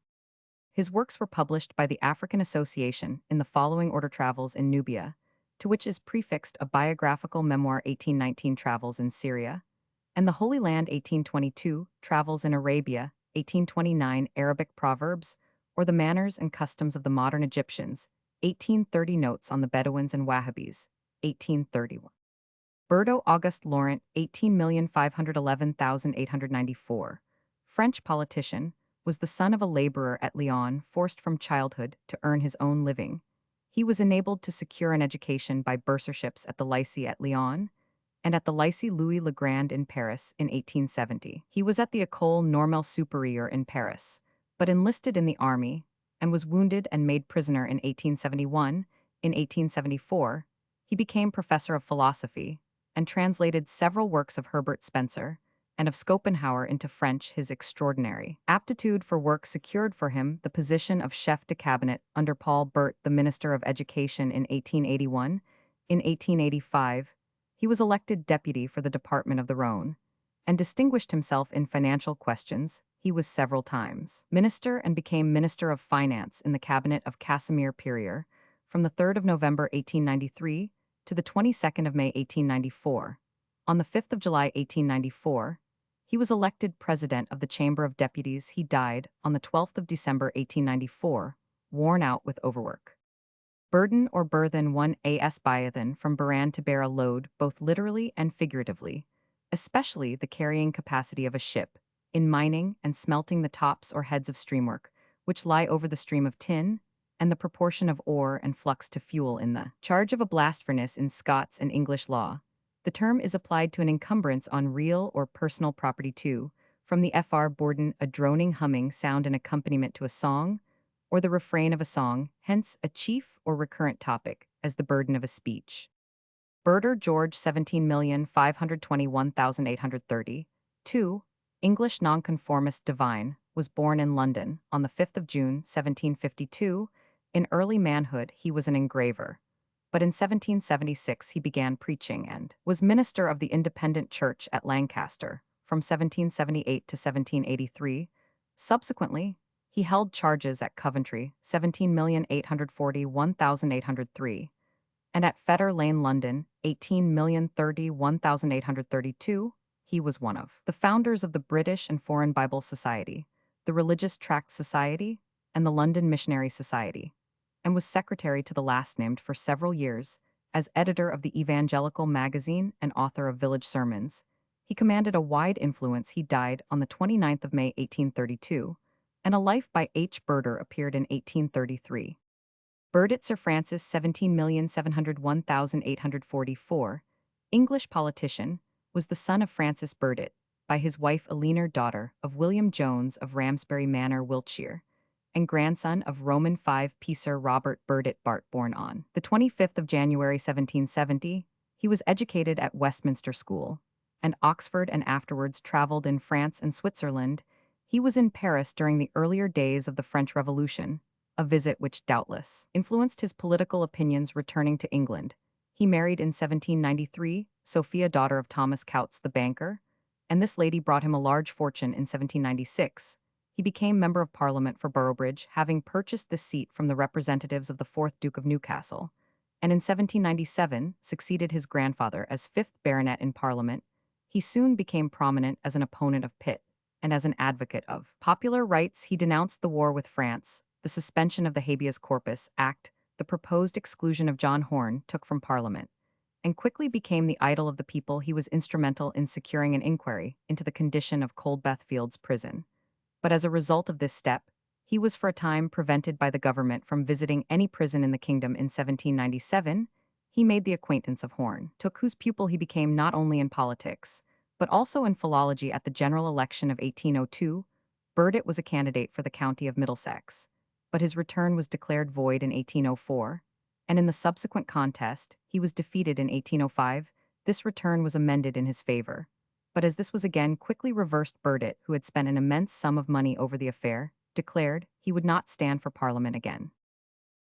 His works were published by the African Association in the following order: Travels in Nubia, to which is prefixed a biographical memoir; 1819, Travels in Syria, and the Holy Land; 1822, Travels in Arabia; 1829, Arabic Proverbs, or the Manners and Customs of the Modern Egyptians; 1830, Notes on the Bedouins and Wahhabis; 1831. Berdo Auguste Laurent, 18,511,894, French politician, was the son of a laborer at Lyon, forced from childhood to earn his own living. He was enabled to secure an education by bursarships at the Lycée at Lyon and at the Lycée Louis le Grand in Paris in 1870. He was at the École Normale Supérieure in Paris, but enlisted in the army and was wounded and made prisoner in 1871. In 1874, he became professor of philosophy and translated several works of Herbert Spencer and of Schopenhauer into French. His extraordinary aptitude for work secured for him the position of chef de cabinet under Paul Bert, the Minister of Education, in 1881. In 1885, he was elected deputy for the Department of the Rhône and distinguished himself in financial questions. He was several times minister and became Minister of Finance in the cabinet of Casimir Perier from the 3rd of November 1893 to the 22nd of May 1894. On the 5th of July 1894, he was elected President of the Chamber of Deputies. He died on the 12th of December 1894, worn out with overwork. Burden or burthen, 1 as byathan, from baran, to bear a load, both literally and figuratively, especially the carrying capacity of a ship, in mining and smelting the tops or heads of streamwork, which lie over the stream of tin, and the proportion of ore and flux to fuel in the charge of a blast furnace in Scots and English law. The term is applied to an encumbrance on real or personal property too, from the fr borden, a droning humming sound in accompaniment to a song, or the refrain of a song, hence a chief or recurrent topic, as the burden of a speech. Berder George, 17,521,830, 2, English Nonconformist divine, was born in London on the 5th of June, 1752. In early manhood he was an engraver, but in 1776 he began preaching and was minister of the Independent Church at Lancaster from 1778 to 1783. Subsequently, he held charges at Coventry, 17,841,803, and at Fetter Lane, London, 18,031,832. He was one of the founders of the British and Foreign Bible Society, the Religious Tract Society, and the London Missionary Society, and was secretary to the last named for several years. As editor of the Evangelical Magazine and author of Village Sermons, he commanded a wide influence. He died on the 29th of May 1832, and A Life by H. Berder appeared in 1833. Burdett Sir Francis 17,701,844, English politician, was the son of Francis Burdett, by his wife Eleanor, daughter of William Jones of Ramsbury Manor, Wiltshire, and grandson of Roman V Sir Robert Burdett Bart, born on the 25th of January 1770. He was educated at Westminster School and Oxford and afterwards traveled in France and Switzerland. He was in Paris during the earlier days of the French Revolution, a visit which doubtless influenced his political opinions returning to England. He married in 1793 Sophia, daughter of Thomas Coutts the banker, and this lady brought him a large fortune in 1796. He became Member of Parliament for Boroughbridge, having purchased this seat from the representatives of the 4th Duke of Newcastle, and in 1797 succeeded his grandfather as 5th Baronet in Parliament. He soon became prominent as an opponent of Pitt, and as an advocate of popular rights. He denounced the war with France, the suspension of the Habeas Corpus Act, the proposed exclusion of John Horne took from Parliament, and quickly became the idol of the people. He was instrumental in securing an inquiry into the condition of Coldbath Fields Prison. But as a result of this step, he was for a time prevented by the government from visiting any prison in the kingdom. In 1797, he made the acquaintance of Horne, whose pupil he became not only in politics, but also in philology. At the general election of 1802, Burdett was a candidate for the county of Middlesex, but his return was declared void in 1804, and in the subsequent contest, he was defeated in 1805. This return was amended in his favor. But as this was again quickly reversed, Burdett, who had spent an immense sum of money over the affair, declared he would not stand for Parliament again.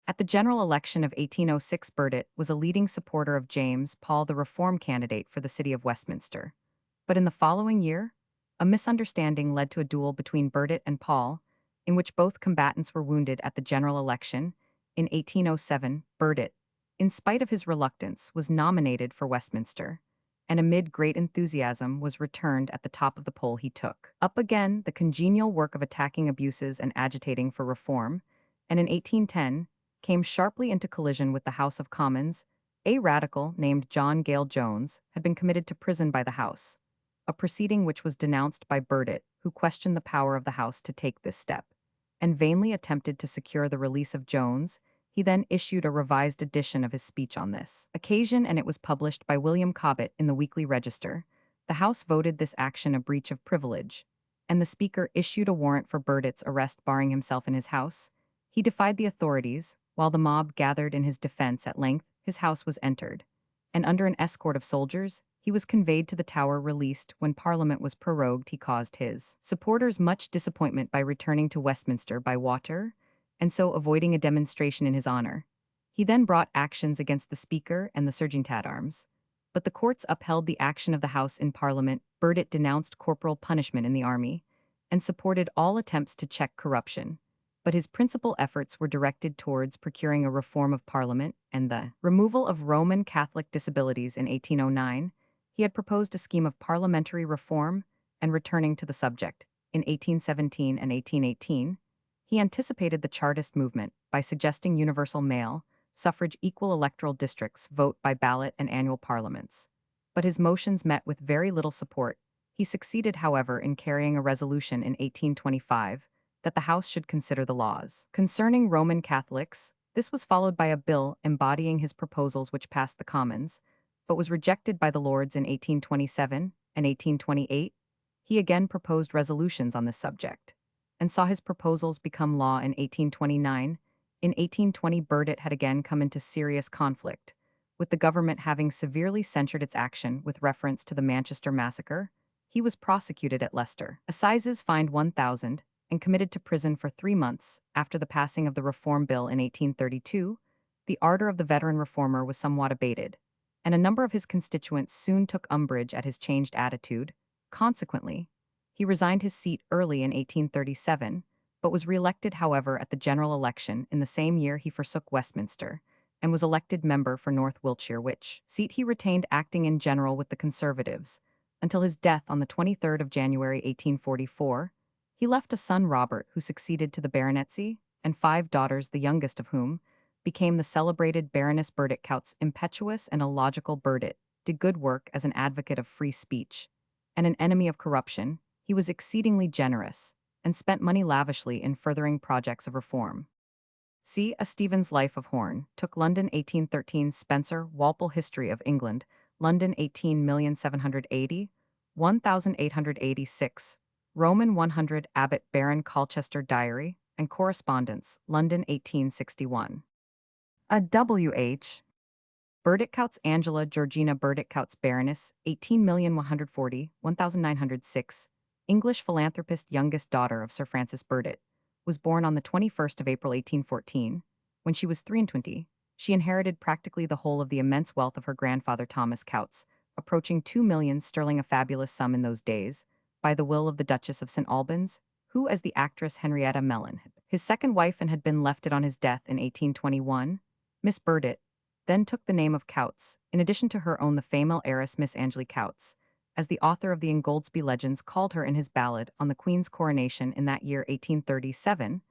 At the general election of 1806, Burdett was a leading supporter of James Paul, the Reform candidate for the city of Westminster. But in the following year, a misunderstanding led to a duel between Burdett and Paul, in which both combatants were wounded. At the general election in 1807, Burdett, in spite of his reluctance, was nominated for Westminster, and amid great enthusiasm was returned at the top of the poll. He took up again the congenial work of attacking abuses and agitating for reform, and in 1810 came sharply into collision with the House of Commons. A radical named John Gale Jones had been committed to prison by the House, a proceeding which was denounced by Burdett, who questioned the power of the House to take this step, and vainly attempted to secure the release of Jones. He then issued a revised edition of his speech on this occasion, and it was published by William Cobbett in the Weekly Register. The House voted this action a breach of privilege, and the Speaker issued a warrant for Burdett's arrest, barring himself in his house. He defied the authorities, while the mob gathered in his defense. At length, his house was entered, and under an escort of soldiers, he was conveyed to the Tower. Released when Parliament was prorogued, he caused his supporters much disappointment by returning to Westminster by water, and so avoiding a demonstration in his honor. He then brought actions against the Speaker and the Serjeant-at-Arms, but the courts upheld the action of the House in Parliament. Burdett denounced corporal punishment in the army, and supported all attempts to check corruption, but his principal efforts were directed towards procuring a reform of Parliament and the removal of Roman Catholic disabilities. In 1809, he had proposed a scheme of parliamentary reform, and returning to the subject, in 1817 and 1818, he anticipated the Chartist movement by suggesting universal male suffrage, equal electoral districts, vote by ballot, and annual parliaments. But his motions met with very little support. He succeeded, however, in carrying a resolution in 1825 that the House should consider the laws concerning Roman Catholics. This was followed by a bill embodying his proposals, which passed the Commons, but was rejected by the Lords in 1827 and 1828. He again proposed resolutions on this subject, and saw his proposals become law in 1829. In 1820, Burdett had again come into serious conflict, with the government having severely censured its action with reference to the Manchester massacre. He was prosecuted at Leicester Assizes, fined 1,000, and committed to prison for 3 months. After the passing of the Reform Bill in 1832, the ardor of the veteran reformer was somewhat abated, and a number of his constituents soon took umbrage at his changed attitude. Consequently, he resigned his seat early in 1837, but was re-elected, however, at the general election. In the same year, he forsook Westminster and was elected member for North Wiltshire, which seat he retained, acting in general with the Conservatives, until his death on the 23rd of January 1844. He left a son, Robert, who succeeded to the baronetcy, and 5 daughters, the youngest of whom became the celebrated Baroness Burdett. Coutts, impetuous and illogical Burdett, did good work as an advocate of free speech and an enemy of corruption. He was exceedingly generous and spent money lavishly in furthering projects of reform. C. A Stevens Life of Horne, took London 1813. Spencer, Walpole History of England, London 18,780, 1886, Roman 100. Abbott Baron Colchester Diary and Correspondence, London 1861. A W.H. Burdick-Coutts Angela Georgina Burdick-Coutts Baroness, 18,140, 1906, English philanthropist, youngest daughter of Sir Francis Burdett, was born on the 21st of April 1814. When she was 23, she inherited practically the whole of the immense wealth of her grandfather Thomas Coutts, approaching 2 million sterling, a fabulous sum in those days, by the will of the Duchess of St. Albans, who, as the actress Henrietta Mellon, his second wife and had been left it on his death in 1821. Miss Burdett then took the name of Coutts, in addition to her own the female heiress Miss Angela Coutts, as the author of the Ingoldsby Legends called her in his ballad on the Queen's coronation in that year 1837,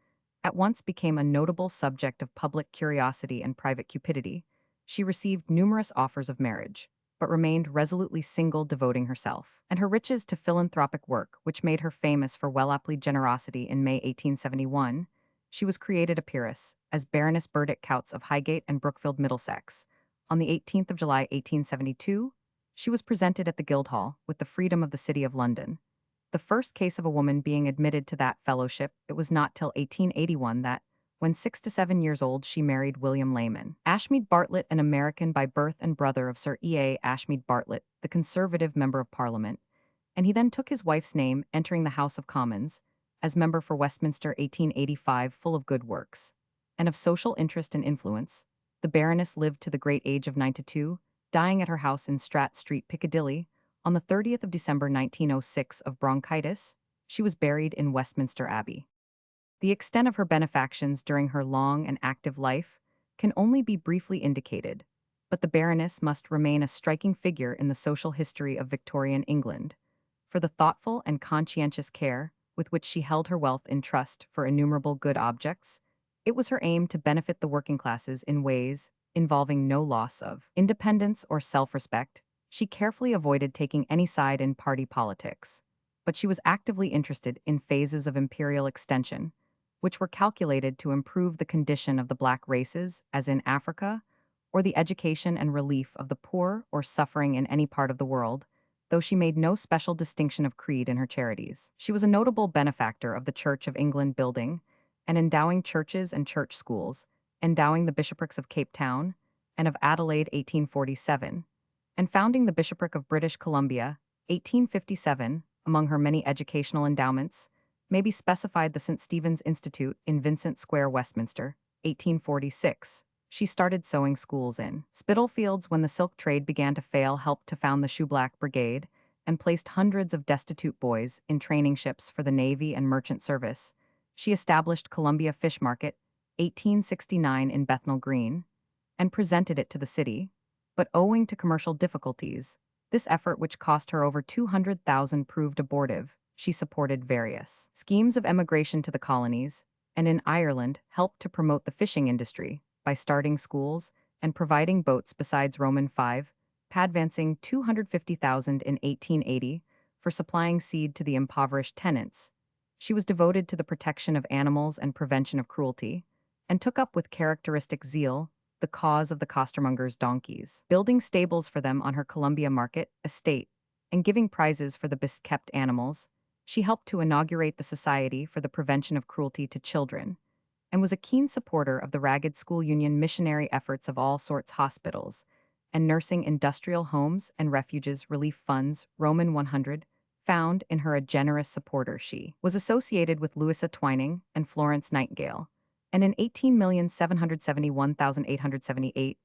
at once became a notable subject of public curiosity and private cupidity. She received numerous offers of marriage, but remained resolutely single, devoting herself and her riches to philanthropic work, which made her famous for well-applied generosity. In May 1871, she was created a peeress, as Baroness Burdick-Coutts of Highgate and Brookfield, Middlesex. On the 18th of July 1872, she was presented at the Guildhall with the freedom of the City of London. The first case of a woman being admitted to that fellowship. It was not till 1881 that, when 6 to 7 years old, she married William Layman Ashmead Bartlett, an American by birth and brother of Sir E.A. Ashmead Bartlett, the Conservative Member of Parliament, and he then took his wife's name, entering the House of Commons as member for Westminster 1885. Full of good works and of social interest and influence, the Baroness lived to the great age of 92, dying at her house in Strat Street, Piccadilly, on the 30th of December 1906 of bronchitis. She was buried in Westminster Abbey. The extent of her benefactions during her long and active life can only be briefly indicated, but the Baroness must remain a striking figure in the social history of Victorian England, for the thoughtful and conscientious care with which she held her wealth in trust for innumerable good objects. It was her aim to benefit the working classes in ways involving no loss of independence or self-respect. She carefully avoided taking any side in party politics, but she was actively interested in phases of imperial extension, which were calculated to improve the condition of the black races, as in Africa, or the education and relief of the poor or suffering in any part of the world, though she made no special distinction of creed in her charities. She was a notable benefactor of the Church of England building and endowing churches and church schools, endowing the bishoprics of Cape Town and of Adelaide 1847, and founding the Bishopric of British Columbia 1857. Among her many educational endowments may be specified the St. Stephen's Institute in Vincent Square, Westminster, 1846. She started sewing schools in Spitalfields when the silk trade began to fail, helped to found the Shoeblack Brigade, and placed hundreds of destitute boys in training ships for the Navy and merchant service. She established Columbia Fish Market, 1869, in Bethnal Green, and presented it to the city, but owing to commercial difficulties, this effort, which cost her over 200,000, proved abortive. She supported various schemes of emigration to the colonies, and in Ireland helped to promote the fishing industry by starting schools and providing boats besides Roman 5, advancing 250,000 in 1880 for supplying seed to the impoverished tenants. She was devoted to the protection of animals and prevention of cruelty, and took up with characteristic zeal the cause of the costermongers' donkeys, building stables for them on her Columbia Market estate and giving prizes for the best-kept animals. She helped to inaugurate the Society for the Prevention of Cruelty to Children, and was a keen supporter of the Ragged School Union missionary efforts of all sorts, hospitals and nursing industrial homes and refuges relief funds. Roman 100, found in her a generous supporter. She was associated with Louisa Twining and Florence Nightingale, and in 18,771,878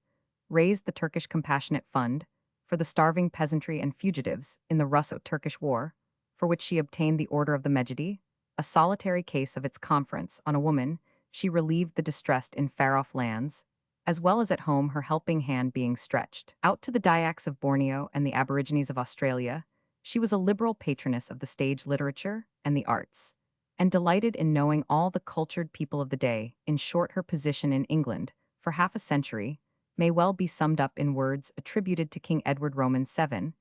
raised the Turkish Compassionate Fund for the starving peasantry and fugitives in the Russo-Turkish War, for which she obtained the Order of the Mejidi, a solitary case of its conference on a woman. She relieved the distressed in far-off lands, as well as at home, her helping hand being stretched out to the Dyaks of Borneo and the Aborigines of Australia. She was a liberal patroness of the stage literature and the arts, and delighted in knowing all the cultured people of the day. In short, her position in England, for half a century, may well be summed up in words attributed to King Edward. Roman 7,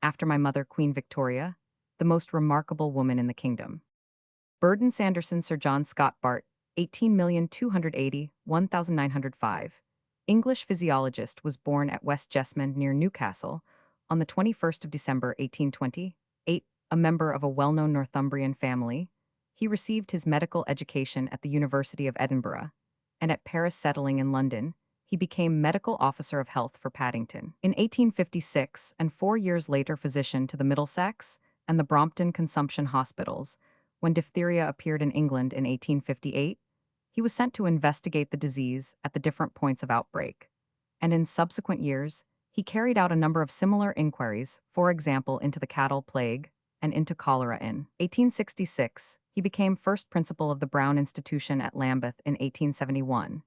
after my mother Queen Victoria, the most remarkable woman in the kingdom. Burden Sanderson, Sir John Scott Bart, 18,280,1905. English physiologist, was born at West Jesmond near Newcastle on the 21st of December 1828, a member of a well-known Northumbrian family. He received his medical education at the University of Edinburgh, and at Paris, settling in London, he became Medical Officer of Health for Paddington in 1856, and 4 years later physician to the Middlesex and the Brompton Consumption Hospitals. When diphtheria appeared in England in 1858, he was sent to investigate the disease at the different points of outbreak, and in subsequent years, he carried out a number of similar inquiries, for example into the cattle plague and into cholera. In 1866, he became first principal of the Brown Institution at Lambeth in 1871,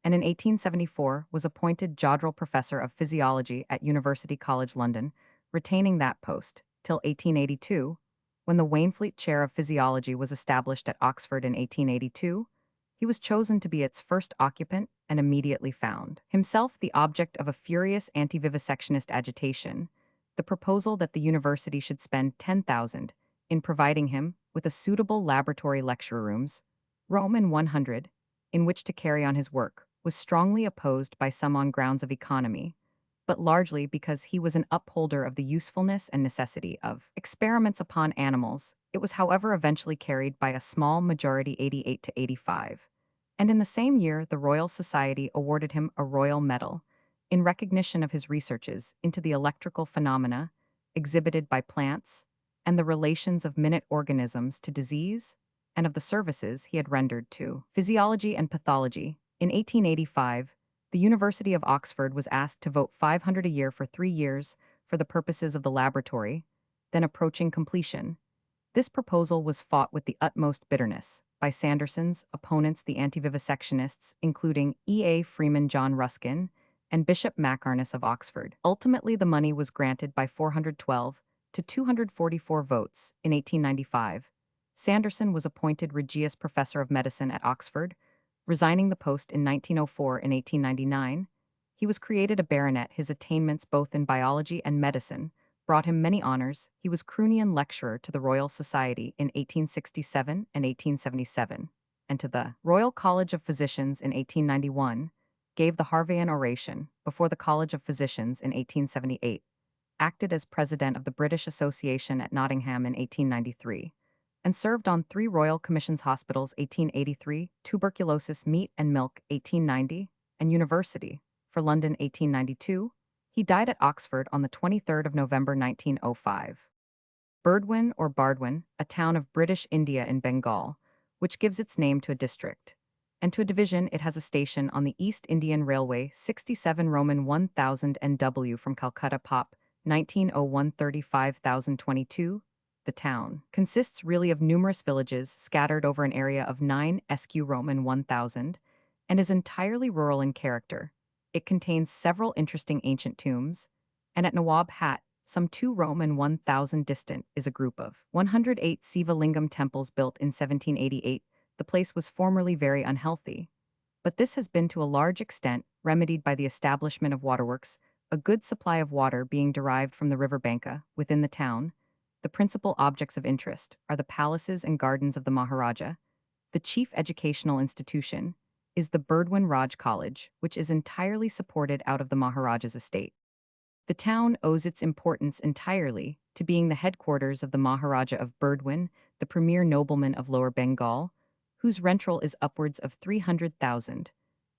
and in 1874 was appointed Jodrell Professor of Physiology at University College London, retaining that post till 1882, when the Waynflete Chair of Physiology was established at Oxford in 1882. He was chosen to be its first occupant and immediately found himself the object of a furious anti-vivisectionist agitation, the proposal that the university should spend 10,000 in providing him with a suitable laboratory lecture rooms, Roman 100, in which to carry on his work, was strongly opposed by some on grounds of economy, but largely because he was an upholder of the usefulness and necessity of experiments upon animals. It was, however, eventually carried by a small majority, 88 to 85. And in the same year, the Royal Society awarded him a Royal Medal in recognition of his researches into the electrical phenomena exhibited by plants and the relations of minute organisms to disease, and of the services he had rendered to physiology and pathology. In 1885, the University of Oxford was asked to vote 500 a year for 3 years for the purposes of the laboratory, then approaching completion. This proposal was fought with the utmost bitterness by Sanderson's opponents, the anti-vivisectionists, including E.A. Freeman, John Ruskin, and Bishop Macarness of Oxford. Ultimately, the money was granted by 412 to 244 votes in 1895. Sanderson was appointed Regius Professor of Medicine at Oxford, resigning the post in 1904. In 1899, he was created a baronet. His attainments both in biology and medicine brought him many honors. He was Croonian Lecturer to the Royal Society in 1867 and 1877, and to the Royal College of Physicians in 1891, gave the Harveian oration before the College of Physicians in 1878, acted as President of the British Association at Nottingham in 1893, and served on 3 Royal Commissions Hospitals 1883, Tuberculosis Meat and Milk 1890, and University for London 1892. He died at Oxford on the 23rd of November 1905. Burdwan or Bardwan, a town of British India in Bengal, which gives its name to a district, and to a division. It has a station on the East Indian Railway 67 Roman 1000 NW from Calcutta Pop 1901 35022. The town consists really of numerous villages scattered over an area of 9 SQ Roman 1000 and is entirely rural in character. It contains several interesting ancient tombs, and at Nawab Hat, some 2 Roman 1000 distant, is a group of 108 Siva Lingam temples built in 1788. The place was formerly very unhealthy, but this has been to a large extent remedied by the establishment of waterworks, a good supply of water being derived from the river Banka within the town. The principal objects of interest are the palaces and gardens of the Maharaja. The chief educational institution is the Burdwan Raj College, which is entirely supported out of the Maharaja's estate. The town owes its importance entirely to being the headquarters of the Maharaja of Burdwan, the premier nobleman of Lower Bengal, whose rent roll is upwards of 300,000.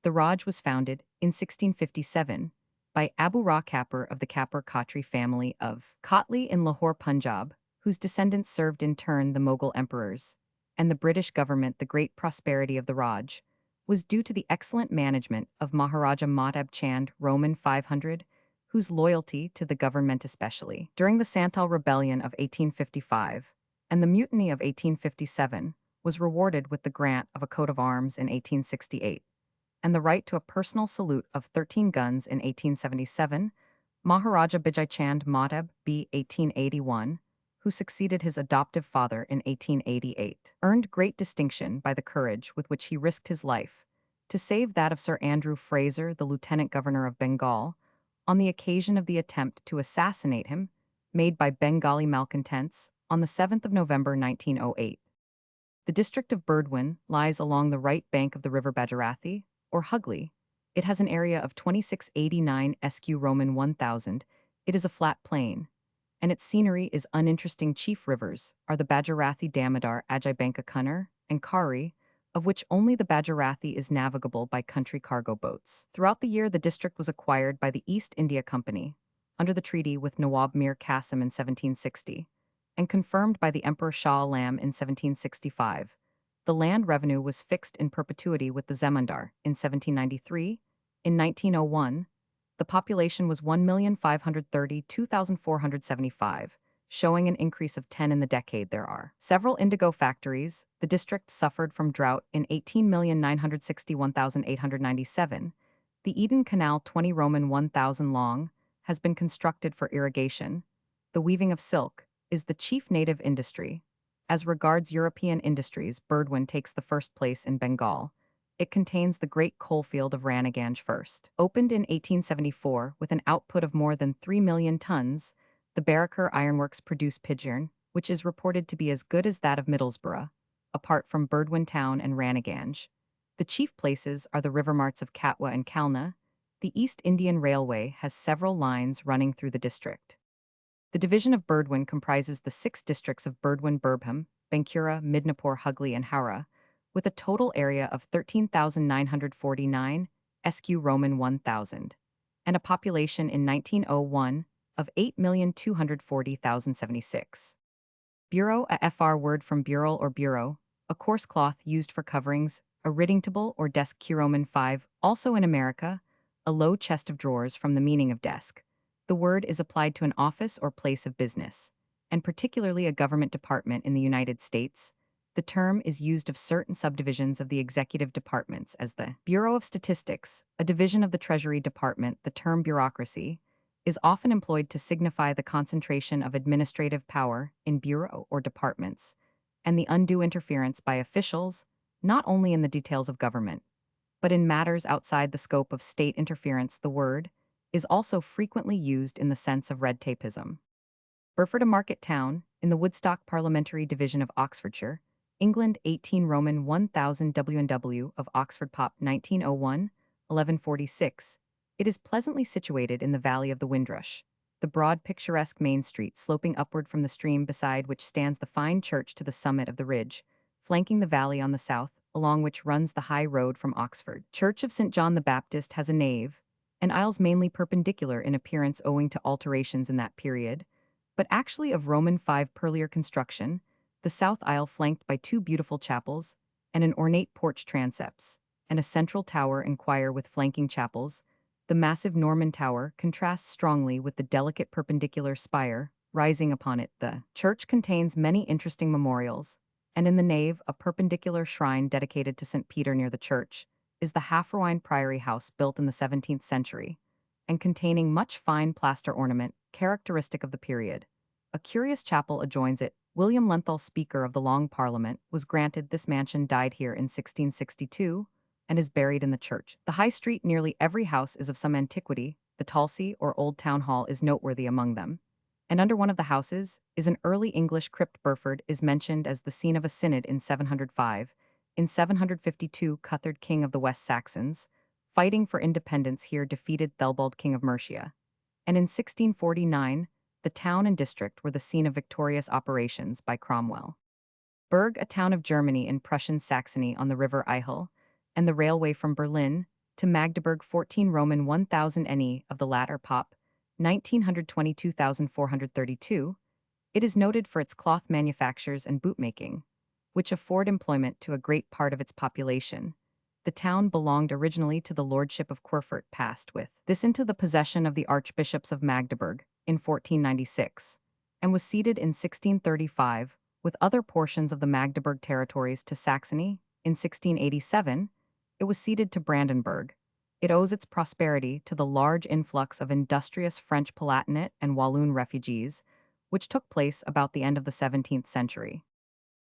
The Raj was founded in 1657 by Abu Ra Kapur of the Kapur Khatri family of Kotli in Lahore, Punjab, whose descendants served in turn the Mughal emperors and the British government. The great prosperity of the Raj was due to the excellent management of Maharaja Mahtab Chand, Roman 500, whose loyalty to the government, especially during the Santal Rebellion of 1855 and the Mutiny of 1857, was rewarded with the grant of a coat of arms in 1868 and the right to a personal salute of 13 guns in 1877. Maharaja Bijay Chand Mahtab B. 1881, who succeeded his adoptive father in 1888, earned great distinction by the courage with which he risked his life to save that of Sir Andrew Fraser, the Lieutenant Governor of Bengal, on the occasion of the attempt to assassinate him made by Bengali malcontents on the 7th of November 1908. The district of Burdwan lies along the right bank of the river Bajarathi, or Hugli. It has an area of 2689 SQ Roman 1000. It is a flat plain, and its scenery is uninteresting. Chief rivers are the Bajarathi Damodar Ajibanka Kunnar and Kari, of which only the Bajarathi is navigable by country cargo boats. Throughout the year, the district was acquired by the East India Company, under the treaty with Nawab Mir Qasim in 1760, and confirmed by the Emperor Shah Alam in 1765. The land revenue was fixed in perpetuity with the Zemindar in 1793. In 1901, the population was 1,532,475, showing an increase of 10 in the decade. There are several indigo factories. The district suffered from drought in 18,961,897. The Eden Canal, 20 Roman 1,000 long, has been constructed for irrigation. The weaving of silk is the chief native industry. As regards European industries, Burdwan takes the first place in Bengal. It contains the great coalfield of Raniganj first. Opened in 1874 with an output of more than 3 million tons, the Barakar ironworks produce pidgeon, which is reported to be as good as that of Middlesbrough, apart from Burdwan town and Raniganj. The chief places are the river marts of Katwa and Kalna. The East Indian Railway has several lines running through the district. The division of Burdwan comprises the 6 districts of Burdwan, Birbhum, Bankura, Midnapore, Hugli, and Howrah, with a total area of 13,949 SQ Roman 1000, and a population in 1901 of 8,240,076. Bureau, a FR word from bureau or bureau, a coarse cloth used for coverings, a writing table or desk. Roman 5, also in America, a low chest of drawers from the meaning of desk. The word is applied to an office or place of business, and particularly a government department in the United States. The term is used of certain subdivisions of the executive departments as the Bureau of Statistics, a division of the Treasury Department. The term bureaucracy is often employed to signify the concentration of administrative power in bureau or departments, and the undue interference by officials, not only in the details of government, but in matters outside the scope of state interference. The word is also frequently used in the sense of red tapeism. Burford, a market town, in the Woodstock parliamentary division of Oxfordshire, England. 18 Roman 1000 W&W of Oxford Pop 1901, 1146. It is pleasantly situated in the valley of the Windrush, the broad picturesque main street sloping upward from the stream beside which stands the fine church to the summit of the ridge, flanking the valley on the south, along which runs the high road from Oxford. Church of St. John the Baptist has a nave, and aisles mainly perpendicular in appearance owing to alterations in that period, but actually of Roman 5 earlier construction, the south aisle flanked by 2 beautiful chapels, and an ornate porch transepts, and a central tower and choir with flanking chapels. The massive Norman tower contrasts strongly with the delicate perpendicular spire rising upon it. The church contains many interesting memorials, and in the nave, a perpendicular shrine dedicated to St. Peter near the church is the Halfrowine Priory House, built in the 17th century, and containing much fine plaster ornament characteristic of the period. A curious chapel adjoins it. William Lenthal, Speaker of the Long Parliament, was granted this mansion, died here in 1662, and is buried in the church. The High Street, nearly every house is of some antiquity. The Talsey or Old Town Hall is noteworthy among them, and under one of the houses is an early English crypt. Burford is mentioned as the scene of a synod in 705. In 752, Cuthred, king of the West Saxons, fighting for independence here, defeated Thelbald, king of Mercia, and in 1649, the town and district were the scene of victorious operations by Cromwell. Berg, a town of Germany in Prussian Saxony on the river Eichel, and the railway from Berlin to Magdeburg. 14 Roman 1000 NE of the latter Pop 1922,432. It is noted for its cloth manufactures and bootmaking, which afford employment to a great part of its population. The town belonged originally to the lordship of Querfurt, passed with this into the possession of the archbishops of Magdeburg in 1496, and was ceded in 1635, with other portions of the Magdeburg territories, to Saxony. In 1687, it was ceded to Brandenburg. It owes its prosperity to the large influx of industrious French Palatinate and Walloon refugees, which took place about the end of the 17th century.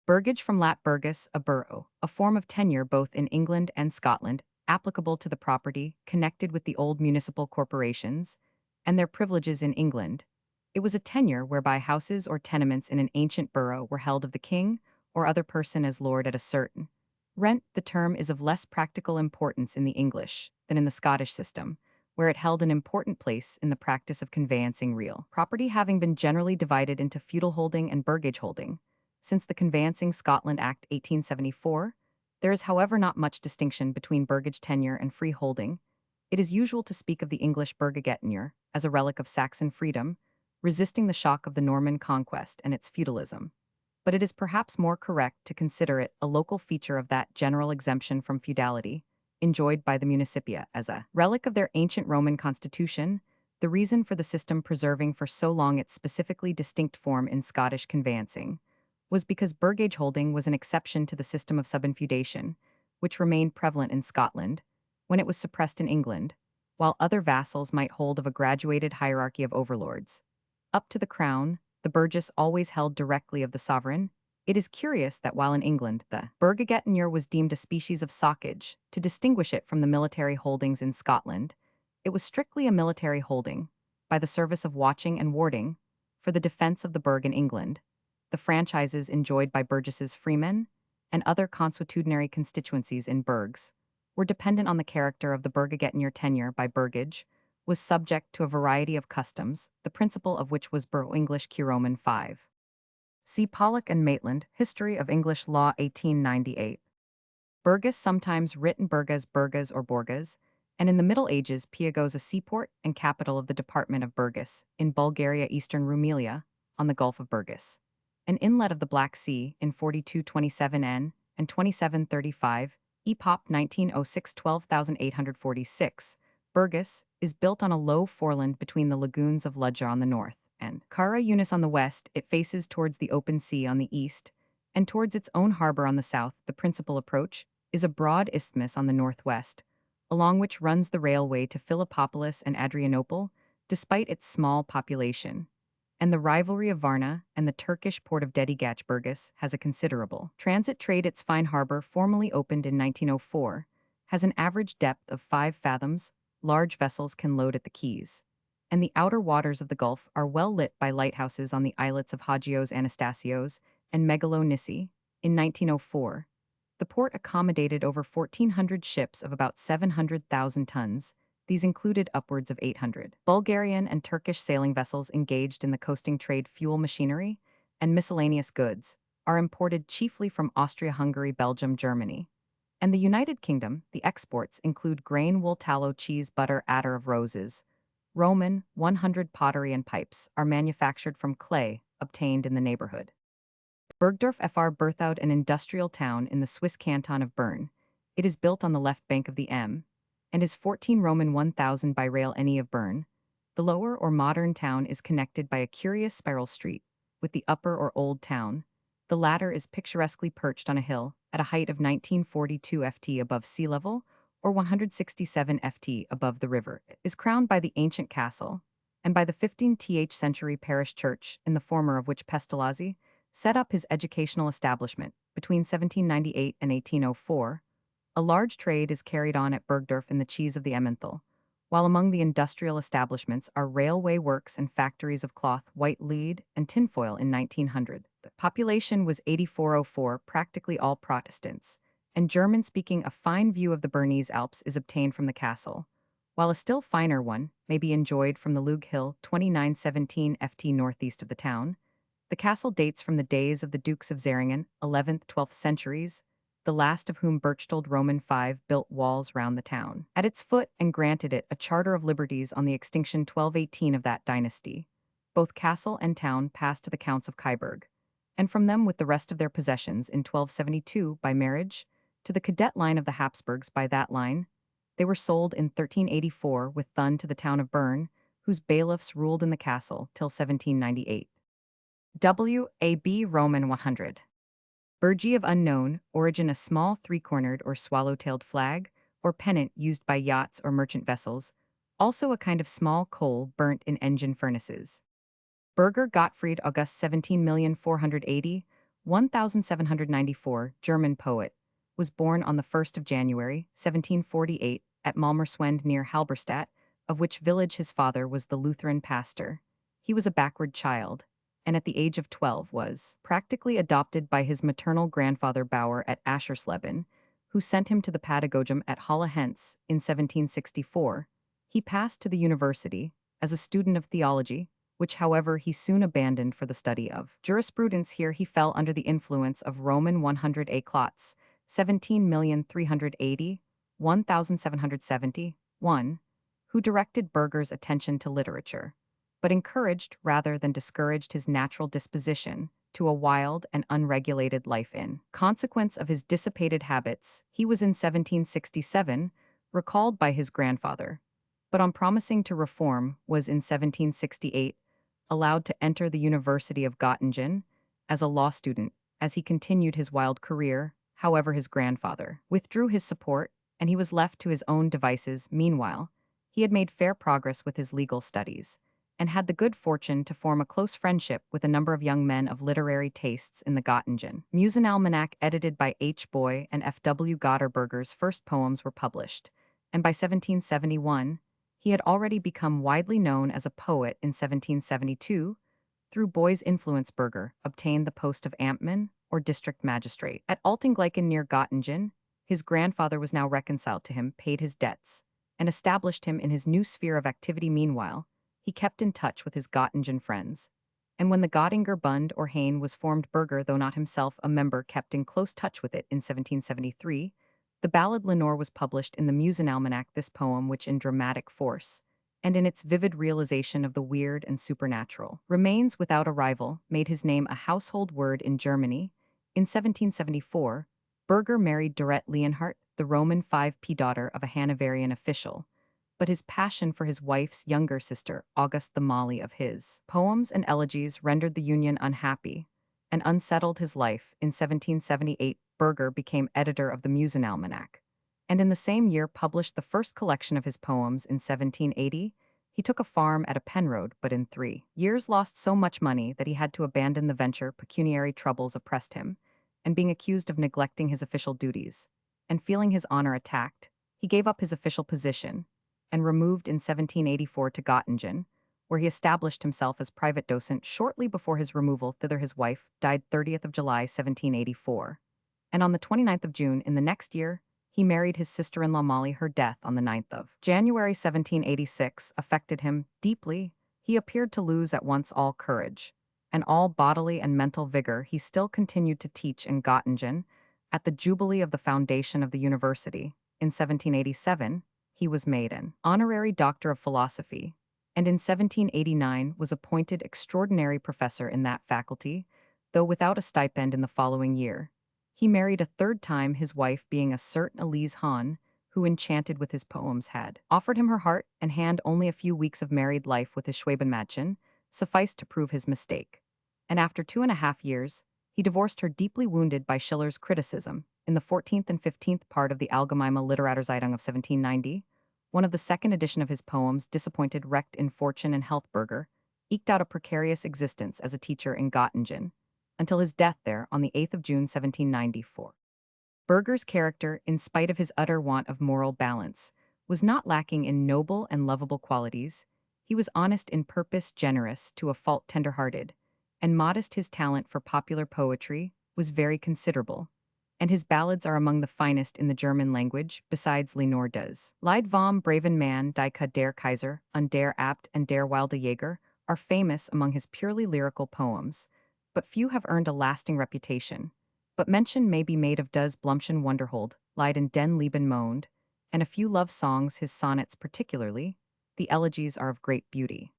Burgage, from Lat burgus, a borough, a form of tenure both in England and Scotland, applicable to the property connected with the old municipal corporations and their privileges in England. It was a tenure whereby houses or tenements in an ancient borough were held of the king or other person as lord at a certain rent. The term is of less practical importance in the English than in the Scottish system, where it held an important place in the practice of conveyancing real property, having been generally divided into feudal holding and burgage holding. Since the Conveyancing Scotland Act 1874, there is, however, not much distinction between burgage tenure and free holding. It is usual to speak of the English burgogetenure as a relic of Saxon freedom, resisting the shock of the Norman conquest and its feudalism. But it is perhaps more correct to consider it a local feature of that general exemption from feudality, enjoyed by the municipia as a relic of their ancient Roman constitution. The reason for the system preserving for so long its specifically distinct form in Scottish conveyancing was because burgage holding was an exception to the system of subinfeudation, which remained prevalent in Scotland, when it was suppressed in England, while other vassals might hold of a graduated hierarchy of overlords. Up to the crown, the burgess always held directly of the sovereign. It is curious that while in England the burgogetenure was deemed a species of socage, to distinguish it from the military holdings in Scotland, it was strictly a military holding, by the service of watching and warding, for the defense of the burgh in England. The franchises enjoyed by burgesses, freemen, and other consuetudinary constituencies in burghs were dependent on the character of the burgogetenure. Tenure by burgage was subject to a variety of customs, the principal of which was Borough English Q Roman 5. See Pollock and Maitland, History of English Law 1898. Burgess, sometimes written burgas or borgas, and in the Middle Ages Piagos, a seaport and capital of the department of Burgas, in Bulgaria, eastern Rumelia, on the Gulf of Burgas. An inlet of the Black Sea in 4227 N and 2735, EPOP 1906 12846. Burgas is built on a low foreland between the lagoons of Ludja on the north and Kara Yunis on the west. It faces towards the open sea on the east and towards its own harbor on the south. The principal approach is a broad isthmus on the northwest, along which runs the railway to Philippopolis and Adrianople, despite its small population. And the rivalry of Varna and the Turkish port of Dedigaç. Burgas has a considerable transit trade. Its fine harbor, formally opened in 1904, has an average depth of 5 fathoms. Large vessels can load at the quays, and the outer waters of the Gulf are well lit by lighthouses on the islets of Hagios Anastasios and Megalonissi. In 1904, the port accommodated over 1,400 ships of about 700,000 tons. These included upwards of 800 Bulgarian and Turkish sailing vessels engaged in the coasting trade. Fuel, machinery, and miscellaneous goods are imported chiefly from Austria-Hungary, Belgium, Germany, and the United Kingdom. The exports include grain, wool, tallow, cheese, butter, attar of roses. Roman 100 pottery and pipes are manufactured from clay obtained in the neighborhood. Bergdorf Fr. Berthoud, an industrial town in the Swiss canton of Bern. It is built on the left bank of the M and is 14 Roman 1000 by rail any of Bern. The lower or modern town is connected by a curious spiral street with the upper or old town. The latter is picturesquely perched on a hill at a height of 1942 ft above sea level or 167 ft above the river. It is crowned by the ancient castle and by the 15th century parish church, in the former of which Pestalozzi set up his educational establishment between 1798 and 1804. A large trade is carried on at Bergdorf in the cheese of the Emmenthal, while among the industrial establishments are railway works and factories of cloth, white lead, and tinfoil. In 1900, the population was 8404, practically all Protestants, and German-speaking. A fine view of the Bernese Alps is obtained from the castle, while a still finer one may be enjoyed from the Lug Hill, 2917 ft northeast of the town. The castle dates from the days of the Dukes of Zeringen, 11th-12th centuries, the last of whom Berchtold Roman V built walls round the town at its foot and granted it a charter of liberties on the extinction 1218 of that dynasty. Both castle and town passed to the Counts of Kyburg, and from them with the rest of their possessions in 1272 by marriage to the cadet line of the Habsburgs. By that line, they were sold in 1384 with Thun to the town of Bern, whose bailiffs ruled in the castle till 1798. W.A.B. Roman 100. Burgee of unknown origin, a small three-cornered or swallow-tailed flag or pennant used by yachts or merchant vessels, also a kind of small coal burnt in engine furnaces. Berger Gottfried August 17,480, 1794, German poet, was born on the 1st of January, 1748, at Malmerswend near Halberstadt, of which village his father was the Lutheran pastor. He was a backward child, and at the age of 12 was practically adopted by his maternal grandfather Bauer at Aschersleben, who sent him to the pedagogium at Halle Hence in 1764. He passed to the university as a student of theology, which however he soon abandoned for the study of jurisprudence. Here he fell under the influence of Roman 100 A Klotz, 17,380, 1771, who directed Burger's attention to literature, but encouraged rather than discouraged his natural disposition to a wild and unregulated life. In consequence of his dissipated habits, he was in 1767 recalled by his grandfather, but on promising to reform was in 1768 allowed to enter the University of Göttingen as a law student. As he continued his wild career, however, his grandfather withdrew his support and he was left to his own devices. Meanwhile, he had made fair progress with his legal studies and had the good fortune to form a close friendship with a number of young men of literary tastes in the Göttingen Musenalmanach, edited by H. Boy and F. W. Gotterberger's first poems were published, and by 1771, he had already become widely known as a poet. In 1772, through Boy's influence, Burger obtained the post of Amtmann, or district magistrate. At Altingleichen near Göttingen, his grandfather was now reconciled to him, paid his debts, and established him in his new sphere of activity. Meanwhile, he kept in touch with his Göttingen friends, and when the Göttinger Bund or Hain was formed, Burger, though not himself a member, kept in close touch with it. In 1773, the ballad Lenore was published in the Musenalmanach. This poem, which in dramatic force and in its vivid realization of the weird and supernatural remains without a rival, made his name a household word in Germany. In 1774, Burger married Dorette Leonhardt, the Roman 5p daughter of a Hanoverian official, but his passion for his wife's younger sister, August the Molly of his poems and elegies, rendered the union unhappy and unsettled his life. In 1778, Burger became editor of the Musenalmanach, and in the same year published the first collection of his poems. In 1780, he took a farm at a Penrode, but in 3 years lost so much money that he had to abandon the venture. Pecuniary troubles oppressed him, and being accused of neglecting his official duties, and feeling his honor attacked, he gave up his official position and removed in 1784 to Göttingen, where he established himself as private docent. Shortly before his removal thither, his wife died 30th of July 1784, and on the 29th of June in the next year, he married his sister-in-law Molly. Her death on the 9th of January 1786 affected him deeply. He appeared to lose at once all courage and all bodily and mental vigor. He still continued to teach in Göttingen. At the jubilee of the foundation of the university, in 1787, he was made an honorary doctor of philosophy, and in 1789 was appointed extraordinary professor in that faculty, though without a stipend. In the following year, he married a third time, his wife being a certain Elise Hahn, who, enchanted with his poems, had offered him her heart and hand. Only a few weeks of married life with his Schwebenmädchen sufficed to prove his mistake, and after 2.5 years, he divorced her, deeply wounded by Schiller's criticism. In the 14th and 15th part of the Allgemeine Literaturzeitung of 1790, one of the second edition of his poems, disappointed, wrecked in fortune and health, Burger eked out a precarious existence as a teacher in Göttingen, until his death there on the 8th of June 1794. Burger's character, in spite of his utter want of moral balance, was not lacking in noble and lovable qualities. He was honest in purpose, generous to a fault, tender-hearted, and modest. His talent for popular poetry was very considerable, and his ballads are among the finest in the German language. Besides Lenore des Lied vom braven Mann, Die der Kaiser, und der Abt and der wilde Jäger are famous among his purely lyrical poems, but few have earned a lasting reputation. But mention may be made of Des Blümchen Wunderhold, Leiden den lieben Mond, and a few love songs. His sonnets particularly, the elegies, are of great beauty.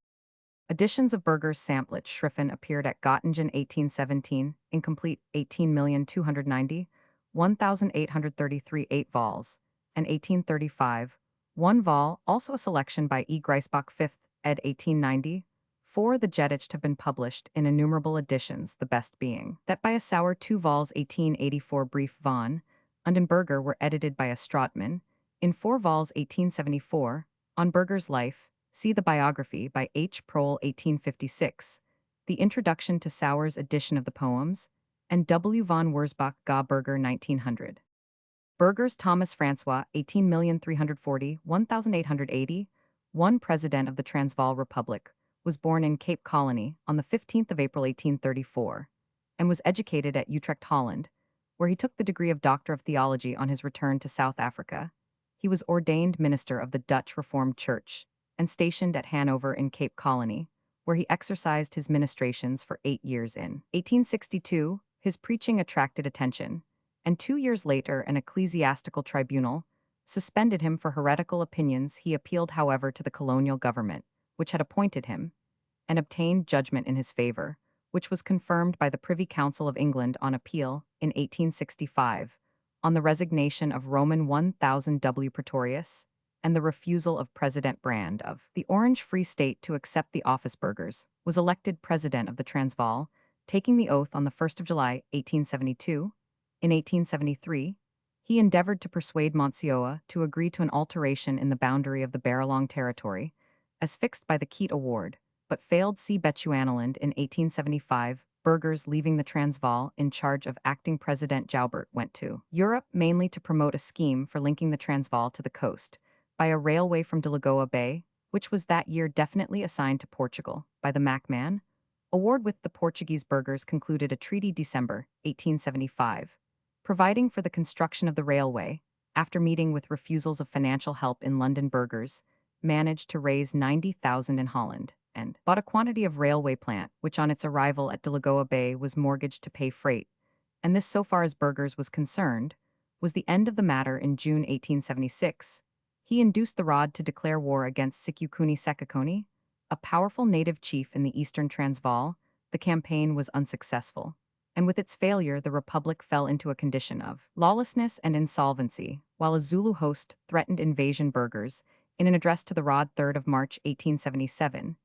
Editions of Burger's Samtliche Schriften appeared at Göttingen 1817, incomplete 18,290, 1,833 8 vols, and 1835, 1 vol, also a selection by E. Griesbach 5th, ed. 1890. 4. The Gedicht have been published in innumerable editions, the best being that by a Sauer 2 vols 1884 Brief von und Burger were edited by a Stratmann, in 4 vols 1874, on Burger's life. See the biography by H. Prohl 1856, the introduction to Sauer's edition of the poems, and W. von Wurzbach Ga Burger 1900. Burger's Thomas Francois 18,340,1880, one President of the Transvaal Republic, was born in Cape Colony on the 15th of April 1834 and was educated at Utrecht, Holland, where he took the degree of Doctor of Theology on his return to South Africa. He was ordained minister of the Dutch Reformed Church and stationed at Hanover in Cape Colony, where he exercised his ministrations for 8 years. In 1862, his preaching attracted attention, and 2 years later an ecclesiastical tribunal suspended him for heretical opinions. He appealed, however, to the colonial government, which had appointed him, and obtained judgment in his favor, which was confirmed by the Privy Council of England on appeal in 1865, on the resignation of Roman 1000 W. Pretorius and the refusal of President Brand of the Orange Free State to accept the office. Burgers was elected president of the Transvaal, taking the oath on the 1st of July, 1872. In 1873, he endeavored to persuade Monsieur to agree to an alteration in the boundary of the Baralong territory, as fixed by the Keat Award, but failed. See Bechuanaland in 1875. Burgers, leaving the Transvaal in charge of acting President Joubert, went to Europe mainly to promote a scheme for linking the Transvaal to the coast by a railway from Delagoa Bay, which was that year definitely assigned to Portugal by the Macmahon Award. With the Portuguese, Burgers concluded a treaty December 1875, providing for the construction of the railway. After meeting with refusals of financial help in London, Burgers managed to raise 90,000 in Holland and bought a quantity of railway plant, which on its arrival at Delagoa Bay was mortgaged to pay freight. And this, so far as Burgers was concerned, was the end of the matter. In June 1876, he induced the Rod to declare war against Sikukuni Sekakoni, a powerful native chief in the eastern Transvaal. The campaign was unsuccessful, and with its failure the republic fell into a condition of lawlessness and insolvency, while a Zulu host threatened invasion. Burgers, in an address to the Rod 3rd of March 1877,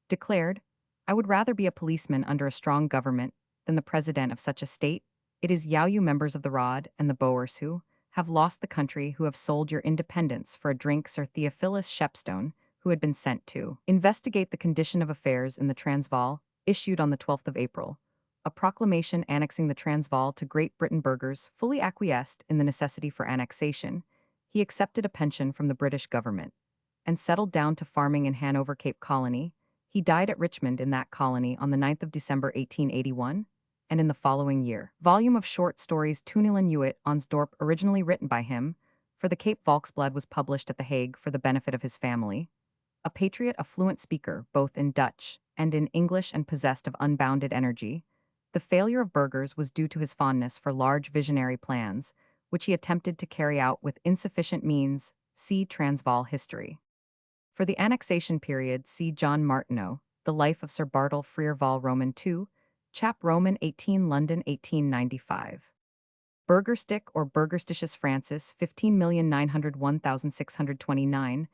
declared, "I would rather be a policeman under a strong government than the president of such a state. It is you members of the Rod and the Boers who have lost the country, who have sold your independence for a drink." Sir Theophilus Shepstone, who had been sent to investigate the condition of affairs in the Transvaal, issued on the 12th of April a proclamation annexing the Transvaal to Great Britain. Burgers fully acquiesced in the necessity for annexation. He accepted a pension from the British government and settled down to farming in Hanover, Cape Colony. He died at Richmond in that colony on the 9th of December 1881, and in the following year, volume of short stories Toonelen Uit ons Dorp, originally written by him for the Cape Volksblad, was published at The Hague for the benefit of his family. A patriot, a fluent speaker both in Dutch and in English, and possessed of unbounded energy, the failure of Burgers was due to his fondness for large visionary plans, which he attempted to carry out with insufficient means. See Transvaal history. For the annexation period, see John Martineau, The Life of Sir Bartle Frere Vol. Roman II, Chap. Roman 18, London 1895. Burgerstick or Burgersticius Francis, 15,901,629,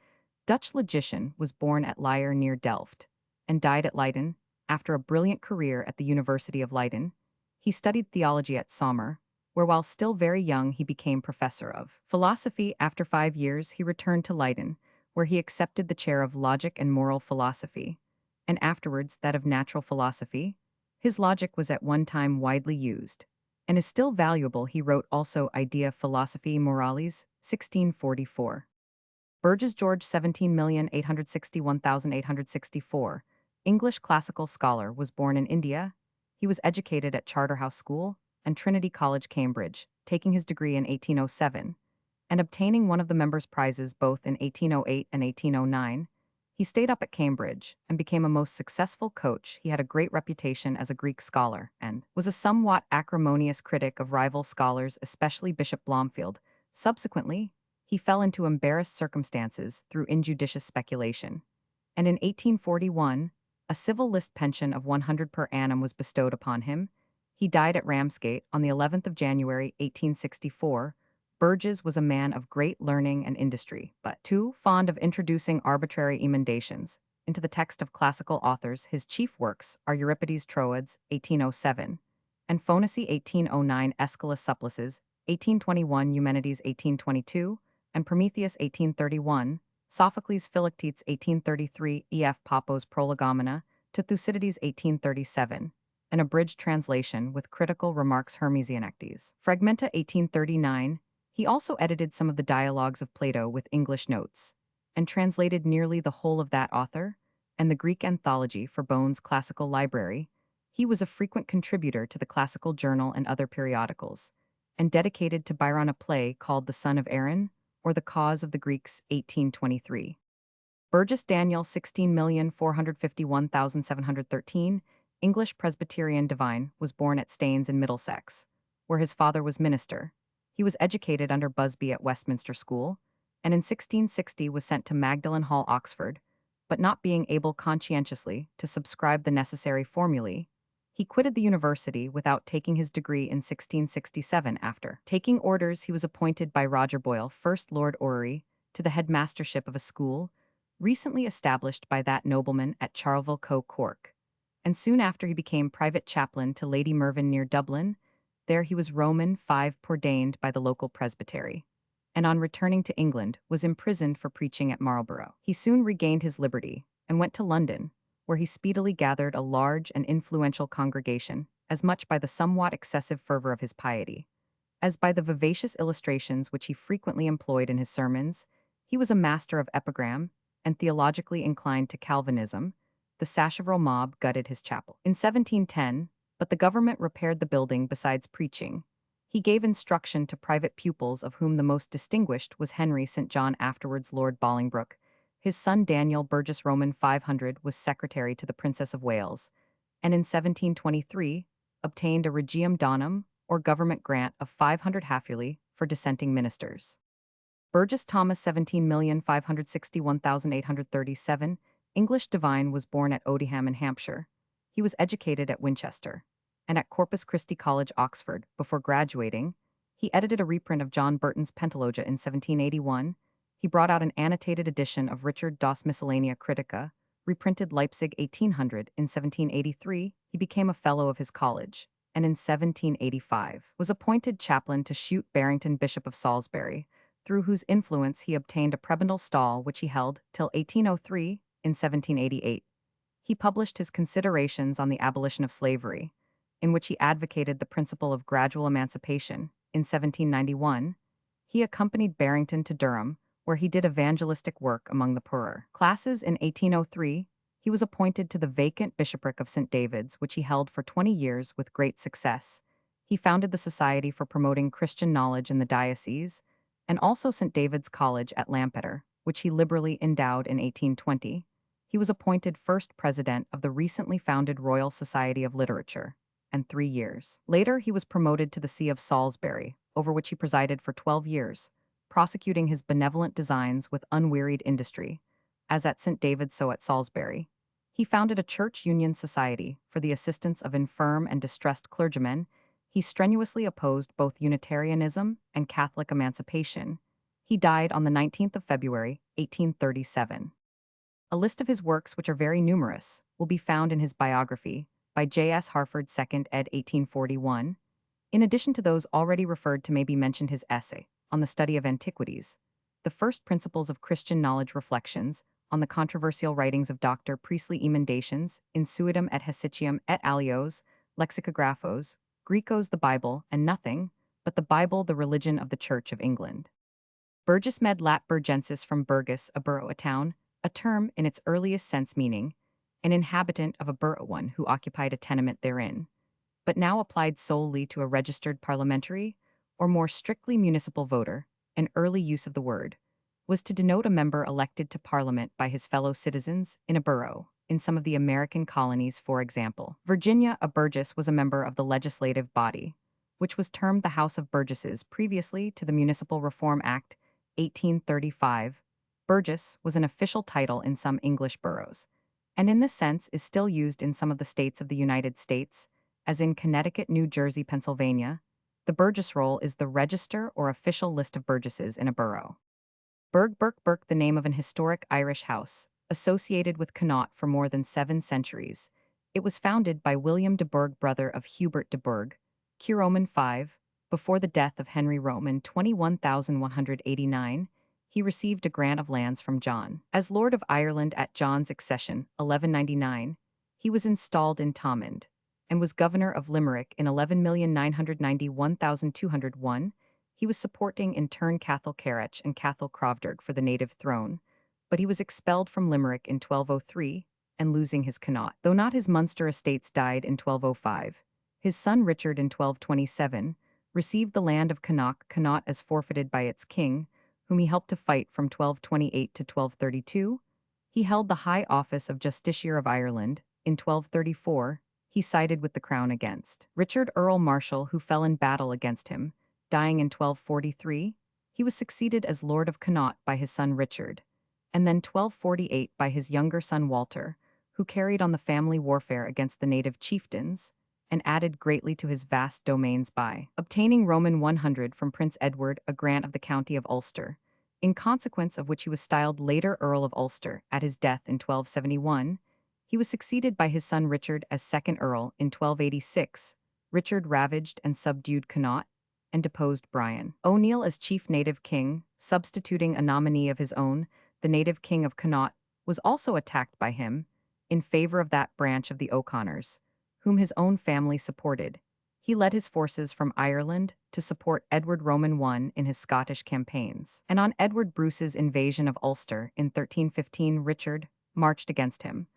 Dutch logician, was born at Lier near Delft, and died at Leiden. After a brilliant career at the University of Leiden, he studied theology at Sommer, where while still very young he became professor of philosophy. After 5 years he returned to Leiden, where he accepted the chair of logic and moral philosophy, and afterwards that of natural philosophy. His logic was at one time widely used, and is still valuable. He wrote also Idea Philosophiae Moralis, 1644. Burgess George, 17,861,864, English classical scholar, was born in India. He was educated at Charterhouse School and Trinity College, Cambridge, taking his degree in 1807, and obtaining one of the members' prizes both in 1808 and 1809. He stayed up at Cambridge and became a most successful coach. He had a great reputation as a Greek scholar and was a somewhat acrimonious critic of rival scholars, especially Bishop Blomfield. Subsequently, he fell into embarrassed circumstances through injudicious speculation, and in 1841, a civil list pension of 100 per annum was bestowed upon him. He died at Ramsgate on the 11th of January, 1864. Burgess was a man of great learning and industry, but too fond of introducing arbitrary emendations into the text of classical authors. His chief works are Euripides Troades, 1807, and Phonacy, 1809, Aeschylus Supplices, 1821, Eumenides, 1822, and Prometheus, 1831, Sophocles Philoctetes, 1833, E.F. Papos Prolegomena, to Thucydides, 1837, an abridged translation with critical remarks Hermesianectes. Fragmenta, 1839. He also edited some of the dialogues of Plato with English notes, and translated nearly the whole of that author, and the Greek anthology for Bohn's Classical Library. He was a frequent contributor to the Classical Journal and other periodicals, and dedicated to Byron a play called The Son of Aaron, or The Cause of the Greeks, 1823. Burgess Daniel 16,451,713, English Presbyterian divine, was born at Staines in Middlesex, where his father was minister. He was educated under Busby at Westminster School, and in 1660 was sent to Magdalen Hall, Oxford, but not being able conscientiously to subscribe the necessary formulae, he quitted the university without taking his degree in 1667. After taking orders, he was appointed by Roger Boyle, First Lord Orrery, to the headmastership of a school recently established by that nobleman at Charleville Co. Cork, and soon after he became private chaplain to Lady Mervyn near Dublin. There he was Roman 5 ordained by the local presbytery, and on returning to England was imprisoned for preaching at Marlborough. He soon regained his liberty and went to London, where he speedily gathered a large and influential congregation, as much by the somewhat excessive fervor of his piety, as by the vivacious illustrations which he frequently employed in his sermons. He was a master of epigram, and theologically inclined to Calvinism. The Sacheverell mob gutted his chapel in 1710, but the government repaired the building besides preaching. He gave instruction to private pupils, of whom the most distinguished was Henry St. John, afterwards Lord Bolingbroke. His son Daniel Burgess Roman 500 was secretary to the Princess of Wales, and in 1723 obtained a regium donum, or government grant of 500 half-yearly for dissenting ministers. Burgess Thomas 17,561,837, English divine, was born at Odiham in Hampshire. He was educated at Winchester and at Corpus Christi College, Oxford. Before graduating, he edited a reprint of John Burton's Pentalogia in 1781. He brought out an annotated edition of Richard Doss' Miscellanea Critica, reprinted Leipzig 1800. In 1783, he became a fellow of his college, and in 1785 was appointed chaplain to Shute Barrington, Bishop of Salisbury, through whose influence he obtained a prebendal stall which he held till 1803. In 1788, he published his Considerations on the Abolition of Slavery, in which he advocated the principle of gradual emancipation. In 1791, he accompanied Barrington to Durham, where he did evangelistic work among the poorer classes. In 1803, he was appointed to the vacant bishopric of St. David's, which he held for 20 years with great success. He founded the Society for Promoting Christian Knowledge in the diocese, and also St. David's College at Lampeter, which he liberally endowed in 1820. He was appointed first president of the recently founded Royal Society of Literature, and 3 years later he was promoted to the See of Salisbury, over which he presided for 12 years, prosecuting his benevolent designs with unwearied industry. As at St. David's, so at Salisbury, he founded a church union society for the assistance of infirm and distressed clergymen. He strenuously opposed both Unitarianism and Catholic emancipation. He died on the 19th of February, 1837. A list of his works, which are very numerous, will be found in his biography by J.S. Harford, 2nd ed. 1841. In addition to those already referred to may be mentioned his essay on the study of antiquities, the First Principles of Christian Knowledge Reflections on the controversial writings of Dr. Priestley Emendations, Insuitum et Hesitium et Alios, Lexicographos, Grecos, the Bible, and nothing but the Bible, the religion of the Church of England. Burgess med lat burgensis, from burgus, a borough, a town, a term in its earliest sense meaning an inhabitant of a borough, one who occupied a tenement therein, but now applied solely to a registered parliamentary, or more strictly municipal voter. An early use of the word was to denote a member elected to Parliament by his fellow citizens in a borough. In some of the American colonies, for example, Virginia, a burgess was a member of the legislative body, which was termed the House of Burgesses previously to the Municipal Reform Act, 1835. Burgess was an official title in some English boroughs, and in this sense is still used in some of the states of the United States, as in Connecticut, New Jersey, Pennsylvania. The burgess roll is the register or official list of burgesses in a borough. Burke, the name of an historic Irish house, associated with Connaught for more than 7 centuries. It was founded by William de Burgh, brother of Hubert de Burgh, Q. Roman 5. Before the death of Henry Roman 21,189, he received a grant of lands from John. As Lord of Ireland at John's accession, 1199, he was installed in Thomond, and was governor of Limerick in 11,991,201. He was supporting in turn Cathal Carach and Cathal Crovderg for the native throne, but he was expelled from Limerick in 1203, and losing his Connaught. Though not his Munster estates died in 1205, his son Richard in 1227 received the land of Connaught as forfeited by its king, whom he helped to fight from 1228 to 1232. He held the high office of Justiciar of Ireland. In 1234, he sided with the crown against Richard Earl Marshal, who fell in battle against him, dying in 1243. He was succeeded as Lord of Connaught by his son Richard, and then 1248 by his younger son Walter, who carried on the family warfare against the native chieftains, and added greatly to his vast domains by obtaining Roman 100 from Prince Edward, a grant of the county of Ulster, in consequence of which he was styled later Earl of Ulster. At his death in 1271, he was succeeded by his son Richard as second Earl. In 1286, Richard ravaged and subdued Connaught and deposed Brian O'Neill as chief native king, substituting a nominee of his own. The native king of Connaught was also attacked by him in favor of that branch of the O'Connors, whom his own family supported. He led his forces from Ireland to support Edward Roman I in his Scottish campaigns, and on Edward Bruce's invasion of Ulster in 1315 Richard marched against him,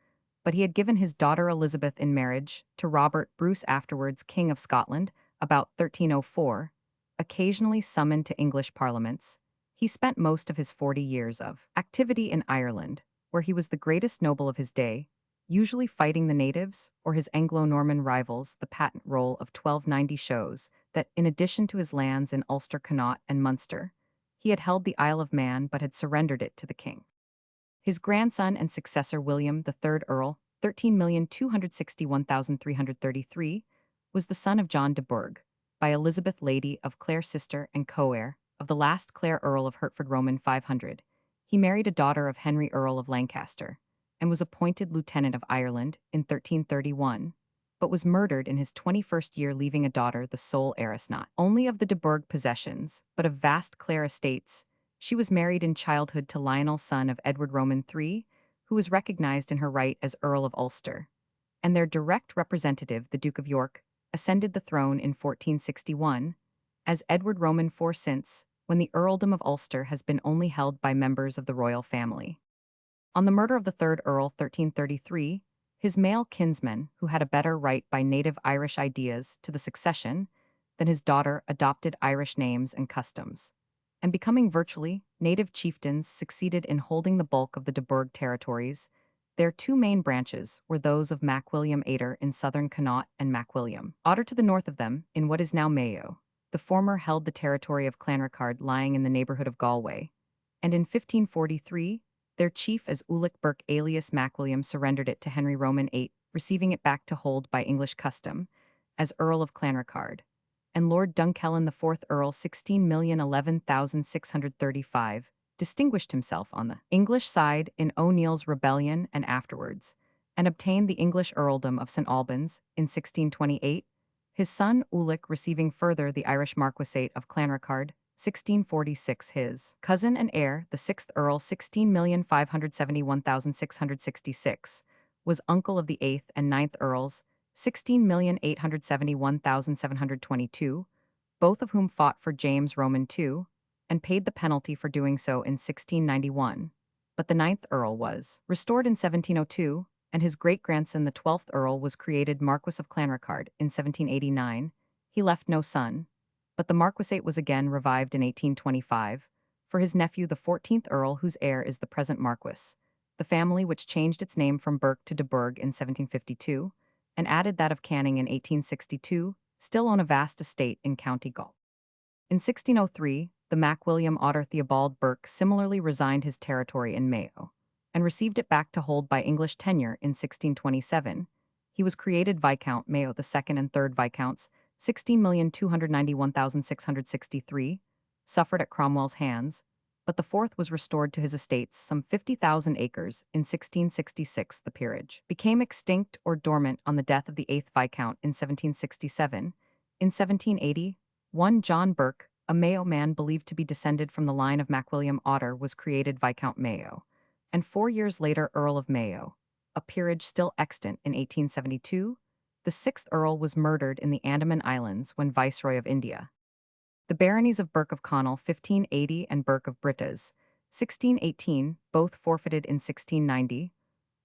but he had given his daughter Elizabeth in marriage to Robert Bruce, afterwards King of Scotland, about 1304. Occasionally summoned to English parliaments, he spent most of his 40 years of activity in Ireland, where he was the greatest noble of his day, usually fighting the natives or his Anglo-Norman rivals. The patent roll of 1290 shows that, in addition to his lands in Ulster, Connaught, and Munster, he had held the Isle of Man but had surrendered it to the king. His grandson and successor William, the third Earl, 13,261,333, was the son of John de Burgh, by Elizabeth Lady of Clare, sister and co-heir of the last Clare Earl of Hertford. Roman 500. He married a daughter of Henry Earl of Lancaster, and was appointed Lieutenant of Ireland in 1331, but was murdered in his 21st year, leaving a daughter the sole heiress not only of the de Burgh possessions, but of vast Clare estates. She was married in childhood to Lionel, son of Edward Roman III, who was recognized in her right as Earl of Ulster, and their direct representative, the Duke of York, ascended the throne in 1461, as Edward Roman IV, since when the earldom of Ulster has been only held by members of the royal family. On the murder of the third Earl, 1333, his male kinsman, who had a better right by native Irish ideas to the succession than his daughter, adopted Irish names and customs, and becoming virtually native chieftains, succeeded in holding the bulk of the de Burgh territories. Their two main branches were those of MacWilliam Ader in southern Connaught and MacWilliam Otter to the north of them, in what is now Mayo. The former held the territory of Clanricarde, lying in the neighborhood of Galway, and in 1543, their chief as Ulick Burke alias MacWilliam surrendered it to Henry Roman VIII, receiving it back to hold by English custom as Earl of Clanricarde, and Lord Dunkellin, the fourth Earl, 16,011,635, distinguished himself on the English side in O'Neill's rebellion and afterwards, and obtained the English earldom of St. Albans in 1628, his son Ulick receiving further the Irish marquisate of Clanricarde, 1646. His cousin and heir, the sixth Earl, 16,571,666, was uncle of the eighth and ninth Earls, 16,871,722, both of whom fought for James Roman II, and paid the penalty for doing so in 1691. But the ninth Earl was restored in 1702, and his great-grandson, the 12th Earl, was created Marquess of Clanricarde in 1789. He left no son, but the marquisate was again revived in 1825 for his nephew, the 14th Earl, whose heir is the present Marquess. The family, which changed its name from Burke to de Burgh in 1752 and added that of Canning in 1862, still own a vast estate in County Galway. In 1603, the MacWilliam Otter Theobald Burke similarly resigned his territory in Mayo and received it back to hold by English tenure in 1627. He was created Viscount Mayo. The second and third Viscounts, 16,291,663, suffered at Cromwell's hands, but the fourth was restored to his estates, some 50,000 acres, in 1666. The peerage became extinct or dormant on the death of the eighth Viscount in 1767. In 1780, one John Burke, a Mayo man believed to be descended from the line of MacWilliam Otter, was created Viscount Mayo, and 4 years later Earl of Mayo, a peerage still extant in 1872. The sixth Earl was murdered in the Andaman Islands when Viceroy of India. The baronies of Burke of Connell, 1580, and Burke of Britas, 1618, both forfeited in 1690,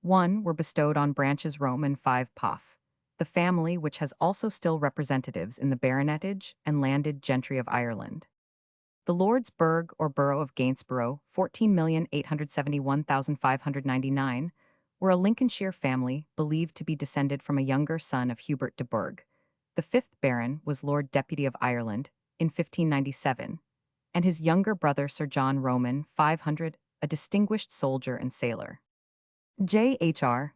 1 were bestowed on branches Rome and 5 Poff, the family which has also still representatives in the baronetage and landed gentry of Ireland. The Lords Burgh or Borough of Gainsborough, 14,871,599, were a Lincolnshire family believed to be descended from a younger son of Hubert de Burgh. The 5th Baron was Lord Deputy of Ireland in 1597, and his younger brother Sir John Roman, 500, a distinguished soldier and sailor. J.H.R.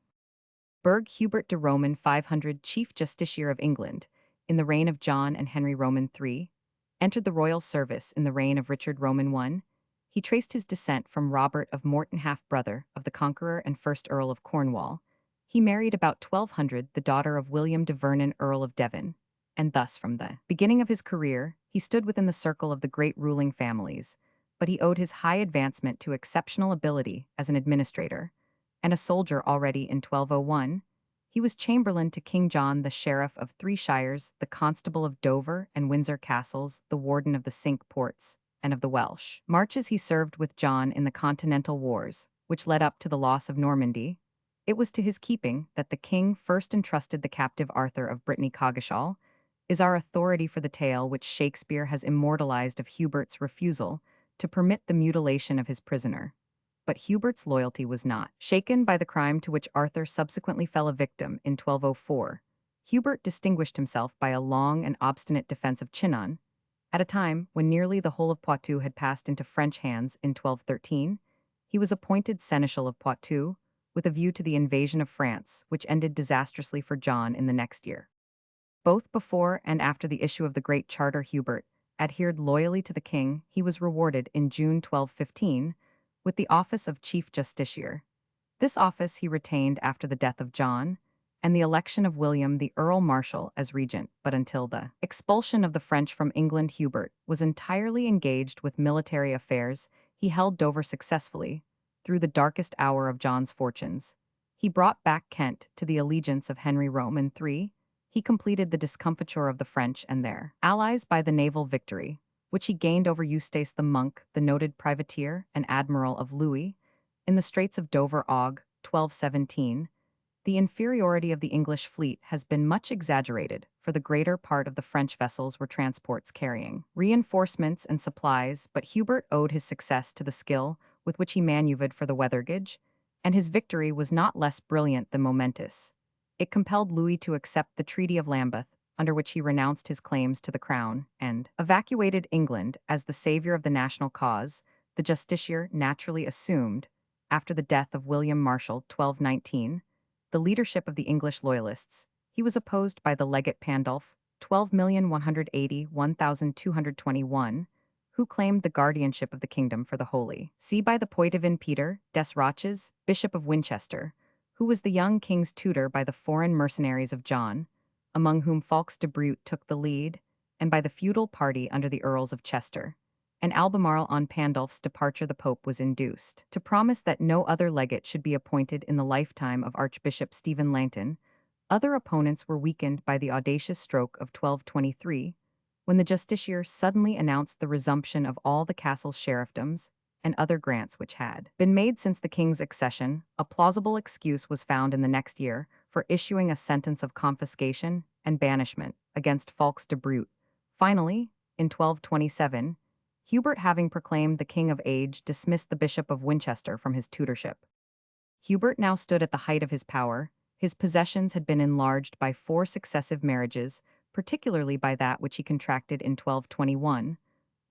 Burgh Hubert de Roman 500, Chief Justiciar of England, in the reign of John and Henry Roman III, entered the royal service in the reign of Richard Roman I. He traced his descent from Robert of Morton, half-brother of the Conqueror and first Earl of Cornwall. He married about 1200 the daughter of William de Vernon, Earl of Devon, and thus from the beginning of his career, he stood within the circle of the great ruling families, but he owed his high advancement to exceptional ability as an administrator, and a soldier already in 1201. He was chamberlain to King John, the sheriff of 3 shires, the constable of Dover and Windsor castles, the warden of the Cinque Ports, and of the Welsh marches. He served with John in the Continental Wars, which led up to the loss of Normandy. It was to his keeping that the king first entrusted the captive Arthur of Brittany. Coggeshall is our authority for the tale which Shakespeare has immortalized of Hubert's refusal to permit the mutilation of his prisoner. But Hubert's loyalty was not shaken by the crime to which Arthur subsequently fell a victim in 1204. Hubert distinguished himself by a long and obstinate defense of Chinon. At a time when nearly the whole of Poitou had passed into French hands in 1213, he was appointed seneschal of Poitou, with a view to the invasion of France, which ended disastrously for John in the next year. Both before and after the issue of the Great Charter, Hubert adhered loyally to the king. He was rewarded in June 1215 with the office of Chief Justiciar. This office he retained after the death of John and the election of William the Earl Marshal as regent, but until the expulsion of the French from England, Hubert was entirely engaged with military affairs. He held Dover successfully through the darkest hour of John's fortunes. He brought back Kent to the allegiance of Henry Roman III. He completed the discomfiture of the French and their allies by the naval victory, which he gained over Eustace the Monk, the noted privateer and admiral of Louis, in the Straits of Dover, Aug. 1217. The inferiority of the English fleet has been much exaggerated, for the greater part of the French vessels were transports carrying reinforcements and supplies, but Hubert owed his success to the skill with which he maneuvered for the weather gauge, and his victory was not less brilliant than momentous. It compelled Louis to accept the Treaty of Lambeth, under which he renounced his claims to the crown and evacuated England as the savior of the national cause. The justiciar naturally assumed, after the death of William Marshal, 1219, the leadership of the English loyalists. He was opposed by the legate Pandulf, 12,181,221, who claimed the guardianship of the kingdom for the Holy See by the Poitevin Peter des Roches, Bishop of Winchester, who was the young king's tutor by the foreign mercenaries of John, among whom Fawkes de Brute took the lead, and by the feudal party under the Earls of Chester. And Albemarle on Pandulf's departure the Pope was induced to promise that no other legate should be appointed in the lifetime of Archbishop Stephen Langton. Other opponents were weakened by the audacious stroke of 1223, when the justiciar suddenly announced the resumption of all the castle's sheriffdoms and other grants which had been made since the king's accession. A plausible excuse was found in the next year for issuing a sentence of confiscation and banishment against Fawkes de Brute. Finally, in 1227, Hubert, having proclaimed the king of age, dismissed the Bishop of Winchester from his tutorship. Hubert now stood at the height of his power. His possessions had been enlarged by 4 successive marriages, particularly by that which he contracted in 1221,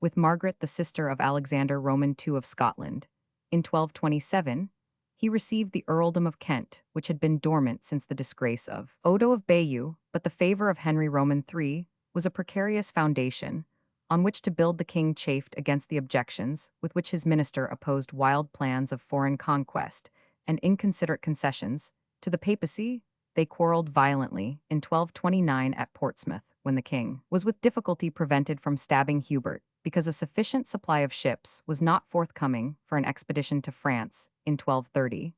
with Margaret, the sister of Alexander Roman II of Scotland. In 1227, he received the earldom of Kent, which had been dormant since the disgrace of Odo of Bayeux, but the favor of Henry Roman III was a precarious foundation on which to build. The king chafed against the objections with which his minister opposed wild plans of foreign conquest and inconsiderate concessions to the papacy. They quarreled violently in 1229 at Portsmouth, when the king was with difficulty prevented from stabbing Hubert, because a sufficient supply of ships was not forthcoming for an expedition to France in 1230.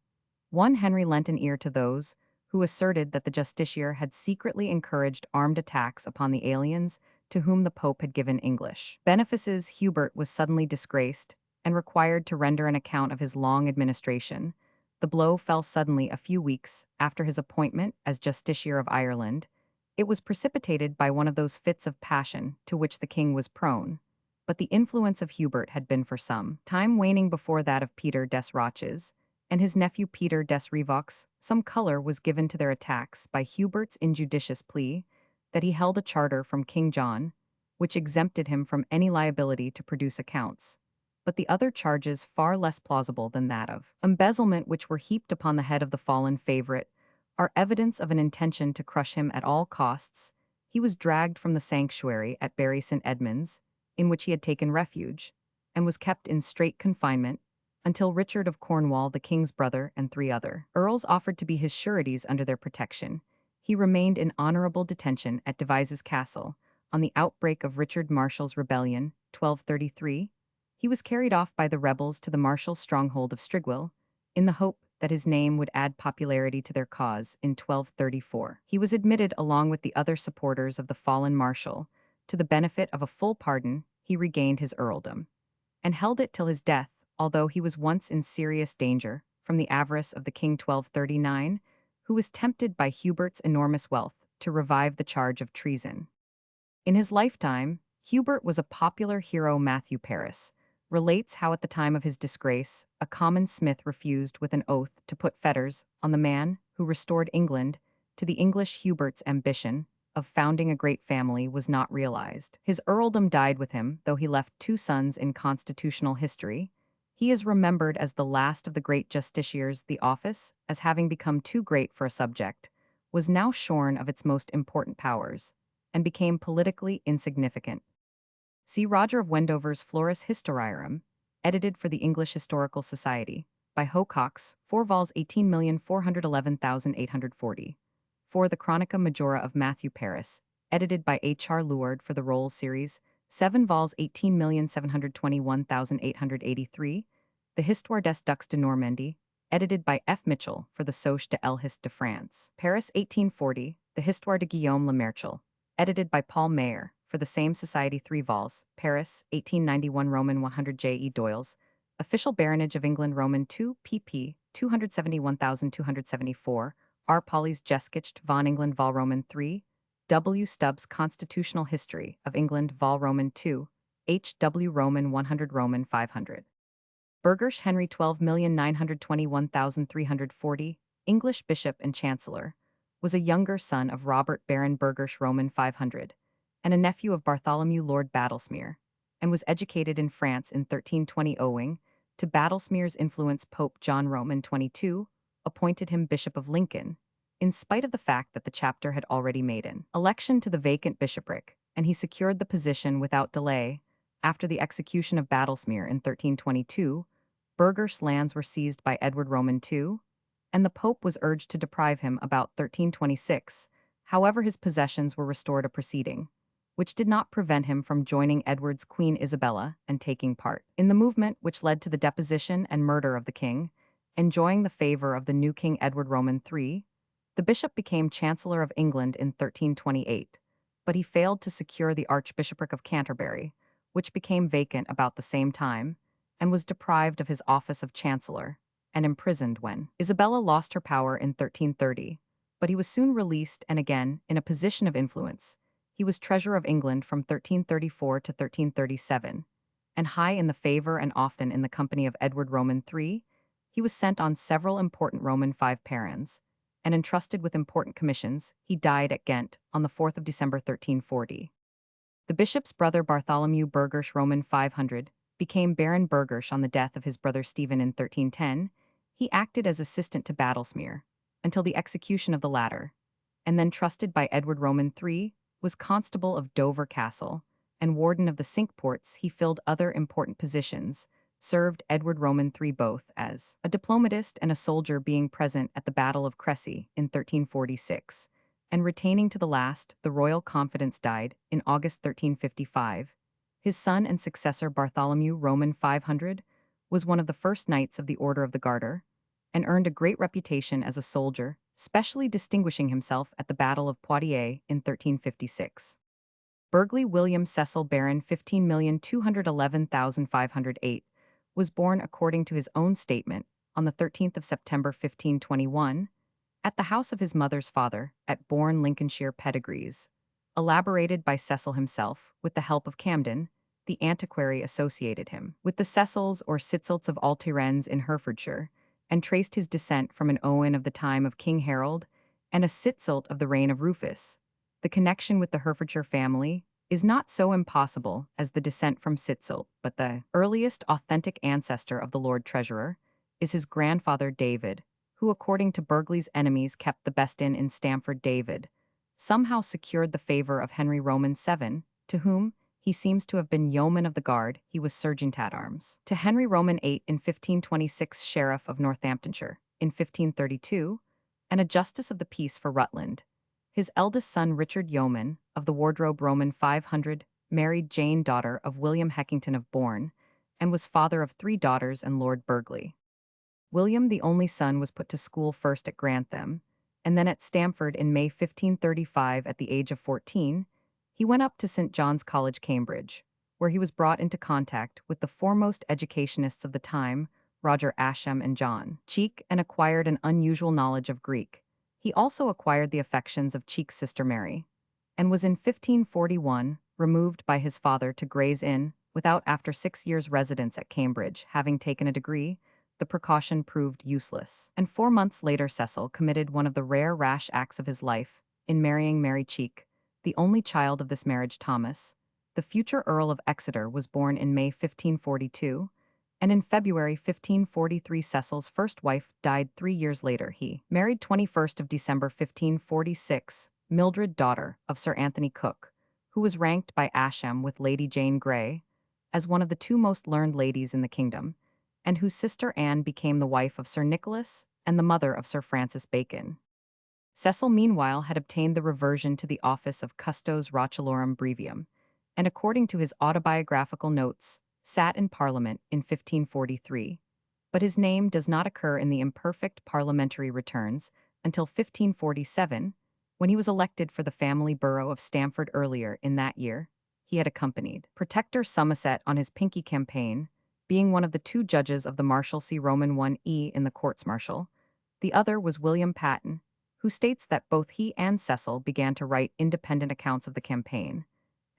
Henry lent an ear to those who asserted that the justiciar had secretly encouraged armed attacks upon the aliens to whom the Pope had given English benefices. Hubert was suddenly disgraced and required to render an account of his long administration, The blow fell suddenly a few weeks after his appointment as Justiciar of Ireland. It was precipitated by one of those fits of passion to which the king was prone. But the influence of Hubert had been for some time waning before that of Peter des Roches, and his nephew Peter des Revox. Some color was given to their attacks by Hubert's injudicious plea that he held a charter from King John, which exempted him from any liability to produce accounts. But the other charges, far less plausible than that of embezzlement which were heaped upon the head of the fallen favorite, are evidence of an intention to crush him at all costs. He was dragged from the sanctuary at Bury St. Edmunds, in which he had taken refuge, and was kept in strait confinement until Richard of Cornwall, the king's brother, and 3 other earls offered to be his sureties under their protection. He remained in honorable detention at Devizes Castle. On the outbreak of Richard Marshall's rebellion, 1233, he was carried off by the rebels to the Marshall stronghold of Strigwell, in the hope that his name would add popularity to their cause. In 1234, he was admitted along with the other supporters of the fallen Marshal. To the benefit of a full pardon, he regained his earldom, and held it till his death, although he was once in serious danger from the avarice of the king. 1239, who was tempted by Hubert's enormous wealth to revive the charge of treason. In his lifetime, Hubert was a popular hero. Matthew Paris relates how at the time of his disgrace, a common smith refused with an oath to put fetters on the man who restored England. To the English, Hubert's ambition of founding a great family was not realized. His earldom died with him, though he left 2 sons in constitutional history. He is remembered as the last of the great justiciars. The office, as having become too great for a subject, was now shorn of its most important powers, and became politically insignificant. See Roger of Wendover's Florus Historiarum, edited for the English Historical Society, by Hocox, 4 vols 18,411,840. For the Chronica Majora of Matthew Paris, edited by H. R. Luard for the Rolls series, 7 vols 18,721,883. The Histoire des Ducs de Normandie, edited by F. Mitchell for the Soche de l'Hist de France. Paris 1840, the Histoire de Guillaume Le Merchel, edited by Paul Mayer for the same society. 3 vols. Paris 1891, Roman 100 J. E. Doyle's Official Baronage of England, Roman 2 pp. 271,274. R. Polly's Geschichte von England, vol. Roman 3. W. Stubbs' Constitutional History of England, vol. Roman 2. H. W. Roman 100, Roman 500. Burgersh Henry 12,921,340, English bishop and chancellor, was a younger son of Robert Baron Burgersh, Roman 500, and a nephew of Bartholomew Lord Battlesmere, and was educated in France in 1320. Owing to Battlesmere's influence, Pope John Roman 22 appointed him Bishop of Lincoln, in spite of the fact that the chapter had already made an election to the vacant bishopric, and he secured the position without delay. After the execution of Battlesmere in 1322, Burgersh's lands were seized by Edward Roman II, and the Pope was urged to deprive him about 1326. However, his possessions were restored, a proceeding which did not prevent him from joining Edward's Queen Isabella and taking part in the movement which led to the deposition and murder of the king. Enjoying the favor of the new King Edward Roman III, the bishop became Chancellor of England in 1328, but he failed to secure the Archbishopric of Canterbury, which became vacant about the same time, and was deprived of his office of Chancellor, and imprisoned when Isabella lost her power in 1330, but he was soon released and again in a position of influence. He was Treasurer of England from 1334 to 1337, and high in the favor and often in the company of Edward Roman III, he was sent on several important Roman 5 parans, and entrusted with important commissions. He died at Ghent on the 4th of December 1340. The bishop's brother Bartholomew Burgersh, Roman 500, became Baron Burgersh on the death of his brother Stephen in 1310. He acted as assistant to Battlesmere until the execution of the latter, and then trusted by Edward Roman III, was constable of Dover Castle and warden of the Cinque Ports. He filled other important positions, served Edward Roman III both as a diplomatist and a soldier, being present at the Battle of Crécy in 1346, and retaining to the last the royal confidence. Died in August 1355. His son and successor Bartholomew Roman 500 was one of the first knights of the Order of the Garter, and earned a great reputation as a soldier, specially distinguishing himself at the Battle of Poitiers in 1356. Burghley William Cecil Baron 15,211,508 was born, according to his own statement, on the 13th of September 1521, at the house of his mother's father, at Bourne, Lincolnshire pedigrees, elaborated by Cecil himself, with the help of Camden, the antiquary associated him with the Cecils or Sitzels of Alterens in Herefordshire, and traced his descent from an Owen of the time of King Harold and a Sitzelt of the reign of Rufus. The connection with the Herefordshire family is not so impossible as the descent from Sitzelt, but the earliest authentic ancestor of the Lord Treasurer is his grandfather David, who, according to Burghley's enemies, kept the best inn in Stamford. David somehow secured the favor of Henry Roman VII, to whom he seems to have been yeoman of the guard. He was sergeant at arms. To Henry Roman VIII in 1526, sheriff of Northamptonshire, in 1532, and a justice of the peace for Rutland. His eldest son Richard Yeoman, of the wardrobe Roman 500, married Jane, daughter of William Heckington of Bourne, and was father of 3 daughters and Lord Burghley. William, the only son, was put to school first at Grantham, and then at Stamford in May 1535 at the age of 14. He went up to St. John's College, Cambridge, where he was brought into contact with the foremost educationists of the time, Roger Ascham and John Cheek, and acquired an unusual knowledge of Greek. He also acquired the affections of Cheek's sister Mary, and was in 1541 removed by his father to Gray's Inn, without, after 6 years' residence at Cambridge, having taken a degree. The precaution proved useless, and 4 months later Cecil committed one of the rare rash acts of his life in marrying Mary Cheek, the only child of this marriage. Thomas, the future Earl of Exeter, was born in May 1542, and in February 1543 Cecil's first wife died. 3 years later he married 21st of December 1546, Mildred, daughter of Sir Anthony Cook, who was ranked by Ascham with Lady Jane Grey as one of the 2 most learned ladies in the kingdom, and whose sister Anne became the wife of Sir Nicholas and the mother of Sir Francis Bacon. Cecil meanwhile had obtained the reversion to the office of Custos Rotulorum Brevium, and according to his autobiographical notes, sat in Parliament in 1543, but his name does not occur in the imperfect parliamentary returns until 1547, when he was elected for the family borough of Stamford. Earlier in that year, he had accompanied Protector Somerset on his Pinkie campaign, being one of the 2 judges of the Marshalsea Roman 1e in the courts martial. The other was William Patten, who states that both he and Cecil began to write independent accounts of the campaign,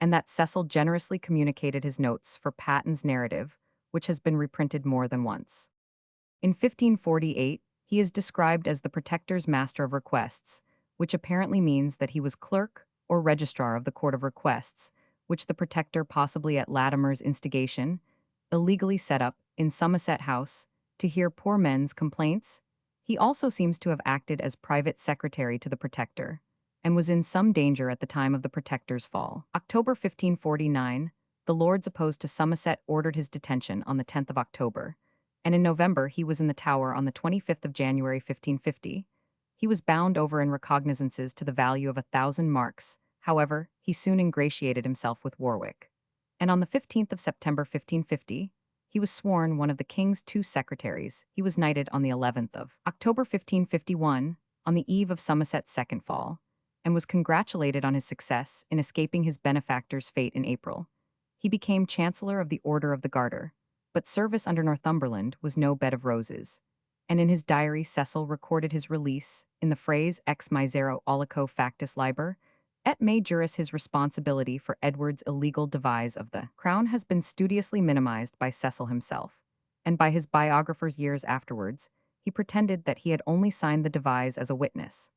and that Cecil generously communicated his notes for Patten's narrative, which has been reprinted more than once. In 1548, he is described as the Protector's Master of Requests, which apparently means that he was clerk or registrar of the Court of Requests, which the Protector, possibly at Latimer's instigation, illegally set up in Somerset House to hear poor men's complaints. He also seems to have acted as private secretary to the Protector, and was in some danger at the time of the Protector's fall. October 1549, the Lords opposed to Somerset ordered his detention on the 10th of October, and in November he was in the Tower on the 25th of January 1550. He was bound over in recognizances to the value of 1,000 marks. However, he soon ingratiated himself with Warwick, and on the 15th of September 1550, he was sworn one of the king's 2 secretaries. He was knighted on the 11th of October 1551, on the eve of Somerset's second fall, and was congratulated on his success in escaping his benefactor's fate in April. He became Chancellor of the Order of the Garter, but service under Northumberland was no bed of roses, and in his diary Cecil recorded his release in the phrase ex misero olico factus liber, et me juris. His responsibility for Edward's illegal devise of the crown has been studiously minimized by Cecil himself, and by his biographers years afterwards. He pretended that he had only signed the devise as a witness,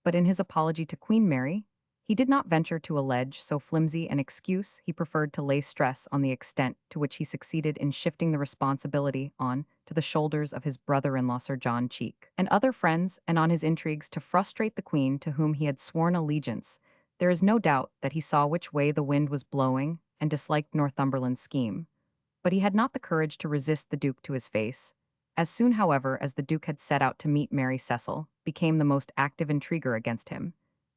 but in his apology to Queen Mary, he did not venture to allege so flimsy an excuse. He preferred to lay stress on the extent to which he succeeded in shifting the responsibility on to the shoulders of his brother-in-law Sir John Cheek and other friends, and on his intrigues to frustrate the Queen to whom he had sworn allegiance. There is no doubt that he saw which way the wind was blowing and disliked Northumberland's scheme, but he had not the courage to resist the Duke to his face. As soon, however, as the Duke had set out to meet Mary, Cecil became the most active intriguer against him,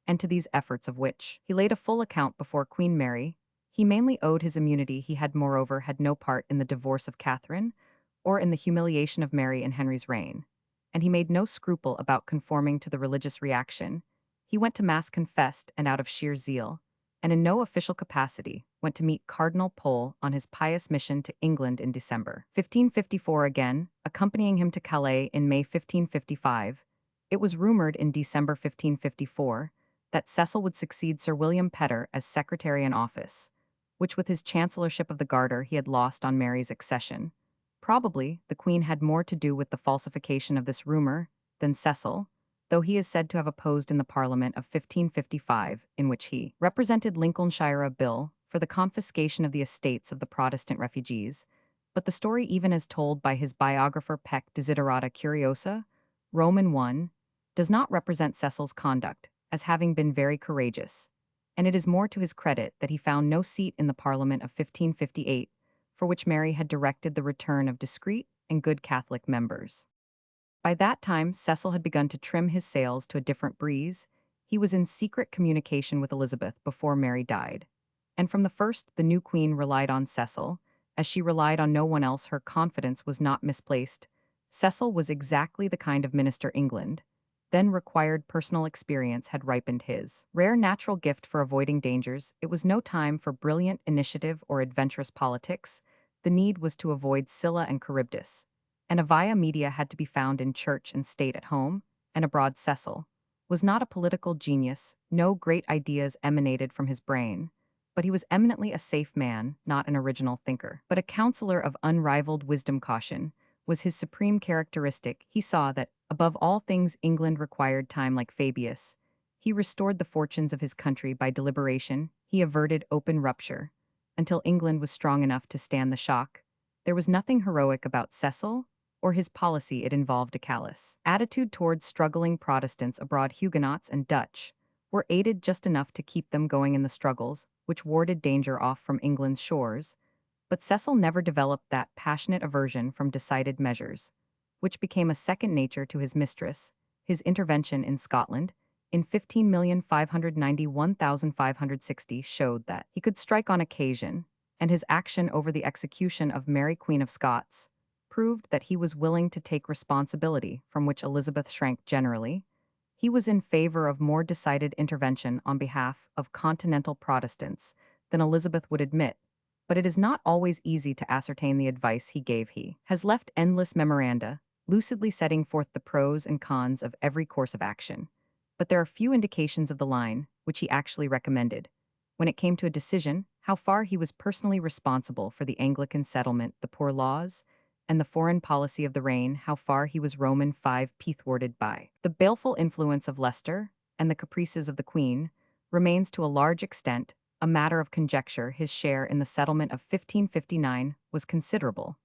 and to these efforts, of which he laid a full account before Queen Mary, he mainly owed his immunity. He had moreover had no part in the divorce of Catherine, or in the humiliation of Mary in Henry's reign, and he made no scruple about conforming to the religious reaction. He went to Mass confessed and out of sheer zeal, and in no official capacity, when went to meet Cardinal Pole on his pious mission to England in December 1554 again, accompanying him to Calais in May 1555. It was rumored in December 1554 that Cecil would succeed Sir William Petter as Secretary in office, which with his Chancellorship of the Garter he had lost on Mary's accession. Probably, the Queen had more to do with the falsification of this rumor than Cecil, though he is said to have opposed in the Parliament of 1555, in which he represented Lincolnshire a bill for the confiscation of the estates of the Protestant refugees, but the story even as told by his biographer Pec Desiderata Curiosa, Roman 1, does not represent Cecil's conduct as having been very courageous, and it is more to his credit that he found no seat in the Parliament of 1558, for which Mary had directed the return of discreet and good Catholic members. By that time, Cecil had begun to trim his sails to a different breeze. He was in secret communication with Elizabeth before Mary died. And from the first, the new queen relied on Cecil. As she relied on no one else, her confidence was not misplaced. Cecil was exactly the kind of minister England then required personal experience had ripened his rare natural gift for avoiding dangers. It was no time for brilliant initiative or adventurous politics. The need was to avoid Scylla and Charybdis, and a via media had to be found in church and state at home and abroad. Cecil was not a political genius, no great ideas emanated from his brain, but he was eminently a safe man, not an original thinker, but a counselor of unrivaled wisdom. Caution was his supreme characteristic. He saw that, above all things, England required time like Fabius. He restored the fortunes of his country by deliberation. He averted open rupture until England was strong enough to stand the shock. There was nothing heroic about Cecil or his policy. It involved a callous attitude towards struggling Protestants abroad. Huguenots and Dutch were aided just enough to keep them going in the struggles, which warded danger off from England's shores. But Cecil never developed that passionate aversion from decided measures, which became a second nature to his mistress. His intervention in Scotland in 15,591,560 showed that he could strike on occasion, and his action over the execution of Mary Queen of Scots proved that he was willing to take responsibility from which Elizabeth shrank generally. He was in favor of more decided intervention on behalf of continental Protestants than Elizabeth would admit, but it is not always easy to ascertain the advice he gave. He has left endless memoranda, lucidly setting forth the pros and cons of every course of action, but there are few indications of the line which he actually recommended. When it came to a decision, how far he was personally responsible for the Anglican settlement, the poor laws, and the foreign policy of the reign, how far he was Roman 5 thwarted by the baleful influence of Leicester and the caprices of the Queen, remains to a large extent a matter of conjecture. His share in the settlement of 1559 was considerable,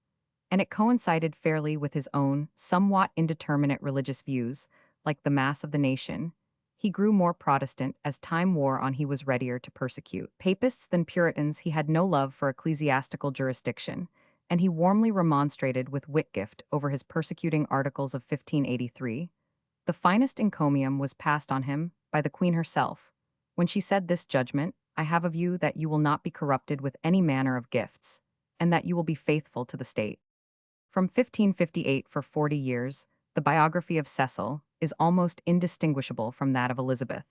and it coincided fairly with his own somewhat indeterminate religious views. Like the mass of the nation, he grew more Protestant as time wore on. He was readier to persecute Papists than Puritans. He had no love for ecclesiastical jurisdiction, and he warmly remonstrated with Whitgift over his persecuting articles of 1583. The finest encomium was passed on him by the Queen herself, when she said, "This judgment I have of you, that you will not be corrupted with any manner of gifts, and that you will be faithful to the state." From 1558 for 40 years, the biography of Cecil is almost indistinguishable from that of Elizabeth,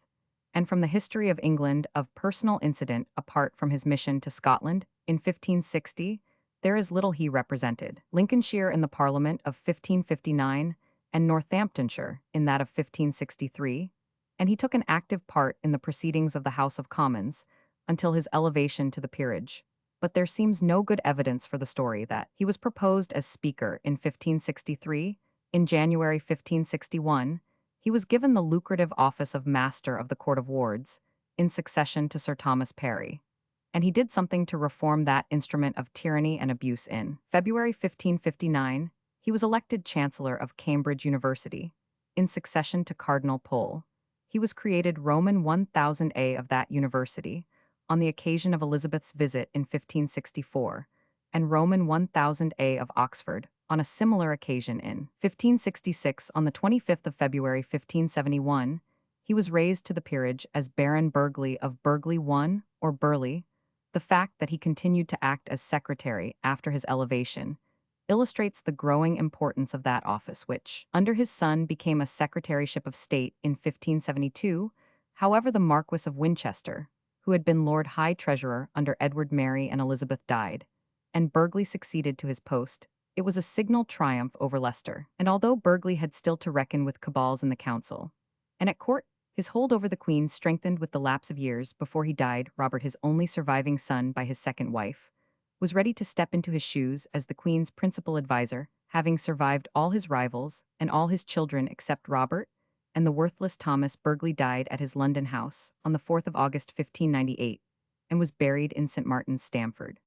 and from the history of England of personal incident apart from his mission to Scotland in 1560, there is little. He represented Lincolnshire in the Parliament of 1559 and Northamptonshire in that of 1563, and he took an active part in the proceedings of the House of Commons until his elevation to the peerage. But there seems no good evidence for the story that he was proposed as Speaker in 1563. In January 1561, he was given the lucrative office of Master of the Court of Wards, in succession to Sir Thomas Parry, and he did something to reform that instrument of tyranny and abuse. In February 1559, he was elected Chancellor of Cambridge University, in succession to Cardinal Pole. He was created Roman 1000A of that university on the occasion of Elizabeth's visit in 1564, and Roman 1000A of Oxford on a similar occasion in 1566. On the 25th of February 1571, he was raised to the peerage as Baron Burghley of Burghley I, or Burleigh. The fact that he continued to act as secretary after his elevation illustrates the growing importance of that office, which, under his son, became a secretaryship of state in 1572. However, the Marquess of Winchester who had been Lord High Treasurer under Edward, Mary, and Elizabeth died, and Burghley succeeded to his post. It was a signal triumph over Leicester, and although Burghley had still to reckon with cabals in the council, and at court, his hold over the Queen strengthened with the lapse of years. Before he died, Robert, his only surviving son by his second wife, was ready to step into his shoes as the Queen's principal adviser, having survived all his rivals and all his children except Robert, and the worthless Thomas. Burghley died at his London house on the 4th of August 1598, and was buried in St. Martin's, Stamford.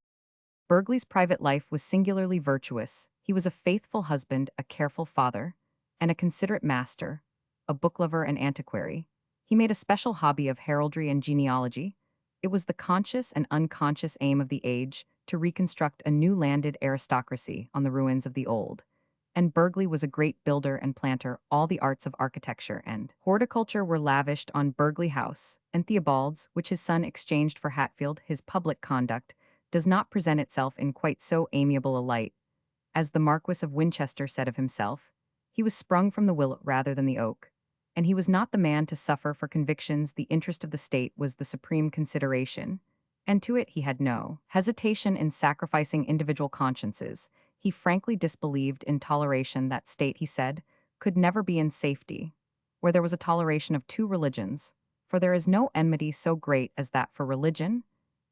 Burghley's private life was singularly virtuous. He was a faithful husband, a careful father, and a considerate master, a booklover and antiquary. He made a special hobby of heraldry and genealogy. It was the conscious and unconscious aim of the age to reconstruct a new landed aristocracy on the ruins of the old. And Burghley was a great builder and planter. All the arts of architecture and horticulture were lavished on Burghley House, and Theobald's, which his son exchanged for Hatfield. His public conduct does not present itself in quite so amiable a light. As the Marquis of Winchester said of himself, he was sprung from the willow rather than the oak, and he was not the man to suffer for convictions. The interest of the state was the supreme consideration, and to it he had no hesitation in sacrificing individual consciences. He frankly disbelieved in toleration. That state, he said, could never be in safety, where there was a toleration of two religions, for there is no enmity so great as that for religion,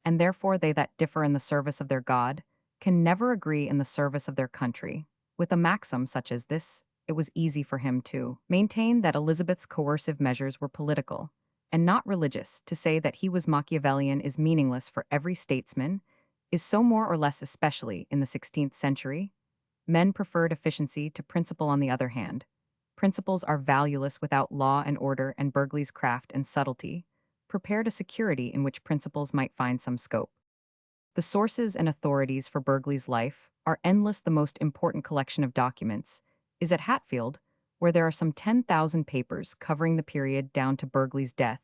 and therefore they that differ in the service of their God can never agree in the service of their country. With a maxim such as this, it was easy for him to maintain that Elizabeth's coercive measures were political and not religious. To say that he was Machiavellian is meaningless, for every statesman is so more or less, especially in the 16th century. Men preferred efficiency to principle. On the other hand, principles are valueless without law and order, and Burghley's craft and subtlety prepared a security in which principles might find some scope. The sources and authorities for Burghley's life are endless. The most important collection of documents is at Hatfield, where there are some 10,000 papers covering the period down to Burghley's death.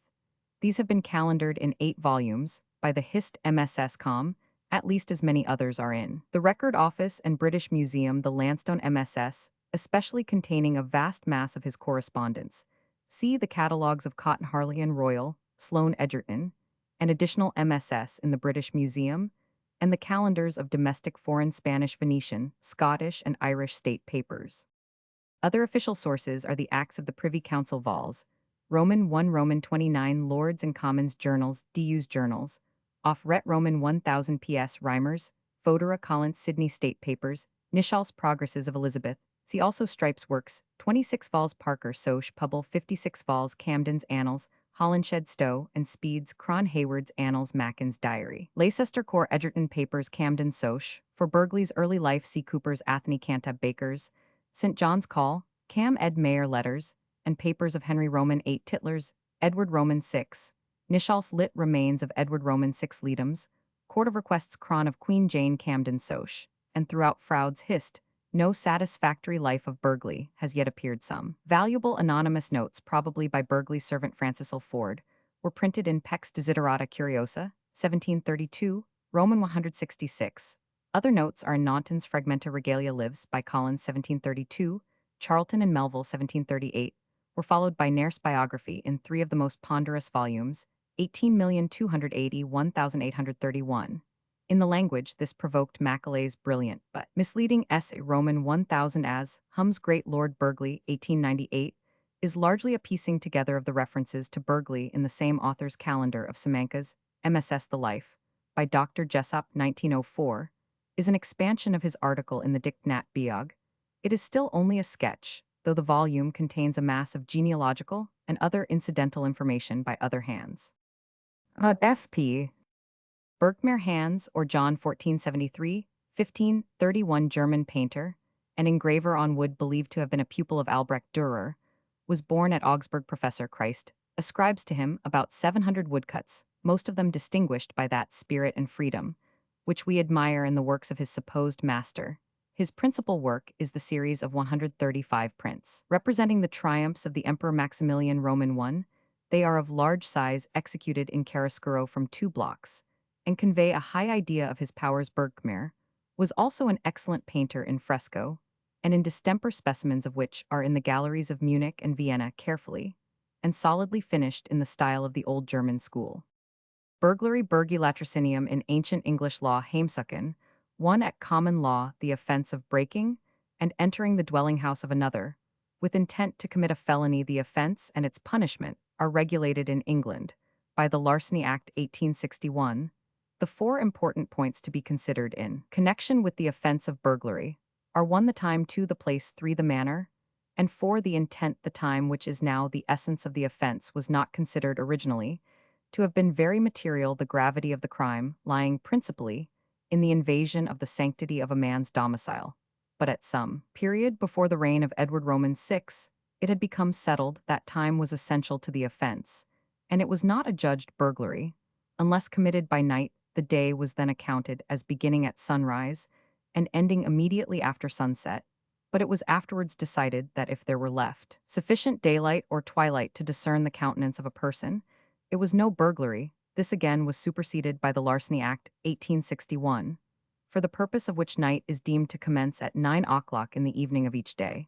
These have been calendared in 8 volumes by the Hist. MSS.com. At least as many others are in the Record Office and British Museum. The Lansdowne MSS, especially, containing a vast mass of his correspondence. See the catalogues of Cotton Harley and Royal, Sloane Egerton, and additional MSS in the British Museum, and the calendars of domestic, foreign, Spanish, Venetian, Scottish, and Irish state papers. Other official sources are the Acts of the Privy Council vols, Roman 1, Roman 29, Lords and Commons journals, DU's journals, off ret Roman 1000 PS Reimers, Fodera Collins Sydney State Papers, Nishal's Progresses of Elizabeth. See also Strype's works, 26 vols Parker Soch Pubble 56 vols Camden's Annals, Holinshed Stowe and Speed's Cron Hayward's Annals Mackin's Diary. Leicester Core Egerton Papers Camden Soch. For Burghley's early life see Cooper's Atheny Cantab Bakers, St. John's Call, Cam Ed Mayer Letters, and Papers of Henry Roman 8 Titlers, Edward Roman 6, Nishal's Lit Remains of Edward Roman 6 Leadums, Court of Requests Cron of Queen Jane Camden Soch, and throughout Froude's Hist. No satisfactory life of Burghley has yet appeared. Some valuable anonymous notes, probably by Burghley's servant Francis Ford, were printed in Pex Desiderata Curiosa, 1732, Roman 166. Other notes are in Naunton's Fragmenta Regalia Lives by Collins, 1732, Charlton and Melville, 1738, were followed by Nair's biography in 3 of the most ponderous volumes, 18,281,831. In the language, this provoked Macaulay's brilliant but misleading essay Roman 1000 as Hum's Great Lord Burghley, 1898, is largely a piecing together of the references to Burghley in the same author's calendar of Simanca's MSS The Life, by Dr. Jessop, 1904, is an expansion of his article in the Dict Nat Biog. It is still only a sketch, though the volume contains a mass of genealogical and other incidental information by other hands. F.P. Berkmere Hans, or John 1473-1531, German painter, an engraver on wood believed to have been a pupil of Albrecht Dürer, was born at Augsburg. Professor Christ ascribes to him about 700 woodcuts, most of them distinguished by that spirit and freedom which we admire in the works of his supposed master. His principal work is the series of 135 prints, representing the triumphs of the Emperor Maximilian Roman I. They are of large size, executed in chiaroscuro from 2 blocks, and convey a high idea of his powers. Berkmere was also an excellent painter in fresco, and in distemper, specimens of which are in the galleries of Munich and Vienna, carefully and solidly finished in the style of the old German school. Burglary burgi latrocinium in ancient English law heimsucken, one at common law the offense of breaking and entering the dwelling house of another, with intent to commit a felony. The offense and its punishment are regulated in England by the Larceny Act 1861. The four important points to be considered in connection with the offense of burglary are 1. The time, 2. The place, 3. The manner, and 4. The intent. The time, which is now the essence of the offense, was not considered originally to have been very material. The gravity of the crime lying principally in the invasion of the sanctity of a man's domicile. But at some period before the reign of Edward Roman VI, it had become settled that time was essential to the offense, and it was not adjudged burglary unless committed by night. The day was then accounted as beginning at sunrise and ending immediately after sunset, but it was afterwards decided that if there were left sufficient daylight or twilight to discern the countenance of a person, it was no burglary. This again was superseded by the Larceny Act 1861, for the purpose of which night is deemed to commence at 9 o'clock in the evening of each day,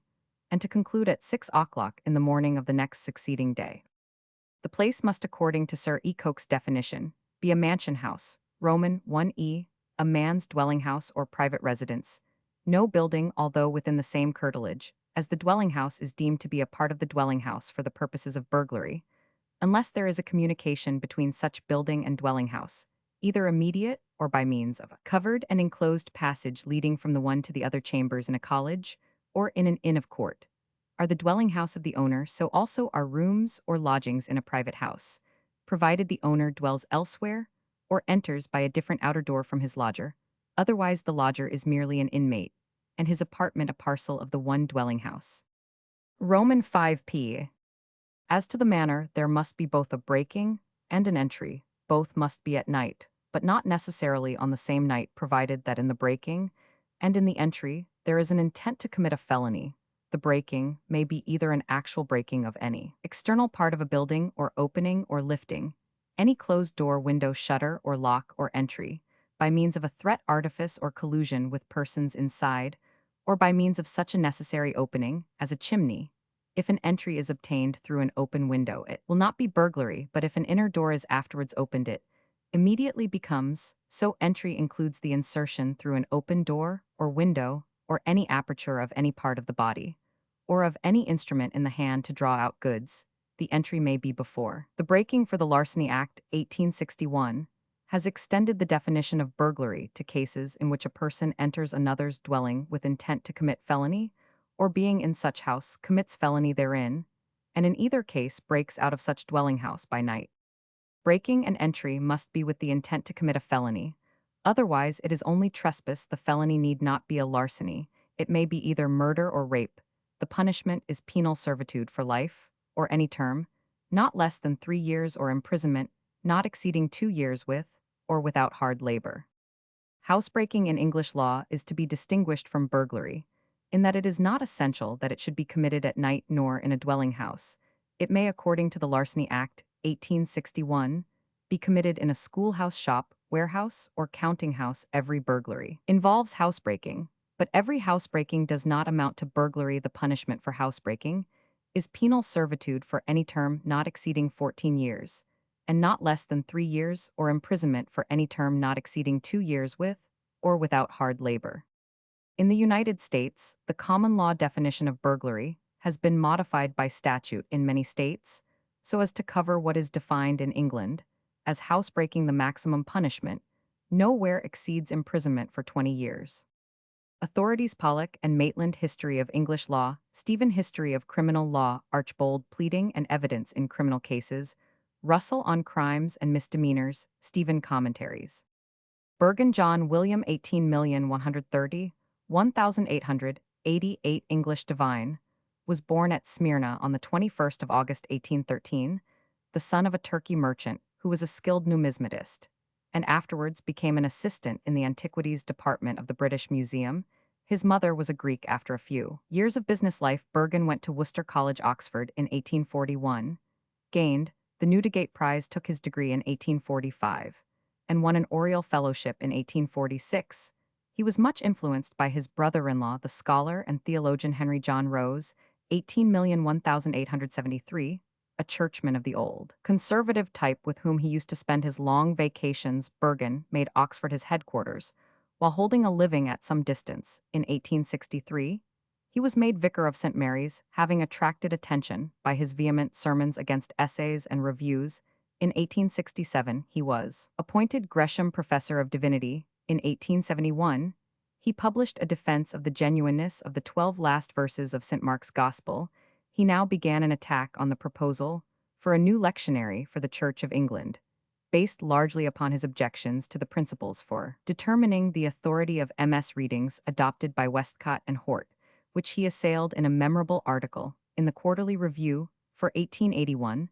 and to conclude at 6 o'clock in the morning of the next succeeding day. The place must, according to Sir E. Coke's definition, be a mansion house, Roman 1e, a man's dwelling house or private residence, no building, although within the same curtilage, as the dwelling house is deemed to be a part of the dwelling house for the purposes of burglary, unless there is a communication between such building and dwelling house, either immediate or by means of a covered and enclosed passage leading from the one to the other chambers in a college or in an inn of court, are the dwelling house of the owner. So also are rooms or lodgings in a private house, provided the owner dwells elsewhere or enters by a different outer door from his lodger. Otherwise the lodger is merely an inmate, and his apartment a parcel of the one dwelling house. Roman 5p. As to the manner, there must be both a breaking and an entry. Both must be at night, but not necessarily on the same night, provided that in the breaking and in the entry there is an intent to commit a felony. The breaking may be either an actual breaking of any external part of a building or opening or lifting any closed door, window, shutter, or lock or entry by means of a threat, artifice, or collusion with persons inside, or by means of such a necessary opening as a chimney. If an entry is obtained through an open window, it will not be burglary, but if an inner door is afterwards opened, it immediately becomes so. Entry includes the insertion through an open door or window or any aperture of any part of the body, or of any instrument in the hand to draw out goods. The entry may be before. The breaking for the Larceny Act 1861 has extended the definition of burglary to cases in which a person enters another's dwelling with intent to commit felony, or being in such house commits felony therein, and in either case breaks out of such dwelling house by night. Breaking and entry must be with the intent to commit a felony. Otherwise, it is only trespass. The felony need not be a larceny. It may be either murder or rape. The punishment is penal servitude for life, or any term, not less than 3 years, or imprisonment, not exceeding 2 years, with or without hard labor. Housebreaking in English law is to be distinguished from burglary, in that it is not essential that it should be committed at night nor in a dwelling house. It may, according to the Larceny Act 1861, be committed in a schoolhouse, shop, warehouse, or counting house. Every burglary involves housebreaking, but every housebreaking does not amount to burglary. The punishment for housebreaking is penal servitude for any term not exceeding 14 years, and not less than 3 years, or imprisonment for any term not exceeding 2 years, with or without hard labor. In the United States, the common law definition of burglary has been modified by statute in many states so as to cover what is defined in England as housebreaking. The maximum punishment nowhere exceeds imprisonment for 20 years. Authorities: Pollock and Maitland, History of English Law; Stephen, History of Criminal Law; Archbold, Pleading and Evidence in Criminal Cases; Russell, on Crimes and Misdemeanors; Stephen, Commentaries. Bergen, John William, 18,130,1888, English divine, was born at Smyrna on the 21st of August 1813, the son of a Turkey merchant who was a skilled numismatist, and afterwards became an assistant in the Antiquities Department of the British Museum. His mother was a Greek. After a few years of business life, Bergen went to Worcester College, Oxford in 1841, gained the Newdigate Prize, took his degree in 1845, and won an Oriel Fellowship in 1846. He was much influenced by his brother-in-law, the scholar and theologian Henry John Rose, 18,001,873, a churchman of the old, conservative type with whom he used to spend his long vacations. Bergen made Oxford his headquarters, while holding a living at some distance. In 1863, he was made vicar of St. Mary's, having attracted attention by his vehement sermons against essays and reviews. In 1867, he was appointed Gresham Professor of Divinity. In 1871, he published a defense of the genuineness of the 12 last verses of St. Mark's Gospel. He now began an attack on the proposal for a new lectionary for the Church of England, based largely upon his objections to the principles for determining the authority of MS readings adopted by Westcott and Hort, which he assailed in a memorable article in the Quarterly Review for 1881.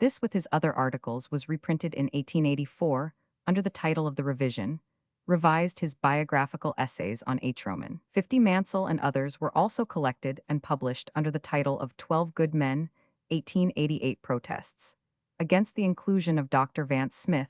This, with his other articles, was reprinted in 1884 under the title of The Revision, revised his biographical essays on H. Roman 50. Mansell and others were also collected and published under the title of 12 Good Men, 1888 protests against the inclusion of Dr. Vance Smith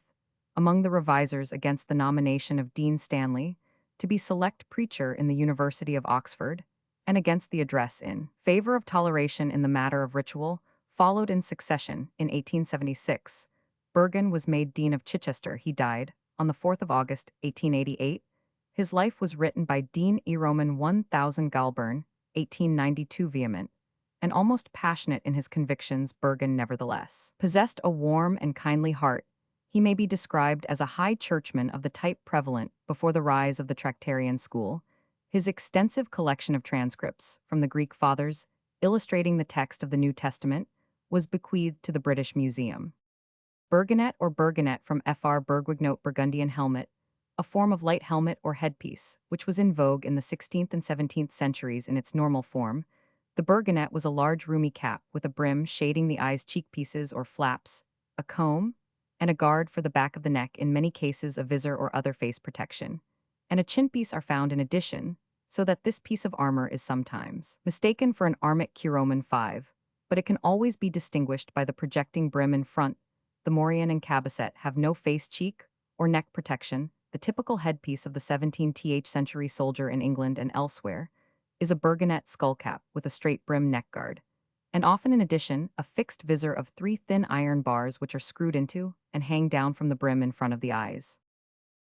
among the revisers against the nomination of Dean Stanley to be select preacher in the University of Oxford, and against the address in favor of toleration in the matter of ritual, followed in succession. In 1876, Bergen was made Dean of Chichester. He died on the 4th of August, 1888. His life was written by Dean E. Roman 1000 Galburn, 1892. Vehement and almost passionate in his convictions, Bergen nevertheless possessed a warm and kindly heart. He may be described as a high churchman of the type prevalent before the rise of the Tractarian school. His extensive collection of transcripts from the Greek Fathers, illustrating the text of the New Testament, was bequeathed to the British Museum. Bergonet or Bergonet from Fr. Bergwignote Burgundian helmet, a form of light helmet or headpiece, which was in vogue in the 16th and 17th centuries in its normal form. The bergonet was a large roomy cap with a brim shading the eye's cheekpieces or flaps, a comb, and a guard for the back of the neck, in many cases a visor or other face protection, and a chinpiece are found in addition, so that this piece of armor is sometimes mistaken for an armic Roman 5, but it can always be distinguished by the projecting brim in front. The morion and cabeset have no face cheek or neck protection. The typical headpiece of the 17th century soldier in England and elsewhere is a bergonet skullcap with a straight brim neckguard, and often in addition a fixed visor of 3 thin iron bars which are screwed into and hang down from the brim in front of the eyes.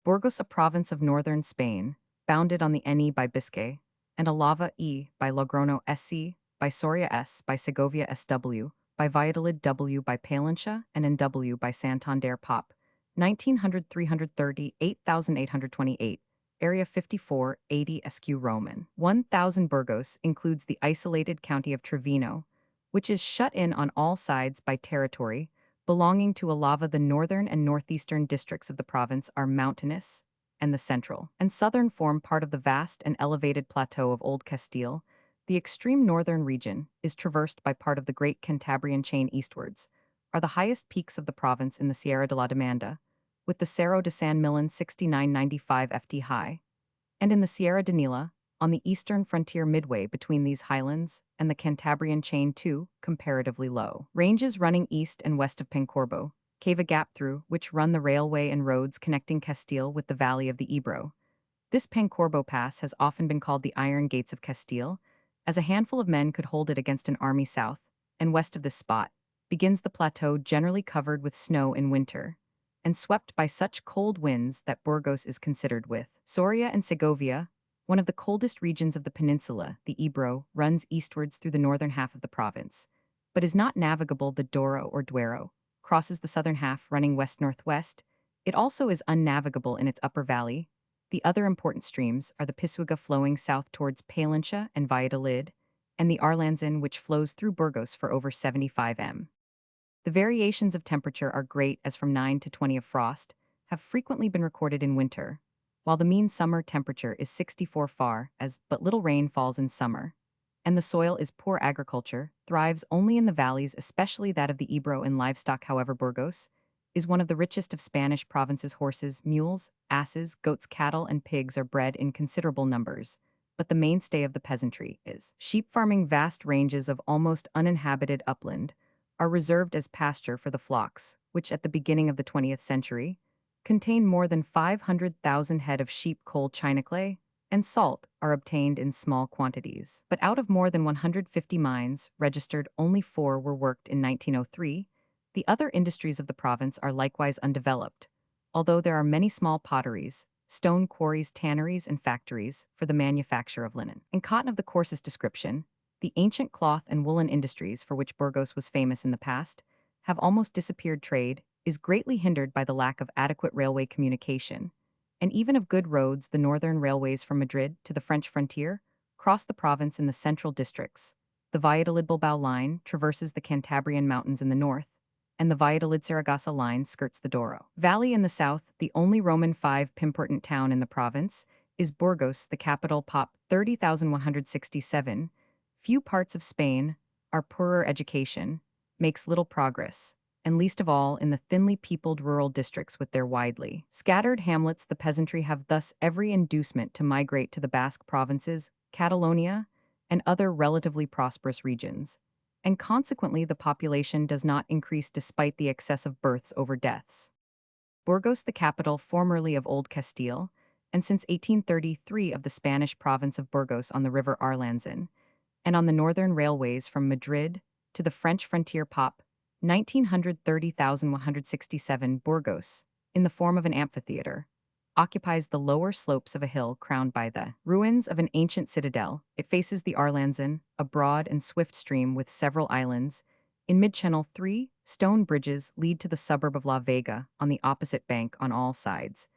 Burgos, a province of northern Spain, bounded on the Ne by Biscay, and Alava E by Logrono SC, by Soria S, by Segovia SW, by Valladolid W, by Palencia, and NW by Santander Pop, 1900-330, 8828. Area 5480 SQ Roman 1000. Burgos includes the isolated county of Trevino, which is shut in on all sides by territory belonging to Alava. The northern and northeastern districts of the province are mountainous, and the central and southern form part of the vast and elevated plateau of Old Castile. The extreme northern region is traversed by part of the Great Cantabrian chain. Eastwards are the highest peaks of the province in the Sierra de la Demanda, with the Cerro de San Millan 6995 ft high, and in the Sierra de Nila, on the eastern frontier midway between these highlands and the Cantabrian chain, two comparatively low ranges running east and west of Pancorbo, cave a gap through which run the railway and roads connecting Castile with the valley of the Ebro. This Pancorbo Pass has often been called the Iron Gates of Castile, as a handful of men could hold it against an army. South and west of this spot begins the plateau, generally covered with snow in winter, and swept by such cold winds that Burgos is considered, with Soria and Segovia, one of the coldest regions of the peninsula. The Ebro runs eastwards through the northern half of the province, but is not navigable. The Douro or Duero crosses the southern half, running west-northwest. It also is unnavigable in its upper valley. The other important streams are the Pisuerga, flowing south towards Palencia and Valladolid, and the Arlanzan, which flows through Burgos for over 75 m. The variations of temperature are great, as from 9 to 20 of frost have frequently been recorded in winter, while the mean summer temperature is 64 far, as but little rain falls in summer, and the soil is poor. Agriculture thrives only in the valleys, especially that of the Ebro, and livestock. However, Burgos is one of the richest of Spanish provinces. Horses, mules, asses, goats, cattle, and pigs are bred in considerable numbers, but the mainstay of the peasantry is sheep farming. Vast ranges of almost uninhabited upland are reserved as pasture for the flocks, which at the beginning of the 20th century contained more than 500,000 head of sheep. Coal, Chinaclay, and salt are obtained in small quantities. But out of more than 150 mines registered, only 4 were worked in 1903. The other industries of the province are likewise undeveloped, although there are many small potteries, stone quarries, tanneries, and factories for the manufacture of linen. And cotton of the coarsest description, the ancient cloth and woolen industries for which Burgos was famous in the past, have almost disappeared. Trade is greatly hindered by the lack of adequate railway communication, and even of good roads. The northern railways from Madrid to the French frontier cross the province in the central districts. The Valladolid-Bilbao line traverses the Cantabrian Mountains in the north, and the Valladolid-Saragossa line skirts the Douro Valley in the south. The only Roman V important town in the province is Burgos, the capital. Pop 30,167. Few parts of Spain are poorer. Education makes little progress, and least of all in the thinly peopled rural districts with their widely scattered hamlets. The peasantry have thus every inducement to migrate to the Basque provinces, Catalonia, and other relatively prosperous regions, and consequently the population does not increase despite the excess of births over deaths. Burgos, the capital formerly of Old Castile, and since 1833 of the Spanish province of Burgos on the river Arlanzan, and on the northern railways from Madrid to the French frontier. Pop 1930,167. Burgos, in the form of an amphitheater, occupies the lower slopes of a hill crowned by the ruins of an ancient citadel. It faces the Arlanzan, a broad and swift stream with several islands. In mid-channel, 3 stone bridges lead to the suburb of La Vega on the opposite bank on all sides.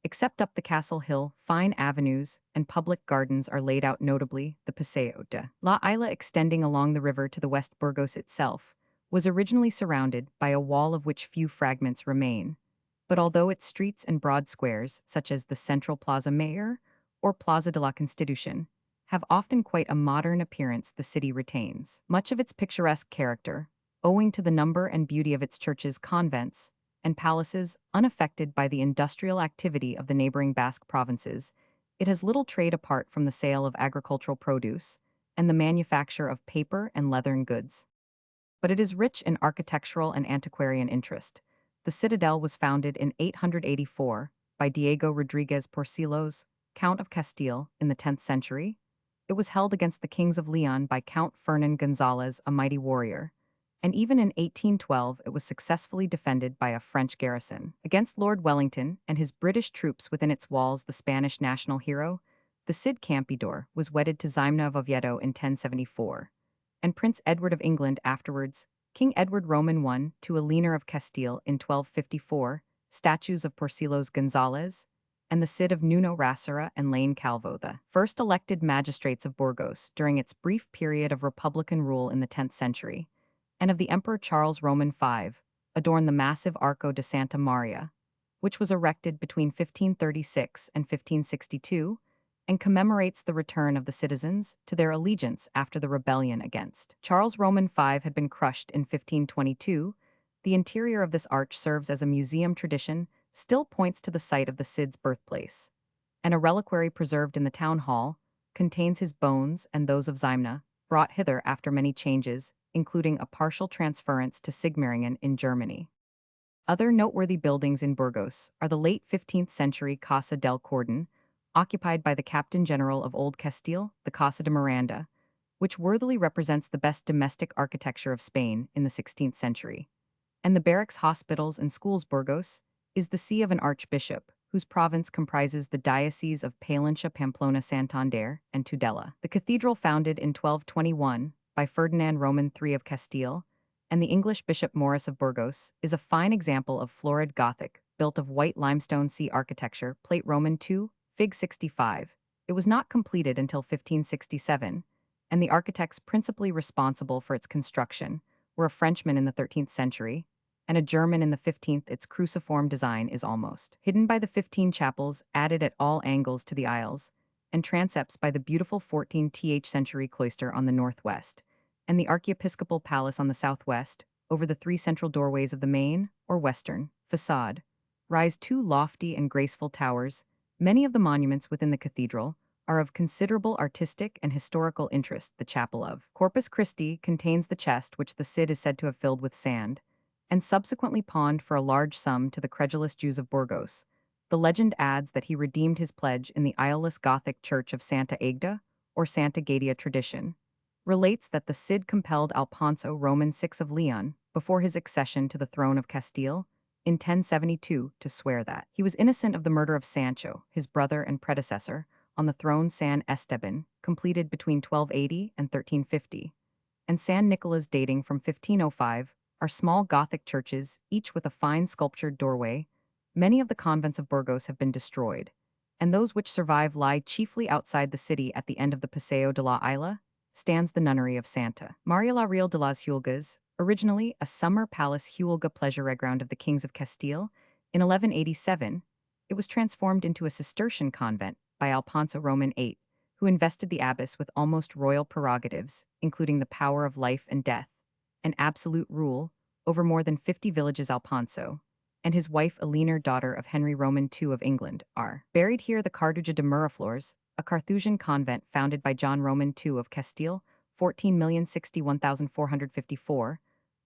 Except up the castle hill, fine avenues and public gardens are laid out, notably the Paseo de la Isla extending along the river to the west. Burgos itself was originally surrounded by a wall of which few fragments remain, but although its streets and broad squares, such as the Central Plaza Mayor or Plaza de la Constitución, have often quite a modern appearance, the city retains much of its picturesque character, owing to the number and beauty of its churches, convents, and palaces. Unaffected by the industrial activity of the neighboring Basque provinces, it has little trade apart from the sale of agricultural produce and the manufacture of paper and leathern goods. But it is rich in architectural and antiquarian interest. The citadel was founded in 884 by Diego Rodriguez Porcilos, Count of Castile, in the 10th century. It was held against the kings of Leon by Count Fernan Gonzalez, a mighty warrior, and even in 1812 it was successfully defended by a French garrison against Lord Wellington and his British troops within its walls. The Spanish national hero, the Cid Campeador, was wedded to Ximena of Oviedo in 1074, and Prince Edward of England afterwards, King Edward Roman I, to a Leaner of Castile in 1254, statues of Porcilos Gonzalez, and the Cid of Nuno Racera and Lane Calvo, the first elected magistrates of Burgos during its brief period of republican rule in the 10th century, and of the Emperor Charles Roman V, adorn the massive Arco de Santa Maria, which was erected between 1536 and 1562, and commemorates the return of the citizens to their allegiance after the rebellion against Charles Roman V had been crushed in 1522. The interior of this arch serves as a museum. Tradition still points to the site of the Cid's birthplace, and a reliquary preserved in the town hall contains his bones and those of Ximena, brought hither after many changes, including a partial transference to Sigmaringen in Germany. Other noteworthy buildings in Burgos are the late 15th century Casa del Cordon, occupied by the Captain General of Old Castile, the Casa de Miranda, which worthily represents the best domestic architecture of Spain in the 16th century, and the barracks, hospitals, and schools. Burgos is the see of an archbishop, whose province comprises the dioceses of Palencia, Pamplona, Santander, and Tudela. The cathedral, founded in 1221 by Ferdinand Roman III of Castile and the English Bishop Maurice of Burgos, is a fine example of florid Gothic, built of white limestone sea architecture. Plate Roman II, Fig 65. It was not completed until 1567, and the architects principally responsible for its construction were a Frenchman in the 13th century and a German in the 15th. Its cruciform design is almost hidden by the 15 chapels added at all angles to the aisles, and transepts by the beautiful 14th century cloister on the northwest, and the archiepiscopal palace on the southwest. Over the 3 central doorways of the main, or western, facade rise 2 lofty and graceful towers. Many of the monuments within the cathedral are of considerable artistic and historical interest. The chapel of Corpus Christi contains the chest which the Cid is said to have filled with sand, and subsequently pawned for a large sum to the credulous Jews of Burgos. The legend adds that he redeemed his pledge in the aisleless Gothic church of Santa Agda, or Santa Gadia tradition, relates that the Cid compelled Alfonso Roman VI of Leon, before his accession to the throne of Castile, in 1072 to swear that he was innocent of the murder of Sancho, his brother and predecessor, on the throne San Esteban, completed between 1280 and 1350, and San Nicolas dating from 1505, are small Gothic churches, each with a fine sculptured doorway. Many of the convents of Burgos have been destroyed, and those which survive lie chiefly outside the city. At the end of the Paseo de la Isla stands the nunnery of Santa Maria la Real de las Huelgas, originally a summer palace Huelga pleasure ground of the kings of Castile. In 1187, it was transformed into a Cistercian convent by Alfonso Roman VIII, who invested the abbess with almost royal prerogatives, including the power of life and death, and absolute rule over more than 50 villages. Alfonso and his wife Eleanor, daughter of Henry Roman II of England, are buried here. The Cartuja de Miraflores, a Carthusian convent founded by John Roman II of Castile, 14,061,454,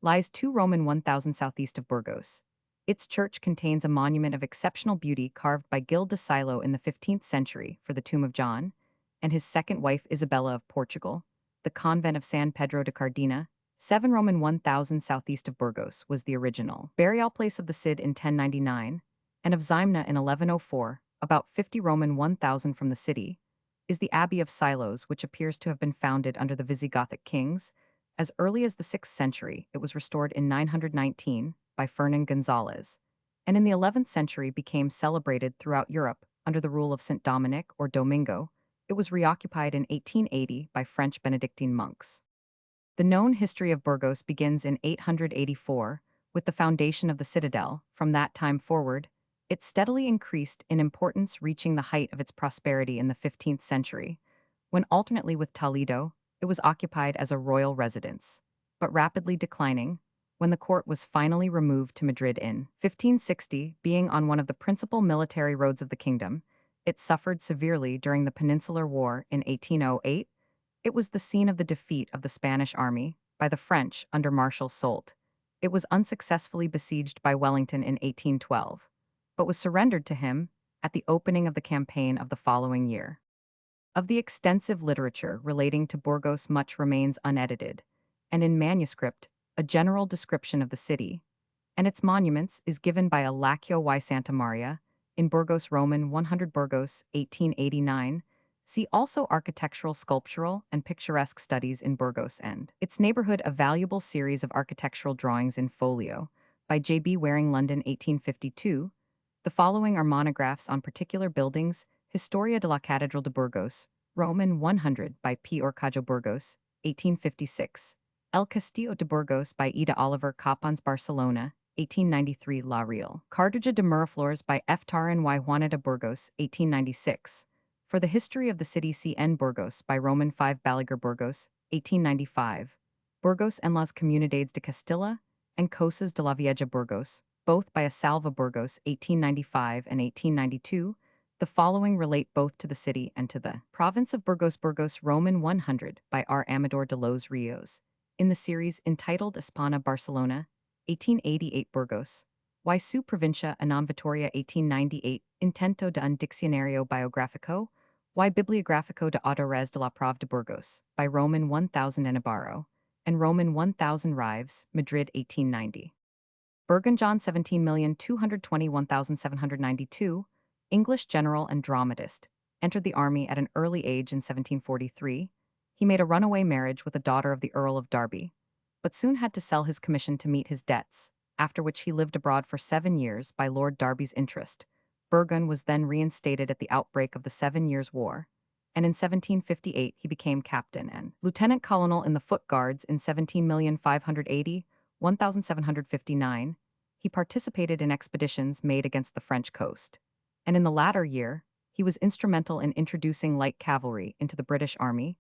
lies 2 Roman 1000 southeast of Burgos. Its church contains a monument of exceptional beauty carved by Gil de Silo in the 15th century for the tomb of John and his second wife Isabella of Portugal. The convent of San Pedro de Cardena, 7 Roman 1000 southeast of Burgos, was the original burial place of the Cid in 1099, and of Zymna in 1104, about 50 Roman 1000 from the city, is the Abbey of Silos, which appears to have been founded under the Visigothic kings. As early as the 6th century, it was restored in 919 by Fernan Gonzalez, and in the 11th century became celebrated throughout Europe under the rule of Saint Dominic or Domingo. It was reoccupied in 1880 by French Benedictine monks. The known history of Burgos begins in 884, with the foundation of the citadel. From that time forward, it steadily increased in importance, reaching the height of its prosperity in the 15th century, when alternately with Toledo, it was occupied as a royal residence, but rapidly declining when the court was finally removed to Madrid in 1560. Being on one of the principal military roads of the kingdom, it suffered severely during the Peninsular War in 1808. It was the scene of the defeat of the Spanish army by the French under Marshal Soult. It was unsuccessfully besieged by Wellington in 1812, but was surrendered to him at the opening of the campaign of the following year. Of the extensive literature relating to Burgos, much remains unedited, and in manuscript, a general description of the city and its monuments is given by Alaccio y Santa Maria in Burgos Roman 100 Burgos, 1889. See also architectural, sculptural, and picturesque studies in Burgos and its neighborhood, a valuable series of architectural drawings in folio by J.B. Waring, London, 1852. The following are monographs on particular buildings: Historia de la Catedral de Burgos, Roman 100 by P. Orcajo Burgos, 1856. El Castillo de Burgos by Ida Oliver Capons, Barcelona, 1893. La Real Cartuja de Miraflores by F. Taran y Juana de Burgos, 1896. For the History of the City, C. N. Burgos by Roman 5 Balaguer Burgos, 1895. Burgos en las Comunidades de Castilla and Cosas de la Vieja Burgos, both by Asalva Burgos, 1895 and 1892. The following relate both to the city and to the province of Burgos. Burgos Roman 100 by R. Amador de los Rios, in the series entitled Hispana Barcelona, 1888. Burgos y su provincia Anam Vitoria, 1898. Intento de un diccionario biográfico y bibliográfico de autores de la Prov de Burgos by Roman 1000 and Ibarro, and Roman 1000 Rives, Madrid, 1890. Bergenjon, 17,221,792, English general and dramatist, entered the army at an early age in 1743. He made a runaway marriage with a daughter of the Earl of Derby, but soon had to sell his commission to meet his debts, after which he lived abroad for 7 years by Lord Derby's interest. Burgon was then reinstated at the outbreak of the 7 Years' War, and in 1758 he became captain and lieutenant colonel in the Foot Guards. In 17,580,1759, he participated in expeditions made against the French coast, and in the latter year, he was instrumental in introducing light cavalry into the British Army.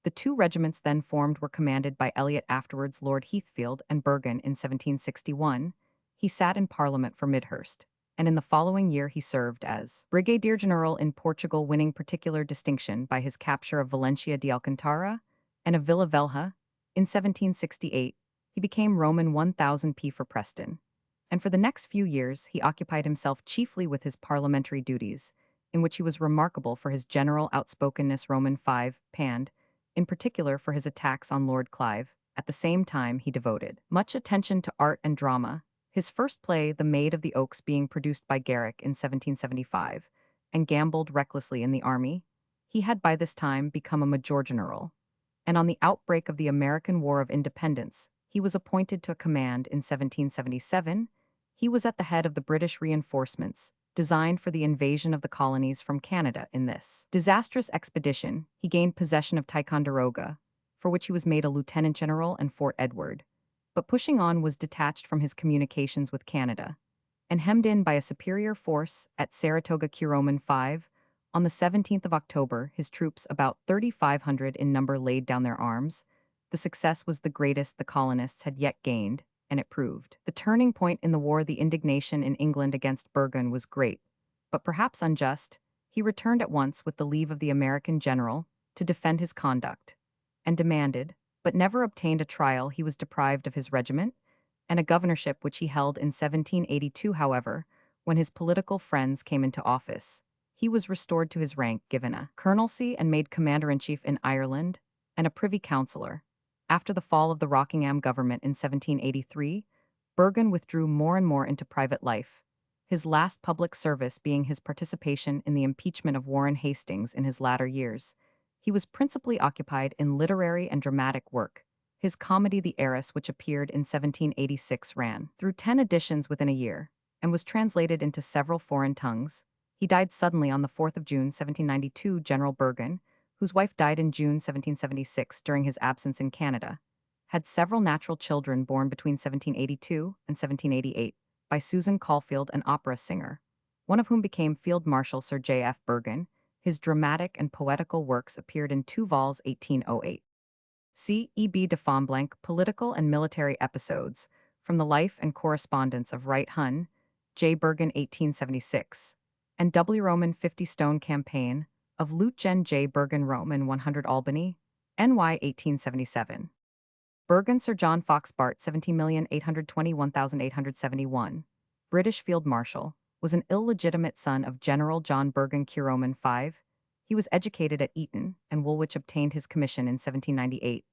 The 2 regiments then formed were commanded by Eliot, afterwards Lord Heathfield, and Burgon. In 1761, he sat in Parliament for Midhurst, and in the following year he served as Brigadier General in Portugal, winning particular distinction by his capture of Valencia de Alcantara and of Villa Velha. In 1768, he became Roman 1000 P for Preston, And for the next few years, he occupied himself chiefly with his parliamentary duties, in which he was remarkable for his general outspokenness Roman 5, panned, in particular for his attacks on Lord Clive. At the same time, he devoted much attention to art and drama, his first play, The Maid of the Oaks, being produced by Garrick in 1775, and gambled recklessly in the army. He had by this time become a major general, and on the outbreak of the American War of Independence, he was appointed to a command in 1777. He was at the head of the British reinforcements, designed for the invasion of the colonies from Canada. In this disastrous expedition, he gained possession of Ticonderoga, for which he was made a lieutenant general, and Fort Edward. But pushing on was detached from his communications with Canada, and hemmed in by a superior force at Saratoga Roman 5. On the 17th of October, his troops, about 3,500 in number, laid down their arms. The success was the greatest the colonists had yet gained, and it proved the turning point in the war. The indignation in England against Burgoyne was great, but perhaps unjust. He returned at once with the leave of the American general to defend his conduct, and demanded, but never obtained, a trial. He was deprived of his regiment and a governorship which he held in 1782. However, when his political friends came into office, he was restored to his rank, given a colonelcy, and made commander-in-chief in Ireland and a privy councillor. After the fall of the Rockingham government in 1783, Burgoyne withdrew more and more into private life, his last public service being his participation in the impeachment of Warren Hastings in his latter years. He was principally occupied in literary and dramatic work. His comedy The Heiress, which appeared in 1786, ran through 10 editions within a year, and was translated into several foreign tongues. He died suddenly on the 4th of June, 1792. General Burgoyne, whose wife died in June 1776 during his absence in Canada, had several natural children born between 1782 and 1788 by Susan Caulfield, an opera singer, one of whom became Field Marshal Sir J. F. Burgoyne. His dramatic and poetical works appeared in 2 vols 1808. C. E. B. de Fonblanc, Political and Military Episodes, from the Life and Correspondence of Right Hun, J. Burgoyne 1876, and W. Roman 50 Stone Campaign, of Lieutenant J. Burgoyne Roman 100 Albany, NY 1877. Burgoyne Sir John Fox Bart 17,821,871, British Field Marshal, was an illegitimate son of General John Burgoyne Roman 5. He was educated at Eton and Woolwich, obtained his commission in 1798,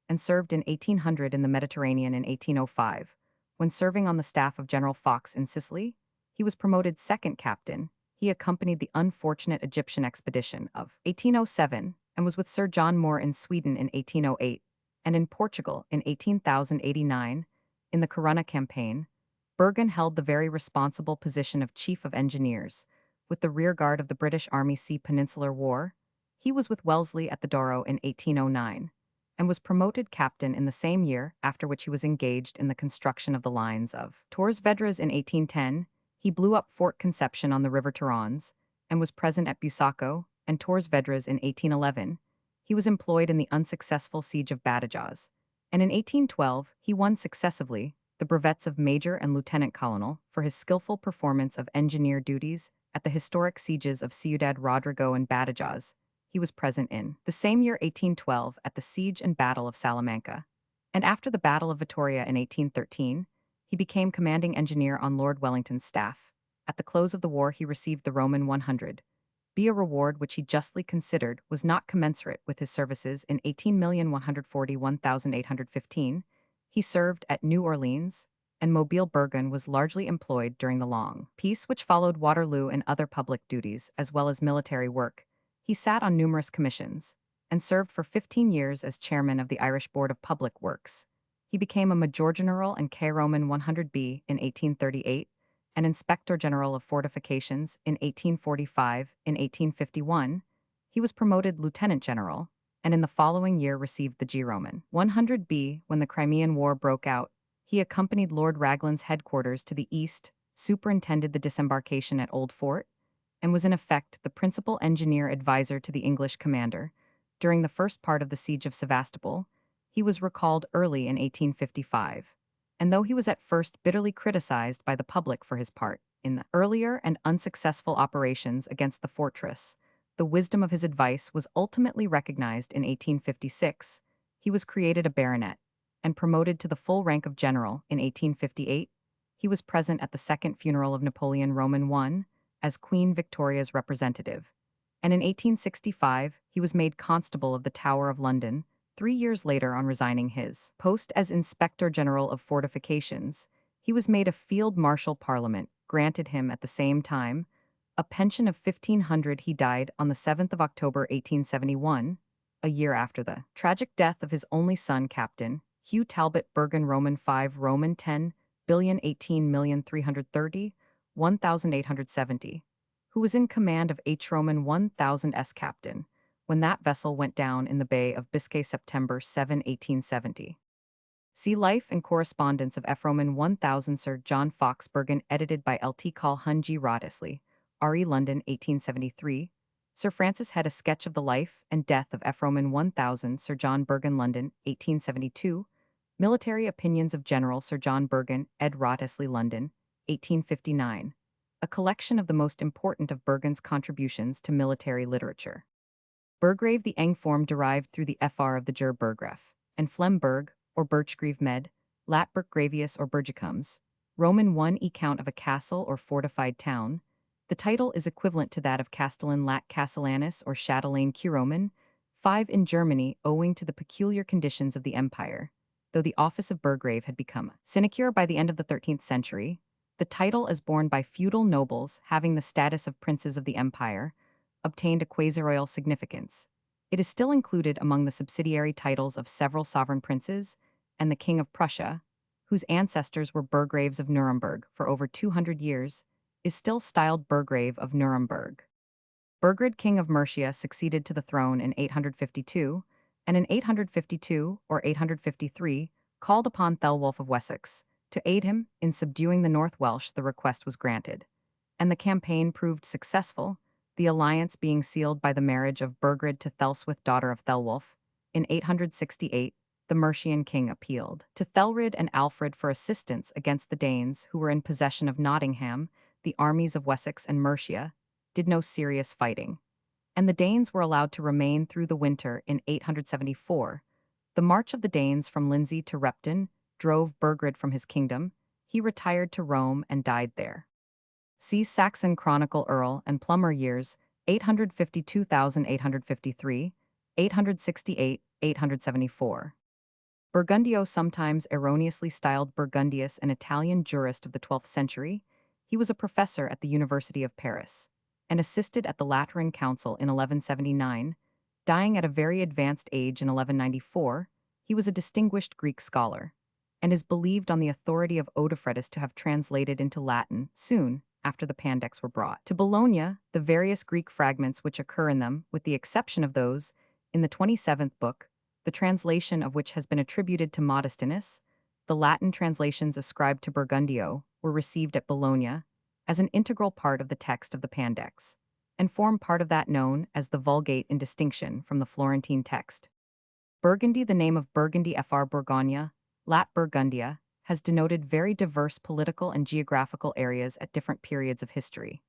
and served in 1800 in the Mediterranean. In 1805, when serving on the staff of General Fox in Sicily, he was promoted second captain. He accompanied the unfortunate Egyptian expedition of 1807 and was with Sir John Moore in Sweden in 1808 and in Portugal in 1889. In the Corunna campaign, Burgoyne held the very responsible position of Chief of Engineers, with the rearguard of the British Army. Sea Peninsular War. He was with Wellesley at the Douro in 1809, and was promoted captain in the same year, after which he was engaged in the construction of the lines of Torres Vedras in 1810. He blew up Fort Conception on the River Tarons, and was present at Busaco and Torres Vedras in 1811. He was employed in the unsuccessful siege of Badajoz, and in 1812 he won successively the brevets of Major and Lieutenant Colonel for his skillful performance of engineer duties at the historic sieges of Ciudad Rodrigo and Badajoz. He was present in the same year, 1812, at the siege and battle of Salamanca, and after the Battle of Vittoria in 1813, he became commanding engineer on Lord Wellington's staff. At the close of the war he received the Roman 100, a reward which he justly considered was not commensurate with his services. In 18,141,815, he served at New Orleans and Mobile. Burgoyne was largely employed during the long peace which followed Waterloo in other public duties as well as military work. He sat on numerous commissions and served for 15 years as chairman of the Irish Board of Public Works. He became a Major General and K Roman 100B in 1838, and Inspector General of Fortifications in 1845. In 1851, he was promoted Lieutenant General, and in the following year received the G Roman 100B. When the Crimean War broke out, he accompanied Lord Raglan's headquarters to the east, superintended the disembarkation at Old Fort, and was in effect the principal engineer advisor to the English commander. During the first part of the siege of Sevastopol, he was recalled early in 1855, and though he was at first bitterly criticized by the public for his part in the earlier and unsuccessful operations against the fortress, the wisdom of his advice was ultimately recognized. In 1856, he was created a baronet and promoted to the full rank of general. In 1858, he was present at the second funeral of Napoleon Roman I as Queen Victoria's representative. And in 1865, he was made Constable of the Tower of London, 3 years later on resigning his post as Inspector General of Fortifications. He was made a Field Marshal. Parliament granted him at the same time a pension of 1,500. He died on the 7th of October 1871, a year after the tragic death of his only son, Captain Hugh Talbot Bergen Roman 5 Roman 10 billion 18,330 1,870, who was in command of H Roman 1000 S captain when that vessel went down in the Bay of Biscay September 7, 1870. See Life and Correspondence of F. Roman 1000 Sir John Fox Bergen, edited by Lt. Col. Hun G. Wriothesley, R.E. London, 1873. Sir Francis Head, A Sketch of the Life and Death of F. Roman 1000 Sir John Bergen, London, 1872. Military Opinions of General Sir John Bergen, ed. Wriothesley, London, 1859. A collection of the most important of Bergen's contributions to military literature. Burgrave, the eng form derived through the fr of the ger burgraf, and Flemberg, or Birchgrave med, lat Burgravius or Burgicums, Roman 1 count of a castle or fortified town. The title is equivalent to that of Castellan lat Castellanus or Chatelaine Curoman, 5 in Germany owing to the peculiar conditions of the empire. Though the office of Burgrave had become sinecure by the end of the 13th century, the title as borne by feudal nobles having the status of princes of the empire obtained a quasi-royal significance. It is still included among the subsidiary titles of several sovereign princes, and the King of Prussia, whose ancestors were Burgraves of Nuremberg for over 200 years, is still styled Burgrave of Nuremberg. Burgred, King of Mercia, succeeded to the throne in 852, and in 852 or 853 called upon Thelwulf of Wessex to aid him in subduing the North Welsh. The request was granted, and the campaign proved successful, the alliance being sealed by the marriage of Burgred to Thelswith, daughter of Thelwulf. In 868, the Mercian king appealed to Thelred and Alfred for assistance against the Danes who were in possession of Nottingham. The armies of Wessex and Mercia did no serious fighting, and the Danes were allowed to remain through the winter. In 874, the march of the Danes from Lindsey to Repton drove Burgred from his kingdom. He retired to Rome and died there. See Saxon Chronicle Earl and Plummer years, 852,853, 868, 874. Burgundio, sometimes erroneously styled Burgundius, an Italian jurist of the 12th century. He was a professor at the University of Paris, and assisted at the Lateran Council in 1179, dying at a very advanced age in 1194. He was a distinguished Greek scholar, and is believed on the authority of Odefredus to have translated into Latin soon after the Pandects were brought to Bologna the various Greek fragments which occur in them, with the exception of those in the 27th book, the translation of which has been attributed to Modestinus. The Latin translations ascribed to Burgundio were received at Bologna as an integral part of the text of the Pandects, and form part of that known as the Vulgate in distinction from the Florentine text. Burgundy, the name of Burgundy fr Bourgogne, lat Burgundia, has denoted very diverse political and geographical areas at different periods of history,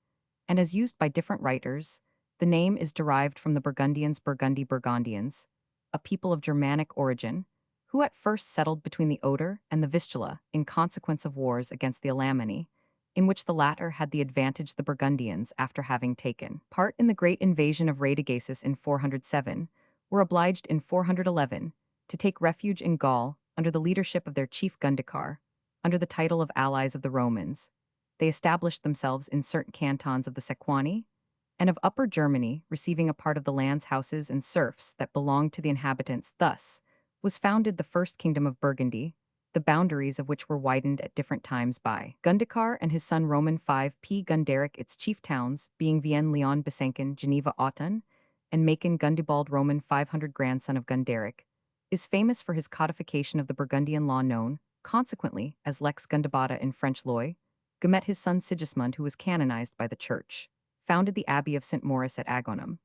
and as used by different writers, the name is derived from the Burgundians Burgundians, a people of Germanic origin, who at first settled between the Oder and the Vistula in consequence of wars against the Alemanni, in which the latter had the advantage. The Burgundians, after having taken part in the great invasion of Radagaisus in 407, were obliged in 411 to take refuge in Gaul under the leadership of their chief Gundikar, under the title of allies of the Romans. They established themselves in certain cantons of the Sequani and of Upper Germany, receiving a part of the lands, houses, and serfs that belonged to the inhabitants. Thus was founded the first kingdom of Burgundy, the boundaries of which were widened at different times by Gundikar and his son Roman 5 P. Gunderic, its chief towns being Vienne, Lyon, Besançon, Geneva, Autun, and Macon. Gundibald Roman 500, grandson of Gunderic, is famous for his codification of the Burgundian law known, consequently, as Lex Gundibada in French Loy. Gemet, his son Sigismund, who was canonized by the Church, founded the Abbey of St. Maurice at Agonum,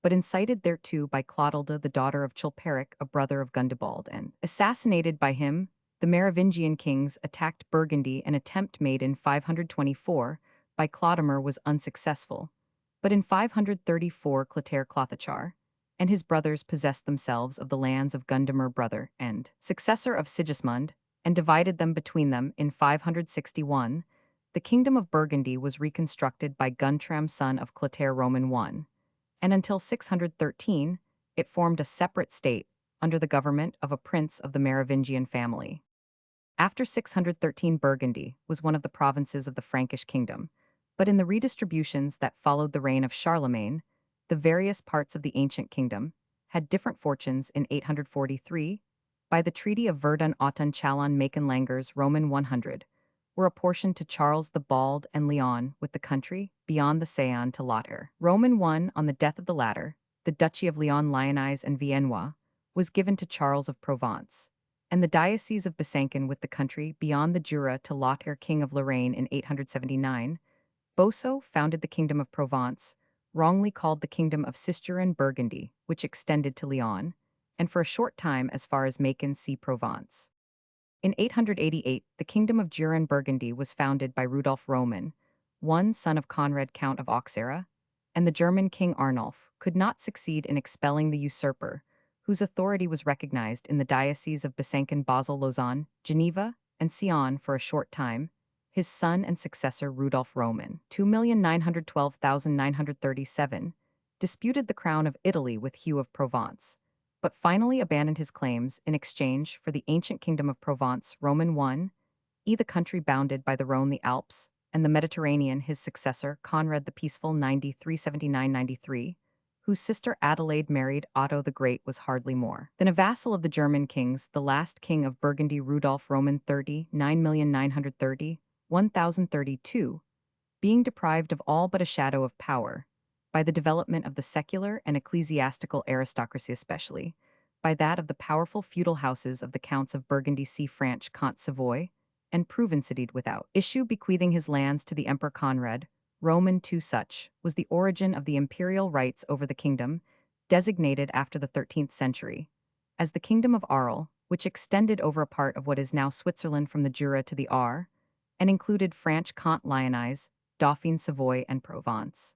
but incited thereto by Clotilda, the daughter of Chilperic, a brother of Gundibald, and assassinated by him. The Merovingian kings attacked Burgundy. An attempt made in 524 by Clodomir was unsuccessful, but in 534 Clotaire Clothachar and his brothers possessed themselves of the lands of Gundamir, brother and successor of Sigismund, and divided them between them in 561. The kingdom of Burgundy was reconstructed by Guntram, son of Clotaire Roman I, and until 613, it formed a separate state under the government of a prince of the Merovingian family. After 613, Burgundy was one of the provinces of the Frankish kingdom, but in the redistributions that followed the reign of Charlemagne, the various parts of the ancient kingdom had different fortunes. In 843, by the Treaty of Verdun, Autun Chalon Macon-Langers Roman 100 were apportioned to Charles the Bald and Leon, with the country beyond the Seine to Lothair. Roman 1, on the death of the latter, the Duchy of Leon, Lyonnais, and Viennois was given to Charles of Provence, and the Diocese of Besançon with the country beyond the Jura to Lothair, King of Lorraine, in 879. Boso founded the Kingdom of Provence, wrongly called the Kingdom of Cistercian Burgundy, which extended to Lyon, and for a short time as far as Macon see Provence. In 888, the Kingdom of Jura Burgundy was founded by Rudolf Roman, one son of Conrad, Count of Auxerre, and the German King Arnulf could not succeed in expelling the usurper, whose authority was recognized in the dioceses of Besançon, Basel, Lausanne, Geneva, and Sion for a short time. His son and successor Rudolf Roman, 2,912,937, disputed the crown of Italy with Hugh of Provence, but finally abandoned his claims in exchange for the ancient Kingdom of Provence. Roman I, the country bounded by the Rhone, the Alps, and the Mediterranean. His successor, Conrad the Peaceful, 9379-93, whose sister Adelaide married Otto the Great, was hardly more than a vassal of the German kings. The last king of Burgundy, Rudolf Roman 30, 9,930,1032, being deprived of all but a shadow of power, by the development of the secular and ecclesiastical aristocracy, especially by that of the powerful feudal houses of the Counts of Burgundy, see Franche Comte Savoy, and Provençade without issue, bequeathing his lands to the Emperor Conrad. Roman II. Such was the origin of the imperial rights over the kingdom, designated after the 13th century as the Kingdom of Arles, which extended over a part of what is now Switzerland from the Jura to the Aar, and included Franche Comte Lyonnais, Dauphine, Savoy, and Provence.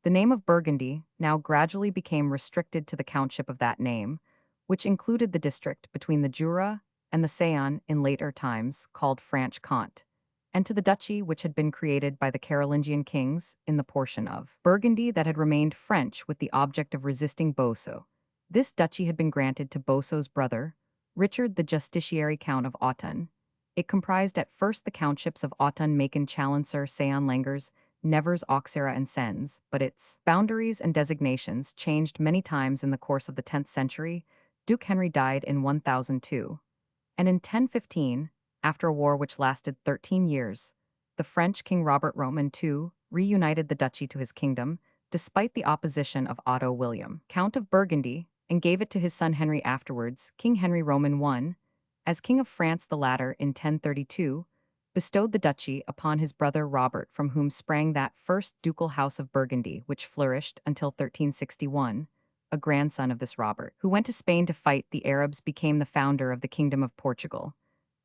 The name of Burgundy now gradually became restricted to the countship of that name, which included the district between the Jura and the Seine in later times called Franche Comte, and to the duchy which had been created by the Carolingian kings in the portion of Burgundy that had remained French with the object of resisting Boso. This duchy had been granted to Boso's brother, Richard the Justiciary Count of Autun. It comprised at first the countships of Autun, Macon, Chalon-sur Seine, Langers, Nevers, Auxerre, and Sens, but its boundaries and designations changed many times in the course of the 10th century. Duke Henry died in 1002, and in 1015, after a war which lasted 13 years, the French King Robert Roman II reunited the duchy to his kingdom, despite the opposition of Otto William, Count of Burgundy, and gave it to his son Henry afterwards, King Henry Roman I, as King of France. The latter, in 1032, bestowed the duchy upon his brother Robert, from whom sprang that first ducal house of Burgundy which flourished until 1361. A grandson of this Robert, who went to Spain to fight the Arabs, became the founder of the Kingdom of Portugal.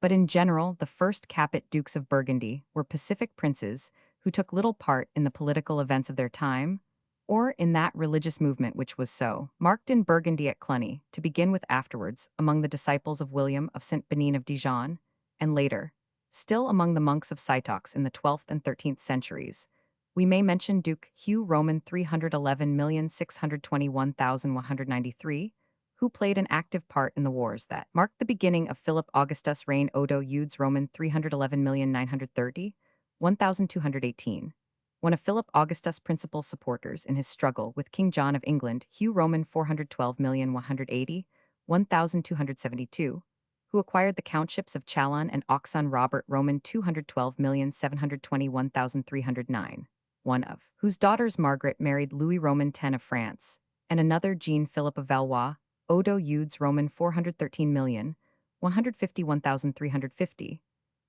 But in general, the first capite dukes of Burgundy were pacific princes who took little part in the political events of their time, or in that religious movement which was so marked in Burgundy at Cluny, to begin with, afterwards among the disciples of William of St. Benin of Dijon, and later, still among the monks of Cîteaux in the 12th and 13th centuries. We may mention Duke Hugh Roman 311,621,193, who played an active part in the wars that marked the beginning of Philip Augustus' reign. Odo Eudes Roman 311,930, 1218. One of Philip Augustus' principal supporters in his struggle with King John of England. Hugh Roman 412,180, 1272, who acquired the countships of Chalon and Auxonne. Robert Roman 212,721,309, one of whose daughters Margaret married Louis Roman X of France, and another Jean Philip of Valois. Odo Eudes Roman 413,151,350,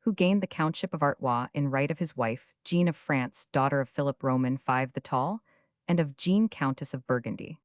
who gained the countship of Artois in right of his wife, Jean of France, daughter of Philip Roman V the Tall, and of Jean, Countess of Burgundy.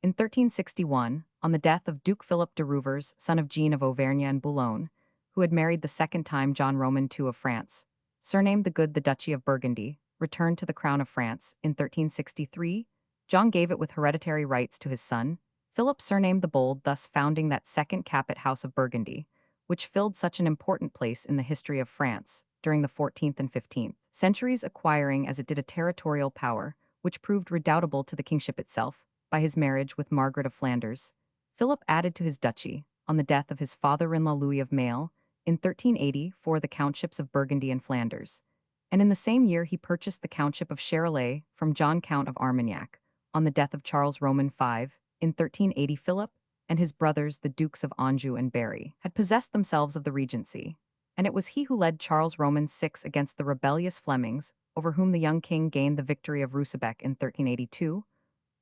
In 1361, on the death of Duke Philip de Rouvers, son of Jean of Auvergne and Boulogne, who had married the second time John Roman II of France, surnamed the Good, the Duchy of Burgundy, returned to the crown of France. In 1363, John gave it with hereditary rights to his son, Philip surnamed the Bold, thus founding that second capite house of Burgundy, which filled such an important place in the history of France during the 14th and 15th centuries, acquiring as it did a territorial power, which proved redoubtable to the kingship itself, by his marriage with Margaret of Flanders. Philip added to his duchy, on the death of his father-in-law Louis of Maille, in 1380 for the countships of Burgundy and Flanders. And in the same year he purchased the countship of Charolais from John Count of Armagnac, on the death of Charles Roman V, in 1380. Philip and his brothers the Dukes of Anjou and Berry had possessed themselves of the regency, and it was he who led Charles Roman VI against the rebellious Flemings, over whom the young king gained the victory of Rusebeck in 1382.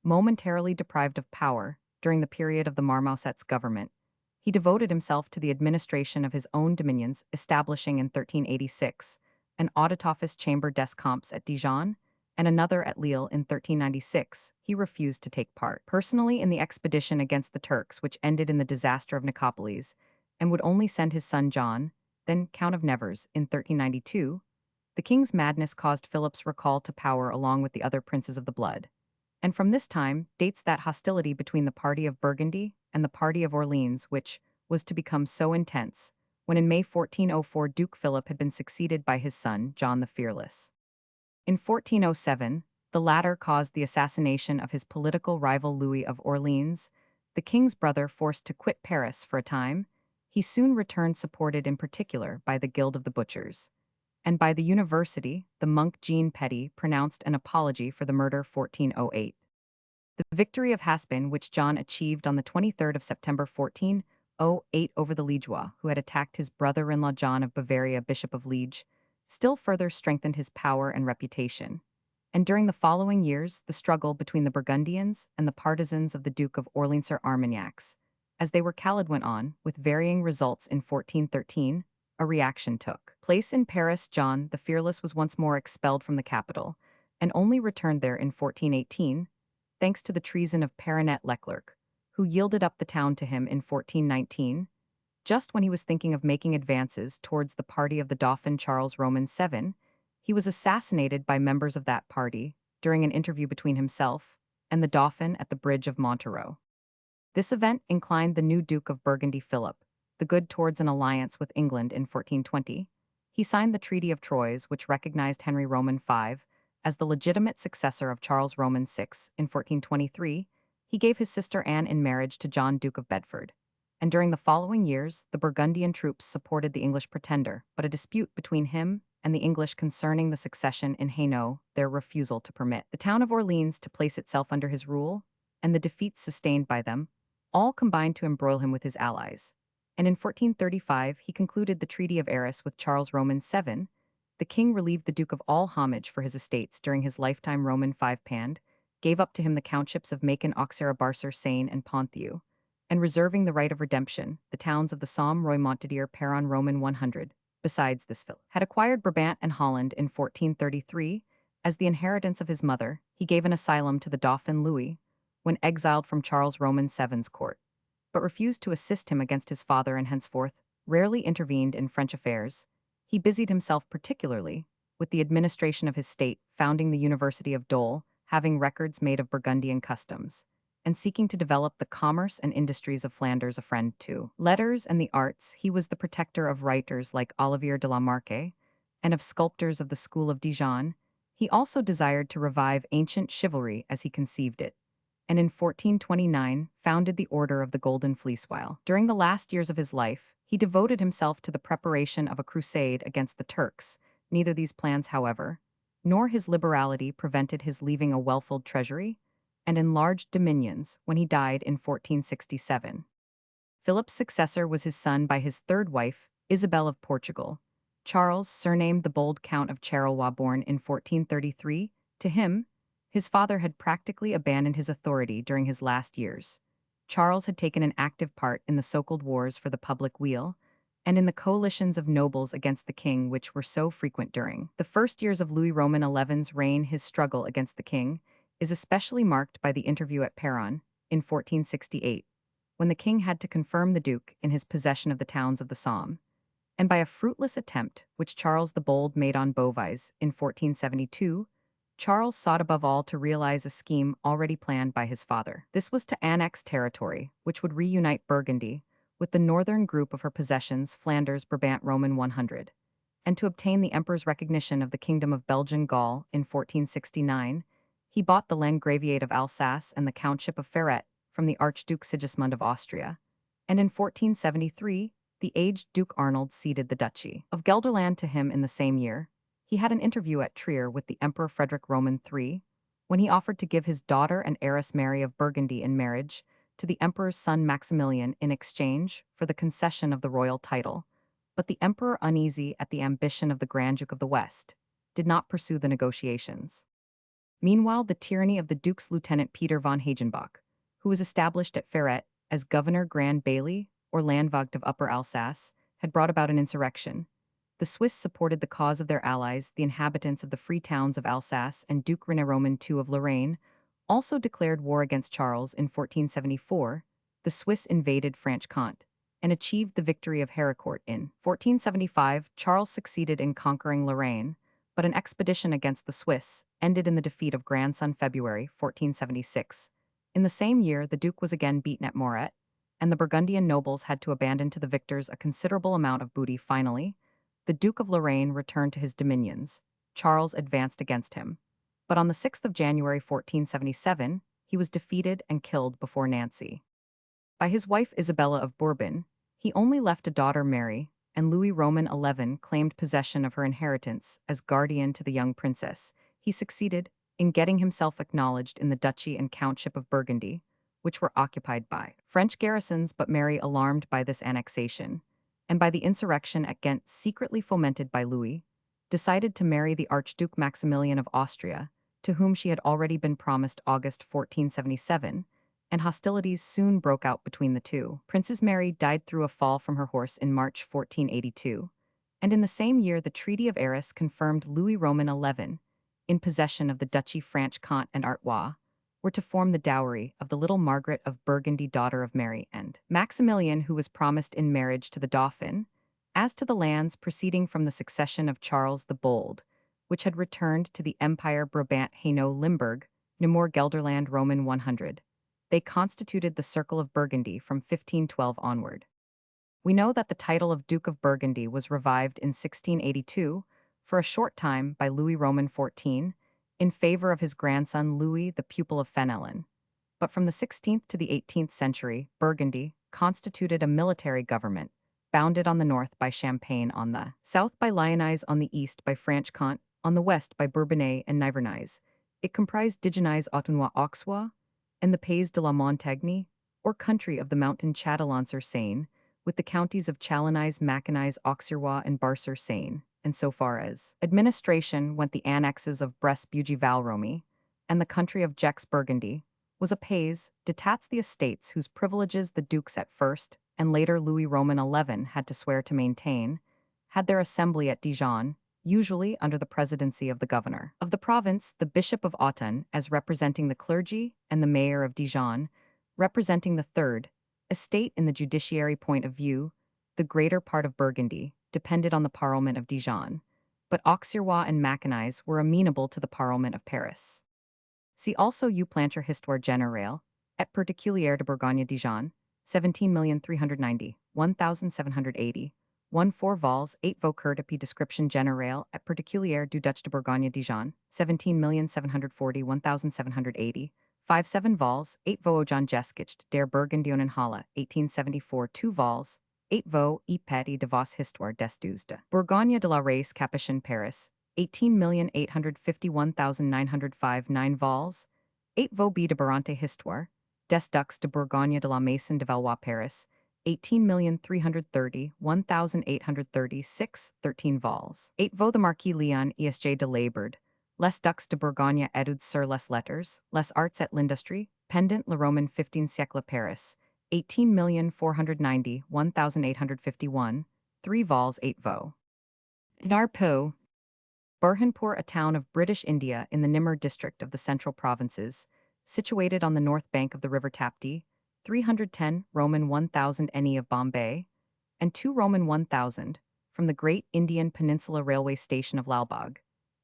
Momentarily deprived of power during the period of the Marmoset's government, he devoted himself to the administration of his own dominions, establishing in 1386 an audit office chamber des comptes at Dijon and another at Lille in 1396. He refused to take part personally in the expedition against the Turks, which ended in the disaster of Nicopolis, and would only send his son John, then Count of Nevers, in 1392. The king's madness caused Philip's recall to power along with the other princes of the blood. And from this time dates that hostility between the party of Burgundy and the party of Orleans, which was to become so intense, when in May 1404 Duke Philip had been succeeded by his son, John the Fearless. In 1407, the latter caused the assassination of his political rival Louis of Orleans, the king's brother forced to quit Paris for a time. He soon returned, supported in particular by the Guild of the Butchers. And by the university, the monk Jean Petit pronounced an apology for the murder 1408. The victory of Haspin, which John achieved on the 23rd of September 1408 over the Liegeois, who had attacked his brother-in-law John of Bavaria, Bishop of Liege, still further strengthened his power and reputation. And during the following years, the struggle between the Burgundians and the partisans of the Duke of Orleans or Armagnacs, as they were called, went on, with varying results. In 1413, a reaction took place in Paris. John the Fearless was once more expelled from the capital, and only returned there in 1418, thanks to the treason of Perinet Leclerc, who yielded up the town to him in 1419, just when he was thinking of making advances towards the party of the Dauphin Charles Roman VII. He was assassinated by members of that party during an interview between himself and the Dauphin at the bridge of Montereau. This event inclined the new Duke of Burgundy, Philip the Good, towards an alliance with England in 1420. He signed the Treaty of Troyes, which recognized Henry Roman V as the legitimate successor of Charles Roman VI. In 1423, he gave his sister Anne in marriage to John, Duke of Bedford. And during the following years, the Burgundian troops supported the English pretender, but a dispute between him and the English concerning the succession in Hainaut, their refusal to permit the town of Orleans to place itself under his rule, and the defeats sustained by them, all combined to embroil him with his allies. And in 1435 he concluded the Treaty of Arras with Charles Roman VII. The king relieved the Duke of all homage for his estates during his lifetime. Roman V Pand gave up to him the countships of Macon, Auxerre, Barcer, Seine, and Ponthieu, and reserving the right of redemption, the towns of the Somme, Roy, Montdidier, Perron. Roman 100. Besides this, Philip had acquired Brabant and Holland in 1433. As the inheritance of his mother, he gave an asylum to the Dauphin Louis, when exiled from Charles Roman VII's court, but refused to assist him against his father, and henceforth rarely intervened in French affairs. He busied himself particularly with the administration of his state, founding the University of Dole, having records made of Burgundian customs, and seeking to develop the commerce and industries of Flanders. A friend to letters and the arts, he was the protector of writers like Olivier de la Marque and of sculptors of the school of Dijon. He also desired to revive ancient chivalry as he conceived it, and in 1429 founded the Order of the Golden Fleece. While during the last years of his life, he devoted himself to the preparation of a crusade against the Turks. Neither these plans, however, nor his liberality prevented his leaving a well-filled treasury and enlarged dominions when he died in 1467. Philip's successor was his son by his third wife, Isabel of Portugal. Charles, surnamed the Bold Count of Charleroi, born in 1433, to him, his father had practically abandoned his authority during his last years. Charles had taken an active part in the so-called wars for the public weal, and in the coalitions of nobles against the king which were so frequent during the first years of Louis Roman XI's reign. His struggle against the king is especially marked by the interview at Perron in 1468, when the king had to confirm the duke in his possession of the towns of the Somme, and by a fruitless attempt which Charles the Bold made on Beauvais in 1472. Charles sought above all to realize a scheme already planned by his father. This was to annex territory, which would reunite Burgundy with the northern group of her possessions Flanders Brabant Roman 100, and to obtain the emperor's recognition of the Kingdom of Belgian Gaul in 1469, he bought the Landgraviate of Alsace and the Countship of Ferret from the Archduke Sigismund of Austria, and in 1473, the aged Duke Arnold ceded the Duchy of Gelderland to him in the same year. He had an interview at Trier with the Emperor Frederick Roman III, when he offered to give his daughter and heiress Mary of Burgundy in marriage to the emperor's son Maximilian in exchange for the concession of the royal title. But the emperor, uneasy at the ambition of the Grand Duke of the West, did not pursue the negotiations. Meanwhile, the tyranny of the Duke's lieutenant Peter von Hagenbach, who was established at Ferret as Governor Grand Bailey or Landvogt of Upper Alsace, had brought about an insurrection. The Swiss supported the cause of their allies, the inhabitants of the free towns of Alsace, and Duke René Roman II of Lorraine also declared war against Charles in 1474. The Swiss invaded Franche-Comté and achieved the victory of Héricourt in 1475. Charles succeeded in conquering Lorraine, but an expedition against the Swiss ended in the defeat of grandson February 1476. In the same year, the Duke was again beaten at Moret, and the Burgundian nobles had to abandon to the victors a considerable amount of booty. Finally, the Duke of Lorraine returned to his dominions. Charles advanced against him, but on the 6th of January 1477, he was defeated and killed before Nancy. By his wife Isabella of Bourbon, he only left a daughter Mary, and Louis Roman XI claimed possession of her inheritance as guardian to the young princess. He succeeded in getting himself acknowledged in the Duchy and Countship of Burgundy, which were occupied by French garrisons, but Mary, alarmed by this annexation, and by the insurrection at Ghent secretly fomented by Louis, decided to marry the Archduke Maximilian of Austria, to whom she had already been promised August 1477, and hostilities soon broke out between the two. Princess Mary died through a fall from her horse in March 1482, and in the same year the Treaty of Arras confirmed Louis Roman XI, in possession of the Duchy Franche-Comté and Artois, were to form the dowry of the little Margaret of Burgundy, daughter of Mary and Maximilian, who was promised in marriage to the Dauphin. As to the lands proceeding from the succession of Charles the Bold, which had returned to the Empire Brabant Hainaut Limburg, Nemours Gelderland Roman 100, they constituted the Circle of Burgundy from 1512 onward. We know that the title of Duke of Burgundy was revived in 1682, for a short time by Louis Roman XIV, in favor of his grandson Louis, the pupil of Fenelon. But from the 16th to the 18th century, Burgundy constituted a military government, bounded on the north by Champagne, on the south by Lyonnais, on the east by Franche-Comté, on the west by Bourbonnais and Nivernais. It comprised Dijonais, Autunois, Auxois, and the Pays de la Montagne, or country of the mountain Châtellon-sur-Seine, with the counties of Chalonnais, Maconais, Auxerrois, and Bar-sur-Seine, and so far as administration went, the annexes of Bresse-Bugey-Valromey and the country of Gex-Burgundy was a pays détats, the estates whose privileges the dukes at first and later Louis Roman XI had to swear to maintain, had their assembly at Dijon, usually under the presidency of the governor of the province, the Bishop of Autun, as representing the clergy, and the mayor of Dijon, representing the third estate. In the judiciary point of view, the greater part of Burgundy depended on the Parlement of Dijon, but Auxerrois and Maconais were amenable to the Parlement of Paris. See also U Plancher Histoire Générale, et particulière de Bourgogne-Dijon, 17,390, 1780, 4 vols, 8 Vaucourt depuis Description Générale et particulière du Duc de Bourgogne-Dijon, 17,740, 1780, 7 vols, 8 Vaux-Ojon Geschichte der Burgundionen Halle, 1874, 2 vols, 8 Vaux, et Petit de Vos Histoire des Deux de Bourgogne de la Race Capuchin Paris, 18,851,905, 9 vols, 8 Vaux B de Barante Histoire des Ducs de Bourgogne de la Maison de Valois Paris, 18,330, 1,836, 13 vols. 8 Vaux the Marquis Leon Esj de Laborde, les Ducs de Bourgogne études sur les lettres, les arts et l'industrie, pendant le Roman 15 siècle Paris, 18,490, 1,851, 3 vols, 8 Vaux. Znarpo, Burhanpur, a town of British India in the Nimar district of the Central Provinces, situated on the north bank of the river Tapti, 310 Roman 1000 NE of Bombay, and 2 Roman 1000 from the Great Indian Peninsula Railway Station of Lalbagh.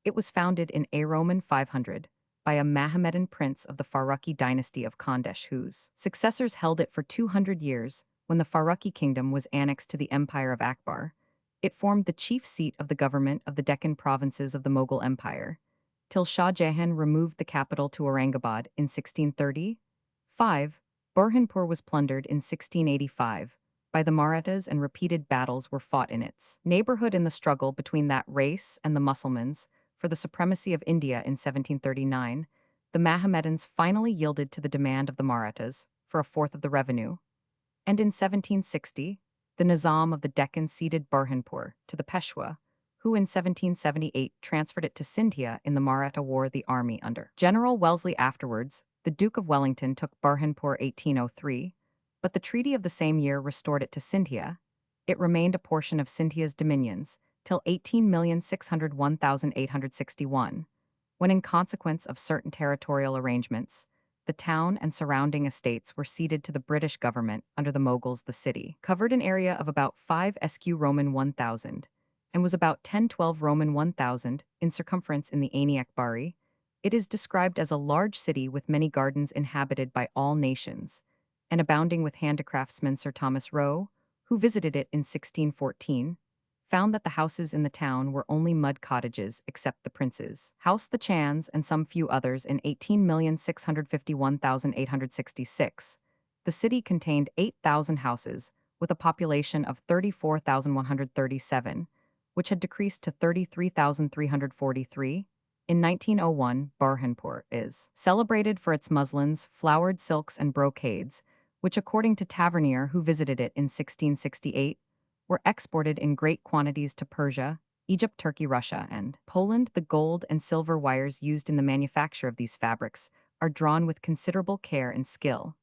It was founded in A Roman 500 by a Mahomedan prince of the Faruqi dynasty of Khandesh, whose successors held it for 200 years, when the Faruqi kingdom was annexed to the Empire of Akbar. It formed the chief seat of the government of the Deccan provinces of the Mughal Empire, till Shah Jahan removed the capital to Aurangabad in 1630. 5. Burhanpur was plundered in 1685 by the Marathas, and repeated battles were fought in its neighborhood in the struggle between that race and the Mussulmans for the supremacy of India in 1739. The Mohammedans finally yielded to the demand of the Marathas for a fourth of the revenue, and in 1760, the Nizam of the Deccan ceded Burhanpur to the Peshwa, who in 1778 transferred it to Sindhia in the Maratha War. The army under General Wellesley afterwards, the Duke of Wellington, took Burhanpur 1803, but the treaty of the same year restored it to Sindhia. It remained a portion of Sindhia's dominions till 18,601,861, when in consequence of certain territorial arrangements, the town and surrounding estates were ceded to the British government under the Mughals. The city covered an area of about 5 sq Roman 1000 and was about 1012 Roman 1000 in circumference in the Aini Akbari. It is described as a large city with many gardens inhabited by all nations, and abounding with handicraftsmen. Sir Thomas Roe, who visited it in 1614, found that the houses in the town were only mud cottages except the Prince's House, the Chan's, and some few others. In 18,651,866, the city contained 8,000 houses, with a population of 34,137, which had decreased to 33,343. In 1901, Burhanpur is celebrated for its muslins, flowered silks, and brocades, which, according to Tavernier, who visited it in 1668, were exported in great quantities to Persia, Egypt, Turkey, Russia, and Poland. The gold and silver wires used in the manufacture of these fabrics are drawn with considerable care and skill,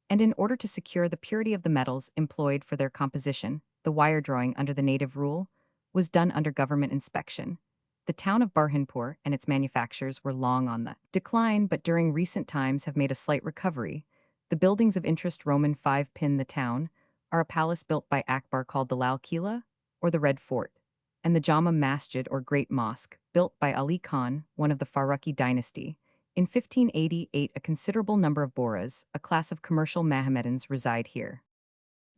and in order to secure the purity of the metals employed for their composition, the wire drawing under the native rule was done under government inspection. The town of Burhanpur and its manufactures were long on the decline, but during recent times have made a slight recovery. The buildings of interest Roman 5 pin the town are a palace built by Akbar called the Lal Kila, or the Red Fort, and the Jama Masjid, or Great Mosque, built by Ali Khan, one of the Faruqi dynasty. In 1588, a considerable number of Bohras, a class of commercial Mohammedans, reside here.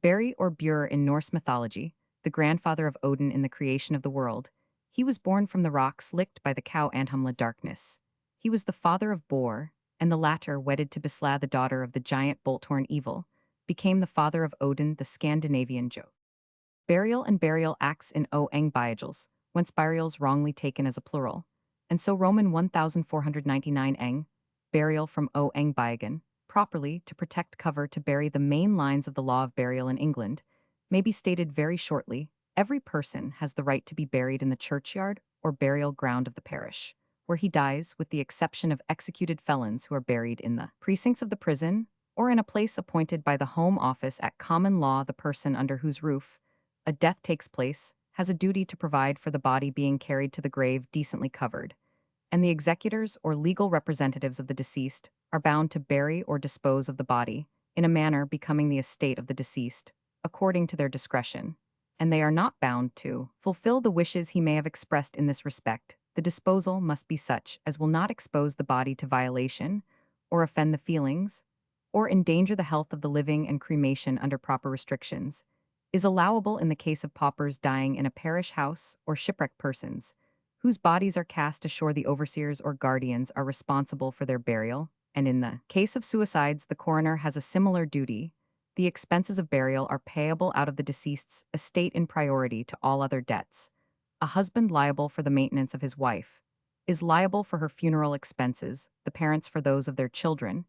Beri or Bur in Norse mythology, the grandfather of Odin in the creation of the world, he was born from the rocks licked by the cow Andhamla darkness. He was the father of Bor, and the latter, wedded to Bisla, the daughter of the giant Boltorn Evil, became the father of Odin, the Scandinavian Jove. Burial and burial acts in O eng biagels, whence burials wrongly taken as a plural, and so Roman 1499 eng, burial from O eng biagan, properly to protect cover to bury. The main lines of the law of burial in England may be stated very shortly. Every person has the right to be buried in the churchyard or burial ground of the parish, where he dies, with the exception of executed felons who are buried in the precincts of the prison, or in a place appointed by the Home Office at common law. The person under whose roof a death takes place has a duty to provide for the body being carried to the grave decently covered, and the executors or legal representatives of the deceased are bound to bury or dispose of the body in a manner becoming the estate of the deceased, according to their discretion, and they are not bound to fulfill the wishes he may have expressed in this respect. The disposal must be such as will not expose the body to violation, or offend the feelings, or endanger the health of the living, and cremation under proper restrictions is allowable in the case of paupers dying in a parish house, or shipwrecked persons whose bodies are cast ashore. The overseers or guardians are responsible for their burial, and in the case of suicides the coroner has a similar duty. The expenses of burial are payable out of the deceased's estate in priority to all other debts. A husband liable for the maintenance of his wife is liable for her funeral expenses, the parents for those of their children,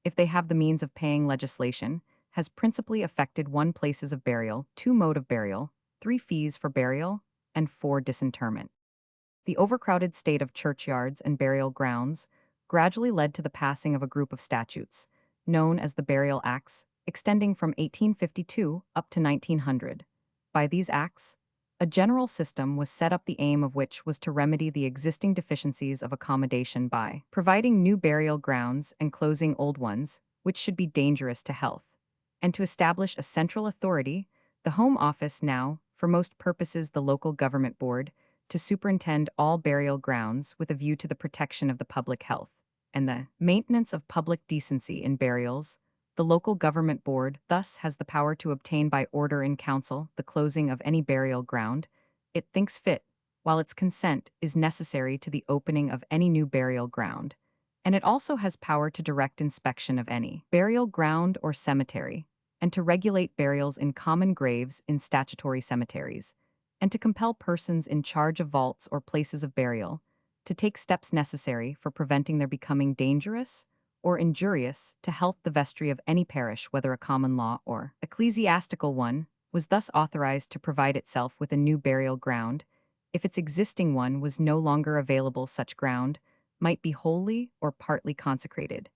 if they have the means of paying. Legislation has principally affected 1 places of burial, 2 mode of burial, 3 fees for burial, and 4 disinterment. The overcrowded state of churchyards and burial grounds gradually led to the passing of a group of statutes, known as the Burial Acts, extending from 1852 up to 1900. By these acts, a general system was set up, the aim of which was to remedy the existing deficiencies of accommodation by providing new burial grounds and closing old ones, which should be dangerous to health, and to establish a central authority, the Home Office, now, for most purposes the local government board, to superintend all burial grounds with a view to the protection of the public health and the maintenance of public decency in burials, The local government board thus has the power to obtain by order in council the closing of any burial ground it thinks fit, while its consent is necessary to the opening of any new burial ground, and it also has power to direct inspection of any burial ground or cemetery, and to regulate burials in common graves in statutory cemeteries, and to compel persons in charge of vaults or places of burial to take steps necessary for preventing their becoming dangerous or injurious to health. The vestry of any parish, whether a common law or ecclesiastical one, was thus authorized to provide itself with a new burial ground. If its existing one was no longer available, such ground might be wholly or partly consecrated,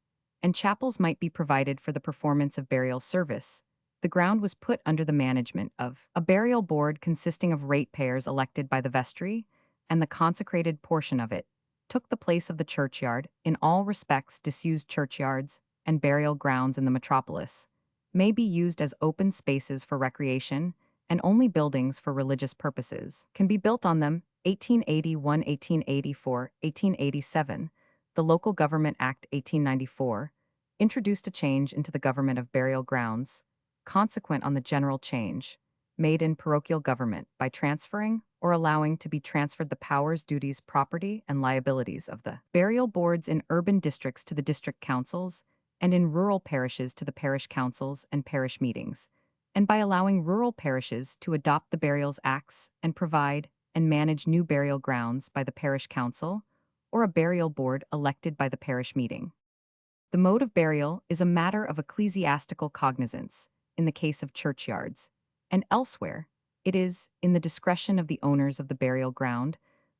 and chapels might be provided for the performance of burial service. The ground was put under the management of a burial board consisting of ratepayers elected by the vestry, and the consecrated portion of it took the place of the churchyard. In all respects, disused churchyards and burial grounds in the metropolis may be used as open spaces for recreation, and only buildings for religious purposes can be built on them. 1881, 1884, 1887, the Local Government Act 1894 introduced a change into the government of burial grounds, consequent on the general change made in parochial government by transferring or allowing to be transferred the powers, duties, property, and liabilities of the burial boards in urban districts to the district councils, and in rural parishes to the parish councils and parish meetings, and by allowing rural parishes to adopt the burials acts and provide and manage new burial grounds by the parish council or a burial board elected by the parish meeting. The mode of burial is a matter of ecclesiastical cognizance in the case of churchyards, and elsewhere it is in the discretion of the owners of the burial ground.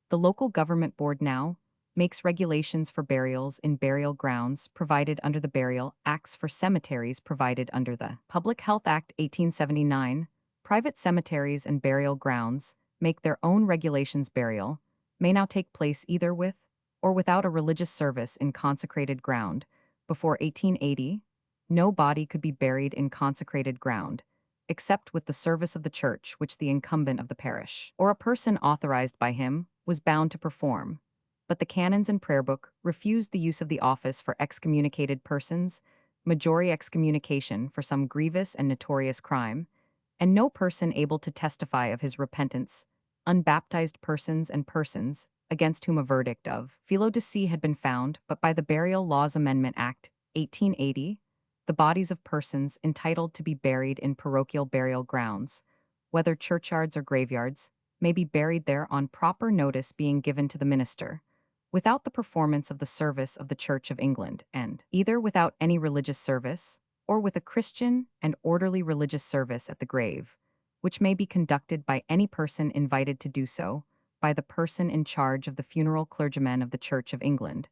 The local government board now makes regulations for burials in burial grounds provided under the Burial Acts for cemeteries provided under the Public Health Act 1879. Private cemeteries and burial grounds make their own regulations. Burial may now take place either with or without a religious service in consecrated ground. Before 1880, no body could be buried in consecrated ground, except with the service of the church which the incumbent of the parish, or a person authorized by him, was bound to perform. But the canons and prayer book refused the use of the office for excommunicated persons, majority excommunication for some grievous and notorious crime, and no person able to testify of his repentance, unbaptized persons and persons against whom a verdict of felo de se had been found. But by the Burial Laws Amendment Act 1880, the bodies of persons entitled to be buried in parochial burial grounds, whether churchyards or graveyards, may be buried there on proper notice being given to the minister, without the performance of the service of the Church of England, and either without any religious service, or with a Christian and orderly religious service at the grave, which may be conducted by any person invited to do so, by the person in charge of the funeral clergymen of the Church of England,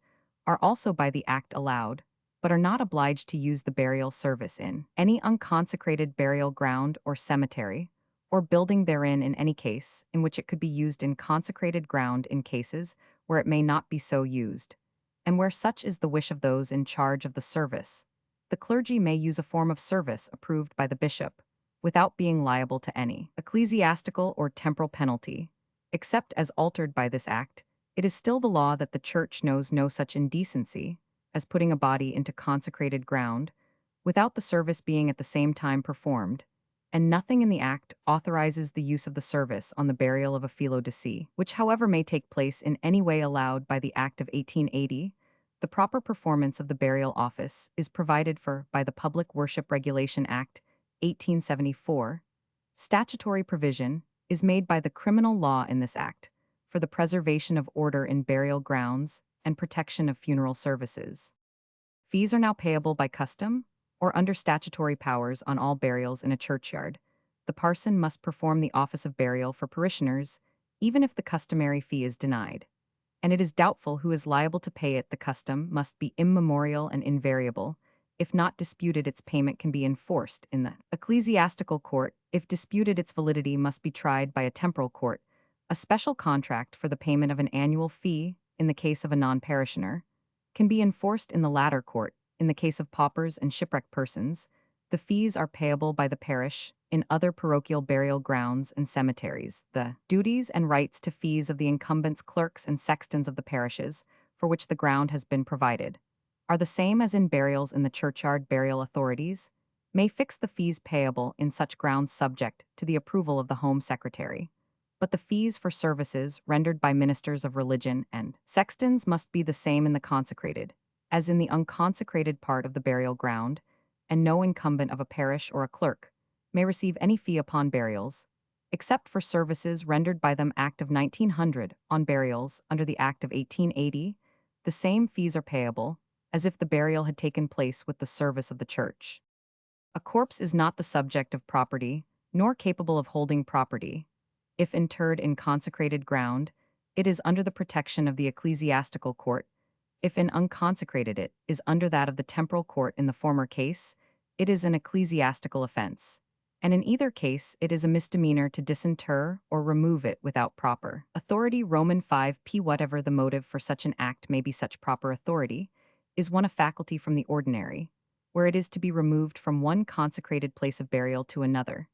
are also by the Act allowed, but are not obliged to use the burial service in any unconsecrated burial ground or cemetery, or building therein in any case in which it could be used in consecrated ground in cases where it may not be so used, and where such is the wish of those in charge of the service. The clergy may use a form of service approved by the bishop, without being liable to any ecclesiastical or temporal penalty. Except as altered by this act, it is still the law that the Church knows no such indecency as putting a body into consecrated ground, without the service being at the same time performed, and nothing in the Act authorizes the use of the service on the burial of a felo de se, which however may take place in any way allowed by the Act of 1880. The proper performance of the burial office is provided for by the Public Worship Regulation Act 1874. Statutory provision is made by the criminal law in this act for the preservation of order in burial grounds and protection of funeral services. Fees are now payable by custom or under statutory powers on all burials in a churchyard. The parson must perform the office of burial for parishioners, even if the customary fee is denied, and it is doubtful who is liable to pay it. The custom must be immemorial and invariable. If not disputed, its payment can be enforced in the ecclesiastical court. If disputed, its validity must be tried by a temporal court. A special contract for the payment of an annual fee, in the case of a non-parishioner, can be enforced in the latter court. In the case of paupers and shipwrecked persons, the fees are payable by the parish. In other parochial burial grounds and cemeteries, the duties and rights to fees of the incumbents, clerks, and sextons of the parishes for which the ground has been provided are the same as in burials in the churchyard. Burial authorities may fix the fees payable in such grounds subject to the approval of the Home Secretary. But the fees for services rendered by ministers of religion and sextons must be the same in the consecrated, as in the unconsecrated part of the burial ground, and no incumbent of a parish or a clerk may receive any fee upon burials, except for services rendered by them Act of 1900 on burials under the Act of 1880. The same fees are payable, as if the burial had taken place with the service of the church. A corpse is not the subject of property, nor capable of holding property. If interred in consecrated ground, it is under the protection of the ecclesiastical court. If in unconsecrated, it is under that of the temporal court. In the former case, it is an ecclesiastical offense, and in either case it is a misdemeanor to disinter or remove it without proper authority. Roman 5 p. Whatever the motive for such an act may be, such proper authority is one a faculty from the ordinary, where it is to be removed from one consecrated place of burial to another,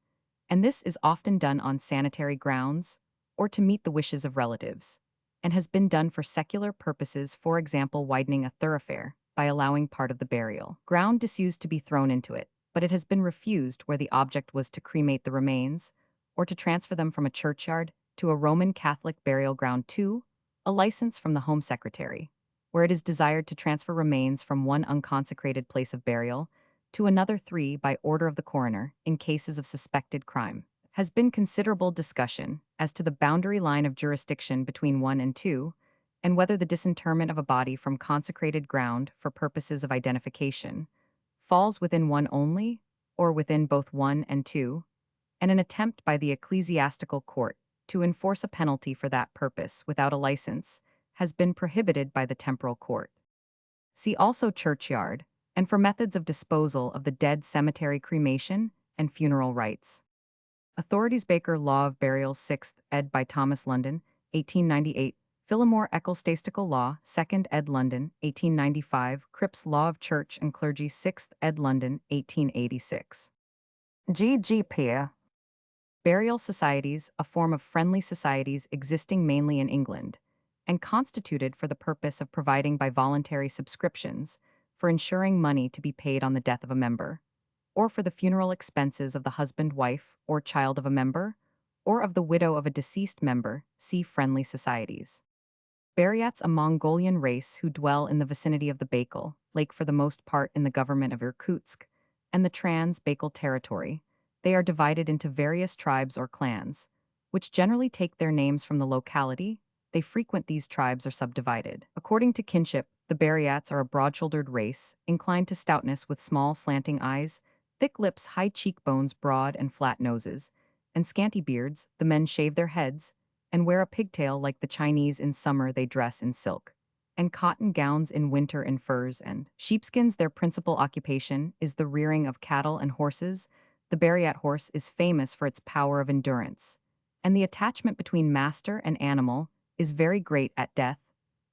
and this is often done on sanitary grounds or to meet the wishes of relatives, and has been done for secular purposes, for example, widening a thoroughfare by allowing part of the burial ground disused to be thrown into it, but it has been refused where the object was to cremate the remains or to transfer them from a churchyard to a Roman Catholic burial ground. 2. A license from the Home Secretary, where it is desired to transfer remains from one unconsecrated place of burial to another. 3. By order of the coroner, in cases of suspected crime. Has been considerable discussion as to the boundary line of jurisdiction between 1 and 2, and whether the disinterment of a body from consecrated ground for purposes of identification falls within 1 only, or within both 1 and 2, and an attempt by the ecclesiastical court to enforce a penalty for that purpose without a license has been prohibited by the temporal court. See also churchyard, and for methods of disposal of the dead, cemetery cremation and funeral rites. Authorities. Baker Law of Burials 6th ed. by Thomas London, 1898. Phillimore Ecclesiastical Law 2nd ed. London, 1895. Cripps Law of Church and Clergy 6th ed. London, 1886. G. Peer. Burial societies, a form of friendly societies existing mainly in England, and constituted for the purpose of providing by voluntary subscriptions for ensuring money to be paid on the death of a member, or for the funeral expenses of the husband, wife, or child of a member, or of the widow of a deceased member. See Friendly Societies. Buryats, a Mongolian race who dwell in the vicinity of the Baikal Lake, for the most part in the government of Irkutsk and the Trans-Baikal territory. They are divided into various tribes or clans, which generally take their names from the locality they frequent. These tribes are subdivided according to kinship. The Buryats are a broad-shouldered race, inclined to stoutness, with small slanting eyes, thick lips, high cheekbones, broad and flat noses, and scanty beards. The men shave their heads and wear a pigtail like the Chinese. In summer they dress in silk and cotton gowns, in winter in furs and sheepskins. Their principal occupation is the rearing of cattle and horses. The Buryat horse is famous for its power of endurance, and the attachment between master and animal is very great. At death,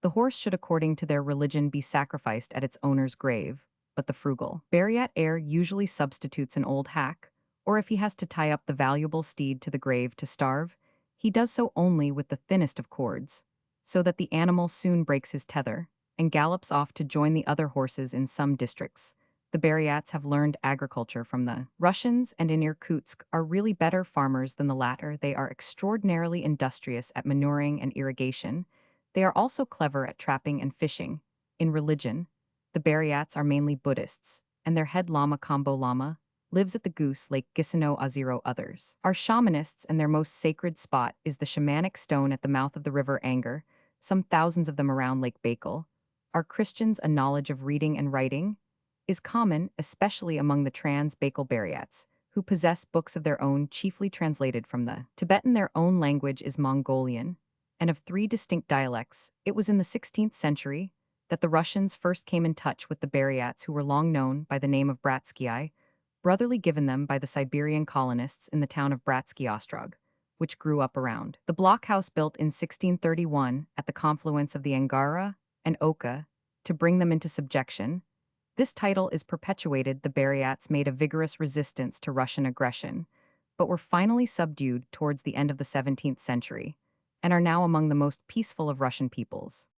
the horse should, according to their religion, be sacrificed at its owner's grave, but the frugal Buryat heir usually substitutes an old hack, or if he has to tie up the valuable steed to the grave to starve, he does so only with the thinnest of cords, so that the animal soon breaks his tether and gallops off to join the other horses. In some districts, the Buryats have learned agriculture from the Russians, and in Irkutsk are really better farmers than the latter. They are extraordinarily industrious at manuring and irrigation. They are also clever at trapping and fishing. In religion, the Buryats are mainly Buddhists, and their head Lama Kambo Lama lives at the Goose Lake Gisino Aziro. Others are shamanists, and their most sacred spot is the shamanic stone at the mouth of the river Anger, some thousands of them around Lake Baikal. Are Christians? A knowledge of reading and writing is common, especially among the Trans-Baikal Buryats, who possess books of their own, chiefly translated from the Tibetan. Their own language is Mongolian, and of 3 distinct dialects. It was in the 16th century that the Russians first came in touch with the Buryats, who were long known by the name of Bratskii, brotherly given them by the Siberian colonists in the town of Bratsky Ostrog, which grew up around the blockhouse built in 1631 at the confluence of the Angara and Oka to bring them into subjection. This title is perpetuated. The Buryats made a vigorous resistance to Russian aggression, but were finally subdued towards the end of the 17th century, and are now among the most peaceful of Russian peoples.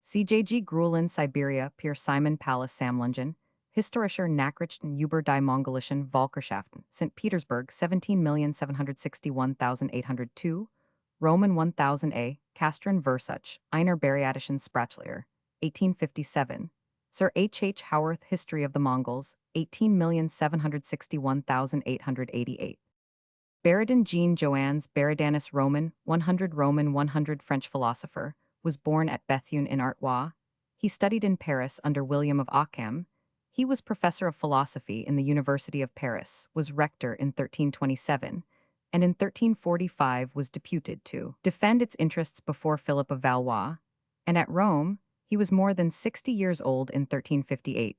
CJG Gruelin Siberia Pier Simon Palace Samlungen, Historischer Nachrichten über die Mongolischen Volkerschaften, St. Petersburg 17,761,802, Roman 1000a, Castron Versuch, Einer Bariatischen Sprachlehr, 1857, Sir H. H. Howarth History of the Mongols, 18,761,888. Baradin Jean Joannes Baradanus Roman 100 French philosopher, was born at Bethune in Artois. He studied in Paris under William of Ockham. He was professor of philosophy in the University of Paris, was rector in 1327, and in 1345 was deputed to defend its interests before Philip of Valois, and at Rome, he was more than 60 years old in 1358,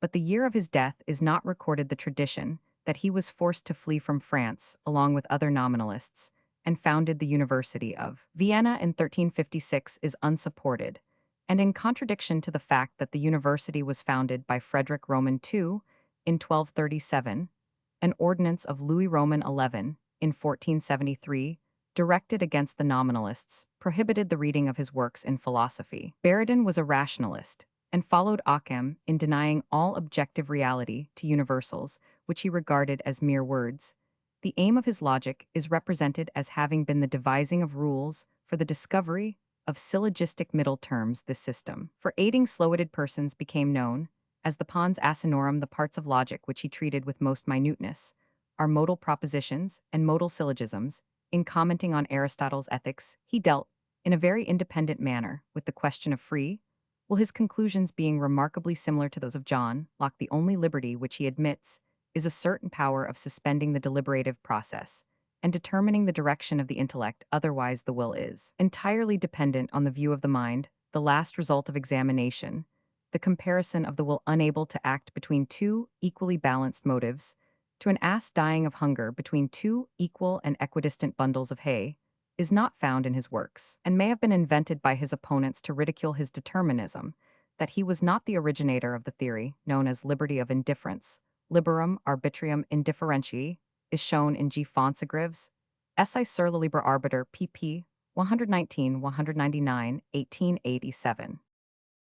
but the year of his death is not recorded. The tradition that he was forced to flee from France along with other nominalists and founded the University of Vienna in 1356 is unsupported, and in contradiction to the fact that the university was founded by Frederick Roman II in 1237, an ordinance of Louis Roman XI in 1473, directed against the nominalists, prohibited the reading of his works in philosophy. Baradin was a rationalist and followed Ockham in denying all objective reality to universals, which he regarded as mere words. The aim of his logic is represented as having been the devising of rules for the discovery of syllogistic middle terms. This system, for aiding slow-witted persons, became known as the pons asinorum. The parts of logic which he treated with most minuteness are modal propositions and modal syllogisms. In commenting on Aristotle's Ethics, he dealt, in a very independent manner, with the question of free will, his conclusions being remarkably similar to those of John Locke. The only liberty which he admits is a certain power of suspending the deliberative process and determining the direction of the intellect. Otherwise the will is entirely dependent on the view of the mind, the last result of examination, the comparison of the will unable to act between two equally balanced motives, to an ass dying of hunger between two equal and equidistant bundles of hay, is not found in his works, and may have been invented by his opponents to ridicule his determinism, that he was not the originator of the theory known as liberty of indifference. Liberum arbitrium indifferentiae is shown in G. Fonsegrive's Essay sur le libre arbiter pp. 119-199, 1887.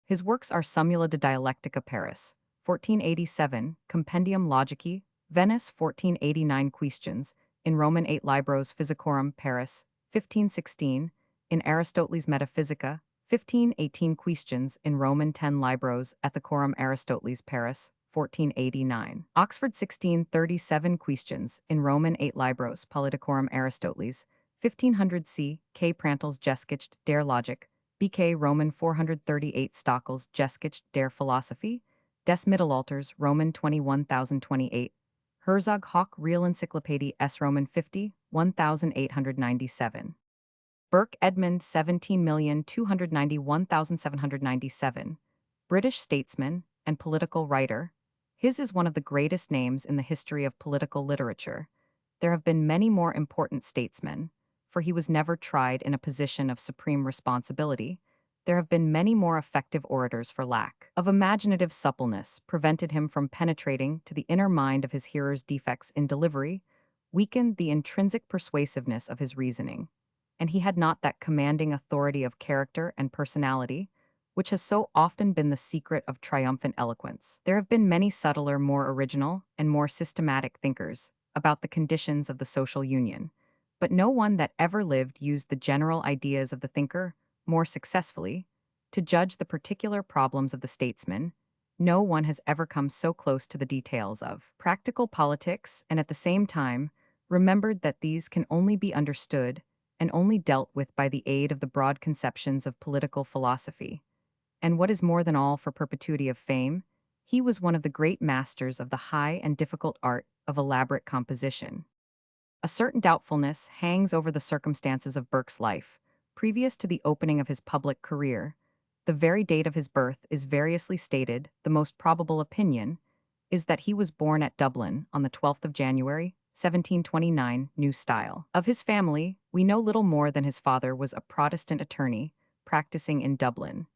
His works are Summula de Dialectica Paris, 1487, Compendium Logici, Venice 1489, Questions, in Roman 8 Libros Physicorum Paris, 1516, in Aristoteles Metaphysica, 1518, Questions, in Roman 10 Libros Ethicorum Aristoteles Paris, 1489. Oxford 1637, Questions, in Roman 8 Libros Politicorum Aristoteles, 1500 c. K. Prantls Geschichte der Logik, BK Roman 438 Stockels Geschichte der Philosophie, des Mittelalters Roman 21028, Herzog Hoch Real Encyclopaedia S. Roman 50, 1897. Burke Edmund 17,291,797, British statesman and political writer. His is one of the greatest names in the history of political literature. There have been many more important statesmen, for he was never tried in a position of supreme responsibility. There have been many more effective orators, for lack of imaginative suppleness prevented him from penetrating to the inner mind of his hearers. Defects in delivery weakened the intrinsic persuasiveness of his reasoning, and he had not that commanding authority of character and personality which has so often been the secret of triumphant eloquence. There have been many subtler, more original, and more systematic thinkers about the conditions of the social union, but no one that ever lived used the general ideas of the thinker more successfully to judge the particular problems of the statesman. No one has ever come so close to the details of practical politics and at the same time remembered that these can only be understood and only dealt with by the aid of the broad conceptions of political philosophy. And what is more than all, for perpetuity of fame, he was one of the great masters of the high and difficult art of elaborate composition. A certain doubtfulness hangs over the circumstances of Burke's life, previous to the opening of his public career. The very date of his birth is variously stated. The most probable opinion is that he was born at Dublin on the 12th of January, 1729, New Style. Of his family, we know little more than his father was a Protestant attorney practicing in Dublin,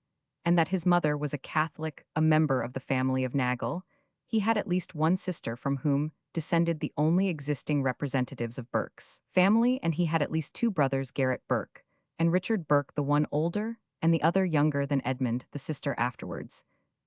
and that his mother was a Catholic, a member of the family of Nagle. He had at least one sister from whom descended the only existing representatives of Burke's family, and he had at least two brothers, Garrett Burke and Richard Burke, the one older and the other younger than Edmund, the sister afterwards.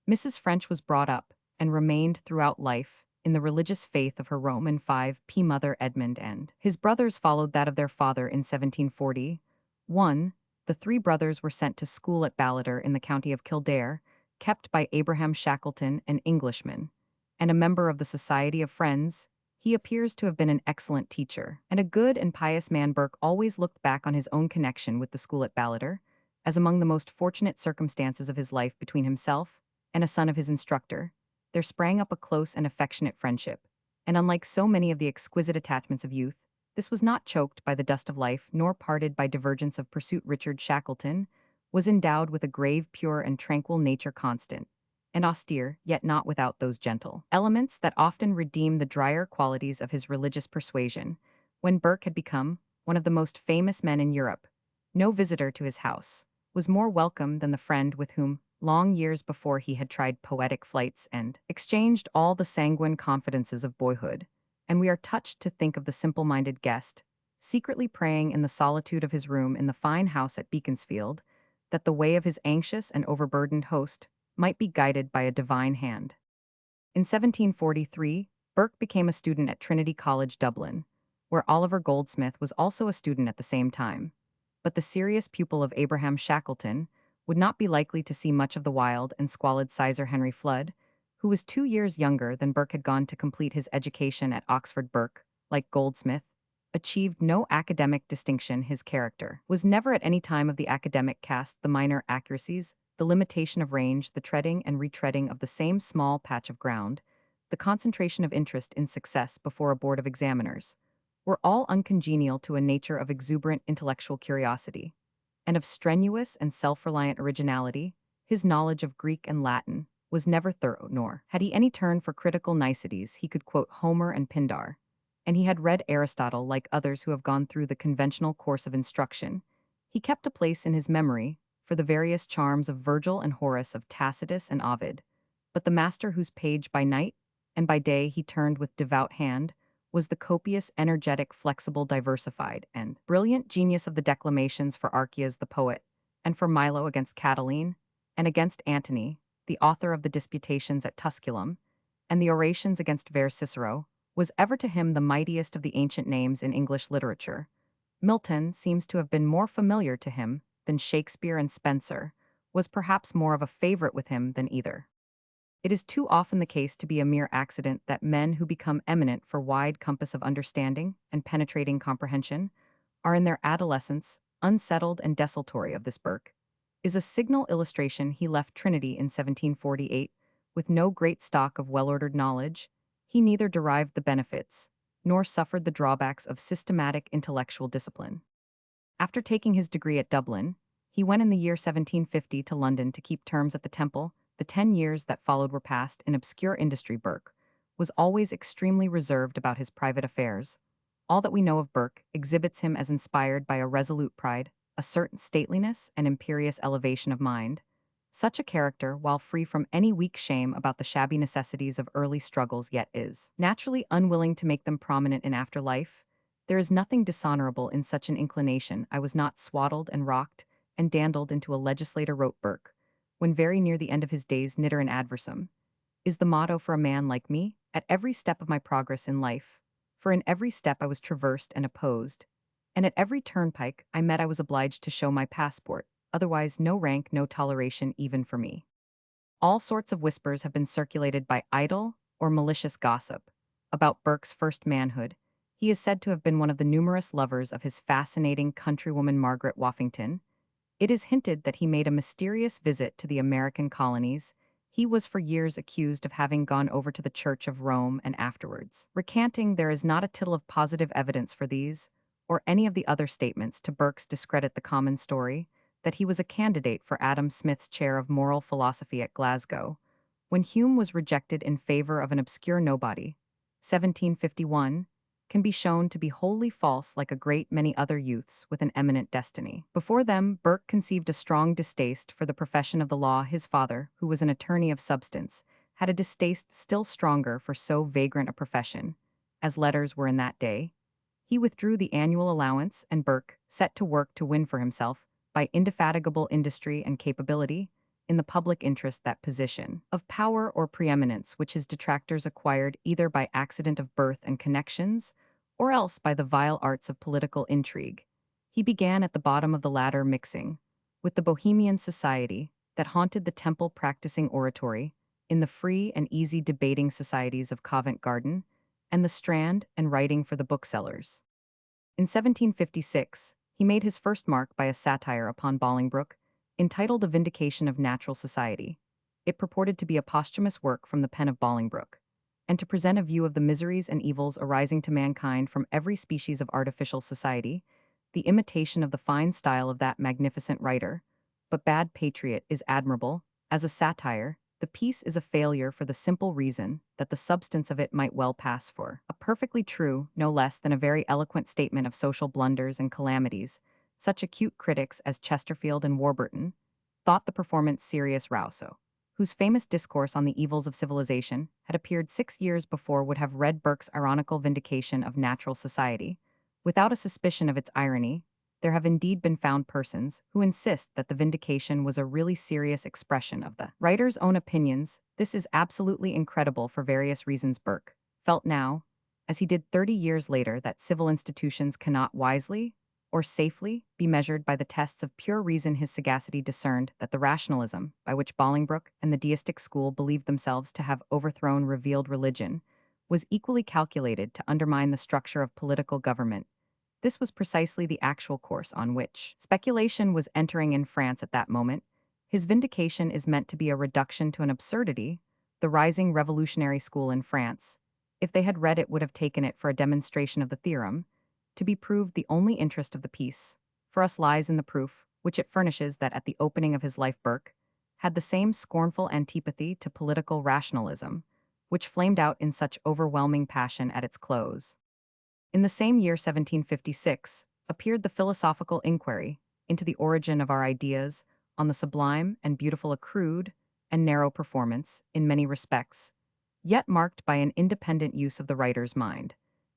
Mrs. French was brought up, and remained throughout life, in the religious faith of her Roman 5p mother Edmund, and his brothers followed that of their father in 1740. 1. The three brothers were sent to school at Ballater in the county of Kildare, kept by Abraham Shackleton, an Englishman, and a member of the Society of Friends. He appears to have been an excellent teacher, and a good and pious man. Burke always looked back on his own connection with the school at Ballater as among the most fortunate circumstances of his life. Between himself and a son of his instructor, there sprang up a close and affectionate friendship, and unlike so many of the exquisite attachments of youth, this was not choked by the dust of life nor parted by divergence of pursuit. Richard Shackleton was endowed with a grave, pure, and tranquil nature, constant and austere, yet not without those gentle elements that often redeem the drier qualities of his religious persuasion. When Burke had become one of the most famous men in Europe, no visitor to his house was more welcome than the friend with whom, long years before, he had tried poetic flights and exchanged all the sanguine confidences of boyhood. And we are touched to think of the simple-minded guest, secretly praying in the solitude of his room in the fine house at Beaconsfield, that the way of his anxious and overburdened host might be guided by a divine hand. In 1743, Burke became a student at Trinity College, Dublin, where Oliver Goldsmith was also a student at the same time. But the serious pupil of Abraham Shackleton would not be likely to see much of the wild and squalid Sizer Henry Flood, who was 2 years younger than Burke, had gone to complete his education at Oxford. Burke, like Goldsmith, achieved no academic distinction. His character was never at any time of the academic cast. The minor accuracies, the limitation of range, the treading and retreading of the same small patch of ground, the concentration of interest in success before a board of examiners, were all uncongenial to a nature of exuberant intellectual curiosity, and of strenuous and self-reliant originality. His knowledge of Greek and Latin was never thorough, nor had he any turn for critical niceties. He could quote Homer and Pindar, and he had read Aristotle. Like others who have gone through the conventional course of instruction, he kept a place in his memory for the various charms of Virgil and Horace, of Tacitus and Ovid. But the master whose page by night and by day he turned with devout hand was the copious, energetic, flexible, diversified, and brilliant genius of the declamations for Archias the poet, and for Milo against Catiline, and against Antony, the author of the Disputations at Tusculum, and the orations against Ver Cicero, was ever to him the mightiest of the ancient names in English literature. Milton seems to have been more familiar to him than Shakespeare, and Spenser was perhaps more of a favorite with him than either. It is too often the case to be a mere accident that men who become eminent for wide compass of understanding and penetrating comprehension are in their adolescence unsettled and desultory. Of this Burke is a signal illustration. He left Trinity in 1748 with no great stock of well-ordered knowledge. He neither derived the benefits nor suffered the drawbacks of systematic intellectual discipline. After taking his degree at Dublin, he went in the year 1750 to London to keep terms at the Temple. The 10 years that followed were passed in obscure industry. Burke was always extremely reserved about his private affairs. All that we know of Burke exhibits him as inspired by a resolute pride, a certain stateliness and imperious elevation of mind. Such a character, while free from any weak shame about the shabby necessities of early struggles, yet is naturally unwilling to make them prominent in after life. There is nothing dishonorable in such an inclination. I was not swaddled and rocked and dandled into a legislator, wrote Burke, when very near the end of his days. Niter in adversum is the motto for a man like me, at every step of my progress in life. For in every step I was traversed and opposed, and at every turnpike I met I was obliged to show my passport, otherwise no rank, no toleration even for me. All sorts of whispers have been circulated by idle or malicious gossip about Burke's first manhood. He is said to have been one of the numerous lovers of his fascinating countrywoman Margaret Woffington. It is hinted that he made a mysterious visit to the American colonies. He was for years accused of having gone over to the Church of Rome and afterwards recanting. There is not a tittle of positive evidence for these or any of the other statements to Burke's discredit the common story that he was a candidate for Adam Smith's chair of moral philosophy at Glasgow, when Hume was rejected in favor of an obscure nobody. 1751 can be shown to be wholly false, like a great many other youths with an eminent destiny. Before them, Burke conceived a strong distaste for the profession of the law. His father, who was an attorney of substance, had a distaste still stronger for so vagrant a profession, as letters were in that day. He withdrew the annual allowance, and Burke set to work to win for himself by indefatigable industry and capability, in the public interest that position of power or preeminence which his detractors acquired either by accident of birth and connections, or else by the vile arts of political intrigue. He began at the bottom of the ladder mixing with the bohemian society that haunted the temple practicing oratory, in the free and easy debating societies of Covent Garden, and the Strand and writing for the booksellers. In 1756, he made his first mark by a satire upon Bolingbroke, entitled A Vindication of Natural Society. It purported to be a posthumous work from the pen of Bolingbroke, and to present a view of the miseries and evils arising to mankind from every species of artificial society, the imitation of the fine style of that magnificent writer. But Bad Patriot is admirable. As a satire, the piece is a failure for the simple reason that the substance of it might well pass for a perfectly true, no less than a very eloquent statement of social blunders and calamities. Such acute critics as Chesterfield and Warburton thought the performance serious. Rousseau, whose famous discourse on the evils of civilization had appeared 6 years before, would have read Burke's ironical vindication of natural society without a suspicion of its irony. There have indeed been found persons who insist that the vindication was a really serious expression of the writer's own opinions. This is absolutely incredible for various reasons. Burke felt now, as he did 30 years later, that civil institutions cannot wisely or safely be measured by the tests of pure reason. His sagacity discerned that the rationalism by which Bolingbroke and the deistic school believed themselves to have overthrown revealed religion was equally calculated to undermine the structure of political government. This was precisely the actual course on which speculation was entering in France at that moment. His vindication is meant to be a reduction to an absurdity. The rising revolutionary school in France, if they had read it, would have taken it for a demonstration of the theorem, to be proved. The only interest of the piece for us lies in the proof which it furnishes that at the opening of his life Burke had the same scornful antipathy to political rationalism, which flamed out in such overwhelming passion at its close. In the same year, 1756, appeared the philosophical inquiry into the origin of our ideas on the sublime and beautiful, a crude and narrow performance in many respects, yet marked by an independent use of the writer's mind,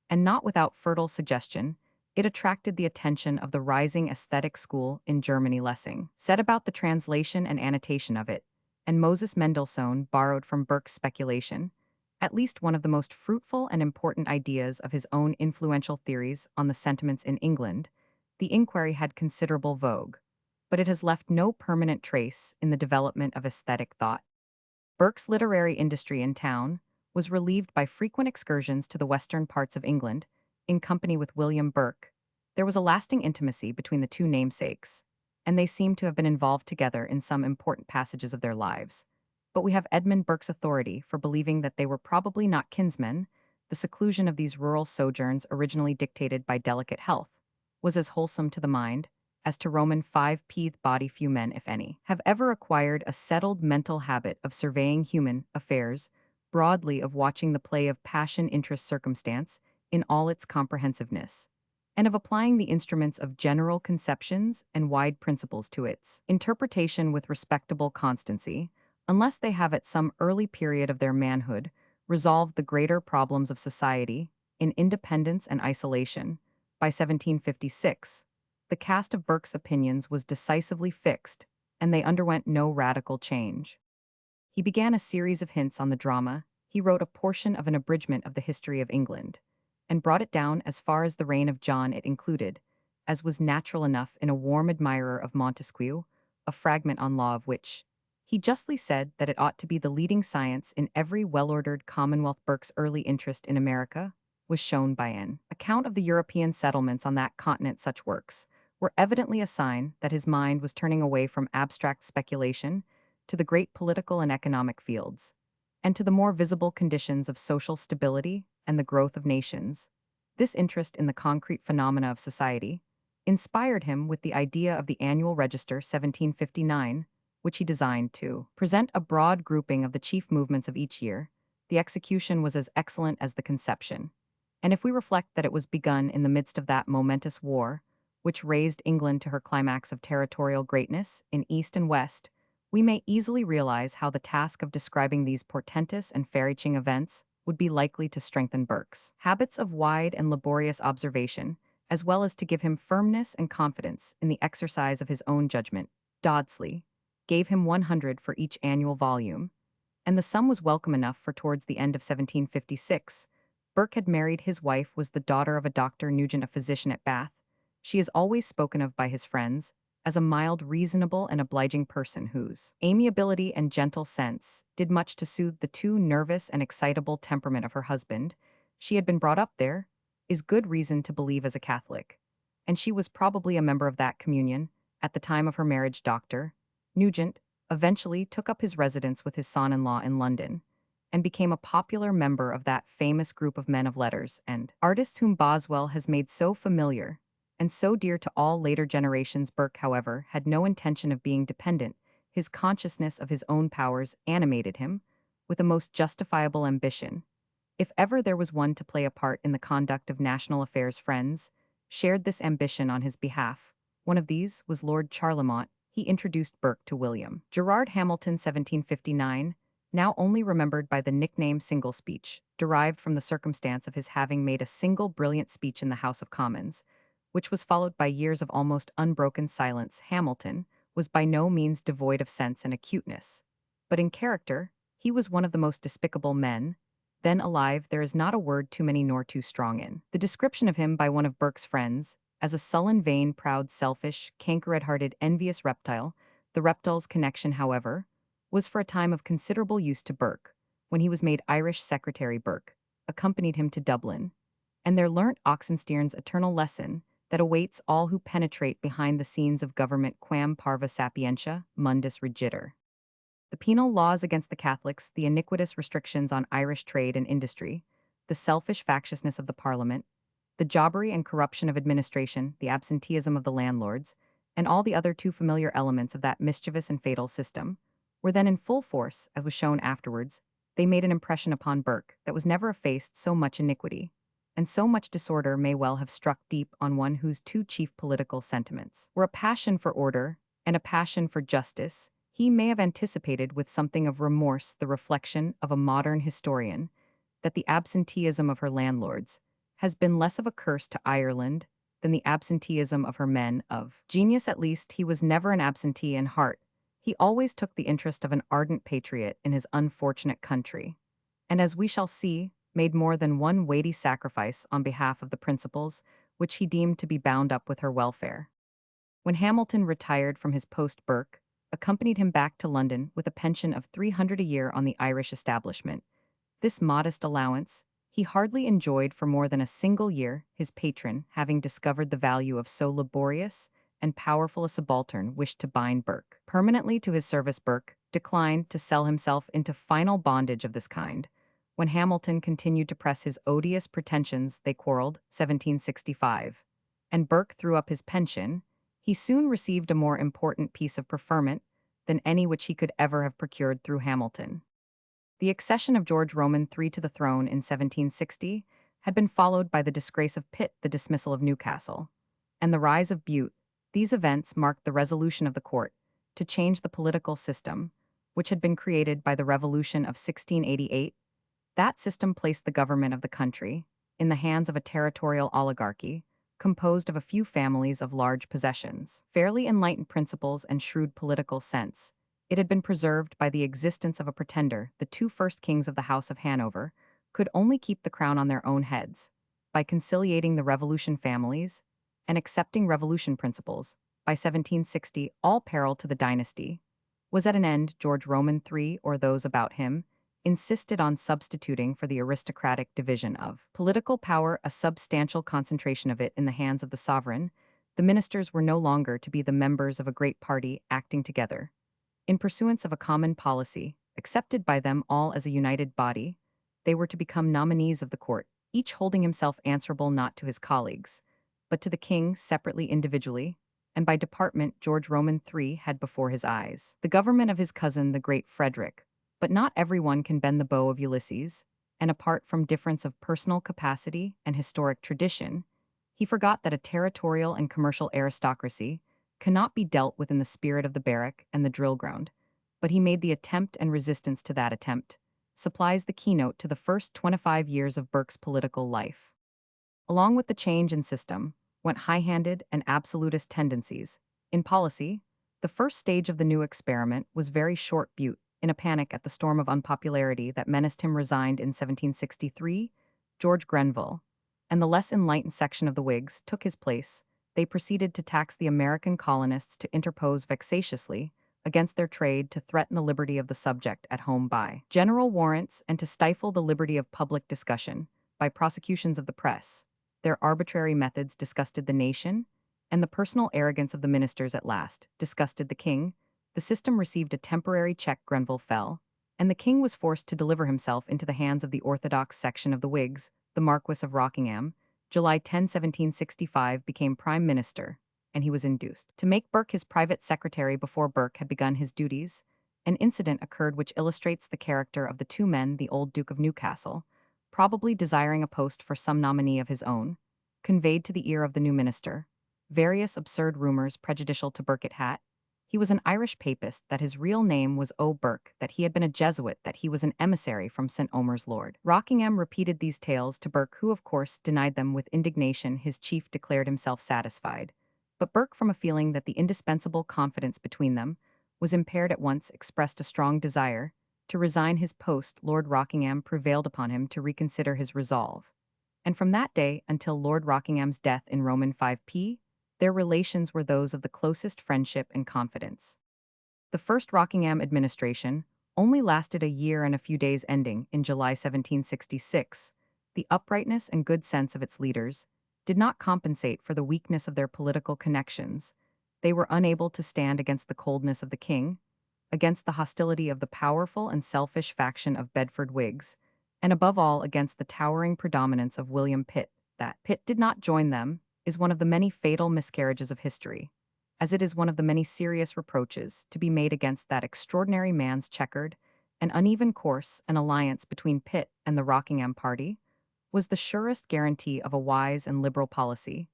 and not without fertile suggestion. It attracted the attention of the rising aesthetic school in Germany. Lessing set about the translation and annotation of it, and Moses Mendelssohn borrowed from Burke's speculation at least one of the most fruitful and important ideas of his own influential theories on the sentiments in England. The inquiry had considerable vogue, but it has left no permanent trace in the development of aesthetic thought. Burke's literary industry in town was relieved by frequent excursions to the western parts of England, in company with William Burke. There was a lasting intimacy between the two namesakes, and they seem to have been involved together in some important passages of their lives. But we have Edmund Burke's authority for believing that they were probably not kinsmen. The seclusion of these rural sojourns, originally dictated by delicate health, was as wholesome to the mind as to Roman 5 body. Few men, if any, have ever acquired a settled mental habit of surveying human affairs broadly, of watching the play of passion, interest, circumstance in all its comprehensiveness, and of applying the instruments of general conceptions and wide principles to its interpretation with respectable constancy, unless they have at some early period of their manhood resolved the greater problems of society in independence and isolation. By 1756, the cast of Burke's opinions was decisively fixed, and they underwent no radical change. He began a series of hints on the drama. He wrote a portion of an abridgment of the history of England, and brought it down as far as the reign of John. It included, as was natural enough in a warm admirer of Montesquieu, a fragment on law, of which he justly said that it ought to be the leading science in every well-ordered commonwealth. Burke's early interest in America was shown by an account of the European settlements on that continent. Such works were evidently a sign that his mind was turning away from abstract speculation to the great political and economic fields, and to the more visible conditions of social stability and the growth of nations. This interest in the concrete phenomena of society inspired him with the idea of the Annual Register 1759, which he designed to present a broad grouping of the chief movements of each year. The execution was as excellent as the conception, and if we reflect that it was begun in the midst of that momentous war which raised England to her climax of territorial greatness in East and West, we may easily realize how the task of describing these portentous and far-reaching events would be likely to strengthen Burke's habits of wide and laborious observation, as well as to give him firmness and confidence in the exercise of his own judgment. Dodsley gave him 100 for each annual volume, and the sum was welcome enough for towards the end of 1756. Burke had married his wife was the daughter of a Dr. Nugent, a physician at Bath. She is always spoken of by his friends as a mild, reasonable, and obliging person whose amiability and gentle sense did much to soothe the too nervous and excitable temperament of her husband. She had been brought up there, is good reason to believe as a Catholic, and she was probably a member of that communion at the time of her marriage. Dr. Nugent eventually took up his residence with his son-in-law in London, and became a popular member of that famous group of men of letters and artists whom Boswell has made so familiar and so dear to all later generations. Burke, however, had no intention of being dependent. His consciousness of his own powers animated him with a most justifiable ambition. If ever there was one to play a part in the conduct of national affairs, friends shared this ambition on his behalf. One of these was Lord Charlemont. He introduced Burke to William Gerard Hamilton, 1759, now only remembered by the nickname Single Speech, derived from the circumstance of his having made a single brilliant speech in the House of Commons, which was followed by years of almost unbroken silence. Hamilton was by no means devoid of sense and acuteness, but in character, he was one of the most despicable men then alive. There is not a word too many nor too strong in the description of him by one of Burke's friends as a sullen, vain, proud, selfish, cankered-hearted, envious reptile. The reptile's connection, however, was for a time of considerable use to Burke, when he was made Irish Secretary. Burke accompanied him to Dublin, and there learnt Oxenstiern's eternal lesson that awaits all who penetrate behind the scenes of government: quam parva sapientia, mundus rigider. The penal laws against the Catholics, the iniquitous restrictions on Irish trade and industry, the selfish factiousness of the Parliament, the jobbery and corruption of administration, the absenteeism of the landlords, and all the other too familiar elements of that mischievous and fatal system, were then in full force, as was shown afterwards. They made an impression upon Burke that was never effaced. So much iniquity and so much disorder may well have struck deep on one whose two chief political sentiments were a passion for order and a passion for justice. He may have anticipated with something of remorse the reflection of a modern historian that the absenteeism of her landlords has been less of a curse to Ireland than the absenteeism of her men of genius. At least he was never an absentee in heart. He always took the interest of an ardent patriot in his unfortunate country, and as we shall see, made more than one weighty sacrifice on behalf of the principles which he deemed to be bound up with her welfare. When Hamilton retired from his post, Burke accompanied him back to London with a pension of 300 a year on the Irish establishment. This modest allowance he hardly enjoyed for more than a single year, his patron, having discovered the value of so laborious and powerful a subaltern, wished to bind Burke permanently to his service. Burke declined to sell himself into final bondage of this kind. When Hamilton continued to press his odious pretensions, they quarreled, 1765, and Burke threw up his pension. He soon received a more important piece of preferment than any which he could ever have procured through Hamilton. The accession of George Roman III to the throne in 1760 had been followed by the disgrace of Pitt, the dismissal of Newcastle, and the rise of Bute. These events marked the resolution of the court to change the political system, which had been created by the Revolution of 1688. That system placed the government of the country in the hands of a territorial oligarchy composed of a few families of large possessions. Fairly enlightened principles and shrewd political sense, it had been preserved by the existence of a pretender. The two first kings of the House of Hanover could only keep the crown on their own heads by conciliating the Revolution families and accepting Revolution principles. By 1760, all peril to the dynasty was at an end. George Roman III, or those about him, insisted on substituting for the aristocratic division of political power a substantial concentration of it in the hands of the sovereign. The ministers were no longer to be the members of a great party acting together in pursuance of a common policy, accepted by them all as a united body. They were to become nominees of the court, each holding himself answerable not to his colleagues, but to the king separately, individually, and by department. George Roman III had before his eyes the government of his cousin, the great Frederick. But not everyone can bend the bow of Ulysses, and apart from difference of personal capacity and historic tradition, he forgot that a territorial and commercial aristocracy cannot be dealt with in the spirit of the barrack and the drill ground. But he made the attempt, and resistance to that attempt supplies the keynote to the first 25 years of Burke's political life. Along with the change in system went high-handed and absolutist tendencies. In policy, the first stage of the new experiment was very short. Bute, in a panic at the storm of unpopularity that menaced him, resigned in 1763. George Grenville and the less enlightened section of the Whigs took his place. They proceeded to tax the American colonists, to interpose vexatiously against their trade, to threaten the liberty of the subject at home by general warrants, and to stifle the liberty of public discussion by prosecutions of the press. Their arbitrary methods disgusted the nation, and the personal arrogance of the ministers at last disgusted the king. The system received a temporary check. Grenville fell, and the king was forced to deliver himself into the hands of the orthodox section of the Whigs. The Marquis of Rockingham, July 10, 1765, became prime minister, and he was induced to make Burke his private secretary before Burke had begun his duties. An incident occurred which illustrates the character of the two men. The old Duke of Newcastle, probably desiring a post for some nominee of his own, conveyed to the ear of the new minister various absurd rumors prejudicial to Burke. He was an Irish papist, that his real name was O. Burke, that he had been a Jesuit, that he was an emissary from St. Omer's Lord. Rockingham repeated these tales to Burke, who of course denied them with indignation. His chief declared himself satisfied, but Burke, from a feeling that the indispensable confidence between them was impaired, at once expressed a strong desire to resign his post. Lord Rockingham prevailed upon him to reconsider his resolve, and from that day until Lord Rockingham's death in Roman 5p, their relations were those of the closest friendship and confidence. The first Rockingham administration only lasted a year and a few days, ending in July 1766. The uprightness and good sense of its leaders did not compensate for the weakness of their political connections. They were unable to stand against the coldness of the king, against the hostility of the powerful and selfish faction of Bedford Whigs, and above all against the towering predominance of William Pitt. That Pitt did not join them is one of the many fatal miscarriages of history, as it is one of the many serious reproaches to be made against that extraordinary man's checkered and uneven course. An alliance between Pitt and the Rockingham party was the surest guarantee of a wise and liberal policy.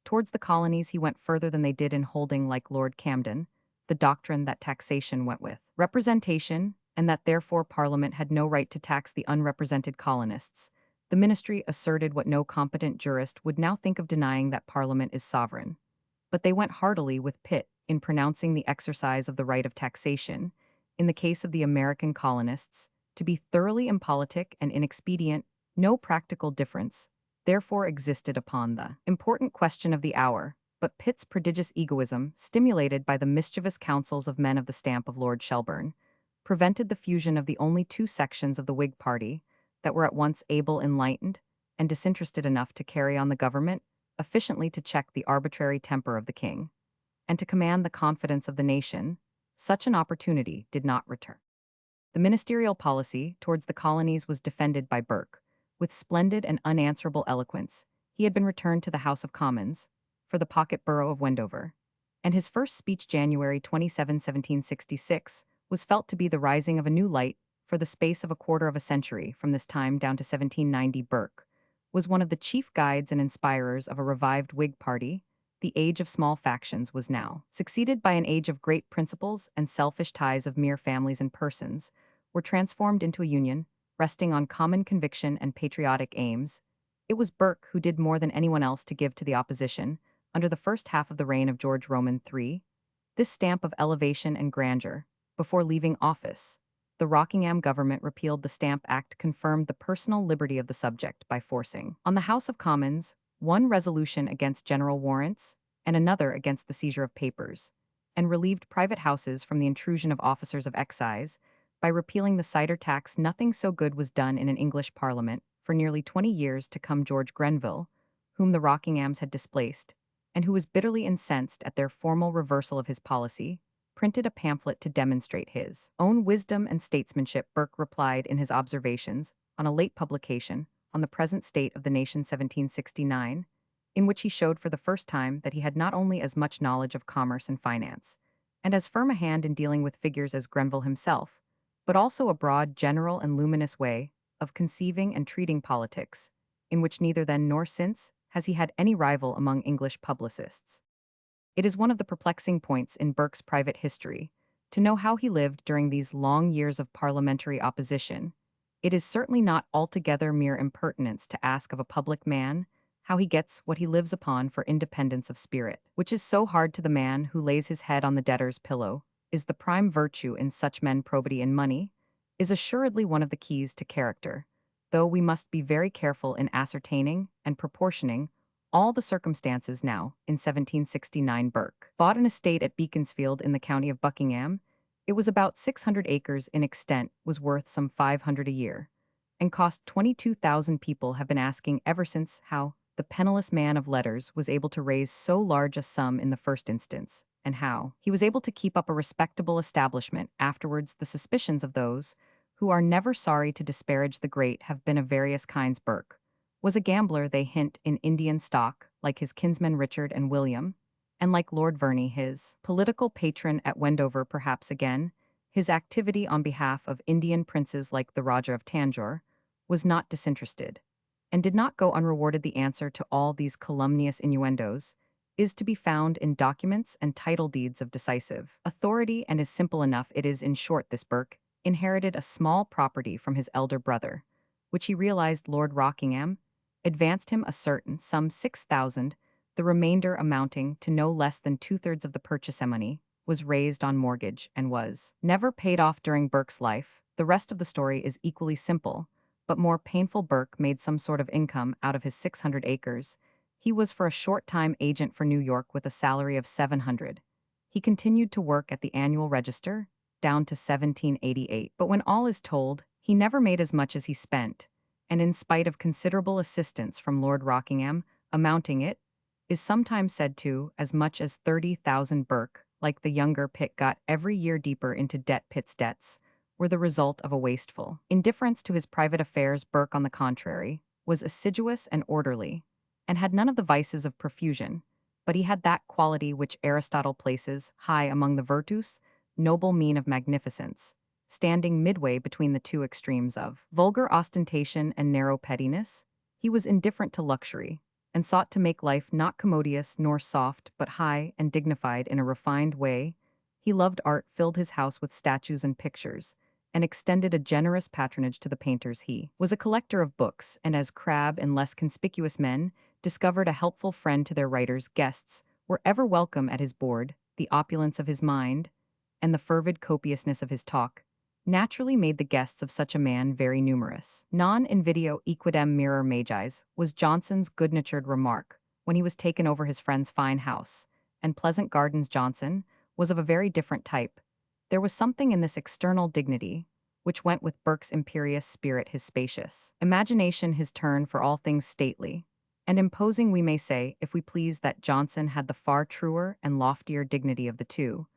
Towards the colonies he went further than they did in holding, like Lord Camden, the doctrine that taxation went with representation, and that therefore Parliament had no right to tax the unrepresented colonists. The ministry asserted what no competent jurist would now think of, denying that Parliament is sovereign. But they went heartily with Pitt in pronouncing the exercise of the right of taxation, in the case of the American colonists, to be thoroughly impolitic and inexpedient. No practical difference, therefore, existed upon the important question of the hour, but Pitt's prodigious egoism, stimulated by the mischievous counsels of men of the stamp of Lord Shelburne, prevented the fusion of the only two sections of the Whig party that were at once able, enlightened, and disinterested enough to carry on the government efficiently, to check the arbitrary temper of the king, and to command the confidence of the nation. Such an opportunity did not return. The ministerial policy towards the colonies was defended by Burke with splendid and unanswerable eloquence. He had been returned to the House of Commons for the pocket borough of Wendover, and his first speech, January 27, 1766, was felt to be the rising of a new light. For the space of a quarter of a century, from this time down to 1790, Burke was one of the chief guides and inspirers of a revived Whig party. The age of small factions was now succeeded by an age of great principles, and selfish ties of mere families and persons were transformed into a union, resting on common conviction and patriotic aims. It was Burke who did more than anyone else to give to the opposition, under the first half of the reign of George Roman III, this stamp of elevation and grandeur. Before leaving office, the Rockingham government repealed the Stamp Act, confirmed the personal liberty of the subject by forcing on the House of Commons one resolution against general warrants and another against the seizure of papers, and relieved private houses from the intrusion of officers of excise by repealing the cider tax. Nothing so good was done in an English parliament for nearly 20 years to come. George Grenville, whom the Rockinghams had displaced, and who was bitterly incensed at their formal reversal of his policy, printed a pamphlet to demonstrate his own wisdom and statesmanship. Burke replied in his observations on a late publication on the present state of the nation, 1769, in which he showed for the first time that he had not only as much knowledge of commerce and finance, and as firm a hand in dealing with figures as Grenville himself, but also a broad, general, and luminous way of conceiving and treating politics, in which neither then nor since has he had any rival among English publicists. It is one of the perplexing points in Burke's private history to know how he lived during these long years of parliamentary opposition. It is certainly not altogether mere impertinence to ask of a public man how he gets what he lives upon for independence of spirit, which is so hard to the man who lays his head on the debtor's pillow, is the prime virtue in such men probity in money, is assuredly one of the keys to character, though we must be very careful in ascertaining and proportioning all the circumstances now. In 1769 Burke bought an estate at Beaconsfield in the county of Buckingham. It was about 600 acres in extent, was worth some 500 a year, and cost 22,000. People have been asking ever since how the penniless man of letters was able to raise so large a sum in the first instance, and how he was able to keep up a respectable establishment afterwards. The suspicions of those who are never sorry to disparage the great have been of various kinds. Burke was a gambler, they hint, in Indian stock, like his kinsmen Richard and William, and like Lord Verney, his political patron at Wendover. Perhaps again, his activity on behalf of Indian princes like the Rajah of Tanjore was not disinterested, and did not go unrewarded. The answer to all these calumnious innuendos is to be found in documents and title deeds of decisive authority, and is simple enough. It is, in short, this Burke inherited a small property from his elder brother, which he realized Lord Rockingham advanced him a certain sum 6,000, the remainder amounting to no less than two-thirds of the purchase money, was raised on mortgage and was never paid off during Burke's life. The rest of the story is equally simple, but more painful. Burke made some sort of income out of his 600 acres. He was for a short time agent for New York with a salary of 700. He continued to work at the Annual Register down to 1788. But when all is told, he never made as much as he spent, and in spite of considerable assistance from Lord Rockingham, amounting, it is sometimes said, to as much as 30,000. Burke, like the younger Pitt, got every year deeper into debt. Pitt's debts were the result of a wasteful indifference to his private affairs. Burke, on the contrary, was assiduous and orderly, and had none of the vices of profusion, but he had that quality which Aristotle places high among the virtus, noble mean of magnificence, standing midway between the two extremes of vulgar ostentation and narrow pettiness. He was indifferent to luxury, and sought to make life not commodious nor soft, but high and dignified in a refined way. He loved art, filled his house with statues and pictures, and extended a generous patronage to the painters. He was a collector of books, and as Crabbe and less conspicuous men discovered a helpful friend to their writers, guests were ever welcome at his board. The opulence of his mind, and the fervid copiousness of his talk, naturally made the guests of such a man very numerous. Non invideo equidem mirror magis was Johnson's good-natured remark when he was taken over his friend's fine house and pleasant gardens. Johnson was of a very different type. There was something in this external dignity which went with Burke's imperious spirit, his spacious imagination, his turn for all things stately and imposing. We may say, if we please, that Johnson had the far truer and loftier dignity of the two,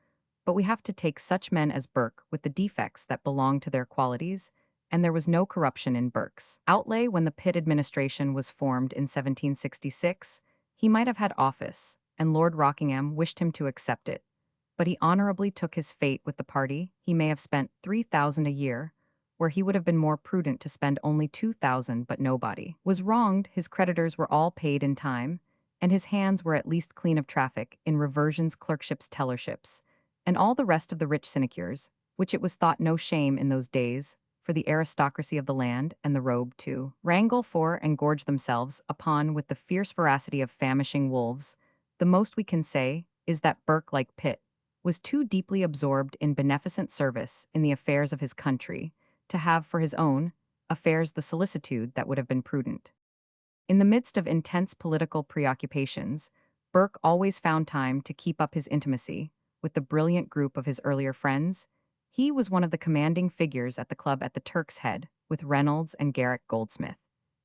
but we have to take such men as Burke with the defects that belong to their qualities, and there was no corruption in Burke's outlay. When the Pitt administration was formed in 1766, he might have had office, and Lord Rockingham wished him to accept it, but he honorably took his fate with the party. He may have spent 3,000 a year, where he would have been more prudent to spend only 2,000, but nobody was wronged. His creditors were all paid in time, and his hands were at least clean of traffic in reversions, clerkships, tellerships, and all the rest of the rich sinecures, which it was thought no shame in those days for the aristocracy of the land and the robe to wrangle for and gorge themselves upon with the fierce voracity of famishing wolves. The most we can say is that Burke, like Pitt, was too deeply absorbed in beneficent service in the affairs of his country to have for his own affairs the solicitude that would have been prudent. In the midst of intense political preoccupations, Burke always found time to keep up his intimacy with the brilliant group of his earlier friends. He was one of the commanding figures at the club at the Turk's Head, with Reynolds and Garrick Goldsmith.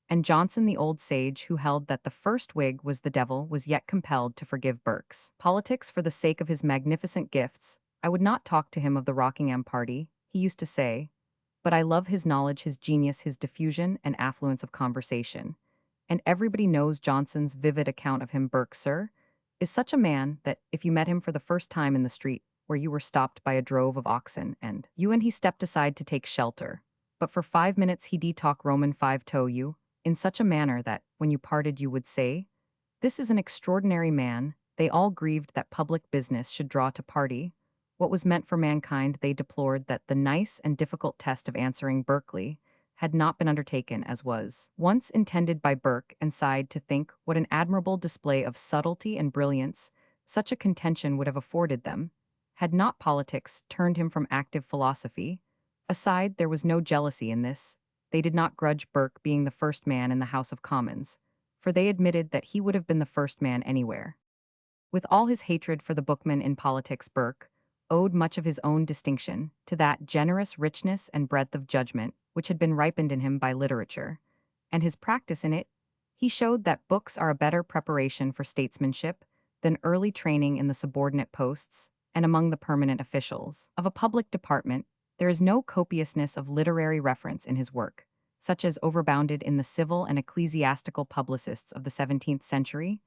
And Johnson, the old sage who held that the first Whig was the devil, was yet compelled to forgive Burke's politics for the sake of his magnificent gifts. I would not talk to him of the Rockingham party, he used to say, but I love his knowledge, his genius, his diffusion and affluence of conversation. And everybody knows Johnson's vivid account of him. Burke, sir, is such a man that if you met him for the first time in the street where you were stopped by a drove of oxen, and he stepped aside to take shelter, but for 5 minutes he talk Roman 5 to you, in such a manner that, when you parted, you would say, "This is an extraordinary man." They all grieved that public business should draw to party what was meant for mankind. They deplored that the nice and difficult test of answering Berkeley had not been undertaken as was once intended by Burke, and sighed to think what an admirable display of subtlety and brilliance such a contention would have afforded them, had not politics turned him from active philosophy. Aside, there was no jealousy in this. They did not grudge Burke being the first man in the House of Commons, for they admitted that he would have been the first man anywhere. With all his hatred for the bookman in politics, Burke owed much of his own distinction to that generous richness and breadth of judgment which had been ripened in him by literature, and his practice in it. He showed that books are a better preparation for statesmanship than early training in the subordinate posts and among the permanent officials of a public department. There is no copiousness of literary reference in his work, such as overbounded in the civil and ecclesiastical publicists of the 17th century,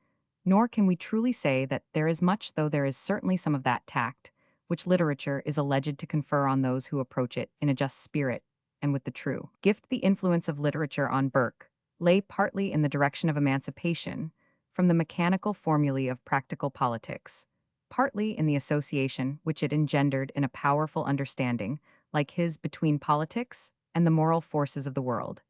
nor can we truly say that there is much, though there is certainly some of that tact which literature is alleged to confer on those who approach it in a just spirit and with the true gift. The influence of literature on Burke lay partly in the direction of emancipation from the mechanical formulae of practical politics, partly in the association which it engendered in a powerful understanding, like his, between politics and the moral forces of the world,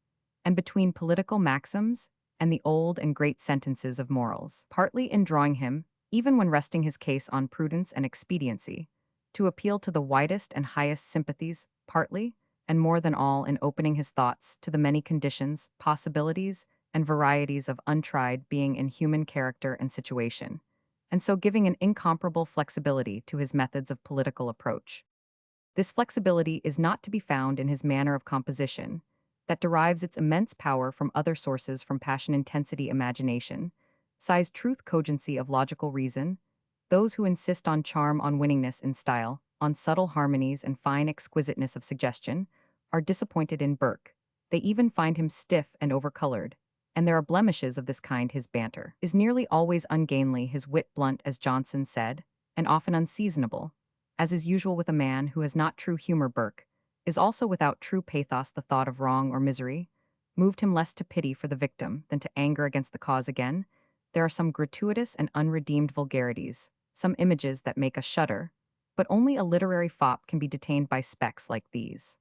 and between political maxims and the old and great sentences of morals, partly in drawing him, even when resting his case on prudence and expediency, to appeal to the widest and highest sympathies, partly, and more than all, in opening his thoughts to the many conditions, possibilities, and varieties of untried being in human character and situation, and so giving an incomparable flexibility to his methods of political approach. This flexibility is not to be found in his manner of composition, that derives its immense power from other sources, from passion, intensity, imagination, size, truth, cogency of logical reason. Those who insist on charm, on winningness in style, on subtle harmonies and fine exquisiteness of suggestion, are disappointed in Burke. They even find him stiff and overcolored, and there are blemishes of this kind. His banter is nearly always ungainly, his wit blunt, as Johnson said, and often unseasonable, as is usual with a man who has not true humor. Burke is also without true pathos. The thought of wrong or misery moved him less to pity for the victim than to anger against the cause. Again, there are some gratuitous and unredeemed vulgarities, some images that make us shudder, but only a literary fop can be detained by specks like these.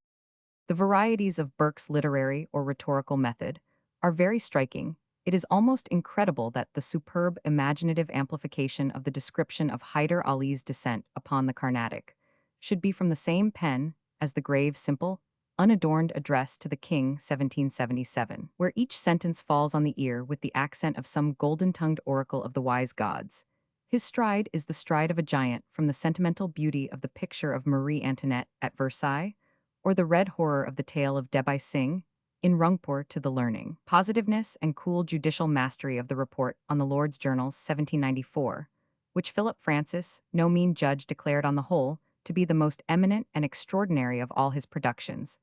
The varieties of Burke's literary or rhetorical method are very striking. It is almost incredible that the superb imaginative amplification of the description of Hyder Ali's descent upon the Carnatic should be from the same pen as the grave, simple, unadorned address to the King, 1777, where each sentence falls on the ear with the accent of some golden-tongued oracle of the wise gods. His stride is the stride of a giant, from the sentimental beauty of the picture of Marie Antoinette at Versailles, or the red horror of the tale of Debai Singh in Rungpur, to the learning, positiveness, and cool judicial mastery of the report on the Lord's Journals, 1794, which Philip Francis, no mean judge, declared on the whole to be the most eminent and extraordinary of all his productions.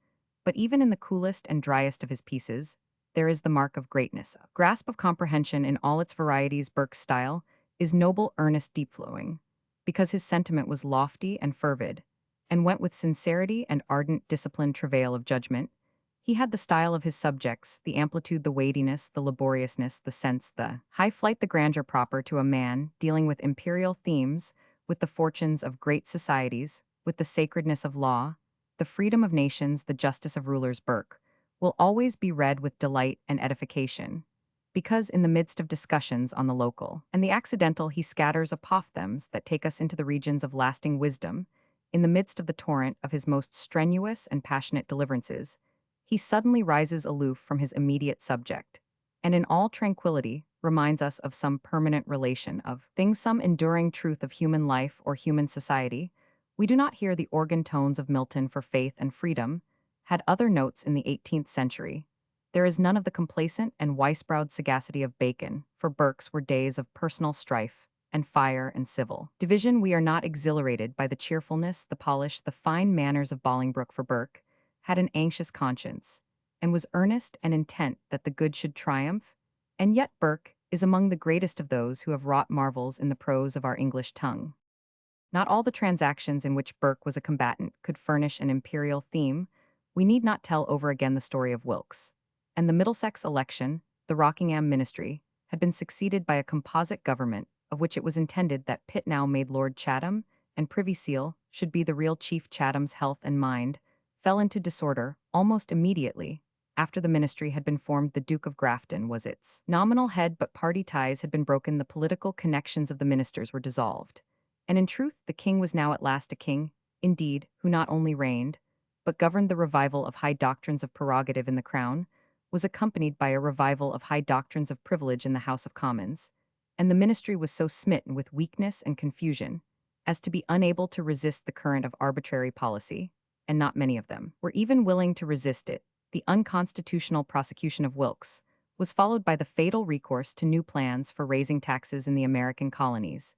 But even in the coolest and driest of his pieces, there is the mark of greatness, a grasp of comprehension in all its varieties. Burke's style is noble, earnest, deep-flowing, because his sentiment was lofty and fervid, and went with sincerity and ardent, disciplined travail of judgment. He had the style of his subjects, the amplitude, the weightiness, the laboriousness, the sense, the high flight, the grandeur proper to a man dealing with imperial themes, with the fortunes of great societies, with the sacredness of law, the freedom of nations, the justice of rulers. Burke will always be read with delight and edification, because in the midst of discussions on the local and the accidental he scatters apophthegms that take us into the regions of lasting wisdom. In the midst of the torrent of his most strenuous and passionate deliverances, he suddenly rises aloof from his immediate subject, and in all tranquility reminds us of some permanent relation of things, some enduring truth of human life or human society. We do not hear the organ tones of Milton for faith and freedom, had other notes in the 18th century. There is none of the complacent and wise-browed sagacity of Bacon, for Burke's were days of personal strife and fire and civil division. We are not exhilarated by the cheerfulness, the polish, the fine manners of Bolingbroke, for Burke had an anxious conscience, and was earnest and intent that the good should triumph. And yet Burke is among the greatest of those who have wrought marvels in the prose of our English tongue. Not all the transactions in which Burke was a combatant could furnish an imperial theme. We need not tell over again the story of Wilkes, and the Middlesex election. The Rockingham ministry had been succeeded by a composite government, of which it was intended that Pitt, now made Lord Chatham and Privy Seal, should be the real chief. Chatham's health and mind fell into disorder almost immediately, after the ministry had been formed, the Duke of Grafton was its nominal head, but party ties had been broken, the political connections of the ministers were dissolved. And in truth, the king was now at last a king, indeed, who not only reigned, but governed. The revival of high doctrines of prerogative in the crown was accompanied by a revival of high doctrines of privilege in the House of Commons, and the ministry was so smitten with weakness and confusion as to be unable to resist the current of arbitrary policy, and not many of them were even willing to resist it. The unconstitutional prosecution of Wilkes was followed by the fatal recourse to new plans for raising taxes in the American colonies.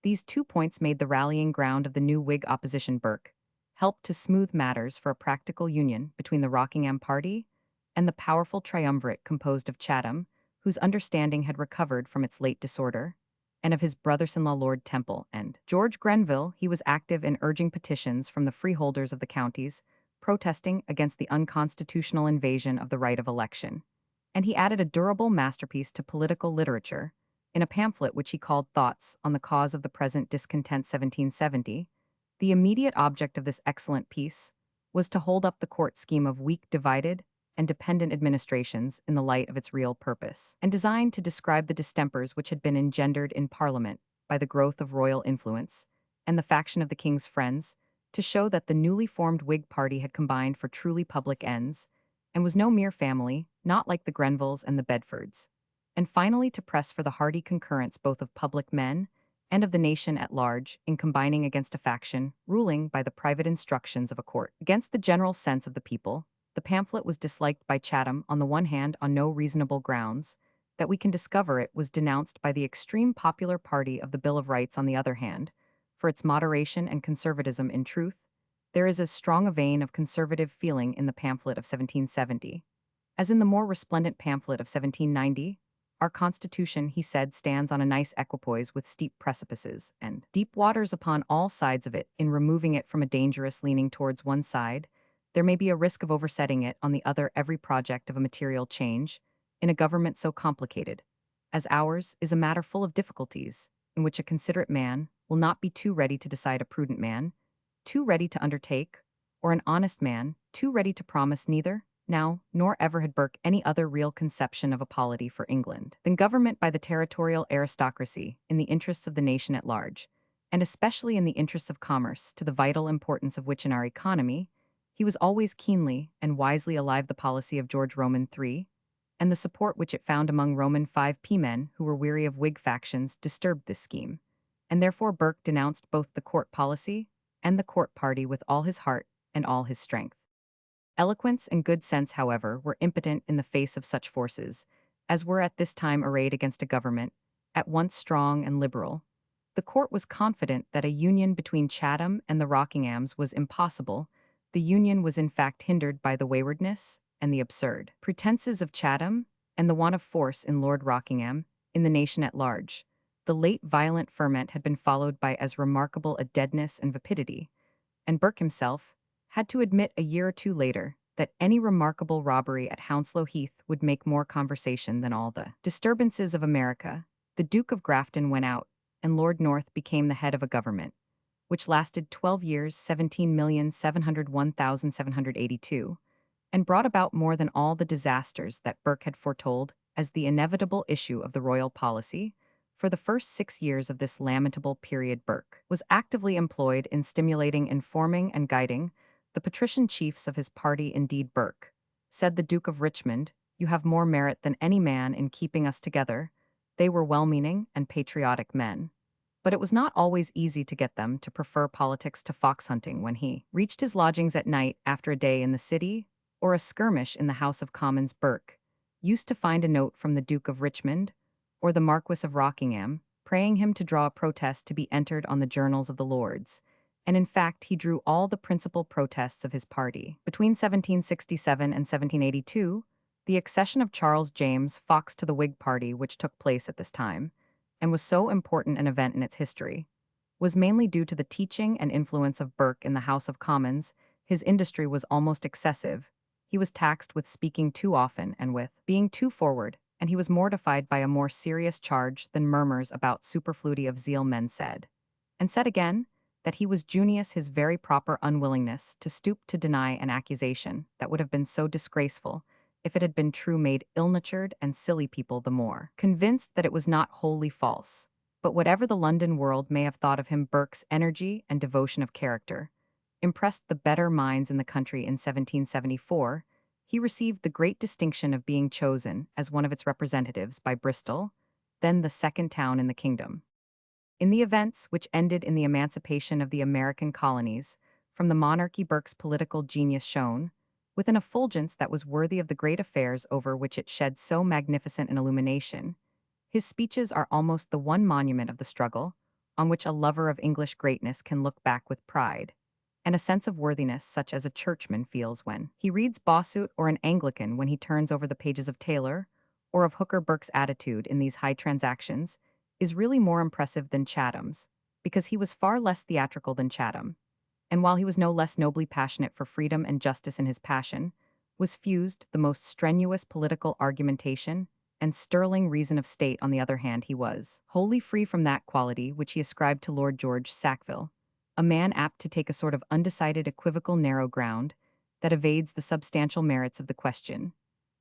These 2 points made the rallying ground of the new Whig opposition. Burke helped to smooth matters for a practical union between the Rockingham party and the powerful triumvirate composed of Chatham, whose understanding had recovered from its late disorder, and of his brothers-in-law Lord Temple and George Grenville. He was active in urging petitions from the freeholders of the counties, protesting against the unconstitutional invasion of the right of election. And he added a durable masterpiece to political literature, in a pamphlet which he called Thoughts on the Cause of the Present Discontent 1770. The immediate object of this excellent piece was to hold up the court scheme of weak, divided, and dependent administrations in the light of its real purpose, and designed to describe the distempers which had been engendered in Parliament by the growth of royal influence and the faction of the king's friends, to show that the newly formed Whig party had combined for truly public ends, and was no mere family, not like the Grenvilles and the Bedfords, and finally to press for the hearty concurrence both of public men and of the nation at large in combining against a faction ruling by the private instructions of a court against the general sense of the people. The pamphlet was disliked by Chatham on the one hand on no reasonable grounds that we can discover. It was denounced by the extreme popular party of the Bill of Rights on the other hand, for its moderation and conservatism. In truth, there is as strong a vein of conservative feeling in the pamphlet of 1770 as in the more resplendent pamphlet of 1790. Our Constitution, he said, stands on a nice equipoise with steep precipices and deep waters upon all sides of it. In removing it from a dangerous leaning towards one side, there may be a risk of oversetting it on the other. Every project of a material change, in a government so complicated as ours, is a matter full of difficulties, in which a considerate man will not be too ready to decide, a prudent man too ready to undertake, or an honest man too ready to promise. Neither now nor ever had Burke any other real conception of a polity for England than government by the territorial aristocracy in the interests of the nation at large, and especially in the interests of commerce, to the vital importance of which in our economy he was always keenly and wisely alive. The policy of George Roman III, and the support which it found among Roman V men who were weary of Whig factions, disturbed this scheme, and therefore Burke denounced both the court policy and the court party with all his heart and all his strength. Eloquence and good sense, however, were impotent in the face of such forces as were at this time arrayed against a government at once strong and liberal. The court was confident that a union between Chatham and the Rockinghams was impossible. The union was in fact hindered by the waywardness and the absurd pretenses of Chatham and the want of force in Lord Rockingham in the nation at large. The late violent ferment had been followed by as remarkable a deadness and vapidity, and Burke himself had to admit a year or two later that any remarkable robbery at Hounslow Heath would make more conversation than all the disturbances of America. The Duke of Grafton went out, and Lord North became the head of a government, which lasted 12 years, 17,701,782, and brought about more than all the disasters that Burke had foretold as the inevitable issue of the royal policy. For the first 6 years of this lamentable period, Burke was actively employed in stimulating, informing, and guiding the patrician chiefs of his party. Indeed, Burke said the Duke of Richmond, "You have more merit than any man in keeping us together." They were well-meaning and patriotic men, but it was not always easy to get them to prefer politics to fox hunting. When he reached his lodgings at night after a day in the city or a skirmish in the House of Commons, Burke used to find a note from the Duke of Richmond or the Marquis of Rockingham praying him to draw a protest to be entered on the journals of the Lords, and in fact he drew all the principal protests of his party. Between 1767 and 1782, the accession of Charles James Fox to the Whig party, which took place at this time, and was so important an event in its history, was mainly due to the teaching and influence of Burke in the House of Commons. His industry was almost excessive. He was taxed with speaking too often and with being too forward, and he was mortified by a more serious charge than murmurs about superfluity of zeal. Men said, and said again, that he was Junius, his very proper unwillingness to stoop to deny an accusation that would have been so disgraceful if it had been true made ill-natured and silly people the more convinced that it was not wholly false. But whatever the London world may have thought of him, Burke's energy and devotion of character impressed the better minds in the country. In 1774, he received the great distinction of being chosen as one of its representatives by Bristol, then the second town in the kingdom. In the events which ended in the emancipation of the American colonies from the monarchy, Burke's political genius shone with an effulgence that was worthy of the great affairs over which it shed so magnificent an illumination. His speeches are almost the one monument of the struggle on which a lover of English greatness can look back with pride and a sense of worthiness such as a churchman feels when he reads Bossuet or an Anglican when he turns over the pages of Taylor or of Hooker. Burke's attitude in these high transactions is really more impressive than Chatham's, because he was far less theatrical than Chatham, and while he was no less nobly passionate for freedom and justice in his passion, was fused the most strenuous political argumentation and sterling reason of state. On the other hand, he was wholly free from that quality which he ascribed to Lord George Sackville, a man apt to take a sort of undecided equivocal narrow ground that evades the substantial merits of the question,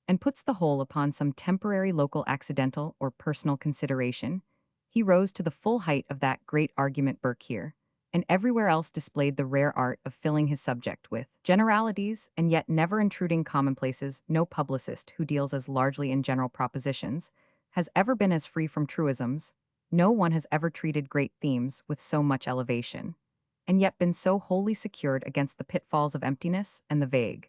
and puts the whole upon some temporary local accidental or personal consideration. He rose to the full height of that great argument. Burke here and everywhere else displayed the rare art of filling his subject with generalities and yet never intruding commonplaces. No publicist who deals as largely in general propositions has ever been as free from truisms. No one has ever treated great themes with so much elevation, and yet been so wholly secured against the pitfalls of emptiness and the vague.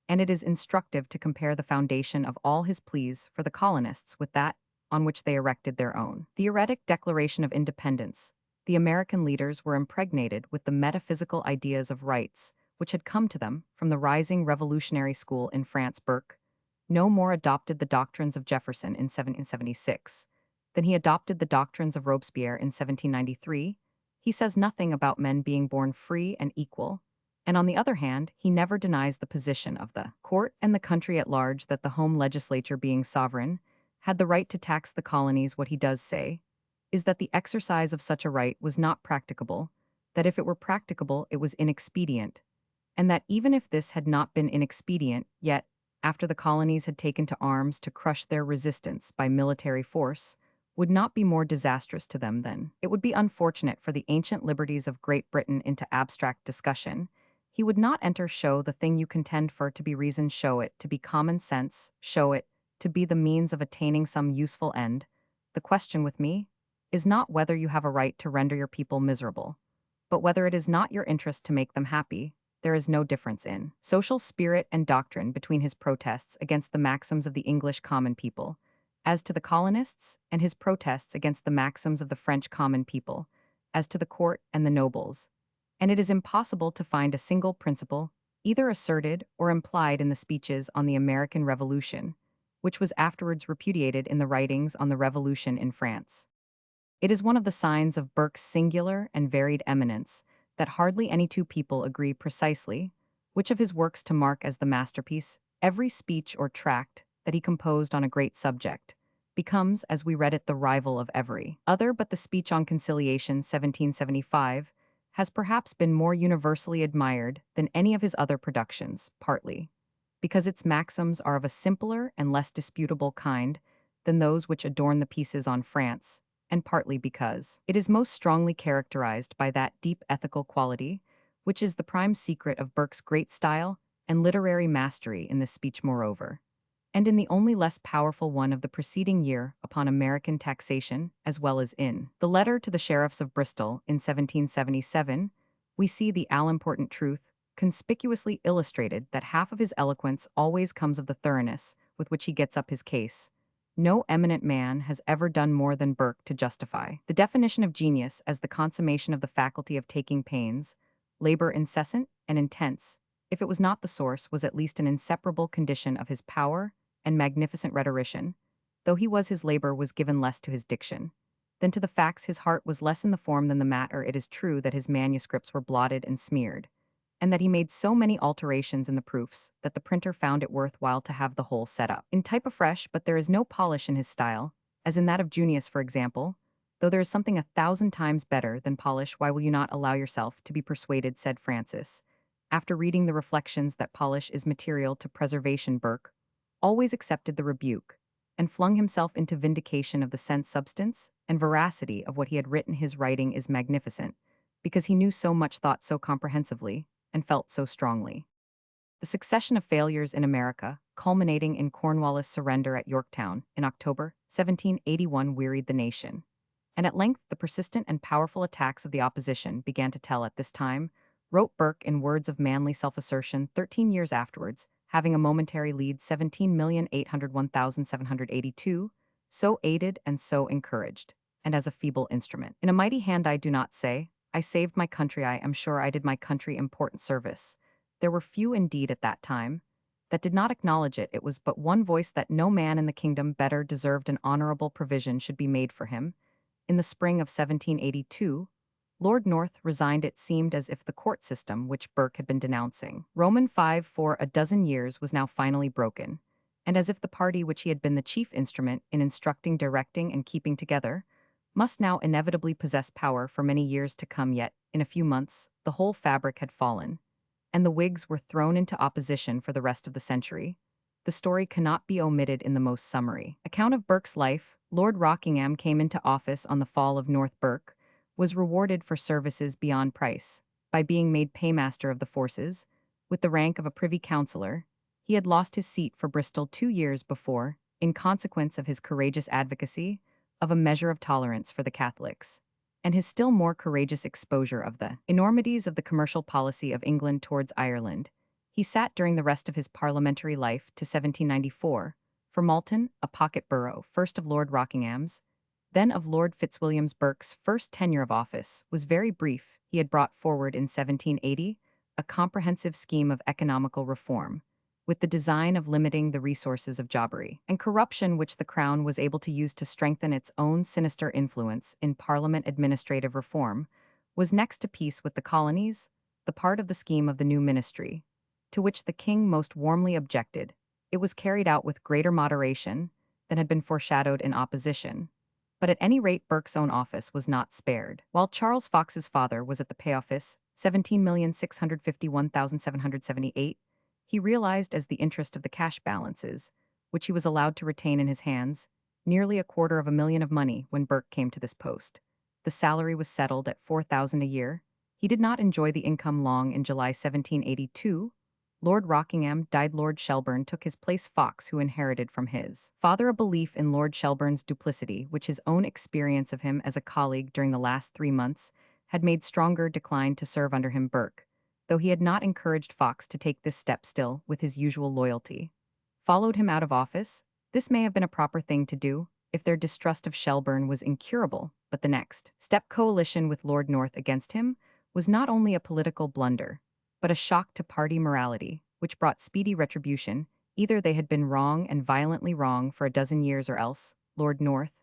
And it is instructive to compare the foundation of all his pleas for the colonists with that on which they erected their own theoretic Declaration of Independence. The American leaders were impregnated with the metaphysical ideas of rights which had come to them from the rising revolutionary school in France. Burke no more adopted the doctrines of Jefferson in 1776 than he adopted the doctrines of Robespierre in 1793. He says nothing about men being born free and equal, and on the other hand, he never denies the position of the court and the country at large that the home legislature, being sovereign, had the right to tax the colonies. What he does say is that the exercise of such a right was not practicable, that if it were practicable, it was inexpedient, and that even if this had not been inexpedient, yet, after the colonies had taken to arms to crush their resistance by military force, would not be more disastrous to them than it would be unfortunate for the ancient liberties of Great Britain. Into abstract discussion, he would not enter. Show the thing you contend for to be reason, show it to be common sense, show it to be the means of attaining some useful end. The question with me is not whether you have a right to render your people miserable, but whether it is not your interest to make them happy. There is no difference in social spirit and doctrine between his protests against the maxims of the English common people as to the colonists, and his protests against the maxims of the French common people as to the court and the nobles. And it is impossible to find a single principle, either asserted or implied in the speeches on the American Revolution, which was afterwards repudiated in the writings on the Revolution in France. It is one of the signs of Burke's singular and varied eminence that hardly any two people agree precisely which of his works to mark as the masterpiece. Every speech or tract that he composed on a great subject becomes, as we read it, the rival of every other. But the speech on conciliation, 1775, has perhaps been more universally admired than any of his other productions, partly because its maxims are of a simpler and less disputable kind than those which adorn the pieces on France, and partly because it is most strongly characterized by that deep ethical quality which is the prime secret of Burke's great style and literary mastery in this speech. Moreover, and in the only less powerful one of the preceding year upon American taxation, as well as in the letter to the sheriffs of Bristol in 1777, we see the all-important truth conspicuously illustrated that half of his eloquence always comes of the thoroughness with which he gets up his case. No eminent man has ever done more than Burke to justify the definition of genius as the consummation of the faculty of taking pains, labor incessant and intense. If it was not the source, was at least an inseparable condition of his power and magnificent rhetorician, though he was his labor was given less to his diction than to the facts. His heart was less in the form than the matter. It is true that his manuscripts were blotted and smeared, and that he made so many alterations in the proofs that the printer found it worth while to have the whole set up in type afresh. But there is no polish in his style, as in that of Junius, for example. Though there is something 1,000 times better than polish, why will you not allow yourself to be persuaded, said Francis, after reading the reflections that polish is material to preservation. Burke always accepted the rebuke, and flung himself into vindication of the sense, substance, and veracity of what he had written. His writing is magnificent, because he knew so much, thought so comprehensively, and felt so strongly. The succession of failures in America, culminating in Cornwallis' surrender at Yorktown in October 1781, wearied the nation. And at length, the persistent and powerful attacks of the opposition began to tell. At this time, wrote Burke in words of manly self-assertion 13 years afterwards, having a momentary lead 17,801,782, so aided and so encouraged, and as a feeble instrument. In a mighty hand I do not say, I saved my country, I am sure I did my country important service. There were few indeed at that time that did not acknowledge it. It was but one voice that no man in the kingdom better deserved an honorable provision should be made for him. In the spring of 1782, Lord North resigned. It seemed as if the court system, which Burke had been denouncing Roman 5 for a dozen years, was now finally broken, and as if the party which he had been the chief instrument in instructing, directing, and keeping together must now inevitably possess power for many years to come. Yet, in a few months, the whole fabric had fallen, and the Whigs were thrown into opposition for the rest of the century. The story cannot be omitted in the most summary account of Burke's life. Lord Rockingham came into office on the fall of North. Burke was rewarded for services beyond price by being made paymaster of the forces, with the rank of a privy councillor. He had lost his seat for Bristol 2 years before, in consequence of his courageous advocacy of a measure of tolerance for the Catholics, and his still more courageous exposure of the enormities of the commercial policy of England towards Ireland. He sat during the rest of his parliamentary life to 1794, for Malton, a pocket borough, first of Lord Rockingham's, then of Lord Fitzwilliam's. Burke's first tenure of office was very brief. He had brought forward in 1780 a comprehensive scheme of economical reform, with the design of limiting the resources of jobbery and corruption which the Crown was able to use to strengthen its own sinister influence in Parliament. Administrative reform was next to peace with the colonies, the part of the scheme of the new ministry, to which the king most warmly objected. It was carried out with greater moderation than had been foreshadowed in opposition, but at any rate Burke's own office was not spared. While Charles Fox's father was at the pay office, 17,651,778, he realized as the interest of the cash balances, which he was allowed to retain in his hands, nearly $250,000 of money when Burke came to this post. The salary was settled at $4,000 a year. He did not enjoy the income long. In July 1782, Lord Rockingham died. Lord Shelburne took his place. Fox, who inherited from his father a belief in Lord Shelburne's duplicity, which his own experience of him as a colleague during the last 3 months had made stronger, declined to serve under him. Burke, though he had not encouraged Fox to take this step, still, with his usual loyalty, followed him out of office. This may have been a proper thing to do, if their distrust of Shelburne was incurable, but the next step, coalition with Lord North against him, was not only a political blunder, but a shock to party morality, which brought speedy retribution. Either they had been wrong and violently wrong for a dozen years, or else Lord North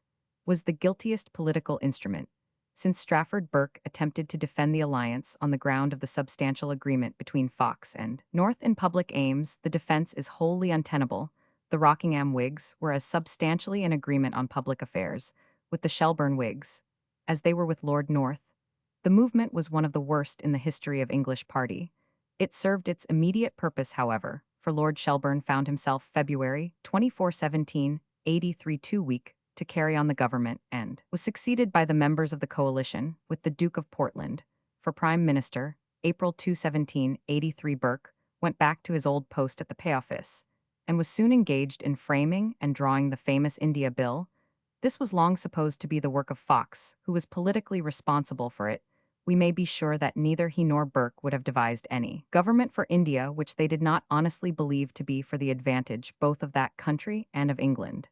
was the guiltiest political instrument, since Strafford. Burke attempted to defend the alliance on the ground of the substantial agreement between Fox and North in public aims. The defense is wholly untenable. The Rockingham Whigs were as substantially in agreement on public affairs with the Shelburne Whigs as they were with Lord North. The movement was one of the worst in the history of English party. It served its immediate purpose, however, for Lord Shelburne found himself February 24, 1783 too weak to carry on the government, and was succeeded by the members of the coalition, with the Duke of Portland for Prime Minister. April 2, 1783, Burke went back to his old post at the pay office, and was soon engaged in framing and drawing the famous India Bill. This was long supposed to be the work of Fox, who was politically responsible for it. We may be sure that neither he nor Burke would have devised any government for India which they did not honestly believe to be for the advantage both of that country and of England.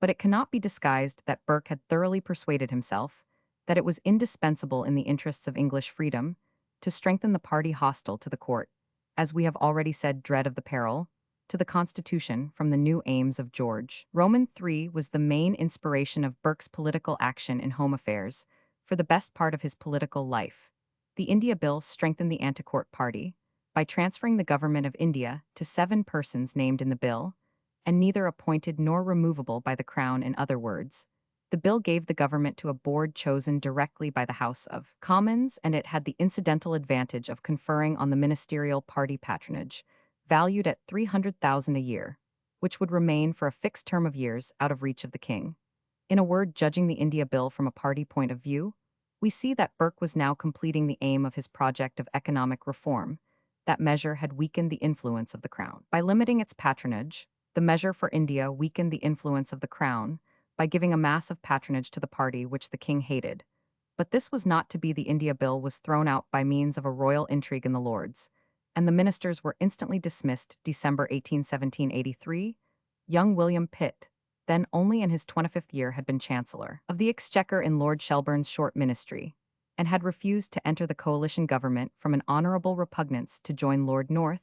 But it cannot be disguised that Burke had thoroughly persuaded himself that it was indispensable in the interests of English freedom to strengthen the party hostile to the court, as we have already said, dread of the peril to the Constitution from the new aims of George. Roman III was the main inspiration of Burke's political action in home affairs for the best part of his political life. The India Bill strengthened the anti-court party by transferring the government of India to 7 persons named in the bill, and neither appointed nor removable by the Crown. In other words, the bill gave the government to a board chosen directly by the House of Commons, and it had the incidental advantage of conferring on the ministerial party patronage, valued at $300,000 a year, which would remain for a fixed term of years out of reach of the king. In a word, judging the India Bill from a party point of view, we see that Burke was now completing the aim of his project of economic reform. That measure had weakened the influence of the crown. By limiting its patronage, the measure for India weakened the influence of the crown by giving a massive patronage to the party which the king hated. But this was not to be. The India Bill was thrown out by means of a royal intrigue in the Lords, and the ministers were instantly dismissed. December 18, 1783, young William Pitt, then only in his 25th year, had been Chancellor of the Exchequer in Lord Shelburne's short ministry, and had refused to enter the coalition government from an honourable repugnance to join Lord North.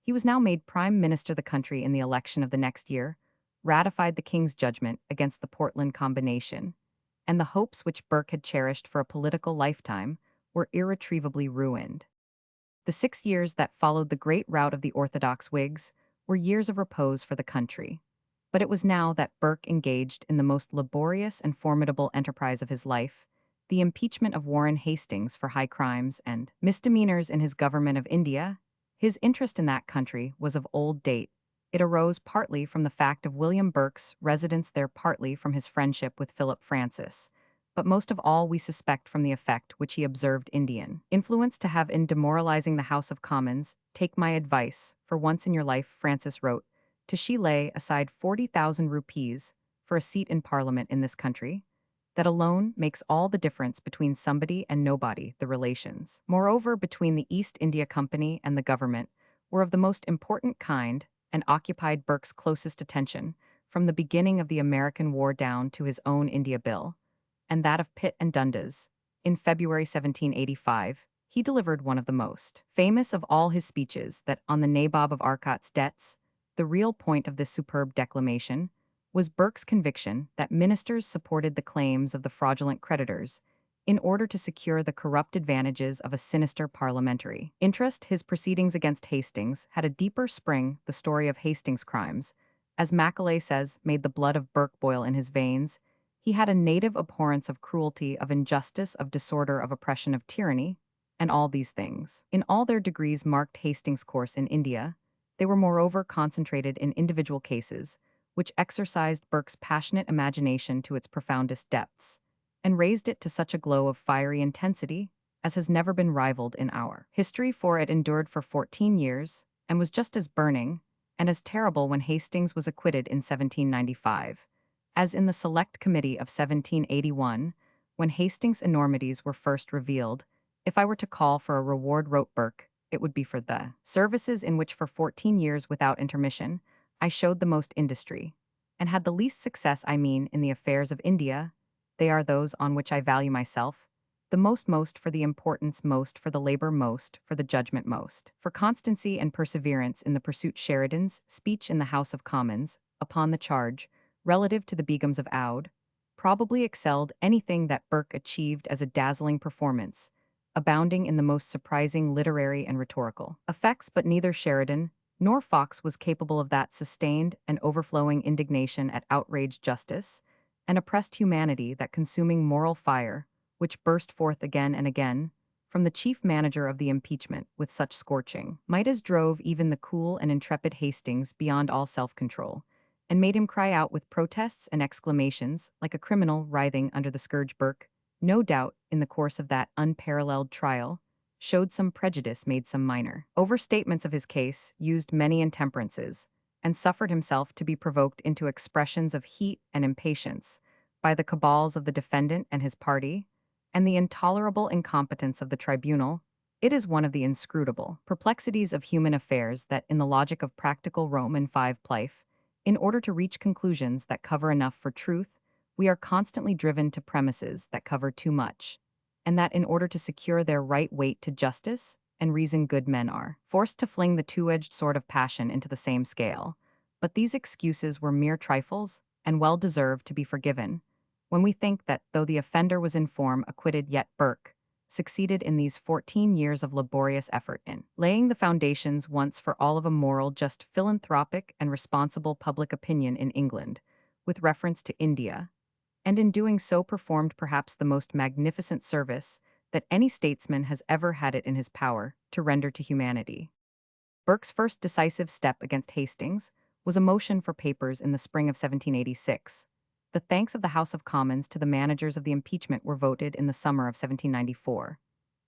He was now made Prime Minister. The country in the election of the next year ratified the King's judgment against the Portland Combination, and the hopes which Burke had cherished for a political lifetime were irretrievably ruined. The 6 years that followed the great rout of the orthodox Whigs were years of repose for the country. But it was now that Burke engaged in the most laborious and formidable enterprise of his life, the impeachment of Warren Hastings for high crimes and misdemeanors in his government of India. His interest in that country was of old date. It arose partly from the fact of William Burke's residence there, partly from his friendship with Philip Francis, but most of all we suspect from the effect which he observed Indian influence to have in demoralizing the House of Commons. Take my advice, for once in your life, Francis wrote, to she lay aside 40,000 rupees for a seat in Parliament in this country. That alone makes all the difference between somebody and nobody. The relations, moreover, between the East India Company and the government were of the most important kind and occupied Burke's closest attention from the beginning of the American War down to his own India Bill, and that of Pitt and Dundas. In February 1785, he delivered one of the most famous of all his speeches, that on the Nabob of Arcot's debts. The real point of this superb declamation was Burke's conviction that ministers supported the claims of the fraudulent creditors in order to secure the corrupt advantages of a sinister parliamentary interest. His proceedings against Hastings had a deeper spring. The story of Hastings' crimes, as Macaulay says, made the blood of Burke boil in his veins. He had a native abhorrence of cruelty, of injustice, of disorder, of oppression, of tyranny, and all these things, in all their degrees, marked Hastings' course in India. They were moreover concentrated in individual cases, which exercised Burke's passionate imagination to its profoundest depths, and raised it to such a glow of fiery intensity as has never been rivaled in our history, for it endured for 14 years, and was just as burning and as terrible when Hastings was acquitted in 1795, as in the Select Committee of 1781, when Hastings' enormities were first revealed. If I were to call for a reward, wrote Burke, it would be for the services in which for 14 years without intermission I showed the most industry, and had the least success. I mean, in the affairs of India. They are those on which I value myself the most for the importance, most for the labor, most for the judgment, most for constancy and perseverance in the pursuit. Sheridan's speech in the House of Commons upon the charge relative to the Begums of Oude probably excelled anything that Burke achieved as a dazzling performance, abounding in the most surprising literary and rhetorical effects. But neither Sheridan nor Fox was capable of that sustained and overflowing indignation at outraged justice and oppressed humanity, that consuming moral fire which burst forth again and again from the chief manager of the impeachment with such scorching might as drove even the cool and intrepid Hastings beyond all self-control, and made him cry out with protests and exclamations like a criminal writhing under the scourge. Burke, no doubt, in the course of that unparalleled trial, showed some prejudice, made some minor overstatements of his case, used many intemperances, and suffered himself to be provoked into expressions of heat and impatience by the cabals of the defendant and his party, and the intolerable incompetence of the tribunal. It is one of the inscrutable perplexities of human affairs that, in the logic of practical Roman five plife, in order to reach conclusions that cover enough for truth, we are constantly driven to premises that cover too much, and that in order to secure their right weight to justice and reason, good men are forced to fling the two-edged sword of passion into the same scale. But these excuses were mere trifles, and well deserved to be forgiven, when we think that, though the offender was in form acquitted, yet Burke succeeded in these 14 years of laborious effort in laying the foundations once for all of a moral, just, philanthropic, and responsible public opinion in England with reference to India, and in doing so performed perhaps the most magnificent service that any statesman has ever had it in his power to render to humanity. Burke's first decisive step against Hastings was a motion for papers in the spring of 1786. The thanks of the House of Commons to the managers of the impeachment were voted in the summer of 1794.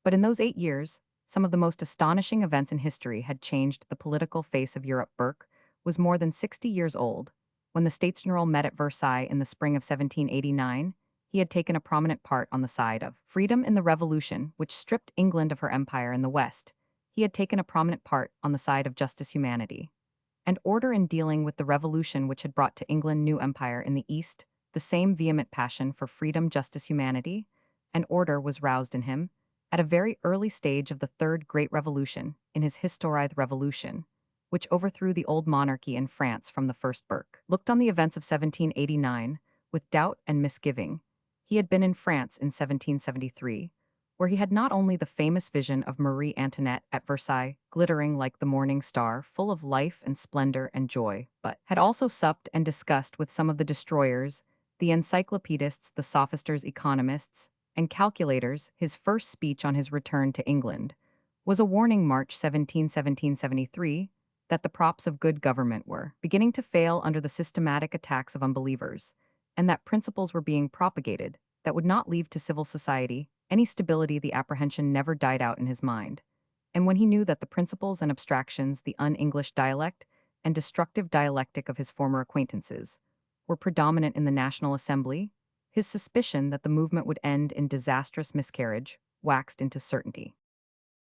But in those 8 years, some of the most astonishing events in history had changed the political face of Europe. Burke was more than 60 years old. When the States General met at Versailles in the spring of 1789, he had taken a prominent part on the side of freedom in the Revolution, which stripped England of her empire in the West. He had taken a prominent part on the side of justice, humanity, and order in dealing with the revolution which had brought to England new empire in the East. The same vehement passion for freedom, justice, humanity, and order was roused in him at a very early stage of the Third Great Revolution, in his Historiography Revolution, which overthrew the old monarchy in France from the first. Burke looked on the events of 1789 with doubt and misgiving. He had been in France in 1773, where he had not only the famous vision of Marie Antoinette at Versailles, glittering like the morning star, full of life and splendor and joy, but had also supped and discussed with some of the destroyers, the encyclopedists, the sophisters, economists, and calculators. His first speech on his return to England was a warning, March 17, 1773, that the props of good government were beginning to fail under the systematic attacks of unbelievers, and that principles were being propagated that would not leave to civil society any stability. The apprehension never died out in his mind. And when he knew that the principles and abstractions, the un-English dialect and destructive dialectic of his former acquaintances, were predominant in the National Assembly, his suspicion that the movement would end in disastrous miscarriage waxed into certainty.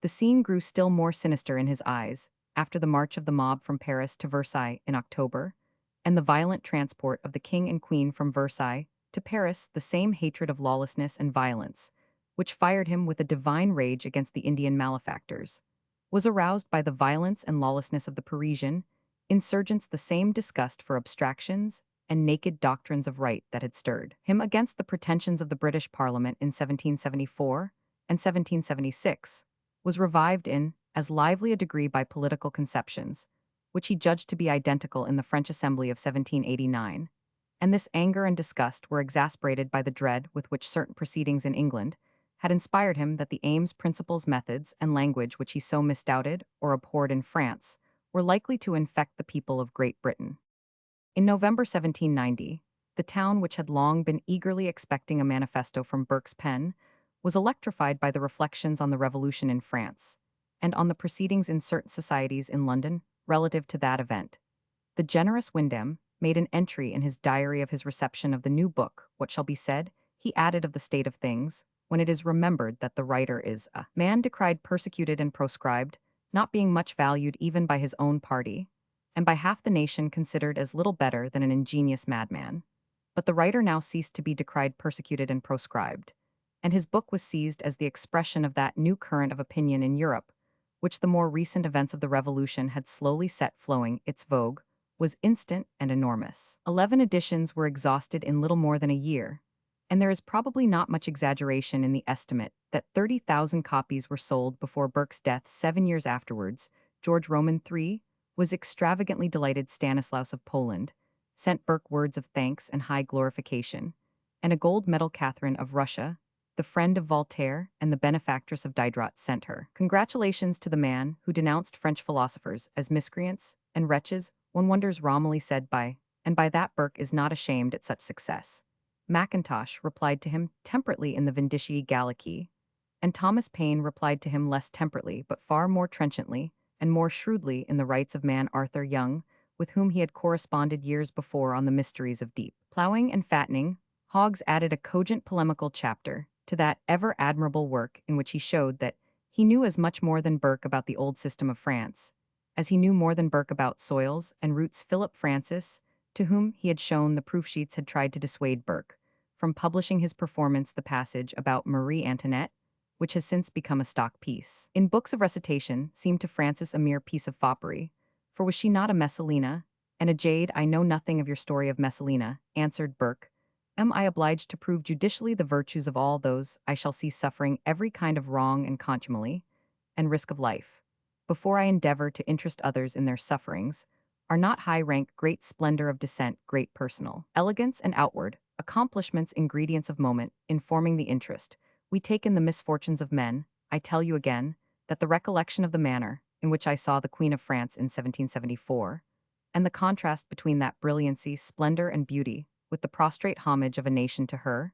The scene grew still more sinister in his eyes after the march of the mob from Paris to Versailles in October, and the violent transport of the king and queen from Versailles to Paris. The same hatred of lawlessness and violence, which fired him with a divine rage against the Indian malefactors, was aroused by the violence and lawlessness of the Parisian insurgents. The same disgust for abstractions and naked doctrines of right that had stirred him against the pretensions of the British Parliament in 1774 and 1776 was revived in as lively a degree by political conceptions, which he judged to be identical in the French Assembly of 1789, and this anger and disgust were exasperated by the dread with which certain proceedings in England had inspired him that the aims, principles, methods, and language which he so misdoubted or abhorred in France were likely to infect the people of Great Britain. In November 1790, the town, which had long been eagerly expecting a manifesto from Burke's pen, was electrified by the reflections on the revolution in France and on the proceedings in certain societies in London relative to that event. The generous Wyndham made an entry in his diary of his reception of the new book. What shall be said, he added, of the state of things, when it is remembered that the writer is a man decried, persecuted, and proscribed, not being much valued even by his own party, and by half the nation considered as little better than an ingenious madman. But the writer now ceased to be decried, persecuted, and proscribed, and his book was seized as the expression of that new current of opinion in Europe, which the more recent events of the Revolution had slowly set flowing. Its vogue was instant and enormous. 11 editions were exhausted in little more than a year, and there is probably not much exaggeration in the estimate that 30,000 copies were sold before Burke's death 7 years afterwards. George Roman III was extravagantly delighted. Stanislaus of Poland sent Burke words of thanks and high glorification, and a gold medal. Catherine of Russia, the friend of Voltaire and the benefactress of Diderot, sent her congratulations to the man who denounced French philosophers as miscreants and wretches. One wonders, Romilly said, and by that Burke is not ashamed at such success. Mackintosh replied to him temperately in the Vindicii Gallici, and Thomas Paine replied to him less temperately but far more trenchantly and more shrewdly in the Rights of Man. Arthur Young, with whom he had corresponded years before on the mysteries of deep ploughing and fattening, Hoggs added a cogent polemical chapter to that ever admirable work in which he showed that he knew as much more than Burke about the old system of France as he knew more than Burke about soils and roots. Philip Francis, to whom he had shown the proof sheets, had tried to dissuade Burke from publishing his performance, the passage about Marie Antoinette, which has since become a stock piece in books of recitation, seemed to Francis a mere piece of foppery, for was she not a Messalina and a jade? I know nothing of your story of Messalina, answered Burke. Am I obliged to prove judicially the virtues of all those I shall see suffering every kind of wrong and contumely and risk of life, before I endeavor to interest others in their sufferings? Are not high rank, great splendor of descent, great personal elegance and outward accomplishments ingredients of moment in forming the interest we take in the misfortunes of men? I tell you again that the recollection of the manner in which I saw the Queen of France in 1774, and the contrast between that brilliancy, splendor, and beauty, with the prostrate homage of a nation to her,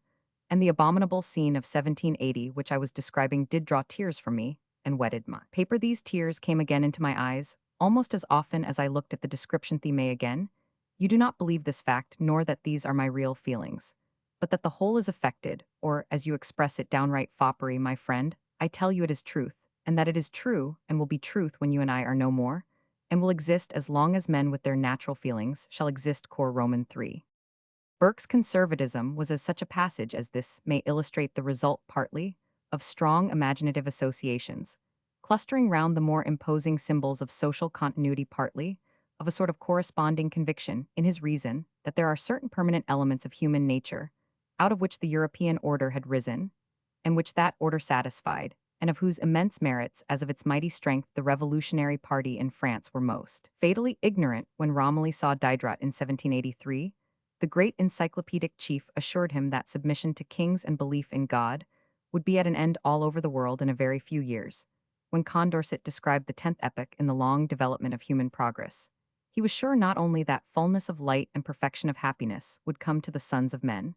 and the abominable scene of 1780 which I was describing did draw tears from me, and wetted my paper. These tears came again into my eyes, almost as often as I looked at the description theme again. You do not believe this fact, nor that these are my real feelings, but that the whole is affected, or, as you express it, downright foppery, my friend. I tell you it is truth, and that it is true, and will be truth when you and I are no more, and will exist as long as men with their natural feelings shall exist. Core Roman 3. Burke's conservatism was as such a passage as this may illustrate the result partly of strong imaginative associations, clustering round the more imposing symbols of social continuity, partly of a sort of corresponding conviction in his reason that there are certain permanent elements of human nature, out of which the European order had risen, and which that order satisfied, and of whose immense merits as of its mighty strength the revolutionary party in France were most fatally ignorant. When Romilly saw Diderot in 1783, the great encyclopedic chief assured him that submission to kings and belief in God would be at an end all over the world in a very few years. When Condorcet described the 10th epoch in the long development of human progress, he was sure not only that fullness of light and perfection of happiness would come to the sons of men,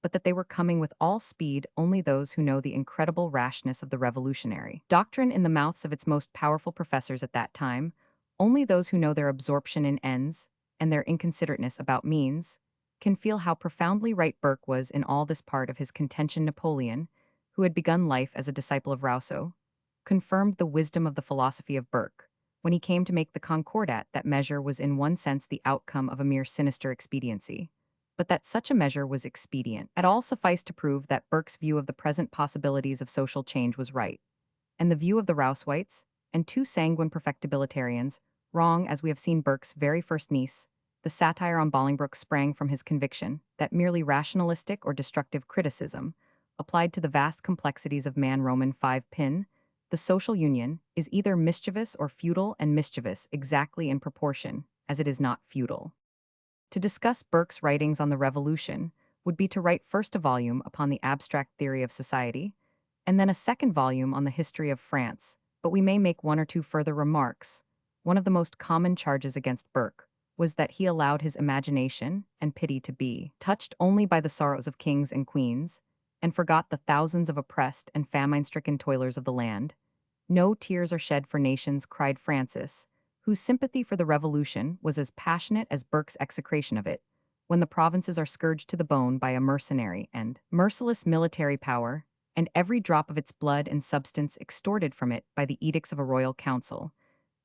but that they were coming with all speed. Only those who know the incredible rashness of the revolutionary doctrine in the mouths of its most powerful professors at that time, only those who know their absorption in ends and their inconsiderateness about means, can feel how profoundly right Burke was in all this part of his contention. Napoleon, who had begun life as a disciple of Rousseau, confirmed the wisdom of the philosophy of Burke when he came to make the Concordat that measure was in one sense the outcome of a mere sinister expediency, but that such a measure was expedient. It all sufficed to prove that Burke's view of the present possibilities of social change was right, and the view of the Rousewites, and two sanguine perfectibilitarians, wrong. As we have seen, Burke's very first niece, the satire on Bolingbroke, sprang from his conviction that merely rationalistic or destructive criticism, applied to the vast complexities of man. Roman 5 pin, the social union, is either mischievous or feudal, and mischievous exactly in proportion as it is not feudal. To discuss Burke's writings on the Revolution would be to write first a volume upon the abstract theory of society, and then a second volume on the history of France, but we may make one or two further remarks. One of the most common charges against Burke was that he allowed his imagination and pity to be touched only by the sorrows of kings and queens, and forgot the thousands of oppressed and famine-stricken toilers of the land. No tears are shed for nations, cried Francis, whose sympathy for the Revolution was as passionate as Burke's execration of it, when the provinces are scourged to the bone by a mercenary and merciless military power, and every drop of its blood and substance extorted from it by the edicts of a royal council.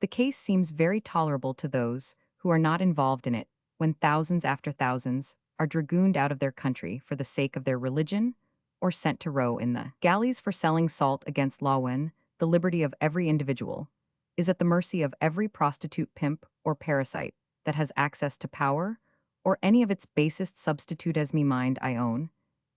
The case seems very tolerable to those who are not involved in it, when thousands after thousands are dragooned out of their country for the sake of their religion, or sent to row in the galleys for selling salt against law. When the liberty of every individual is at the mercy of every prostitute, pimp, or parasite that has access to power, or any of its basest substitute, as me mind I own,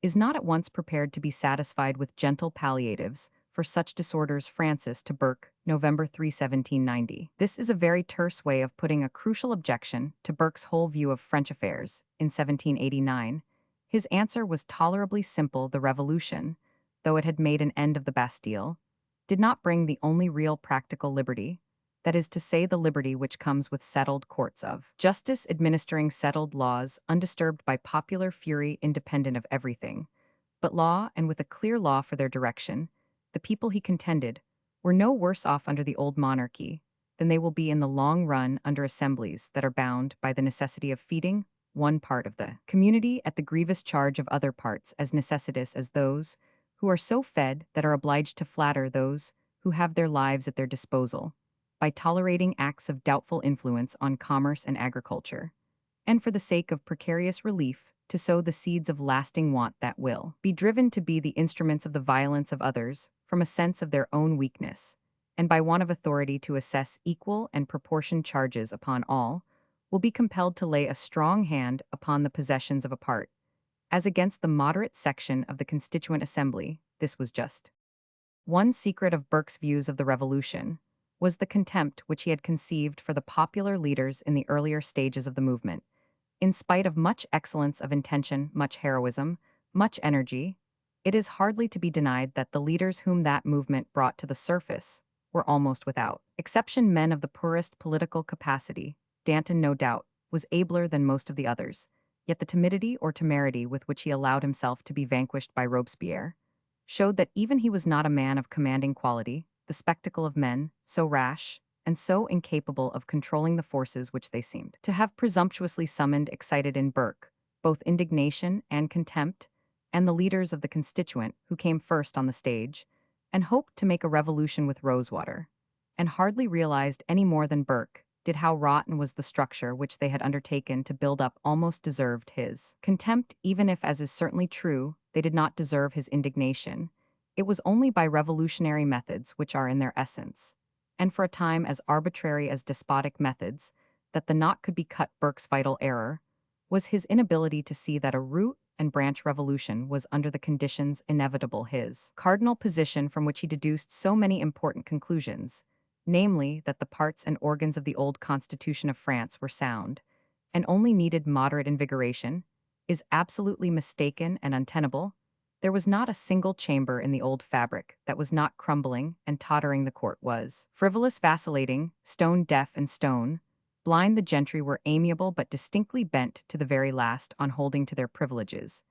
is not at once prepared to be satisfied with gentle palliatives for such disorders. Francis to Burke, November 3, 1790. This is a very terse way of putting a crucial objection to Burke's whole view of French affairs. In 1789, his answer was tolerably simple. The Revolution, though it had made an end of the Bastille, did not bring the only real practical liberty, that is to say, the liberty which comes with settled courts of justice administering settled laws, undisturbed by popular fury, independent of everything but law, and with a clear law for their direction. The people, he contended, were no worse off under the old monarchy than they will be in the long run under assemblies that are bound by the necessity of feeding one part of the community at the grievous charge of other parts, as necessitous as those who are so fed that are obliged to flatter those who have their lives at their disposal, by tolerating acts of doubtful influence on commerce and agriculture, and for the sake of precarious relief, to sow the seeds of lasting want that will be driven to be the instruments of the violence of others from a sense of their own weakness, and by want of authority to assess equal and proportioned charges upon all, will be compelled to lay a strong hand upon the possessions of a part, as against the moderate section of the Constituent Assembly. This was just. One secret of Burke's views of the Revolution was the contempt which he had conceived for the popular leaders in the earlier stages of the movement. In spite of much excellence of intention, much heroism, much energy, it is hardly to be denied that the leaders whom that movement brought to the surface were almost without exception men of the poorest political capacity, Danton, no doubt, was abler than most of the others, yet the timidity or temerity with which he allowed himself to be vanquished by Robespierre showed that even he was not a man of commanding quality, the spectacle of men, so rash, and so incapable of controlling the forces which they seemed to have presumptuously summoned excited in Burke, both indignation and contempt, and the leaders of the constituent who came first on the stage, and hoped to make a revolution with Rosewater, and hardly realized any more than Burke did how rotten was the structure which they had undertaken to build up almost deserved his contempt, even if, as is certainly true, they did not deserve his indignation. It was only by revolutionary methods which are in their essence, and for a time as arbitrary as despotic methods, that the knot could be cut. Burke's vital error was his inability to see that a root and branch revolution was under the conditions inevitable his cardinal position from which he deduced so many important conclusions, namely that the parts and organs of the old Constitution of France were sound, and only needed moderate invigoration, is absolutely mistaken and untenable. There was not a single chamber in the old fabric that was not crumbling and tottering. The court was frivolous, vacillating, stone deaf and stone blind. The gentry were amiable but distinctly bent to the very last on holding to their privileges,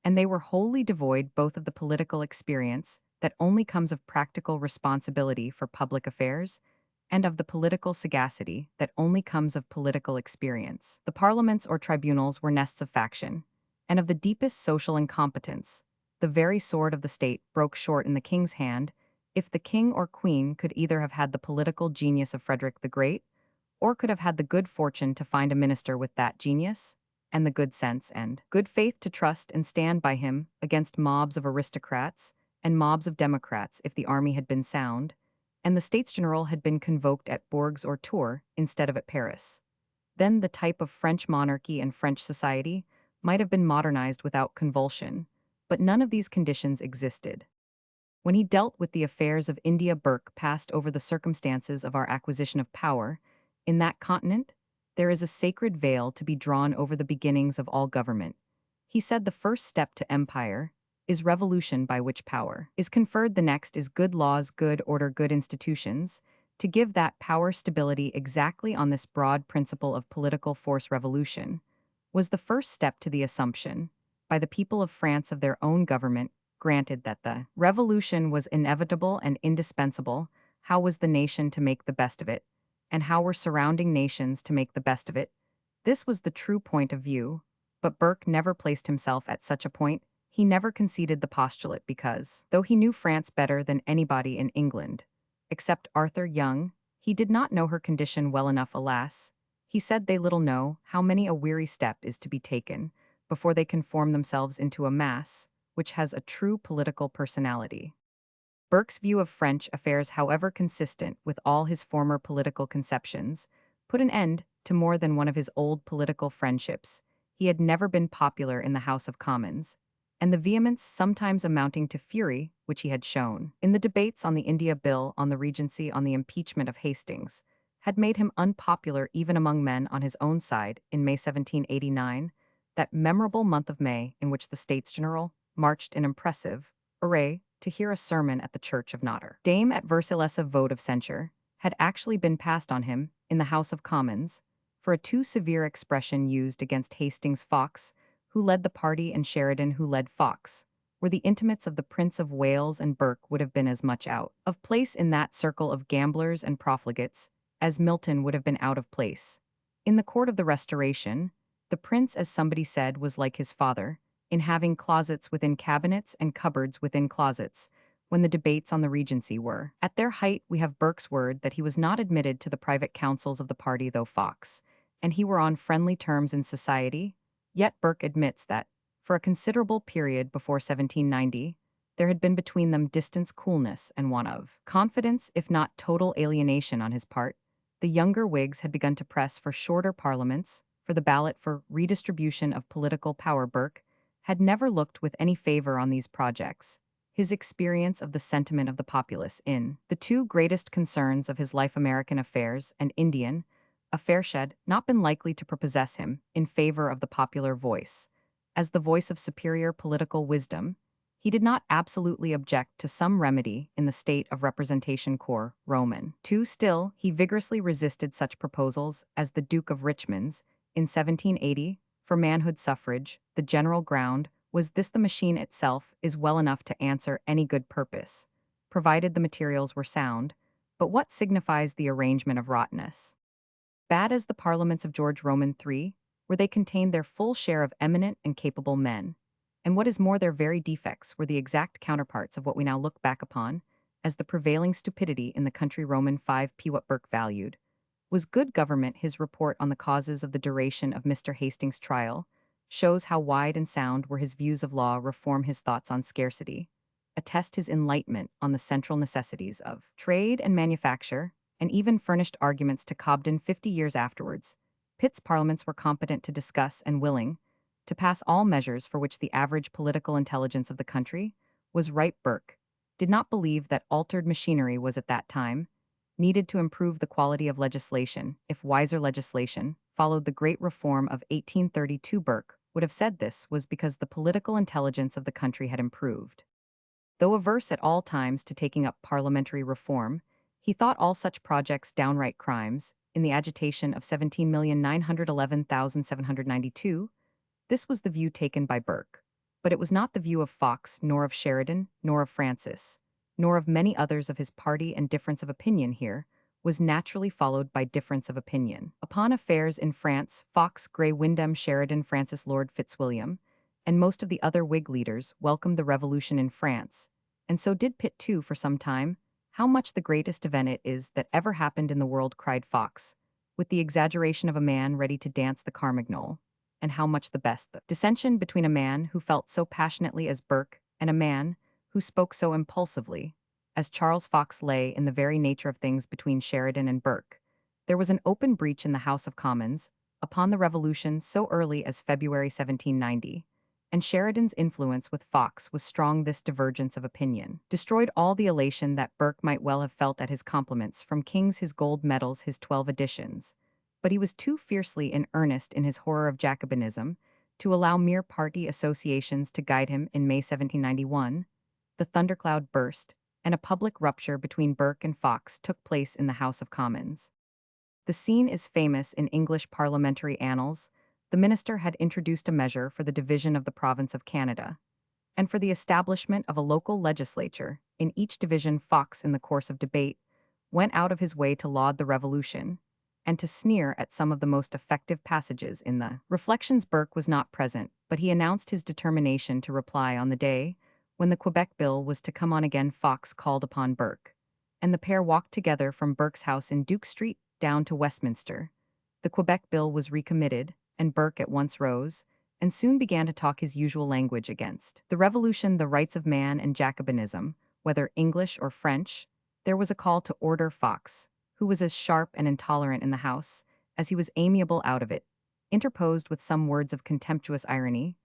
and they were wholly devoid both of the political experience that only comes of practical responsibility for public affairs, and of the political sagacity that only comes of political experience. The parliaments or tribunals were nests of faction, and of the deepest social incompetence. The very sword of the state broke short in the king's hand, if the king or queen could either have had the political genius of Frederick the Great, or could have had the good fortune to find a minister with that genius, and the good sense and good faith to trust and stand by him against mobs of aristocrats and mobs of democrats. If the army had been sound, and the States General had been convoked at Bourges or Tours instead of at Paris, then the type of French monarchy and French society might have been modernized without convulsion, but none of these conditions existed. When he dealt with the affairs of India, Burke passed over the circumstances of our acquisition of power. In that continent, there is a sacred veil to be drawn over the beginnings of all government. He said the first step to empire is revolution, by which power is conferred. The next is good laws, good order, good institutions, to give that power stability. Exactly on this broad principle of political force, revolution was the first step to the assumption, by the people of France, of their own government. Granted that the revolution was inevitable and indispensable, how was the nation to make the best of it? And how were surrounding nations to make the best of it? This was the true point of view, but Burke never placed himself at such a point. He never conceded the postulate because, though he knew France better than anybody in England, except Arthur Young, he did not know her condition well enough. Alas, he said, they little know how many a weary step is to be taken before they can form themselves into a mass which has a true political personality. Burke's view of French affairs, however consistent with all his former political conceptions, put an end to more than one of his old political friendships. He had never been popular in the House of Commons, and the vehemence, sometimes amounting to fury, which he had shown in the debates on the India Bill, on the Regency, on the impeachment of Hastings, had made him unpopular even among men on his own side. In May 1789, that memorable month of May in which the States General marched in impressive array to hear a sermon at the church of Notre Dame at Versailles, a vote of censure had actually been passed on him in the House of Commons for a too severe expression used against Hastings. Fox, who led the party, and Sheridan, who led Fox, were the intimates of the Prince of Wales, and Burke would have been as much out of place in that circle of gamblers and profligates as Milton would have been out of place in the court of the Restoration. The prince, as somebody said, was like his father, in having closets within cabinets and cupboards within closets. When the debates on the Regency were at their height, we have Burke's word that he was not admitted to the private councils of the party, though Fox and he were on friendly terms in society. Yet Burke admits that, for a considerable period before 1790, there had been between them distance, coolness, and want of confidence, if not total alienation on his part. The younger Whigs had begun to press for shorter parliaments, for the ballot for redistribution of political power. Burke had never looked with any favor on these projects. His experience of the sentiment of the populace in the two greatest concerns of his life, American affairs and Indian affairs, had not been likely to prepossess him in favor of the popular voice. As the voice of superior political wisdom, he did not absolutely object to some remedy in the state of representation core Roman. 2. Still, he vigorously resisted such proposals as the Duke of Richmond's in 1780 for manhood suffrage. The general ground was this: the machine itself is well enough to answer any good purpose, provided the materials were sound, but what signifies the arrangement of rottenness? Bad as the parliaments of George Roman III, where they contained their full share of eminent and capable men, and what is more, their very defects were the exact counterparts of what we now look back upon as the prevailing stupidity in the country. Roman 5p. What Burke valued was good government. His report on the causes of the duration of Mr. Hastings' trial shows how wide and sound were his views of law reform, his thoughts on scarcity, attest his enlightenment on the central necessities of trade and manufacture, and even furnished arguments to Cobden 50 years afterwards. Pitt's parliaments were competent to discuss and willing to pass all measures for which the average political intelligence of the country was ripe. Burke did not believe that altered machinery was at that time needed to improve the quality of legislation. If wiser legislation followed the great reform of 1832, Burke would have said this was because the political intelligence of the country had improved. Though averse at all times to taking up parliamentary reform, he thought all such projects downright crimes. In the agitation of 17,911,792, this was the view taken by Burke. But it was not the view of Fox, nor of Sheridan, nor of Francis, nor of many others of his party, and difference of opinion here was naturally followed by difference of opinion. Upon affairs in France, Fox, Grey, Windham, Sheridan, Francis, Lord Fitzwilliam, and most of the other Whig leaders welcomed the revolution in France, and so did Pitt too for some time. How much the greatest event it is that ever happened in the world, cried Fox, with the exaggeration of a man ready to dance the Carmagnole, and how much the best. The dissension between a man who felt so passionately as Burke and a man who spoke so impulsively as Charles Fox lay in the very nature of things between Sheridan and Burke. There was an open breach in the House of Commons upon the Revolution so early as February 1790, and Sheridan's influence with Fox was strong. This divergence of opinion destroyed all the elation that Burke might well have felt at his compliments from kings, his gold medals, his 12 editions. But he was too fiercely in earnest in his horror of Jacobinism to allow mere party associations to guide him. In May 1791, the thundercloud burst, and a public rupture between Burke and Fox took place in the House of Commons. The scene is famous in English parliamentary annals. The minister had introduced a measure for the division of the province of Canada, and for the establishment of a local legislature. In each division, Fox, in the course of debate, went out of his way to laud the revolution, and to sneer at some of the most effective passages in the Reflections. Burke was not present, but he announced his determination to reply on the day when the Quebec Bill was to come on again. Fox called upon Burke, and the pair walked together from Burke's house in Duke Street down to Westminster. The Quebec Bill was recommitted, and Burke at once rose, and soon began to talk his usual language against the revolution, the rights of man, and Jacobinism, whether English or French. There was a call to order. Fox, who was as sharp and intolerant in the House as he was amiable out of it, interposed with some words of contemptuous irony.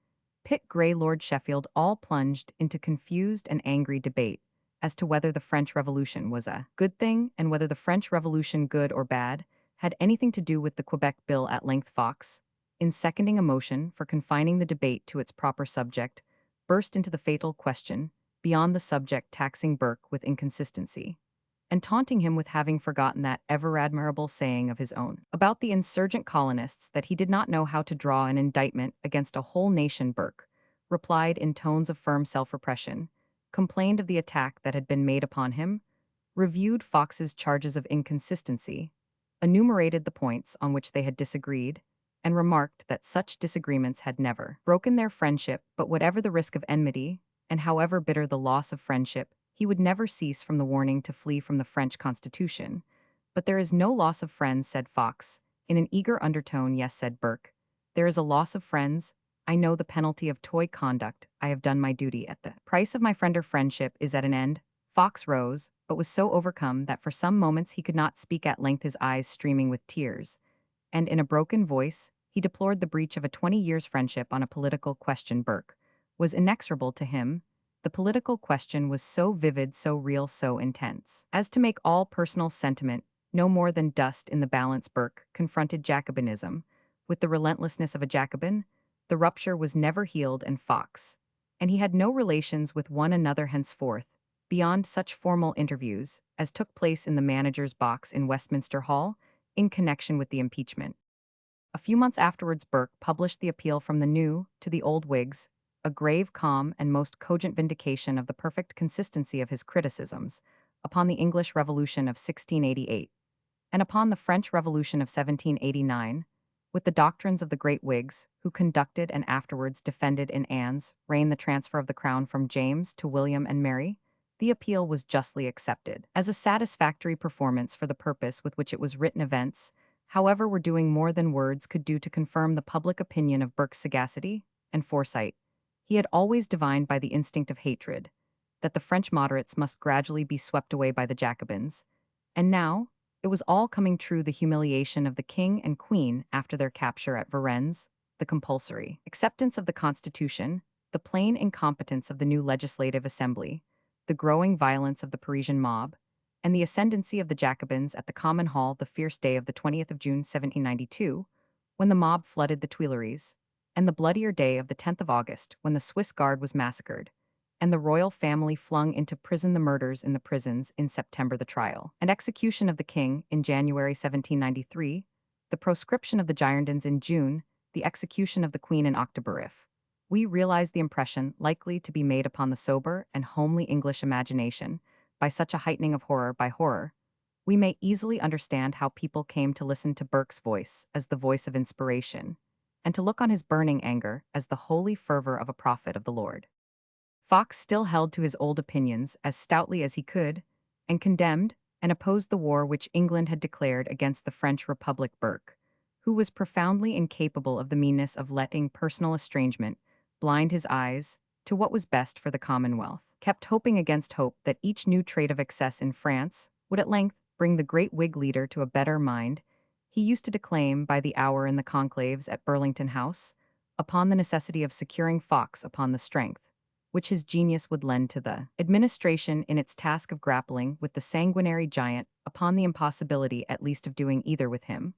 Pitt, Grey, Lord Sheffield, all plunged into confused and angry debate as to whether the French Revolution was a good thing, and whether the French Revolution, good or bad, had anything to do with the Quebec Bill. At length Fox, in seconding a motion for confining the debate to its proper subject, burst into the fatal question beyond the subject, taxing Burke with inconsistency, and taunting him with having forgotten that ever-admirable saying of his own about the insurgent colonists, that he did not know how to draw an indictment against a whole nation. Burke replied in tones of firm self-repression, complained of the attack that had been made upon him, reviewed Fox's charges of inconsistency, enumerated the points on which they had disagreed, and remarked that such disagreements had never broken their friendship, but whatever the risk of enmity, and however bitter the loss of friendship, he would never cease from the warning to flee from the French Constitution. But there is no loss of friends, said Fox, in an eager undertone. Yes, said Burke, there is a loss of friends. I know the penalty of toy conduct. I have done my duty at the price of my friend, or friendship is at an end. Fox rose, but was so overcome that for some moments he could not speak. At length his eyes streaming with tears, and in a broken voice, he deplored the breach of a 20 years' friendship on a political question. Burke was inexorable to him. The political question was so vivid, so real, so intense, as to make all personal sentiment no more than dust in the balance. Burke confronted Jacobinism with the relentlessness of a Jacobin. The rupture was never healed, and Fox, and he had no relations with one another henceforth, beyond such formal interviews as took place in the manager's box in Westminster Hall in connection with the impeachment. A few months afterwards, Burke published the appeal from the new to the old Whigs, a grave, calm, and most cogent vindication of the perfect consistency of his criticisms upon the English Revolution of 1688 and upon the French Revolution of 1789, with the doctrines of the great Whigs, who conducted and afterwards defended in Anne's reign the transfer of the crown from James to William and Mary. The appeal was justly accepted as a satisfactory performance for the purpose with which it was written. Events, however, were doing more than words could do to confirm the public opinion of Burke's sagacity and foresight. He had always divined by the instinct of hatred that the French moderates must gradually be swept away by the Jacobins, and now it was all coming true. The humiliation of the king and queen after their capture at Varennes, the compulsory acceptance of the Constitution, the plain incompetence of the new Legislative Assembly, the growing violence of the Parisian mob, and the ascendancy of the Jacobins at the Common Hall the fierce day of the 20th of June 1792, when the mob flooded the Tuileries, and the bloodier day of the 10th of August, when the Swiss Guard was massacred, and the royal family flung into prison, the murders in the prisons in September, the trial and execution of the king in January 1793, the proscription of the Girondins in June, the execution of the queen in October. If we realize the impression likely to be made upon the sober and homely English imagination by such a heightening of horror by horror, we may easily understand how people came to listen to Burke's voice as the voice of inspiration, and to look on his burning anger as the holy fervor of a prophet of the Lord. Fox still held to his old opinions as stoutly as he could, and condemned and opposed the war which England had declared against the French Republic. Burke, who was profoundly incapable of the meanness of letting personal estrangement blind his eyes to what was best for the Commonwealth, kept hoping against hope that each new trait of excess in France would at length bring the great Whig leader to a better mind. He used to declaim by the hour in the conclaves at Burlington House upon the necessity of securing Fox upon the strength which his genius would lend to the administration in its task of grappling with the sanguinary giant, upon the impossibility at least of doing either with him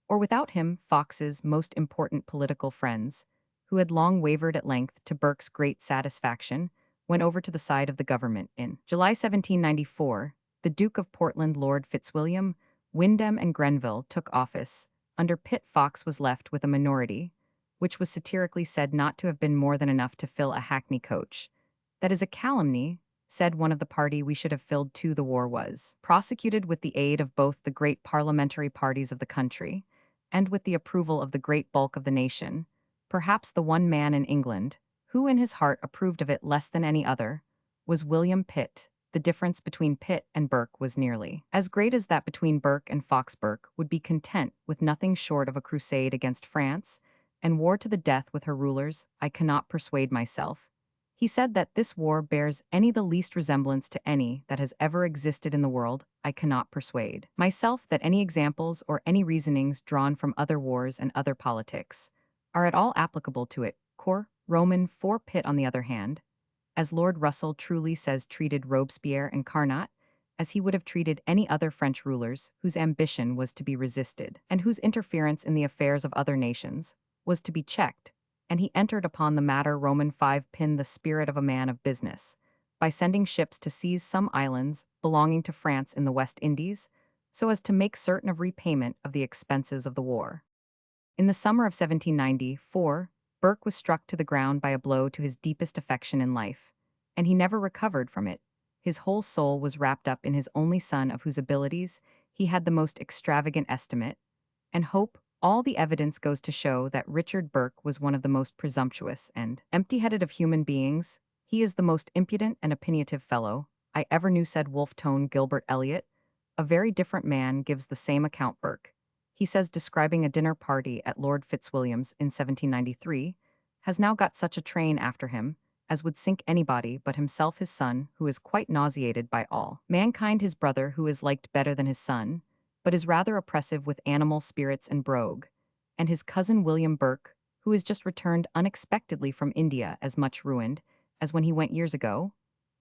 or without him. Fox's most important political friends, who had long wavered, at length, to Burke's great satisfaction, went over to the side of the government. In July 1794, the Duke of Portland, Lord Fitzwilliam, Wyndham, and Grenville took office. Under Pitt, Fox was left with a minority, which was satirically said not to have been more than enough to fill a hackney coach. That is a calumny, said one of the party. We should have filled two. The war was prosecuted with the aid of both the great parliamentary parties of the country, and with the approval of the great bulk of the nation. Perhaps the one man in England, who in his heart approved of it less than any other, was William Pitt. The difference between Pitt and Burke was nearly as great as that between Burke and Fox. Burke would be content with nothing short of a crusade against France, and war to the death with her rulers. I cannot persuade myself, he said, that this war bears any the least resemblance to any that has ever existed in the world. I cannot persuade myself that any examples or any reasonings drawn from other wars and other politics are at all applicable to it. Cor. Roman 4. Pitt, on the other hand, as Lord Russell truly says, treated Robespierre and Carnot as he would have treated any other French rulers whose ambition was to be resisted, and whose interference in the affairs of other nations was to be checked, and he entered upon the matter. Roman 5. Pin the spirit of a man of business, by sending ships to seize some islands belonging to France in the West Indies, so as to make certain of repayment of the expenses of the war. In the summer of 1794, Burke was struck to the ground by a blow to his deepest affection in life, and he never recovered from it. His whole soul was wrapped up in his only son, of whose abilities he had the most extravagant estimate and hope. All the evidence goes to show that Richard Burke was one of the most presumptuous and empty-headed of human beings. He is the most impudent and opinionative fellow I ever knew, said Wolfe Tone Gilbert Elliot. A very different man gives the same account. Burke, he says, describing a dinner party at Lord Fitzwilliam's in 1793, has now got such a train after him as would sink anybody but himself, his son, who is quite nauseated by all mankind, his brother, who is liked better than his son, but is rather oppressive with animal spirits and brogue, and his cousin William Burke, who is just returned unexpectedly from India, as much ruined as when he went years ago,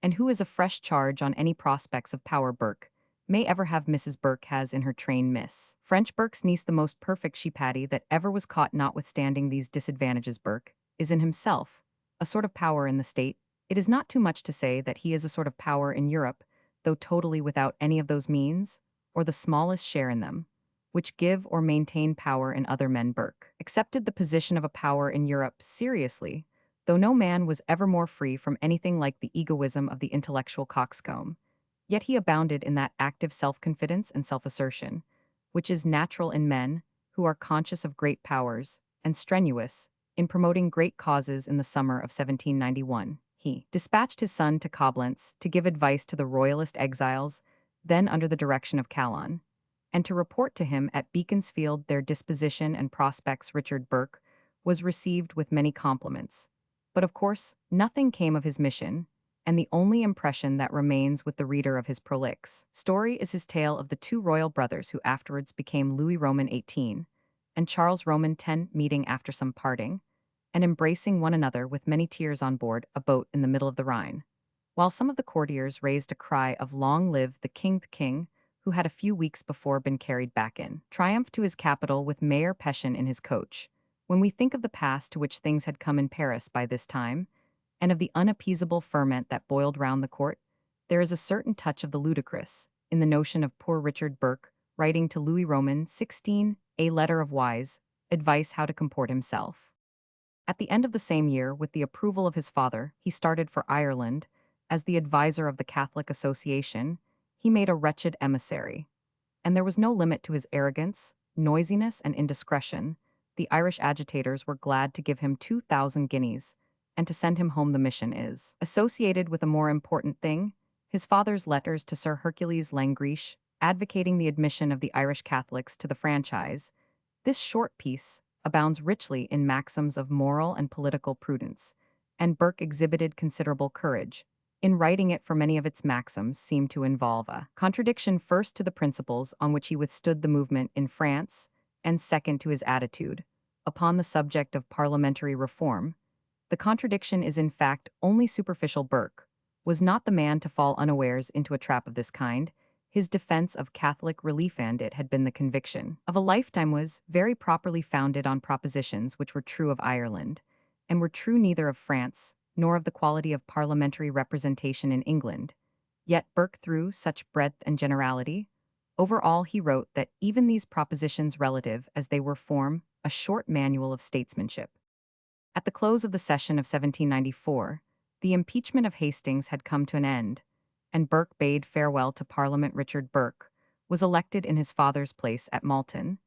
and who is a fresh charge on any prospects of power. Burke may ever have Mrs. Burke has in her train Miss French Burke's niece, the most perfect she-paddy that ever was caught. Notwithstanding these disadvantages, Burke is in himself A sort of power in the state. It is not too much to say that he is a sort of power in Europe, though totally without any of those means, or the smallest share in them, which give or maintain power in other men. Burke accepted the position of a power in Europe seriously, though no man was ever more free from anything like the egoism of the intellectual coxcomb. Yet he abounded in that active self-confidence and self-assertion, which is natural in men who are conscious of great powers and strenuous in promoting great causes. In the summer of 1791, he dispatched his son to Coblentz to give advice to the royalist exiles, then under the direction of Calonne, and to report to him at Beaconsfield their disposition and prospects. Richard Burke was received with many compliments, but of course nothing came of his mission, and the only impression that remains with the reader of his prolix story is his tale of the two royal brothers who afterwards became Louis Roman 18 and Charles Roman 10 meeting after some parting, and embracing one another with many tears on board a boat in the middle of the Rhine, while some of the courtiers raised a cry of "Long live the king," who had a few weeks before been carried back in triumph to his capital with Mayor Peshin in his coach. When we think of the pass to which things had come in Paris by this time, and of the unappeasable ferment that boiled round the court, there is a certain touch of the ludicrous in the notion of poor Richard Burke writing to Louis Roman 16 a letter of wise advice how to comport himself. At the end of the same year, with the approval of his father, he started for Ireland. As the adviser of the Catholic Association, he made a wretched emissary, and there was no limit to his arrogance, noisiness, and indiscretion. The Irish agitators were glad to give him 2,000 guineas, and to send him home. The mission is associated with a more important thing, his father's letters to Sir Hercules Langriche, advocating the admission of the Irish Catholics to the franchise. This short piece abounds richly in maxims of moral and political prudence, and Burke exhibited considerable courage in writing it, for many of its maxims seem to involve a contradiction, first to the principles on which he withstood the movement in France, and second to his attitude upon the subject of parliamentary reform. The contradiction is in fact only superficial. Burke was not the man to fall unawares into a trap of this kind. His defense of Catholic relief, and it had been the conviction of a lifetime, was very properly founded on propositions which were true of Ireland, and were true neither of France nor of the quality of parliamentary representation in England. Yet Burke threw such breadth and generality over all he wrote that even these propositions, relative as they were, form a short manual of statesmanship. At the close of the session of 1794, the impeachment of Hastings had come to an end, and Burke bade farewell to Parliament. Richard Burke was elected in his father's place at Malton.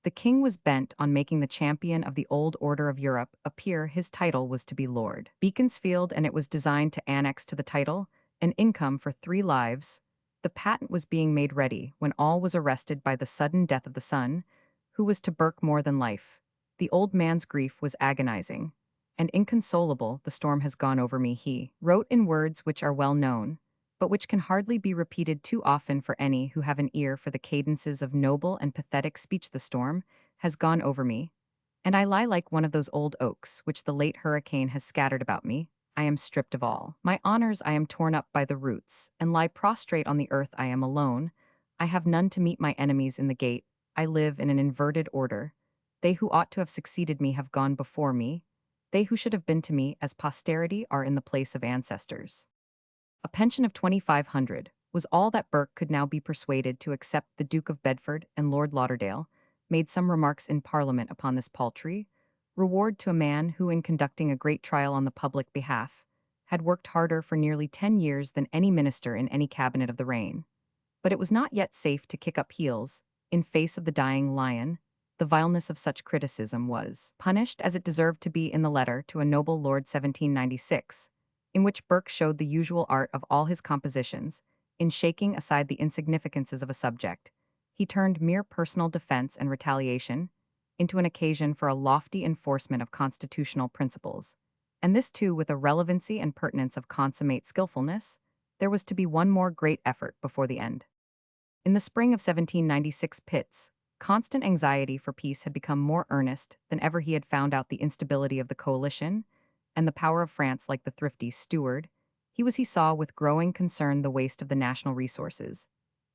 The king was bent on making the champion of the old order of Europe appear. His title was to be Lord Beaconsfield, and it was designed to annex to the title an income for 3 lives. The patent was being made ready when all was arrested by the sudden death of the son, who was to Burke more than life. The old man's grief was agonizing and inconsolable. "The storm has gone over me," he wrote in words which are well known, but which can hardly be repeated too often for any who have an ear for the cadences of noble and pathetic speech. "The storm has gone over me, and I lie like one of those old oaks which the late hurricane has scattered about me. I am stripped of all my honors, I am torn up by the roots, and lie prostrate on the earth. I am alone. I have none to meet my enemies in the gate. I live in an inverted order. They who ought to have succeeded me have gone before me. They who should have been to me as posterity are in the place of ancestors." A pension of 2,500 was all that Burke could now be persuaded to accept. The Duke of Bedford and Lord Lauderdale made some remarks in Parliament upon this paltry reward to a man who, in conducting a great trial on the public behalf, had worked harder for nearly 10 years than any minister in any cabinet of the reign. But it was not yet safe to kick up heels in face of the dying lion. The vileness of such criticism was punished as it deserved to be in the letter to a noble lord 1796, in which Burke showed the usual art of all his compositions in shaking aside the insignificances of a subject. He turned mere personal defense and retaliation into an occasion for a lofty enforcement of constitutional principles, and this too with a relevancy and pertinence of consummate skillfulness. There was to be one more great effort before the end. In the spring of 1796, Pitt's constant anxiety for peace had become more earnest than ever. He had found out the instability of the coalition and the power of France like the thrifty steward. He saw with growing concern the waste of the national resources,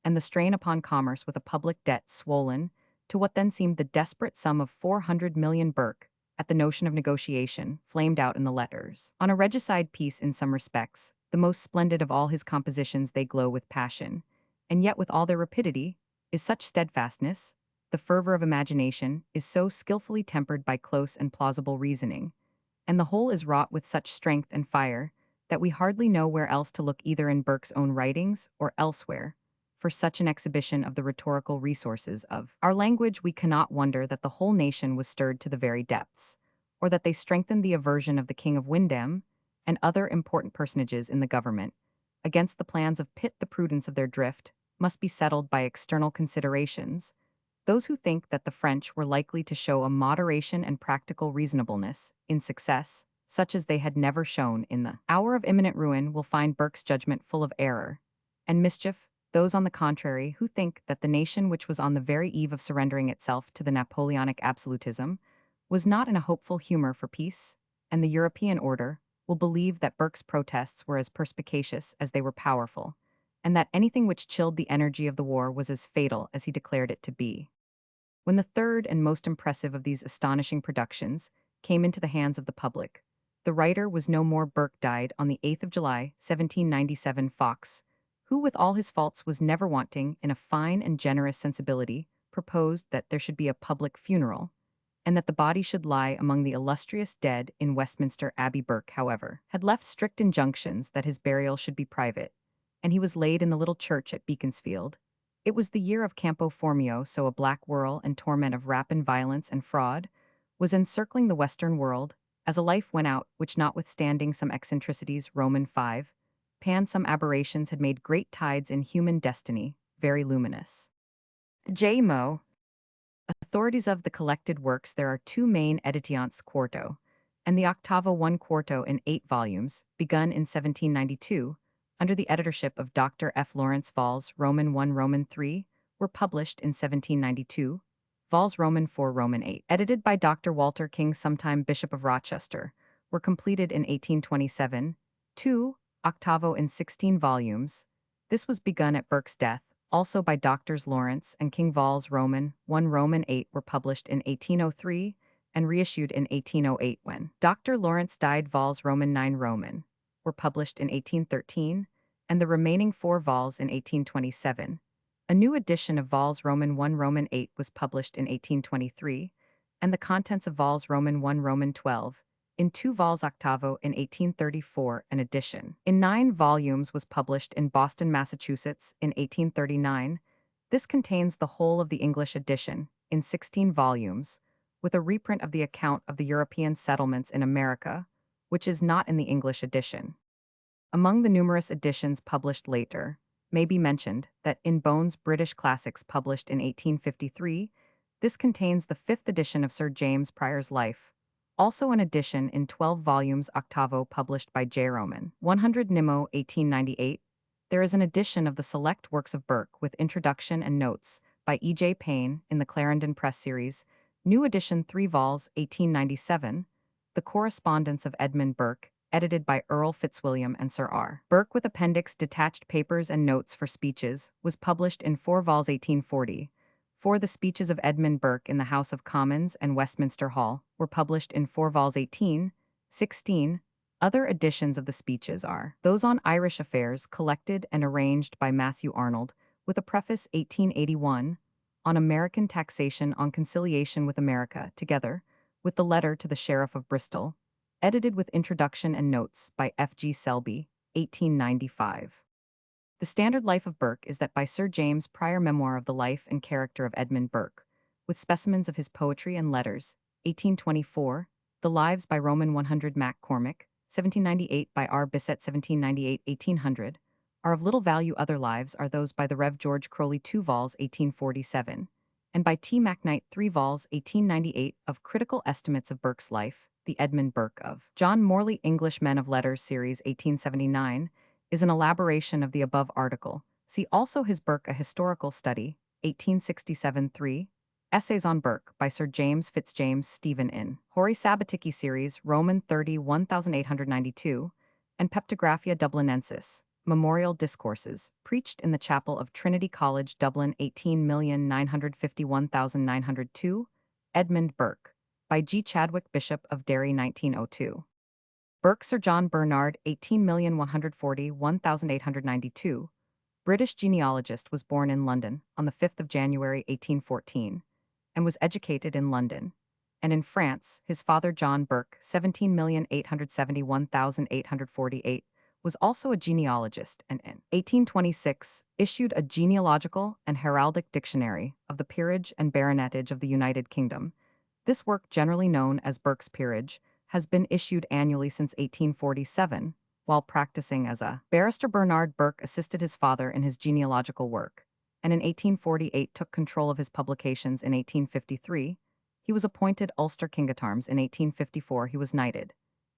and the strain upon commerce with a public debt swollen to what then seemed the desperate sum of 400 million. Burke, at the notion of negotiation, flamed out in the letters. On a regicide piece in some respects, the most splendid of all his compositions they glow with passion, and yet with all their rapidity, is such steadfastness, the fervor of imagination is so skillfully tempered by close and plausible reasoning, and the whole is wrought with such strength and fire, that we hardly know where else to look either in Burke's own writings or elsewhere, for such an exhibition of the rhetorical resources of our language. We cannot wonder that the whole nation was stirred to the very depths, or that they strengthened the aversion of the King of Windham and other important personages in the government against the plans of Pitt. The prudence of their drift must be settled by external considerations. Those who think that the French were likely to show a moderation and practical reasonableness in success, such as they had never shown in the hour of imminent ruin, will find Burke's judgment full of error and mischief. Those, on the contrary, who think that the nation, which was on the very eve of surrendering itself to the Napoleonic absolutism, was not in a hopeful humor for peace and the European order, will believe that Burke's protests were as perspicacious as they were powerful, and that anything which chilled the energy of the war was as fatal as he declared it to be. When the third and most impressive of these astonishing productions came into the hands of the public, the writer was no more. Burke died on the 8th of July, 1797. Fox, who with all his faults was never wanting in a fine and generous sensibility, proposed that there should be a public funeral, and that the body should lie among the illustrious dead in Westminster Abbey. Burke, however, had left strict injunctions that his burial should be private, and he was laid in the little church at Beaconsfield. It was the year of Campo Formio, so a black whirl and torment of rapine violence and fraud was encircling the Western world, as a life went out which, notwithstanding some eccentricities, Roman 5, pan some aberrations, had made great tides in human destiny, very luminous. J. Mo. Authorities of the collected works. There are two main editions quarto, and the octavo one quarto in 8 volumes, begun in 1792, under the editorship of Dr. F. Lawrence. Vols Roman 1 Roman 3 were published in 1792, Vols Roman 4 Roman 8, edited by Dr. Walter King, sometime Bishop of Rochester, were completed in 1827, 2 octavo in 16 volumes. This was begun at Burke's death, also by Doctors Lawrence and King. Vols Roman 1 Roman 8 were published in 1803 and reissued in 1808 when Dr. Lawrence died. Vols Roman 9 Roman were published in 1813, and the remaining 4 vols in 1827. A new edition of Vols Roman 1 Roman 8 was published in 1823, and the contents of Vols Roman 1 Roman 12 in 2 vols octavo in 1834. An edition in 9 volumes was published in Boston, Massachusetts in 1839. This contains the whole of the English edition, in 16 volumes, with a reprint of the account of the European settlements in America, which is not in the English edition. Among the numerous editions published later, may be mentioned that in Bohn's British Classics, published in 1853, this contains the 5th edition of Sir James Prior's life, also an edition in 12 volumes octavo published by J. Roman 100 Nimmo 1898. There is an edition of the select works of Burke with introduction and notes by E. J. Payne in the Clarendon Press series, new edition 3 vols 1897, the correspondence of Edmund Burke, edited by Earl Fitzwilliam and Sir R. Burke with appendix detached papers and notes for speeches, was published in 4 vols 1840. For the speeches of Edmund Burke in the House of Commons and Westminster Hall were published in 4 vols 1816. Other editions of the speeches are those on Irish affairs, collected and arranged by Matthew Arnold, with a preface 1881, on American taxation, on conciliation with America, together with the letter to the Sheriff of Bristol, edited with introduction and notes by F. G. Selby, 1895. The standard life of Burke is that by Sir James Prior, Memoir of the Life and Character of Edmund Burke, with specimens of his poetry and letters, 1824, The Lives by Roman 100 Mac Cormick, 1798 by R. Bissett, 1798, 1800, are of little value. Other lives are those by the Rev. George Crowley, 2 vols 1847, and by T. MacKnight, 3 vols 1898, of Critical Estimates of Burke's Life. The Edmund Burke of John Morley English Men of Letters series 1879 is an elaboration of the above article. See also his Burke, A Historical Study, 1867. 3 Essays on Burke by Sir James Fitzjames Stephen in Horae Sabbaticki series, Roman 30 1892, and Peptagraphia Dublinensis, Memorial Discourses, preached in the chapel of Trinity College, Dublin, 18,951,902, Edmund Burke, by G. Chadwick Bishop of Derry 1902. Burke Sir John Bernard 18,140,1892, British genealogist, was born in London on the 5th of January 1814 and was educated in London. And in France, his father John Burke 17,871,848 was also a genealogist and in 1826 issued a genealogical and heraldic dictionary of the peerage and baronetage of the United Kingdom. This work, generally known as Burke's Peerage, has been issued annually since 1847. While practicing as a barrister, Bernard Burke assisted his father in his genealogical work, and in 1848 took control of his publications. In 1853, he was appointed Ulster King at Arms. In 1854, he was knighted,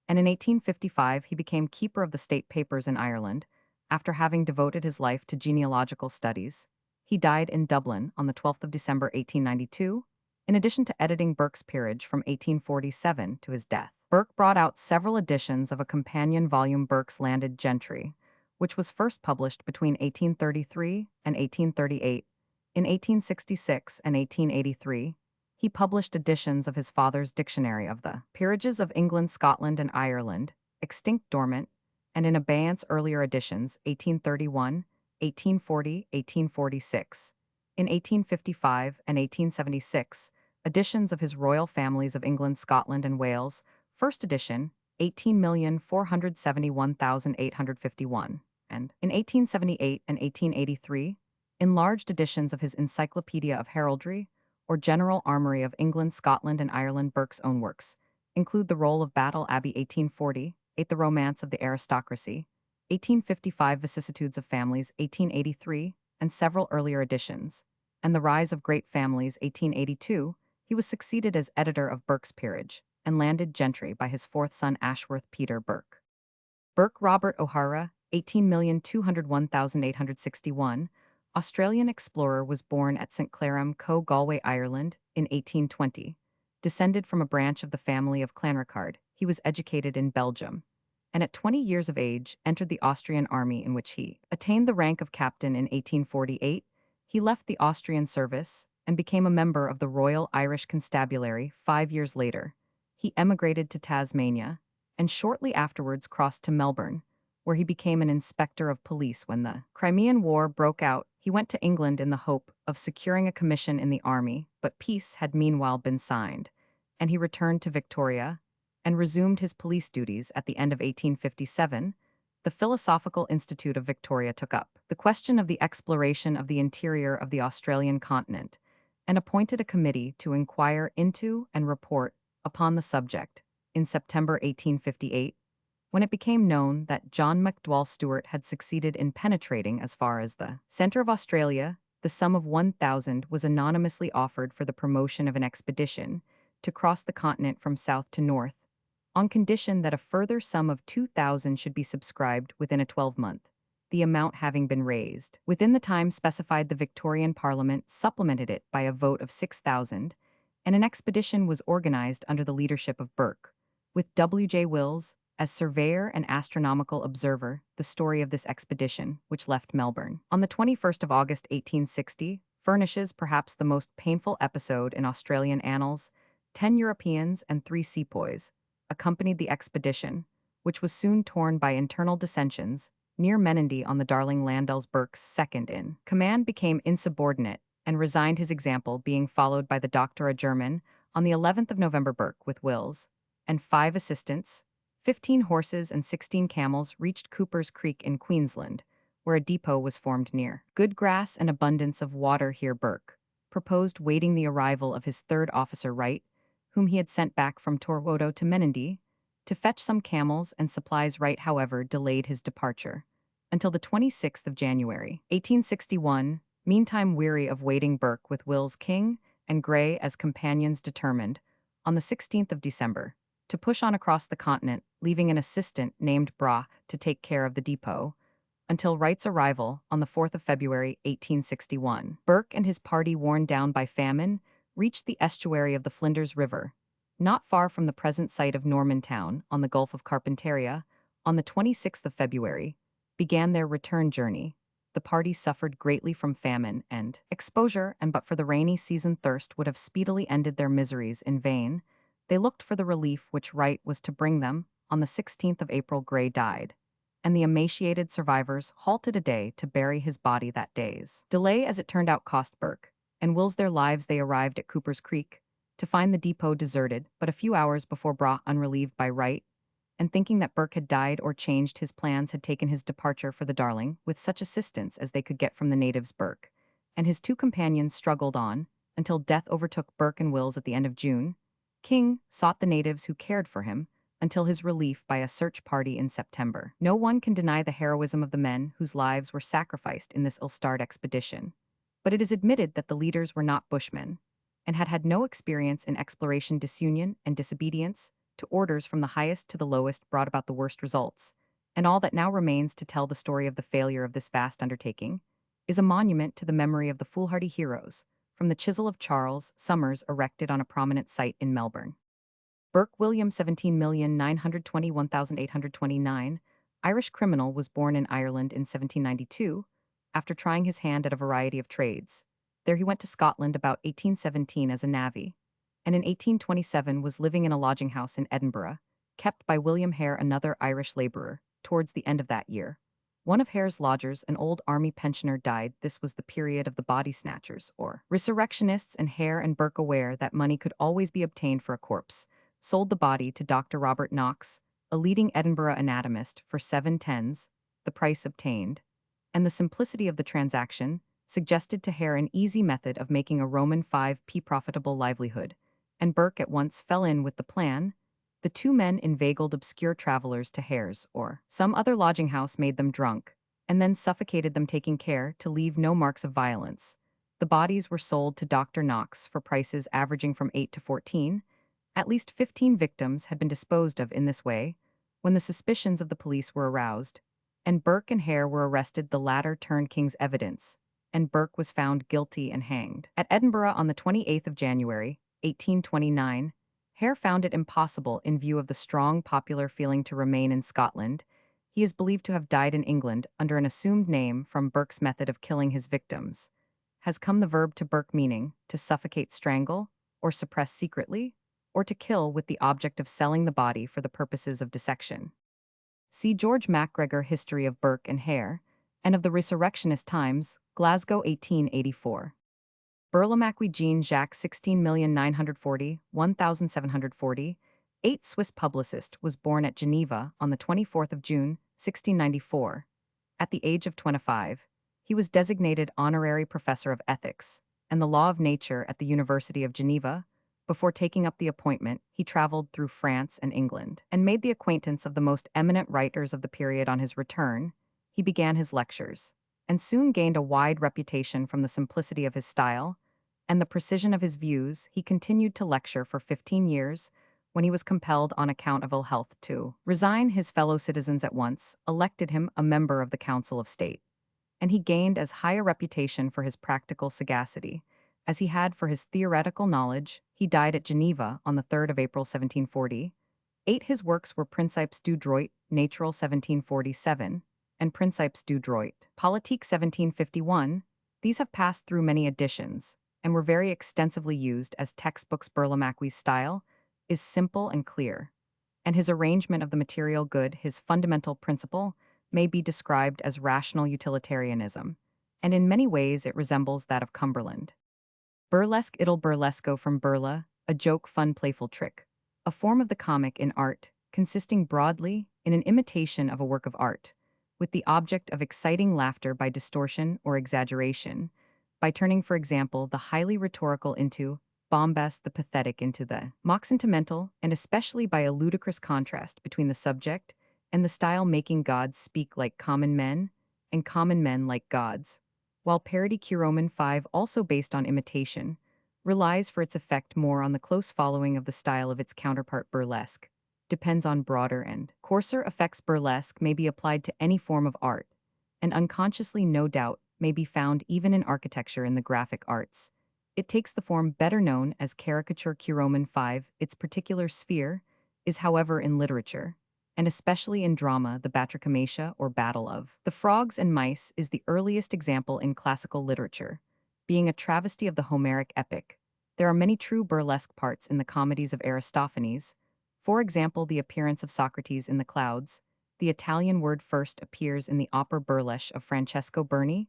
and in 1855 he became Keeper of the State Papers in Ireland, after having devoted his life to genealogical studies. He died in Dublin on the 12th of December 1892, in addition to editing Burke's Peerage from 1847 to his death. Burke brought out several editions of a companion volume, Burke's Landed Gentry, which was first published between 1833 and 1838. In 1866 and 1883, he published editions of his father's Dictionary of the Peerages of England, Scotland, and Ireland, extinct, dormant, and in abeyance earlier editions, 1831, 1840, 1846. In 1855 and 1876, editions of his royal families of England, Scotland, and Wales, first edition, 18,471,851, and in 1878 and 1883, enlarged editions of his Encyclopaedia of Heraldry, or General Armoury of England, Scotland, and Ireland. Burke's own works include The Roll of Battle Abbey 1840, The Romance of the Aristocracy, 1855, Vicissitudes of Families 1883, and several earlier editions, and The Rise of Great Families 1882. He was succeeded as editor of Burke's Peerage and Landed Gentry by his fourth son Ashworth Peter Burke. Burke Robert O'Hara, 18,201,861, Australian explorer, was born at St. Clarum, Galway, Ireland, in 1820. Descended from a branch of the family of Clanricarde, he was educated in Belgium, and at 20 years of age entered the Austrian army, in which he attained the rank of captain. In 1848, he left the Austrian service and became a member of the Royal Irish Constabulary. 5 years later, he emigrated to Tasmania, and shortly afterwards crossed to Melbourne, where he became an inspector of police. When the Crimean War broke out, he went to England in the hope of securing a commission in the army, but peace had meanwhile been signed, and he returned to Victoria and resumed his police duties. At the end of 1857, the Philosophical Institute of Victoria took up the question of the exploration of the interior of the Australian continent and appointed a committee to inquire into and report upon the subject. In September 1858, when it became known that John McDowell Stuart had succeeded in penetrating as far as the center of Australia, the sum of 1,000 was anonymously offered for the promotion of an expedition to cross the continent from south to north, on condition that a further sum of 2,000 should be subscribed within a 12-month, the amount having been raised within the time specified. The Victorian Parliament supplemented it by a vote of 6,000, and an expedition was organized under the leadership of Burke, with W.J. Wills as surveyor and astronomical observer. The story of this expedition, which left Melbourne on the 21st of August 1860, furnishes perhaps the most painful episode in Australian annals. 10 Europeans and 3 sepoys accompanied the expedition, which was soon torn by internal dissensions near Menindee on the Darling Landels. Burke's second in command became insubordinate and resigned his example, being followed by the Doctor, a German. On the 11th of November, Burke, with Wills and 5 assistants, 15 horses and 16 camels, reached Cooper's Creek in Queensland, where a depot was formed near. Good grass and abundance of water here. Burke proposed waiting the arrival of his third officer, Wright, whom he had sent back from Torwodo to Menindee, to fetch some camels and supplies. Wright, however, delayed his departure until the 26th of January, 1861. Meantime, weary of waiting, Burke, with Wills, King, and Gray as companions, determined, on the 16th of December, to push on across the continent, leaving an assistant named Bra to take care of the depot, until Wright's arrival on the 4th of February, 1861. Burke and his party, worn down by famine, reached the estuary of the Flinders River, not far from the present site of Normantown, on the Gulf of Carpentaria. On the 26th of February, began their return journey. The party suffered greatly from famine and exposure, and but for the rainy season thirst would have speedily ended their miseries. In vain, They looked for the relief which right was to bring them. On the 16th of April Gray died, and the emaciated survivors halted a day to bury his body. That day's delay, as it turned out, cost Burke and Wills their lives. They arrived at Cooper's Creek to find the depot deserted, but a few hours before brought unrelieved by Wright, and thinking that Burke had died or changed his plans, had taken his departure for the Darling with such assistance as they could get from the natives. Burke and his two companions struggled on until death overtook Burke and Wills at the end of June. King sought the natives who cared for him until his relief by a search party in September. No one can deny the heroism of the men whose lives were sacrificed in this ill-starred expedition, but it is admitted that the leaders were not bushmen and had had no experience in exploration. Disunion and disobedience to orders from the highest to the lowest brought about the worst results, and all that now remains to tell the story of the failure of this vast undertaking is a monument to the memory of the foolhardy heroes from the chisel of Charles Summers, erected on a prominent site in Melbourne. Burke William 17,921,829, Irish criminal, was born in Ireland in 1792, after trying his hand at a variety of trades. There he went to Scotland about 1817 as a navvy, and in 1827 was living in a lodging house in Edinburgh, kept by William Hare, another Irish labourer. Towards the end of that year, one of Hare's lodgers, an old army pensioner, died. This was the period of the body snatchers, or resurrectionists, and Hare and Burke, aware that money could always be obtained for a corpse, sold the body to Dr. Robert Knox, a leading Edinburgh anatomist, for 7 tens, the price obtained, and the simplicity of the transaction suggested to Hare an easy method of making a Roman 5p profitable livelihood, and Burke at once fell in with the plan. The two men inveigled obscure travelers to Hare's or some other lodging house, made them drunk, and then suffocated them, taking care to leave no marks of violence. The bodies were sold to Dr. Knox for prices averaging from 8 to 14. At least 15 victims had been disposed of in this way when the suspicions of the police were aroused, and Burke and Hare were arrested. The latter turned King's evidence, and Burke was found guilty and hanged. At Edinburgh on the 28th of January, 1829, Hare found it impossible, in view of the strong popular feeling, to remain in Scotland. He is believed to have died in England under an assumed name. From Burke's method of killing his victims has come the verb to Burke, meaning to suffocate, strangle, or suppress secretly, or to kill with the object of selling the body for the purposes of dissection. See George MacGregor, History of Burke and Hare, and of the Resurrectionist Times, Glasgow 1884. Burlamaqui Jean Jacques 16,940,1740, 8 Swiss publicist, was born at Geneva on the 24th of June, 1694. At the age of 25, he was designated honorary professor of ethics and the law of nature at the University of Geneva. Before taking up the appointment, he traveled through France and England and made the acquaintance of the most eminent writers of the period. On his return, he began his lectures and soon gained a wide reputation from the simplicity of his style and the precision of his views. He continued to lecture for 15 years when he was compelled, on account of ill health, to resign. His fellow citizens at once elected him a member of the Council of State, and he gained as high a reputation for his practical sagacity as he had for his theoretical knowledge. He died at Geneva on the 3rd of April, 1740. 8 His works were Principes du droit natural 1747 and Principes du droit politique 1751. These have passed through many editions and were very extensively used as textbooks. Burlamaqui's style is simple and clear, and his arrangement of the material good. His fundamental principle may be described as rational utilitarianism, and in many ways it resembles that of Cumberland. Burlesque idle burlesco, from burla, a joke, fun, playful trick, a form of the comic in art, consisting broadly in an imitation of a work of art, with the object of exciting laughter by distortion or exaggeration, by turning, for example, the highly rhetorical into bombast, the pathetic into the mock sentimental, and especially by a ludicrous contrast between the subject and the style, making gods speak like common men and common men like gods, while parody Roman 5, also based on imitation, relies for its effect more on the close following of the style of its counterpart. Burlesque depends on broader and coarser effects. Burlesque may be applied to any form of art, and unconsciously, no doubt, may be found even in architecture. In the graphic arts, it takes the form better known as caricature. Roman 5, its particular sphere, is, however, in literature, and especially in drama. The Batrachomatia, or Battle of the Frogs and Mice, is the earliest example in classical literature, being a travesty of the Homeric epic, There are many true burlesque parts in the comedies of Aristophanes, for example, the appearance of Socrates in the clouds. The Italian word first appears in the opera burlesque of Francesco Berni,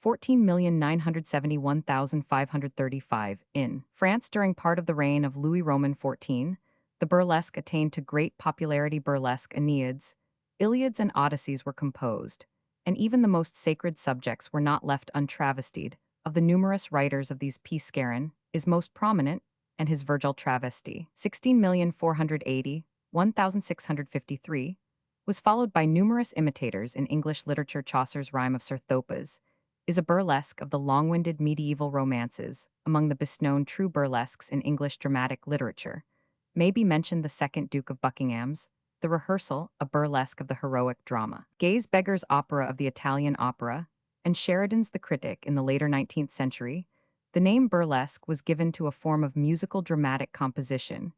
14,971,535 in France during part of the reign of Louis Roman XIV. The burlesque attained to great popularity. Burlesque Aeneids, Iliads, and Odysseys were composed, and even the most sacred subjects were not left untravestied. Of the numerous writers of these pieces, Scarron is most prominent, and his Virgil travesty, 16,480, 1,653, was followed by numerous imitators in English literature. Chaucer's Rime of Sir Thopas is a burlesque of the long-winded medieval romances. Among the best known true burlesques in English dramatic literature may be mentioned the Second Duke of Buckingham's The Rehearsal, a burlesque of the heroic drama, Gay's Beggar's Opera of the Italian opera, and Sheridan's The Critic in the later 19th century. The name burlesque was given to a form of musical dramatic composition,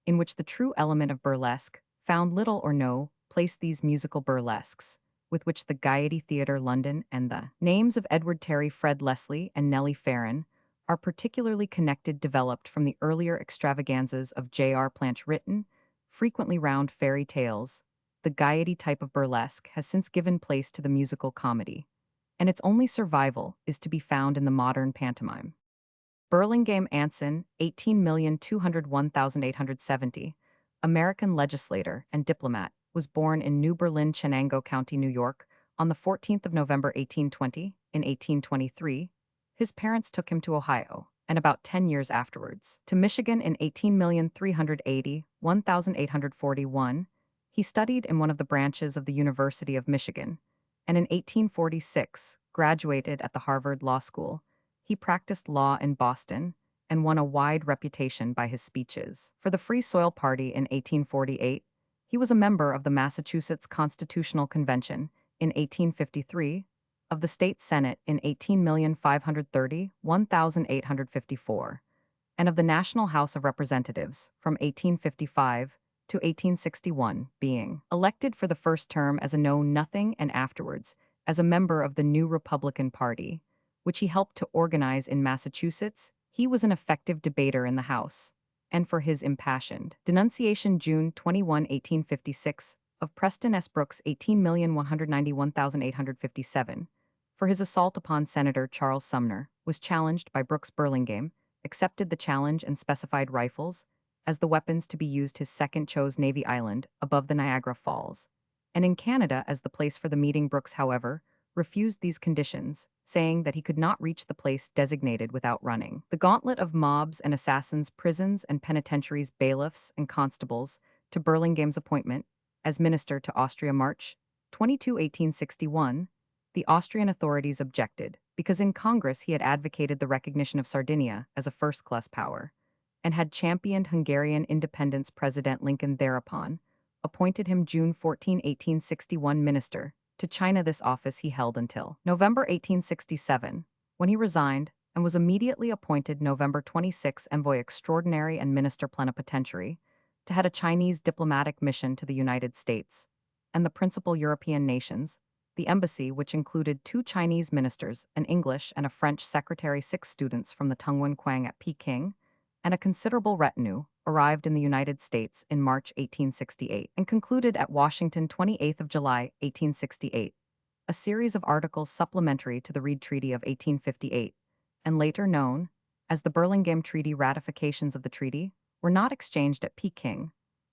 in which the true element of burlesque found little or no place. These musical burlesques, with which the Gaiety Theatre London and the names of Edward Terry, Fred Leslie, and Nellie Farron are particularly connected, developed from the earlier extravaganzas of J.R. Planch, written frequently round fairy tales. The Gaiety type of burlesque has since given place to the musical comedy, and its only survival is to be found in the modern pantomime. Burlingame Anson, 18,201,870, American legislator and diplomat, was born in New Berlin, Chenango County, New York, on the 14th of November 1820. In 1823, his parents took him to Ohio, and about 10 years afterwards, to Michigan. In 18,380,1841, he studied in one of the branches of the University of Michigan, and in 1846 graduated at the Harvard Law School. He practiced law in Boston and won a wide reputation by his speeches. For the Free Soil Party in 1848, he was a member of the Massachusetts Constitutional Convention in 1853, of the State Senate in 18,530,1854, and of the National House of Representatives from 1855 to 1861, being elected for the first term as a know-nothing and afterwards as a member of the New Republican Party, which he helped to organize in Massachusetts. He was an effective debater in the House, and for his impassioned denunciation June 21, 1856, of Preston S. Brooks 18,191,857, for his assault upon Senator Charles Sumner, was challenged by Brooks. Burlingame accepted the challenge and specified rifles as the weapons to be used. His second chose Navy Island, above the Niagara Falls, and in Canada as the place for the meeting. Brooks, however, refused these conditions, saying that he could not reach the place designated without running the gauntlet of mobs and assassins, prisons and penitentiaries, bailiffs and constables. To Burlingame's appointment as minister to Austria March 22, 1861, the Austrian authorities objected, because in Congress he had advocated the recognition of Sardinia as a first-class power, and had championed Hungarian independence. President Lincoln thereupon appointed him June 14, 1861 minister to China. This office he held until November 1867, when he resigned, and was immediately appointed November 26 envoy extraordinary and minister plenipotentiary to head a Chinese diplomatic mission to the United States and the principal European nations. The embassy, which included 2 Chinese ministers, an English and a French secretary, 6 students from the Tungwan Quang at Peking, and a considerable retinue, arrived in the United States in March 1868 and concluded at Washington 28 of July 1868 a series of articles supplementary to the Reed Treaty of 1858, and later known as the Burlingame Treaty. Ratifications of the treaty were not exchanged at Peking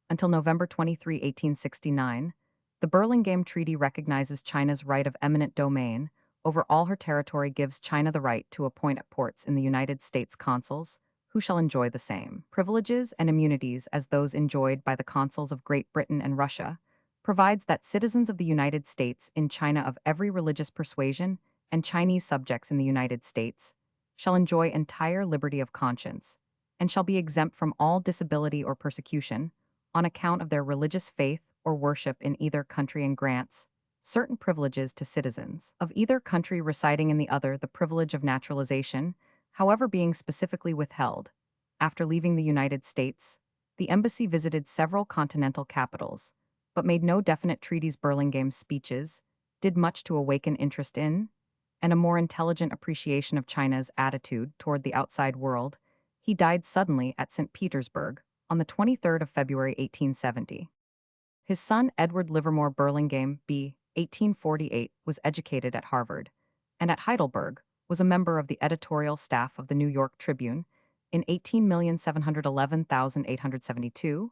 until November 23, 1869. The Burlingame Treaty recognizes China's right of eminent domain over all her territory, gives China the right to appoint at ports in the United States consuls, who shall enjoy the same privileges and immunities as those enjoyed by the consuls of Great Britain and Russia, provides that citizens of the United States in China of every religious persuasion and Chinese subjects in the United States shall enjoy entire liberty of conscience, and shall be exempt from all disability or persecution on account of their religious faith or worship in either country, and grants certain privileges to citizens of either country residing in the other, the privilege of naturalization, however, being specifically withheld. After leaving the United States, the embassy visited several continental capitals, but made no definite treaties. Burlingame's speeches did much to awaken interest in and a more intelligent appreciation of China's attitude toward the outside world. He died suddenly at St. Petersburg on the 23rd of February 1870. His son Edward Livermore Burlingame b. 1848 was educated at Harvard, and at Heidelberg was a member of the editorial staff of the New York Tribune in 18,711,872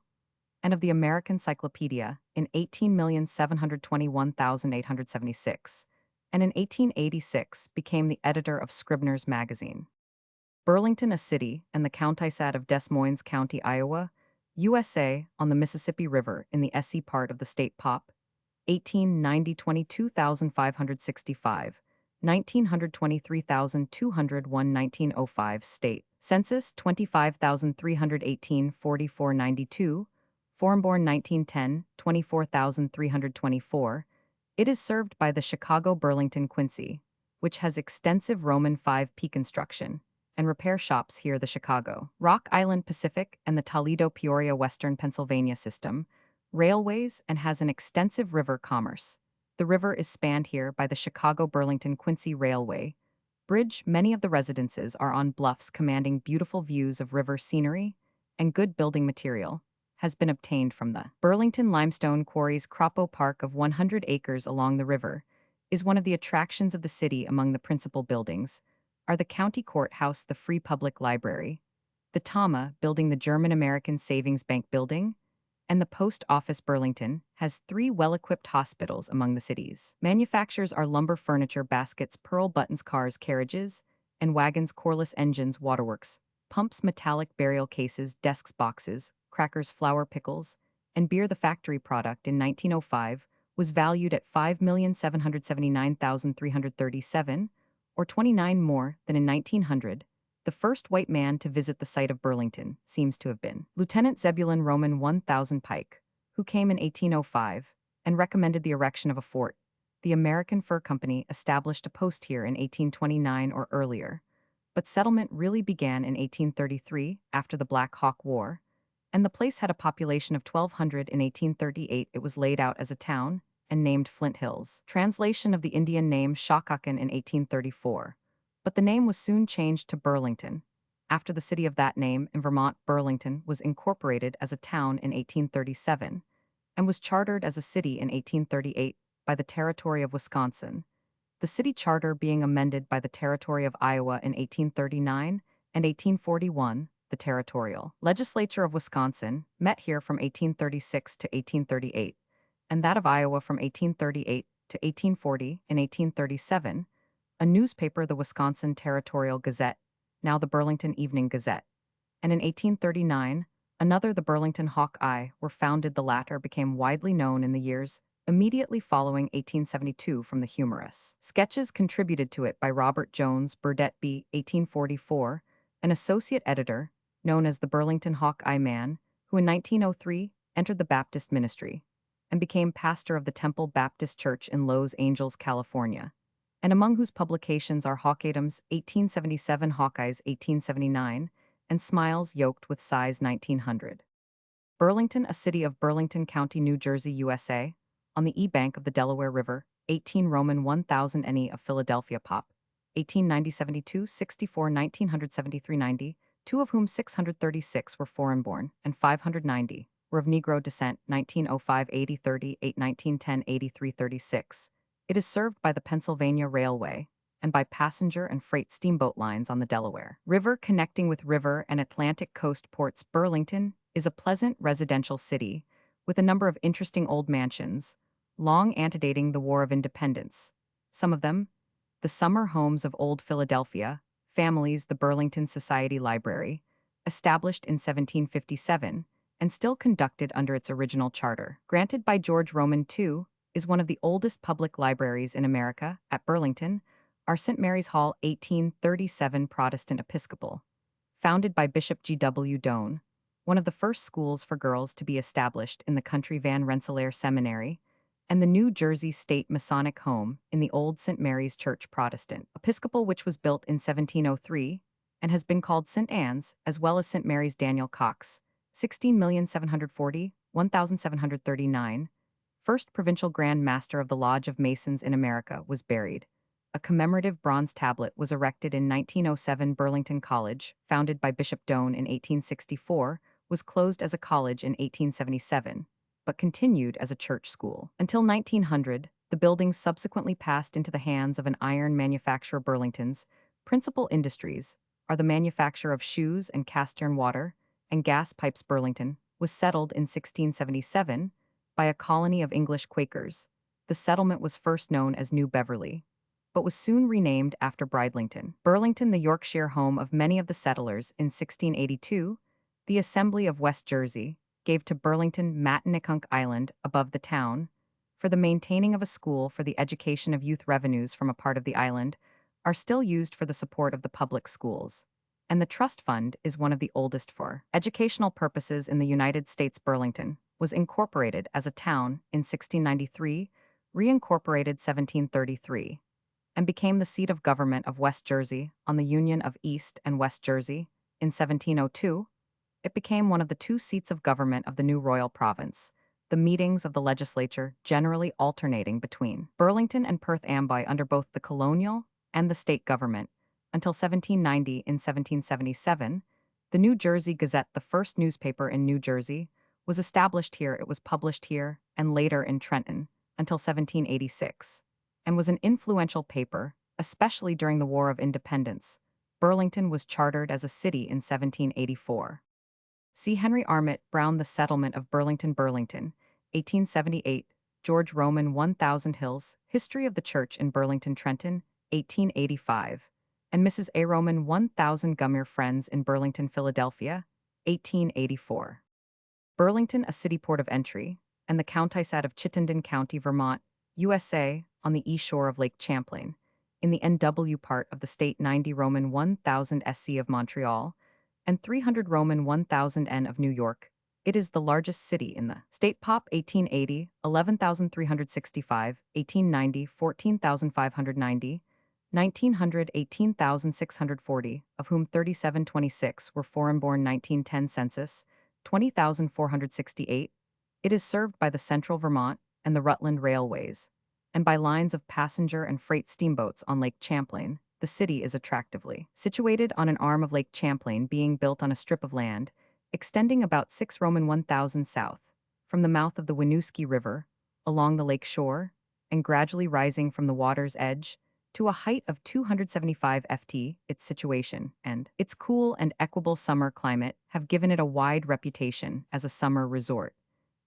and of the American Encyclopaedia in 18,721,876, and in 1886 became the editor of Scribner's Magazine. Burlington, a city, and the countryside of Des Moines County, Iowa, USA, on the Mississippi River in the SE part of the state Pop, 1890 22,565, 1900 23,201 1905 state, census 25,318 4492, foreign-born 1910 24,324. It is served by the Chicago Burlington Quincy, which has extensive Roman 5 P construction and repair shops here the Chicago, Rock Island Pacific and the Toledo Peoria Western Pennsylvania system, railways, and has an extensive river commerce. The river is spanned here by the Chicago Burlington Quincy Railway Bridge. Many of the residences are on bluffs commanding beautiful views of river scenery, and good building material has been obtained from the Burlington Limestone Quarries. Croppo Park of 100 acres along the river is one of the attractions of the city. Among the principal buildings are the County Courthouse, the Free Public Library, the Tama Building, the German-American Savings Bank Building, and the Post Office. Burlington has 3 well-equipped hospitals among the city's manufacturers are lumber, furniture, baskets, pearl buttons, cars, carriages, and wagons, Corliss engines, waterworks, pumps, metallic burial cases, desks, boxes, crackers, flour, pickles, and beer. The factory product in 1905 was valued at $5,779,337, or 29 more than in 1900. The first white man to visit the site of Burlington seems to have been Lieutenant Zebulon Roman 1000 Pike, who came in 1805 and recommended the erection of a fort. The American Fur Company established a post here in 1829 or earlier, but settlement really began in 1833 after the Black Hawk War, and the place had a population of 1,200 in 1838. It was laid out as a town and named Flint Hills. Translation of the Indian name Shakakan in 1834. But the name was soon changed to Burlington. After the city of that name in Vermont, Burlington was incorporated as a town in 1837 and was chartered as a city in 1838 by the Territory of Wisconsin, the city charter being amended by the Territory of Iowa in 1839 and 1841. The territorial legislature of Wisconsin met here from 1836 to 1838, and that of Iowa from 1838 to 1840. In 1837, a newspaper, the Wisconsin Territorial Gazette, now the Burlington Evening Gazette, and in 1839, another, the Burlington Hawkeye, were founded. The latter became widely known in the years immediately following 1872 from the humorous sketches contributed to it by Robert Jones Burdett b. 1844, an associate editor, known as the Burlington Hawkeye Man, who in 1903 entered the Baptist ministry and became pastor of the Temple Baptist Church in Los Angeles, California, and among whose publications are Hawkadams 1877, Hawkeyes 1879, and Smiles Yoked with Size 1900. Burlington, a city of Burlington County, New Jersey, USA, on the e-bank of the Delaware River, 18 Roman 1000 NE of Philadelphia Pop, 1890 72 64 1973 90, 2 of whom 636 were foreign-born, and 590 were of Negro descent, 1905 80 30 8 1910 83 36. It is served by the Pennsylvania Railway and by passenger and freight steamboat lines on the Delaware River connecting with river and Atlantic coast ports. Burlington is a pleasant residential city with a number of interesting old mansions, long antedating the War of Independence. Some of them, the summer homes of Old Philadelphia, families, the Burlington Society Library, established in 1757 and still conducted under its original charter, granted by George Roman II, is one of the oldest public libraries in America. At Burlington are St. Mary's Hall, 1837, Protestant Episcopal, founded by Bishop G.W. Doane, one of the first schools for girls to be established in the country. Van Rensselaer Seminary, and the New Jersey State Masonic Home in the Old St. Mary's Church Protestant Episcopal, which was built in 1703 and has been called St. Anne's, as well as St. Mary's. Daniel Cox, 16,740,1739, 1739, first provincial Grand Master of the Lodge of Masons in America, was buried. a commemorative bronze tablet was erected in 1907. Burlington College, founded by Bishop Doane in 1864, was closed as a college in 1877, but continued as a church school. Until 1900, the building subsequently passed into the hands of an iron manufacturer. Burlington's principal industries are the manufacture of shoes and cast iron water and gas pipes. Burlington was settled in 1677 by a colony of English Quakers. The settlement was first known as New Beverly, but was soon renamed after Bridlington. Burlington, the Yorkshire home of many of the settlers. In 1682, the Assembly of West Jersey gave to Burlington Matinicunk Island above the town for the maintaining of a school for the education of youth. Revenues from a part of the island are still used for the support of the public schools, and the trust fund is one of the oldest for educational purposes in the United States. Burlington was incorporated as a town in 1693, reincorporated 1733, and became the seat of government of West Jersey on the Union of East and West Jersey. In 1702, it became one of the two seats of government of the new royal province, the meetings of the legislature generally alternating between Burlington and Perth Amboy under both the colonial and the state government, until 1790. In 1777, the New Jersey Gazette, the first newspaper in New Jersey, was established here. It was published here and later in Trenton until 1786, and was an influential paper, especially during the War of Independence. Burlington was chartered as a city in 1784. See Henry Armit Brown, The Settlement of Burlington. Burlington, 1878, George Roman 1000 Hills, History of the Church in Burlington, Trenton, 1885, and Mrs. A. Roman 1000 Gummer Friends in Burlington, Philadelphia, 1884. Burlington, a city port of entry, and the countisat of Chittenden County, Vermont, USA, on the east shore of Lake Champlain, in the NW part of the state. 90 Roman 1000 SC of Montreal, and 300 Roman 1000 N of New York. It is the largest city in the state. Pop 1880, 11,365, 1890, 14,590, 1900, 18,640, of whom 3726 were foreign-born. 1910 census, 20,468. It is served by the Central Vermont and the Rutland Railways, and by lines of passenger and freight steamboats on Lake Champlain. The city is attractively situated on an arm of Lake Champlain, being built on a strip of land extending about 6 Roman 1000 south from the mouth of the Winooski River along the lake shore, and gradually rising from the water's edge to a height of 275 ft. Its situation and its cool and equable summer climate have given it a wide reputation as a summer resort,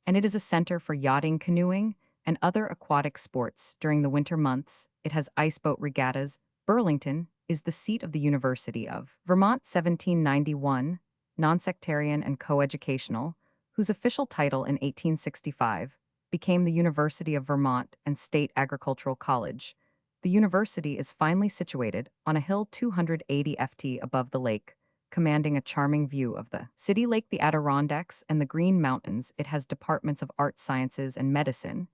and it is a center for yachting, canoeing, and other aquatic sports. During the winter months, it has iceboat regattas. Burlington is the seat of the University of Vermont. 1791, nonsectarian and coeducational, whose official title in 1865 became the University of Vermont and State Agricultural College. The university is finely situated on a hill 280 ft above the lake, commanding a charming view of the city lake, the Adirondacks, and the Green Mountains. It has departments of art, sciences, and medicine,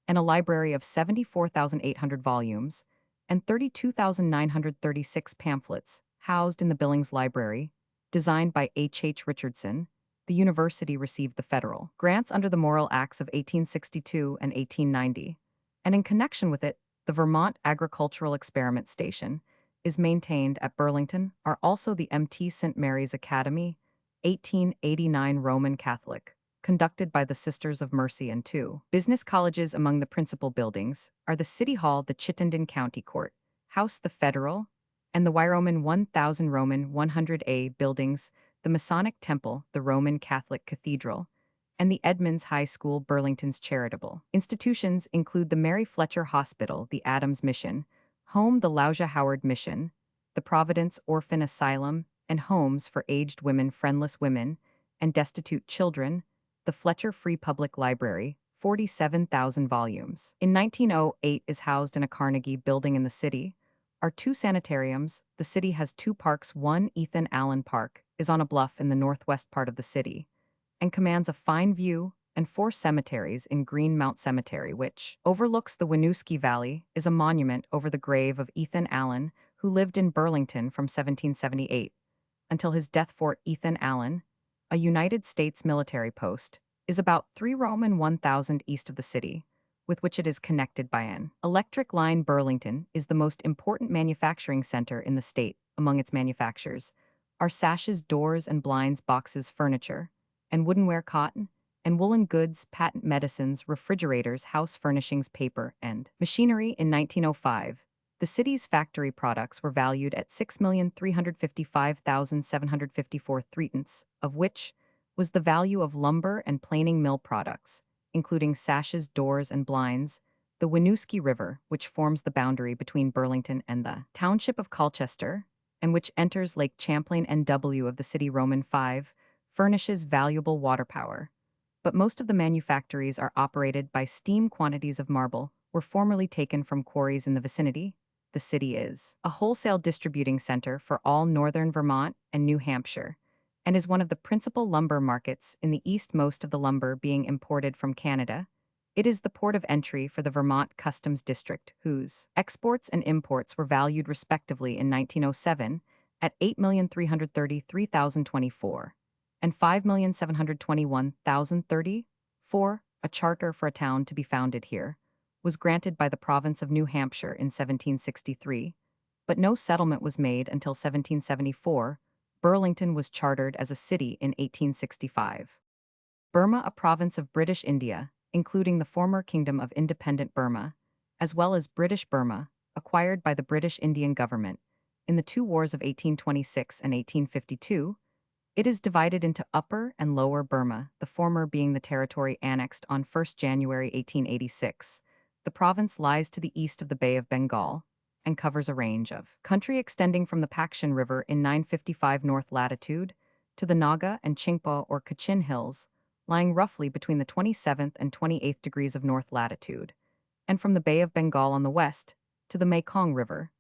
and a library of 74,800 volumes and 32,936 pamphlets housed in the Billings Library. Designed by H. H. Richardson, the university received the federal grants under the Morrill Acts of 1862 and 1890, and in connection with it, the Vermont Agricultural Experiment Station is maintained at Burlington. Are also the Mt. St. Mary's Academy, 1889 Roman Catholic, conducted by the Sisters of Mercy, and two business colleges. Among the principal buildings are the City Hall, the Chittenden County Court House, the Federal, and the Roman 1000 Roman 100A buildings, the Masonic Temple, the Roman Catholic Cathedral, and the Edmonds High School. Burlington's charitable institutions include the Mary Fletcher Hospital, the Adams Mission Home, the Louisa Howard Mission, the Providence Orphan Asylum, and homes for aged women, friendless women, and destitute children, the Fletcher Free Public Library, 47,000 volumes. In 1908 is housed in a Carnegie building in the city. Are two sanitariums. The city has two parks. One, Ethan Allen Park, is on a bluff in the northwest part of the city, and commands a fine view, and four cemeteries. In Green Mount Cemetery, which overlooks the Winooski Valley, is a monument over the grave of Ethan Allen, who lived in Burlington from 1778 until his death. Fort Ethan Allen, a United States military post, is about 3 Roman 1000 east of the city, with which it is connected by an electric line. Burlington is the most important manufacturing center in the state. Among its manufactures are sashes, doors and blinds, boxes, furniture, and woodenware, cotton and woolen goods, patent medicines, refrigerators, house furnishings, paper, and machinery. In 1905, the city's factory products were valued at 6,355,754 threepence, of which was the value of lumber and planing mill products, including sashes, doors, and blinds. The Winooski River, which forms the boundary between Burlington and the township of Colchester, and which enters Lake Champlain NW of the city Roman 5, furnishes valuable water power. But most of the manufactories are operated by steam. Quantities of marble were formerly taken from quarries in the vicinity. The city is a wholesale distributing center for all northern Vermont and New Hampshire, and is one of the principal lumber markets in the east, most of the lumber being imported from Canada. It is the port of entry for the Vermont Customs District, whose exports and imports were valued respectively in 1907 at $8,333,024 and $5,721,034. A charter for a town to be founded here was granted by the province of New Hampshire in 1763, but no settlement was made until 1774. Burlington was chartered as a city in 1865. Burma, a province of British India, including the former Kingdom of Independent Burma, as well as British Burma, acquired by the British Indian government in the two wars of 1826 and 1852. It is divided into Upper and Lower Burma, the former being the territory annexed on 1 January 1886. The province lies to the east of the Bay of Bengal and covers a range of country extending from the Pakshan River in 955 north latitude to the Naga and Chingpa or Kachin Hills, lying roughly between the 27th and 28th degrees of north latitude, and from the Bay of Bengal on the west to the Mekong River.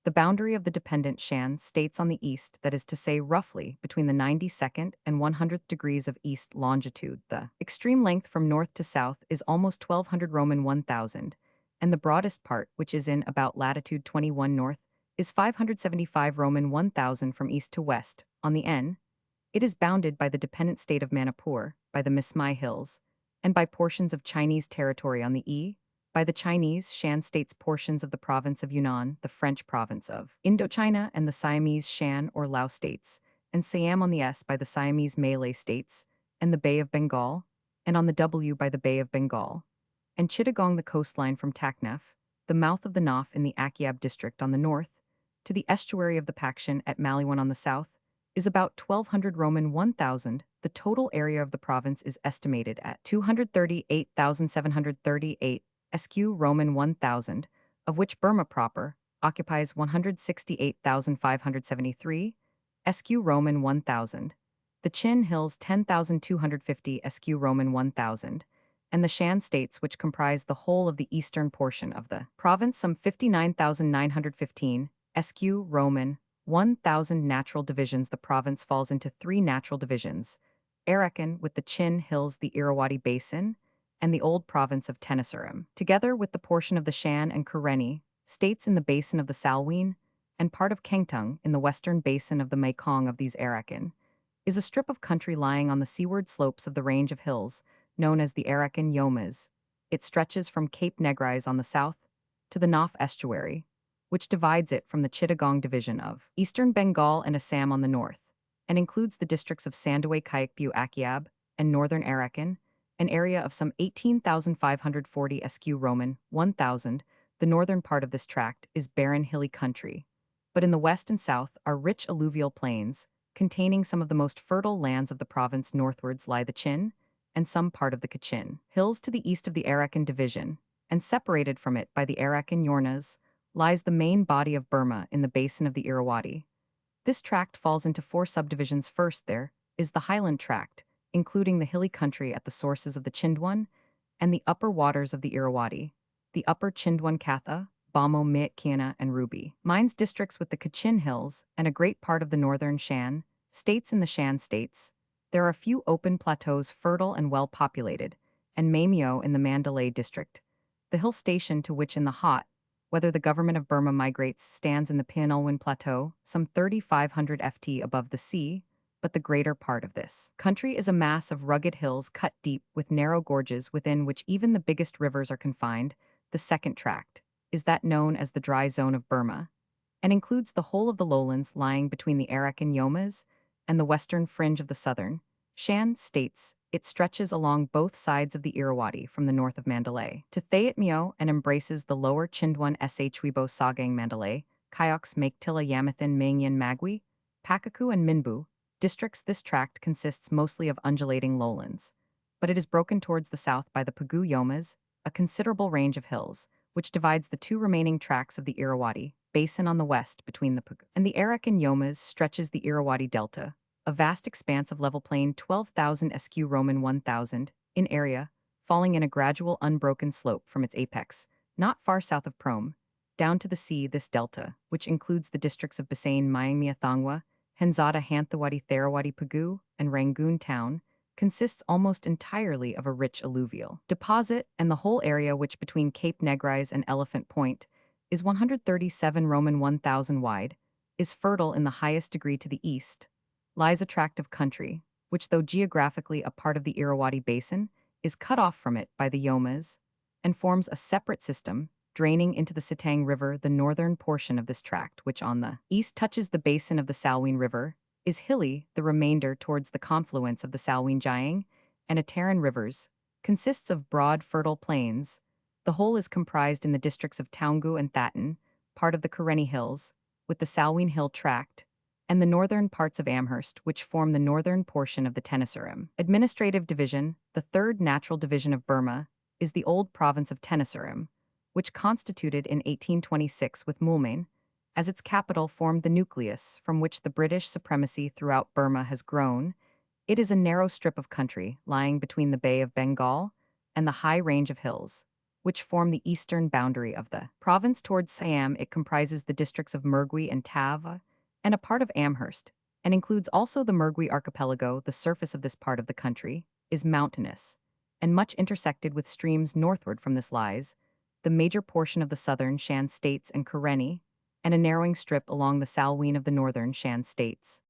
The boundary of the dependent Shan states on the east, that is to say roughly between the 92nd and 100th degrees of east longitude. The extreme length from north to south is almost 1200 Roman 1000, and the broadest part, which is in about latitude 21 north, is 575 Roman 1000 from east to west. On the N, it is bounded by the dependent state of Manipur, by the Mismai Hills, and by portions of Chinese territory. On the E, by the Chinese Shan states, portions of the province of Yunnan, the French province of Indochina, and the Siamese Shan or Lao states, and Siam. On the S, by the Siamese Malay states, and the Bay of Bengal, and on the W by the Bay of Bengal, and Chittagong, the coastline from Taknaf, the mouth of the Naf in the Akiab district on the north, to the estuary of the Pakshan at Maliwan on the south, is about 1200 Roman 1000. The total area of the province is estimated at 238,738 SQ Roman 1000, of which Burma proper occupies 168,573 SQ Roman 1000, the Chin Hills 10,250 SQ Roman 1000, and the Shan states, which comprise the whole of the eastern portion of the province, some 59,915 SQ Roman 1000 natural divisions. The province falls into three natural divisions: Arakan with the Chin Hills, the Irrawaddy Basin, and the old province of Tenasserim, together with the portion of the Shan and Karenni states in the basin of the Salween, and part of Kengtung in the western basin of the Mekong. Of these, Arakan is a strip of country lying on the seaward slopes of the range of hills known as the Arakan Yomas. It stretches from Cape Negrais on the south to the Naf estuary, which divides it from the Chittagong division of eastern Bengal and Assam on the north, and includes the districts of Sandaway, Kayakbu, Akiab, and northern Arakan, an area of some 18,540 SQ Roman 1000. The northern part of this tract is barren, hilly country, but in the west and south are rich alluvial plains, containing some of the most fertile lands of the province. Northwards lie the Chin and some part of the Kachin Hills to the east of the Arakan division, and separated from it by the Arakan Yornas lies the main body of Burma in the basin of the Irrawaddy. This tract falls into four subdivisions. First, there is the highland tract, including the hilly country at the sources of the Chindwan and the upper waters of the Irrawaddy, the upper Chindwan Katha, Bamo, Mit, Kiana, and Ruby. Mines districts with the Kachin Hills and a great part of the northern Shan states. In the Shan states, there are a few open plateaus fertile and well populated, and Mamio in the Mandalay district. The hill station to which in the hot whether the government of Burma migrates stands in the Pianulwin Plateau, some 3,500 ft above the sea, but the greater part of this country is a mass of rugged hills cut deep with narrow gorges within which even the biggest rivers are confined. The second tract is that known as the dry zone of Burma, and includes the whole of the lowlands lying between the Arakan Yomas and the western fringe of the southern Shan states. It stretches along both sides of the Irrawaddy from the north of Mandalay to Thayet Myo and embraces the lower Chindwan Shwibo Sagang Mandalay, Kyoks Maktila Yamathan Mangyan Magwi, Pakaku and Minbu districts. This tract consists mostly of undulating lowlands, but it is broken towards the south by the Pagu Yomas, a considerable range of hills, which divides the two remaining tracts of the Irrawaddy basin on the west between the Pagu and the Arakan Yomas stretches the Irrawaddy Delta, a vast expanse of level plain 12,000 SQ Roman 1,000 in area, falling in a gradual unbroken slope from its apex, not far south of Prom, down to the sea. This delta, which includes the districts of Basain Myangmia Thangwa, Henzada Hanthawadi Therawadi Pagu, and Rangoon Town, consists almost entirely of a rich alluvial deposit, and the whole area which between Cape Negrise and Elephant Point is 137 Roman 1,000 wide, is fertile in the highest degree. To the east lies a tract of country, which though geographically a part of the Irrawaddy Basin, is cut off from it by the Yomas, and forms a separate system, draining into the Sitang River. The northern portion of this tract, which on the east touches the basin of the Salween River, is hilly. The remainder towards the confluence of the Salween Jiang and Ataran rivers consists of broad fertile plains. The whole is comprised in the districts of Taungu and Thaton, part of the Karenni Hills, with the Salween Hill tract, and the northern parts of Amherst, which form the northern portion of the Tenasserim Administrative Division. The third natural division of Burma is the old province of Tenasserim, which constituted in 1826 with Moulmein as its capital formed the nucleus from which the British supremacy throughout Burma has grown. It is a narrow strip of country lying between the Bay of Bengal and the high range of hills, which form the eastern boundary of the province towards Siam. It comprises the districts of Mergui and Tava, and a part of Amherst, and includes also the Mergui archipelago. The surface of this part of the country is mountainous, and much intersected with streams. Northward from this lies the major portion of the southern Shan states and Karenni, and a narrowing strip along the Salween of the northern Shan states.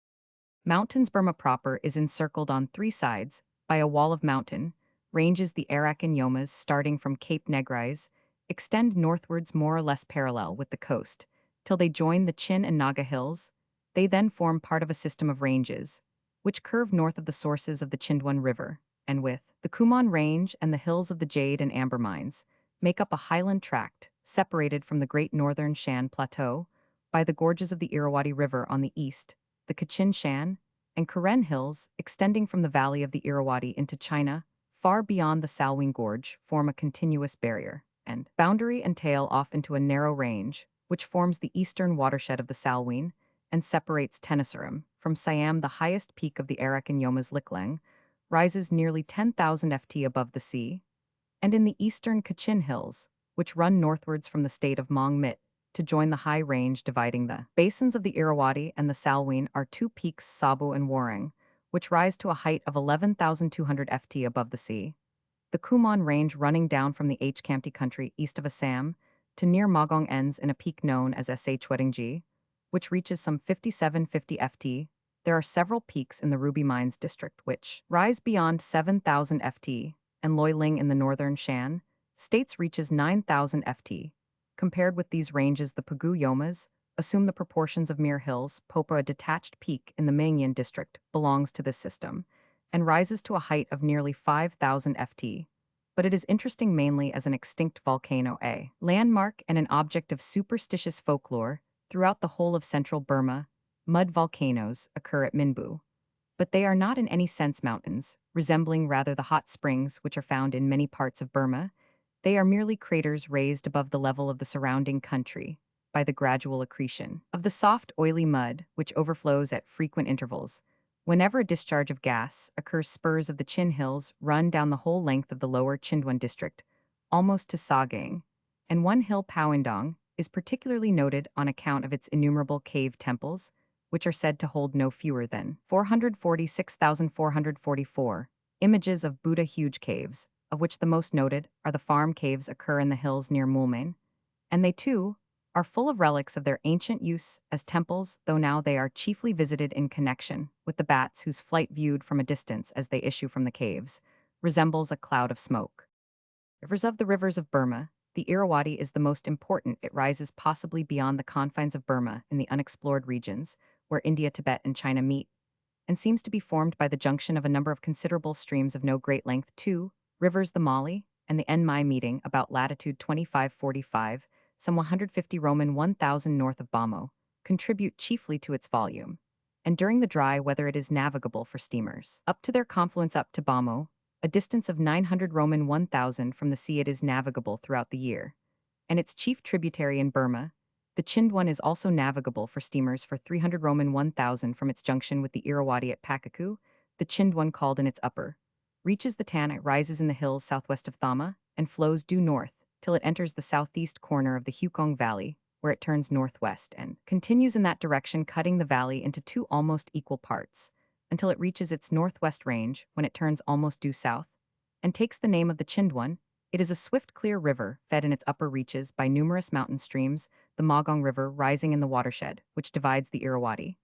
Mountains. Burma proper is encircled on three sides by a wall of mountain ranges. The Arakan Yomas, starting from Cape Negrise, extend northwards more or less parallel with the coast, till they join the Chin and Naga Hills. They then form part of a system of ranges, which curve north of the sources of the Chindwan River, and with the Kumon Range and the hills of the Jade and Amber Mines, make up a highland tract, separated from the Great Northern Shan Plateau by the gorges of the Irrawaddy River on the east, the Kachin Shan, and Karen Hills, extending from the valley of the Irrawaddy into China, far beyond the Salween Gorge, form a continuous barrier, and boundary and tail off into a narrow range, which forms the eastern watershed of the Salween, and separates Tenasserim from Siam. The highest peak of the Arakan Yomas Likleng rises nearly 10,000 ft above the sea, and in the eastern Kachin Hills, which run northwards from the state of Mong Mit to join the high range dividing the basins of the Irrawaddy and the Salween, are two peaks, Sabu and Warang, which rise to a height of 11,200 ft above the sea. The Kumon Range, running down from the H-Kamti country east of Assam to near Magong, ends in a peak known as Chwedingji, which reaches some 5750 ft. There are several peaks in the Ruby Mines district which rise beyond 7,000 ft, and Loi Ling in the northern Shan states reaches 9,000 ft. Compared with these ranges, the Pagu Yomas assume the proportions of mere hills. Popa, a detached peak in the Mangyan district, belongs to this system, and rises to a height of nearly 5,000 ft. But it is interesting mainly as an extinct volcano, a landmark and an object of superstitious folklore throughout the whole of central Burma. Mud volcanoes occur at Minbu, but they are not in any sense mountains, resembling rather the hot springs which are found in many parts of Burma. They are merely craters raised above the level of the surrounding country by the gradual accretion of the soft, oily mud which overflows at frequent intervals. Whenever a discharge of gas occurs, spurs of the Chin Hills run down the whole length of the lower Chindwan district, almost to Sagang, and one hill, Powindong, is particularly noted on account of its innumerable cave temples, which are said to hold no fewer than 446,444 images of Buddha. Huge caves, of which the most noted are the farm caves, occur in the hills near Moulmein, and they too are full of relics of their ancient use as temples, though now they are chiefly visited in connection with the bats whose flight viewed from a distance as they issue from the caves resembles a cloud of smoke. Rivers of the rivers of Burma, the Irrawaddy is the most important. It rises possibly beyond the confines of Burma in the unexplored regions where India, Tibet, and China meet, and seems to be formed by the junction of a number of considerable streams of no great length. Two rivers, the Mali and the Enmai, meeting about latitude 2545, some 150 Roman 1000 north of Bamo, contribute chiefly to its volume. And during the dry weather it is navigable for steamers. Up to their confluence up to Bamo, a distance of 900 Roman 1000 from the sea, it is navigable throughout the year. And its chief tributary in Burma, the Chindwan, is also navigable for steamers for 300 Roman 1000 from its junction with the Irrawaddy at Pakaku. The Chindwan, called in its upper, reaches the Tan. It rises in the hills southwest of Thama and flows due north till it enters the southeast corner of the Hukong Valley, where it turns northwest and continues in that direction, cutting the valley into two almost equal parts, until it reaches its northwest range, when it turns almost due south, and takes the name of the Chindwan. It is a swift, clear river, fed in its upper reaches by numerous mountain streams, the Magong River rising in the watershed, which divides the Irrawaddy,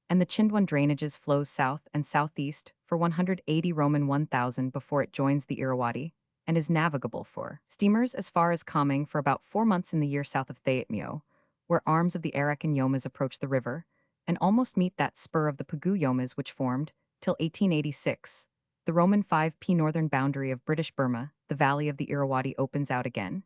and the Chindwan drainages flows south and southeast for 180 Roman 1000 before it joins the Irrawaddy, and is navigable for steamers as far as Kaming for about 4 months in the year south of Thayatmyo, where arms of the Arak and Yomas approach the river, and almost meet that spur of the Pagu Yomas which formed, till 1886, the Roman 5p northern boundary of British Burma. The valley of the Irrawaddy opens out again,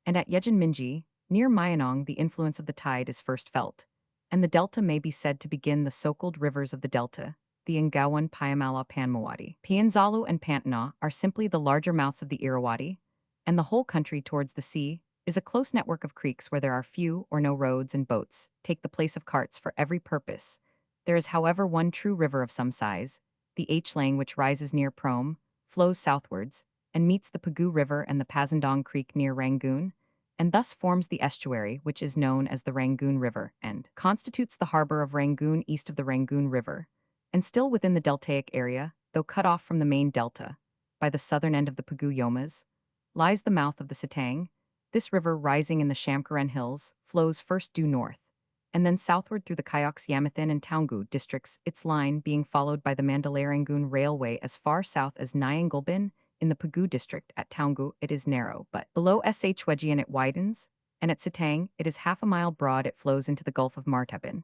and at Yejin Minji, near Myanong, the influence of the tide is first felt, and the delta may be said to begin. The so-called rivers of the delta, the Ngawan, Pyamala, Panmawadi, Pianzalu, and Pantana, are simply the larger mouths of the Irrawaddy, and the whole country towards the sea is a close network of creeks where there are few or no roads, and boats take the place of carts for every purpose. There is, however, one true river of some size, the Hlang, which rises near Prom, flows southwards, and meets the Pagu River and the Pazandong Creek near Rangoon, and thus forms the estuary which is known as the Rangoon River, and constitutes the harbor of Rangoon east of the Rangoon River, and still within the deltaic area, though cut off from the main delta by the southern end of the Pagu Yomas, lies the mouth of the Sitang. This river, rising in the Shamkaran Hills, flows first due north, and then southward through the Kayaks, Yamathin, and Taungoo districts, its line being followed by the Mandalay-Rangoon Railway as far south as Nyangalbin. In the Pagu district at Taungoo it is narrow, but below Shwejian it widens, and at Sitang it is half a mile broad. It flows into the Gulf of Martabin,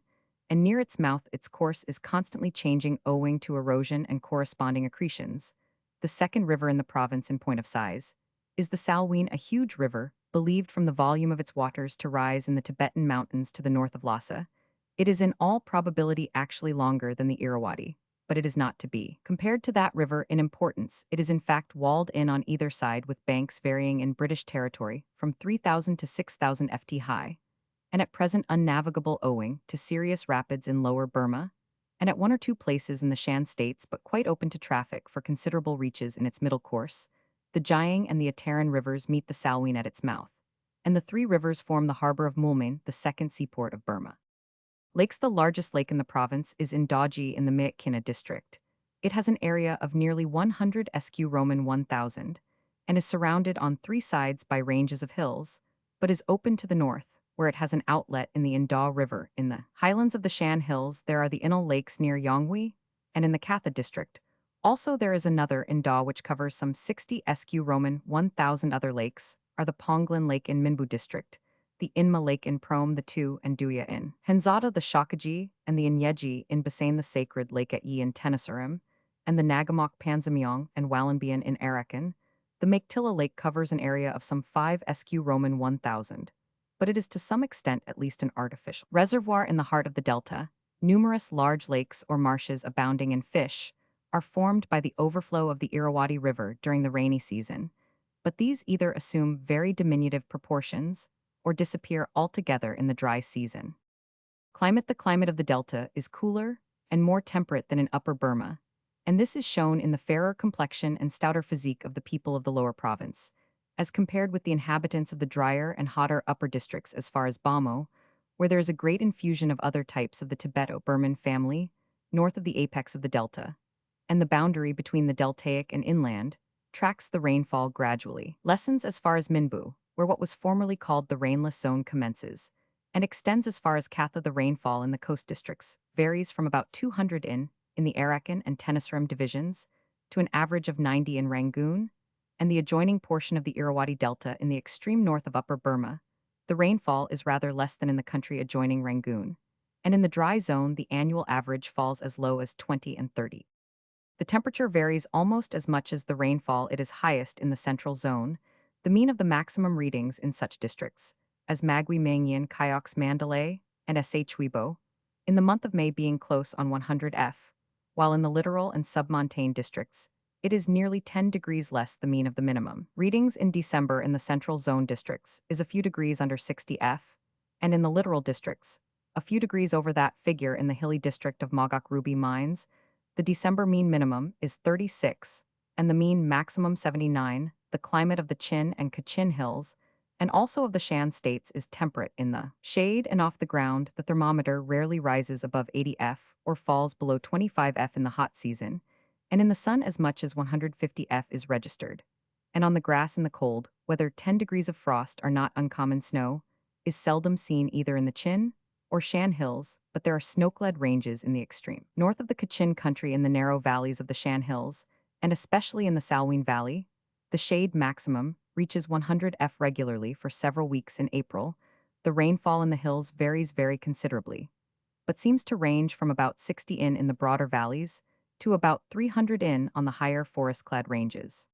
and near its mouth its course is constantly changing owing to erosion and corresponding accretions. The second river in the province in point of size is the Salween, a huge river, believed from the volume of its waters to rise in the Tibetan mountains to the north of Lhasa. It is in all probability actually longer than the Irrawaddy, but it is not to be compared to that river in importance. It is in fact walled in on either side with banks varying in British territory from 3,000 to 6,000 ft high, and at present unnavigable owing to serious rapids in lower Burma, and at one or two places in the Shan states, but quite open to traffic for considerable reaches in its middle course. The Jiang and the Ataran rivers meet the Salween at its mouth, and the three rivers form the harbor of Mulmain, the second seaport of Burma. Lakes. The largest lake in the province is in Daji in the Myitkyina district. It has an area of nearly 100 sq Roman 1000, and is surrounded on three sides by ranges of hills, but is open to the north, where it has an outlet in the Indaw River. In the highlands of the Shan Hills there are the Inal Lakes near Yonghui, and in the Katha district also there is another Indaw which covers some 60 sq Roman 1000. Other lakes are the Ponglin Lake in Minbu district, the Inma Lake in Prom, the Tu and Duya in Henzada, the Shakaji, and the Inyeji in Basain, the Sacred Lake at Yi in Tenasserim, and the Nagamok, Panzamyong, and Wallenbian in Arakan. The Maktila Lake covers an area of some 5 sq Roman 1000, but it is to some extent at least an artificial reservoir in the heart of the delta. Numerous large lakes or marshes abounding in fish are formed by the overflow of the Irrawaddy River during the rainy season, but these either assume very diminutive proportions or disappear altogether in the dry season. Climate. The climate of the delta is cooler and more temperate than in Upper Burma, and this is shown in the fairer complexion and stouter physique of the people of the lower province, as compared with the inhabitants of the drier and hotter upper districts as far as Bamo, where there is a great infusion of other types of the Tibeto-Burman family, north of the apex of the delta, and the boundary between the deltaic and inland tracks the rainfall gradually. Lessens as far as Minbu, where what was formerly called the rainless zone commences. and extends as far as Katha. The rainfall in the coast districts varies from about 200 in the Arakan and Tenasserim divisions to an average of 90 in Rangoon, and the adjoining portion of the Irrawaddy Delta in the extreme north of Upper Burma. The rainfall is rather less than in the country adjoining Rangoon, and in the dry zone the annual average falls as low as 20 and 30. The temperature varies almost as much as the rainfall. It is highest in the central zone. The mean of the maximum readings in such districts as Magwi Mangyan, Kyoks Mandalay, and Sh Weibo, in the month of May being close on 100 F, while in the littoral and submontane districts, it is nearly 10 degrees less the mean of the minimum. Readings in December in the central zone districts is a few degrees under 60 F, and in the littoral districts, a few degrees over that figure. In the hilly district of Mogok Ruby Mines, the December mean minimum is 36, and the mean maximum 79. The climate of the Chin and Kachin Hills, and also of the Shan states, is temperate. In the shade and off the ground, the thermometer rarely rises above 80 F or falls below 25 F in the hot season, and in the sun as much as 150 F is registered. And on the grass in the cold, whether 10 degrees of frost are not uncommon. Snow is seldom seen either in the Chin or Shan Hills, but there are snow-clad ranges in the extreme north of the Kachin country in the narrow valleys of the Shan Hills, and especially in the Salween Valley. The shade maximum reaches 100 F regularly for several weeks in April. The rainfall in the hills varies very considerably, but seems to range from about 60 in the broader valleys to about 300 in on the higher forest-clad ranges.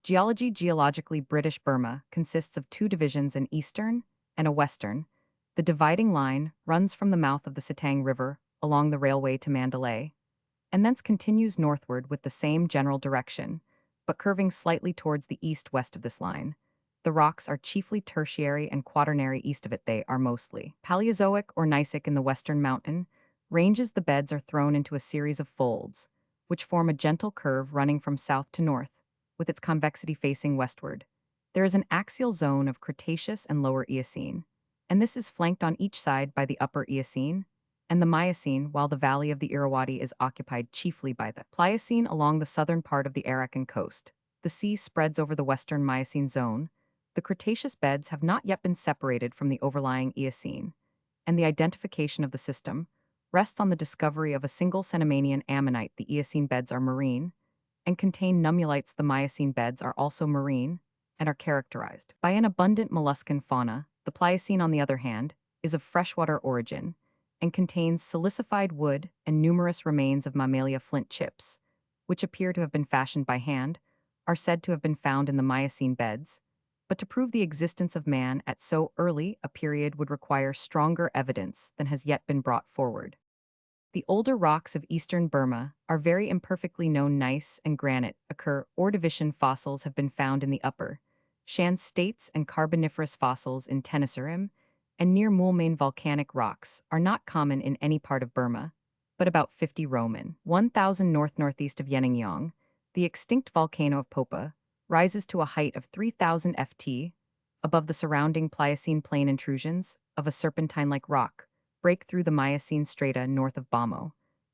Geology. Geologically, British Burma consists of two divisions, an eastern and a western. The dividing line runs from the mouth of the Sitang River along the railway to Mandalay, and thence continues northward with the same general direction, but curving slightly towards the east-west of this line. The rocks are chiefly tertiary and quaternary. East of it they are mostly Paleozoic or gneissic. In the western mountain ranges the beds are thrown into a series of folds, which form a gentle curve running from south to north, with its convexity facing westward. There is an axial zone of Cretaceous and Lower Eocene, and this is flanked on each side by the Upper Eocene and the Miocene, while the valley of the Irrawaddy is occupied chiefly by the Pliocene along the southern part of the Arakan coast. The sea spreads over the western Miocene zone. The Cretaceous beds have not yet been separated from the overlying Eocene, and the identification of the system rests on the discovery of a single Cenomanian ammonite. The Eocene beds are marine and contain nummulites. The Miocene beds are also marine and are characterized by an abundant molluscan fauna. The Pliocene, on the other hand, is of freshwater origin and contains silicified wood and numerous remains of mammalia. Flint chips, which appear to have been fashioned by hand, are said to have been found in the Miocene beds, but to prove the existence of man at so early a period would require stronger evidence than has yet been brought forward. The older rocks of eastern Burma are very imperfectly known. Gneiss and granite occur. Ordovician fossils have been found in the upper Shan states, and Carboniferous fossils in Tenasserim and near Moulmein. Volcanic rocks are not common in any part of Burma, but about 50 Roman 1,000 north-northeast of Yeningyong. The extinct volcano of Popa rises to a height of 3,000 ft above the surrounding Pliocene plain. Intrusions of a serpentine-like rock break through the Miocene strata north of Bamo,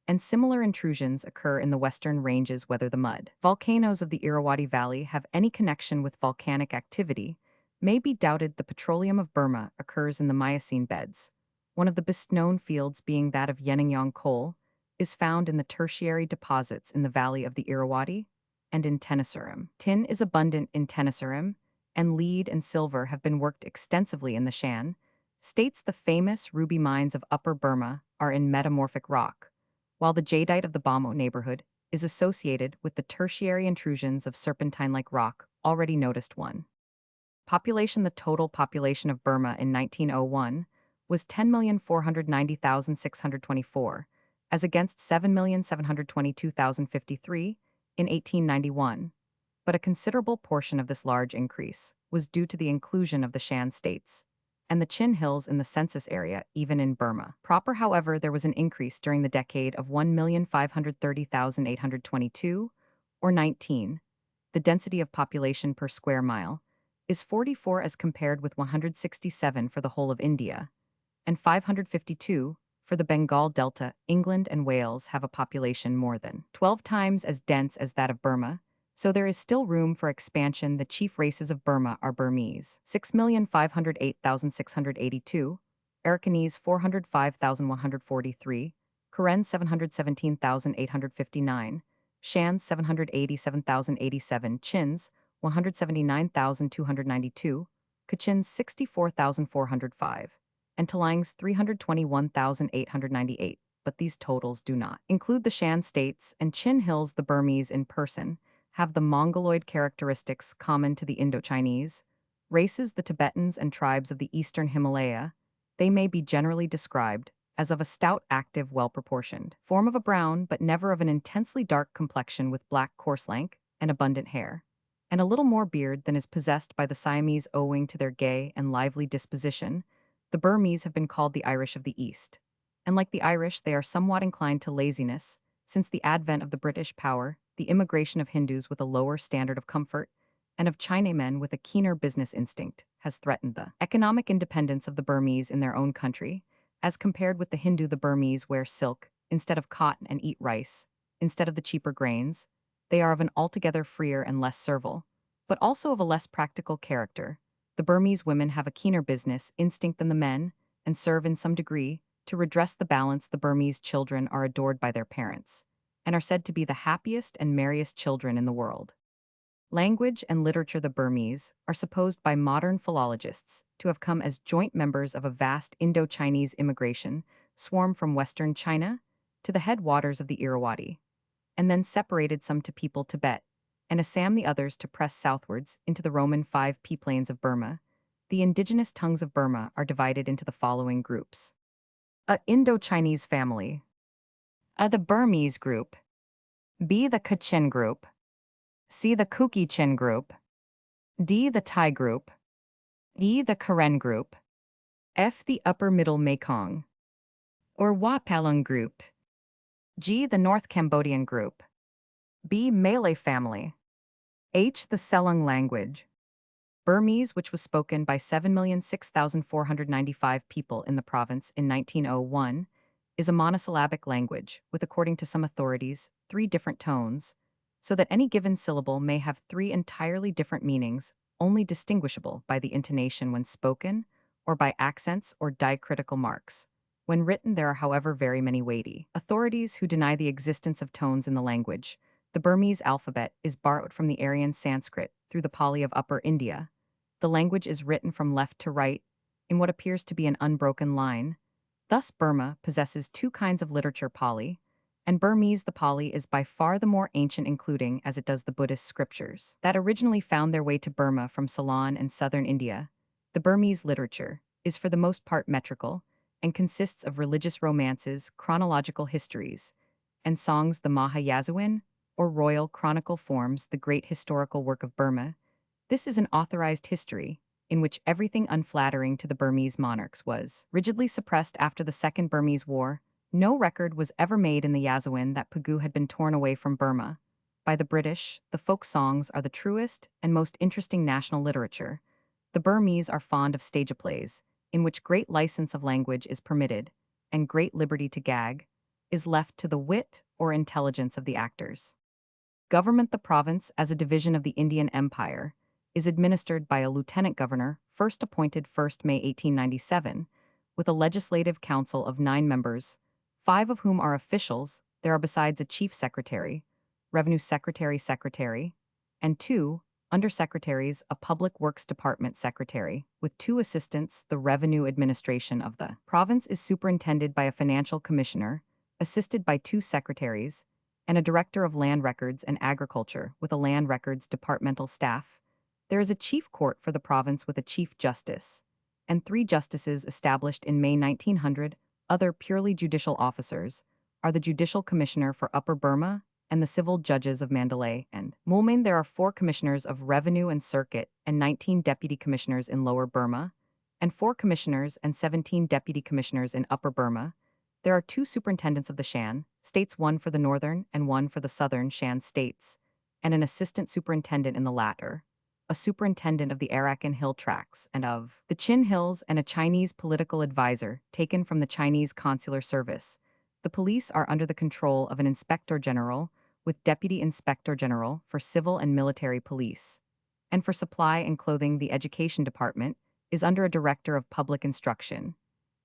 and similar intrusions occur in the western ranges. Whether the mud volcanoes of the Irrawaddy Valley have any connection with volcanic activity may be doubted. The petroleum of Burma occurs in the Miocene beds. One of the best known fields, being that of Yeningyong coal, is found in the tertiary deposits in the valley of the Irrawaddy and in Tenasserim. Tin is abundant in Tenasserim, and lead and silver have been worked extensively in the Shan states. The famous ruby mines of Upper Burma are in metamorphic rock, while the jadeite of the Bamo neighborhood is associated with the tertiary intrusions of serpentine-like rock already noticed. 1. Population. The total population of Burma in 1901 was 10,490,624, as against 7,722,053 in 1891. But a considerable portion of this large increase was due to the inclusion of the Shan states and the Chin Hills in the census area. Even in Burma proper, however, there was an increase during the decade of 1,530,822, or 19. The density of population per square mile is 44 as compared with 167 for the whole of India, and 552 for the Bengal Delta. England and Wales have a population more than 12 times as dense as that of Burma, so there is still room for expansion. The chief races of Burma are Burmese, 6,508,682, Arakanese 405,143, Karen 717,859, Shans 787,087, Chins 179,292, Kachins 64,405, and Talangs 321,898, but these totals do not include the Shan states and Chin Hills. The Burmese in person have the Mongoloid characteristics common to the Indo-Chinese races, the Tibetans and tribes of the eastern Himalaya. They may be generally described as of a stout, active, well-proportioned form, of a brown but never of an intensely dark complexion, with black coarse lank and abundant hair, and a little more beard than is possessed by the Siamese owing to their gay and lively disposition. The Burmese have been called the Irish of the East, and like the Irish, they are somewhat inclined to laziness. Since the advent of the British power, the immigration of Hindus with a lower standard of comfort and of Chinamen with a keener business instinct has threatened the economic independence of the Burmese in their own country. As compared with the Hindu, the Burmese wear silk instead of cotton and eat rice instead of the cheaper grains. They are of an altogether freer and less servile, but also of a less practical character. The Burmese women have a keener business instinct than the men, and serve in some degree to redress the balance. The Burmese children are adored by their parents, and are said to be the happiest and merriest children in the world. Language and literature. The Burmese are supposed by modern philologists to have come as joint members of a vast Indo-Chinese immigration swarm from western China to the headwaters of the Irrawaddy, and then separated some to people Tibet, and Assam, the others to press southwards into the Roman 5P plains of Burma. The indigenous tongues of Burma are divided into the following groups. A. Indo-Chinese family. A. The Burmese group. B. The Kachin group. C. The Kuki-Chin group. D. The Thai group. E. The Karen group. F. The Upper Middle Mekong or Wapalung group. G. The North Cambodian group. B. Malay family. H. The Selong language. Burmese, which was spoken by 7,006,495 people in the province in 1901, is a monosyllabic language with, according to some authorities, 3 different tones, so that any given syllable may have 3 entirely different meanings, only distinguishable by the intonation when spoken, or by accents or diacritical marks. When written, there are, however, very many weighty authorities who deny the existence of tones in the language. The Burmese alphabet is borrowed from the Aryan Sanskrit through the Pali of Upper India. The language is written from left to right in what appears to be an unbroken line. Thus, Burma possesses 2 kinds of literature, Pali and Burmese. The Pali is by far the more ancient, including, as it does, the Buddhist scriptures that originally found their way to Burma from Ceylon and southern India. The Burmese literature is for the most part metrical and consists of religious romances, chronological histories, and songs. The Mahayazawin, or royal chronicle, forms the great historical work of Burma. This is an authorized history in which everything unflattering to the Burmese monarchs was rigidly suppressed. After the Second Burmese War, no record was ever made in the Yazawin that Pegu had been torn away from Burma by the British. The folk songs are the truest and most interesting national literature. The Burmese are fond of stage plays, in which great license of language is permitted, and great liberty to gag is left to the wit or intelligence of the actors. Government. The province, as a division of the Indian Empire, is administered by a lieutenant governor, first appointed 1st May 1897, with a legislative council of 9 members, 5 of whom are officials. There are besides a chief secretary, revenue secretary, and 2 undersecretaries, a public works department secretary, with 2 assistants. The revenue administration of the province is superintended by a financial commissioner, assisted by 2 secretaries, and a director of land records and agriculture, with a land records departmental staff. There is a chief court for the province with a chief justice, and 3 justices established in May 1900. Other purely judicial officers are the Judicial Commissioner for Upper Burma and the Civil Judges of Mandalay and Moulmein. There are 4 commissioners of Revenue and Circuit and 19 deputy commissioners in Lower Burma, and 4 commissioners and 17 deputy commissioners in Upper Burma. There are 2 superintendents of the Shan states, 1 for the northern and 1 for the southern Shan states, and an assistant superintendent in the latter, a superintendent of the Arakan Hill Tracts and of the Chin Hills, and a Chinese political advisor taken from the Chinese consular service. The police are under the control of an inspector general with deputy inspector general for civil and military police. And for supply and clothing, the education department is under a director of public instruction.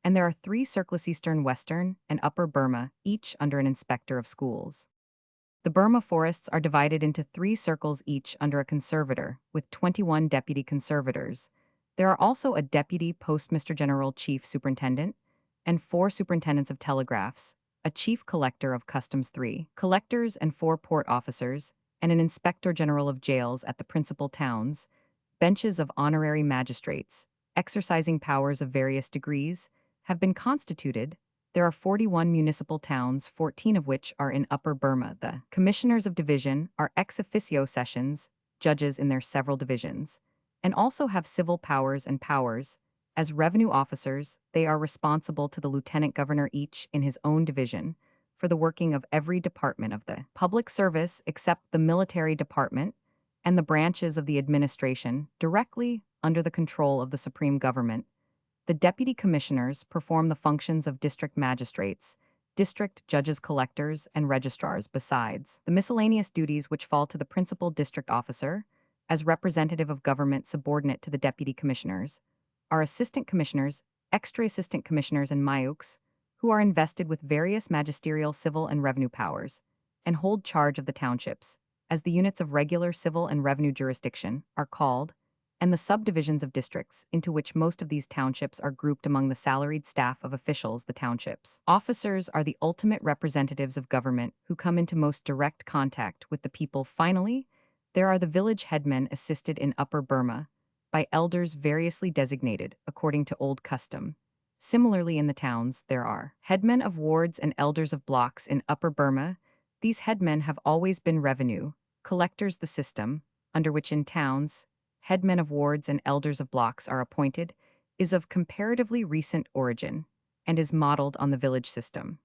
and there are 3 circles: Eastern, Western, and Upper Burma, each under an inspector of schools. The Burma forests are divided into 3 circles each under a conservator, with 21 deputy conservators. There are also a deputy postmaster general chief superintendent, and 4 superintendents of telegraphs, a chief collector of customs, 3 collectors and 4 port officers, and an inspector general of jails at the principal towns, benches of honorary magistrates, exercising powers of various degrees, have been constituted. There are 41 municipal towns, 14 of which are in Upper Burma. The commissioners of division are ex officio sessions, judges in their several divisions, and also have civil powers and powers. As revenue officers, they are responsible to the lieutenant governor, each in his own division, for the working of every department of the public service except the military department and the branches of the administration directly under the control of the supreme government. The deputy commissioners perform the functions of district magistrates, district judges, collectors, and registrars, besides the miscellaneous duties which fall to the principal district officer, as representative of government subordinate to the deputy commissioners, are assistant commissioners, extra assistant commissioners, and mayuks, who are invested with various magisterial, civil, and revenue powers, and hold charge of the townships, as the units of regular civil and revenue jurisdiction are called, and the subdivisions of districts, into which most of these townships are grouped among the salaried staff of officials. The townships officers are the ultimate representatives of government who come into most direct contact with the people. Finally, there are the village headmen, assisted in Upper Burma by elders variously designated according to old custom. Similarly, in the towns, there are headmen of wards and elders of blocks. In Upper Burma, these headmen have always been revenue collectors. The system, under which in towns headmen of wards and elders of blocks are appointed, is of comparatively recent origin and is modeled on the village system.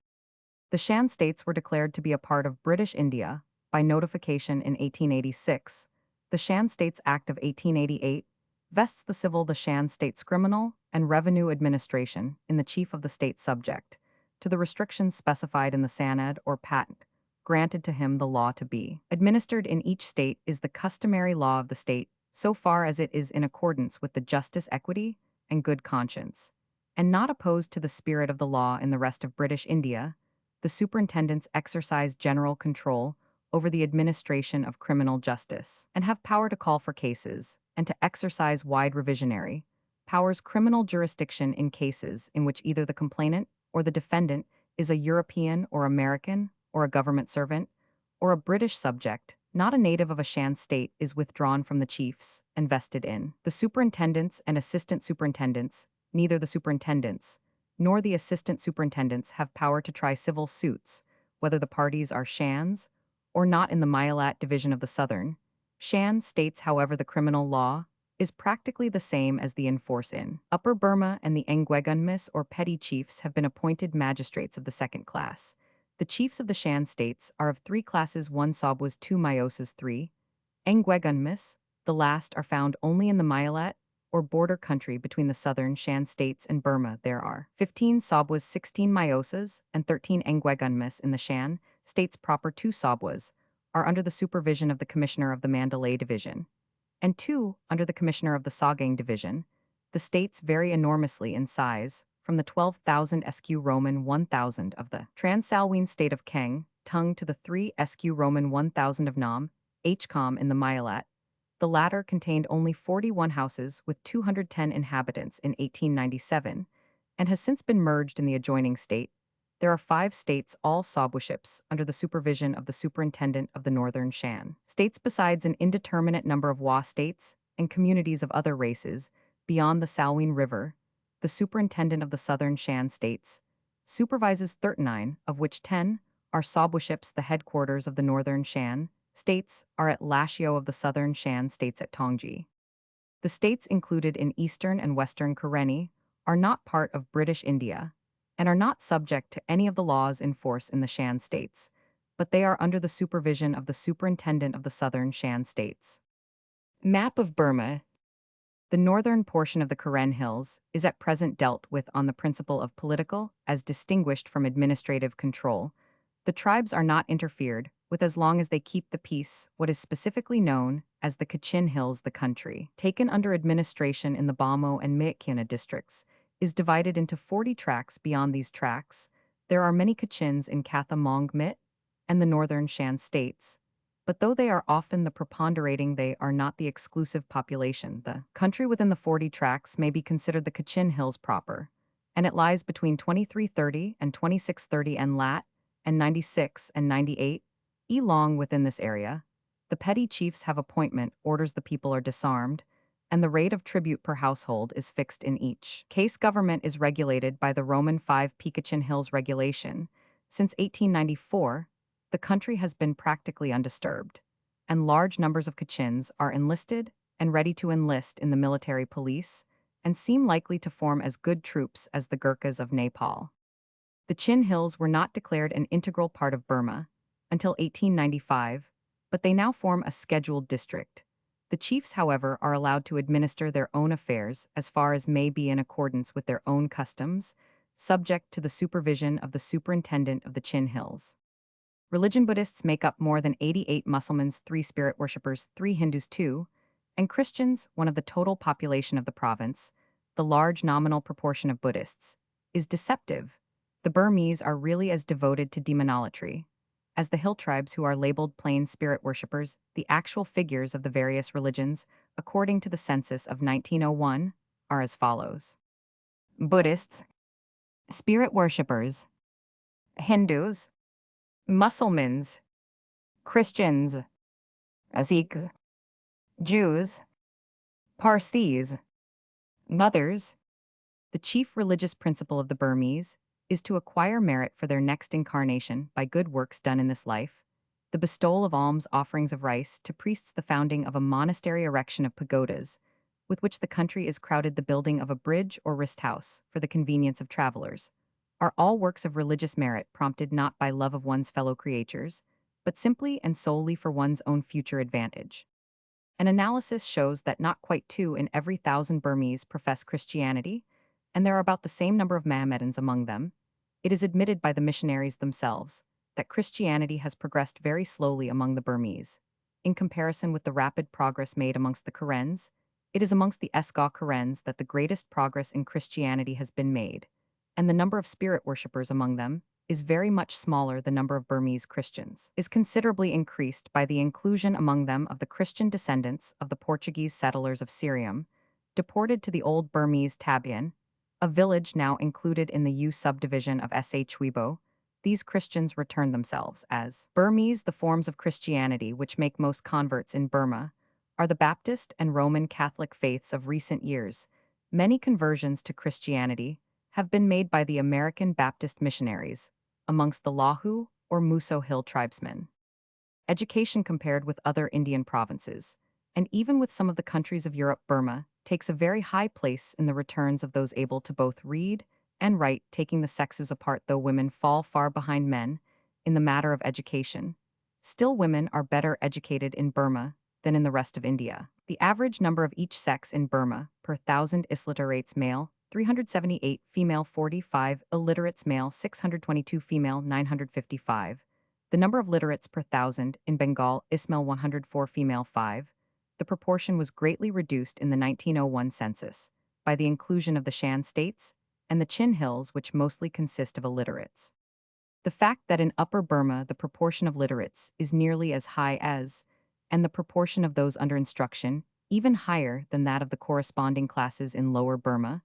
The Shan states were declared to be a part of British India by notification in 1886. The Shan States Act of 1888 vests the civil, the Shan states criminal, and revenue administration in the chief of the state, subject to the restrictions specified in the sanad or patent granted to him. The law to be administered in each state is the customary law of the state, so far as it is in accordance with the justice, equity, and good conscience, and not opposed to the spirit of the law. In the rest of British India, the superintendents exercise general control over the administration of criminal justice, and have power to call for cases, and to exercise wide revisionary powers. Criminal jurisdiction in cases in which either the complainant or the defendant is a European or American, or a government servant, or a British subject, not a native of a Shan state, is withdrawn from the chiefs and vested in the superintendents and assistant superintendents. Neither the superintendents nor the assistant superintendents have power to try civil suits, whether the parties are Shans or not. In the Myalat division of the southern Shan states, however, the criminal law is practically the same as the in force in Upper Burma, and the Ngwegunmis or petty chiefs have been appointed magistrates of the second class. The chiefs of the Shan states are of 3 classes: 1 Sobwas, 2 Myosas, 3 Ngwegunmis. The last are found only in the Myalat, or border country between the southern Shan states and Burma. There are 15 Sobwas, 16 Myosas, and 13 Ngwegunmis in the Shan states proper. 2 Sobwas are under the supervision of the commissioner of the Mandalay division, and 2 under the commissioner of the Sagaing division. The states vary enormously in size, from the 12,000 SQ Roman 1,000 of the Transalpine state of Keng, Tung, to the 3 SQ Roman 1,000 of Nam, Hkom in the Myalat. The latter contained only 41 houses with 210 inhabitants in 1897, and has since been merged in the adjoining state. There are 5 states, all Sobwaships, under the supervision of the superintendent of the northern Shan states, besides an indeterminate number of Wa states and communities of other races beyond the Salween River. The superintendent of the southern Shan states supervises 39, of which 10 are Sobwaships. The headquarters of the northern Shan states are at Lashio of the southern Shan states at Tongji. The states included in eastern and western Karenni are not part of British India and are not subject to any of the laws in force in the Shan states, but they are under the supervision of the superintendent of the southern Shan states. Map of Burma. The northern portion of the Karen Hills is at present dealt with on the principle of political, as distinguished from administrative control. The tribes are not interfered with as long as they keep the peace. What is specifically known as the Kachin Hills, the country taken under administration in the Bamo and Myitkyina districts, is divided into 40 tracts. Beyond these tracts, there are many Kachins in Katha Mong Mit and the northern Shan states, but though they are often the preponderating, they are not the exclusive population. The country within the 40 tracts may be considered the Kachin Hills proper, and it lies between 2330 and 2630 and lat. and 96 and 98 e long within this area. The petty chiefs have appointment, orders the people are disarmed, and the rate of tribute per household is fixed in each case. Government is regulated by the Roman 5 Picachin Hills Regulation. Since 1894, the country has been practically undisturbed, and large numbers of Kachins are enlisted and ready to enlist in the military police and seem likely to form as good troops as the Gurkhas of Nepal. The Chin Hills were not declared an integral part of Burma until 1895, but they now form a scheduled district. The chiefs, however, are allowed to administer their own affairs as far as may be in accordance with their own customs, subject to the supervision of the superintendent of the Chin Hills. Religion: Buddhists make up more than 88, Muslims 3, spirit worshippers 3, Hindus 2, and Christians 1 of the total population of the province. The large nominal proportion of Buddhists is deceptive. The Burmese are really as devoted to demonolatry as the hill tribes, who are labeled plain spirit worshippers. The actual figures of the various religions, according to the census of 1901, are as follows: Buddhists, spirit worshippers, Hindus, Muslims, Christians, Sikhs, Jews, Parsis, mothers. The chief religious principle of the Burmese is to acquire merit for their next incarnation by good works done in this life, the bestowal of alms, offerings of rice to priests, the founding of a monastery, erection of pagodas, with which the country is crowded, the building of a bridge or rest house for the convenience of travelers, are all works of religious merit prompted not by love of one's fellow creatures, but simply and solely for one's own future advantage. An analysis shows that not quite 2 in every 1,000 Burmese profess Christianity, and there are about the same number of Mohammedans among them. It is admitted by the missionaries themselves that Christianity has progressed very slowly among the Burmese. In comparison with the rapid progress made amongst the Karens, it is amongst the Esgaw Karens that the greatest progress in Christianity has been made, and the number of spirit worshippers among them is very much smaller. The number of Burmese Christians is considerably increased by the inclusion among them of the Christian descendants of the Portuguese settlers of Syriam, deported to the old Burmese Tabian, a village now included in the U subdivision of Shwibo. These Christians return themselves as Burmese. The forms of Christianity which make most converts in Burma are the Baptist and Roman Catholic faiths of recent years. Many conversions to Christianity have been made by the American Baptist missionaries amongst the Lahu or Muso Hill tribesmen. Education compared with other Indian provinces, and even with some of the countries of Europe, Burma takes a very high place in the returns of those able to both read and write. Taking the sexes apart, though women fall far behind men in the matter of education, still women are better educated in Burma than in the rest of India. The average number of each sex in Burma per 1,000 illiterates: male 378, female 45, illiterates: male 622, female 955. The number of literates per 1,000 in Bengal is male 104, female 5. The proportion was greatly reduced in the 1901 census by the inclusion of the Shan states and the Chin Hills, which mostly consist of illiterates. The fact that in Upper Burma the proportion of literates is nearly as high as, and the proportion of those under instruction even higher than that of the corresponding classes in Lower Burma,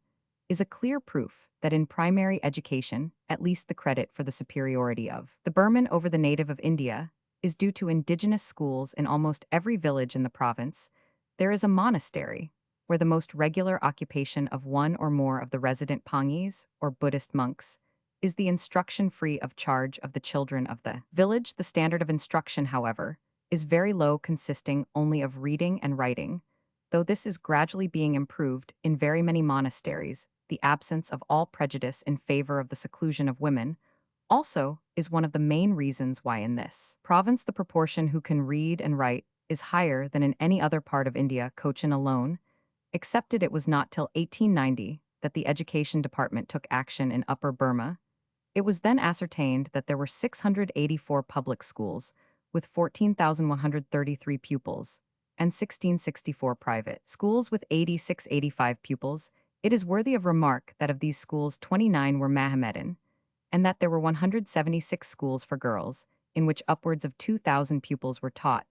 is a clear proof that in primary education, at least the credit for the superiority of the Burman over the native of India is due to indigenous schools in almost every village in the province. There is a monastery, where the most regular occupation of one or more of the resident Pangis, or Buddhist monks, is the instruction free of charge of the children of the village. The standard of instruction, however, is very low, consisting only of reading and writing, though this is gradually being improved in very many monasteries. The absence of all prejudice in favor of the seclusion of women also is one of the main reasons why in this province the proportion who can read and write is higher than in any other part of India. Cochin alone, excepted. It was not till 1890 that the Education Department took action in Upper Burma. It was then ascertained that there were 684 public schools with 14,133 pupils, and 1664 private schools with 8685 pupils. It is worthy of remark that of these schools 29 were Mohammedan, and that there were 176 schools for girls, in which upwards of 2,000 pupils were taught.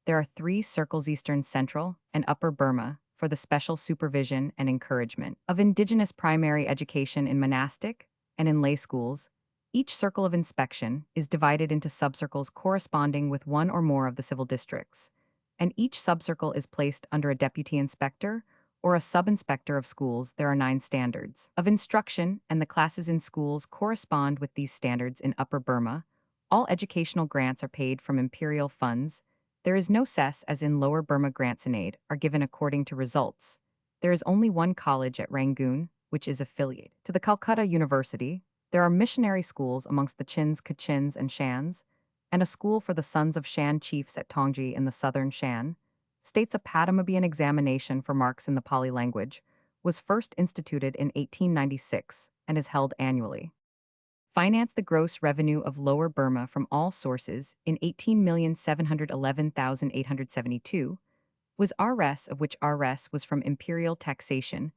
There are 3 circles: Eastern, Central, and Upper Burma, for the special supervision and encouragement of indigenous primary education in monastic and in lay schools. Each circle of inspection is divided into subcircles corresponding with one or more of the civil districts, and each subcircle is placed under a deputy inspector or a sub-inspector of schools. There are 9 standards of instruction, and the classes in schools correspond with these standards in Upper Burma. All educational grants are paid from imperial funds. There is no cess as in Lower Burma. Grants and aid are given according to results. There is only one college at Rangoon, which is affiliated to the Calcutta University. There are missionary schools amongst the Chins, Kachins, and Shans, and a school for the sons of Shan chiefs at Tongji in the southern Shan. States a Padamabian examination for marks in the Pali language was first instituted in 1896 and is held annually. Finance the gross revenue of Lower Burma from all sources in 18,711,872 was Rs, of which Rs was from imperial taxation,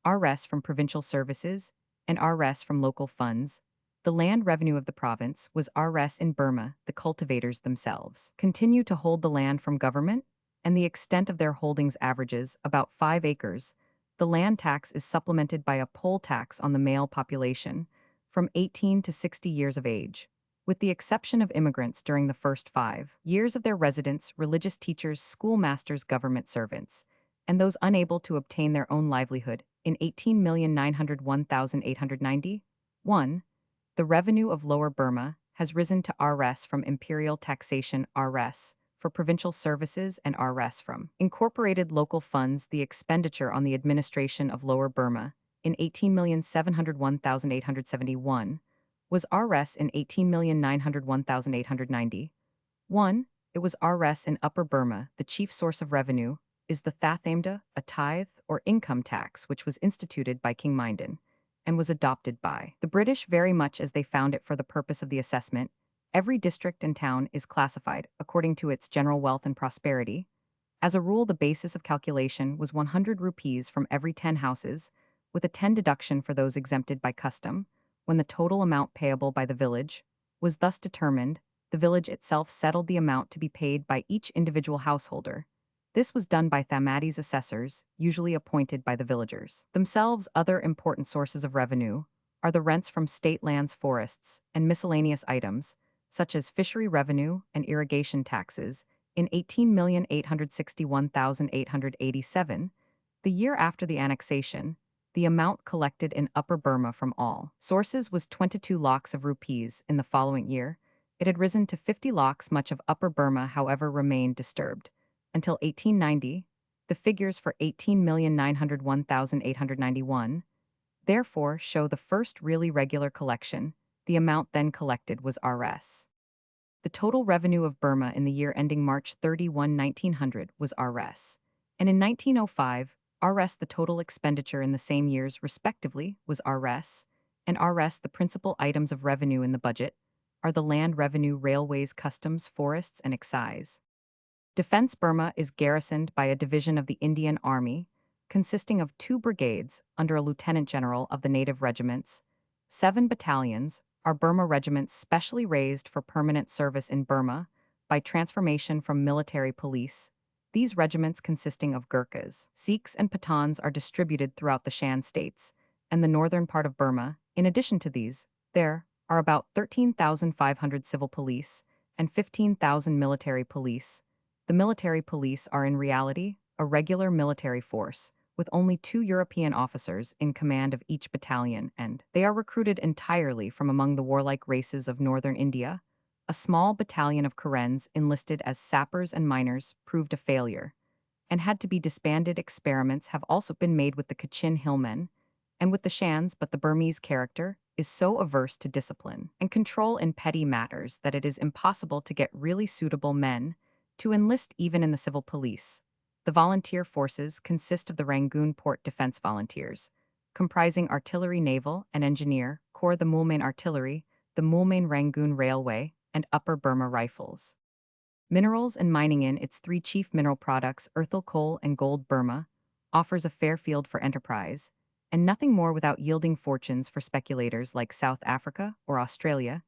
Rs from provincial services, and Rs from local funds. The land revenue of the province was Rs in Burma. The cultivators themselves continue to hold the land from government, and the extent of their holdings averages about 5 acres. The land tax is supplemented by a poll tax on the male population from 18 to 60 years of age. With the exception of immigrants during the first 5 years of their residence, religious teachers, schoolmasters, government servants, and those unable to obtain their own livelihood, in 18,901,891, the revenue of Lower Burma has risen to Rs from imperial taxation, Rs for provincial services, and Rs from incorporated local funds. The expenditure on the administration of Lower Burma in 18,701,871 was Rs in 18,901,891. It was Rs in Upper Burma. The chief source of revenue is the Thathamda, a tithe or income tax which was instituted by King Mindon and was adopted by the British very much as they found it for the purpose of the assessment. Every district and town is classified according to its general wealth and prosperity. As a rule, the basis of calculation was 100 rupees from every 10 houses, with a 10 deduction for those exempted by custom. When the total amount payable by the village was thus determined, the village itself settled the amount to be paid by each individual householder. This was done by Thamadi's assessors, usually appointed by the villagers themselves. Other important sources of revenue are the rents from state lands, forests, and miscellaneous items, such as fishery revenue and irrigation taxes. In 18,861,887, the year after the annexation, the amount collected in Upper Burma from all sources was 22 lakhs of rupees. In the following year, it had risen to 50 lakhs. Much of Upper Burma, however, remained disturbed. Until 1890, the figures for 18,901,891, therefore, show the first really regular collection. The amount then collected was Rs. The total revenue of Burma in the year ending March 31, 1900 was Rs. And in 1905, Rs. The total expenditure in the same years, respectively, was Rs. And Rs. The principal items of revenue in the budget are the land revenue, railways, customs, forests, and excise. Defense. Burma is garrisoned by a division of the Indian Army, consisting of 2 brigades under a lieutenant general of the native regiments. 7 battalions are Burma regiments specially raised for permanent service in Burma by transformation from military police. These regiments, consisting of Gurkhas, Sikhs, and Pathans, are distributed throughout the Shan states and the northern part of Burma. In addition to these, there are about 13,500 civil police and 15,000 military police. The military police are in reality a regular military force, with only 2 European officers in command of each battalion, and they are recruited entirely from among the warlike races of northern India. A small battalion of Karens enlisted as sappers and miners proved a failure and had to be disbanded. Experiments have also been made with the Kachin hillmen and with the Shans, but the Burmese character is so averse to discipline and control in petty matters that it is impossible to get really suitable men to enlist even in the civil police. The volunteer forces consist of the Rangoon Port Defense Volunteers, comprising artillery, naval, and engineer corps, the Moulmein Artillery, the Moulmein Rangoon Railway, and Upper Burma Rifles. Minerals and mining. In its 3 chief mineral products, earthel, coal, and gold, Burma offers a fair field for enterprise. and nothing more without yielding fortunes for speculators like South Africa or Australia.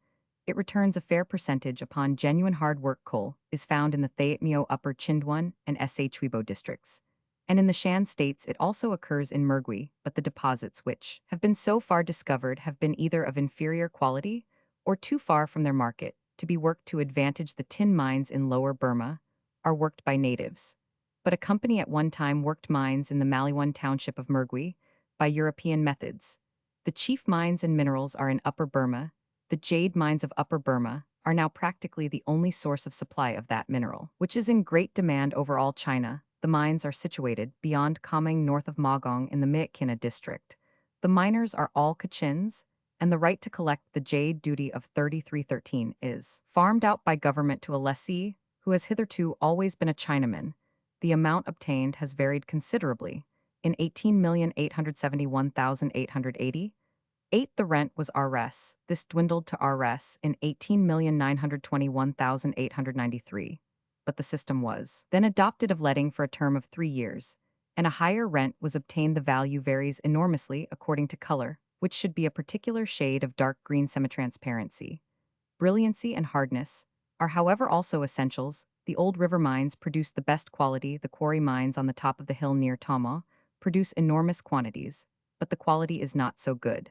It returns a fair percentage upon genuine hard work. Coal is found in the Thayatmeo Upper Chindwan and Shwibo districts. And in the Shan states it also occurs in Mergui, but the deposits which have been so far discovered have been either of inferior quality or too far from their market to be worked to advantage. The tin mines in Lower Burma are worked by natives. But a company at one time worked mines in the Maliwan township of Mergui by European methods. The chief mines and minerals are in Upper Burma. The jade mines of Upper Burma are now practically the only source of supply of that mineral, which is in great demand over all China. The mines are situated beyond Kameng north of Magong in the Myitkyina district. The miners are all Kachins, and the right to collect the jade duty of 3313 is farmed out by government to a lessee who has hitherto always been a Chinaman. The amount obtained has varied considerably. In 18,871,880, 8. The rent was Rs. This dwindled to Rs. in 18,921,893. But the system was then adopted of letting for a term of 3 years, and a higher rent was obtained. The value varies enormously according to color, which should be a particular shade of dark green semi-transparency. Brilliancy and hardness are, however, also essentials. The old river mines produce the best quality. The quarry mines on the top of the hill near Tama produce enormous quantities, but the quality is not so good.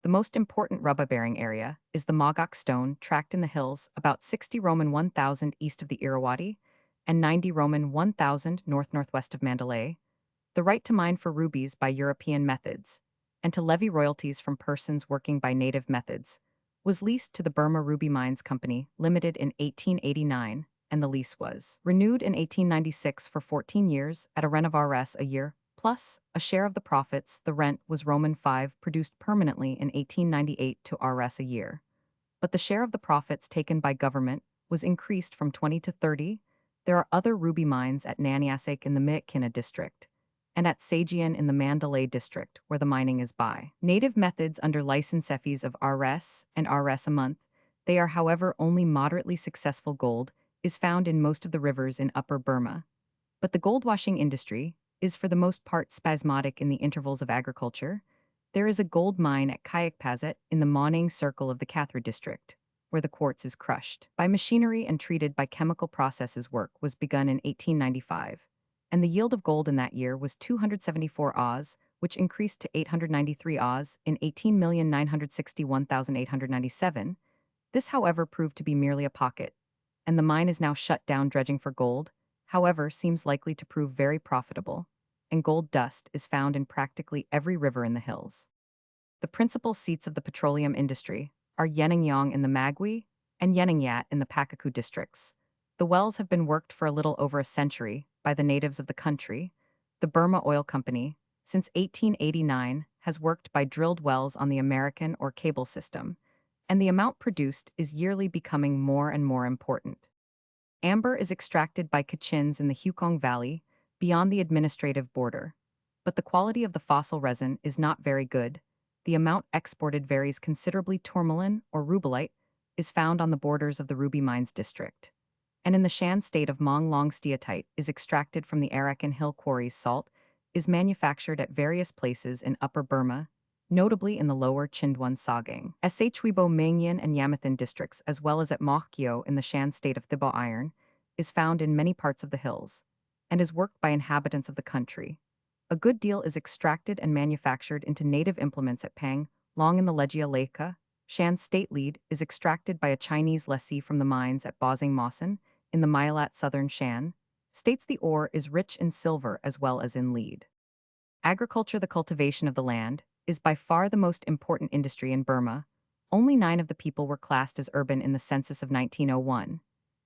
The most important rubber-bearing area is the Mogok stone, tracked in the hills about 60 Roman 1000 east of the Irrawaddy and 90 Roman 1000 north-northwest of Mandalay. The right to mine for rubies by European methods and to levy royalties from persons working by native methods was leased to the Burma Ruby Mines Company, Limited in 1889, and the lease was renewed in 1896 for 14 years at a rent of Rs a year, plus a share of the profits. The rent was Roman 5 produced permanently in 1898 to Rs a year. But the share of the profits taken by government was increased from 20 to 30. There are other ruby mines at Nanyasek in the Myitkyina district, and at Sajian in the Mandalay district, where the mining is by native methods under license fees of Rs and Rs a month. They are, however, only moderately successful. Gold is found in most of the rivers in Upper Burma, but the gold washing industry is for the most part spasmodic in the intervals of agriculture. There is a gold mine at Kayakpazet in the Monang Circle of the Kathra district, where the quartz is crushed by machinery and treated by chemical processes. Work was begun in 1895, and the yield of gold in that year was 274 Oz, which increased to 893 Oz in 18,961,897. This, however, proved to be merely a pocket, and the mine is now shut down. Dredging for gold, however, seems likely to prove very profitable, and gold dust is found in practically every river in the hills. The principal seats of the petroleum industry are Yeningyong in the Magwi and Yeningyat in the Pakaku districts. The wells have been worked for a little over a century by the natives of the country. The Burma Oil Company, since 1889, has worked by drilled wells on the American or cable system, and the amount produced is yearly becoming more and more important. Amber is extracted by Kachins in the Hukong Valley, beyond the administrative border. But the quality of the fossil resin is not very good. The amount exported varies considerably. Tourmaline, or rubellite, is found on the borders of the Ruby Mines district. And in the Shan state of Mong Long steatite is extracted from the Arakan Hill quarries. Salt is manufactured at various places in Upper Burma, notably in the Lower Chindwan Sagang, Shwibo Mangyan and Yamathan districts, as well as at Mokyo in the Shan state of Thibaw. Iron is found in many parts of the hills, and is worked by inhabitants of the country. A good deal is extracted and manufactured into native implements at Pang, Long in the Legia Leka. Shan state lead is extracted by a Chinese lessee from the mines at Bosing Mawson in the Myalat southern Shan. States the ore is rich in silver as well as in lead. Agriculture, the cultivation of the land, is by far the most important industry in Burma. Only 9 of the people were classed as urban in the census of 1901,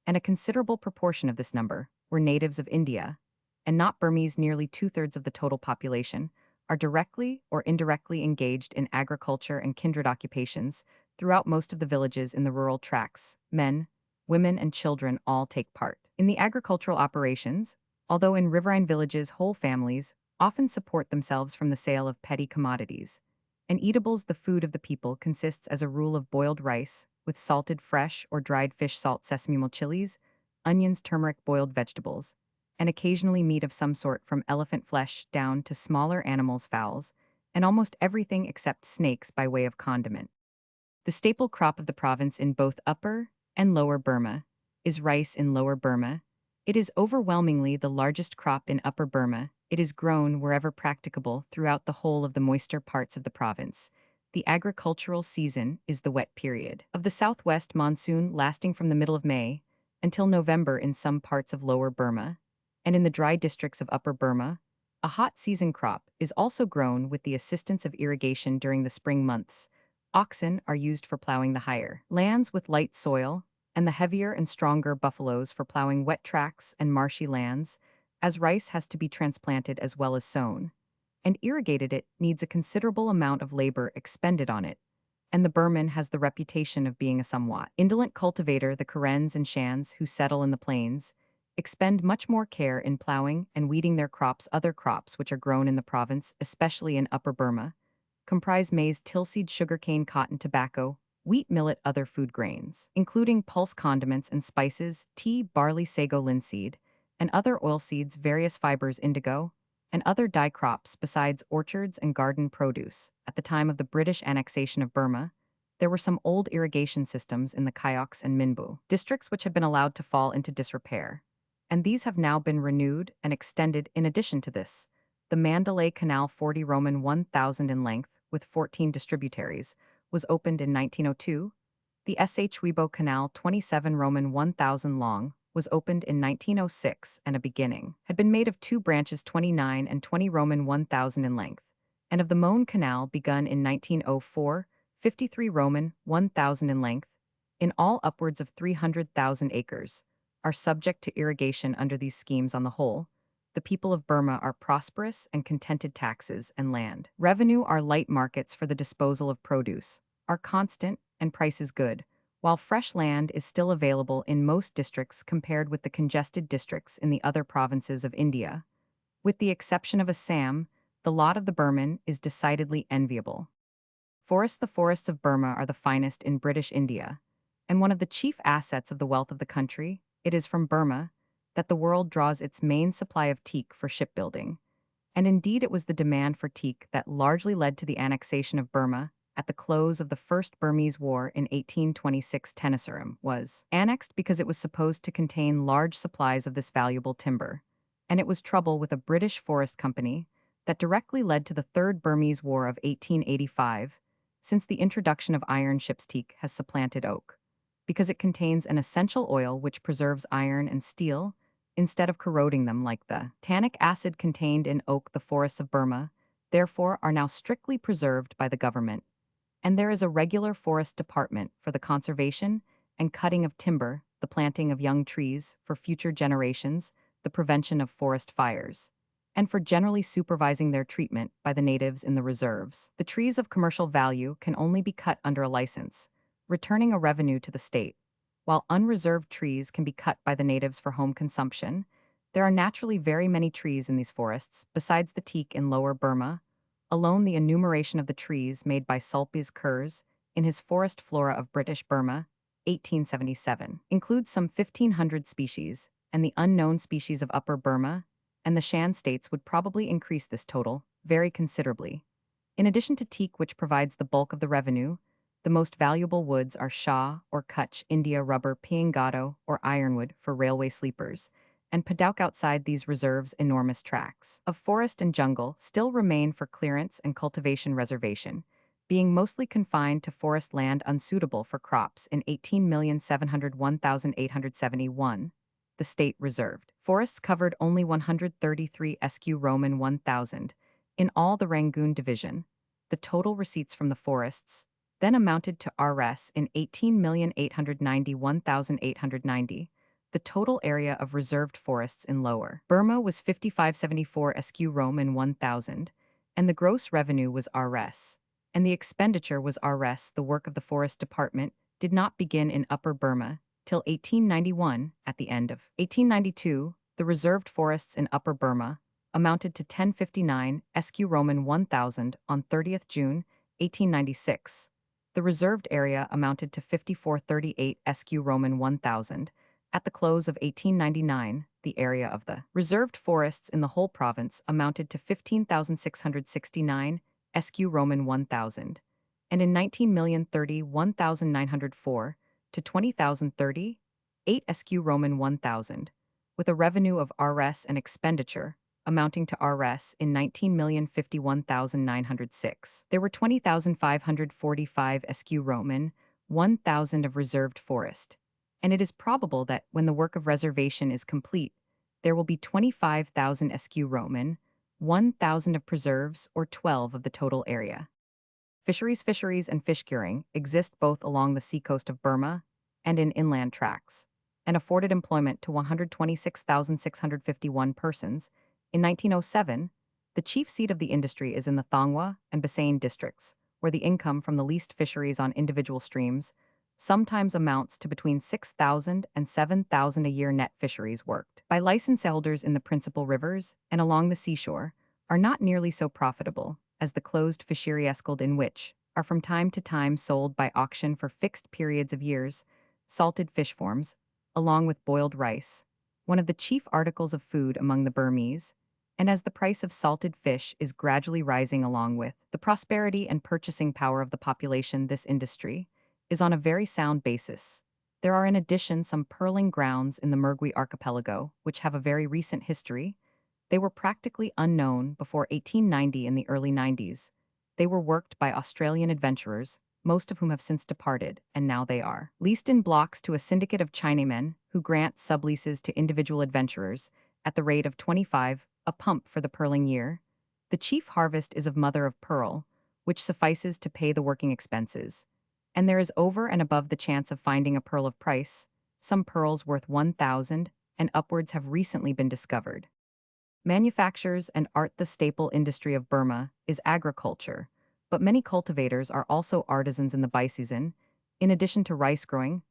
and a considerable proportion of this number were natives of India, and not Burmese. Nearly 2/3 of the total population are directly or indirectly engaged in agriculture and kindred occupations. Throughout most of the villages in the rural tracts, men, women, and children all take part in the agricultural operations, although in riverine villages whole families often support themselves from the sale of petty commodities. And eatables, the food of the people, consists as a rule of boiled rice, with salted fresh or dried fish, salt, sesame meal, chilies, onions, turmeric, boiled vegetables, and occasionally meat of some sort, from elephant flesh down to smaller animals, fowls, and almost everything except snakes by way of condiment. The staple crop of the province in both Upper and Lower Burma is rice in Lower Burma. It is overwhelmingly the largest crop in Upper Burma. It is grown wherever practicable throughout the whole of the moister parts of the province. The agricultural season is the wet period of the southwest monsoon lasting from the middle of May until November in some parts of Lower Burma, and in the dry districts of Upper Burma, a hot season crop is also grown with the assistance of irrigation during the spring months. Oxen are used for plowing the higher lands with light soil, and the heavier and stronger buffaloes for plowing wet tracts and marshy lands, as rice has to be transplanted as well as sown. And irrigated it needs a considerable amount of labor expended on it, and the Burman has the reputation of being a somewhat indolent cultivator. The Karens and Shans who settle in the plains expend much more care in plowing and weeding their crops. Other crops which are grown in the province, especially in Upper Burma, comprise maize, tilseed, sugarcane, cotton, tobacco, wheat, millet, other food grains, including pulse condiments and spices, tea, barley, sago, linseed, and other oilseeds, various fibers, indigo, and other dye crops besides orchards and garden produce. At the time of the British annexation of Burma, there were some old irrigation systems in the Kayaks and Minbu districts which had been allowed to fall into disrepair, and these have now been renewed and extended. In addition to this, the Mandalay Canal, 40 Roman 1,000 in length, with 14 distributaries, was opened in 1902. The Sh Weibo Canal, 27 Roman 1,000 long, was opened in 1906, and a beginning had been made of two branches, 29 and 20 Roman 1,000 in length, and of the Mon Canal, begun in 1904, 53 Roman 1,000 in length, in all upwards of 300,000 acres, are subject to irrigation under these schemes. On the whole, the people of Burma are prosperous and contented. Taxes and land revenue are light. Markets for the disposal of produce are constant and prices good, while fresh land is still available in most districts compared with the congested districts in the other provinces of India. With the exception of Assam, the lot of the Burman is decidedly enviable. The forests of Burma are the finest in British India, and one of the chief assets of the wealth of the country. It is from Burma that the world draws its main supply of teak for shipbuilding, and indeed it was the demand for teak that largely led to the annexation of Burma. At the close of the First Burmese War in 1826, Tenasserim was annexed because it was supposed to contain large supplies of this valuable timber, and it was trouble with a British forest company that directly led to the Third Burmese War of 1885, since the introduction of iron ships. Teak has supplanted oak because it contains an essential oil which preserves iron and steel instead of corroding them like the tannic acid contained in oak. The forests of Burma, therefore, are now strictly preserved by the government, and there is a regular forest department for the conservation and cutting of timber, the planting of young trees for future generations, the prevention of forest fires, and for generally supervising their treatment by the natives in the reserves. The trees of commercial value can only be cut under a license, returning a revenue to the state, while unreserved trees can be cut by the natives for home consumption. There are naturally very many trees in these forests. Besides the teak in Lower Burma, alone the enumeration of the trees made by Sulpice Kurz in his Forest Flora of British Burma, 1877, includes some 1,500 species, and the unknown species of Upper Burma and the Shan states would probably increase this total very considerably. In addition to teak, which provides the bulk of the revenue, the most valuable woods are Shah or Kutch, India rubber, Piangato or ironwood for railway sleepers, and Padauk. Outside these reserves, enormous tracts of forest and jungle still remain for clearance and cultivation reservation, being mostly confined to forest land unsuitable for crops. In 18,701,871, the state reserved forests covered only 133 sq Roman 1,000 in all the Rangoon division. The total receipts from the forests then amounted to Rs in 18,891,890. The total area of reserved forests in Lower Burma was 5574 sq Roman 1,000, and the gross revenue was Rs, and the expenditure was Rs. The work of the Forest Department did not begin in Upper Burma till 1891. At the end of 1892, the reserved forests in Upper Burma amounted to 1059 sq Roman 1,000 on 30th June 1896. The reserved area amounted to 5438 sq Roman 1,000. At the close of 1899, the area of the reserved forests in the whole province amounted to 15,669 SQ Roman 1000, and in 19,030 1,904 to 20,030, 8 SQ Roman 1000, with a revenue of Rs and expenditure amounting to Rs in 19,051,906. There were 20,545 SQ Roman 1000 of reserved forest, and it is probable that when the work of reservation is complete, there will be 25,000 SQ Roman 1,000 of preserves, or 12 of the total area. Fisheries and fish curing exist both along the seacoast of Burma and in inland tracts, and afforded employment to 126,651 persons. In 1907, the chief seat of the industry is in the Thonghua and Bassein districts, where the income from the leased fisheries on individual streams sometimes amounts to between 6,000 and 7,000 a year. Net fisheries worked by license holders in the principal rivers and along the seashore are not nearly so profitable as the closed fishery escled, in which are from time to time sold by auction for fixed periods of years, salted fish forms, along with boiled rice, one of the chief articles of food among the Burmese, and as the price of salted fish is gradually rising along with the prosperity and purchasing power of the population, this industry is on a very sound basis. There are in addition some pearling grounds in the Mergui archipelago, which have a very recent history. They were practically unknown before 1890 in the early 90s. They were worked by Australian adventurers, most of whom have since departed, and now they are leased in blocks to a syndicate of Chinamen who grant subleases to individual adventurers at the rate of 25 a pump for the pearling year. The chief harvest is of mother of pearl, which suffices to pay the working expenses, and there is over and above the chance of finding a pearl of price. Some pearls worth 1,000 and upwards have recently been discovered. Manufactures and art. The staple industry of Burma is agriculture, but many cultivators are also artisans in the bison, in addition to rice growing,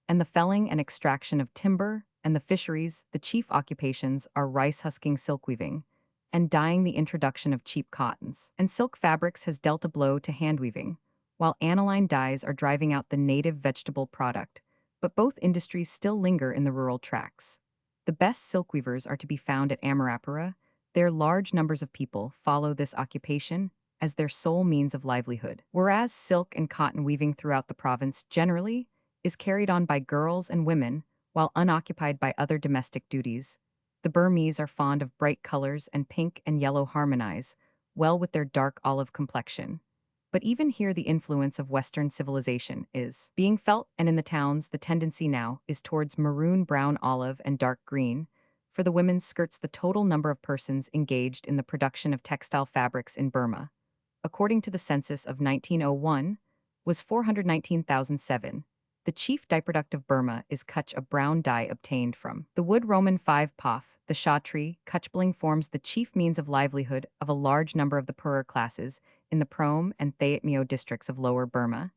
and the felling and extraction of timber, and the fisheries. The chief occupations are rice husking, silk weaving, and dyeing. The introduction of cheap cottons and silk fabrics has dealt a blow to hand weaving, while aniline dyes are driving out the native vegetable product, but both industries still linger in the rural tracts. The best silk weavers are to be found at Amarapura. Their large numbers of people follow this occupation as their sole means of livelihood. Whereas silk and cotton weaving throughout the province generally is carried on by girls and women while unoccupied by other domestic duties. The Burmese are fond of bright colors, and pink and yellow harmonize well with their dark olive complexion. But even here the influence of Western civilization is being felt, and in the towns the tendency now is towards maroon, brown, olive, and dark green. For the women's skirts, the total number of persons engaged in the production of textile fabrics in Burma, according to the census of 1901, was 419,007. The chief dye product of Burma is kutch, a brown dye obtained from the wood Roman 5 pof. The sha tree, kutchbling, forms the chief means of livelihood of a large number of the poorer classes in the Prom and Thayatmeo districts of Lower Burma,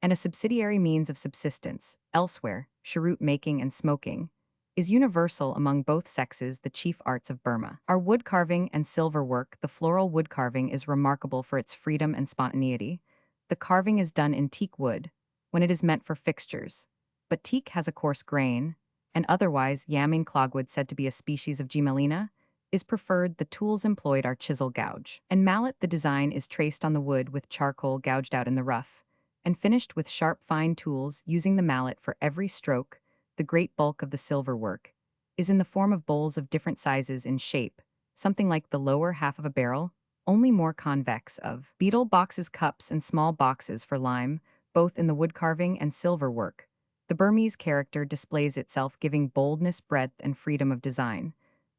and a subsidiary means of subsistence. Elsewhere, cheroot making and smoking is universal among both sexes. The chief arts of Burma are wood carving and silver work. The floral wood carving is remarkable for its freedom and spontaneity. The carving is done in teak wood when it is meant for fixtures, but teak has a coarse grain, and otherwise yamming clogwood, said to be a species of Gemelina, is preferred. The tools employed are chisel, gouge, and mallet. The design is traced on the wood with charcoal gouged out in the rough, and finished with sharp fine tools using the mallet for every stroke. The great bulk of the silver work is in the form of bowls of different sizes in shape, something like the lower half of a barrel, only more convex, of beetle boxes, cups, and small boxes for lime, both in the wood carving and silver work. The Burmese character displays itself, giving boldness, breadth, and freedom of design,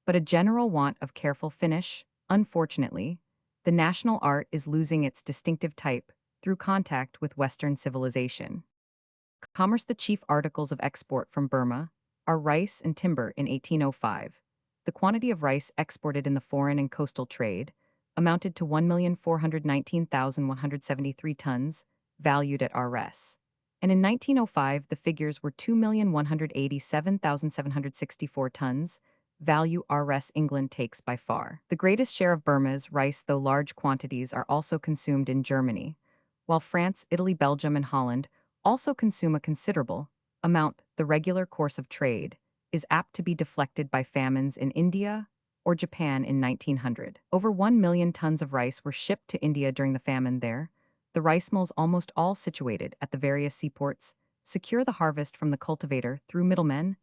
but a general want of careful finish. Unfortunately, the national art is losing its distinctive type through contact with Western civilization. Commerce. The chief articles of export from Burma are rice and timber. In 1805, the quantity of rice exported in the foreign and coastal trade amounted to 1,419,173 tons, valued at Rs. And in 1905, the figures were 2,187,764 tons, value Rs. England takes by far the greatest share of Burma's rice, though large quantities are also consumed in Germany, while France, Italy, Belgium, and Holland also consume a considerable amount. The regular course of trade is apt to be deflected by famines in India, or Japan in 1900. Over 1 million tons of rice were shipped to India during the famine there. The rice mills, almost all situated at the various seaports, secure the harvest from the cultivator through middlemen.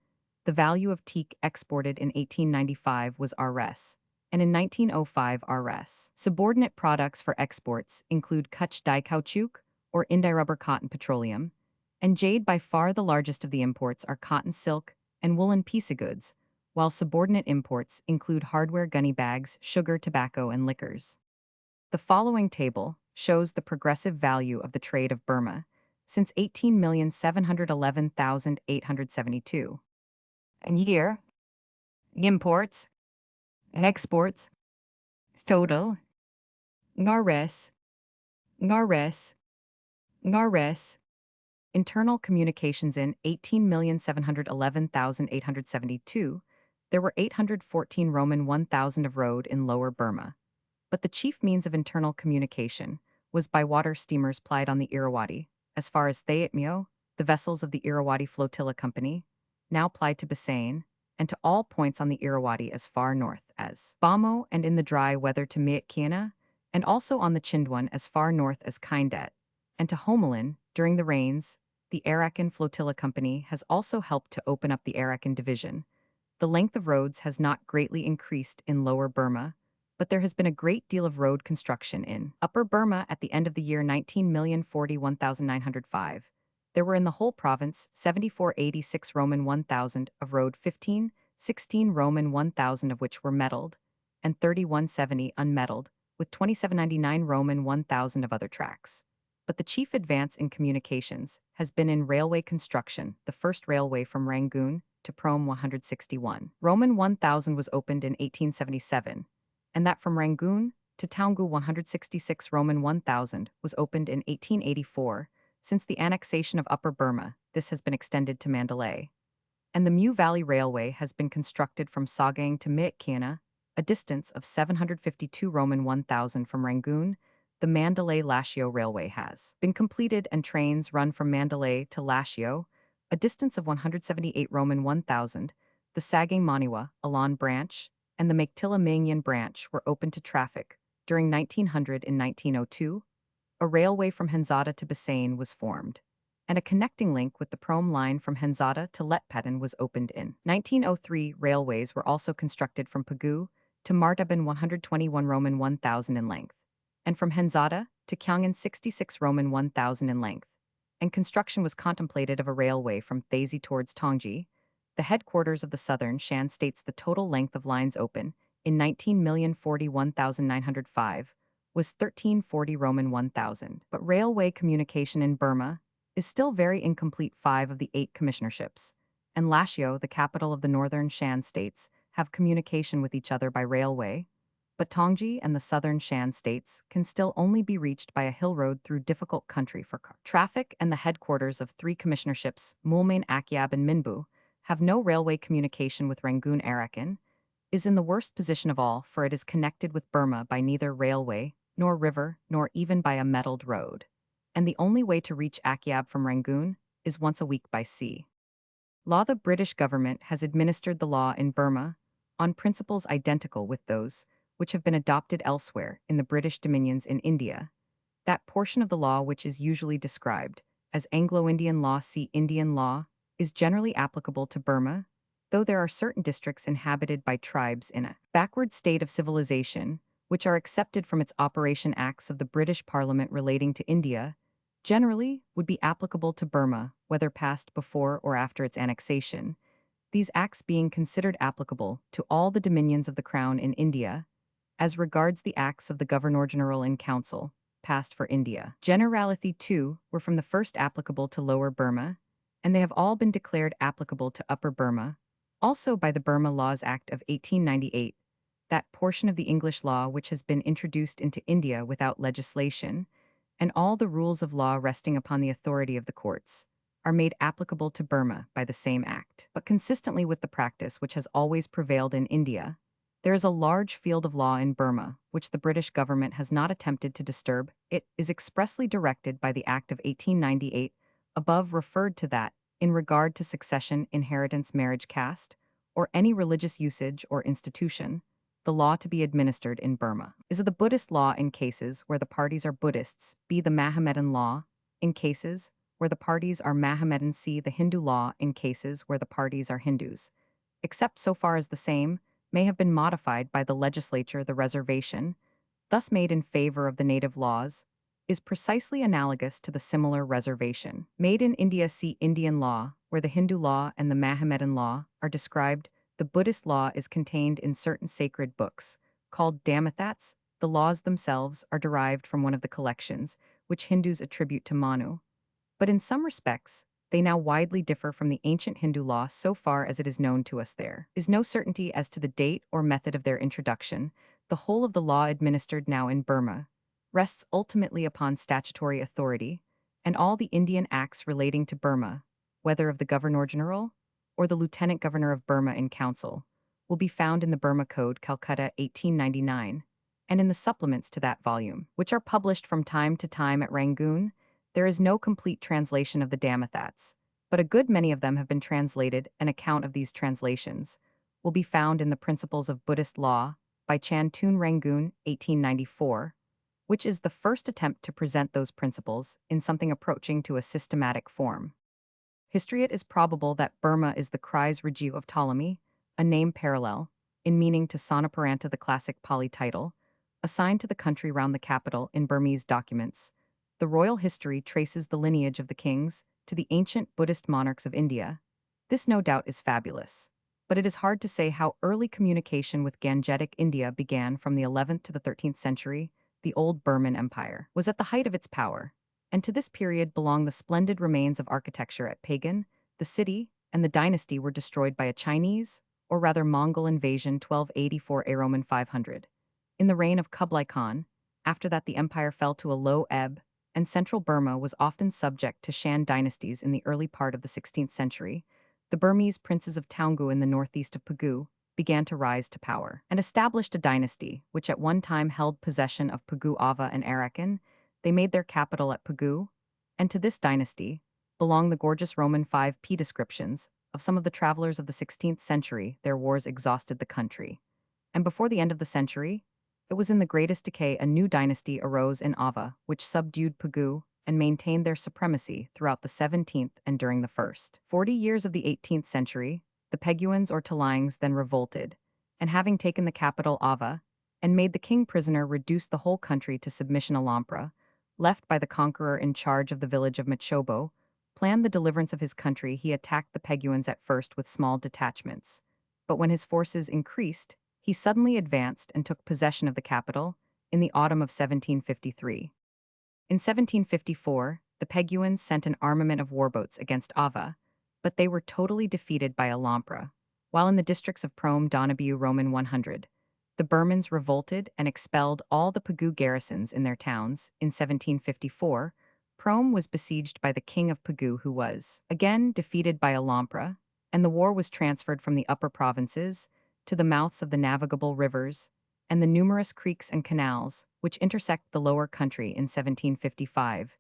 The value of teak exported in 1895 was Rs. And in 1905 Rs. Subordinate products for exports include Kutch dye caoutchouc, or indirubber cotton petroleum, and jade. By far the largest of the imports are cotton silk and woolen piece goods, while subordinate imports include hardware, gunny bags, sugar, tobacco, and liquors. The following table shows the progressive value of the trade of Burma since 18,711,872. And year, imports, exports, total, Ngares, Ngares, Ngares. Internal communications in 18,711,872, there were 814 Roman 1,000 of road in Lower Burma. But the chief means of internal communication was by water steamers plied on the Irrawaddy, as far as Thayatmyo, the vessels of the Irrawaddy Flotilla Company, now plied to Bassein, and to all points on the Irrawaddy as far north as Bamo, and in the dry weather to Miatkiana, and also on the Chindwan as far north as Kindet, and to Homelin during the rains. The Arakan Flotilla Company has also helped to open up the Arakan Division. The length of roads has not greatly increased in Lower Burma, but there has been a great deal of road construction in Upper Burma at the end of the year 19,041,905. There were in the whole province 7486 Roman 1,000 of road, 1516 Roman 1,000 of which were metalled, and 3170 unmetalled, with 2799 Roman 1,000 of other tracks. But the chief advance in communications has been in railway construction. The first railway from Rangoon to Prome 161 Roman 1000 was opened in 1877, and that from Rangoon to Taungu 166 Roman 1000 was opened in 1884. Since the annexation of Upper Burma, this has been extended to Mandalay. And the Mu Valley Railway has been constructed from Sagang to Miatkiana, a distance of 752 Roman 1000 from Rangoon. The Mandalay-Lashio Railway has been completed and trains run from Mandalay to Lashio, a distance of 178 Roman 1000. The Sagang-Maniwa, Alan branch, and the Maktila-Mingyan branch were open to traffic. During 1900 and 1902, a railway from Henzada to Bassein was formed, and a connecting link with the Prome line from Henzada to Letpatan was opened in 1903. Railways were also constructed from Pagu to Martaban 121 Roman 1000 in length, and from Henzada to Kyangin 66 Roman 1000 in length, and construction was contemplated of a railway from Thazy towards Tongji, the headquarters of the southern Shan states. The total length of lines open in 19,041,905 was 1340 Roman 1000. But railway communication in Burma is still very incomplete. 5 of the 8 commissionerships, and Lashio, the capital of the northern Shan states, have communication with each other by railway, but Tongji and the southern Shan states can still only be reached by a hill road through difficult country for car traffic. And the headquarters of 3 commissionerships, Mulmain, Akyab, and Minbu, have no railway communication with Rangoon. Arakan is in the worst position of all, for it is connected with Burma by neither railway, nor river, nor even by a metalled road. And the only way to reach Akyab from Rangoon is once a week by sea. Law. The British government has administered the law in Burma on principles identical with those which have been adopted elsewhere in the British dominions in India. That portion of the law which is usually described as Anglo-Indian law, see Indian law, is generally applicable to Burma, though there are certain districts inhabited by tribes in a backward state of civilization, which are accepted from its operation. Acts of the British Parliament relating to India generally would be applicable to Burma, whether passed before or after its annexation, these acts being considered applicable to all the dominions of the Crown in India. As regards the acts of the Governor-General in Council, passed for India, Generality 2 were from the first applicable to Lower Burma, and they have all been declared applicable to Upper Burma, also by the Burma Laws Act of 1898, that portion of the English law which has been introduced into India without legislation, and all the rules of law resting upon the authority of the courts, are made applicable to Burma by the same act. But consistently with the practice which has always prevailed in India, there is a large field of law in Burma which the British government has not attempted to disturb. It is expressly directed by the Act of 1898, above referred to, that, in regard to succession, inheritance, marriage, caste, or any religious usage or institution, the law to be administered in Burma. Is the Buddhist law in cases where the parties are Buddhists, B. The Mahometan law in cases where the parties are Mahometan, C. The Hindu law in cases where the parties are Hindus. Except so far as the same, may have been modified by the legislature. The reservation, thus made in favor of the native laws, is precisely analogous to the similar reservation made in India. See Indian law, where the Hindu law and the Mahometan law are described. The Buddhist law is contained in certain sacred books, called Dhammatats. The laws themselves are derived from one of the collections, which Hindus attribute to Manu. But in some respects, they now widely differ from the ancient Hindu law so far as it is known to us. There is no certainty as to the date or method of their introduction. The whole of the law administered now in Burma rests ultimately upon statutory authority, and all the Indian acts relating to Burma, whether of the Governor-General or the Lieutenant Governor of Burma in Council, will be found in the Burma Code, Calcutta, 1899, and in the supplements to that volume, which are published from time to time at Rangoon. There is no complete translation of the Dhammatats, but a good many of them have been translated. An account of these translations will be found in the Principles of Buddhist Law by Chantun Rangoon, 1894, which is the first attempt to present those principles in something approaching to a systematic form. History. It is probable that Burma is the Cries Regiu of Ptolemy, a name parallel, in meaning to Sonaparanta, the classic Pali title, assigned to the country round the capital in Burmese documents. The royal history traces the lineage of the kings to the ancient Buddhist monarchs of India. This no doubt is fabulous, but it is hard to say how early communication with Gangetic India began. From the 11th to the 13th century, the old Burman Empire was at the height of its power, and to this period belong the splendid remains of architecture at Pagan. The city and the dynasty were destroyed by a Chinese, or rather Mongol invasion, 1284 A Roman 500. In the reign of Kublai Khan, after that the empire fell to a low ebb, and central Burma was often subject to Shan dynasties. In the early part of the 16th century, the Burmese princes of Taungoo in the northeast of Pegu began to rise to power and established a dynasty which at one time held possession of Pegu, Ava, and Arakan. They made their capital at Pegu, and to this dynasty belong the gorgeous Roman 5p descriptions of some of the travelers of the 16th century. Their wars exhausted the country, and before the end of the century, it was in the greatest decay. A new dynasty arose in Ava, which subdued Pegu and maintained their supremacy throughout the 17th and during the first 40 years of the 18th century. The Peguans or Talangs then revolted, and having taken the capital Ava and made the king prisoner, reduced the whole country to submission. Alampra, left by the conqueror in charge of the village of Machobo, planned the deliverance of his country. He attacked the Peguans at first with small detachments, but when his forces increased, he suddenly advanced and took possession of the capital in the autumn of 1753. In 1754, the Peguans sent an armament of warboats against Ava, but they were totally defeated by Alampra, while in the districts of Prome, Donabew, Roman 100, the Burmans revolted and expelled all the Pegu garrisons in their towns. In 1754, Prome was besieged by the king of Pegu, who was again defeated by Alampra, and the war was transferred from the upper provinces to the mouths of the navigable rivers and the numerous creeks and canals which intersect the lower country. In 1755,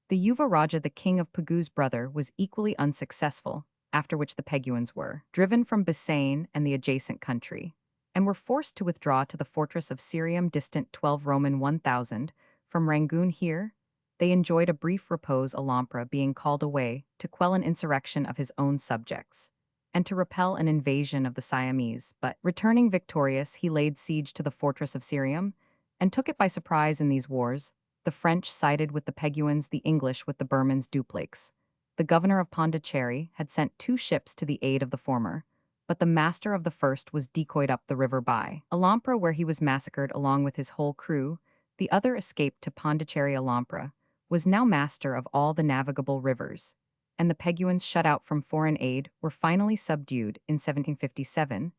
the Yuva Raja, the king of Pegu's brother, was equally unsuccessful, after which the Peguans were driven from Bassein and the adjacent country, and were forced to withdraw to the fortress of Sirium, distant 12 Roman 1000 from Rangoon. Here, they enjoyed a brief repose, Alampra being called away to quell an insurrection of his own subjects and to repel an invasion of the Siamese, but, returning victorious, he laid siege to the fortress of Sirium and took it by surprise. In these wars, the French sided with the Peguans, the English with the Burmans. Dupleix, the governor of Pondicherry, had sent 2 ships to the aid of the former, but the master of the first was decoyed up the river by Alampra, where he was massacred along with his whole crew. The other escaped to Pondicherry. Alampra was now master of all the navigable rivers, and the Peguans, shut out from foreign aid, were finally subdued. In 1757,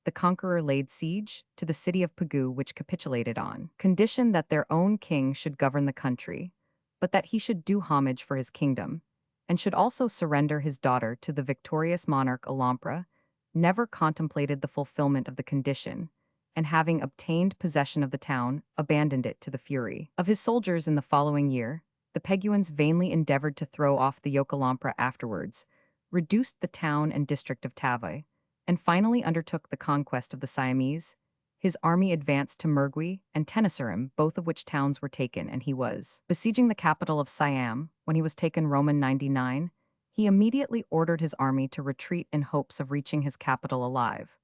the conqueror laid siege to the city of Pegu, which capitulated on condition that their own king should govern the country, but that he should do homage for his kingdom, and should also surrender his daughter to the victorious monarch. Alampra never contemplated the fulfillment of the condition, and having obtained possession of the town, abandoned it to the fury of his soldiers. In the following year, the Peguans vainly endeavored to throw off the yoke. Alampra afterwards reduced the town and district of Tavai, and finally undertook the conquest of the Siamese. his army advanced to Mergui and Tenasserim, both of which towns were taken, and he was besieging the capital of Siam when he was taken Roman 99. He immediately ordered his army to retreat in hopes of reaching his capital alive.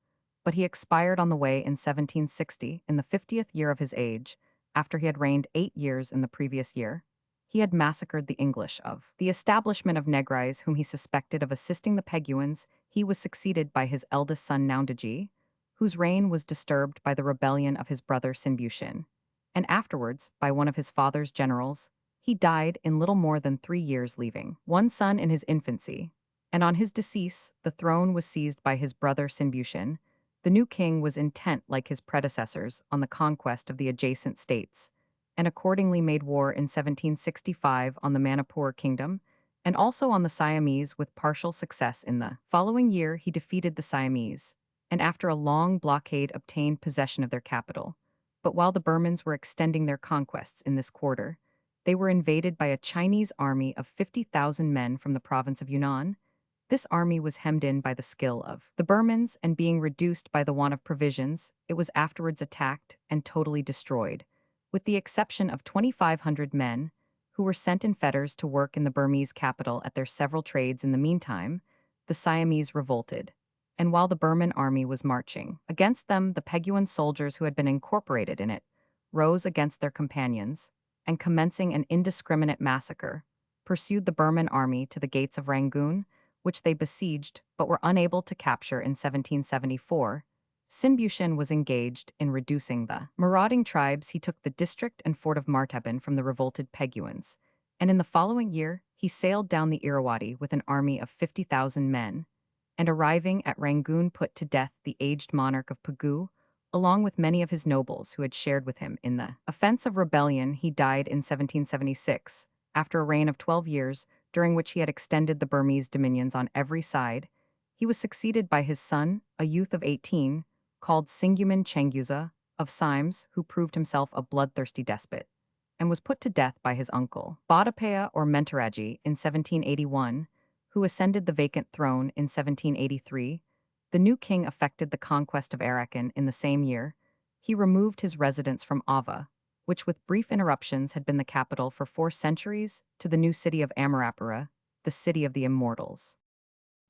But he expired on the way in 1760, in the 50th year of his age, after he had reigned 8 years in the previous year. He had massacred the English of the establishment of Negrais, whom he suspected of assisting the Peguans. He was succeeded by his eldest son Naundagi, whose reign was disturbed by the rebellion of his brother Simbushin, and afterwards by one of his father's generals. He died in little more than 3 years, leaving one son in his infancy, and on his decease the throne was seized by his brother Simbushin. The new king was intent, like his predecessors, on the conquest of the adjacent states, and accordingly made war in 1765 on the Manipur kingdom, and also on the Siamese, with partial success. In the following year he defeated the Siamese, and after a long blockade obtained possession of their capital. But while the Burmans were extending their conquests in this quarter, they were invaded by a Chinese army of 50,000 men from the province of Yunnan. This army was hemmed in by the skill of the Burmans, and being reduced by the want of provisions, it was afterwards attacked and totally destroyed, with the exception of 2,500 men, who were sent in fetters to work in the Burmese capital at their several trades. In the meantime, the Siamese revolted, and while the Burman army was marching against them, the Peguan soldiers who had been incorporated in it rose against their companions, and commencing an indiscriminate massacre, pursued the Burman army to the gates of Rangoon, which they besieged but were unable to capture. In 1774, Simbushin was engaged in reducing the marauding tribes. He took the district and fort of Martaban from the revolted Peguans, and in the following year he sailed down the Irrawaddy with an army of 50,000 men, and arriving at Rangoon put to death the aged monarch of Pegu, along with many of his nobles who had shared with him in the offense of rebellion. He died in 1776, after a reign of 12 years, during which he had extended the Burmese dominions on every side. He was succeeded by his son, a youth of 18, called Singuman Chenguza, of Symes, who proved himself a bloodthirsty despot, and was put to death by his uncle, Badapaya or Mentaraji, in 1781, who ascended the vacant throne in 1783. The new king effected the conquest of Arakan in the same year. He removed his residence from Ava, which with brief interruptions had been the capital for 4 centuries, to the new city of Amarapura, the city of the immortals.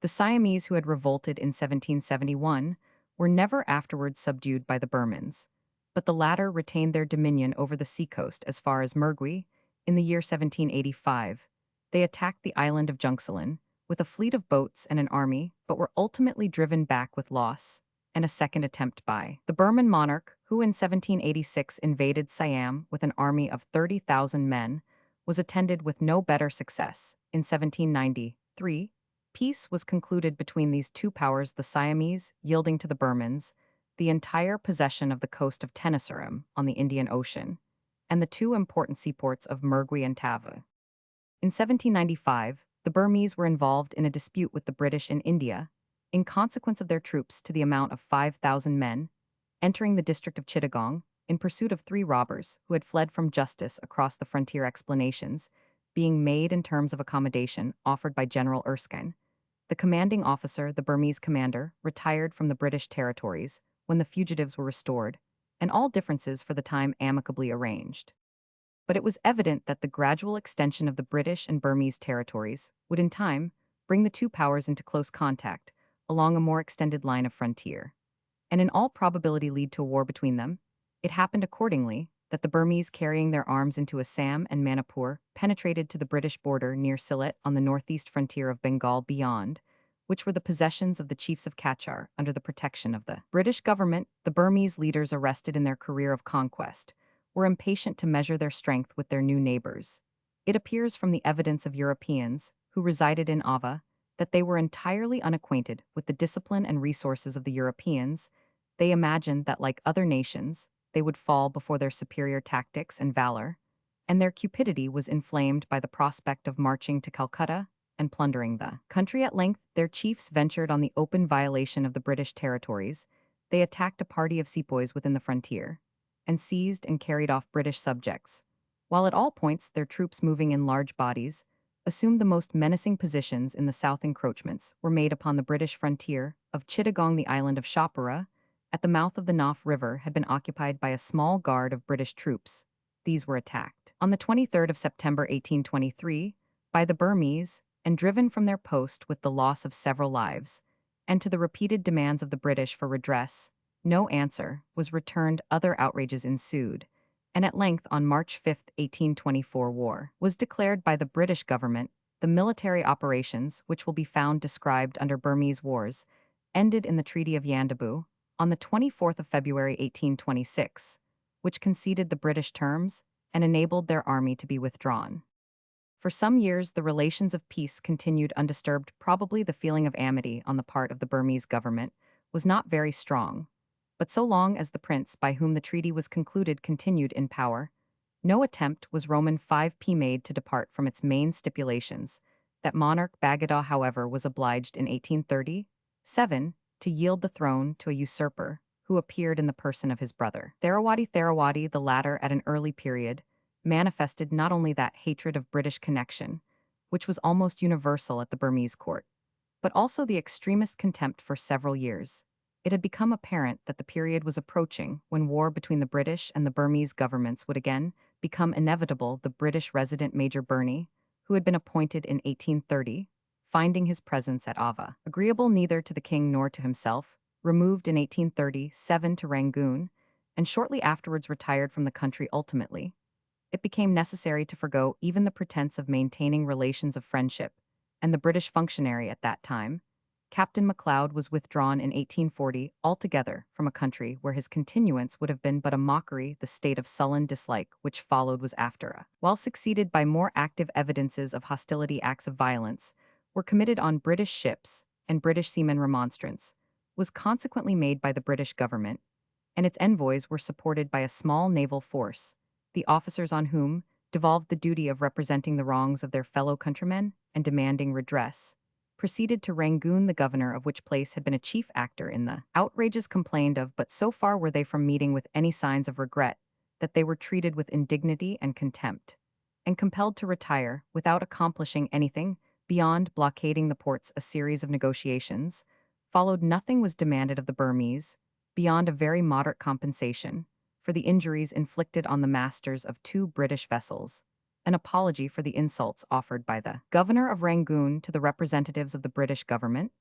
The Siamese, who had revolted in 1771, were never afterwards subdued by the Burmans, but the latter retained their dominion over the seacoast as far as Mergui. In the year 1785, they attacked the island of Junksalin with a fleet of boats and an army, but were ultimately driven back with loss, and a second attempt by the Burman monarch, who in 1786 invaded Siam with an army of 30,000 men, was attended with no better success. In 1793, peace was concluded between these two powers, the Siamese yielding to the Burmans the entire possession of the coast of Tenasserim on the Indian Ocean, and the two important seaports of Mergui and Tava. In 1795, the Burmese were involved in a dispute with the British in India, in consequence of their troops, to the amount of 5,000 men, entering the district of Chittagong in pursuit of 3 robbers who had fled from justice across the frontier. Explanations being made in terms of accommodation offered by General Erskine, the commanding officer, the Burmese commander, retired from the British territories when the fugitives were restored, and all differences for the time amicably arranged. But it was evident that the gradual extension of the British and Burmese territories would in time bring the two powers into close contact along a more extended line of frontier, and in all probability lead to a war between them. It happened accordingly that the Burmese, carrying their arms into Assam and Manipur, penetrated to the British border near Sylhet on the northeast frontier of Bengal beyond, which were the possessions of the chiefs of Kachar under the protection of the British government. The Burmese leaders, arrested in their career of conquest, were impatient to measure their strength with their new neighbors. It appears from the evidence of Europeans who resided in Ava that they were entirely unacquainted with the discipline and resources of the Europeans. They imagined that, like other nations, they would fall before their superior tactics and valor, and their cupidity was inflamed by the prospect of marching to Calcutta and plundering the country. At length, their chiefs ventured on the open violation of the British territories. They attacked a party of sepoys within the frontier, and seized and carried off British subjects, while at all points their troops, moving in large bodies, assumed the most menacing positions in the south. Encroachments were made upon the British frontier of Chittagong, the island of Shapura, at the mouth of the Naaf River had been occupied by a small guard of British troops. These were attacked on the 23rd of September 1823 by the Burmese and driven from their post with the loss of several lives, and to the repeated demands of the British for redress, no answer was returned. Other outrages ensued, and at length on March 5, 1824 war was declared by the British government. The military operations, which will be found described under Burmese wars, ended in the Treaty of Yandabu on the 24th of February 1826, which conceded the British terms and enabled their army to be withdrawn. For some years, the relations of peace continued undisturbed. Probably the feeling of amity on the part of the Burmese government was not very strong, but so long as the prince by whom the treaty was concluded continued in power, no attempt was Roman 5p made to depart from its main stipulations. That monarch Bagadaw, however, was obliged in 1837 to yield the throne to a usurper who appeared in the person of his brother. Therawadi, the latter at an early period, manifested not only that hatred of British connection, which was almost universal at the Burmese court, but also the extremest contempt for several years. It had become apparent that the period was approaching when war between the British and the Burmese governments would again become inevitable. The British resident Major Burney, who had been appointed in 1830, finding his presence at Ava agreeable neither to the king nor to himself, removed in 1837 to Rangoon, and shortly afterwards retired from the country. Ultimately, it became necessary to forgo even the pretense of maintaining relations of friendship, and the British functionary at that time, Captain MacLeod, was withdrawn in 1840 altogether from a country where his continuance would have been but a mockery. The state of sullen dislike which followed was after a while succeeded by more active evidences of hostility. Acts of violence were committed on British ships, and British seamen. Remonstrance was consequently made by the British government, and its envoys were supported by a small naval force, the officers on whom devolved the duty of representing the wrongs of their fellow countrymen and demanding redress, proceeded to Rangoon, the governor of which place had been a chief actor in the outrages complained of, but so far were they from meeting with any signs of regret that they were treated with indignity and contempt, and compelled to retire without accomplishing anything beyond blockading the ports. A series of negotiations followed. Nothing was demanded of the Burmese beyond a very moderate compensation for the injuries inflicted on the masters of two British vessels, an apology for the insults offered by the governor of Rangoon to the representatives of the British government,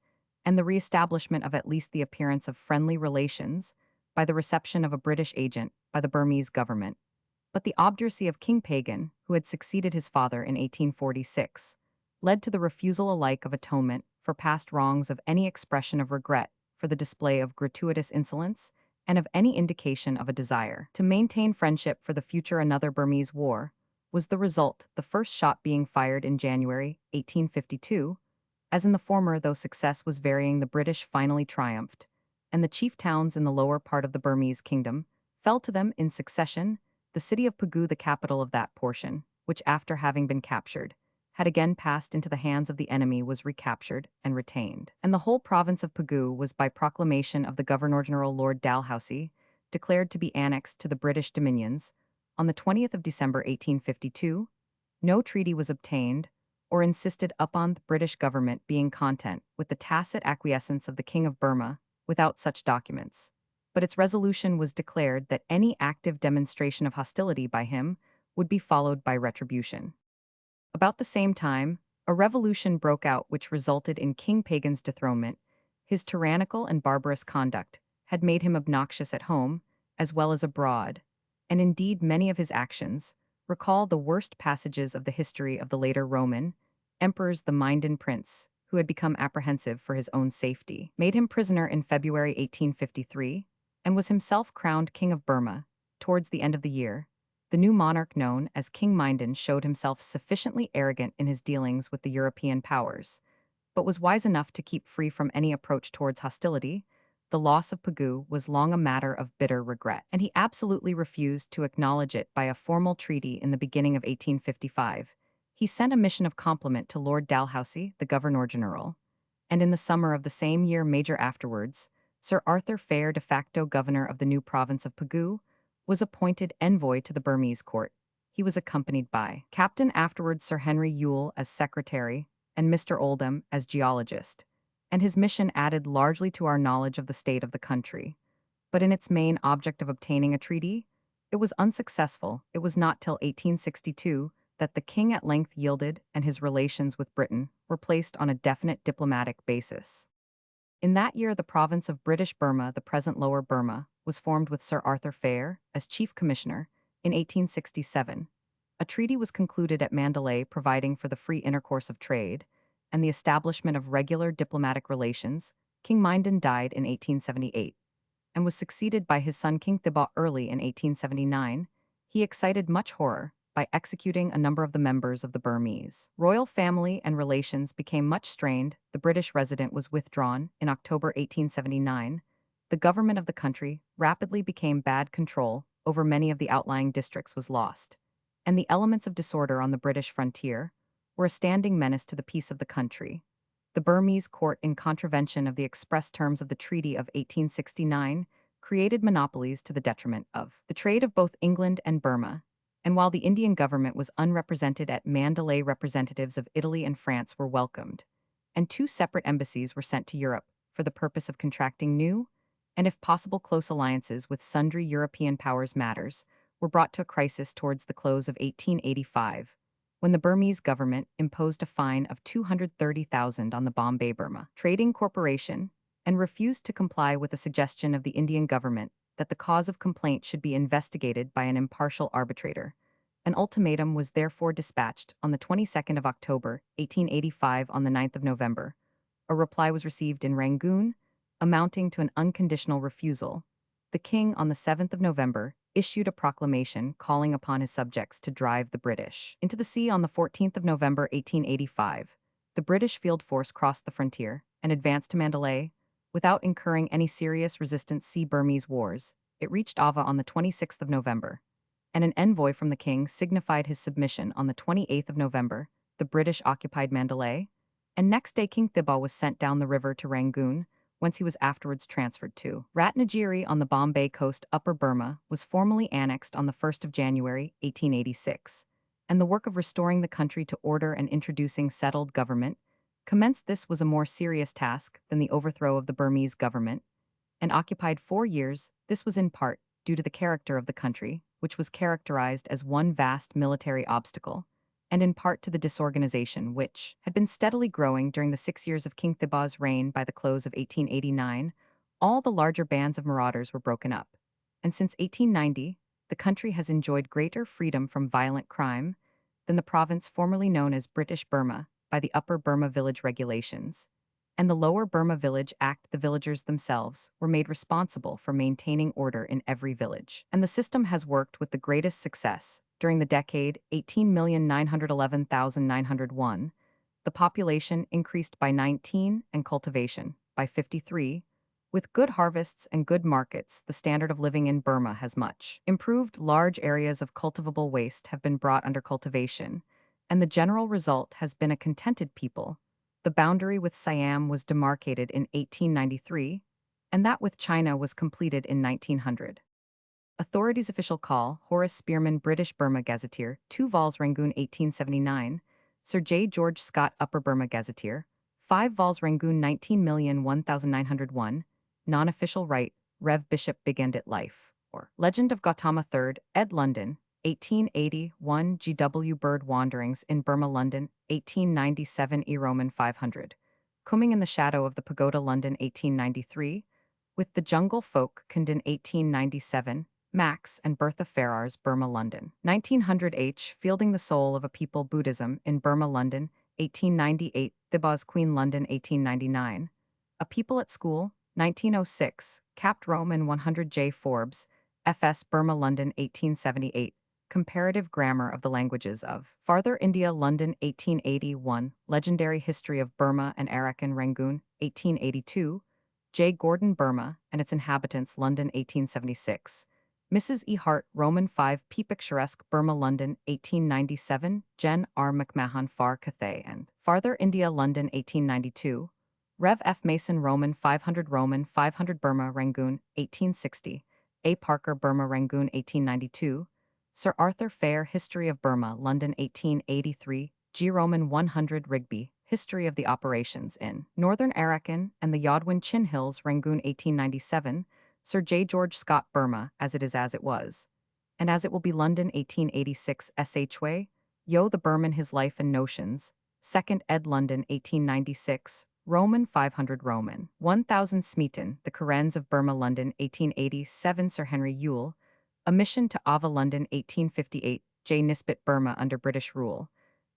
and the re-establishment of at least the appearance of friendly relations by the reception of a British agent by the Burmese government. But the obduracy of King Pagan, who had succeeded his father in 1846, led to the refusal alike of atonement for past wrongs, of any expression of regret for the display of gratuitous insolence, and of any indication of a desire to maintain friendship for the future. Another Burmese war was the result, the first shot being fired in January 1852. As in the former, though success was varying, the British finally triumphed, and the chief towns in the lower part of the Burmese kingdom fell to them in succession. The city of Pegu, the capital of that portion, which after having been captured, had again passed into the hands of the enemy, was recaptured and retained, and the whole province of Pegu was by proclamation of the Governor-General Lord Dalhousie declared to be annexed to the British dominions. On the 20th of December 1852, no treaty was obtained or insisted upon, the British government being content with the tacit acquiescence of the King of Burma without such documents, but its resolution was declared that any active demonstration of hostility by him would be followed by retribution. About the same time, a revolution broke out which resulted in King Pagan's dethronement. His tyrannical and barbarous conduct had made him obnoxious at home as well as abroad, and indeed many of his actions recall the worst passages of the history of the later Roman emperors. The Minden prince, who had become apprehensive for his own safety, made him prisoner in February 1853, and was himself crowned King of Burma. Towards the end of the year, the new monarch known as King Minden showed himself sufficiently arrogant in his dealings with the European powers, but was wise enough to keep free from any approach towards hostility. The loss of Pegu was long a matter of bitter regret, and he absolutely refused to acknowledge it by a formal treaty. In the beginning of 1855, he sent a mission of compliment to Lord Dalhousie, the Governor-General, and in the summer of the same year, Major afterwards, Sir Arthur Fair, de facto governor of the new province of Pegu, was appointed envoy to the Burmese court. He was accompanied by Captain afterwards Sir Henry Yule as secretary and Mr. Oldham as geologist, and his mission added largely to our knowledge of the state of the country. But in its main object of obtaining a treaty, it was unsuccessful. It was not till 1862 that the king at length yielded and his relations with Britain were placed on a definite diplomatic basis. In that year, the province of British Burma, the present Lower Burma, was formed with Sir Arthur Phayre as chief commissioner in 1867. A treaty was concluded at Mandalay providing for the free intercourse of trade and the establishment of regular diplomatic relations. King Mindon died in 1878 and was succeeded by his son King Thibaw early in 1879. He excited much horror by executing a number of the members of the Burmese royal family, and relations became much strained. The British resident was withdrawn in October 1879. The government of the country rapidly became bad. Control over many of the outlying districts was lost, and the elements of disorder on the British frontier were a standing menace to the peace of the country. The Burmese court, in contravention of the express terms of the Treaty of 1869, created monopolies to the detriment of the trade of both England and Burma. And while the Indian government was unrepresented at Mandalay, representatives of Italy and France were welcomed, and two separate embassies were sent to Europe for the purpose of contracting new, and if possible close alliances with sundry European powers. Matters were brought to a crisis towards the close of 1885, when the Burmese government imposed a fine of 230,000 on the Bombay Burma Trading Corporation and refused to comply with a suggestion of the Indian government that the cause of complaint should be investigated by an impartial arbitrator. An ultimatum was therefore dispatched on the 22nd of October, 1885. On the 9th of November, a reply was received in Rangoon, amounting to an unconditional refusal. The king, on the 7th of November, issued a proclamation calling upon his subjects to drive the British into the sea. On the 14th of November, 1885, the British field force crossed the frontier and advanced to Mandalay. Without incurring any serious resistance. Burmese wars, it reached Ava on the 26th of November, and an envoy from the king signified his submission on the 28th of November. The British occupied Mandalay, and next day King Thibaw was sent down the river to Rangoon, whence he was afterwards transferred to Ratnagiri on the Bombay coast. Upper Burma was formally annexed on the 1st of January, 1886, and the work of restoring the country to order and introducing settled government commenced. This was a more serious task than the overthrow of the Burmese government, and occupied 4 years. This was in part due to the character of the country, which was characterized as one vast military obstacle, and in part to the disorganization which had been steadily growing during the 6 years of King Thibaw's reign. By the close of 1889, all the larger bands of marauders were broken up, and since 1890, the country has enjoyed greater freedom from violent crime than the province formerly known as British Burma by the Upper Burma Village Regulations and the Lower Burma Village Act. The villagers themselves were made responsible for maintaining order in every village, and the system has worked with the greatest success. During the decade 18,911,901, the population increased by 19 and cultivation by 53. With good harvests and good markets, the standard of living in Burma has much improved. Large areas of cultivable waste have been brought under cultivation, and the general result has been a contented people. The boundary with Siam was demarcated in 1893, and that with China was completed in 1900. Authorities' official call, Horace Spearman, British Burma Gazetteer, 2 vols Rangoon 1879, Sir J. George Scott, Upper Burma Gazetteer, 5 vols Rangoon 19,001,901, non-official right, Rev. Bishop Bigandit Life, or Legend of Gautama III, ed. London, 1881. G. W. Bird Wanderings in Burma, London, 1897. E. Roman 500. Coming in the Shadow of the Pagoda, London, 1893. With the Jungle Folk, Condon, 1897. Max and Bertha Ferrars, Burma, London, 1900. H. Fielding the Soul of a People, Buddhism in Burma, London, 1898. Thibaw's Queen, London, 1899. A People at School, 1906. Capt. Roman 100. J. Forbes, F.S. Burma, London, 1878. Comparative Grammar of the Languages of Farther India, London, 1881. Legendary History of Burma and Arakan, Rangoon, 1882. J. Gordon, Burma and its Inhabitants, London, 1876. Mrs. E. Hart, Roman 5. P. Picturesque Burma, London, 1897. Jen R. McMahon, Far Cathay and Farther India, London, 1892. Rev. F. Mason, Roman 500. Roman 500 Burma, Rangoon, 1860. A. Parker, Burma, Rangoon, 1892. Sir Arthur Phayre, History of Burma, London, 1883. G. Roman 100. Rigby, History of the Operations in Northern Arakan and the Yodwin Chin Hills, Rangoon, 1897. Sir J. George Scott Burma, As It Is As It Was, and As It Will Be London 1886 Shway, Yo the Burman His Life and Notions, 2nd ed. London 1896, Roman 500 Roman 1000 Smeaton, The Karens of Burma London 1887 Sir Henry Yule, A Mission to Ava London 1858 J. Nisbet Burma under British rule,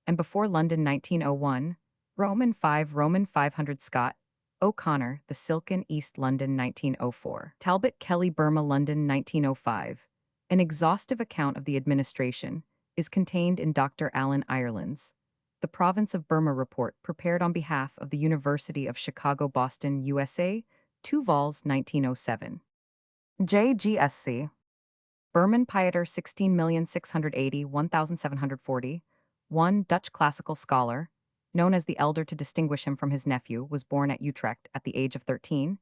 and before London 1901, Roman 500 Scott, O'Connor, The Silken East London 1904, Talbot Kelly Burma London 1905. An exhaustive account of the administration is contained in Dr. Alan Ireland's The Province of Burma Report prepared on behalf of the University of Chicago Boston, USA, 2 vols 1907. JGSC Burman Pieter 16,680,1740, 1 Dutch classical scholar, known as the elder to distinguish him from his nephew, was born at Utrecht at the age of 13.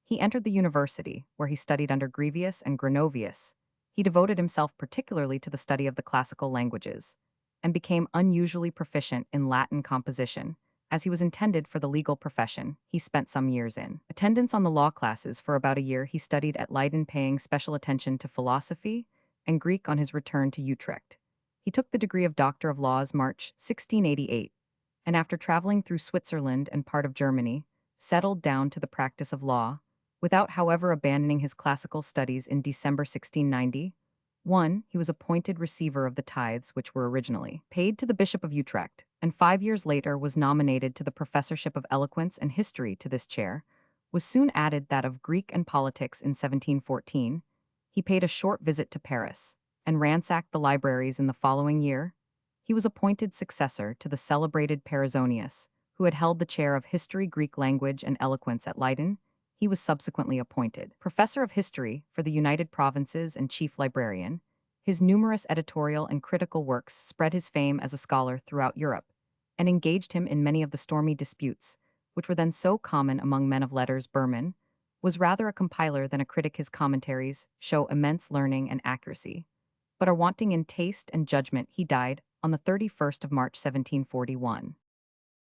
He entered the university, where he studied under Grevius and Gronovius. He devoted himself particularly to the study of the classical languages, and became unusually proficient in Latin composition. As he was intended for the legal profession, he spent some years in attendance on the law classes. For about a year he studied at Leiden, paying special attention to philosophy and Greek on his return to Utrecht. He took the degree of Doctor of Laws March 1688, and after traveling through Switzerland and part of Germany, settled down to the practice of law, without however abandoning his classical studies. In December 1690, he was appointed receiver of the tithes which were originally paid to the Bishop of Utrecht, and 5 years later was nominated to the professorship of eloquence and history. To this chair was soon added that of Greek and politics. In 1714, he paid a short visit to Paris and ransacked the libraries. In the following year, he was appointed successor to the celebrated Perizonius, who had held the chair of history, Greek language, and eloquence at Leiden. He was subsequently appointed professor of history for the United Provinces and chief librarian. His numerous editorial and critical works spread his fame as a scholar throughout Europe, and engaged him in many of the stormy disputes which were then so common among men of letters. Burman was rather a compiler than a critic. His commentaries show immense learning and accuracy, but are wanting in taste and judgment. He died on the 31st of March 1741.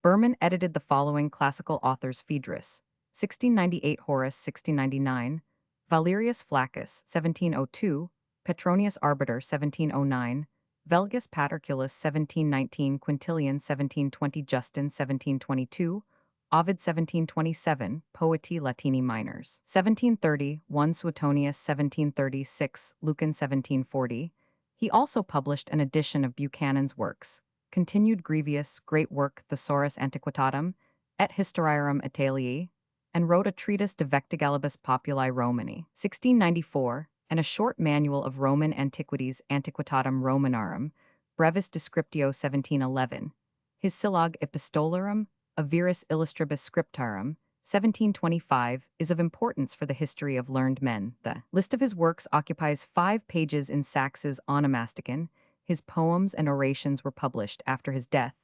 Burman edited the following classical authors: Phaedrus, 1698, Horace, 1699, Valerius Flaccus, 1702, Petronius Arbiter, 1709, Velgus Paterculus, 1719, Quintilian, 1720, Justin, 1722, Ovid, 1727, Poeti Latini Minors, 1730, 1 Suetonius, 1736, Lucan, 1740. He also published an edition of Buchanan's works. Continued Grevius' great work Thesaurus Antiquitatum et Historiarum Italii, and wrote a treatise De Vectigalibus Populi Romani, 1694, and a short manual of Roman antiquities Antiquitatum Romanorum, Brevis Descriptio, 1711. His Sylloge Epistolarum, a Viris Illustribus Scriptarum, 1725, is of importance for the history of learned men. The list of his works occupies 5 pages in Saxe's Onomasticon. His poems and orations were published after his death.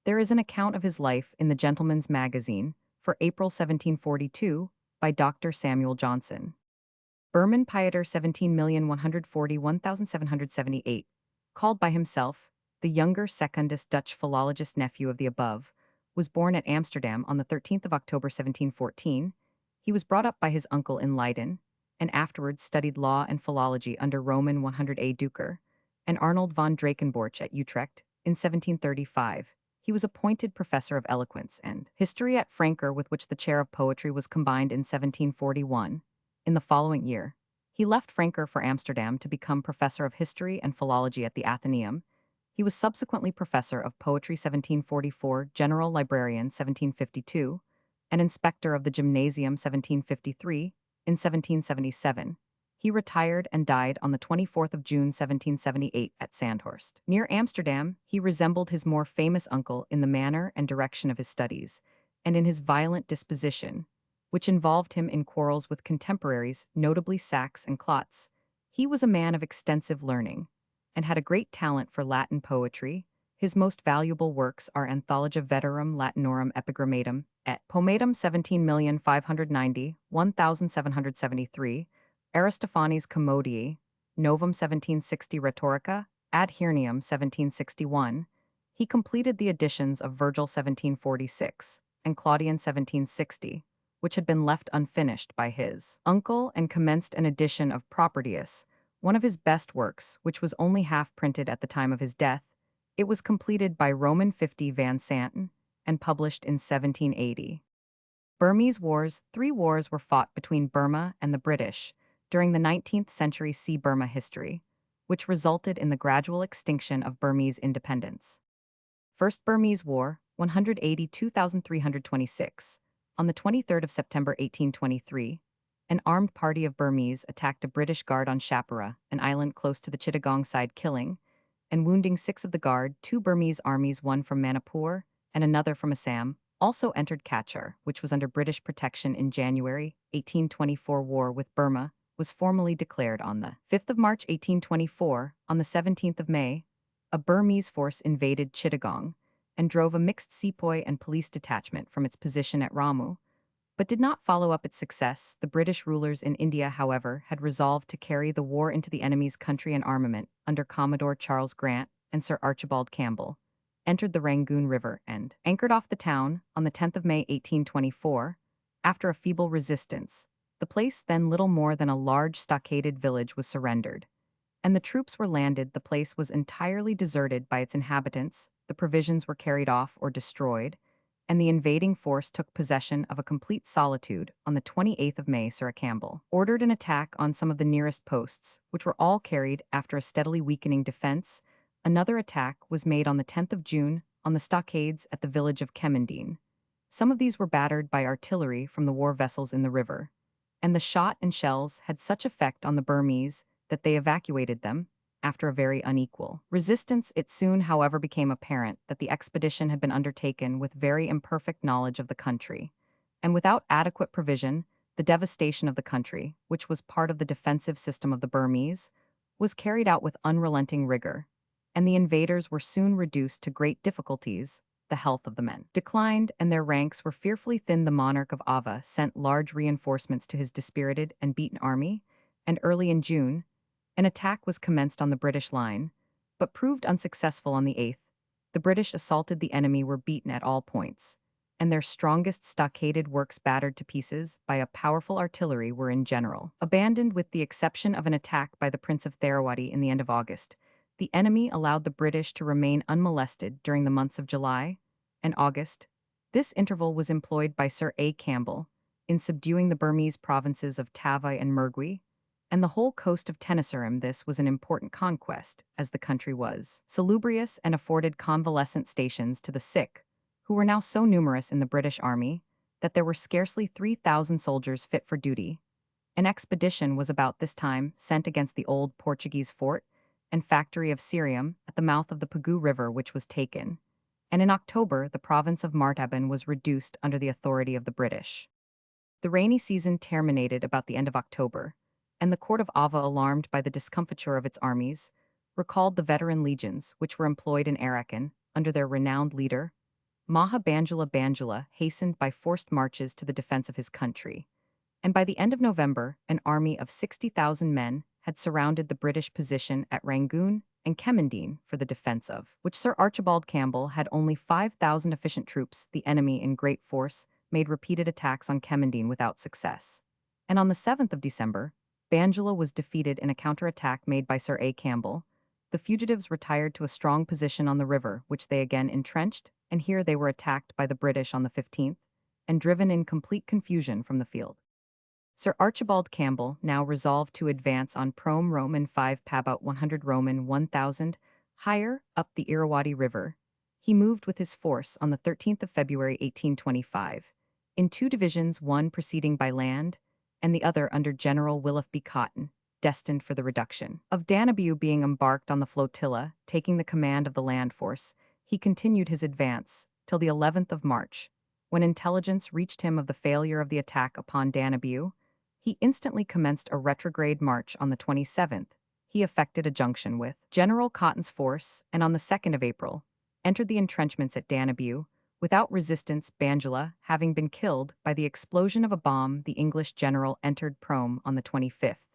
There is an account of his life in the Gentleman's Magazine for April 1742 by Dr. Samuel Johnson. Burman Pieter 17,141,778, called by himself the younger secondus Dutch philologist nephew of the above, was born at Amsterdam on the 13th of October 1714. He was brought up by his uncle in Leiden, and afterwards studied law and philology under Roman 100 Duker and Arnold von Drakenborch at Utrecht. In 1735, he was appointed professor of eloquence and history at Frankfurt, with which the chair of poetry was combined. In 1741. In the following year, he left Frankfurt for Amsterdam to become professor of history and philology at the Athenaeum. He was subsequently professor of poetry 1744, general librarian 1752, and inspector of the gymnasium 1753. In 1777, he retired and died on the 24th of June 1778 at Sandhorst. Near Amsterdam, he resembled his more famous uncle in the manner and direction of his studies, and in his violent disposition, which involved him in quarrels with contemporaries, notably Sachs and Klotz. He was a man of extensive learning, and had a great talent for Latin poetry. His most valuable works are Anthologia Veterum Latinorum Epigrammatum et Poematum 17,590, 1773, Aristophanes Commodii, Novum 1760, Rhetorica, Ad Hirnium 1761. He completed the editions of Virgil 1746 and Claudian 1760, which had been left unfinished by his uncle, and commenced an edition of Propertius, one of his best works, which was only half printed at the time of his death. It was completed by Roman 50 Van Santen and published in 1780. Burmese Wars. 3 wars were fought between Burma and the British during the 19th century. See Burma history, which resulted in the gradual extinction of Burmese independence. First Burmese War, 182,326. On the 23rd of September 1823, an armed party of Burmese attacked a British guard on Shapara, an island close to the Chittagong side, killing and wounding 6 of the guard. 2 Burmese armies, one from Manipur and another from Assam, also entered Cachar, which was under British protection in January 1824. War with Burma was formally declared on the 5th of March 1824. On the 17th of May, a Burmese force invaded Chittagong and drove a mixed sepoy and police detachment from its position at Ramu, but did not follow up its success. The British rulers in India, however, had resolved to carry the war into the enemy's country, and armament, under Commodore Charles Grant and Sir Archibald Campbell, entered the Rangoon River and anchored off the town on the 10th of May 1824. After a feeble resistance, the place, then little more than a large stockaded village, was surrendered, and the troops were landed. The place was entirely deserted by its inhabitants, the provisions were carried off or destroyed, and the invading force took possession of a complete solitude. On the 28th of May, Sir Campbell ordered an attack on some of the nearest posts, which were all carried after a steadily weakening defense. Another attack was made on the 10th of June on the stockades at the village of Kemendine. Some of these were battered by artillery from the war vessels in the river, and the shot and shells had such effect on the Burmese that they evacuated them after a very unequal resistance. It soon, however, became apparent that the expedition had been undertaken with very imperfect knowledge of the country, and without adequate provision. The devastation of the country, which was part of the defensive system of the Burmese, was carried out with unrelenting rigor, and the invaders were soon reduced to great difficulties. The health of the men declined, and their ranks were fearfully thin. The monarch of Ava sent large reinforcements to his dispirited and beaten army, and early in June, an attack was commenced on the British line, but proved unsuccessful. On the 8th, the British assaulted the enemy, were beaten at all points, and their strongest stockaded works battered to pieces by a powerful artillery were in general abandoned, with the exception of an attack by the Prince of Tharawati in the end of August. The enemy allowed the British to remain unmolested during the months of July and August. This interval was employed by Sir A. Campbell in subduing the Burmese provinces of Tavai and Mergui, and the whole coast of Tenasserim. This was an important conquest, as the country was salubrious and afforded convalescent stations to the sick, who were now so numerous in the British army that there were scarcely 3,000 soldiers fit for duty. An expedition was about this time sent against the old Portuguese fort and factory of Cerium at the mouth of the Pegu River, which was taken, and in October the province of Martaban was reduced under the authority of the British. The rainy season terminated about the end of October, and the court of Ava, alarmed by the discomfiture of its armies, recalled the veteran legions which were employed in Arakan under their renowned leader. Maha Banjula hastened by forced marches to the defense of his country, and by the end of November an army of 60,000 men had surrounded the British position at Rangoon and Kemendine, for the defense of which Sir Archibald Campbell had only 5,000 efficient troops. The enemy, in great force, made repeated attacks on Kemendine without success, and on the 7th of December, Banjula was defeated in a counterattack made by Sir A. Campbell. The fugitives retired to a strong position on the river, which they again entrenched, and here they were attacked by the British on the 15th, and driven in complete confusion from the field. Sir Archibald Campbell now resolved to advance on Prom Roman 5 Pabout 100 Roman 1000, higher up the Irrawaddy River. He moved with his force on the 13th of February 1825, in 2 divisions, one proceeding by land, and the other under General Willoughby Cotton, destined for the reduction of Danabue. Being embarked on the flotilla, taking the command of the land force, he continued his advance till the 11th of March, when intelligence reached him of the failure of the attack upon Danabue. He instantly commenced a retrograde march. On the 27th, he effected a junction with General Cotton's force, and on the 2nd of April, entered the entrenchments at Danabue, without resistance. Banjula having been killed by the explosion of a bomb, the English general entered Prom on the 25th,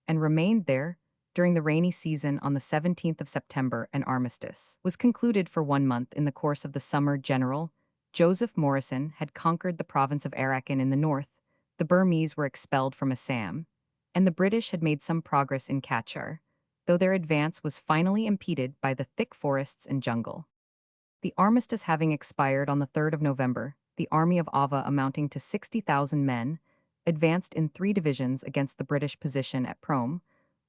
and remained there during the rainy season. On the 17th of September, an armistice was concluded for 1 month. In the course of the summer, General Joseph Morrison had conquered the province of Arakan in the north, the Burmese were expelled from Assam, and the British had made some progress in Cachar, though their advance was finally impeded by the thick forests and jungle. The armistice having expired on the 3rd of November, the army of Ava, amounting to 60,000 men, advanced in 3 divisions against the British position at Prome,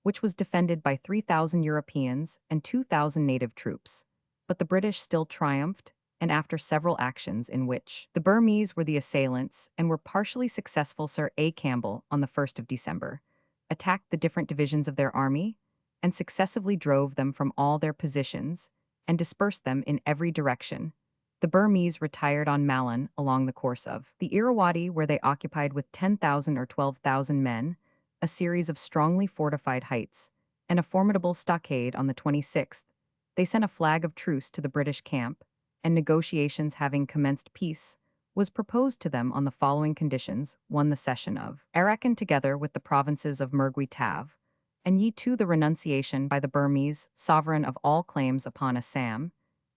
which was defended by 3,000 Europeans and 2,000 native troops. But the British still triumphed, and after several actions in which the Burmese were the assailants and were partially successful, Sir A. Campbell, on the 1st of December, attacked the different divisions of their army and successively drove them from all their positions and dispersed them in every direction. The Burmese retired on Mallan along the course of the Irrawaddy, where they occupied with 10,000 or 12,000 men a series of strongly fortified heights and a formidable stockade. On the 26th. They sent a flag of truce to the British camp, and negotiations having commenced, peace was proposed to them on the following conditions: 1. The cession of Arakan together with the provinces of Mergui Tav, and ye 2. The renunciation by the Burmese sovereign of all claims upon Assam,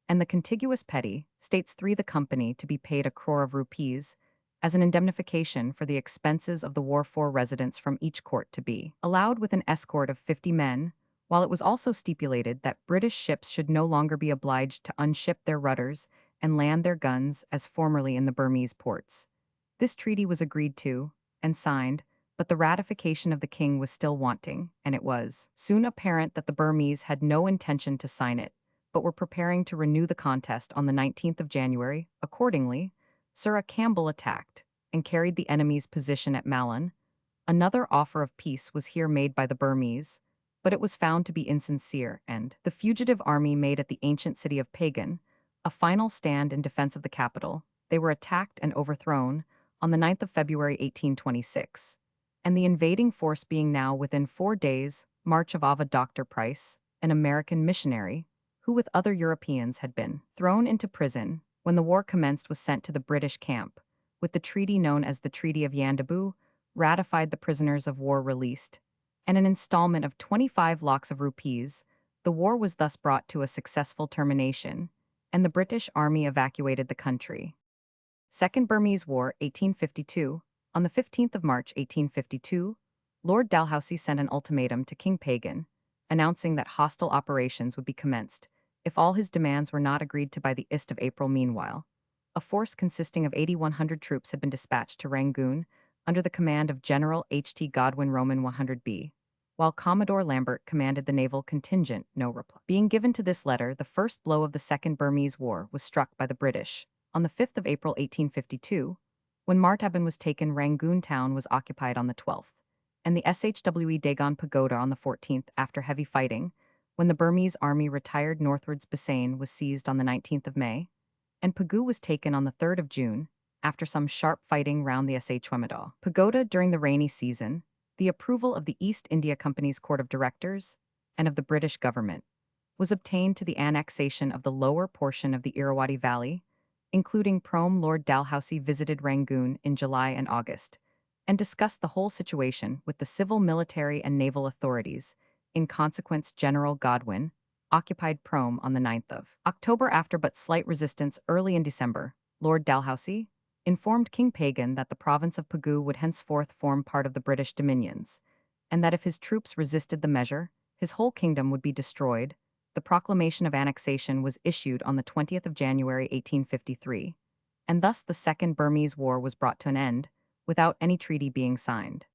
and the contiguous petty states. 3. The company to be paid 1 crore of rupees as an indemnification for the expenses of the war. 4. Residents from each court to be allowed with an escort of 50 men, while it was also stipulated that British ships should no longer be obliged to unship their rudders and land their guns as formerly in the Burmese ports. This treaty was agreed to and signed, but the ratification of the king was still wanting, and it was soon apparent that the Burmese had no intention to sign it, but were preparing to renew the contest on the 19th of January. Accordingly, Sir A. Campbell attacked and carried the enemy's position at Mallan. Another offer of peace was here made by the Burmese, but it was found to be insincere, and the fugitive army made at the ancient city of Pagan a final stand in defense of the capital. They were attacked and overthrown on the 9th of February 1826, and the invading force being now within 4 days' march of Ava. Dr. Price, an American missionary, who with other Europeans had been thrown into prison when the war commenced, was sent to the British camp, with the treaty known as the Treaty of Yandabu, ratified, the prisoners of war released, and an installment of 25 lakhs of rupees. The war was thus brought to a successful termination, and the British army evacuated the country. Second Burmese War, 1852. On the 15th of March 1852, Lord Dalhousie sent an ultimatum to King Pagan, announcing that hostile operations would be commenced if all his demands were not agreed to by the ist of April. Meanwhile, a force consisting of 8,100 troops had been dispatched to Rangoon under the command of General H.T. Godwin Roman 100B, while Commodore Lambert commanded the naval contingent. No reply being given to this letter, the first blow of the Second Burmese War was struck by the British. On the 5th of April 1852, when Martaban was taken, Rangoon town was occupied on the 12th, and the Shwe Dagon Pagoda on the 14th. After heavy fighting, when the Burmese army retired northwards, Bassein was seized on the 19th of May, and Pegu was taken on the 3rd of June, after some sharp fighting round the Shwe Pagoda during the rainy season. The approval of the East India Company's Court of Directors and of the British government was obtained to the annexation of the lower portion of the Irrawaddy Valley, including Prome. Lord Dalhousie visited Rangoon in July and August, and discussed the whole situation with the civil, military, and naval authorities. In consequence, General Godwin occupied Prome on the 9th of October after but slight resistance. Early in December, Lord Dalhousie informed King Pagan that the province of Pegu would henceforth form part of the British dominions, and that if his troops resisted the measure, his whole kingdom would be destroyed. The proclamation of annexation was issued on the 20th of January 1853, and thus the Second Burmese War was brought to an end, without any treaty being signed.